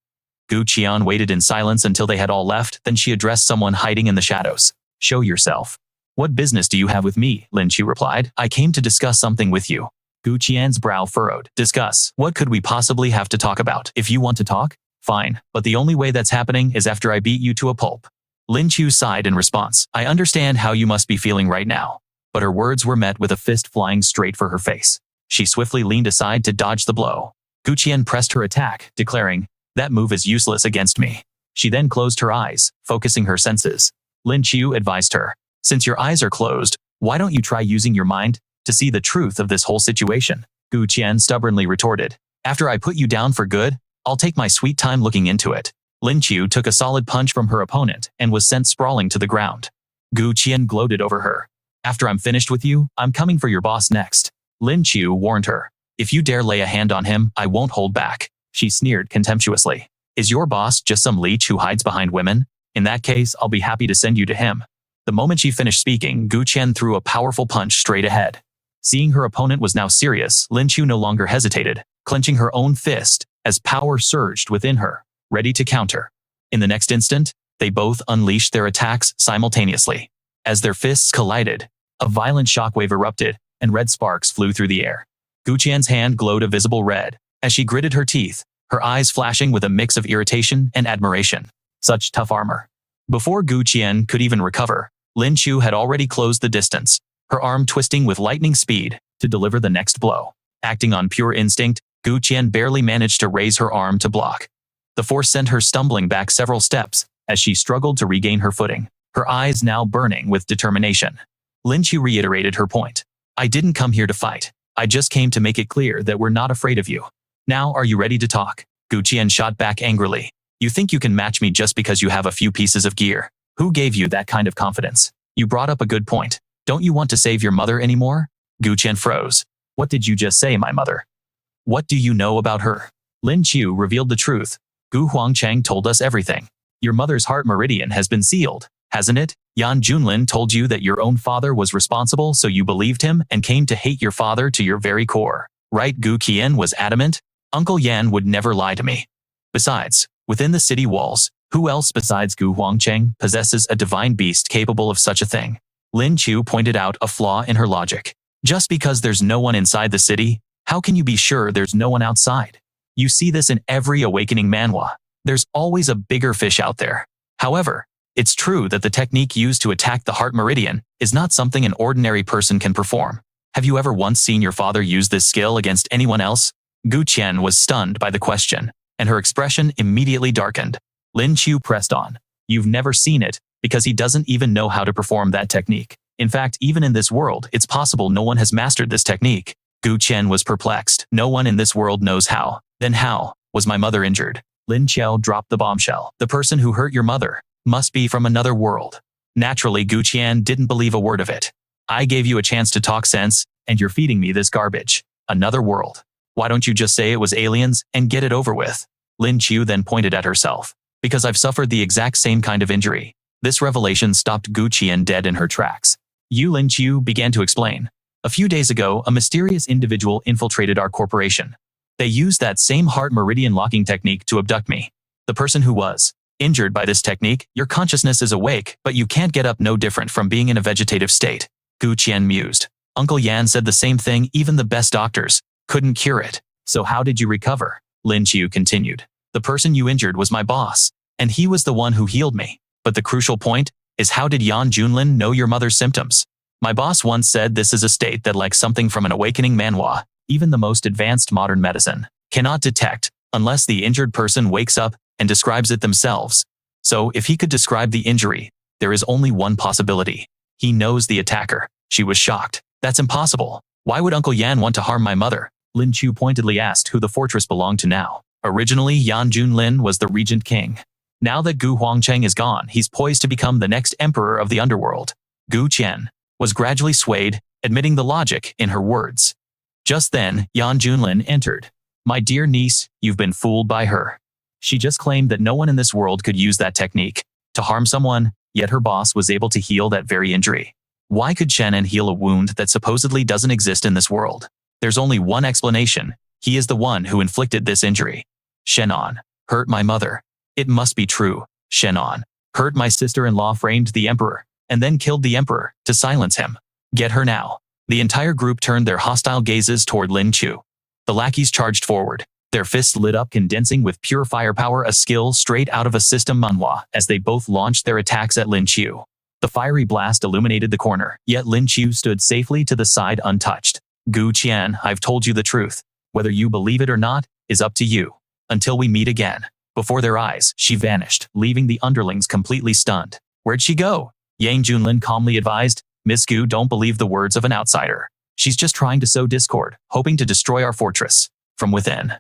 Gu Qian waited in silence until they had all left, then she addressed someone hiding in the shadows. Show yourself. What business do you have with me? Lin Chu replied. I came to discuss something with you. Gu Qian's brow furrowed. Discuss. What could we possibly have to talk about? If you want to talk, fine, but the only way that's happening is after I beat you to a pulp. Lin Chu sighed in response. I understand how you must be feeling right now. But her words were met with a fist flying straight for her face. She swiftly leaned aside to dodge the blow. Gu Qian pressed her attack, declaring, that move is useless against me. She then closed her eyes, focusing her senses. Lin Chu advised her, since your eyes are closed, why don't you try using your mind to see the truth of this whole situation? Gu Qian stubbornly retorted. After I put you down for good, I'll take my sweet time looking into it. Lin Chu took a solid punch from her opponent and was sent sprawling to the ground. Gu Qian gloated over her. After I'm finished with you, I'm coming for your boss next. Lin Chu warned her. If you dare lay a hand on him, I won't hold back. She sneered contemptuously. Is your boss just some leech who hides behind women? In that case, I'll be happy to send you to him. The moment she finished speaking, Gu Qian threw a powerful punch straight ahead. Seeing her opponent was now serious, Lin Chu no longer hesitated, clenching her own fist as power surged within her, ready to counter. In the next instant, they both unleashed their attacks simultaneously. As their fists collided, a violent shockwave erupted, and red sparks flew through the air. Gu Qian's hand glowed a visible red, as she gritted her teeth, her eyes flashing with a mix of irritation and admiration. Such tough armor. Before Gu Qian could even recover, Lin Chu had already closed the distance, her arm twisting with lightning speed to deliver the next blow. Acting on pure instinct, Gu Qian barely managed to raise her arm to block. The force sent her stumbling back several steps as she struggled to regain her footing, her eyes now burning with determination. Lin Chu reiterated her point. I didn't come here to fight. I just came to make it clear that we're not afraid of you. Now are you ready to talk? Gu Qian shot back angrily. You think you can match me just because you have a few pieces of gear? Who gave you that kind of confidence? You brought up a good point. Don't you want to save your mother anymore? Gu Qian froze. What did you just say, my mother? What do you know about her? Lin Chu revealed the truth. Gu Huangchang told us everything. Your mother's heart meridian has been sealed, hasn't it? Yan Junlin told you that your own father was responsible, so you believed him and came to hate your father to your very core. Right? Gu Qian was adamant. Uncle Yan would never lie to me. Besides, within the city walls, who else besides Gu Huangchang possesses a divine beast capable of such a thing? Lin Chu pointed out a flaw in her logic. Just because there's no one inside the city, how can you be sure there's no one outside? You see this in every awakening manhwa. There's always a bigger fish out there. However, it's true that the technique used to attack the heart meridian is not something an ordinary person can perform. Have you ever once seen your father use this skill against anyone else? Gu Qian was stunned by the question, and her expression immediately darkened. Lin Chu pressed on. You've never seen it, because he doesn't even know how to perform that technique. In fact, even in this world, it's possible no one has mastered this technique. Gu Qian was perplexed. No one in this world knows how. Then how was my mother injured? Lin Qiao dropped the bombshell. The person who hurt your mother must be from another world. Naturally, Gu Qian didn't believe a word of it. I gave you a chance to talk sense, and you're feeding me this garbage. Another world. Why don't you just say it was aliens and get it over with? Lin Chu then pointed at herself. Because I've suffered the exact same kind of injury. This revelation stopped Gu Qian dead in her tracks. Lin Chu began to explain. A few days ago, a mysterious individual infiltrated our corporation. They used that same heart meridian locking technique to abduct me. The person who was injured by this technique, your consciousness is awake, but you can't get up, no different from being in a vegetative state. Gu Qian mused. Uncle Yan said the same thing, even the best doctors couldn't cure it. So how did you recover? Lin Chu continued. The person you injured was my boss, and he was the one who healed me. But the crucial point is, how did Yan Junlin know your mother's symptoms? My boss once said this is a state that, like something from an awakening manhwa, even the most advanced modern medicine cannot detect unless the injured person wakes up and describes it themselves. So if he could describe the injury, there is only one possibility. He knows the attacker. She was shocked. That's impossible. Why would Uncle Yan want to harm my mother? Lin Chu pointedly asked who the fortress belonged to now. Originally, Yan Junlin was the regent king. Now that Gu Huangchang is gone, he's poised to become the next emperor of the underworld. Gu Qian was gradually swayed, admitting the logic in her words. Just then, Yan Junlin entered. My dear niece, you've been fooled by her. She just claimed that no one in this world could use that technique to harm someone, yet her boss was able to heal that very injury. Why could Shen An heal a wound that supposedly doesn't exist in this world? There's only one explanation. He is the one who inflicted this injury. Shen An hurt my mother. It must be true. Shen An. Hurt my sister-in-law, framed the emperor, and then killed the emperor to silence him. Get her now. The entire group turned their hostile gazes toward Lin Chu. The lackeys charged forward, their fists lit up, condensing with pure firepower, a skill straight out of a system Manhwa, as they both launched their attacks at Lin Chu. The fiery blast illuminated the corner, yet Lin Chu stood safely to the side untouched. Gu Qian, I've told you the truth. Whether you believe it or not is up to you. Until we meet again. Before their eyes, she vanished, leaving the underlings completely stunned. Where'd she go? Yang Junlin calmly advised, Miss Gu, don't believe the words of an outsider. She's just trying to sow discord, hoping to destroy our fortress. From within.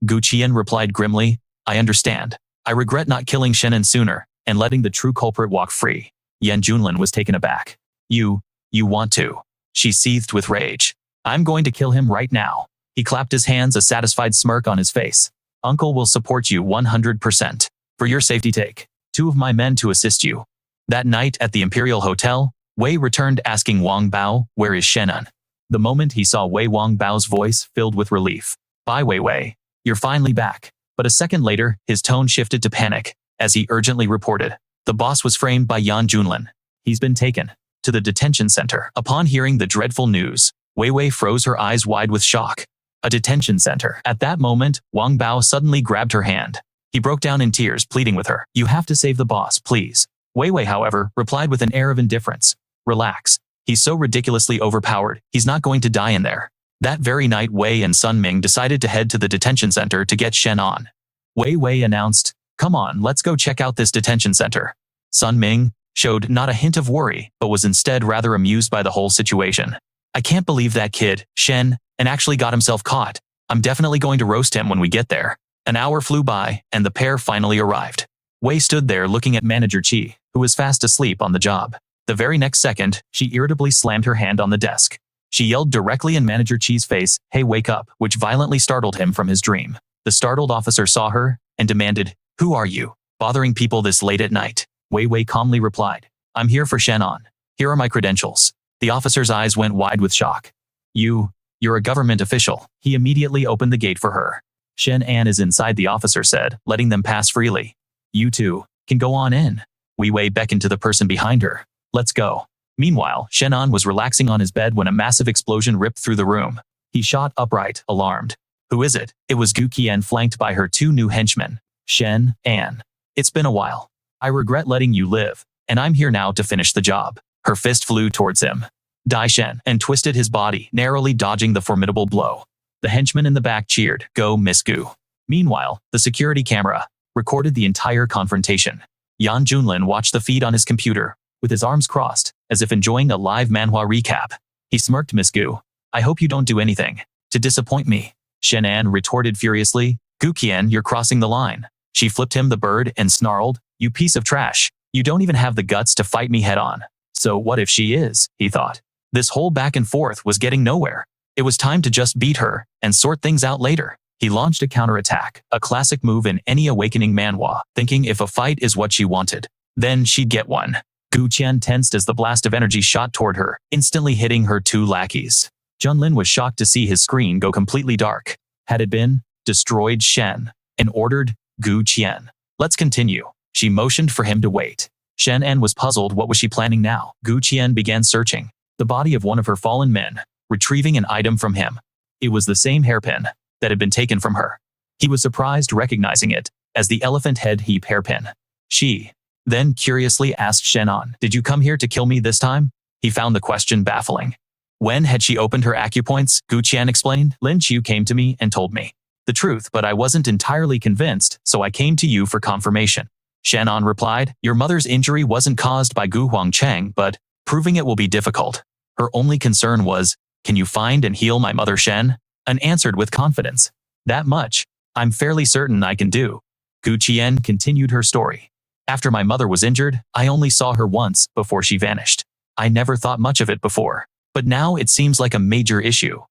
Gu Qian replied grimly, I understand. I regret not killing Shen An sooner, and letting the true culprit walk free. Yan Junlin was taken aback. You want to. She seethed with rage. I'm going to kill him right now. He clapped his hands, a satisfied smirk on his face. Uncle will support you 100%. For your safety, take 2 of my men to assist you. That night at the Imperial Hotel, Wei returned asking Wang Bao, where is Shen An? The moment he saw Wei, Wang Bao's voice filled with relief. Bye Wei, you're finally back. But a second later, his tone shifted to panic, as he urgently reported. The boss was framed by Yan Junlin. He's been taken to the detention center. Upon hearing the dreadful news, Wei froze her eyes wide with shock. A detention center. At that moment, Wang Bao suddenly grabbed her hand. He broke down in tears, pleading with her. You have to save the boss, please. Wei, however, replied with an air of indifference. Relax. He's so ridiculously overpowered, he's not going to die in there. That very night, Wei and Sun Ming decided to head to the detention center to get Shen An. Wei announced, come on, let's go check out this detention center. Sun Ming showed not a hint of worry, but was instead rather amused by the whole situation. I can't believe that kid, Shen An, actually got himself caught. I'm definitely going to roast him when we get there. An hour flew by, and the pair finally arrived. Wei stood there looking at Manager Qi, who was fast asleep on the job. The very next second, she irritably slammed her hand on the desk. She yelled directly in Manager Qi's face, hey, wake up, which violently startled him from his dream. The startled officer saw her and demanded, who are you, bothering people this late at night? Wei calmly replied, I'm here for Shen An. Here are my credentials. The officer's eyes went wide with shock. You're a government official. He immediately opened the gate for her. Shen An is inside, the officer said, letting them pass freely. You two can go on in. Wei beckoned to the person behind her. Let's go. Meanwhile, Shen An was relaxing on his bed when a massive explosion ripped through the room. He shot upright, alarmed. Who is it? It was Gu Qian, flanked by her 2 new henchmen. Shen An. It's been a while. I regret letting you live, and I'm here now to finish the job. Her fist flew towards him. Die Shen and twisted his body, narrowly dodging the formidable blow. The henchman in the back cheered, go Miss Gu. Meanwhile, the security camera recorded the entire confrontation. Yan Junlin watched the feed on his computer, with his arms crossed, as if enjoying a live manhwa recap. He smirked. Miss Gu, I hope you don't do anything to disappoint me. Shen An retorted furiously, Gu Qian, you're crossing the line. She flipped him the bird and snarled, you piece of trash. You don't even have the guts to fight me head on. So what if she is, he thought. This whole back and forth was getting nowhere. It was time to just beat her and sort things out later. He launched a counterattack, a classic move in any awakening manhwa, thinking if a fight is what she wanted, then she'd get one. Gu Qian tensed as the blast of energy shot toward her, instantly hitting her 2 lackeys. Junlin was shocked to see his screen go completely dark. Had it been destroyed? Shen An ordered Gu Qian. Let's continue. She motioned for him to wait. Shen An was puzzled. What was she planning now? Gu Qian began searching the body of one of her fallen men, retrieving an item from him. It was the same hairpin that had been taken from her. He was surprised recognizing it as the elephant head heap hairpin. She then curiously asked Shen An, did you come here to kill me this time? He found the question baffling. When had she opened her acupoints? Gu Qian explained. Lin Chu came to me and told me the truth, but I wasn't entirely convinced, so I came to you for confirmation. Shen An replied, your mother's injury wasn't caused by Gu Huangcheng, but proving it will be difficult. Her only concern was, can you find and heal my mother? Shen An answered with confidence. That much, I'm fairly certain I can do. Gu Qian continued her story. After my mother was injured, I only saw her once before she vanished. I never thought much of it before, but now it seems like a major issue.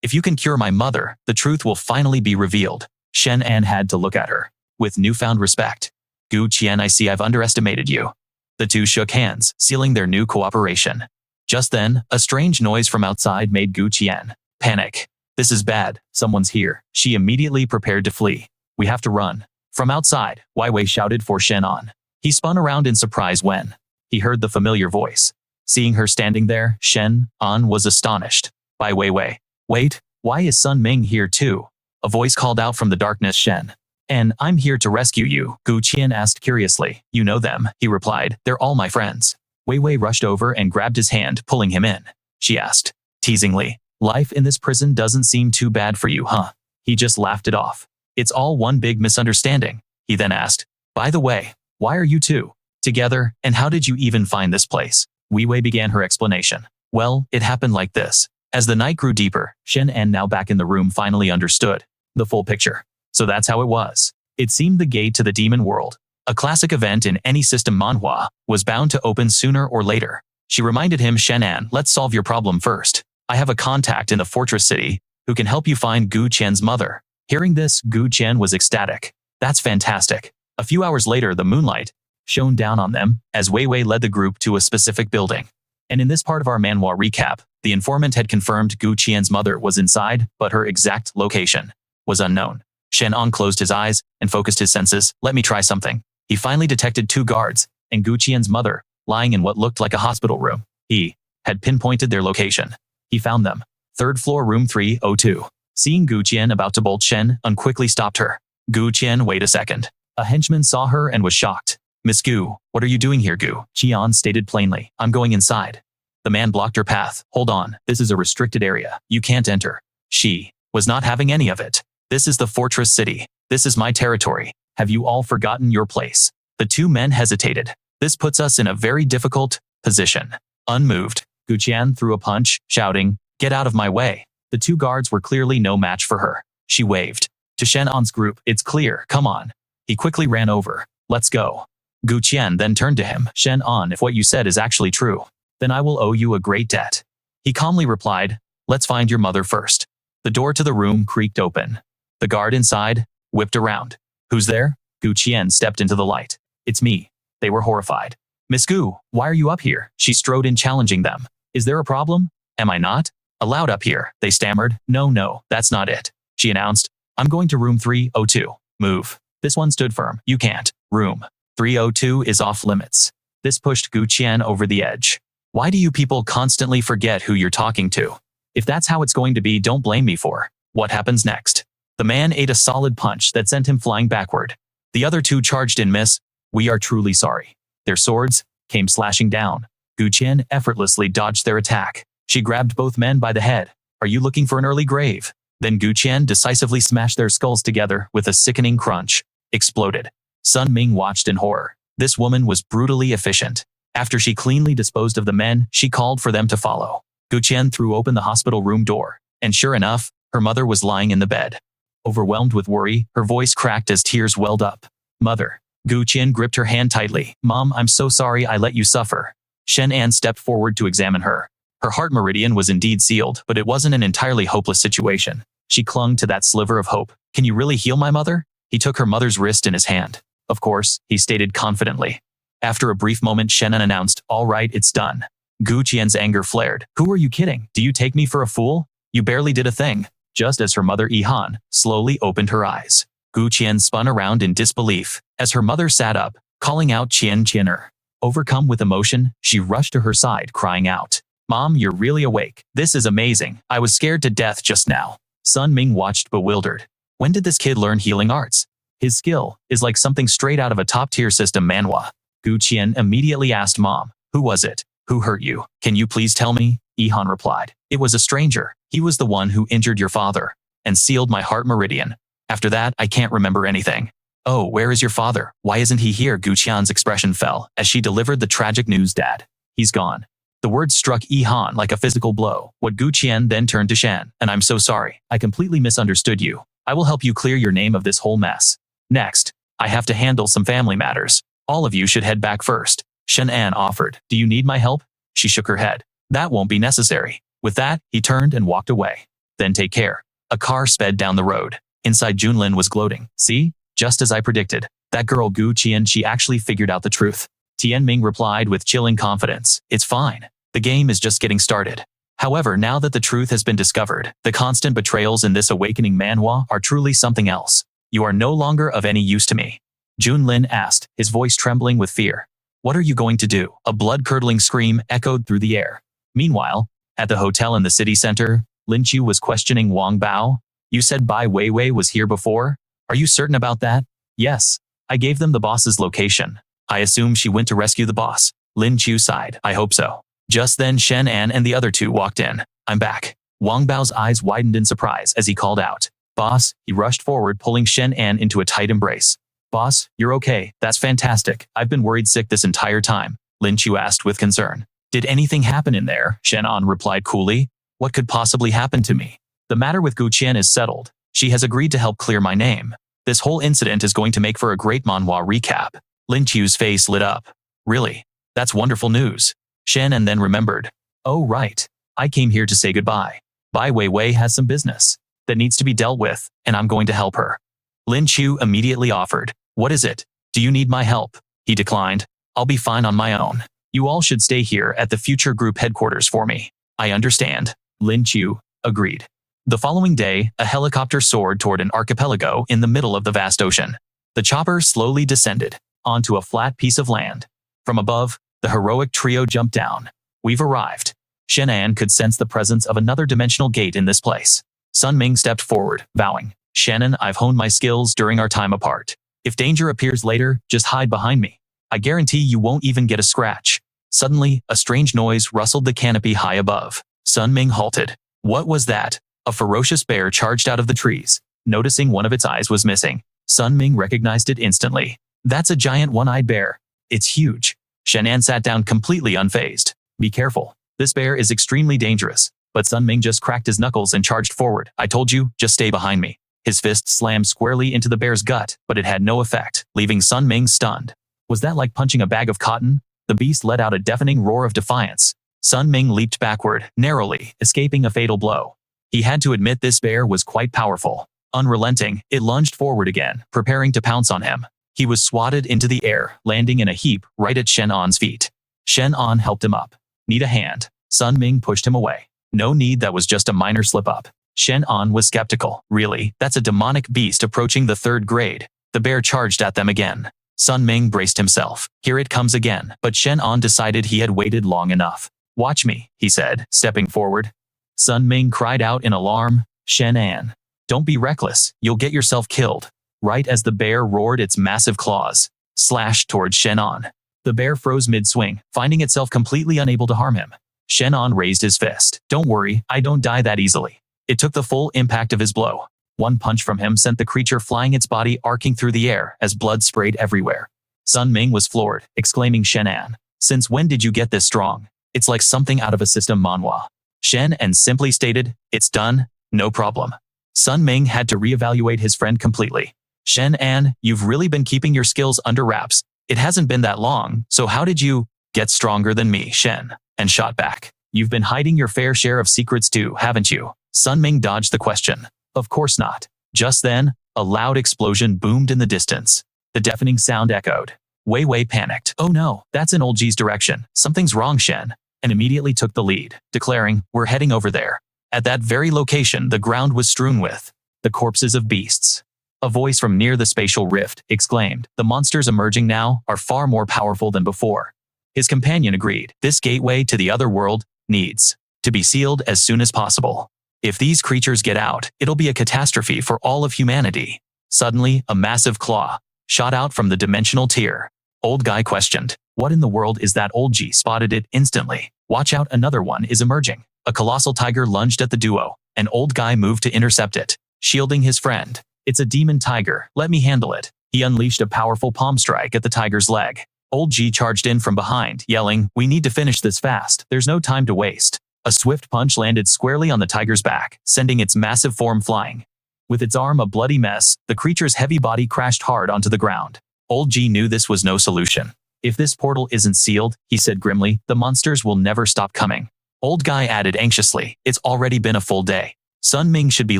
If you can cure my mother, the truth will finally be revealed. Shen An had to look at her with newfound respect. Gu Qian, I see I've underestimated you. The two shook hands, sealing their new cooperation. Just then, a strange noise from outside made Gu Qian panic. This is bad, someone's here. She immediately prepared to flee. We have to run. From outside, Wei Wei shouted for Shen An. He spun around in surprise when he heard the familiar voice. Seeing her standing there, Shen An was astonished. By Wei Wei. Wait, why is Sun Ming here too? A voice called out from the darkness. Shen An, I'm here to rescue you, Gu Qian asked curiously. You know them, he replied. They're all my friends. Wei Wei rushed over and grabbed his hand, pulling him in. She asked, teasingly, life in this prison doesn't seem too bad for you, huh? He just laughed it off. It's all one big misunderstanding. He then asked, by the way, why are you two together, and how did you even find this place? Wei Wei began her explanation. Well, it happened like this. As the night grew deeper, Shen An, now back in the room, finally understood the full picture. So that's how it was. It seemed the gate to the demon world, a classic event in any system Manhwa, was bound to open sooner or later. She reminded him, Shen An, let's solve your problem first. I have a contact in the fortress city who can help you find Gu Qian's mother. Hearing this, Gu Qian was ecstatic. That's fantastic. A few hours later, the moonlight shone down on them as Wei Wei led the group to a specific building. And in this part of our Manhwa recap, the informant had confirmed Gu Qian's mother was inside, but her exact location was unknown. Shen An closed his eyes and focused his senses. Let me try something. He finally detected 2 guards and Gu Qian's mother lying in what looked like a hospital room. He had pinpointed their location. He found them. 3rd floor, room 302. Seeing Gu Qian about to bolt, Shen An quickly stopped her. Gu Qian, wait a second. A henchman saw her and was shocked. Miss Gu, what are you doing here? Gu Qian stated plainly. I'm going inside. The man blocked her path. Hold on, this is a restricted area. You can't enter. She was not having any of it. This is the fortress city. This is my territory. Have you all forgotten your place? The 2 men hesitated. This puts us in a very difficult position. Unmoved, Gu Qian threw a punch, shouting, get out of my way. The 2 guards were clearly no match for her. She waved to Shen An's group. It's clear, come on. He quickly ran over. Let's go. Gu Qian then turned to him. Shen An, if what you said is actually true, then I will owe you a great debt. He calmly replied, let's find your mother first. The door to the room creaked open. The guard inside whipped around. Who's there? Gu Qian stepped into the light. It's me. They were horrified. Miss Gu, why are you up here? She strode in, challenging them. Is there a problem? Am I not allowed up here? They stammered. No, that's not it. She announced, I'm going to room 302. Move. This one stood firm. You can't. Room 302 is off limits. This pushed Gu Qian over the edge. Why do you people constantly forget who you're talking to? If that's how it's going to be, don't blame me for what happens next. The man ate a solid punch that sent him flying backward. The other 2 charged in. Miss, we are truly sorry. Their swords came slashing down. Gu Qian effortlessly dodged their attack. She grabbed both men by the head. Are you looking for an early grave? Then Gu Qian decisively smashed their skulls together with a sickening crunch. Exploded. Sun Ming watched in horror. This woman was brutally efficient. After she cleanly disposed of the men, she called for them to follow. Gu Qian threw open the hospital room door, and sure enough, her mother was lying in the bed. Overwhelmed with worry, her voice cracked as tears welled up. Mother. Gu Qian gripped her hand tightly. Mom, I'm so sorry I let you suffer. Shen An stepped forward to examine her. Her heart meridian was indeed sealed, but it wasn't an entirely hopeless situation. She clung to that sliver of hope. Can you really heal my mother? He took her mother's wrist in his hand. Of course, he stated confidently. After a brief moment, Shen An announced, all right, it's done. Gu Qian's anger flared. Who are you kidding? Do you take me for a fool? You barely did a thing. Just as her mother Yihan slowly opened her eyes, Gu Qian spun around in disbelief as her mother sat up, calling out Qianer. Overcome with emotion, she rushed to her side, crying out, Mom, you're really awake. This is amazing. I was scared to death just now. Sun Ming watched bewildered. When did this kid learn healing arts? His skill is like something straight out of a top-tier system Manhwa. Gu Qian immediately asked Mom, who was it? Who hurt you? Can you please tell me? Yihan replied. It was a stranger. He was the one who injured your father and sealed my heart meridian. After that, I can't remember anything. Oh, where is your father? Why isn't he here? Gu Qian's expression fell as she delivered the tragic news. Dad. He's gone. The words struck Yihan like a physical blow. What Gu Qian then turned to Shen. And I'm so sorry. I completely misunderstood you. I will help you clear your name of this whole mess. Next, I have to handle some family matters. All of you should head back first. Shen An offered. Do you need my help? She shook her head. That won't be necessary. With that, he turned and walked away. Then take care. A car sped down the road. Inside, Junlin was gloating. See? Just as I predicted. That girl Gu Qian, she actually figured out the truth. Tianming replied with chilling confidence. It's fine. The game is just getting started. However, now that the truth has been discovered, the constant betrayals in this awakening Manhwa are truly something else. You are no longer of any use to me. Junlin asked, his voice trembling with fear. What are you going to do? A blood-curdling scream echoed through the air. Meanwhile, at the hotel in the city center, Lin Chu was questioning Wang Bao. You said Bai Weiwei was here before? Are you certain about that? Yes. I gave them the boss's location. I assume she went to rescue the boss. Lin Chu sighed. I hope so. Just then Shen An and the other two walked in. I'm back. Wang Bao's eyes widened in surprise as he called out. Boss, he rushed forward, pulling Shen An into a tight embrace. Boss, you're okay. That's fantastic. I've been worried sick this entire time. Lin Chu asked with concern. Did anything happen in there? Shen An replied coolly. What could possibly happen to me? The matter with Gu Qian is settled. She has agreed to help clear my name. This whole incident is going to make for a great manhwa recap. Lin Chu's face lit up. Really? That's wonderful news. Shen An then remembered. Oh right. I came here to say goodbye. Bai Weiwei has some business that needs to be dealt with, and I'm going to help her. Lin Chu immediately offered. What is it? Do you need my help? He declined. I'll be fine on my own. You all should stay here at the future group headquarters for me. I understand. Lin Chu agreed. The following day, a helicopter soared toward an archipelago in the middle of the vast ocean. The chopper slowly descended onto a flat piece of land. From above, the heroic trio jumped down. We've arrived. Shen An could sense the presence of another dimensional gate in this place. Sun Ming stepped forward, vowing, Shannon, I've honed my skills during our time apart. If danger appears later, just hide behind me. I guarantee you won't even get a scratch. Suddenly, a strange noise rustled the canopy high above. Sun Ming halted. What was that? A ferocious bear charged out of the trees. Noticing one of its eyes was missing, Sun Ming recognized it instantly. That's a giant one-eyed bear. It's huge. Shen An sat down completely unfazed. Be careful. This bear is extremely dangerous. But Sun Ming just cracked his knuckles and charged forward. I told you, just stay behind me. His fist slammed squarely into the bear's gut, but it had no effect, leaving Sun Ming stunned. Was that like punching a bag of cotton? The beast let out a deafening roar of defiance. Sun Ming leaped backward, narrowly, escaping a fatal blow. He had to admit this bear was quite powerful. Unrelenting, it lunged forward again, preparing to pounce on him. He was swatted into the air, landing in a heap right at Shen An's feet. Shen An helped him up. Need a hand? Sun Ming pushed him away. No need, that was just a minor slip-up. Shen An was skeptical. Really? That's a demonic beast approaching the third grade. The bear charged at them again. Sun Ming braced himself. Here it comes again. But Shen An decided he had waited long enough. Watch me, he said, stepping forward. Sun Ming cried out in alarm. Shen An. Don't be reckless. You'll get yourself killed. Right as the bear roared its massive claws, slashed towards Shen An. The bear froze mid-swing, finding itself completely unable to harm him. Shen An raised his fist. Don't worry, I don't die that easily. It took the full impact of his blow. One punch from him sent the creature flying, its body arcing through the air as blood sprayed everywhere. Sun Ming was floored, exclaiming, Shen An, since when did you get this strong? It's like something out of a system manhwa. Shen An simply stated, it's done, no problem. Sun Ming had to reevaluate his friend completely. Shen An, you've really been keeping your skills under wraps. It hasn't been that long, so how did you get stronger than me? Shen An shot back. You've been hiding your fair share of secrets too, haven't you? Sun Ming dodged the question. Of course not. Just then, a loud explosion boomed in the distance. The deafening sound echoed. Wei Wei panicked. Oh no, that's in Old Ji's direction. Something's wrong, Shen. And immediately took the lead, declaring, we're heading over there. At that very location, the ground was strewn with the corpses of beasts. A voice from near the spatial rift exclaimed, the monsters emerging now are far more powerful than before. His companion agreed. This gateway to the other world needs to be sealed as soon as possible. If these creatures get out, it'll be a catastrophe for all of humanity. Suddenly, a massive claw shot out from the dimensional tier. Old Guy questioned, what in the world is that? Old Ji spotted it instantly. Watch out, another one is emerging. A colossal tiger lunged at the duo, and Old Guy moved to intercept it, shielding his friend. It's a demon tiger, let me handle it. He unleashed a powerful palm strike at the tiger's leg. Old Ji charged in from behind, yelling, we need to finish this fast, there's no time to waste. A swift punch landed squarely on the tiger's back, sending its massive form flying. With its arm a bloody mess, the creature's heavy body crashed hard onto the ground. Old Ji knew this was no solution. If this portal isn't sealed, he said grimly, the monsters will never stop coming. Old Guy added anxiously, it's already been a full day. Sun Ming should be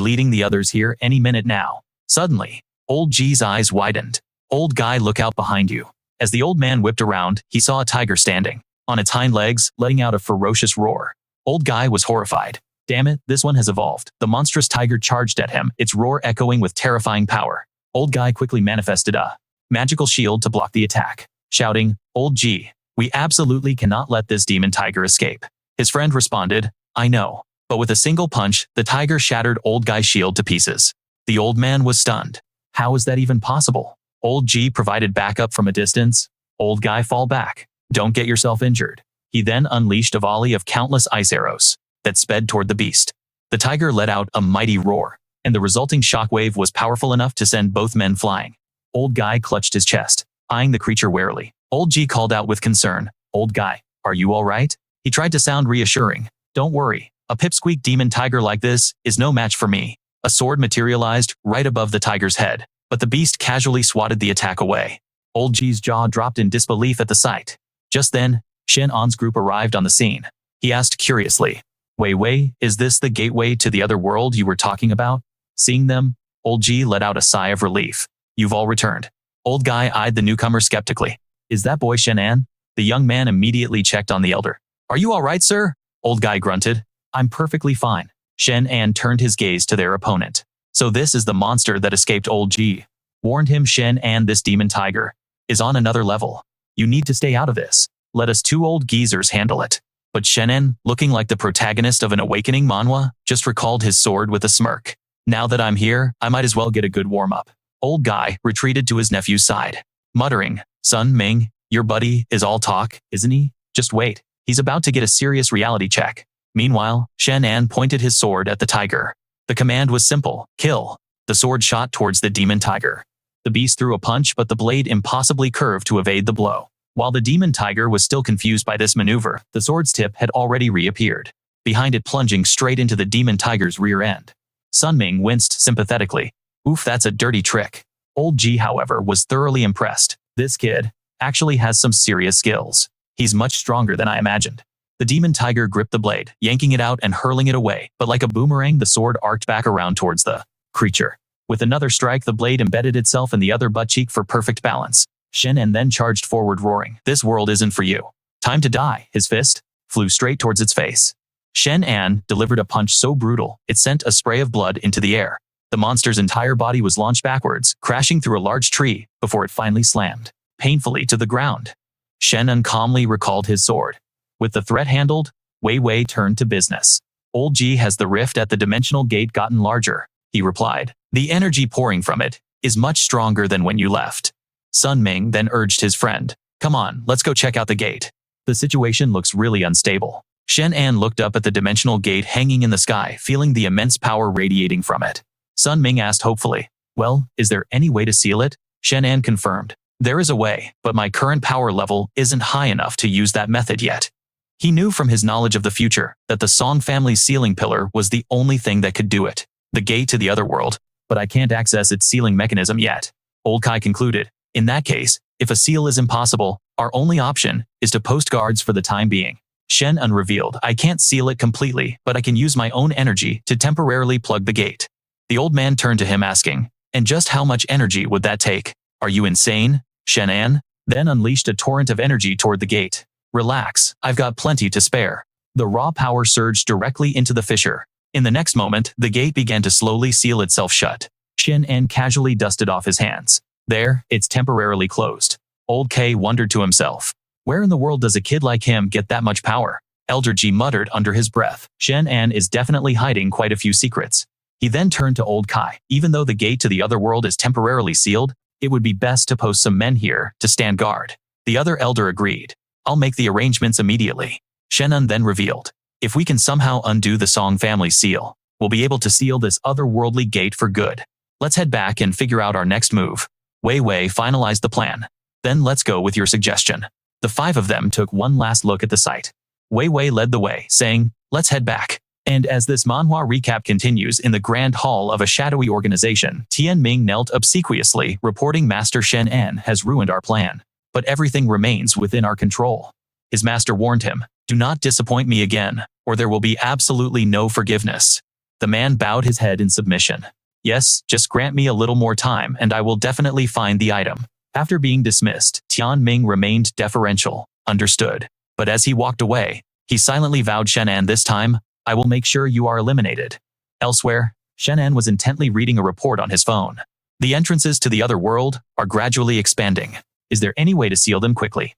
leading the others here any minute now. Suddenly, Old Ji's eyes widened. Old Guy, look out behind you. As the old man whipped around, he saw a tiger standing on its hind legs, letting out a ferocious roar. Old Guy was horrified. Damn it, this one has evolved. The monstrous tiger charged at him, its roar echoing with terrifying power. Old guy quickly manifested a magical shield to block the attack, shouting, "Old G, we absolutely cannot let this demon tiger escape." His friend responded, "I know." But with a single punch, the tiger shattered old guy's shield to pieces. The old man was stunned. How is that even possible? Old G provided backup from a distance. Old guy, fall back. Don't get yourself injured. He then unleashed a volley of countless ice arrows that sped toward the beast. The tiger let out a mighty roar, and the resulting shockwave was powerful enough to send both men flying. Old guy clutched his chest, eyeing the creature warily. Old G called out with concern, "Old guy, are you all right?" He tried to sound reassuring. "Don't worry. A pipsqueak demon tiger like this is no match for me." A sword materialized right above the tiger's head, but the beast casually swatted the attack away. Old G's jaw dropped in disbelief at the sight. Just then, Shen An's group arrived on the scene. He asked curiously, Wei, is this the gateway to the other world you were talking about?" Seeing them, Old G let out a sigh of relief. "You've all returned." Old guy eyed the newcomer skeptically. "Is that boy Shen An?" The young man immediately checked on the elder. "Are you all right, sir?" Old guy grunted. "I'm perfectly fine." Shen An turned his gaze to their opponent. "So this is the monster that escaped Old G. Warned him Shen An, this demon tiger is on another level. You need to stay out of this. Let us two old geezers handle it." But Shen An, looking like the protagonist of an awakening manhwa, just recalled his sword with a smirk. "Now that I'm here, I might as well get a good warm-up." Old guy retreated to his nephew's side, muttering, "Sun Ming, your buddy is all talk, isn't he? Just wait. He's about to get a serious reality check." Meanwhile, Shen An pointed his sword at the tiger. The command was simple, kill. The sword shot towards the demon tiger. The beast threw a punch, but the blade impossibly curved to evade the blow. While the demon tiger was still confused by this maneuver, the sword's tip had already reappeared, behind it plunging straight into the demon tiger's rear end. Sun Ming winced sympathetically. "Oof, that's a dirty trick." Old G, however, was thoroughly impressed. "This kid actually has some serious skills. He's much stronger than I imagined." The demon tiger gripped the blade, yanking it out and hurling it away, but like a boomerang, the sword arced back around towards the creature. With another strike, the blade embedded itself in the other butt cheek for perfect balance. Shen An then charged forward, roaring, "This world isn't for you. Time to die." His fist flew straight towards its face. Shen An delivered a punch so brutal, it sent a spray of blood into the air. The monster's entire body was launched backwards, crashing through a large tree, before it finally slammed painfully to the ground. Shen An calmly recalled his sword. With the threat handled, Wei turned to business. "Old G, has the rift at the dimensional gate gotten larger?" he replied. "The energy pouring from it is much stronger than when you left." Sun Ming then urged his friend, "Come on, let's go check out the gate. The situation looks really unstable." Shen An looked up at the dimensional gate hanging in the sky, feeling the immense power radiating from it. Sun Ming asked hopefully, "Well, is there any way to seal it?" Shen An confirmed, "There is a way, but my current power level isn't high enough to use that method yet." He knew from his knowledge of the future that the Song family's sealing pillar was the only thing that could do it. The gate to the other world, but I can't access its sealing mechanism yet. Old Kai concluded, "In that case, if a seal is impossible, our only option is to post guards for the time being." Shen An revealed, "I can't seal it completely, but I can use my own energy to temporarily plug the gate." The old man turned to him asking, "And just how much energy would that take?" "Are you insane?" Shen An then unleashed a torrent of energy toward the gate. "Relax, I've got plenty to spare." The raw power surged directly into the fissure. In the next moment, the gate began to slowly seal itself shut. Shen An casually dusted off his hands. "There, it's temporarily closed." Old K wondered to himself, "Where in the world does a kid like him get that much power?" Elder G muttered under his breath, "Shen An is definitely hiding quite a few secrets." He then turned to Old Kai. "Even though the gate to the other world is temporarily sealed, it would be best to post some men here to stand guard." The other elder agreed. "I'll make the arrangements immediately." Shen An then revealed, "If we can somehow undo the Song family seal, we'll be able to seal this otherworldly gate for good. Let's head back and figure out our next move." Wei finalized the plan. "Then let's go with your suggestion." The five of them took one last look at the site. Wei led the way, saying, "Let's head back." And as this manhwa recap continues in the grand hall of a shadowy organization, Tian Ming knelt obsequiously, reporting, "Master Shen An has ruined our plan, but everything remains within our control." His master warned him, "Do not disappoint me again, or there will be absolutely no forgiveness." The man bowed his head in submission. "Yes, just grant me a little more time and I will definitely find the item." After being dismissed, Tian Ming remained deferential, "Understood." But as he walked away, he silently vowed, "Shen An, this time, I will make sure you are eliminated." Elsewhere, Shen An was intently reading a report on his phone. The entrances to the other world are gradually expanding. Is there any way to seal them quickly?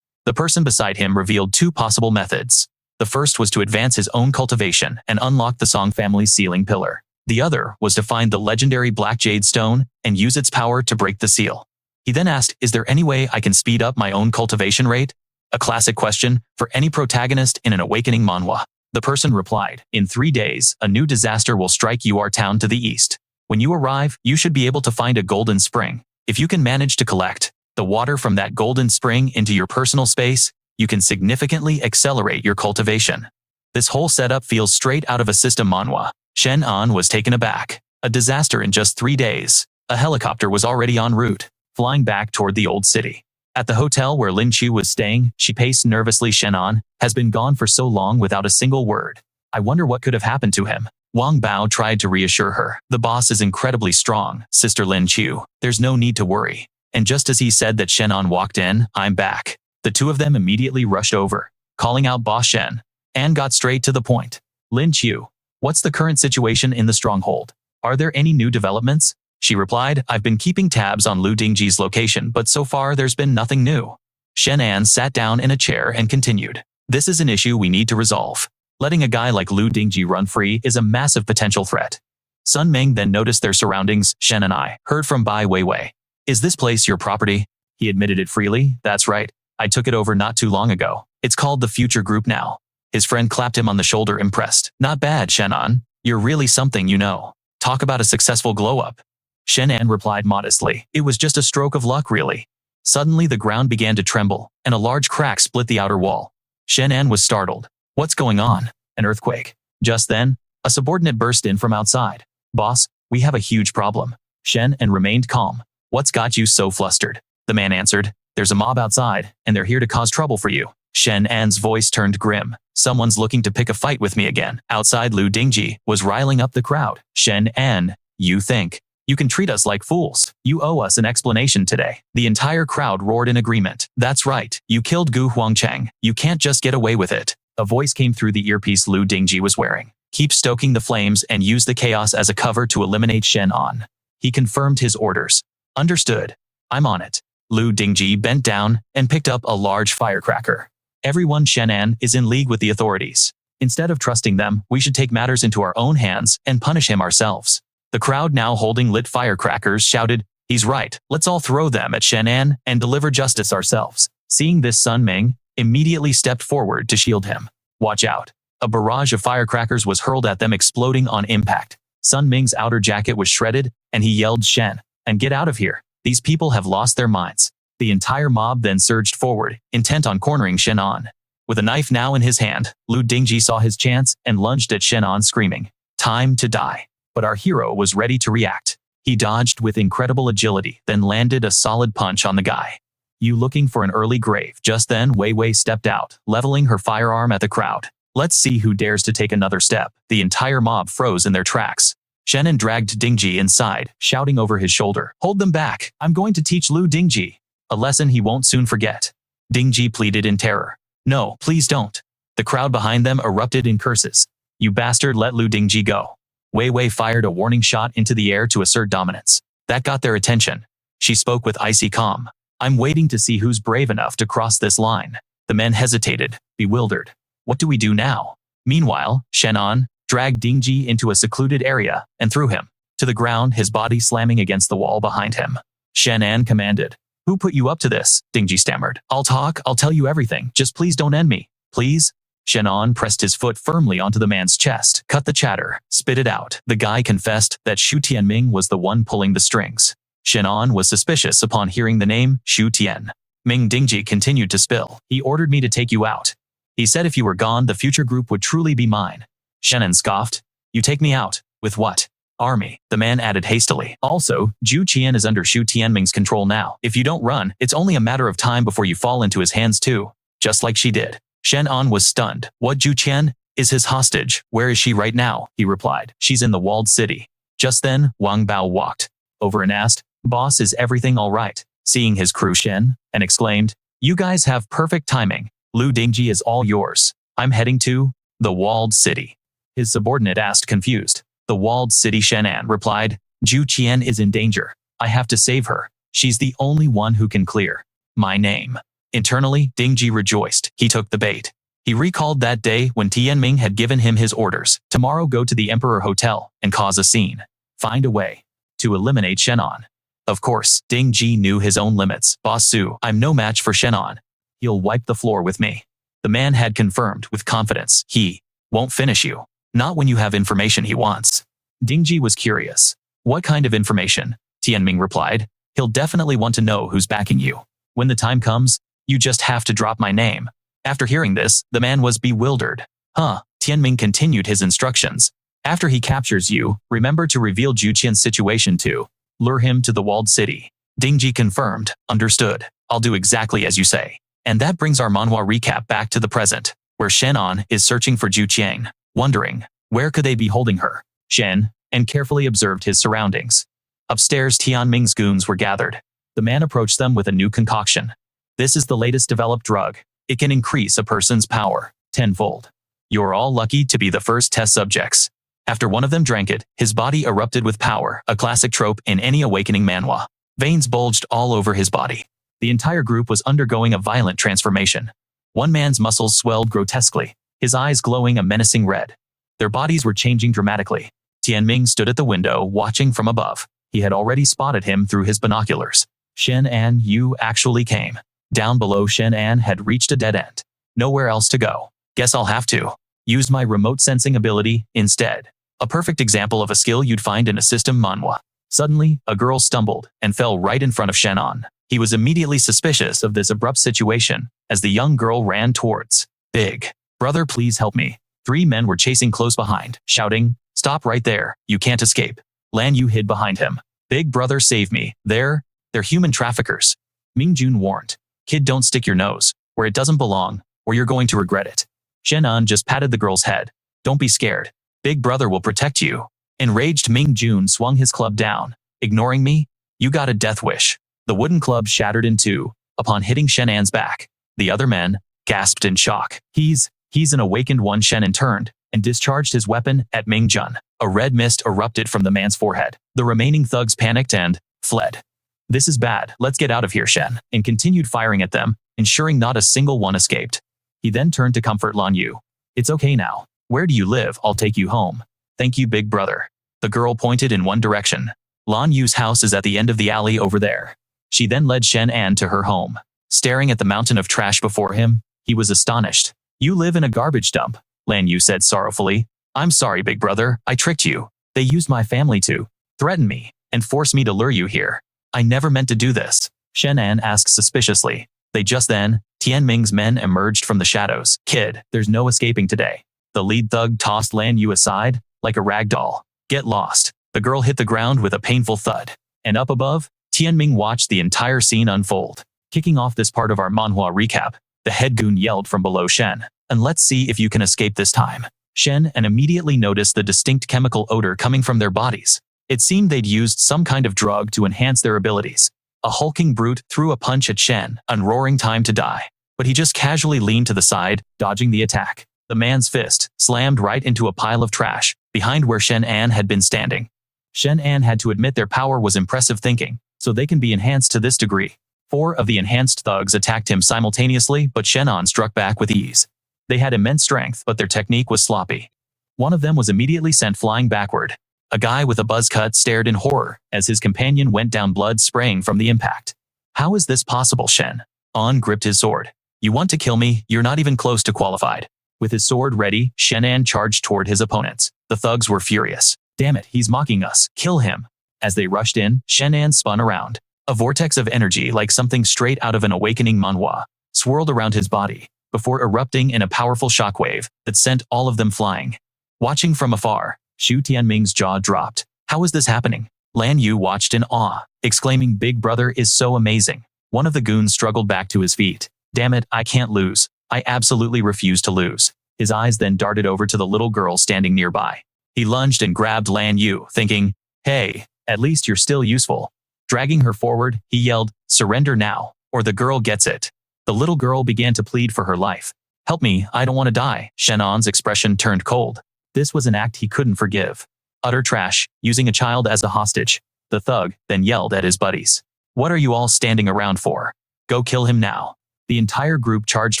The person beside him revealed two possible methods. The first was to advance his own cultivation and unlock the Song family's sealing pillar. The other was to find the legendary Black Jade Stone and use its power to break the seal. He then asked, is there any way I can speed up my own cultivation rate? A classic question for any protagonist in an awakening manhwa. The person replied, in 3 days, a new disaster will strike your town to the east. When you arrive, you should be able to find a golden spring. If you can manage to collect the water from that golden spring into your personal space, you can significantly accelerate your cultivation. This whole setup feels straight out of a system manhwa. Shen An was taken aback. A disaster in just 3 days. A helicopter was already en route, flying back toward the old city. At the hotel where Lin Chu was staying, she paced nervously. Shen An has been gone for so long without a single word. I wonder what could have happened to him. Wang Bao tried to reassure her. The boss is incredibly strong, Sister Lin Chu. There's no need to worry. And just as he said that, Shen An walked in. I'm back. The two of them immediately rushed over, calling out Boss Shen, and got straight to the point. Lin Chu, what's the current situation in the stronghold? Are there any new developments? She replied, I've been keeping tabs on Lu Dingji's location, but so far there's been nothing new. Shen An sat down in a chair and continued. This is an issue we need to resolve. Letting a guy like Lu Dingji run free is a massive potential threat. Sun Ming then noticed their surroundings. Shen and I heard from Bai Weiwei. Is this place your property? He admitted it freely. That's right. I took it over not too long ago. It's called the Future Group now. His friend clapped him on the shoulder, impressed. Not bad, Shen An. You're really something, you know. Talk about a successful glow-up. Shen An replied modestly. It was just a stroke of luck, really. Suddenly the ground began to tremble, and a large crack split the outer wall. Shen An was startled. What's going on? An earthquake. Just then, a subordinate burst in from outside. Boss, we have a huge problem. Shen An remained calm. What's got you so flustered? The man answered. There's a mob outside, and they're here to cause trouble for you. Shen An's voice turned grim. Someone's looking to pick a fight with me again. Outside, Lu Dingji was riling up the crowd. Shen An, you think you can treat us like fools? You owe us an explanation today. The entire crowd roared in agreement. That's right. You killed Gu Huangcheng. You can't just get away with it. A voice came through the earpiece Lu Dingji was wearing. Keep stoking the flames and use the chaos as a cover to eliminate Shen An. He confirmed his orders. Understood. I'm on it. Lu Dingji bent down and picked up a large firecracker. Everyone, Shen An is in league with the authorities. Instead of trusting them, we should take matters into our own hands and punish him ourselves. The crowd, now holding lit firecrackers, shouted, he's right, let's all throw them at Shen An and deliver justice ourselves. Seeing this, Sun Ming immediately stepped forward to shield him. Watch out. A barrage of firecrackers was hurled at them, exploding on impact. Sun Ming's outer jacket was shredded, and he yelled, Shen An, get out of here. These people have lost their minds. The entire mob then surged forward, intent on cornering Shen An. With a knife now in his hand, Lu Dingji saw his chance and lunged at Shen An, screaming, time to die. But our hero was ready to react. He dodged with incredible agility, then landed a solid punch on the guy. You looking for an early grave? Just then, Wei Wei stepped out, leveling her firearm at the crowd. Let's see who dares to take another step. The entire mob froze in their tracks. Shen An dragged Dingji inside, shouting over his shoulder, hold them back. I'm going to teach Lu Dingji a lesson he won't soon forget. Dingji pleaded in terror. No, please don't. The crowd behind them erupted in curses. You bastard, let Lu Dingji go. Wei Wei fired a warning shot into the air to assert dominance. That got their attention. She spoke with icy calm. I'm waiting to see who's brave enough to cross this line. The men hesitated, bewildered. What do we do now? Meanwhile, Shen An dragged Dingji into a secluded area and threw him to the ground, his body slamming against the wall behind him. Shen An commanded. Who put you up to this? Dingji stammered. I'll tell you everything. Just please don't end me. Please? Shen An pressed his foot firmly onto the man's chest. Cut the chatter. Spit it out. The guy confessed that Shu Tianming was the one pulling the strings. Shen An was suspicious upon hearing the name Shu Tian. Ming. Dingji continued to spill. He ordered me to take you out. He said if you were gone, the future group would truly be mine. Shen An scoffed. You take me out? With what? Army. The man added hastily. Also, Zhu Qian is under Shu Tianming's control now. If you don't run, it's only a matter of time before you fall into his hands too. Just like she did. Shen An was stunned. What, Zhu Qian is his hostage? Where is she right now? He replied. She's in the walled city. Just then, Wang Bao walked over and asked, Boss, is everything all right? Seeing his crew, Shen An exclaimed, you guys have perfect timing. Lu Dingji is all yours. I'm heading to the walled city. His subordinate asked, confused. The walled city, Shen An replied. Zhu Qian is in danger. I have to save her. She's the only one who can clear my name. Internally, Dingji rejoiced. He took the bait. He recalled that day when Tianming had given him his orders. Tomorrow go to the Emperor Hotel and cause a scene. Find a way to eliminate Shen An. Of course, Dingji knew his own limits. Boss Su, I'm no match for Shen An. He'll wipe the floor with me. The man had confirmed with confidence. He won't finish you. Not when you have information he wants. Dingji was curious. What kind of information? Tianming replied. He'll definitely want to know who's backing you. When the time comes, you just have to drop my name. After hearing this, the man was bewildered. Tianming continued his instructions. After he captures you, remember to reveal Juqian's situation to lure him to the walled city. Dingji confirmed. Understood. I'll do exactly as you say. And that brings our manhwa recap back to the present, where Shen An is searching for Juqian, wondering, where could they be holding her? Shen An carefully observed his surroundings. Upstairs, Tianming's goons were gathered. The man approached them with a new concoction. This is the latest developed drug. It can increase a person's power tenfold. You're all lucky to be the first test subjects. After one of them drank it, his body erupted with power, a classic trope in any awakening manhwa. Veins bulged all over his body. The entire group was undergoing a violent transformation. One man's muscles swelled grotesquely, his eyes glowing a menacing red. Their bodies were changing dramatically. Tianming stood at the window, watching from above. He had already spotted him through his binoculars. Shen An, you actually came. Down below, Shen An had reached a dead end. Nowhere else to go. Guess I'll have to use my remote sensing ability instead. A perfect example of a skill you'd find in a system manhwa. Suddenly, a girl stumbled and fell right in front of Shen An. He was immediately suspicious of this abrupt situation as the young girl ran towards. Big brother, please help me. 3 men were chasing close behind, shouting, stop right there, you can't escape. Lan Yu hid behind him. Big brother, save me. They're human traffickers. Ming Jun warned. Kid, don't stick your nose where it doesn't belong, or you're going to regret it. Shen An just patted the girl's head. Don't be scared. Big brother will protect you. Enraged, Ming Jun swung his club down. Ignoring me? You got a death wish. The wooden club shattered in two upon hitting Shen An's back. The other men gasped in shock. He's an awakened one. Shen An turned and discharged his weapon at Ming Jun. A red mist erupted from the man's forehead. The remaining thugs panicked and fled. This is bad. Let's get out of here, Shen An continued firing at them, ensuring not a single one escaped. He then turned to comfort Lan Yu. It's okay now. Where do you live? I'll take you home. Thank you, big brother. The girl pointed in one direction. Lan Yu's house is at the end of the alley over there. She then led Shen An to her home. Staring at the mountain of trash before him, he was astonished. You live in a garbage dump, Lan Yu said sorrowfully. I'm sorry, big brother. I tricked you. They used my family to threaten me and force me to lure you here. I never meant to do this, Shen An asked suspiciously. Just then, Tianming's men emerged from the shadows. Kid, there's no escaping today. The lead thug tossed Lan Yu aside like a rag doll. Get lost. The girl hit the ground with a painful thud. And up above, Tianming watched the entire scene unfold. Kicking off this part of our manhwa recap, the head goon yelled from below Shen. And let's see if you can escape this time. Shen An immediately noticed the distinct chemical odor coming from their bodies. It seemed they'd used some kind of drug to enhance their abilities. A hulking brute threw a punch at Shen An, roaring time to die. But he just casually leaned to the side, dodging the attack. The man's fist slammed right into a pile of trash, behind where Shen An had been standing. Shen An had to admit their power was impressive thinking, so they can be enhanced to this degree. 4 of the enhanced thugs attacked him simultaneously, but Shen An struck back with ease. They had immense strength, but their technique was sloppy. One of them was immediately sent flying backward. A guy with a buzz cut stared in horror as his companion went down, blood spraying from the impact. How is this possible? Shen An gripped his sword. You want to kill me? You're not even close to qualified. With his sword ready, Shen An charged toward his opponents. The thugs were furious. Damn it, he's mocking us. Kill him. As they rushed in, Shen An spun around. A vortex of energy, like something straight out of an awakening manhwa, swirled around his body, before erupting in a powerful shockwave that sent all of them flying. Watching from afar, Xu Tianming's jaw dropped. How is this happening? Lan Yu watched in awe, exclaiming, Big brother is so amazing. One of the goons struggled back to his feet. Damn it, I can't lose. I absolutely refuse to lose. His eyes then darted over to the little girl standing nearby. He lunged and grabbed Lan Yu, thinking, hey, at least you're still useful. Dragging her forward, he yelled, surrender now, or the girl gets it. The little girl began to plead for her life. Help me, I don't want to die. Shen An's expression turned cold. This was an act he couldn't forgive. Utter trash, using a child as a hostage. The thug then yelled at his buddies. What are you all standing around for? Go kill him now. The entire group charged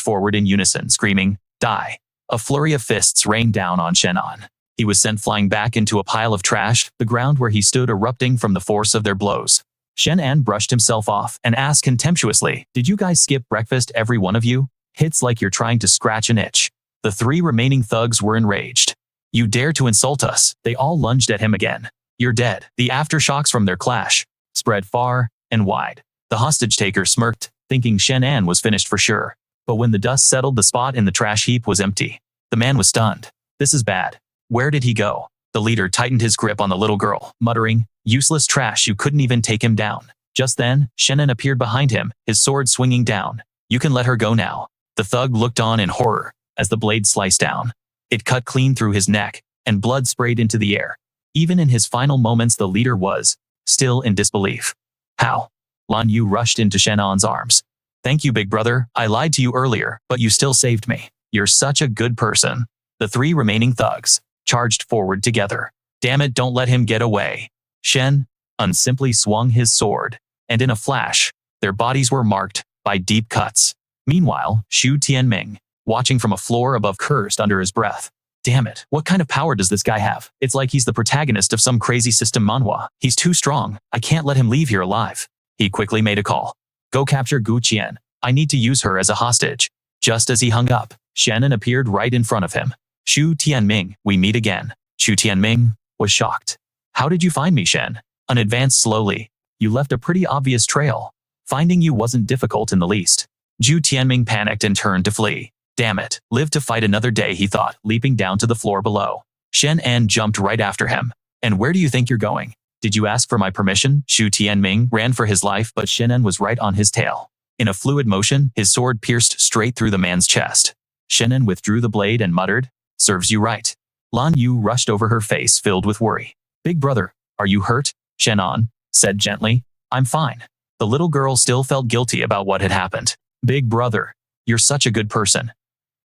forward in unison, screaming, Die. A flurry of fists rained down on Shen An. He was sent flying back into a pile of trash, the ground where he stood erupting from the force of their blows. Shen An brushed himself off and asked contemptuously, Did you guys skip breakfast, every one of you? Hits like you're trying to scratch an itch. The 3 remaining thugs were enraged. You dare to insult us? They all lunged at him again. You're dead. The aftershocks from their clash spread far and wide. The hostage-taker smirked, thinking Shen An was finished for sure. But when the dust settled, the spot in the trash heap was empty. The man was stunned. This is bad. Where did he go? The leader tightened his grip on the little girl, muttering, Useless trash, you couldn't even take him down. Just then, Shen An appeared behind him, his sword swinging down. You can let her go now. The thug looked on in horror as the blade sliced down. It cut clean through his neck, and blood sprayed into the air. Even in his final moments, the leader was still in disbelief. How? Lan Yu rushed into Shen An's arms. Thank you, big brother. I lied to you earlier, but you still saved me. You're such a good person. The 3 remaining thugs charged forward together. Damn it, don't let him get away. Shen An simply swung his sword, and in a flash, their bodies were marked by deep cuts. Meanwhile, Xu Tianming, watching from a floor above, cursed under his breath. Damn it, what kind of power does this guy have? It's like he's the protagonist of some crazy system manhwa. He's too strong. I can't let him leave here alive. He quickly made a call. Go capture Gu Qian. I need to use her as a hostage. Just as he hung up, Shen An appeared right in front of him. Xu Tianming, we meet again. Xu Tianming was shocked. How did you find me, Shen? An advanced slowly. You left a pretty obvious trail. Finding you wasn't difficult in the least. Xu Tianming panicked and turned to flee. Damn it, live to fight another day, he thought, leaping down to the floor below. Shen An jumped right after him. And where do you think you're going? Did you ask for my permission? Xu Tianming ran for his life, but Shen An was right on his tail. In a fluid motion, his sword pierced straight through the man's chest. Shen An withdrew the blade and muttered, Serves you right. Lan Yu rushed over, her face filled with worry. Big brother, are you hurt? Shen An said gently. I'm fine. The little girl still felt guilty about what had happened. Big brother, you're such a good person.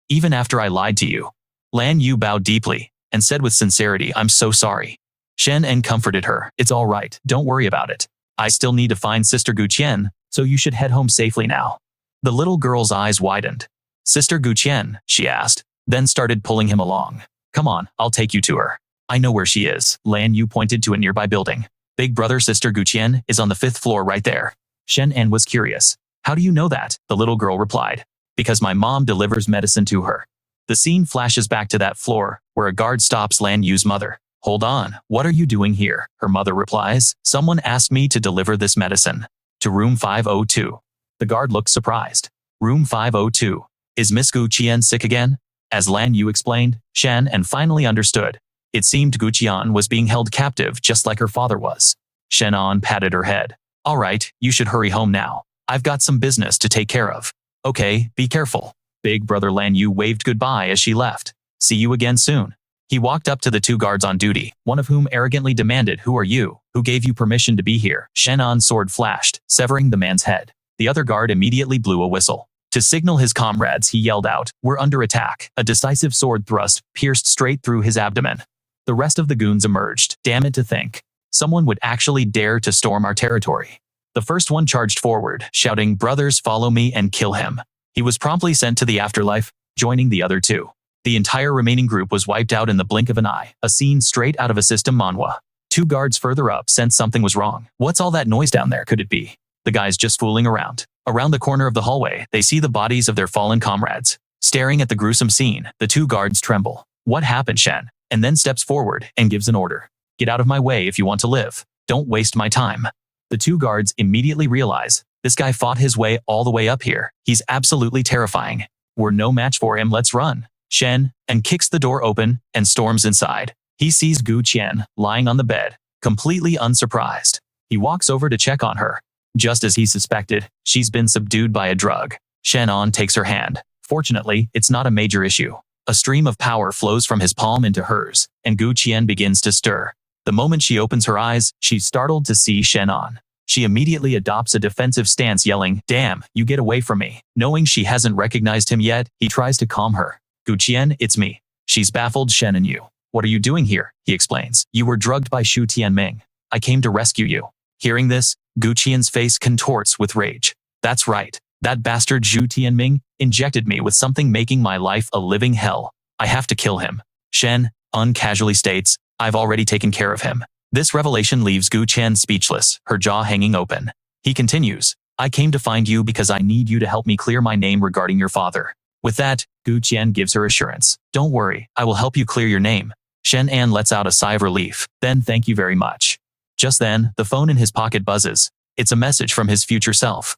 Even after I lied to you. Lan Yu bowed deeply and said with sincerity, I'm so sorry. Shen An comforted her. It's all right, don't worry about it. I still need to find Sister Gu Qian, so you should head home safely now. The little girl's eyes widened. Sister Gu Qian, she asked, then started pulling him along. Come on, I'll take you to her. I know where she is. Lan Yu pointed to a nearby building. Big brother, Sister Gu Qian is on the 5th floor right there. Shen An was curious. How do you know that? The little girl replied. Because my mom delivers medicine to her. The scene flashes back to that floor, where a guard stops Lan Yu's mother. Hold on, what are you doing here? Her mother replies. Someone asked me to deliver this medicine. To room 502. The guard looked surprised. Room 502. Is Miss Gu Qian sick again? As Lan Yu explained, Shen An finally understood. It seemed Gu Qian was being held captive just like her father was. Shen An patted her head. All right, you should hurry home now. I've got some business to take care of. Okay, be careful. Big brother Lan Yu waved goodbye as she left. See you again soon. He walked up to the 2 guards on duty, one of whom arrogantly demanded, Who are you? Who gave you permission to be here? Shen An's sword flashed, severing the man's head. The other guard immediately blew a whistle. To signal his comrades, he yelled out, We're under attack. A decisive sword thrust pierced straight through his abdomen. The rest of the goons emerged. Damn it, to think. Someone would actually dare to storm our territory. The first one charged forward, shouting, Brothers, follow me and kill him. He was promptly sent to the afterlife, joining the other 2. The entire remaining group was wiped out in the blink of an eye, a scene straight out of a system manhwa. 2 guards further up sensed something was wrong. What's all that noise down there? Could it be the guys just fooling around? Around the corner of the hallway, they see the bodies of their fallen comrades. Staring at the gruesome scene, the 2 guards tremble. What happened, Shen? And then steps forward and gives an order. Get out of my way if you want to live. Don't waste my time. The 2 guards immediately realize, this guy fought his way all the way up here. He's absolutely terrifying. We're no match for him, let's run. Shen An kicks the door open and storms inside. He sees Gu Qian lying on the bed, completely unsurprised. He walks over to check on her. Just as he suspected, she's been subdued by a drug. Shen An takes her hand. Fortunately, it's not a major issue. A stream of power flows from his palm into hers, and Gu Qian begins to stir. The moment she opens her eyes, she's startled to see Shen An. She immediately adopts a defensive stance, yelling, Damn, you get away from me. Knowing she hasn't recognized him yet, he tries to calm her. Gu Qian, it's me. She's baffled. Shen An, you. What are you doing here? He explains. You were drugged by Xu Tianming. I came to rescue you. Hearing this, Gu Qian's face contorts with rage. That's right. That bastard Zhu Tianming injected me with something making my life a living hell. I have to kill him. Shen An casually states, I've already taken care of him. This revelation leaves Gu Qian speechless, her jaw hanging open. He continues, I came to find you because I need you to help me clear my name regarding your father. With that, Gu Qian gives her assurance. Don't worry, I will help you clear your name. Shen An lets out a sigh of relief. Then thank you very much. Just then, the phone in his pocket buzzes. It's a message from his future self.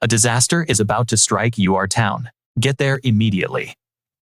A disaster is about to strike your town. Get there immediately.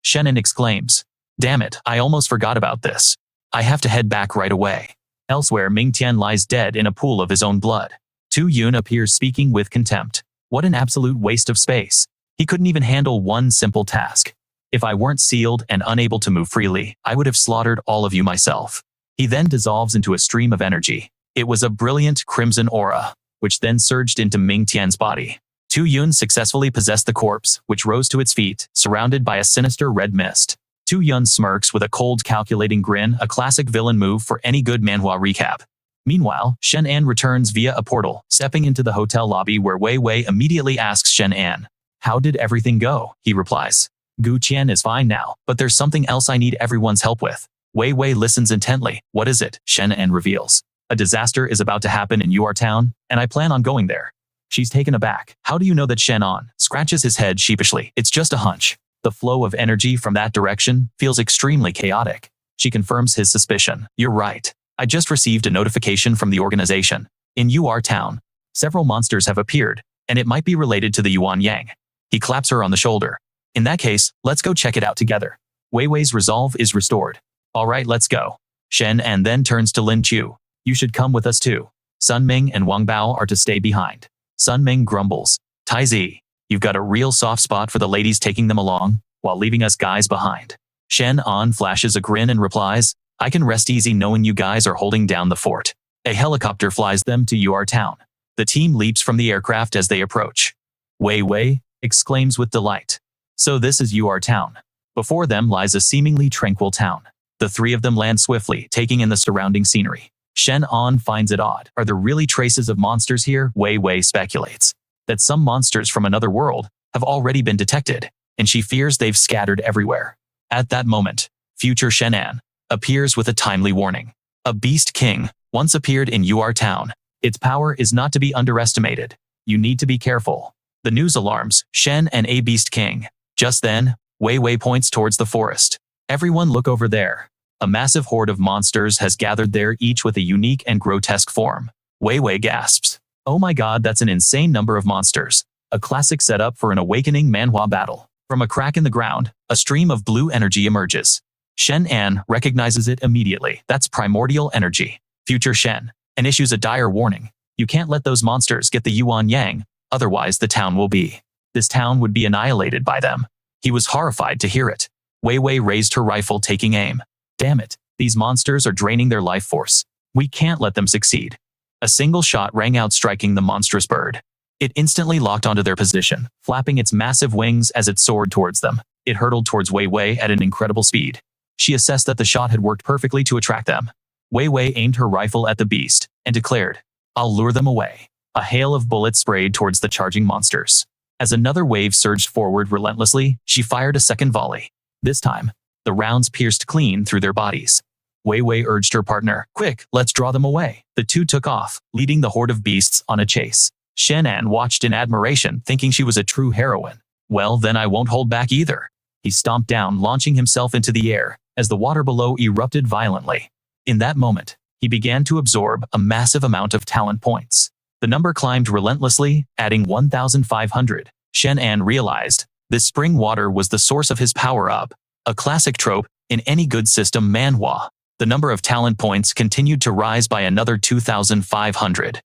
Shen An exclaims. Damn it, I almost forgot about this. I have to head back right away. Elsewhere, Ming Tian lies dead in a pool of his own blood. Tu Yun appears speaking with contempt. What an absolute waste of space. He couldn't even handle one simple task. If I weren't sealed and unable to move freely, I would have slaughtered all of you myself. He then dissolves into a stream of energy. It was a brilliant crimson aura, which then surged into Ming Tian's body. Tu Yun successfully possessed the corpse, which rose to its feet, surrounded by a sinister red mist. Tu Yun smirks with a cold, calculating grin, a classic villain move for any good manhwa recap. Meanwhile, Shen An returns via a portal, stepping into the hotel lobby where Wei Wei immediately asks Shen An, How did everything go? He replies, Gu Qian is fine now, but there's something else I need everyone's help with. Wei Wei listens intently. What is it? Shen An reveals. A disaster is about to happen in your town, and I plan on going there. She's taken aback. How do you know that? Shen An scratches his head sheepishly. It's just a hunch. The flow of energy from that direction feels extremely chaotic. She confirms his suspicion. You're right. I just received a notification from the organization. In your town, several monsters have appeared, and it might be related to the Yuan Yang. He claps her on the shoulder. In that case, let's go check it out together. Wei Wei's resolve is restored. All right, let's go. Shen An then turns to Lin Chu. You should come with us too. Sun Ming and Wang Bao are to stay behind. Sun Ming grumbles. Tai Zi, you've got a real soft spot for the ladies taking them along, while leaving us guys behind. Shen An flashes a grin and replies, I can rest easy knowing you guys are holding down the fort. A helicopter flies them to your town. The team leaps from the aircraft as they approach. Wei Wei exclaims with delight. So this is your town. Before them lies a seemingly tranquil town. The three of them land swiftly, taking in the surrounding scenery. Shen An finds it odd. Are there really traces of monsters here? Wei Wei speculates that some monsters from another world have already been detected, and she fears they've scattered everywhere. At that moment, future Shen An appears with a timely warning. A beast king once appeared in your town. Its power is not to be underestimated. You need to be careful. The news alarms Shen and a beast king. Just then, Wei Wei points towards the forest. Everyone look over there. A massive horde of monsters has gathered there, each with a unique and grotesque form. Wei Wei gasps. Oh my god, that's an insane number of monsters. A classic setup for an awakening manhwa battle. From a crack in the ground, a stream of blue energy emerges. Shen An recognizes it immediately. That's primordial energy. Future Shen and issues a dire warning. You can't let those monsters get the Yuan Yang, otherwise the town will be. This town would be annihilated by them. He was horrified to hear it. Wei Wei raised her rifle, taking aim. Damn it, these monsters are draining their life force. We can't let them succeed. A single shot rang out, striking the monstrous bird. It instantly locked onto their position, flapping its massive wings as it soared towards them. It hurtled towards Wei Wei at an incredible speed. She assessed that the shot had worked perfectly to attract them. Wei Wei aimed her rifle at the beast and declared, I'll lure them away. A hail of bullets sprayed towards the charging monsters. As another wave surged forward relentlessly, she fired a second volley. This time, the rounds pierced clean through their bodies. Wei Wei urged her partner, quick, let's draw them away. The two took off, leading the horde of beasts on a chase. Shen An watched in admiration, thinking she was a true heroine. Well, then I won't hold back either. He stomped down, launching himself into the air, as the water below erupted violently. In that moment, he began to absorb a massive amount of talent points. The number climbed relentlessly, adding 1,500. Shen An realized this spring water was the source of his power-up, a classic trope in any good system manhwa. The number of talent points continued to rise by another 2,500.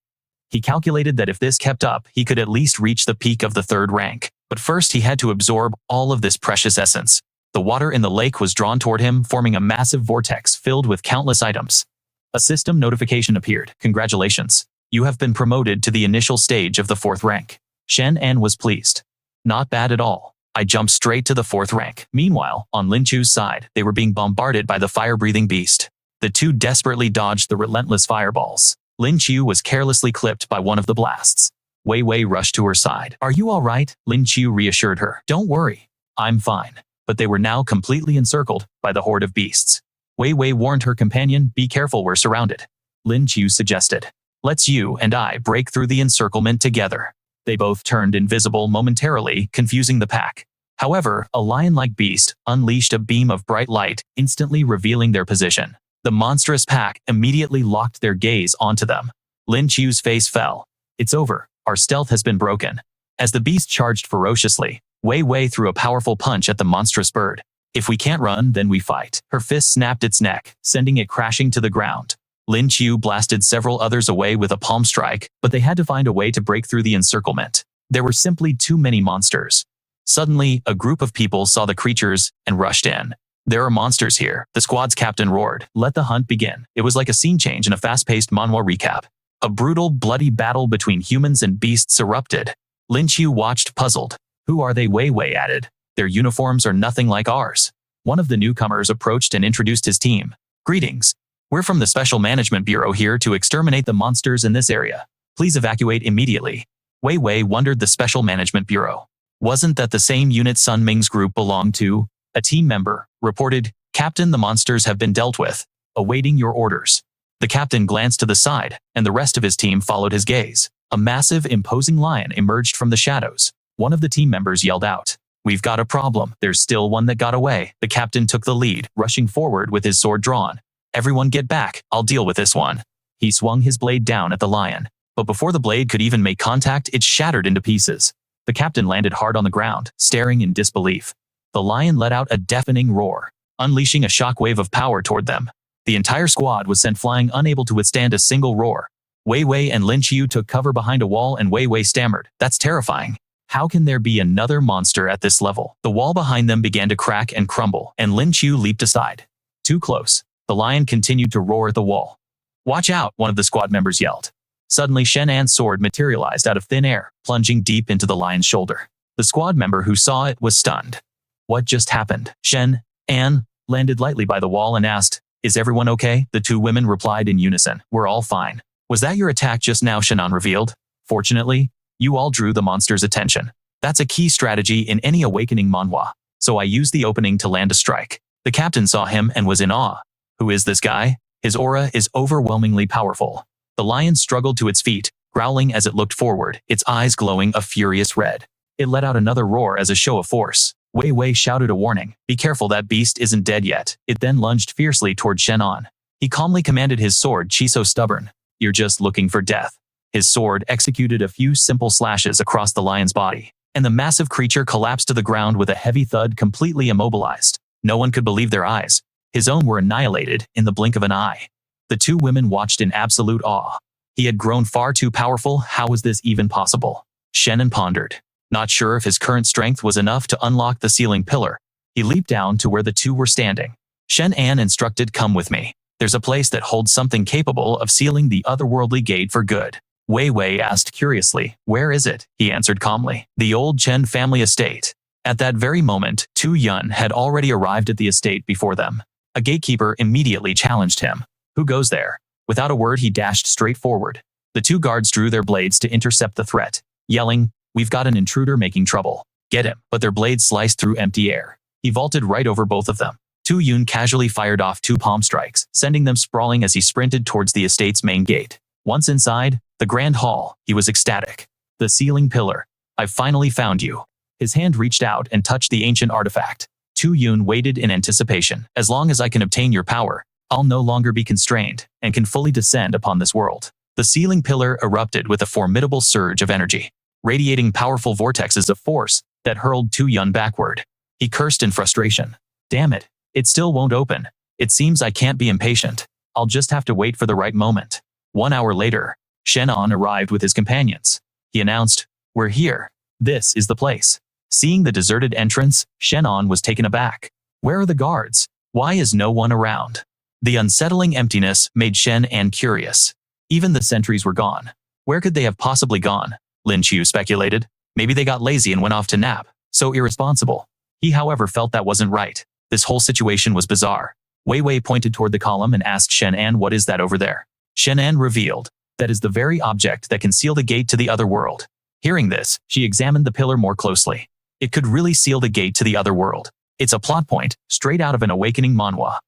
He calculated that if this kept up, he could at least reach the peak of the third rank. But first he had to absorb all of this precious essence. The water in the lake was drawn toward him, forming a massive vortex filled with countless items. A system notification appeared. Congratulations. You have been promoted to the initial stage of the 4th rank. Shen An was pleased. Not bad at all. I jumped straight to the 4th rank. Meanwhile, on Lin Chu's side, they were being bombarded by the fire-breathing beast. The two desperately dodged the relentless fireballs. Lin Qiu was carelessly clipped by one of the blasts. Wei Wei rushed to her side. "Are you all right?" Lin Qiu reassured her. "Don't worry. I'm fine." But they were now completely encircled by the horde of beasts. Wei Wei warned her companion, "Be careful, we're surrounded." Lin Qiu suggested, "Let's you and I break through the encirclement together." They both turned invisible momentarily, confusing the pack. However, a lion-like beast unleashed a beam of bright light, instantly revealing their position. The monstrous pack immediately locked their gaze onto them. Lin Qiu's face fell. "It's over. Our stealth has been broken." As the beast charged ferociously, Wei Wei threw a powerful punch at the monstrous bird. "If we can't run, then we fight." Her fist snapped its neck, sending it crashing to the ground. Lin Qiu blasted several others away with a palm strike, but they had to find a way to break through the encirclement. There were simply too many monsters. Suddenly, a group of people saw the creatures and rushed in. "There are monsters here," the squad's captain roared. "Let the hunt begin." It was like a scene change in a fast-paced manhwa recap. A brutal, bloody battle between humans and beasts erupted. Lin Qiu watched, puzzled. "Who are they?" Wei Wei added. "Their uniforms are nothing like ours." One of the newcomers approached and introduced his team. "Greetings. We're from the Special Management Bureau here to exterminate the monsters in this area. Please evacuate immediately." Wei Wei wondered, the Special Management Bureau. Wasn't that the same unit Sun Ming's group belonged to? A team member reported, "Captain, the monsters have been dealt with. Awaiting your orders." The captain glanced to the side, and the rest of his team followed his gaze. A massive, imposing lion emerged from the shadows. One of the team members yelled out, "We've got a problem. There's still one that got away." The captain took the lead, rushing forward with his sword drawn. "Everyone get back. I'll deal with this one." He swung his blade down at the lion, but before the blade could even make contact, it shattered into pieces. The captain landed hard on the ground, staring in disbelief. The lion let out a deafening roar, unleashing a shockwave of power toward them. The entire squad was sent flying, unable to withstand a single roar. Wei Wei and Lin Qiu took cover behind a wall, and Wei Wei stammered, "That's terrifying. How can there be another monster at this level?" The wall behind them began to crack and crumble, and Lin Qiu leaped aside. Too close. The lion continued to roar at the wall. "Watch out," one of the squad members yelled. Suddenly, Shen An's sword materialized out of thin air, plunging deep into the lion's shoulder. The squad member who saw it was stunned. What just happened? Shen An landed lightly by the wall and asked, "Is everyone okay?" The two women replied in unison, "We're all fine." "Was that your attack just now?" Shen An revealed. "Fortunately, you all drew the monster's attention. That's a key strategy in any awakening manhwa, so I used the opening to land a strike." The captain saw him and was in awe. "Who is this guy? His aura is overwhelmingly powerful." The lion struggled to its feet, growling as it looked forward, its eyes glowing a furious red. It let out another roar as a show of force. Wei Wei shouted a warning, "Be careful, that beast isn't dead yet." It then lunged fiercely toward Shen An. He calmly commanded his sword, "Chi so stubborn. You're just looking for death." His sword executed a few simple slashes across the lion's body, and the massive creature collapsed to the ground with a heavy thud, completely immobilized. No one could believe their eyes. His own were annihilated in the blink of an eye. The two women watched in absolute awe. He had grown far too powerful. How was this even possible? Shen An pondered. Not sure if his current strength was enough to unlock the ceiling pillar. He leaped down to where the two were standing. Shen An instructed, "Come with me. There's a place that holds something capable of sealing the otherworldly gate for good." Wei Wei asked curiously, "Where is it?" He answered calmly, "The old Chen family estate." At that very moment, Tu Yun had already arrived at the estate before them. A gatekeeper immediately challenged him. "Who goes there?" Without a word, he dashed straight forward. The two guards drew their blades to intercept the threat, yelling, "We've got an intruder making trouble. Get him." But their blades sliced through empty air. He vaulted right over both of them. Tu Yun casually fired off 2 palm strikes, sending them sprawling as he sprinted towards the estate's main gate. Once inside the grand hall, he was ecstatic. "The ceiling pillar. I've finally found you." His hand reached out and touched the ancient artifact. Tu Yun waited in anticipation. "As long as I can obtain your power, I'll no longer be constrained and can fully descend upon this world." The ceiling pillar erupted with a formidable surge of energy, radiating powerful vortexes of force that hurled Tu Yun backward. He cursed in frustration. "Damn it, it still won't open. It seems I can't be impatient. I'll just have to wait for the right moment." 1 hour later, Shen An arrived with his companions. He announced, "We're here. This is the place." Seeing the deserted entrance, Shen An was taken aback. Where are the guards? Why is no one around? The unsettling emptiness made Shen An curious. Even the sentries were gone. Where could they have possibly gone? Lin Qiu speculated. Maybe they got lazy and went off to nap. So irresponsible. He, however, felt that wasn't right. This whole situation was bizarre. Wei Wei pointed toward the column and asked Shen An, "What is that over there?" Shen An revealed, That is the very object that can seal the gate to the other world. Hearing this, she examined the pillar more closely. It could really seal the gate to the other world. It's a plot point, straight out of an awakening manhwa.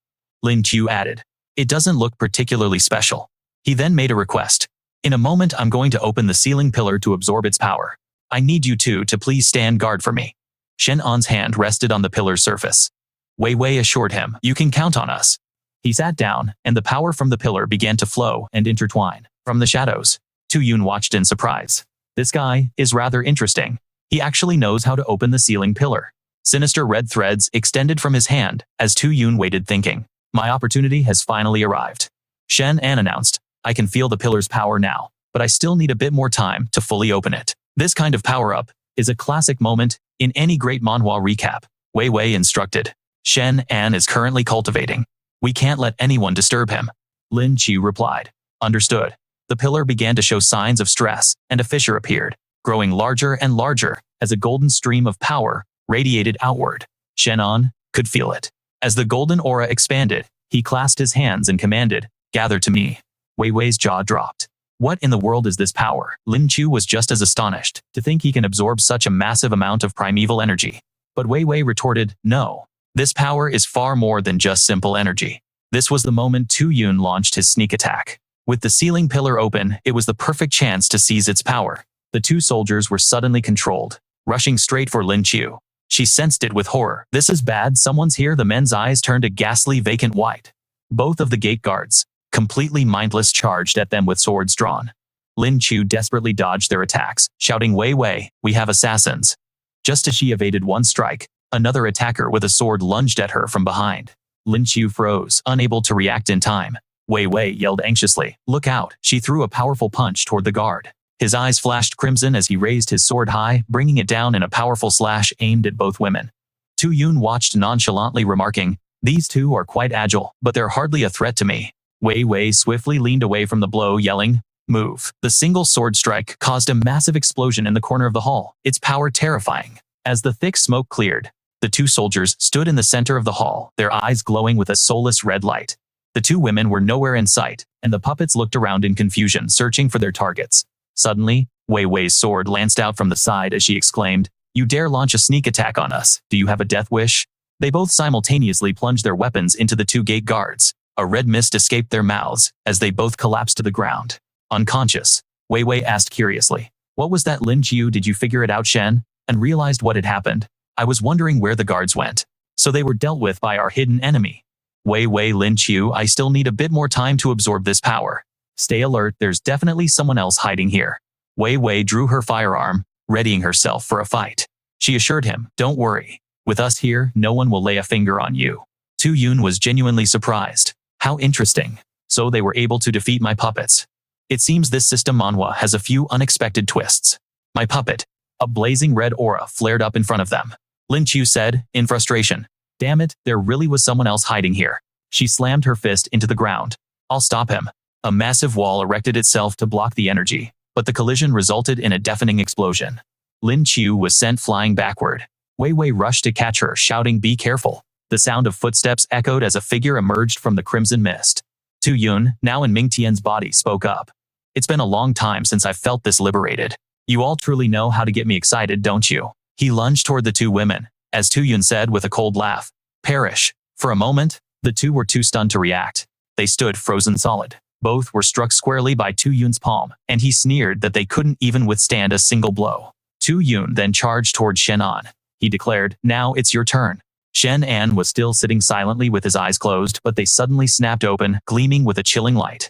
Lin Qiu added. It doesn't look particularly special. He then made a request. In a moment I'm going to open the sealing pillar to absorb its power. I need you two to please stand guard for me. Shen An's hand rested on the pillar's surface. Wei Wei assured him, you can count on us. He sat down, and the power from the pillar began to flow and intertwine. From the shadows, Tu Yun watched in surprise. This guy is rather interesting. He actually knows how to open the sealing pillar. Sinister red threads extended from his hand as Tu Yun waited thinking. My opportunity has finally arrived. Shen An announced, I can feel the pillar's power now, but I still need a bit more time to fully open it. This kind of power-up is a classic moment in any great manhwa recap. Wei Wei instructed. Shen An is currently cultivating. We can't let anyone disturb him. Lin Qiu replied. Understood. The pillar began to show signs of stress, and a fissure appeared, growing larger and larger as a golden stream of power radiated outward. Shen An could feel it. As the golden aura expanded, he clasped his hands and commanded, Gather to me. Wei Wei's jaw dropped. What in the world is this power? Lin Qiu was just as astonished to think he can absorb such a massive amount of primeval energy. But Wei Wei retorted, No. This power is far more than just simple energy. This was the moment Tu Yun launched his sneak attack. With the sealing pillar open, it was the perfect chance to seize its power. The two soldiers were suddenly controlled, rushing straight for Lin Qiu. She sensed it with horror. This is bad, someone's here. The men's eyes turned a ghastly vacant white. Both of the gate guards, completely mindless, charged at them with swords drawn. Lin Qiu desperately dodged their attacks, shouting, Wei Wei, we have assassins. Just as she evaded one strike, another attacker with a sword lunged at her from behind. Lin Qiu froze, unable to react in time. Wei Wei yelled anxiously, Look out! She threw a powerful punch toward the guard. His eyes flashed crimson as he raised his sword high, bringing it down in a powerful slash aimed at both women. Tu Yun watched nonchalantly, remarking, These two are quite agile, but they're hardly a threat to me. Wei Wei swiftly leaned away from the blow, yelling, Move. The single sword strike caused a massive explosion in the corner of the hall, its power terrifying. As the thick smoke cleared, the two soldiers stood in the center of the hall, their eyes glowing with a soulless red light. The two women were nowhere in sight, and the puppets looked around in confusion, searching for their targets. Suddenly, Wei Wei's sword lanced out from the side as she exclaimed, You dare launch a sneak attack on us? Do you have a death wish? They both simultaneously plunged their weapons into the two gate guards. A red mist escaped their mouths as they both collapsed to the ground. Unconscious, Wei Wei asked curiously, What was that, Lin Qiu? Did you figure it out, Shen? And realized what had happened? I was wondering where the guards went. So they were dealt with by our hidden enemy. Wei Wei, Lin Qiu, I still need a bit more time to absorb this power. Stay alert, there's definitely someone else hiding here. Wei Wei drew her firearm, readying herself for a fight. She assured him, Don't worry. With us here, no one will lay a finger on you. Tu Yun was genuinely surprised. How interesting. So they were able to defeat my puppets. It seems this system manhwa has a few unexpected twists. My puppet. A blazing red aura flared up in front of them. Lin Qiu said, in frustration, Damn it, there really was someone else hiding here. She slammed her fist into the ground. I'll stop him. A massive wall erected itself to block the energy, but the collision resulted in a deafening explosion. Lin Qiu was sent flying backward. Wei Wei rushed to catch her, shouting, Be careful. The sound of footsteps echoed as a figure emerged from the crimson mist. Tu Yun, now in Ming Tian's body, spoke up. It's been a long time since I've felt this liberated. You all truly know how to get me excited, don't you? He lunged toward the two women, as Tu Yun said with a cold laugh, Perish. For a moment, the two were too stunned to react. They stood frozen solid. Both were struck squarely by Tu Yun's palm, and he sneered that they couldn't even withstand a single blow. Tu Yun then charged toward Shen An. He declared, Now it's your turn. Shen An was still sitting silently with his eyes closed, but they suddenly snapped open, gleaming with a chilling light.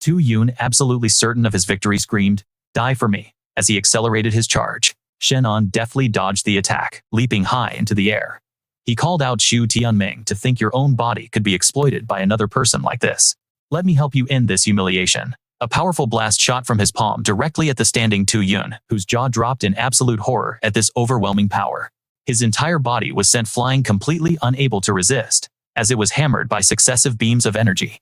Tu Yun, absolutely certain of his victory, screamed, Die for me, as he accelerated his charge. Shen An deftly dodged the attack, leaping high into the air. He called out, Shu Tianming, to think your own body could be exploited by another person like this. Let me help you end this humiliation. A powerful blast shot from his palm directly at the standing Tu Yun, whose jaw dropped in absolute horror at this overwhelming power. His entire body was sent flying, completely unable to resist, as it was hammered by successive beams of energy.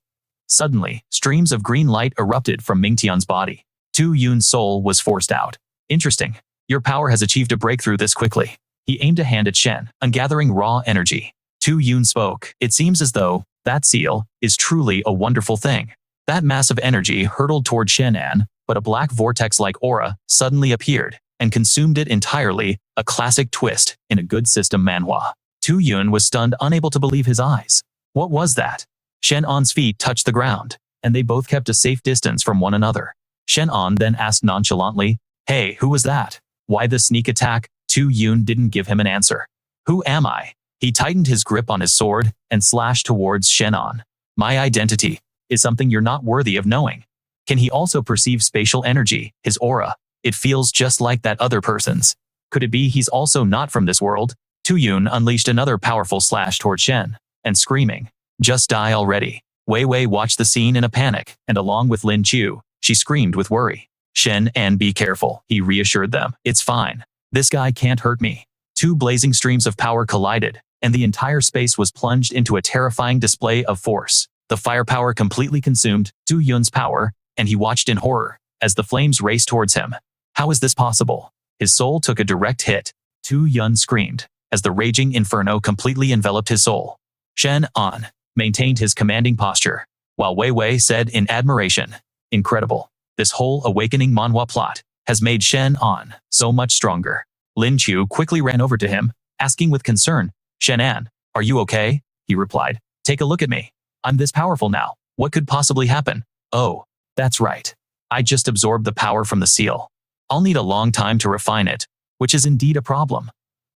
Suddenly, streams of green light erupted from Mingtian's body. Tu Yun's soul was forced out. Interesting. Your power has achieved a breakthrough this quickly. He aimed a hand at Shen, ungathering raw energy. Tu Yun spoke. It seems as though that seal is truly a wonderful thing. That mass of energy hurtled toward Shen An, but a black vortex-like aura suddenly appeared and consumed it entirely, a classic twist in a good system manhwa. Tu Yun was stunned, unable to believe his eyes. What was that? Shen An's feet touched the ground, and they both kept a safe distance from one another. Shen An then asked nonchalantly, "Hey, who was that? Why the sneak attack?" Tu Yun didn't give him an answer. "Who am I?" He tightened his grip on his sword and slashed towards Shen An. "My identity is something you're not worthy of knowing." Can he also perceive spatial energy, his aura? It feels just like that other person's. Could it be he's also not from this world? Tu Yun unleashed another powerful slash toward Shen, and screaming, "Just die already." Wei Wei watched the scene in a panic, and along with Lin Chu, she screamed with worry. "Shen An, be careful," he reassured them. "It's fine. This guy can't hurt me." Two blazing streams of power collided, and the entire space was plunged into a terrifying display of force. The firepower completely consumed Tu Yun's power, and he watched in horror as the flames raced towards him. How is this possible? His soul took a direct hit. Tu Yun screamed as the raging inferno completely enveloped his soul. Shen An maintained his commanding posture, while Wei Wei said in admiration, "Incredible. This whole awakening manhwa plot has made Shen An so much stronger." Lin Chu quickly ran over to him, asking with concern, "Shen An, are you okay?" He replied, "Take a look at me. I'm this powerful now. What could possibly happen?" "Oh, that's right. I just absorbed the power from the seal. I'll need a long time to refine it, which is indeed a problem."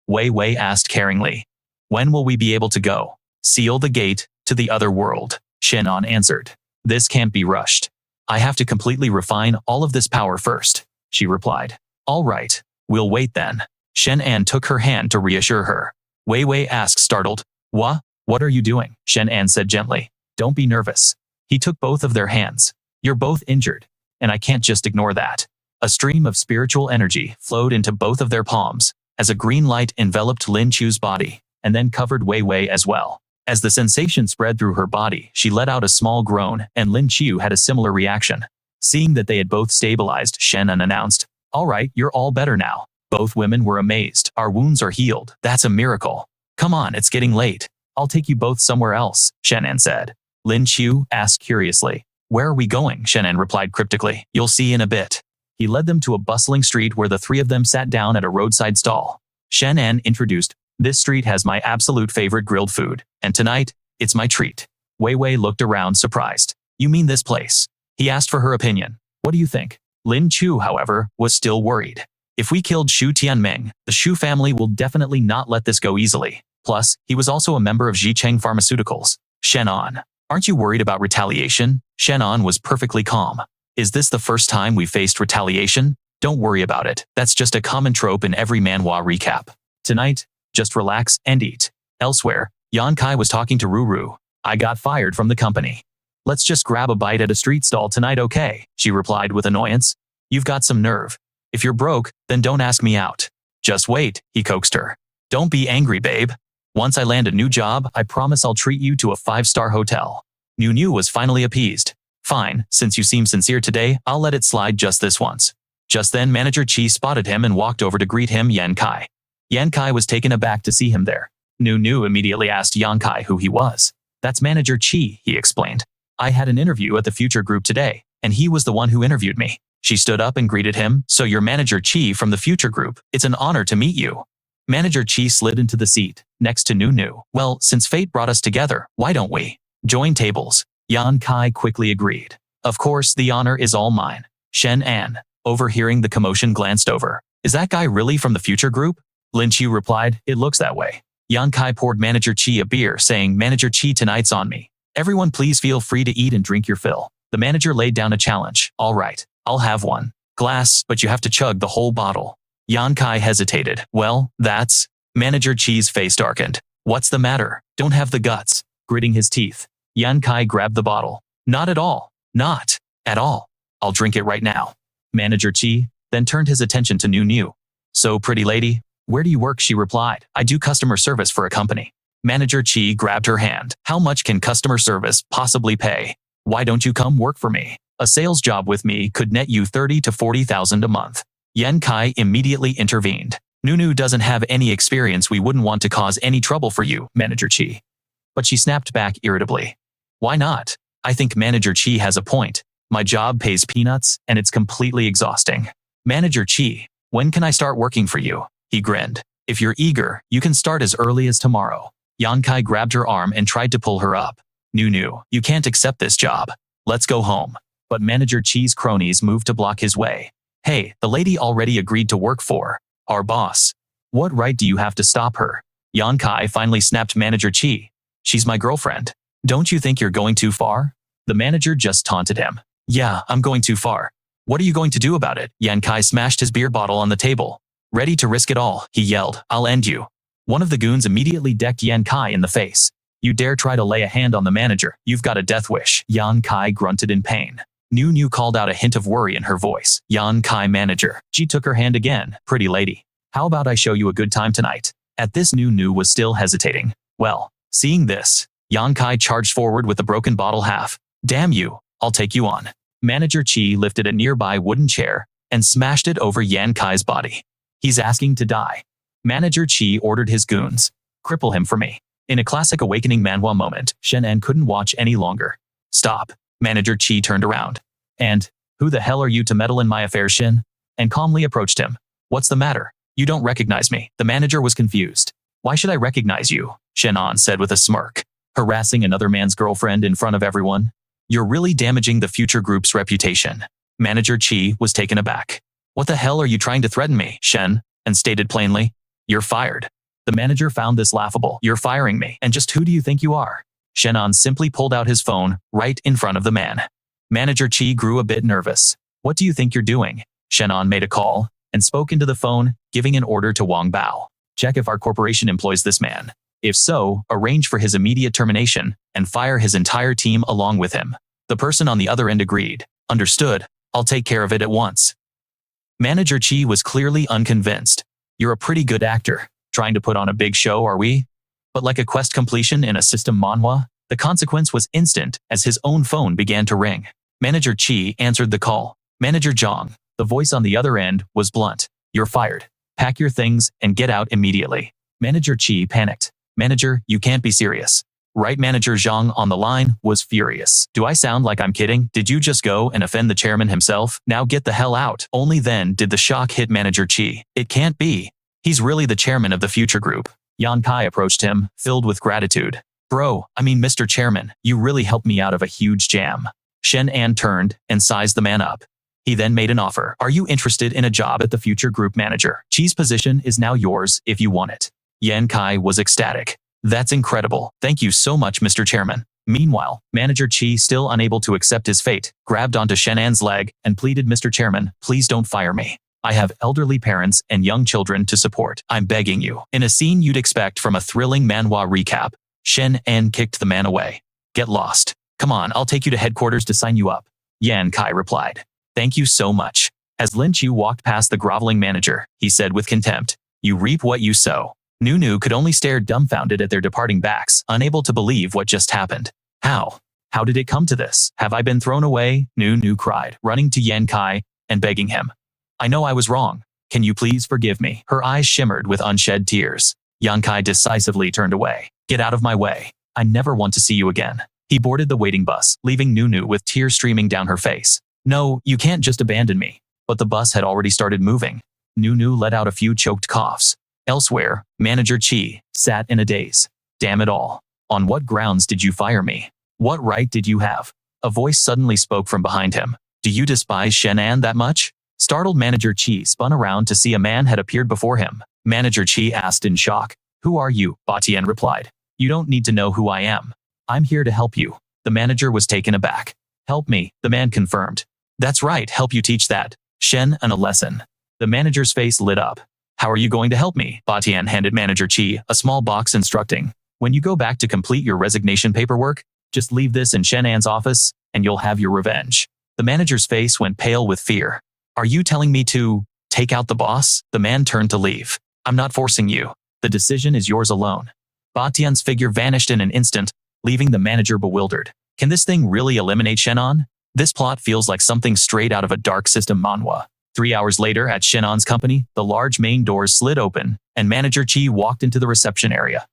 Wei Wei asked caringly, "When will we be able to go?" "Seal the gate to the other world," Shen An answered. "This can't be rushed. I have to completely refine all of this power first," she replied. "All right, we'll wait then." Shen An took her hand to reassure her. Wei Wei asked, startled, What are you doing?" Shen An said gently. "Don't be nervous." He took both of their hands. "You're both injured, and I can't just ignore that." A stream of spiritual energy flowed into both of their palms, as a green light enveloped Lin Chu's body, and then covered Wei Wei as well. As the sensation spread through her body, she let out a small groan, and Lin Chu had a similar reaction. Seeing that they had both stabilized, Shen An announced, "All right, you're all better now." Both women were amazed. "Our wounds are healed. That's a miracle." "Come on, it's getting late. I'll take you both somewhere else," Shen An said. Lin Chu asked curiously, "Where are we going?" Shen An replied cryptically, "You'll see in a bit." He led them to a bustling street where the three of them sat down at a roadside stall. Shen An introduced, "This street has my absolute favorite grilled food, and tonight, it's my treat." Wei Wei looked around surprised. "You mean this place?" He asked for her opinion. "What do you think?" Lin Chu, however, was still worried. "If we killed Shu Tianming, the Shu family will definitely not let this go easily. Plus, he was also a member of Zhicheng Pharmaceuticals." "Shen An, aren't you worried about retaliation?" Shen An was perfectly calm. "Is this the first time we faced retaliation? Don't worry about it. That's just a common trope in every manhwa recap. Tonight, just relax and eat." Elsewhere, Yan Kai was talking to Ruru. "I got fired from the company. Let's just grab a bite at a street stall tonight, okay?" she replied with annoyance. "You've got some nerve. If you're broke, then don't ask me out." "Just wait," he coaxed her. "Don't be angry, babe. Once I land a new job, I promise I'll treat you to a 5-star hotel." Nu was finally appeased. "Fine, since you seem sincere today, I'll let it slide just this once." Just then Manager Chi spotted him and walked over to greet him. Yan Kai. Yan Kai was taken aback to see him there. Nu immediately asked Yan Kai who he was. "That's Manager Chi," he explained. "I had an interview at the Future Group today, and he was the one who interviewed me." She stood up and greeted him. "So you're Manager Chi from the Future Group. It's an honor to meet you." Manager Chi slid into the seat next to Nu. "Well, since fate brought us together, why don't we join tables?" Yan Kai quickly agreed. "Of course, the honor is all mine." Shen An, overhearing the commotion, glanced over. "Is that guy really from the Future Group?" Lin Chu replied, "It looks that way." Yan Kai poured Manager Chi a beer, saying, "Manager Chi, tonight's on me. Everyone please feel free to eat and drink your fill." The manager laid down a challenge. "All right, I'll have one glass, but you have to chug the whole bottle." Yan Kai hesitated. "Well, that's..." Manager Chi's face darkened. "What's the matter? Don't have the guts." Gritting his teeth, Yan Kai grabbed the bottle. "Not at all. Not at all. I'll drink it right now." Manager Chi then turned his attention to Nu. "So, pretty lady, where do you work?" she replied. "I do customer service for a company." Manager Chi grabbed her hand. "How much can customer service possibly pay? Why don't you come work for me? A sales job with me could net you 30 to 40,000 a month." Yan Kai immediately intervened. Nu doesn't have any experience. We wouldn't want to cause any trouble for you, Manager Chi." But she snapped back irritably. "Why not? I think Manager Chi has a point. My job pays peanuts, and it's completely exhausting. Manager Chi, when can I start working for you? He grinned. If you're eager, you can start as early as tomorrow. Yankai grabbed her arm and tried to pull her up. Nunu, you can't accept this job. Let's go home. But Manager Chi's cronies moved to block his way. Hey, the lady already agreed to work for our boss. What right do you have to stop her? Yankai finally snapped Manager Chi. She's my girlfriend. Don't you think you're going too far? The manager just taunted him. Yeah, I'm going too far. What are you going to do about it? Yankai smashed his beer bottle on the table. Ready to risk it all, he yelled. I'll end you. One of the goons immediately decked Yankai in the face. You dare try to lay a hand on the manager, you've got a death wish. Yankai grunted in pain. Nunu called out a hint of worry in her voice. Yankai manager. She took her hand again. Pretty lady. How about I show you a good time tonight? At this, Nunu was still hesitating. Well, seeing this, Yankai charged forward with the broken bottle half. Damn you, I'll take you on. Manager Chi lifted a nearby wooden chair and smashed it over Yankai's body. He's asking to die. Manager Chi ordered his goons. Cripple him for me. In a classic awakening manhwa moment, Shen An couldn't watch any longer. Stop. Manager Chi turned around. And, who the hell are you to meddle in my affairs, Shen? And calmly approached him. What's the matter? You don't recognize me. The manager was confused. Why should I recognize you? Shen An said with a smirk. Harassing another man's girlfriend in front of everyone? You're really damaging the future group's reputation. Manager Chi was taken aback. What the hell are you trying to threaten me, Shen? And stated plainly, you're fired. The manager found this laughable. You're firing me. And just who do you think you are? Shen An simply pulled out his phone right in front of the man. Manager Chi grew a bit nervous. What do you think you're doing? Shen An made a call and spoke into the phone, giving an order to Wang Bao. Check if our corporation employs this man. If so, arrange for his immediate termination and fire his entire team along with him. The person on the other end agreed. Understood. I'll take care of it at once. Manager Chi was clearly unconvinced. You're a pretty good actor. Trying to put on a big show, are we? But like a quest completion in a system manhwa, the consequence was instant as his own phone began to ring. Manager Chi answered the call. Manager Zhang. The voice on the other end was blunt. You're fired. Pack your things and get out immediately. Manager Chi panicked. Manager, you can't be serious. Right? Manager Zhang on the line was furious. Do I sound like I'm kidding? Did you just go and offend the chairman himself? Now get the hell out. Only then did the shock hit Manager Chi. It can't be. He's really the chairman of the future group. Yankai approached him, filled with gratitude. Bro, I mean Mr. Chairman, you really helped me out of a huge jam. Shen An turned and sized the man up. He then made an offer. Are you interested in a job at the future group manager? Chi's position is now yours if you want it. Yankai was ecstatic. That's incredible. Thank you so much, Mr. Chairman. Meanwhile, Manager Chi, still unable to accept his fate, grabbed onto Shen An's leg and pleaded, Mr. Chairman, please don't fire me. I have elderly parents and young children to support. I'm begging you. In a scene you'd expect from a thrilling manhwa recap, Shen An kicked the man away. Get lost. Come on, I'll take you to headquarters to sign you up. Yankai replied. Thank you so much. As Lin Chu walked past the groveling manager, he said with contempt, you reap what you sow. Nunu could only stare dumbfounded at their departing backs, unable to believe what just happened. How? How did it come to this? Have I been thrown away? Nunu cried, running to Yankai and begging him. I know I was wrong. Can you please forgive me? Her eyes shimmered with unshed tears. Yankai decisively turned away. Get out of my way. I never want to see you again. He boarded the waiting bus, leaving Nunu with tears streaming down her face. No, you can't just abandon me. But the bus had already started moving. Nunu let out a few choked coughs. Elsewhere, Manager Chi sat in a daze. Damn it all. On what grounds did you fire me? What right did you have? A voice suddenly spoke from behind him. Do you despise Shen An that much? Startled Manager Chi spun around to see a man had appeared before him. Manager Chi asked in shock. Who are you? Batian replied. You don't need to know who I am. I'm here to help you. The manager was taken aback. Help me, the man confirmed. That's right, help you teach that. Shen An a lesson. The manager's face lit up. How are you going to help me? Batian handed Manager Chi a small box instructing. When you go back to complete your resignation paperwork, just leave this in Shen An's office, and you'll have your revenge. The manager's face went pale with fear. Are you telling me to take out the boss? The man turned to leave. I'm not forcing you. The decision is yours alone. Batian's figure vanished in an instant, leaving the manager bewildered. Can this thing really eliminate Shen An? This plot feels like something straight out of a dark system manhwa. 3 hours later at Shen An's company, the large main doors slid open, and Manager Chi walked into the reception area.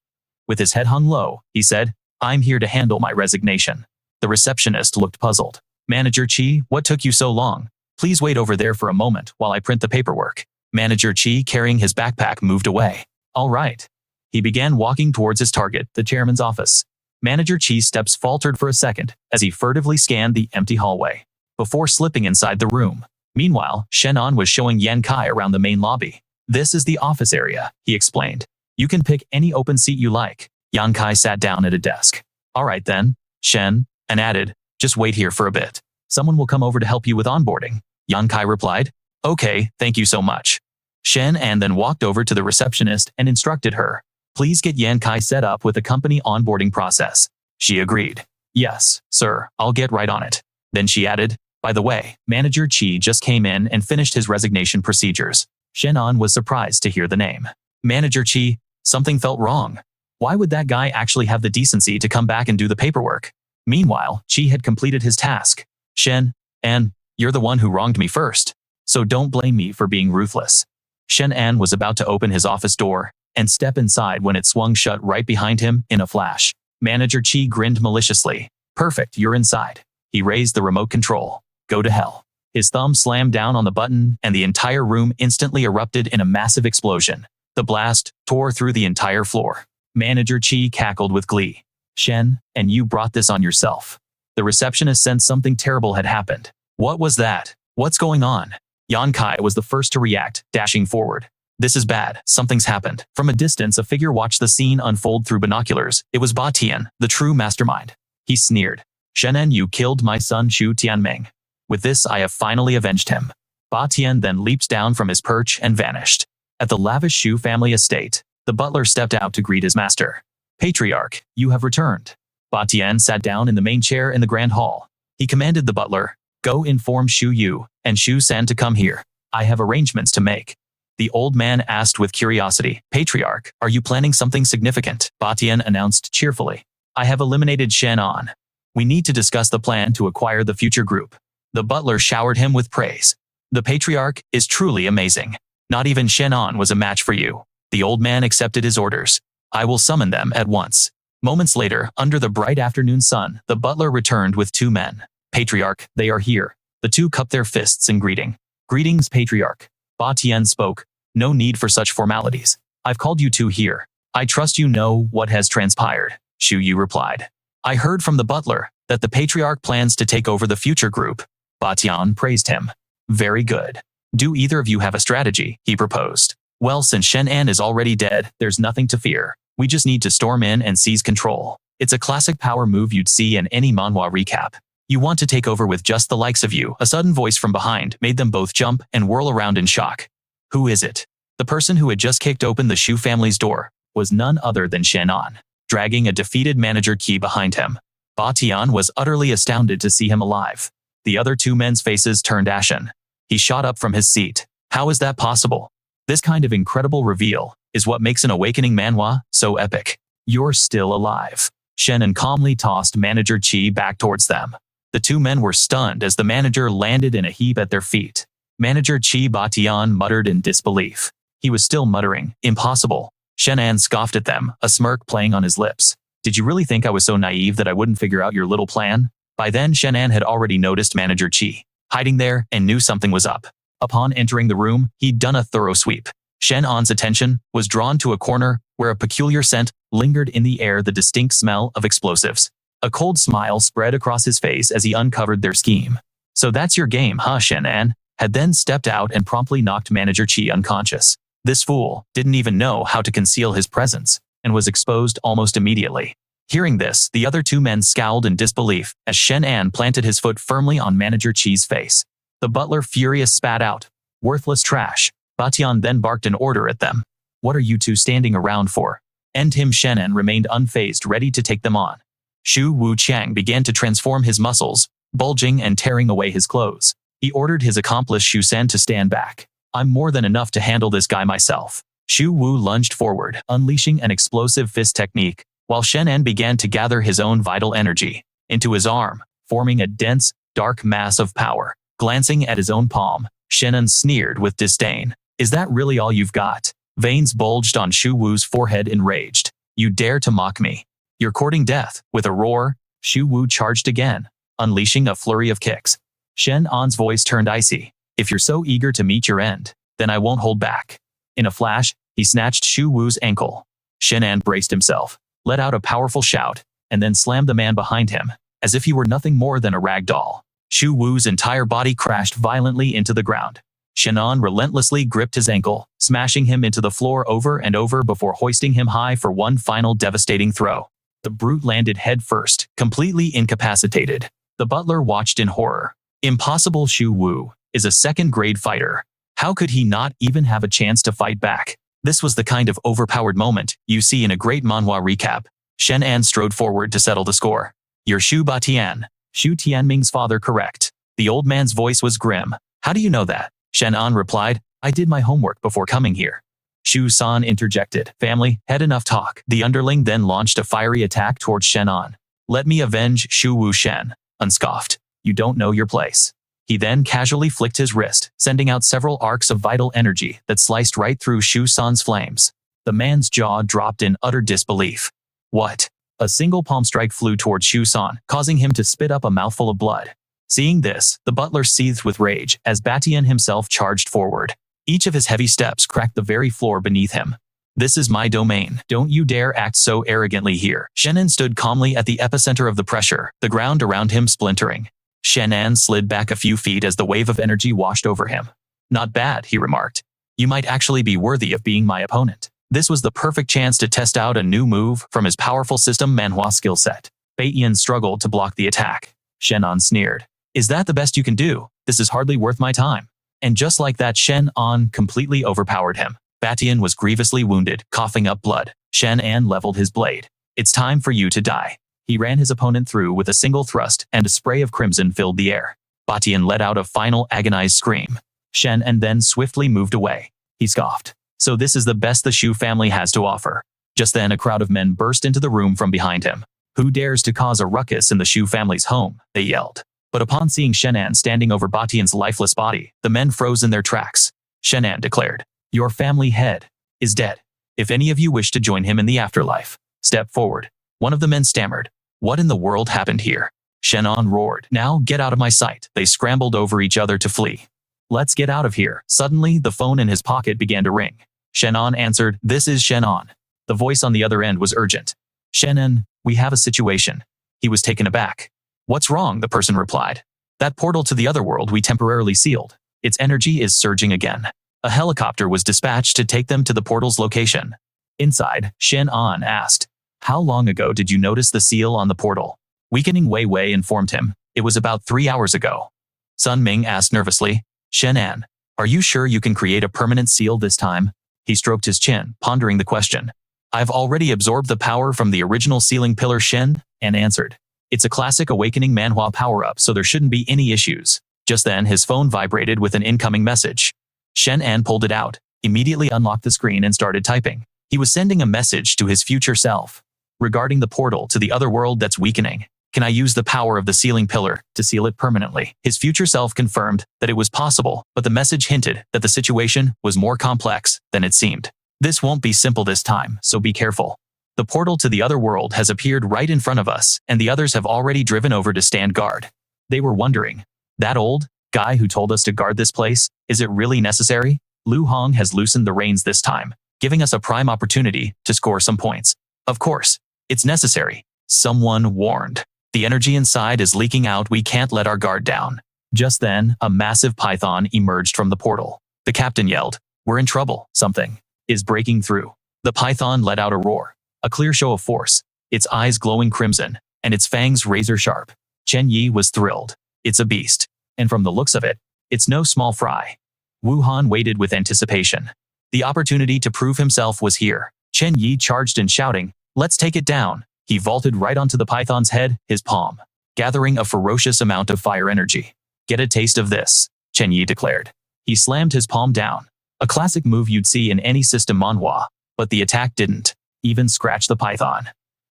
With his head hung low, he said, I'm here to handle my resignation. The receptionist looked puzzled. Manager Chi, what took you so long? Please wait over there for a moment while I print the paperwork. Manager Chi, carrying his backpack, moved away. All right. He began walking towards his target, the chairman's office. Manager Chi's steps faltered for a second as he furtively scanned the empty hallway before slipping inside the room. Meanwhile, Shen An was showing Yan Kai around the main lobby. This is the office area, he explained. You can pick any open seat you like. Yan Kai sat down at a desk. All right then, Shen An added, just wait here for a bit. Someone will come over to help you with onboarding. Yan Kai replied. Okay, thank you so much. Shen An then walked over to the receptionist and instructed her. Please get Yan Kai set up with the company onboarding process. She agreed. Yes, sir, I'll get right on it. Then she added, by the way, Manager Chi just came in and finished his resignation procedures. Shen An was surprised to hear the name. Manager Chi, something felt wrong. Why would that guy actually have the decency to come back and do the paperwork? Meanwhile, Chi had completed his task. Shen An, you're the one who wronged me first. So don't blame me for being ruthless. Shen An was about to open his office door and step inside when it swung shut right behind him in a flash. Manager Chi grinned maliciously. Perfect, you're inside. He raised the remote control. Go to hell. His thumb slammed down on the button and the entire room instantly erupted in a massive explosion. The blast tore through the entire floor. Manager Chi cackled with glee. Shen, and you brought this on yourself. The receptionist sensed something terrible had happened. What was that? What's going on? Yan Kai was the first to react, dashing forward. This is bad. Something's happened. From a distance, a figure watched the scene unfold through binoculars. It was Ba Tian, the true mastermind. He sneered. Shen An, you killed my son Xu Tianming. With this, I have finally avenged him. Ba Tian then leaped down from his perch and vanished. At the lavish Xu family estate, the butler stepped out to greet his master. Patriarch, you have returned. Ba Tian sat down in the main chair in the grand hall. He commanded the butler, go inform Xu Yu and Xu San to come here. I have arrangements to make. The old man asked with curiosity, Patriarch, are you planning something significant? Ba Tian announced cheerfully. I have eliminated Shen An. We need to discuss the plan to acquire the future group. The butler showered him with praise. The Patriarch is truly amazing. Not even Shen An was a match for you. The old man accepted his orders. I will summon them at once. Moments later, under the bright afternoon sun, the butler returned with two men. Patriarch, they are here. The two cupped their fists in greeting. Greetings, Patriarch. Ba Tian spoke. No need for such formalities. I've called you two here. I trust you know what has transpired. Xu Yu replied. I heard from the butler that the Patriarch plans to take over the future group. Ba Tian praised him. Very good. Do either of you have a strategy? He proposed. Well, since Shen An is already dead, there's nothing to fear. We just need to storm in and seize control. It's a classic power move you'd see in any manhwa recap. You want to take over with just the likes of you. A sudden voice from behind made them both jump and whirl around in shock. Who is it? The person who had just kicked open the Xu family's door was none other than Shen An, dragging a defeated Manager Qi behind him. Ba Tian was utterly astounded to see him alive. The other two men's faces turned ashen. He shot up from his seat. How is that possible? This kind of incredible reveal is what makes an awakening manhwa so epic. You're still alive. Shen An calmly tossed Manager Qi back towards them. The two men were stunned as the manager landed in a heap at their feet. Manager Qi Ba Tian muttered in disbelief. He was still muttering, impossible. Shen An scoffed at them, a smirk playing on his lips. Did you really think I was so naive that I wouldn't figure out your little plan? By then, Shen An had already noticed Manager Qi hiding there and knew something was up. Upon entering the room, he'd done a thorough sweep. Shen An's attention was drawn to a corner where a peculiar scent lingered in the air, the distinct smell of explosives. A cold smile spread across his face as he uncovered their scheme. So that's your game, huh? Shen An had then stepped out and promptly knocked Manager Qi unconscious. This fool didn't even know how to conceal his presence and was exposed almost immediately. Hearing this, the other two men scowled in disbelief as Shen An planted his foot firmly on Manager Qi's face. The butler, furious, spat out, "Worthless trash." Ba Tian then barked an order at them. "What are you two standing around for? End him." Shen An remained unfazed, ready to take them on. Xu Wuqiang began to transform his muscles, bulging and tearing away his clothes. He ordered his accomplice Xu San to stand back. "I'm more than enough to handle this guy myself." Xu Wu lunged forward, unleashing an explosive fist technique, while Shen An began to gather his own vital energy into his arm, forming a dense, dark mass of power. Glancing at his own palm, Shen An sneered with disdain. "Is that really all you've got?" Veins bulged on Xu Wu's forehead, enraged. "You dare to mock me? You're courting death." With a roar, Shu Wu charged again, unleashing a flurry of kicks. Shen An's voice turned icy. If you're so eager to meet your end, then I won't hold back. In a flash, he snatched Shu Wu's ankle. Shen An braced himself, let out a powerful shout, and then slammed the man behind him, as if he were nothing more than a rag doll. Shu Wu's entire body crashed violently into the ground. Shen An relentlessly gripped his ankle, smashing him into the floor over and over before hoisting him high for one final devastating throw. The brute landed head first, completely incapacitated. The butler watched in horror. Impossible. Shu Wu is a second-grade fighter. How could he not even have a chance to fight back? This was the kind of overpowered moment you see in a great manhwa recap. Shen An strode forward to settle the score. You're Shu Batian, Shu Tianming's father, correct? The old man's voice was grim. How do you know that? Shen An replied, I did my homework before coming here. Shu San interjected. Family, had enough talk. The underling then launched a fiery attack towards Shen An. Let me avenge Shu Wu. Shen An scoffed. You don't know your place. He then casually flicked his wrist, sending out several arcs of vital energy that sliced right through Shu San's flames. The man's jaw dropped in utter disbelief. What? A single palm strike flew towards Shu San, causing him to spit up a mouthful of blood. Seeing this, the butler seethed with rage as Batian himself charged forward. Each of his heavy steps cracked the very floor beneath him. This is my domain. Don't you dare act so arrogantly here. Shen An stood calmly at the epicenter of the pressure, the ground around him splintering. Shen An slid back a few feet as the wave of energy washed over him. Not bad, he remarked. You might actually be worthy of being my opponent. This was the perfect chance to test out a new move from his powerful system Manhwa skill set. Batian struggled to block the attack. Shen An sneered. Is that the best you can do? This is hardly worth my time. And just like that, Shen An completely overpowered him. Batian was grievously wounded, coughing up blood. Shen An leveled his blade. It's time for you to die. He ran his opponent through with a single thrust, and a spray of crimson filled the air. Batian let out a final agonized scream. Shen An then swiftly moved away. He scoffed. So this is the best the Shu family has to offer. Just then a crowd of men burst into the room from behind him. Who dares to cause a ruckus in the Shu family's home? They yelled. But upon seeing Shen An standing over Batian's lifeless body, the men froze in their tracks. Shen An declared, Your family head is dead. If any of you wish to join him in the afterlife, step forward. One of the men stammered. What in the world happened here? Shen An roared. Now get out of my sight. They scrambled over each other to flee. Let's get out of here. Suddenly, the phone in his pocket began to ring. Shen An answered, This is Shen An. The voice on the other end was urgent. Shen An, we have a situation. He was taken aback. What's wrong? The person replied. That portal to the other world we temporarily sealed. Its energy is surging again. A helicopter was dispatched to take them to the portal's location. Inside, Shen An asked, How long ago did you notice the seal on the portal? Weakening Wei Wei informed him. It was about 3 hours ago. Sun Ming asked nervously, Shen An, are you sure you can create a permanent seal this time? He stroked his chin, pondering the question. I've already absorbed the power from the original sealing pillar. Shen An answered. It's a classic awakening manhwa power-up, so there shouldn't be any issues. Just then, his phone vibrated with an incoming message. Shen An pulled it out, immediately unlocked the screen and started typing. He was sending a message to his future self. Regarding the portal to the other world that's weakening, can I use the power of the sealing pillar to seal it permanently? His future self confirmed that it was possible, but the message hinted that the situation was more complex than it seemed. This won't be simple this time, so be careful. The portal to the other world has appeared right in front of us, and the others have already driven over to stand guard. They were wondering, that old guy who told us to guard this place, is it really necessary? Lu Hong has loosened the reins this time, giving us a prime opportunity to score some points. Of course, it's necessary. Someone warned. The energy inside is leaking out. We can't let our guard down. Just then, a massive python emerged from the portal. The captain yelled, We're in trouble. Something is breaking through. The python let out a roar. A clear show of force, its eyes glowing crimson, and its fangs razor sharp. Chen Yi was thrilled. It's a beast. And from the looks of it, it's no small fry. Wu Han waited with anticipation. The opportunity to prove himself was here. Chen Yi charged in shouting, Let's take it down. He vaulted right onto the python's head, his palm, gathering a ferocious amount of fire energy. Get a taste of this, Chen Yi declared. He slammed his palm down. A classic move you'd see in any system manhwa, but the attack didn't even scratch the python.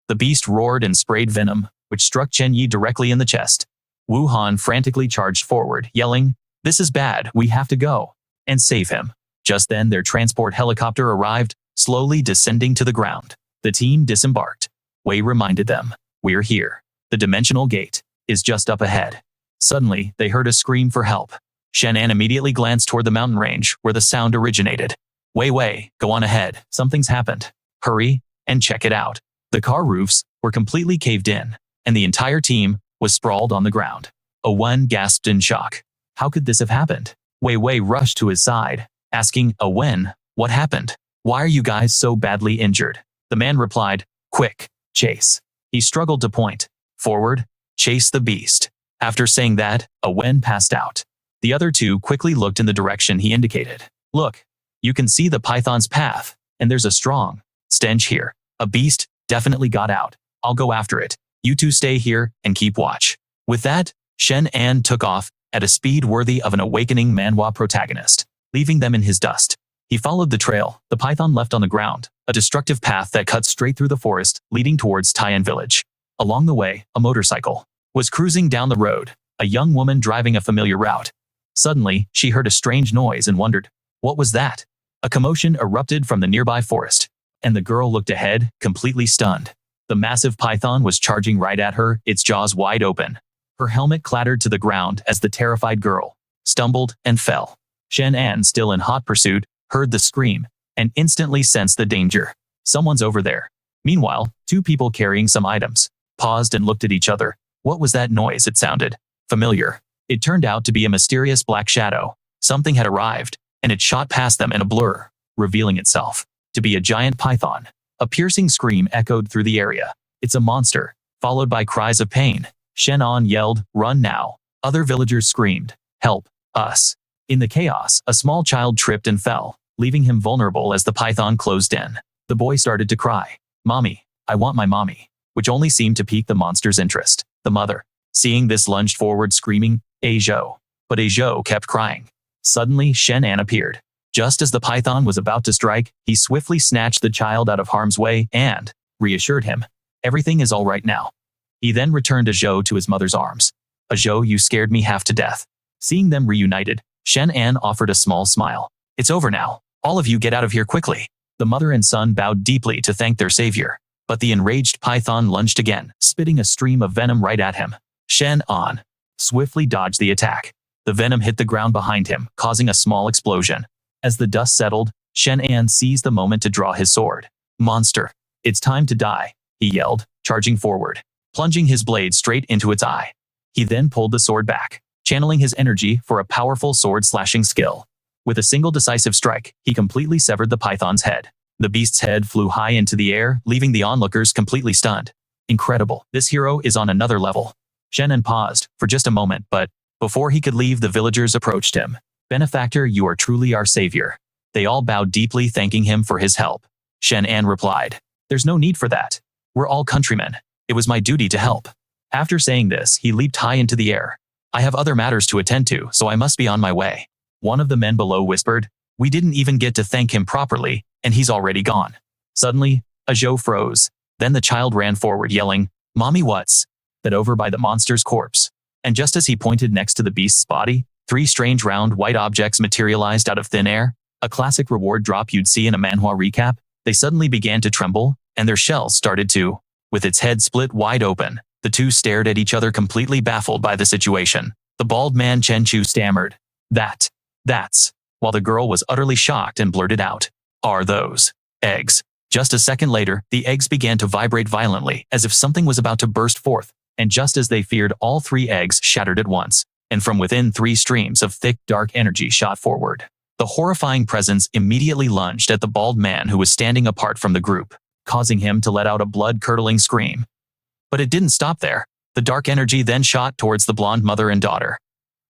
The beast roared and sprayed venom, which struck Chen Yi directly in the chest. Wu Han frantically charged forward, yelling, This is bad, we have to go and save him. Just then their transport helicopter arrived, slowly descending to the ground. The team disembarked. Wei reminded them, We're here. The dimensional gate is just up ahead. Suddenly, they heard a scream for help. Shen An immediately glanced toward the mountain range where the sound originated. Wei, go on ahead. Something's happened. Hurry and check it out. The car roofs were completely caved in, and the entire team was sprawled on the ground. Owen gasped in shock. How could this have happened? Wei rushed to his side, asking, Owen, what happened? Why are you guys so badly injured? The man replied, quick, chase. He struggled to point. Forward, chase the beast. After saying that, Owen passed out. The other two quickly looked in the direction he indicated. Look, you can see the python's path, and there's a strong stench here. A beast definitely got out. I'll go after it. You two stay here and keep watch. With that, Shen An took off at a speed worthy of an awakening manhwa protagonist, leaving them in his dust. He followed the trail the python left on the ground, a destructive path that cut straight through the forest, leading towards Taiyan village. Along the way, a motorcycle was cruising down the road, a young woman driving a familiar route. Suddenly, she heard a strange noise and wondered, what was that? A commotion erupted from the nearby forest, and the girl looked ahead, completely stunned. The massive python was charging right at her, its jaws wide open. Her helmet clattered to the ground as the terrified girl stumbled and fell. Shen An, still in hot pursuit, heard the scream and instantly sensed the danger. Someone's over there. Meanwhile, two people carrying some items paused and looked at each other. What was that noise? It sounded familiar. It turned out to be a mysterious black shadow. Something had arrived, and it shot past them in a blur, revealing itself to be a giant python. A piercing scream echoed through the area. It's a monster, followed by cries of pain. Shen An yelled, run now. Other villagers screamed, help us. In the chaos, a small child tripped and fell, leaving him vulnerable as the python closed in. The boy started to cry, Mommy, I want my mommy, which only seemed to pique the monster's interest. The mother, seeing this, lunged forward screaming, Jojo. But Jojo kept crying. Suddenly, Shen An appeared. Just as the python was about to strike, he swiftly snatched the child out of harm's way and reassured him. Everything is all right now. He then returned Jojo to his mother's arms. Jojo, you scared me half to death. Seeing them reunited, Shen An offered a small smile. It's over now. All of you get out of here quickly. The mother and son bowed deeply to thank their savior. But the enraged python lunged again, spitting a stream of venom right at him. Shen An swiftly dodged the attack. The venom hit the ground behind him, causing a small explosion. As the dust settled, Shen An seized the moment to draw his sword. Monster, it's time to die, he yelled, charging forward, plunging his blade straight into its eye. He then pulled the sword back, channeling his energy for a powerful sword-slashing skill. With a single decisive strike, he completely severed the python's head. The beast's head flew high into the air, leaving the onlookers completely stunned. Incredible, this hero is on another level. Shen An paused for just a moment, but before he could leave, the villagers approached him. Benefactor, you are truly our savior. They all bowed deeply, thanking him for his help. Shen An replied, there's no need for that. We're all countrymen. It was my duty to help. After saying this, he leaped high into the air. I have other matters to attend to, so I must be on my way. One of the men below whispered, we didn't even get to thank him properly, and he's already gone. Suddenly, Jojo froze. Then the child ran forward yelling, Mommy, what's that over by the monster's corpse? And just as he pointed next to the beast's body, 3 strange round white objects materialized out of thin air, a classic reward drop you'd see in a manhwa recap. They suddenly began to tremble, and their shells started to. With its head split wide open, the two stared at each other, completely baffled by the situation. The bald man Chen Chu stammered, that's, while the girl was utterly shocked and blurted out, are those eggs? Just a second later, the eggs began to vibrate violently, as if something was about to burst forth, and just as they feared, all 3 eggs shattered at once, and from within 3 streams of thick, dark energy shot forward. The horrifying presence immediately lunged at the bald man who was standing apart from the group, causing him to let out a blood-curdling scream. But it didn't stop there. The dark energy then shot towards the blonde mother and daughter.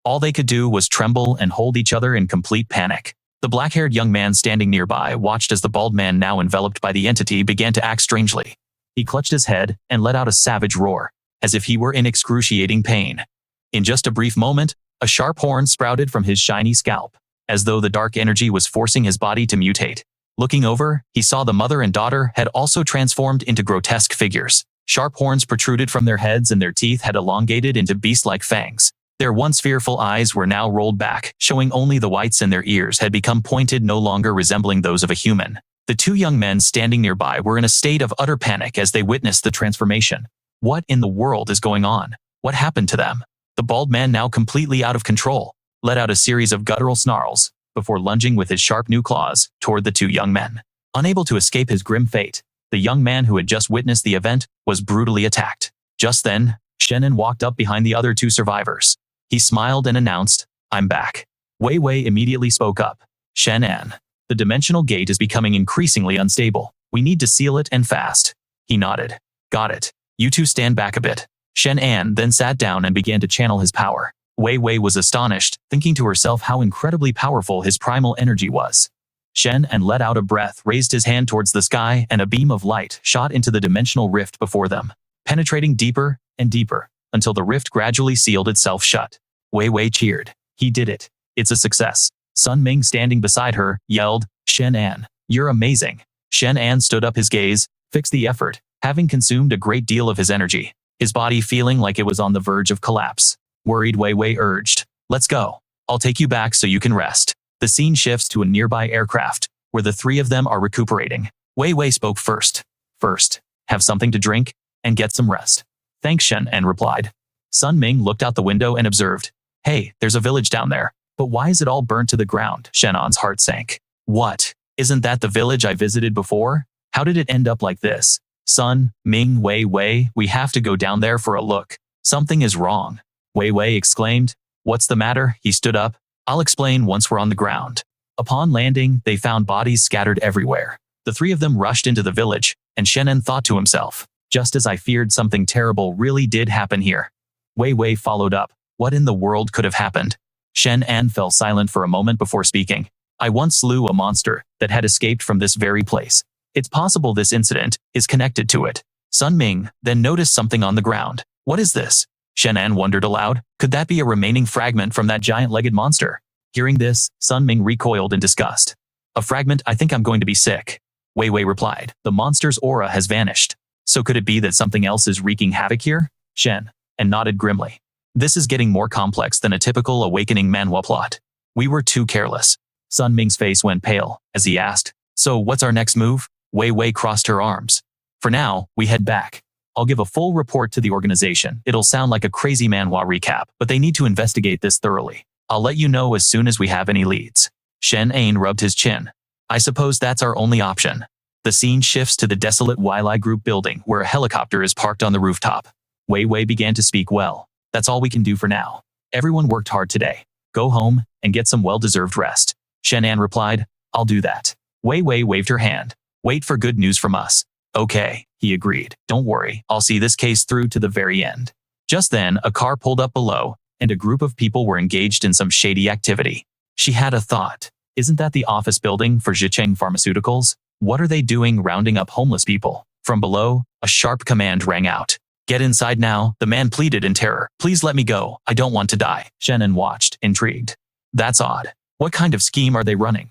All they could do was tremble and hold each other in complete panic. The black-haired young man standing nearby watched as the bald man, now enveloped by the entity, began to act strangely. He clutched his head and let out a savage roar, as if he were in excruciating pain. In just a brief moment, a sharp horn sprouted from his shiny scalp, as though the dark energy was forcing his body to mutate. Looking over, he saw the mother and daughter had also transformed into grotesque figures. Sharp horns protruded from their heads, and their teeth had elongated into beast-like fangs. Their once fearful eyes were now rolled back, showing only the whites, and their ears had become pointed, no longer resembling those of a human. The 2 young men standing nearby were in a state of utter panic as they witnessed the transformation. What in the world is going on? What happened to them? The bald man, now completely out of control, let out a series of guttural snarls before lunging with his sharp new claws toward the two young men. Unable to escape his grim fate, the young man who had just witnessed the event was brutally attacked. Just then, Shen An walked up behind the other two survivors. He smiled and announced, "I'm back." Wei Wei immediately spoke up. "Shen An, the dimensional gate is becoming increasingly unstable. We need to seal it, and fast." He nodded. "Got it. You two stand back a bit." Shen An then sat down and began to channel his power. Wei Wei was astonished, thinking to herself how incredibly powerful his primal energy was. Shen An let out a breath, raised his hand towards the sky, and a beam of light shot into the dimensional rift before them, penetrating deeper and deeper until the rift gradually sealed itself shut. Wei Wei cheered. "He did it. It's a success." Sun Ming, standing beside her, yelled, "Shen An, you're amazing." Shen An stood up, his gaze fixed the effort, having consumed a great deal of his energy, his body feeling like it was on the verge of collapse. Worried, Wei Wei urged, "Let's go. I'll take you back so you can rest." The scene shifts to a nearby aircraft, where the three of them are recuperating. Wei Wei spoke first. "First, have something to drink and get some rest." "Thanks," Shen An replied. Sun Ming looked out the window and observed, "Hey, there's a village down there. But why is it all burnt to the ground?" Shen An's heart sank. "What? Isn't that the village I visited before? How did it end up like this?" "Sun Ming, Wei Wei, we have to go down there for a look. Something is wrong." Wei Wei exclaimed. "What's the matter?" He stood up. "I'll explain once we're on the ground." Upon landing, they found bodies scattered everywhere. The three of them rushed into the village, and Shen An thought to himself, "Just as I feared, something terrible really did happen here." Wei Wei followed up, "What in the world could have happened?" Shen An fell silent for a moment before speaking. "I once slew a monster that had escaped from this very place. It's possible this incident is connected to it." Sun Ming then noticed something on the ground. "What is this?" Shen An wondered aloud. Could that be a remaining fragment from that giant-legged monster? Hearing this, Sun Ming recoiled in disgust. "A fragment? I think I'm going to be sick." Wei Wei replied, "The monster's aura has vanished. So could it be that something else is wreaking havoc here?" Shen An nodded grimly. "This is getting more complex than a typical awakening manhwa plot. We were too careless." Sun Ming's face went pale as he asked, "So what's our next move?" Wei Wei crossed her arms. "For now, we head back. I'll give a full report to the organization. It'll sound like a crazy manhwa recap, but they need to investigate this thoroughly. I'll let you know as soon as we have any leads." Shen An rubbed his chin. "I suppose that's our only option." The scene shifts to the desolate Wili Group building, where a helicopter is parked on the rooftop. Wei Wei began to speak. "Well, that's all we can do for now. Everyone worked hard today. Go home and get some well-deserved rest." Shen An replied, "I'll do that." Wei Wei waved her hand. "Wait for good news from us." "Okay," he agreed. "Don't worry, I'll see this case through to the very end." Just then, a car pulled up below, and a group of people were engaged in some shady activity. She had a thought. Isn't that the office building for Zhicheng Pharmaceuticals? What are they doing rounding up homeless people? From below, a sharp command rang out. "Get inside now," the man pleaded in terror. "Please let me go. I don't want to die." Shen An watched, intrigued. That's odd. What kind of scheme are they running?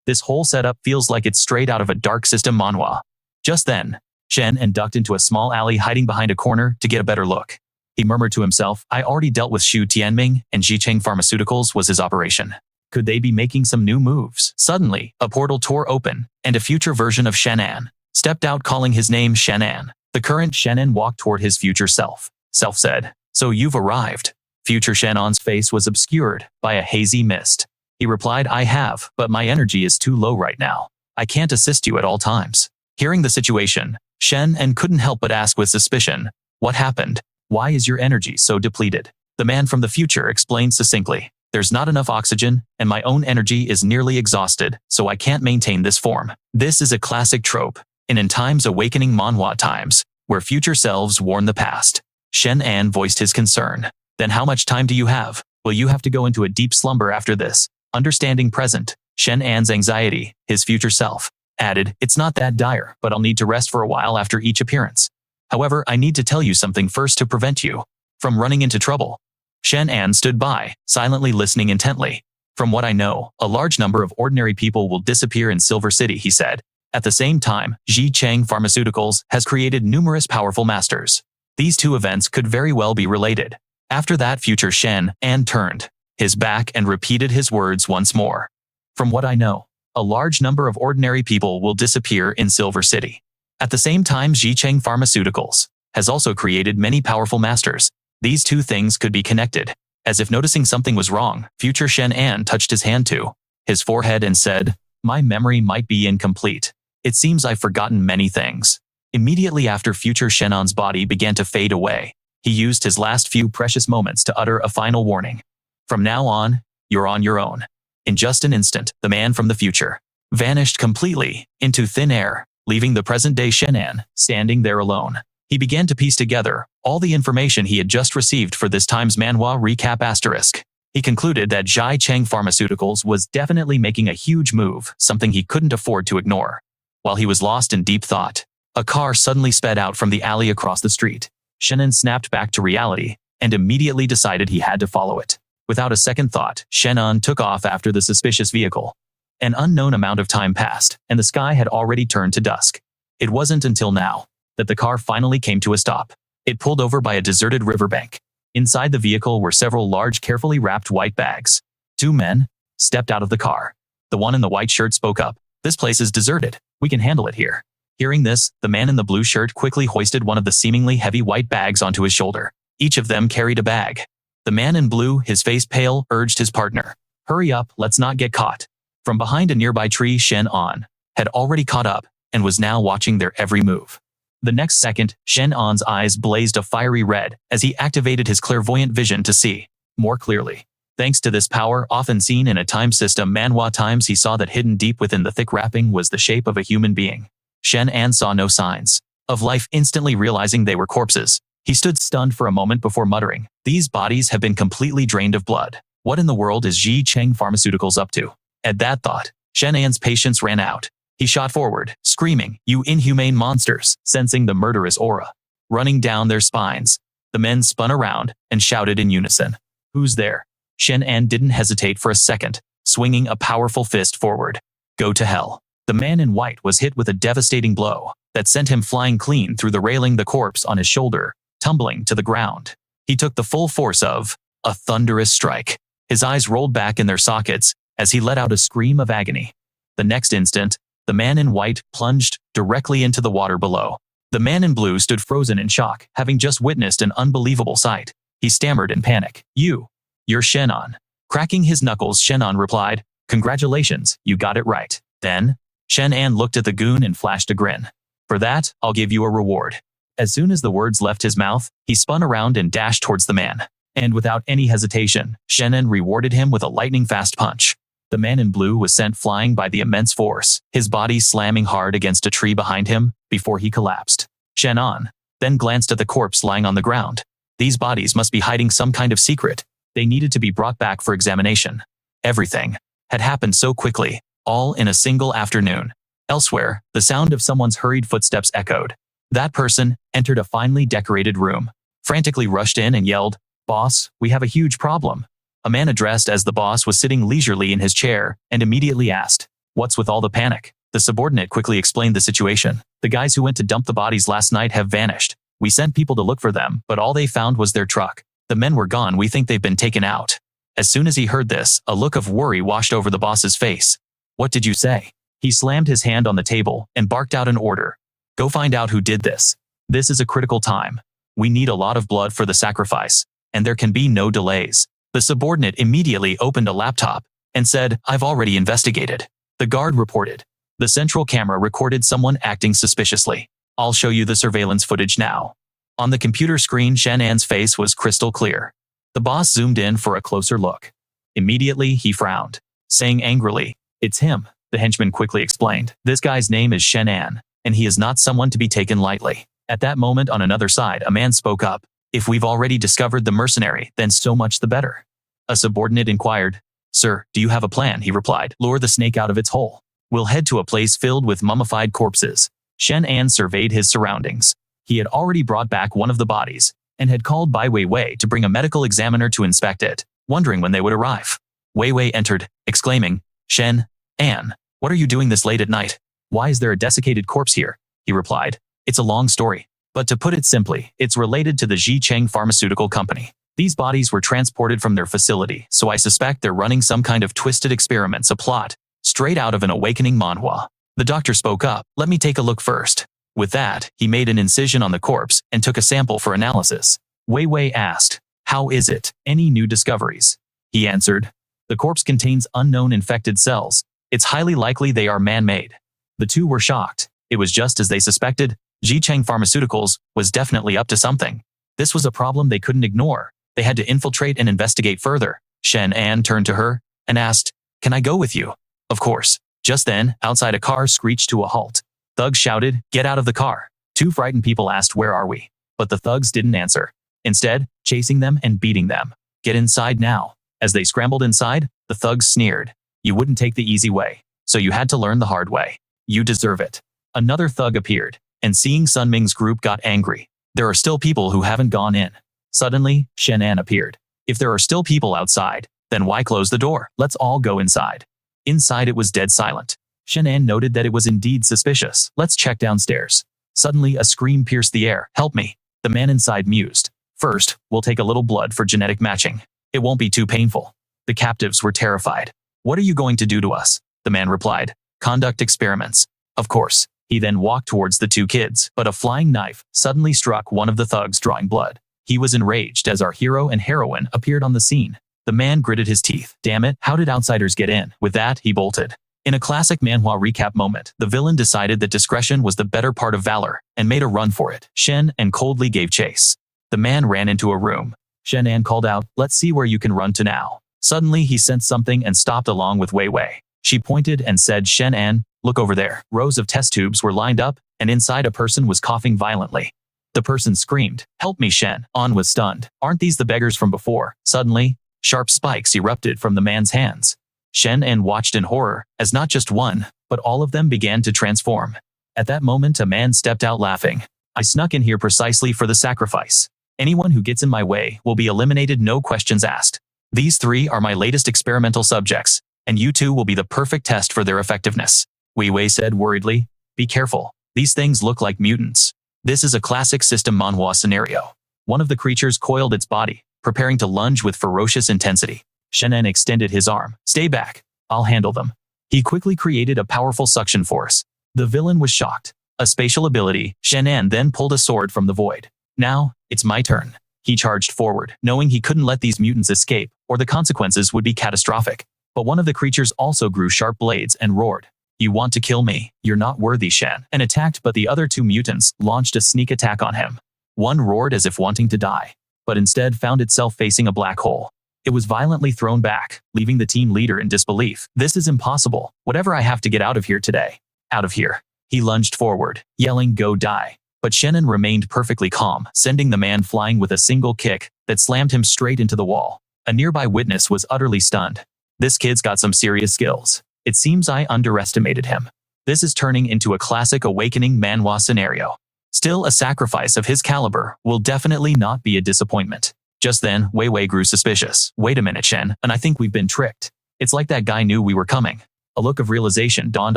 This whole setup feels like it's straight out of a dark system manhwa. Just then, Shen An ducked into a small alley, hiding behind a corner to get a better look. He murmured to himself, I already dealt with Xu Tianming, and Zhicheng Pharmaceuticals was his operation. Could they be making some new moves? Suddenly, a portal tore open, and a future version of Shen An stepped out, calling his name Shen An. The current Shen An walked toward his future self. Self said, "So you've arrived." Future Shen An's face was obscured by a hazy mist. He replied, "I have, but my energy is too low right now. I can't assist you at all times." Hearing the situation, Shen An couldn't help but ask with suspicion, "What happened? Why is your energy so depleted?" The man from the future explained succinctly, "There's not enough oxygen, and my own energy is nearly exhausted, so I can't maintain this form." This is a classic trope in time's awakening manhwa times, where future selves warn the past. Shen An voiced his concern. "Then how much time do you have? Will you have to go into a deep slumber after this?" Understanding present Shen An's anxiety, his future self added, "It's not that dire, but I'll need to rest for a while after each appearance. However, I need to tell you something first to prevent you from running into trouble." Shen An stood by, silently listening intently. "From what I know, a large number of ordinary people will disappear in Silver City," he said. "At the same time, Zhicheng Pharmaceuticals has created numerous powerful masters. These two events could very well be related." After that, future Shen An turned his back and repeated his words once more. "From what I know, a large number of ordinary people will disappear in Silver City. At the same time, Zhicheng Pharmaceuticals has also created many powerful masters. These two things could be connected. As if noticing something was wrong, future Shen An touched his hand to his forehead and said, "My memory might be incomplete. It seems I've forgotten many things." Immediately after future Shen An's body began to fade away, he used his last few precious moments to utter a final warning. "From now on, you're on your own." In just an instant, the man from the future vanished completely into thin air, leaving the present-day Shen An standing there alone. He began to piece together all the information he had just received for this time's Manhwa recap asterisk. He concluded that Zhai Cheng Pharmaceuticals was definitely making a huge move, something he couldn't afford to ignore. While he was lost in deep thought, a car suddenly sped out from the alley across the street. Shen An snapped back to reality and immediately decided he had to follow it. Without a second thought, Shen An took off after the suspicious vehicle. An unknown amount of time passed, and the sky had already turned to dusk. It wasn't until now that the car finally came to a stop. It pulled over by a deserted riverbank. Inside the vehicle were several large, carefully wrapped white bags. Two men stepped out of the car. The one in the white shirt spoke up. "This place is deserted. We can handle it here." Hearing this, the man in the blue shirt quickly hoisted one of the seemingly heavy white bags onto his shoulder. Each of them carried a bag. The man in blue, his face pale, urged his partner, "Hurry up, let's not get caught." From behind a nearby tree, Shen An had already caught up and was now watching their every move. The next second, Shen An's eyes blazed a fiery red as he activated his clairvoyant vision to see more clearly. Thanks to this power, often seen in a time system Manhwa times, he saw that hidden deep within the thick wrapping was the shape of a human being. Shen An saw no signs of life, instantly realizing they were corpses. He stood stunned for a moment before muttering, "These bodies have been completely drained of blood. What in the world is Zhai Cheng Pharmaceuticals up to?" At that thought, Shen An's patience ran out. He shot forward, screaming, "You inhumane monsters!" sensing the murderous aura running down their spines. The men spun around and shouted in unison, "Who's there?" Shen An didn't hesitate for a second, swinging a powerful fist forward. "Go to hell." The man in white was hit with a devastating blow that sent him flying clean through the railing, the corpse on his shoulder tumbling to the ground. He took the full force of a thunderous strike. His eyes rolled back in their sockets as he let out a scream of agony. The next instant, the man in white plunged directly into the water below. The man in blue stood frozen in shock, having just witnessed an unbelievable sight. He stammered in panic, You're Shen An." Cracking his knuckles, Shen An replied, "Congratulations, you got it right." Then, Shen An looked at the goon and flashed a grin. "For that, I'll give you a reward." As soon as the words left his mouth, he spun around and dashed towards the man. And without any hesitation, Shen An rewarded him with a lightning-fast punch. The man in blue was sent flying by the immense force, his body slamming hard against a tree behind him before he collapsed. Shen An then glanced at the corpse lying on the ground. These bodies must be hiding some kind of secret. They needed to be brought back for examination. Everything had happened so quickly, all in a single afternoon. Elsewhere, the sound of someone's hurried footsteps echoed. That person entered a finely decorated room, frantically rushed in and yelled, "Boss, we have a huge problem." A man addressed as the boss was sitting leisurely in his chair and immediately asked, "What's with all the panic?" The subordinate quickly explained the situation. "The guys who went to dump the bodies last night have vanished. We sent people to look for them, but all they found was their truck. The men were gone. We think they've been taken out." As soon as he heard this, a look of worry washed over the boss's face. "What did you say?" He slammed his hand on the table and barked out an order. "Go find out who did this. This is a critical time. We need a lot of blood for the sacrifice, and there can be no delays." The subordinate immediately opened a laptop and said, "I've already investigated." The guard reported. The central camera recorded someone acting suspiciously. "I'll show you the surveillance footage now." On the computer screen, Shen An's face was crystal clear. The boss zoomed in for a closer look. Immediately, he frowned, saying angrily, "It's him." The henchman quickly explained, "This guy's name is Shen An, and he is not someone to be taken lightly." At that moment, on another side, a man spoke up. "If we've already discovered the mercenary, then so much the better." A subordinate inquired, "Sir, do you have a plan?" He replied, "Lure the snake out of its hole. We'll head to a place filled with mummified corpses." Shen An surveyed his surroundings. He had already brought back one of the bodies and had called Bai Weiwei to bring a medical examiner to inspect it, wondering when they would arrive. Weiwei entered, exclaiming, "Shen An, what are you doing this late at night? Why is there a desiccated corpse here?" He replied, "It's a long story, but to put it simply, it's related to the Zhai Cheng Pharmaceutical Company. These bodies were transported from their facility, so I suspect they're running some kind of twisted experiments, a plot straight out of an awakening manhwa." The doctor spoke up, "Let me take a look first." With that, he made an incision on the corpse and took a sample for analysis. Wei Wei asked, "How is it? Any new discoveries?" He answered, "The corpse contains unknown infected cells. It's highly likely they are man-made." The two were shocked. It was just as they suspected. Jicheng Pharmaceuticals was definitely up to something. This was a problem they couldn't ignore. They had to infiltrate and investigate further. Shen An turned to her and asked, "Can I go with you?" Of course. Just then, outside a car screeched to a halt. Thugs shouted, "Get out of the car." Two frightened people asked, "Where are we?" But the thugs didn't answer. Instead, chasing them and beating them. "Get inside now." As they scrambled inside, the thugs sneered. "You wouldn't take the easy way, so you had to learn the hard way. You deserve it." Another thug appeared, and seeing Sun Ming's group got angry. "There are still people who haven't gone in." Suddenly, Shen An appeared. "If there are still people outside, then why close the door? Let's all go inside." Inside it was dead silent. Shen An noted that it was indeed suspicious. "Let's check downstairs." Suddenly a scream pierced the air. "Help me." The man inside mused. "First, we'll take a little blood for genetic matching. It won't be too painful." The captives were terrified. "What are you going to do to us?" The man replied. "Conduct experiments." Of course. He then walked towards the two kids, but a flying knife suddenly struck one of the thugs, drawing blood. He was enraged as our hero and heroine appeared on the scene. The man gritted his teeth. "Damn it, how did outsiders get in?" With that, he bolted. In a classic Manhwa recap moment, the villain decided that discretion was the better part of valor and made a run for it. Shen An coldly gave chase. The man ran into a room. Shen An called out, "Let's see where you can run to now." Suddenly, he sensed something and stopped along with Wei Wei. She pointed and said, "Shen An, look over there." Rows of test tubes were lined up, and inside a person was coughing violently. The person screamed, "Help me!" Shen An was stunned. "Aren't these the beggars from before?" Suddenly, sharp spikes erupted from the man's hands. Shen An watched in horror, as not just one, but all of them began to transform. At that moment, a man stepped out laughing. "I snuck in here precisely for the sacrifice. Anyone who gets in my way will be eliminated, no questions asked. These three are my latest experimental subjects, and you two will be the perfect test for their effectiveness." Wei Wei said worriedly, "Be careful. These things look like mutants." This is a classic system Manhwa scenario. One of the creatures coiled its body, preparing to lunge with ferocious intensity. Shen An extended his arm. "Stay back. I'll handle them." He quickly created a powerful suction force. The villain was shocked. A spatial ability, Shen An then pulled a sword from the void. "Now, it's my turn." He charged forward, knowing he couldn't let these mutants escape, or the consequences would be catastrophic. But one of the creatures also grew sharp blades and roared, "You want to kill me? You're not worthy." Shen An attacked, but the other two mutants launched a sneak attack on him. One roared as if wanting to die, but instead found itself facing a black hole. It was violently thrown back, leaving the team leader in disbelief. "This is impossible. Whatever, I have to get out of here today. Out of here." He lunged forward, yelling, "Go die." But Shen An remained perfectly calm, sending the man flying with a single kick that slammed him straight into the wall. A nearby witness was utterly stunned. "This kid's got some serious skills. It seems I underestimated him." This is turning into a classic awakening Manhwa scenario. Still, a sacrifice of his caliber will definitely not be a disappointment. Just then, Wei Wei grew suspicious. "Wait a minute, Shen, and I think we've been tricked. It's like that guy knew we were coming." A look of realization dawned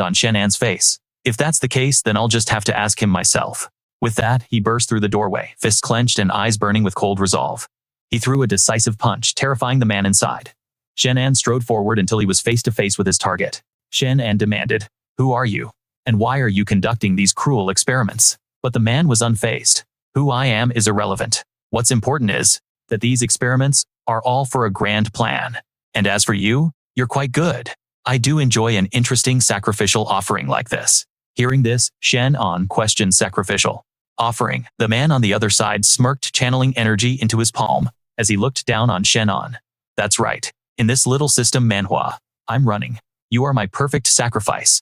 on Shen An's face. "If that's the case, then I'll just have to ask him myself." With that, he burst through the doorway, fists clenched and eyes burning with cold resolve. He threw a decisive punch, terrifying the man inside. Shen An strode forward until he was face to face with his target. Shen An demanded, "Who are you? And why are you conducting these cruel experiments?" But the man was unfazed. "Who I am is irrelevant. What's important is that these experiments are all for a grand plan. And as for you, you're quite good. I do enjoy an interesting sacrificial offering like this." Hearing this, Shen An questioned sacrificial offering. The man on the other side smirked, channeling energy into his palm as he looked down on Shen An. "That's right. In this little system Manhwa I'm running, you are my perfect sacrifice.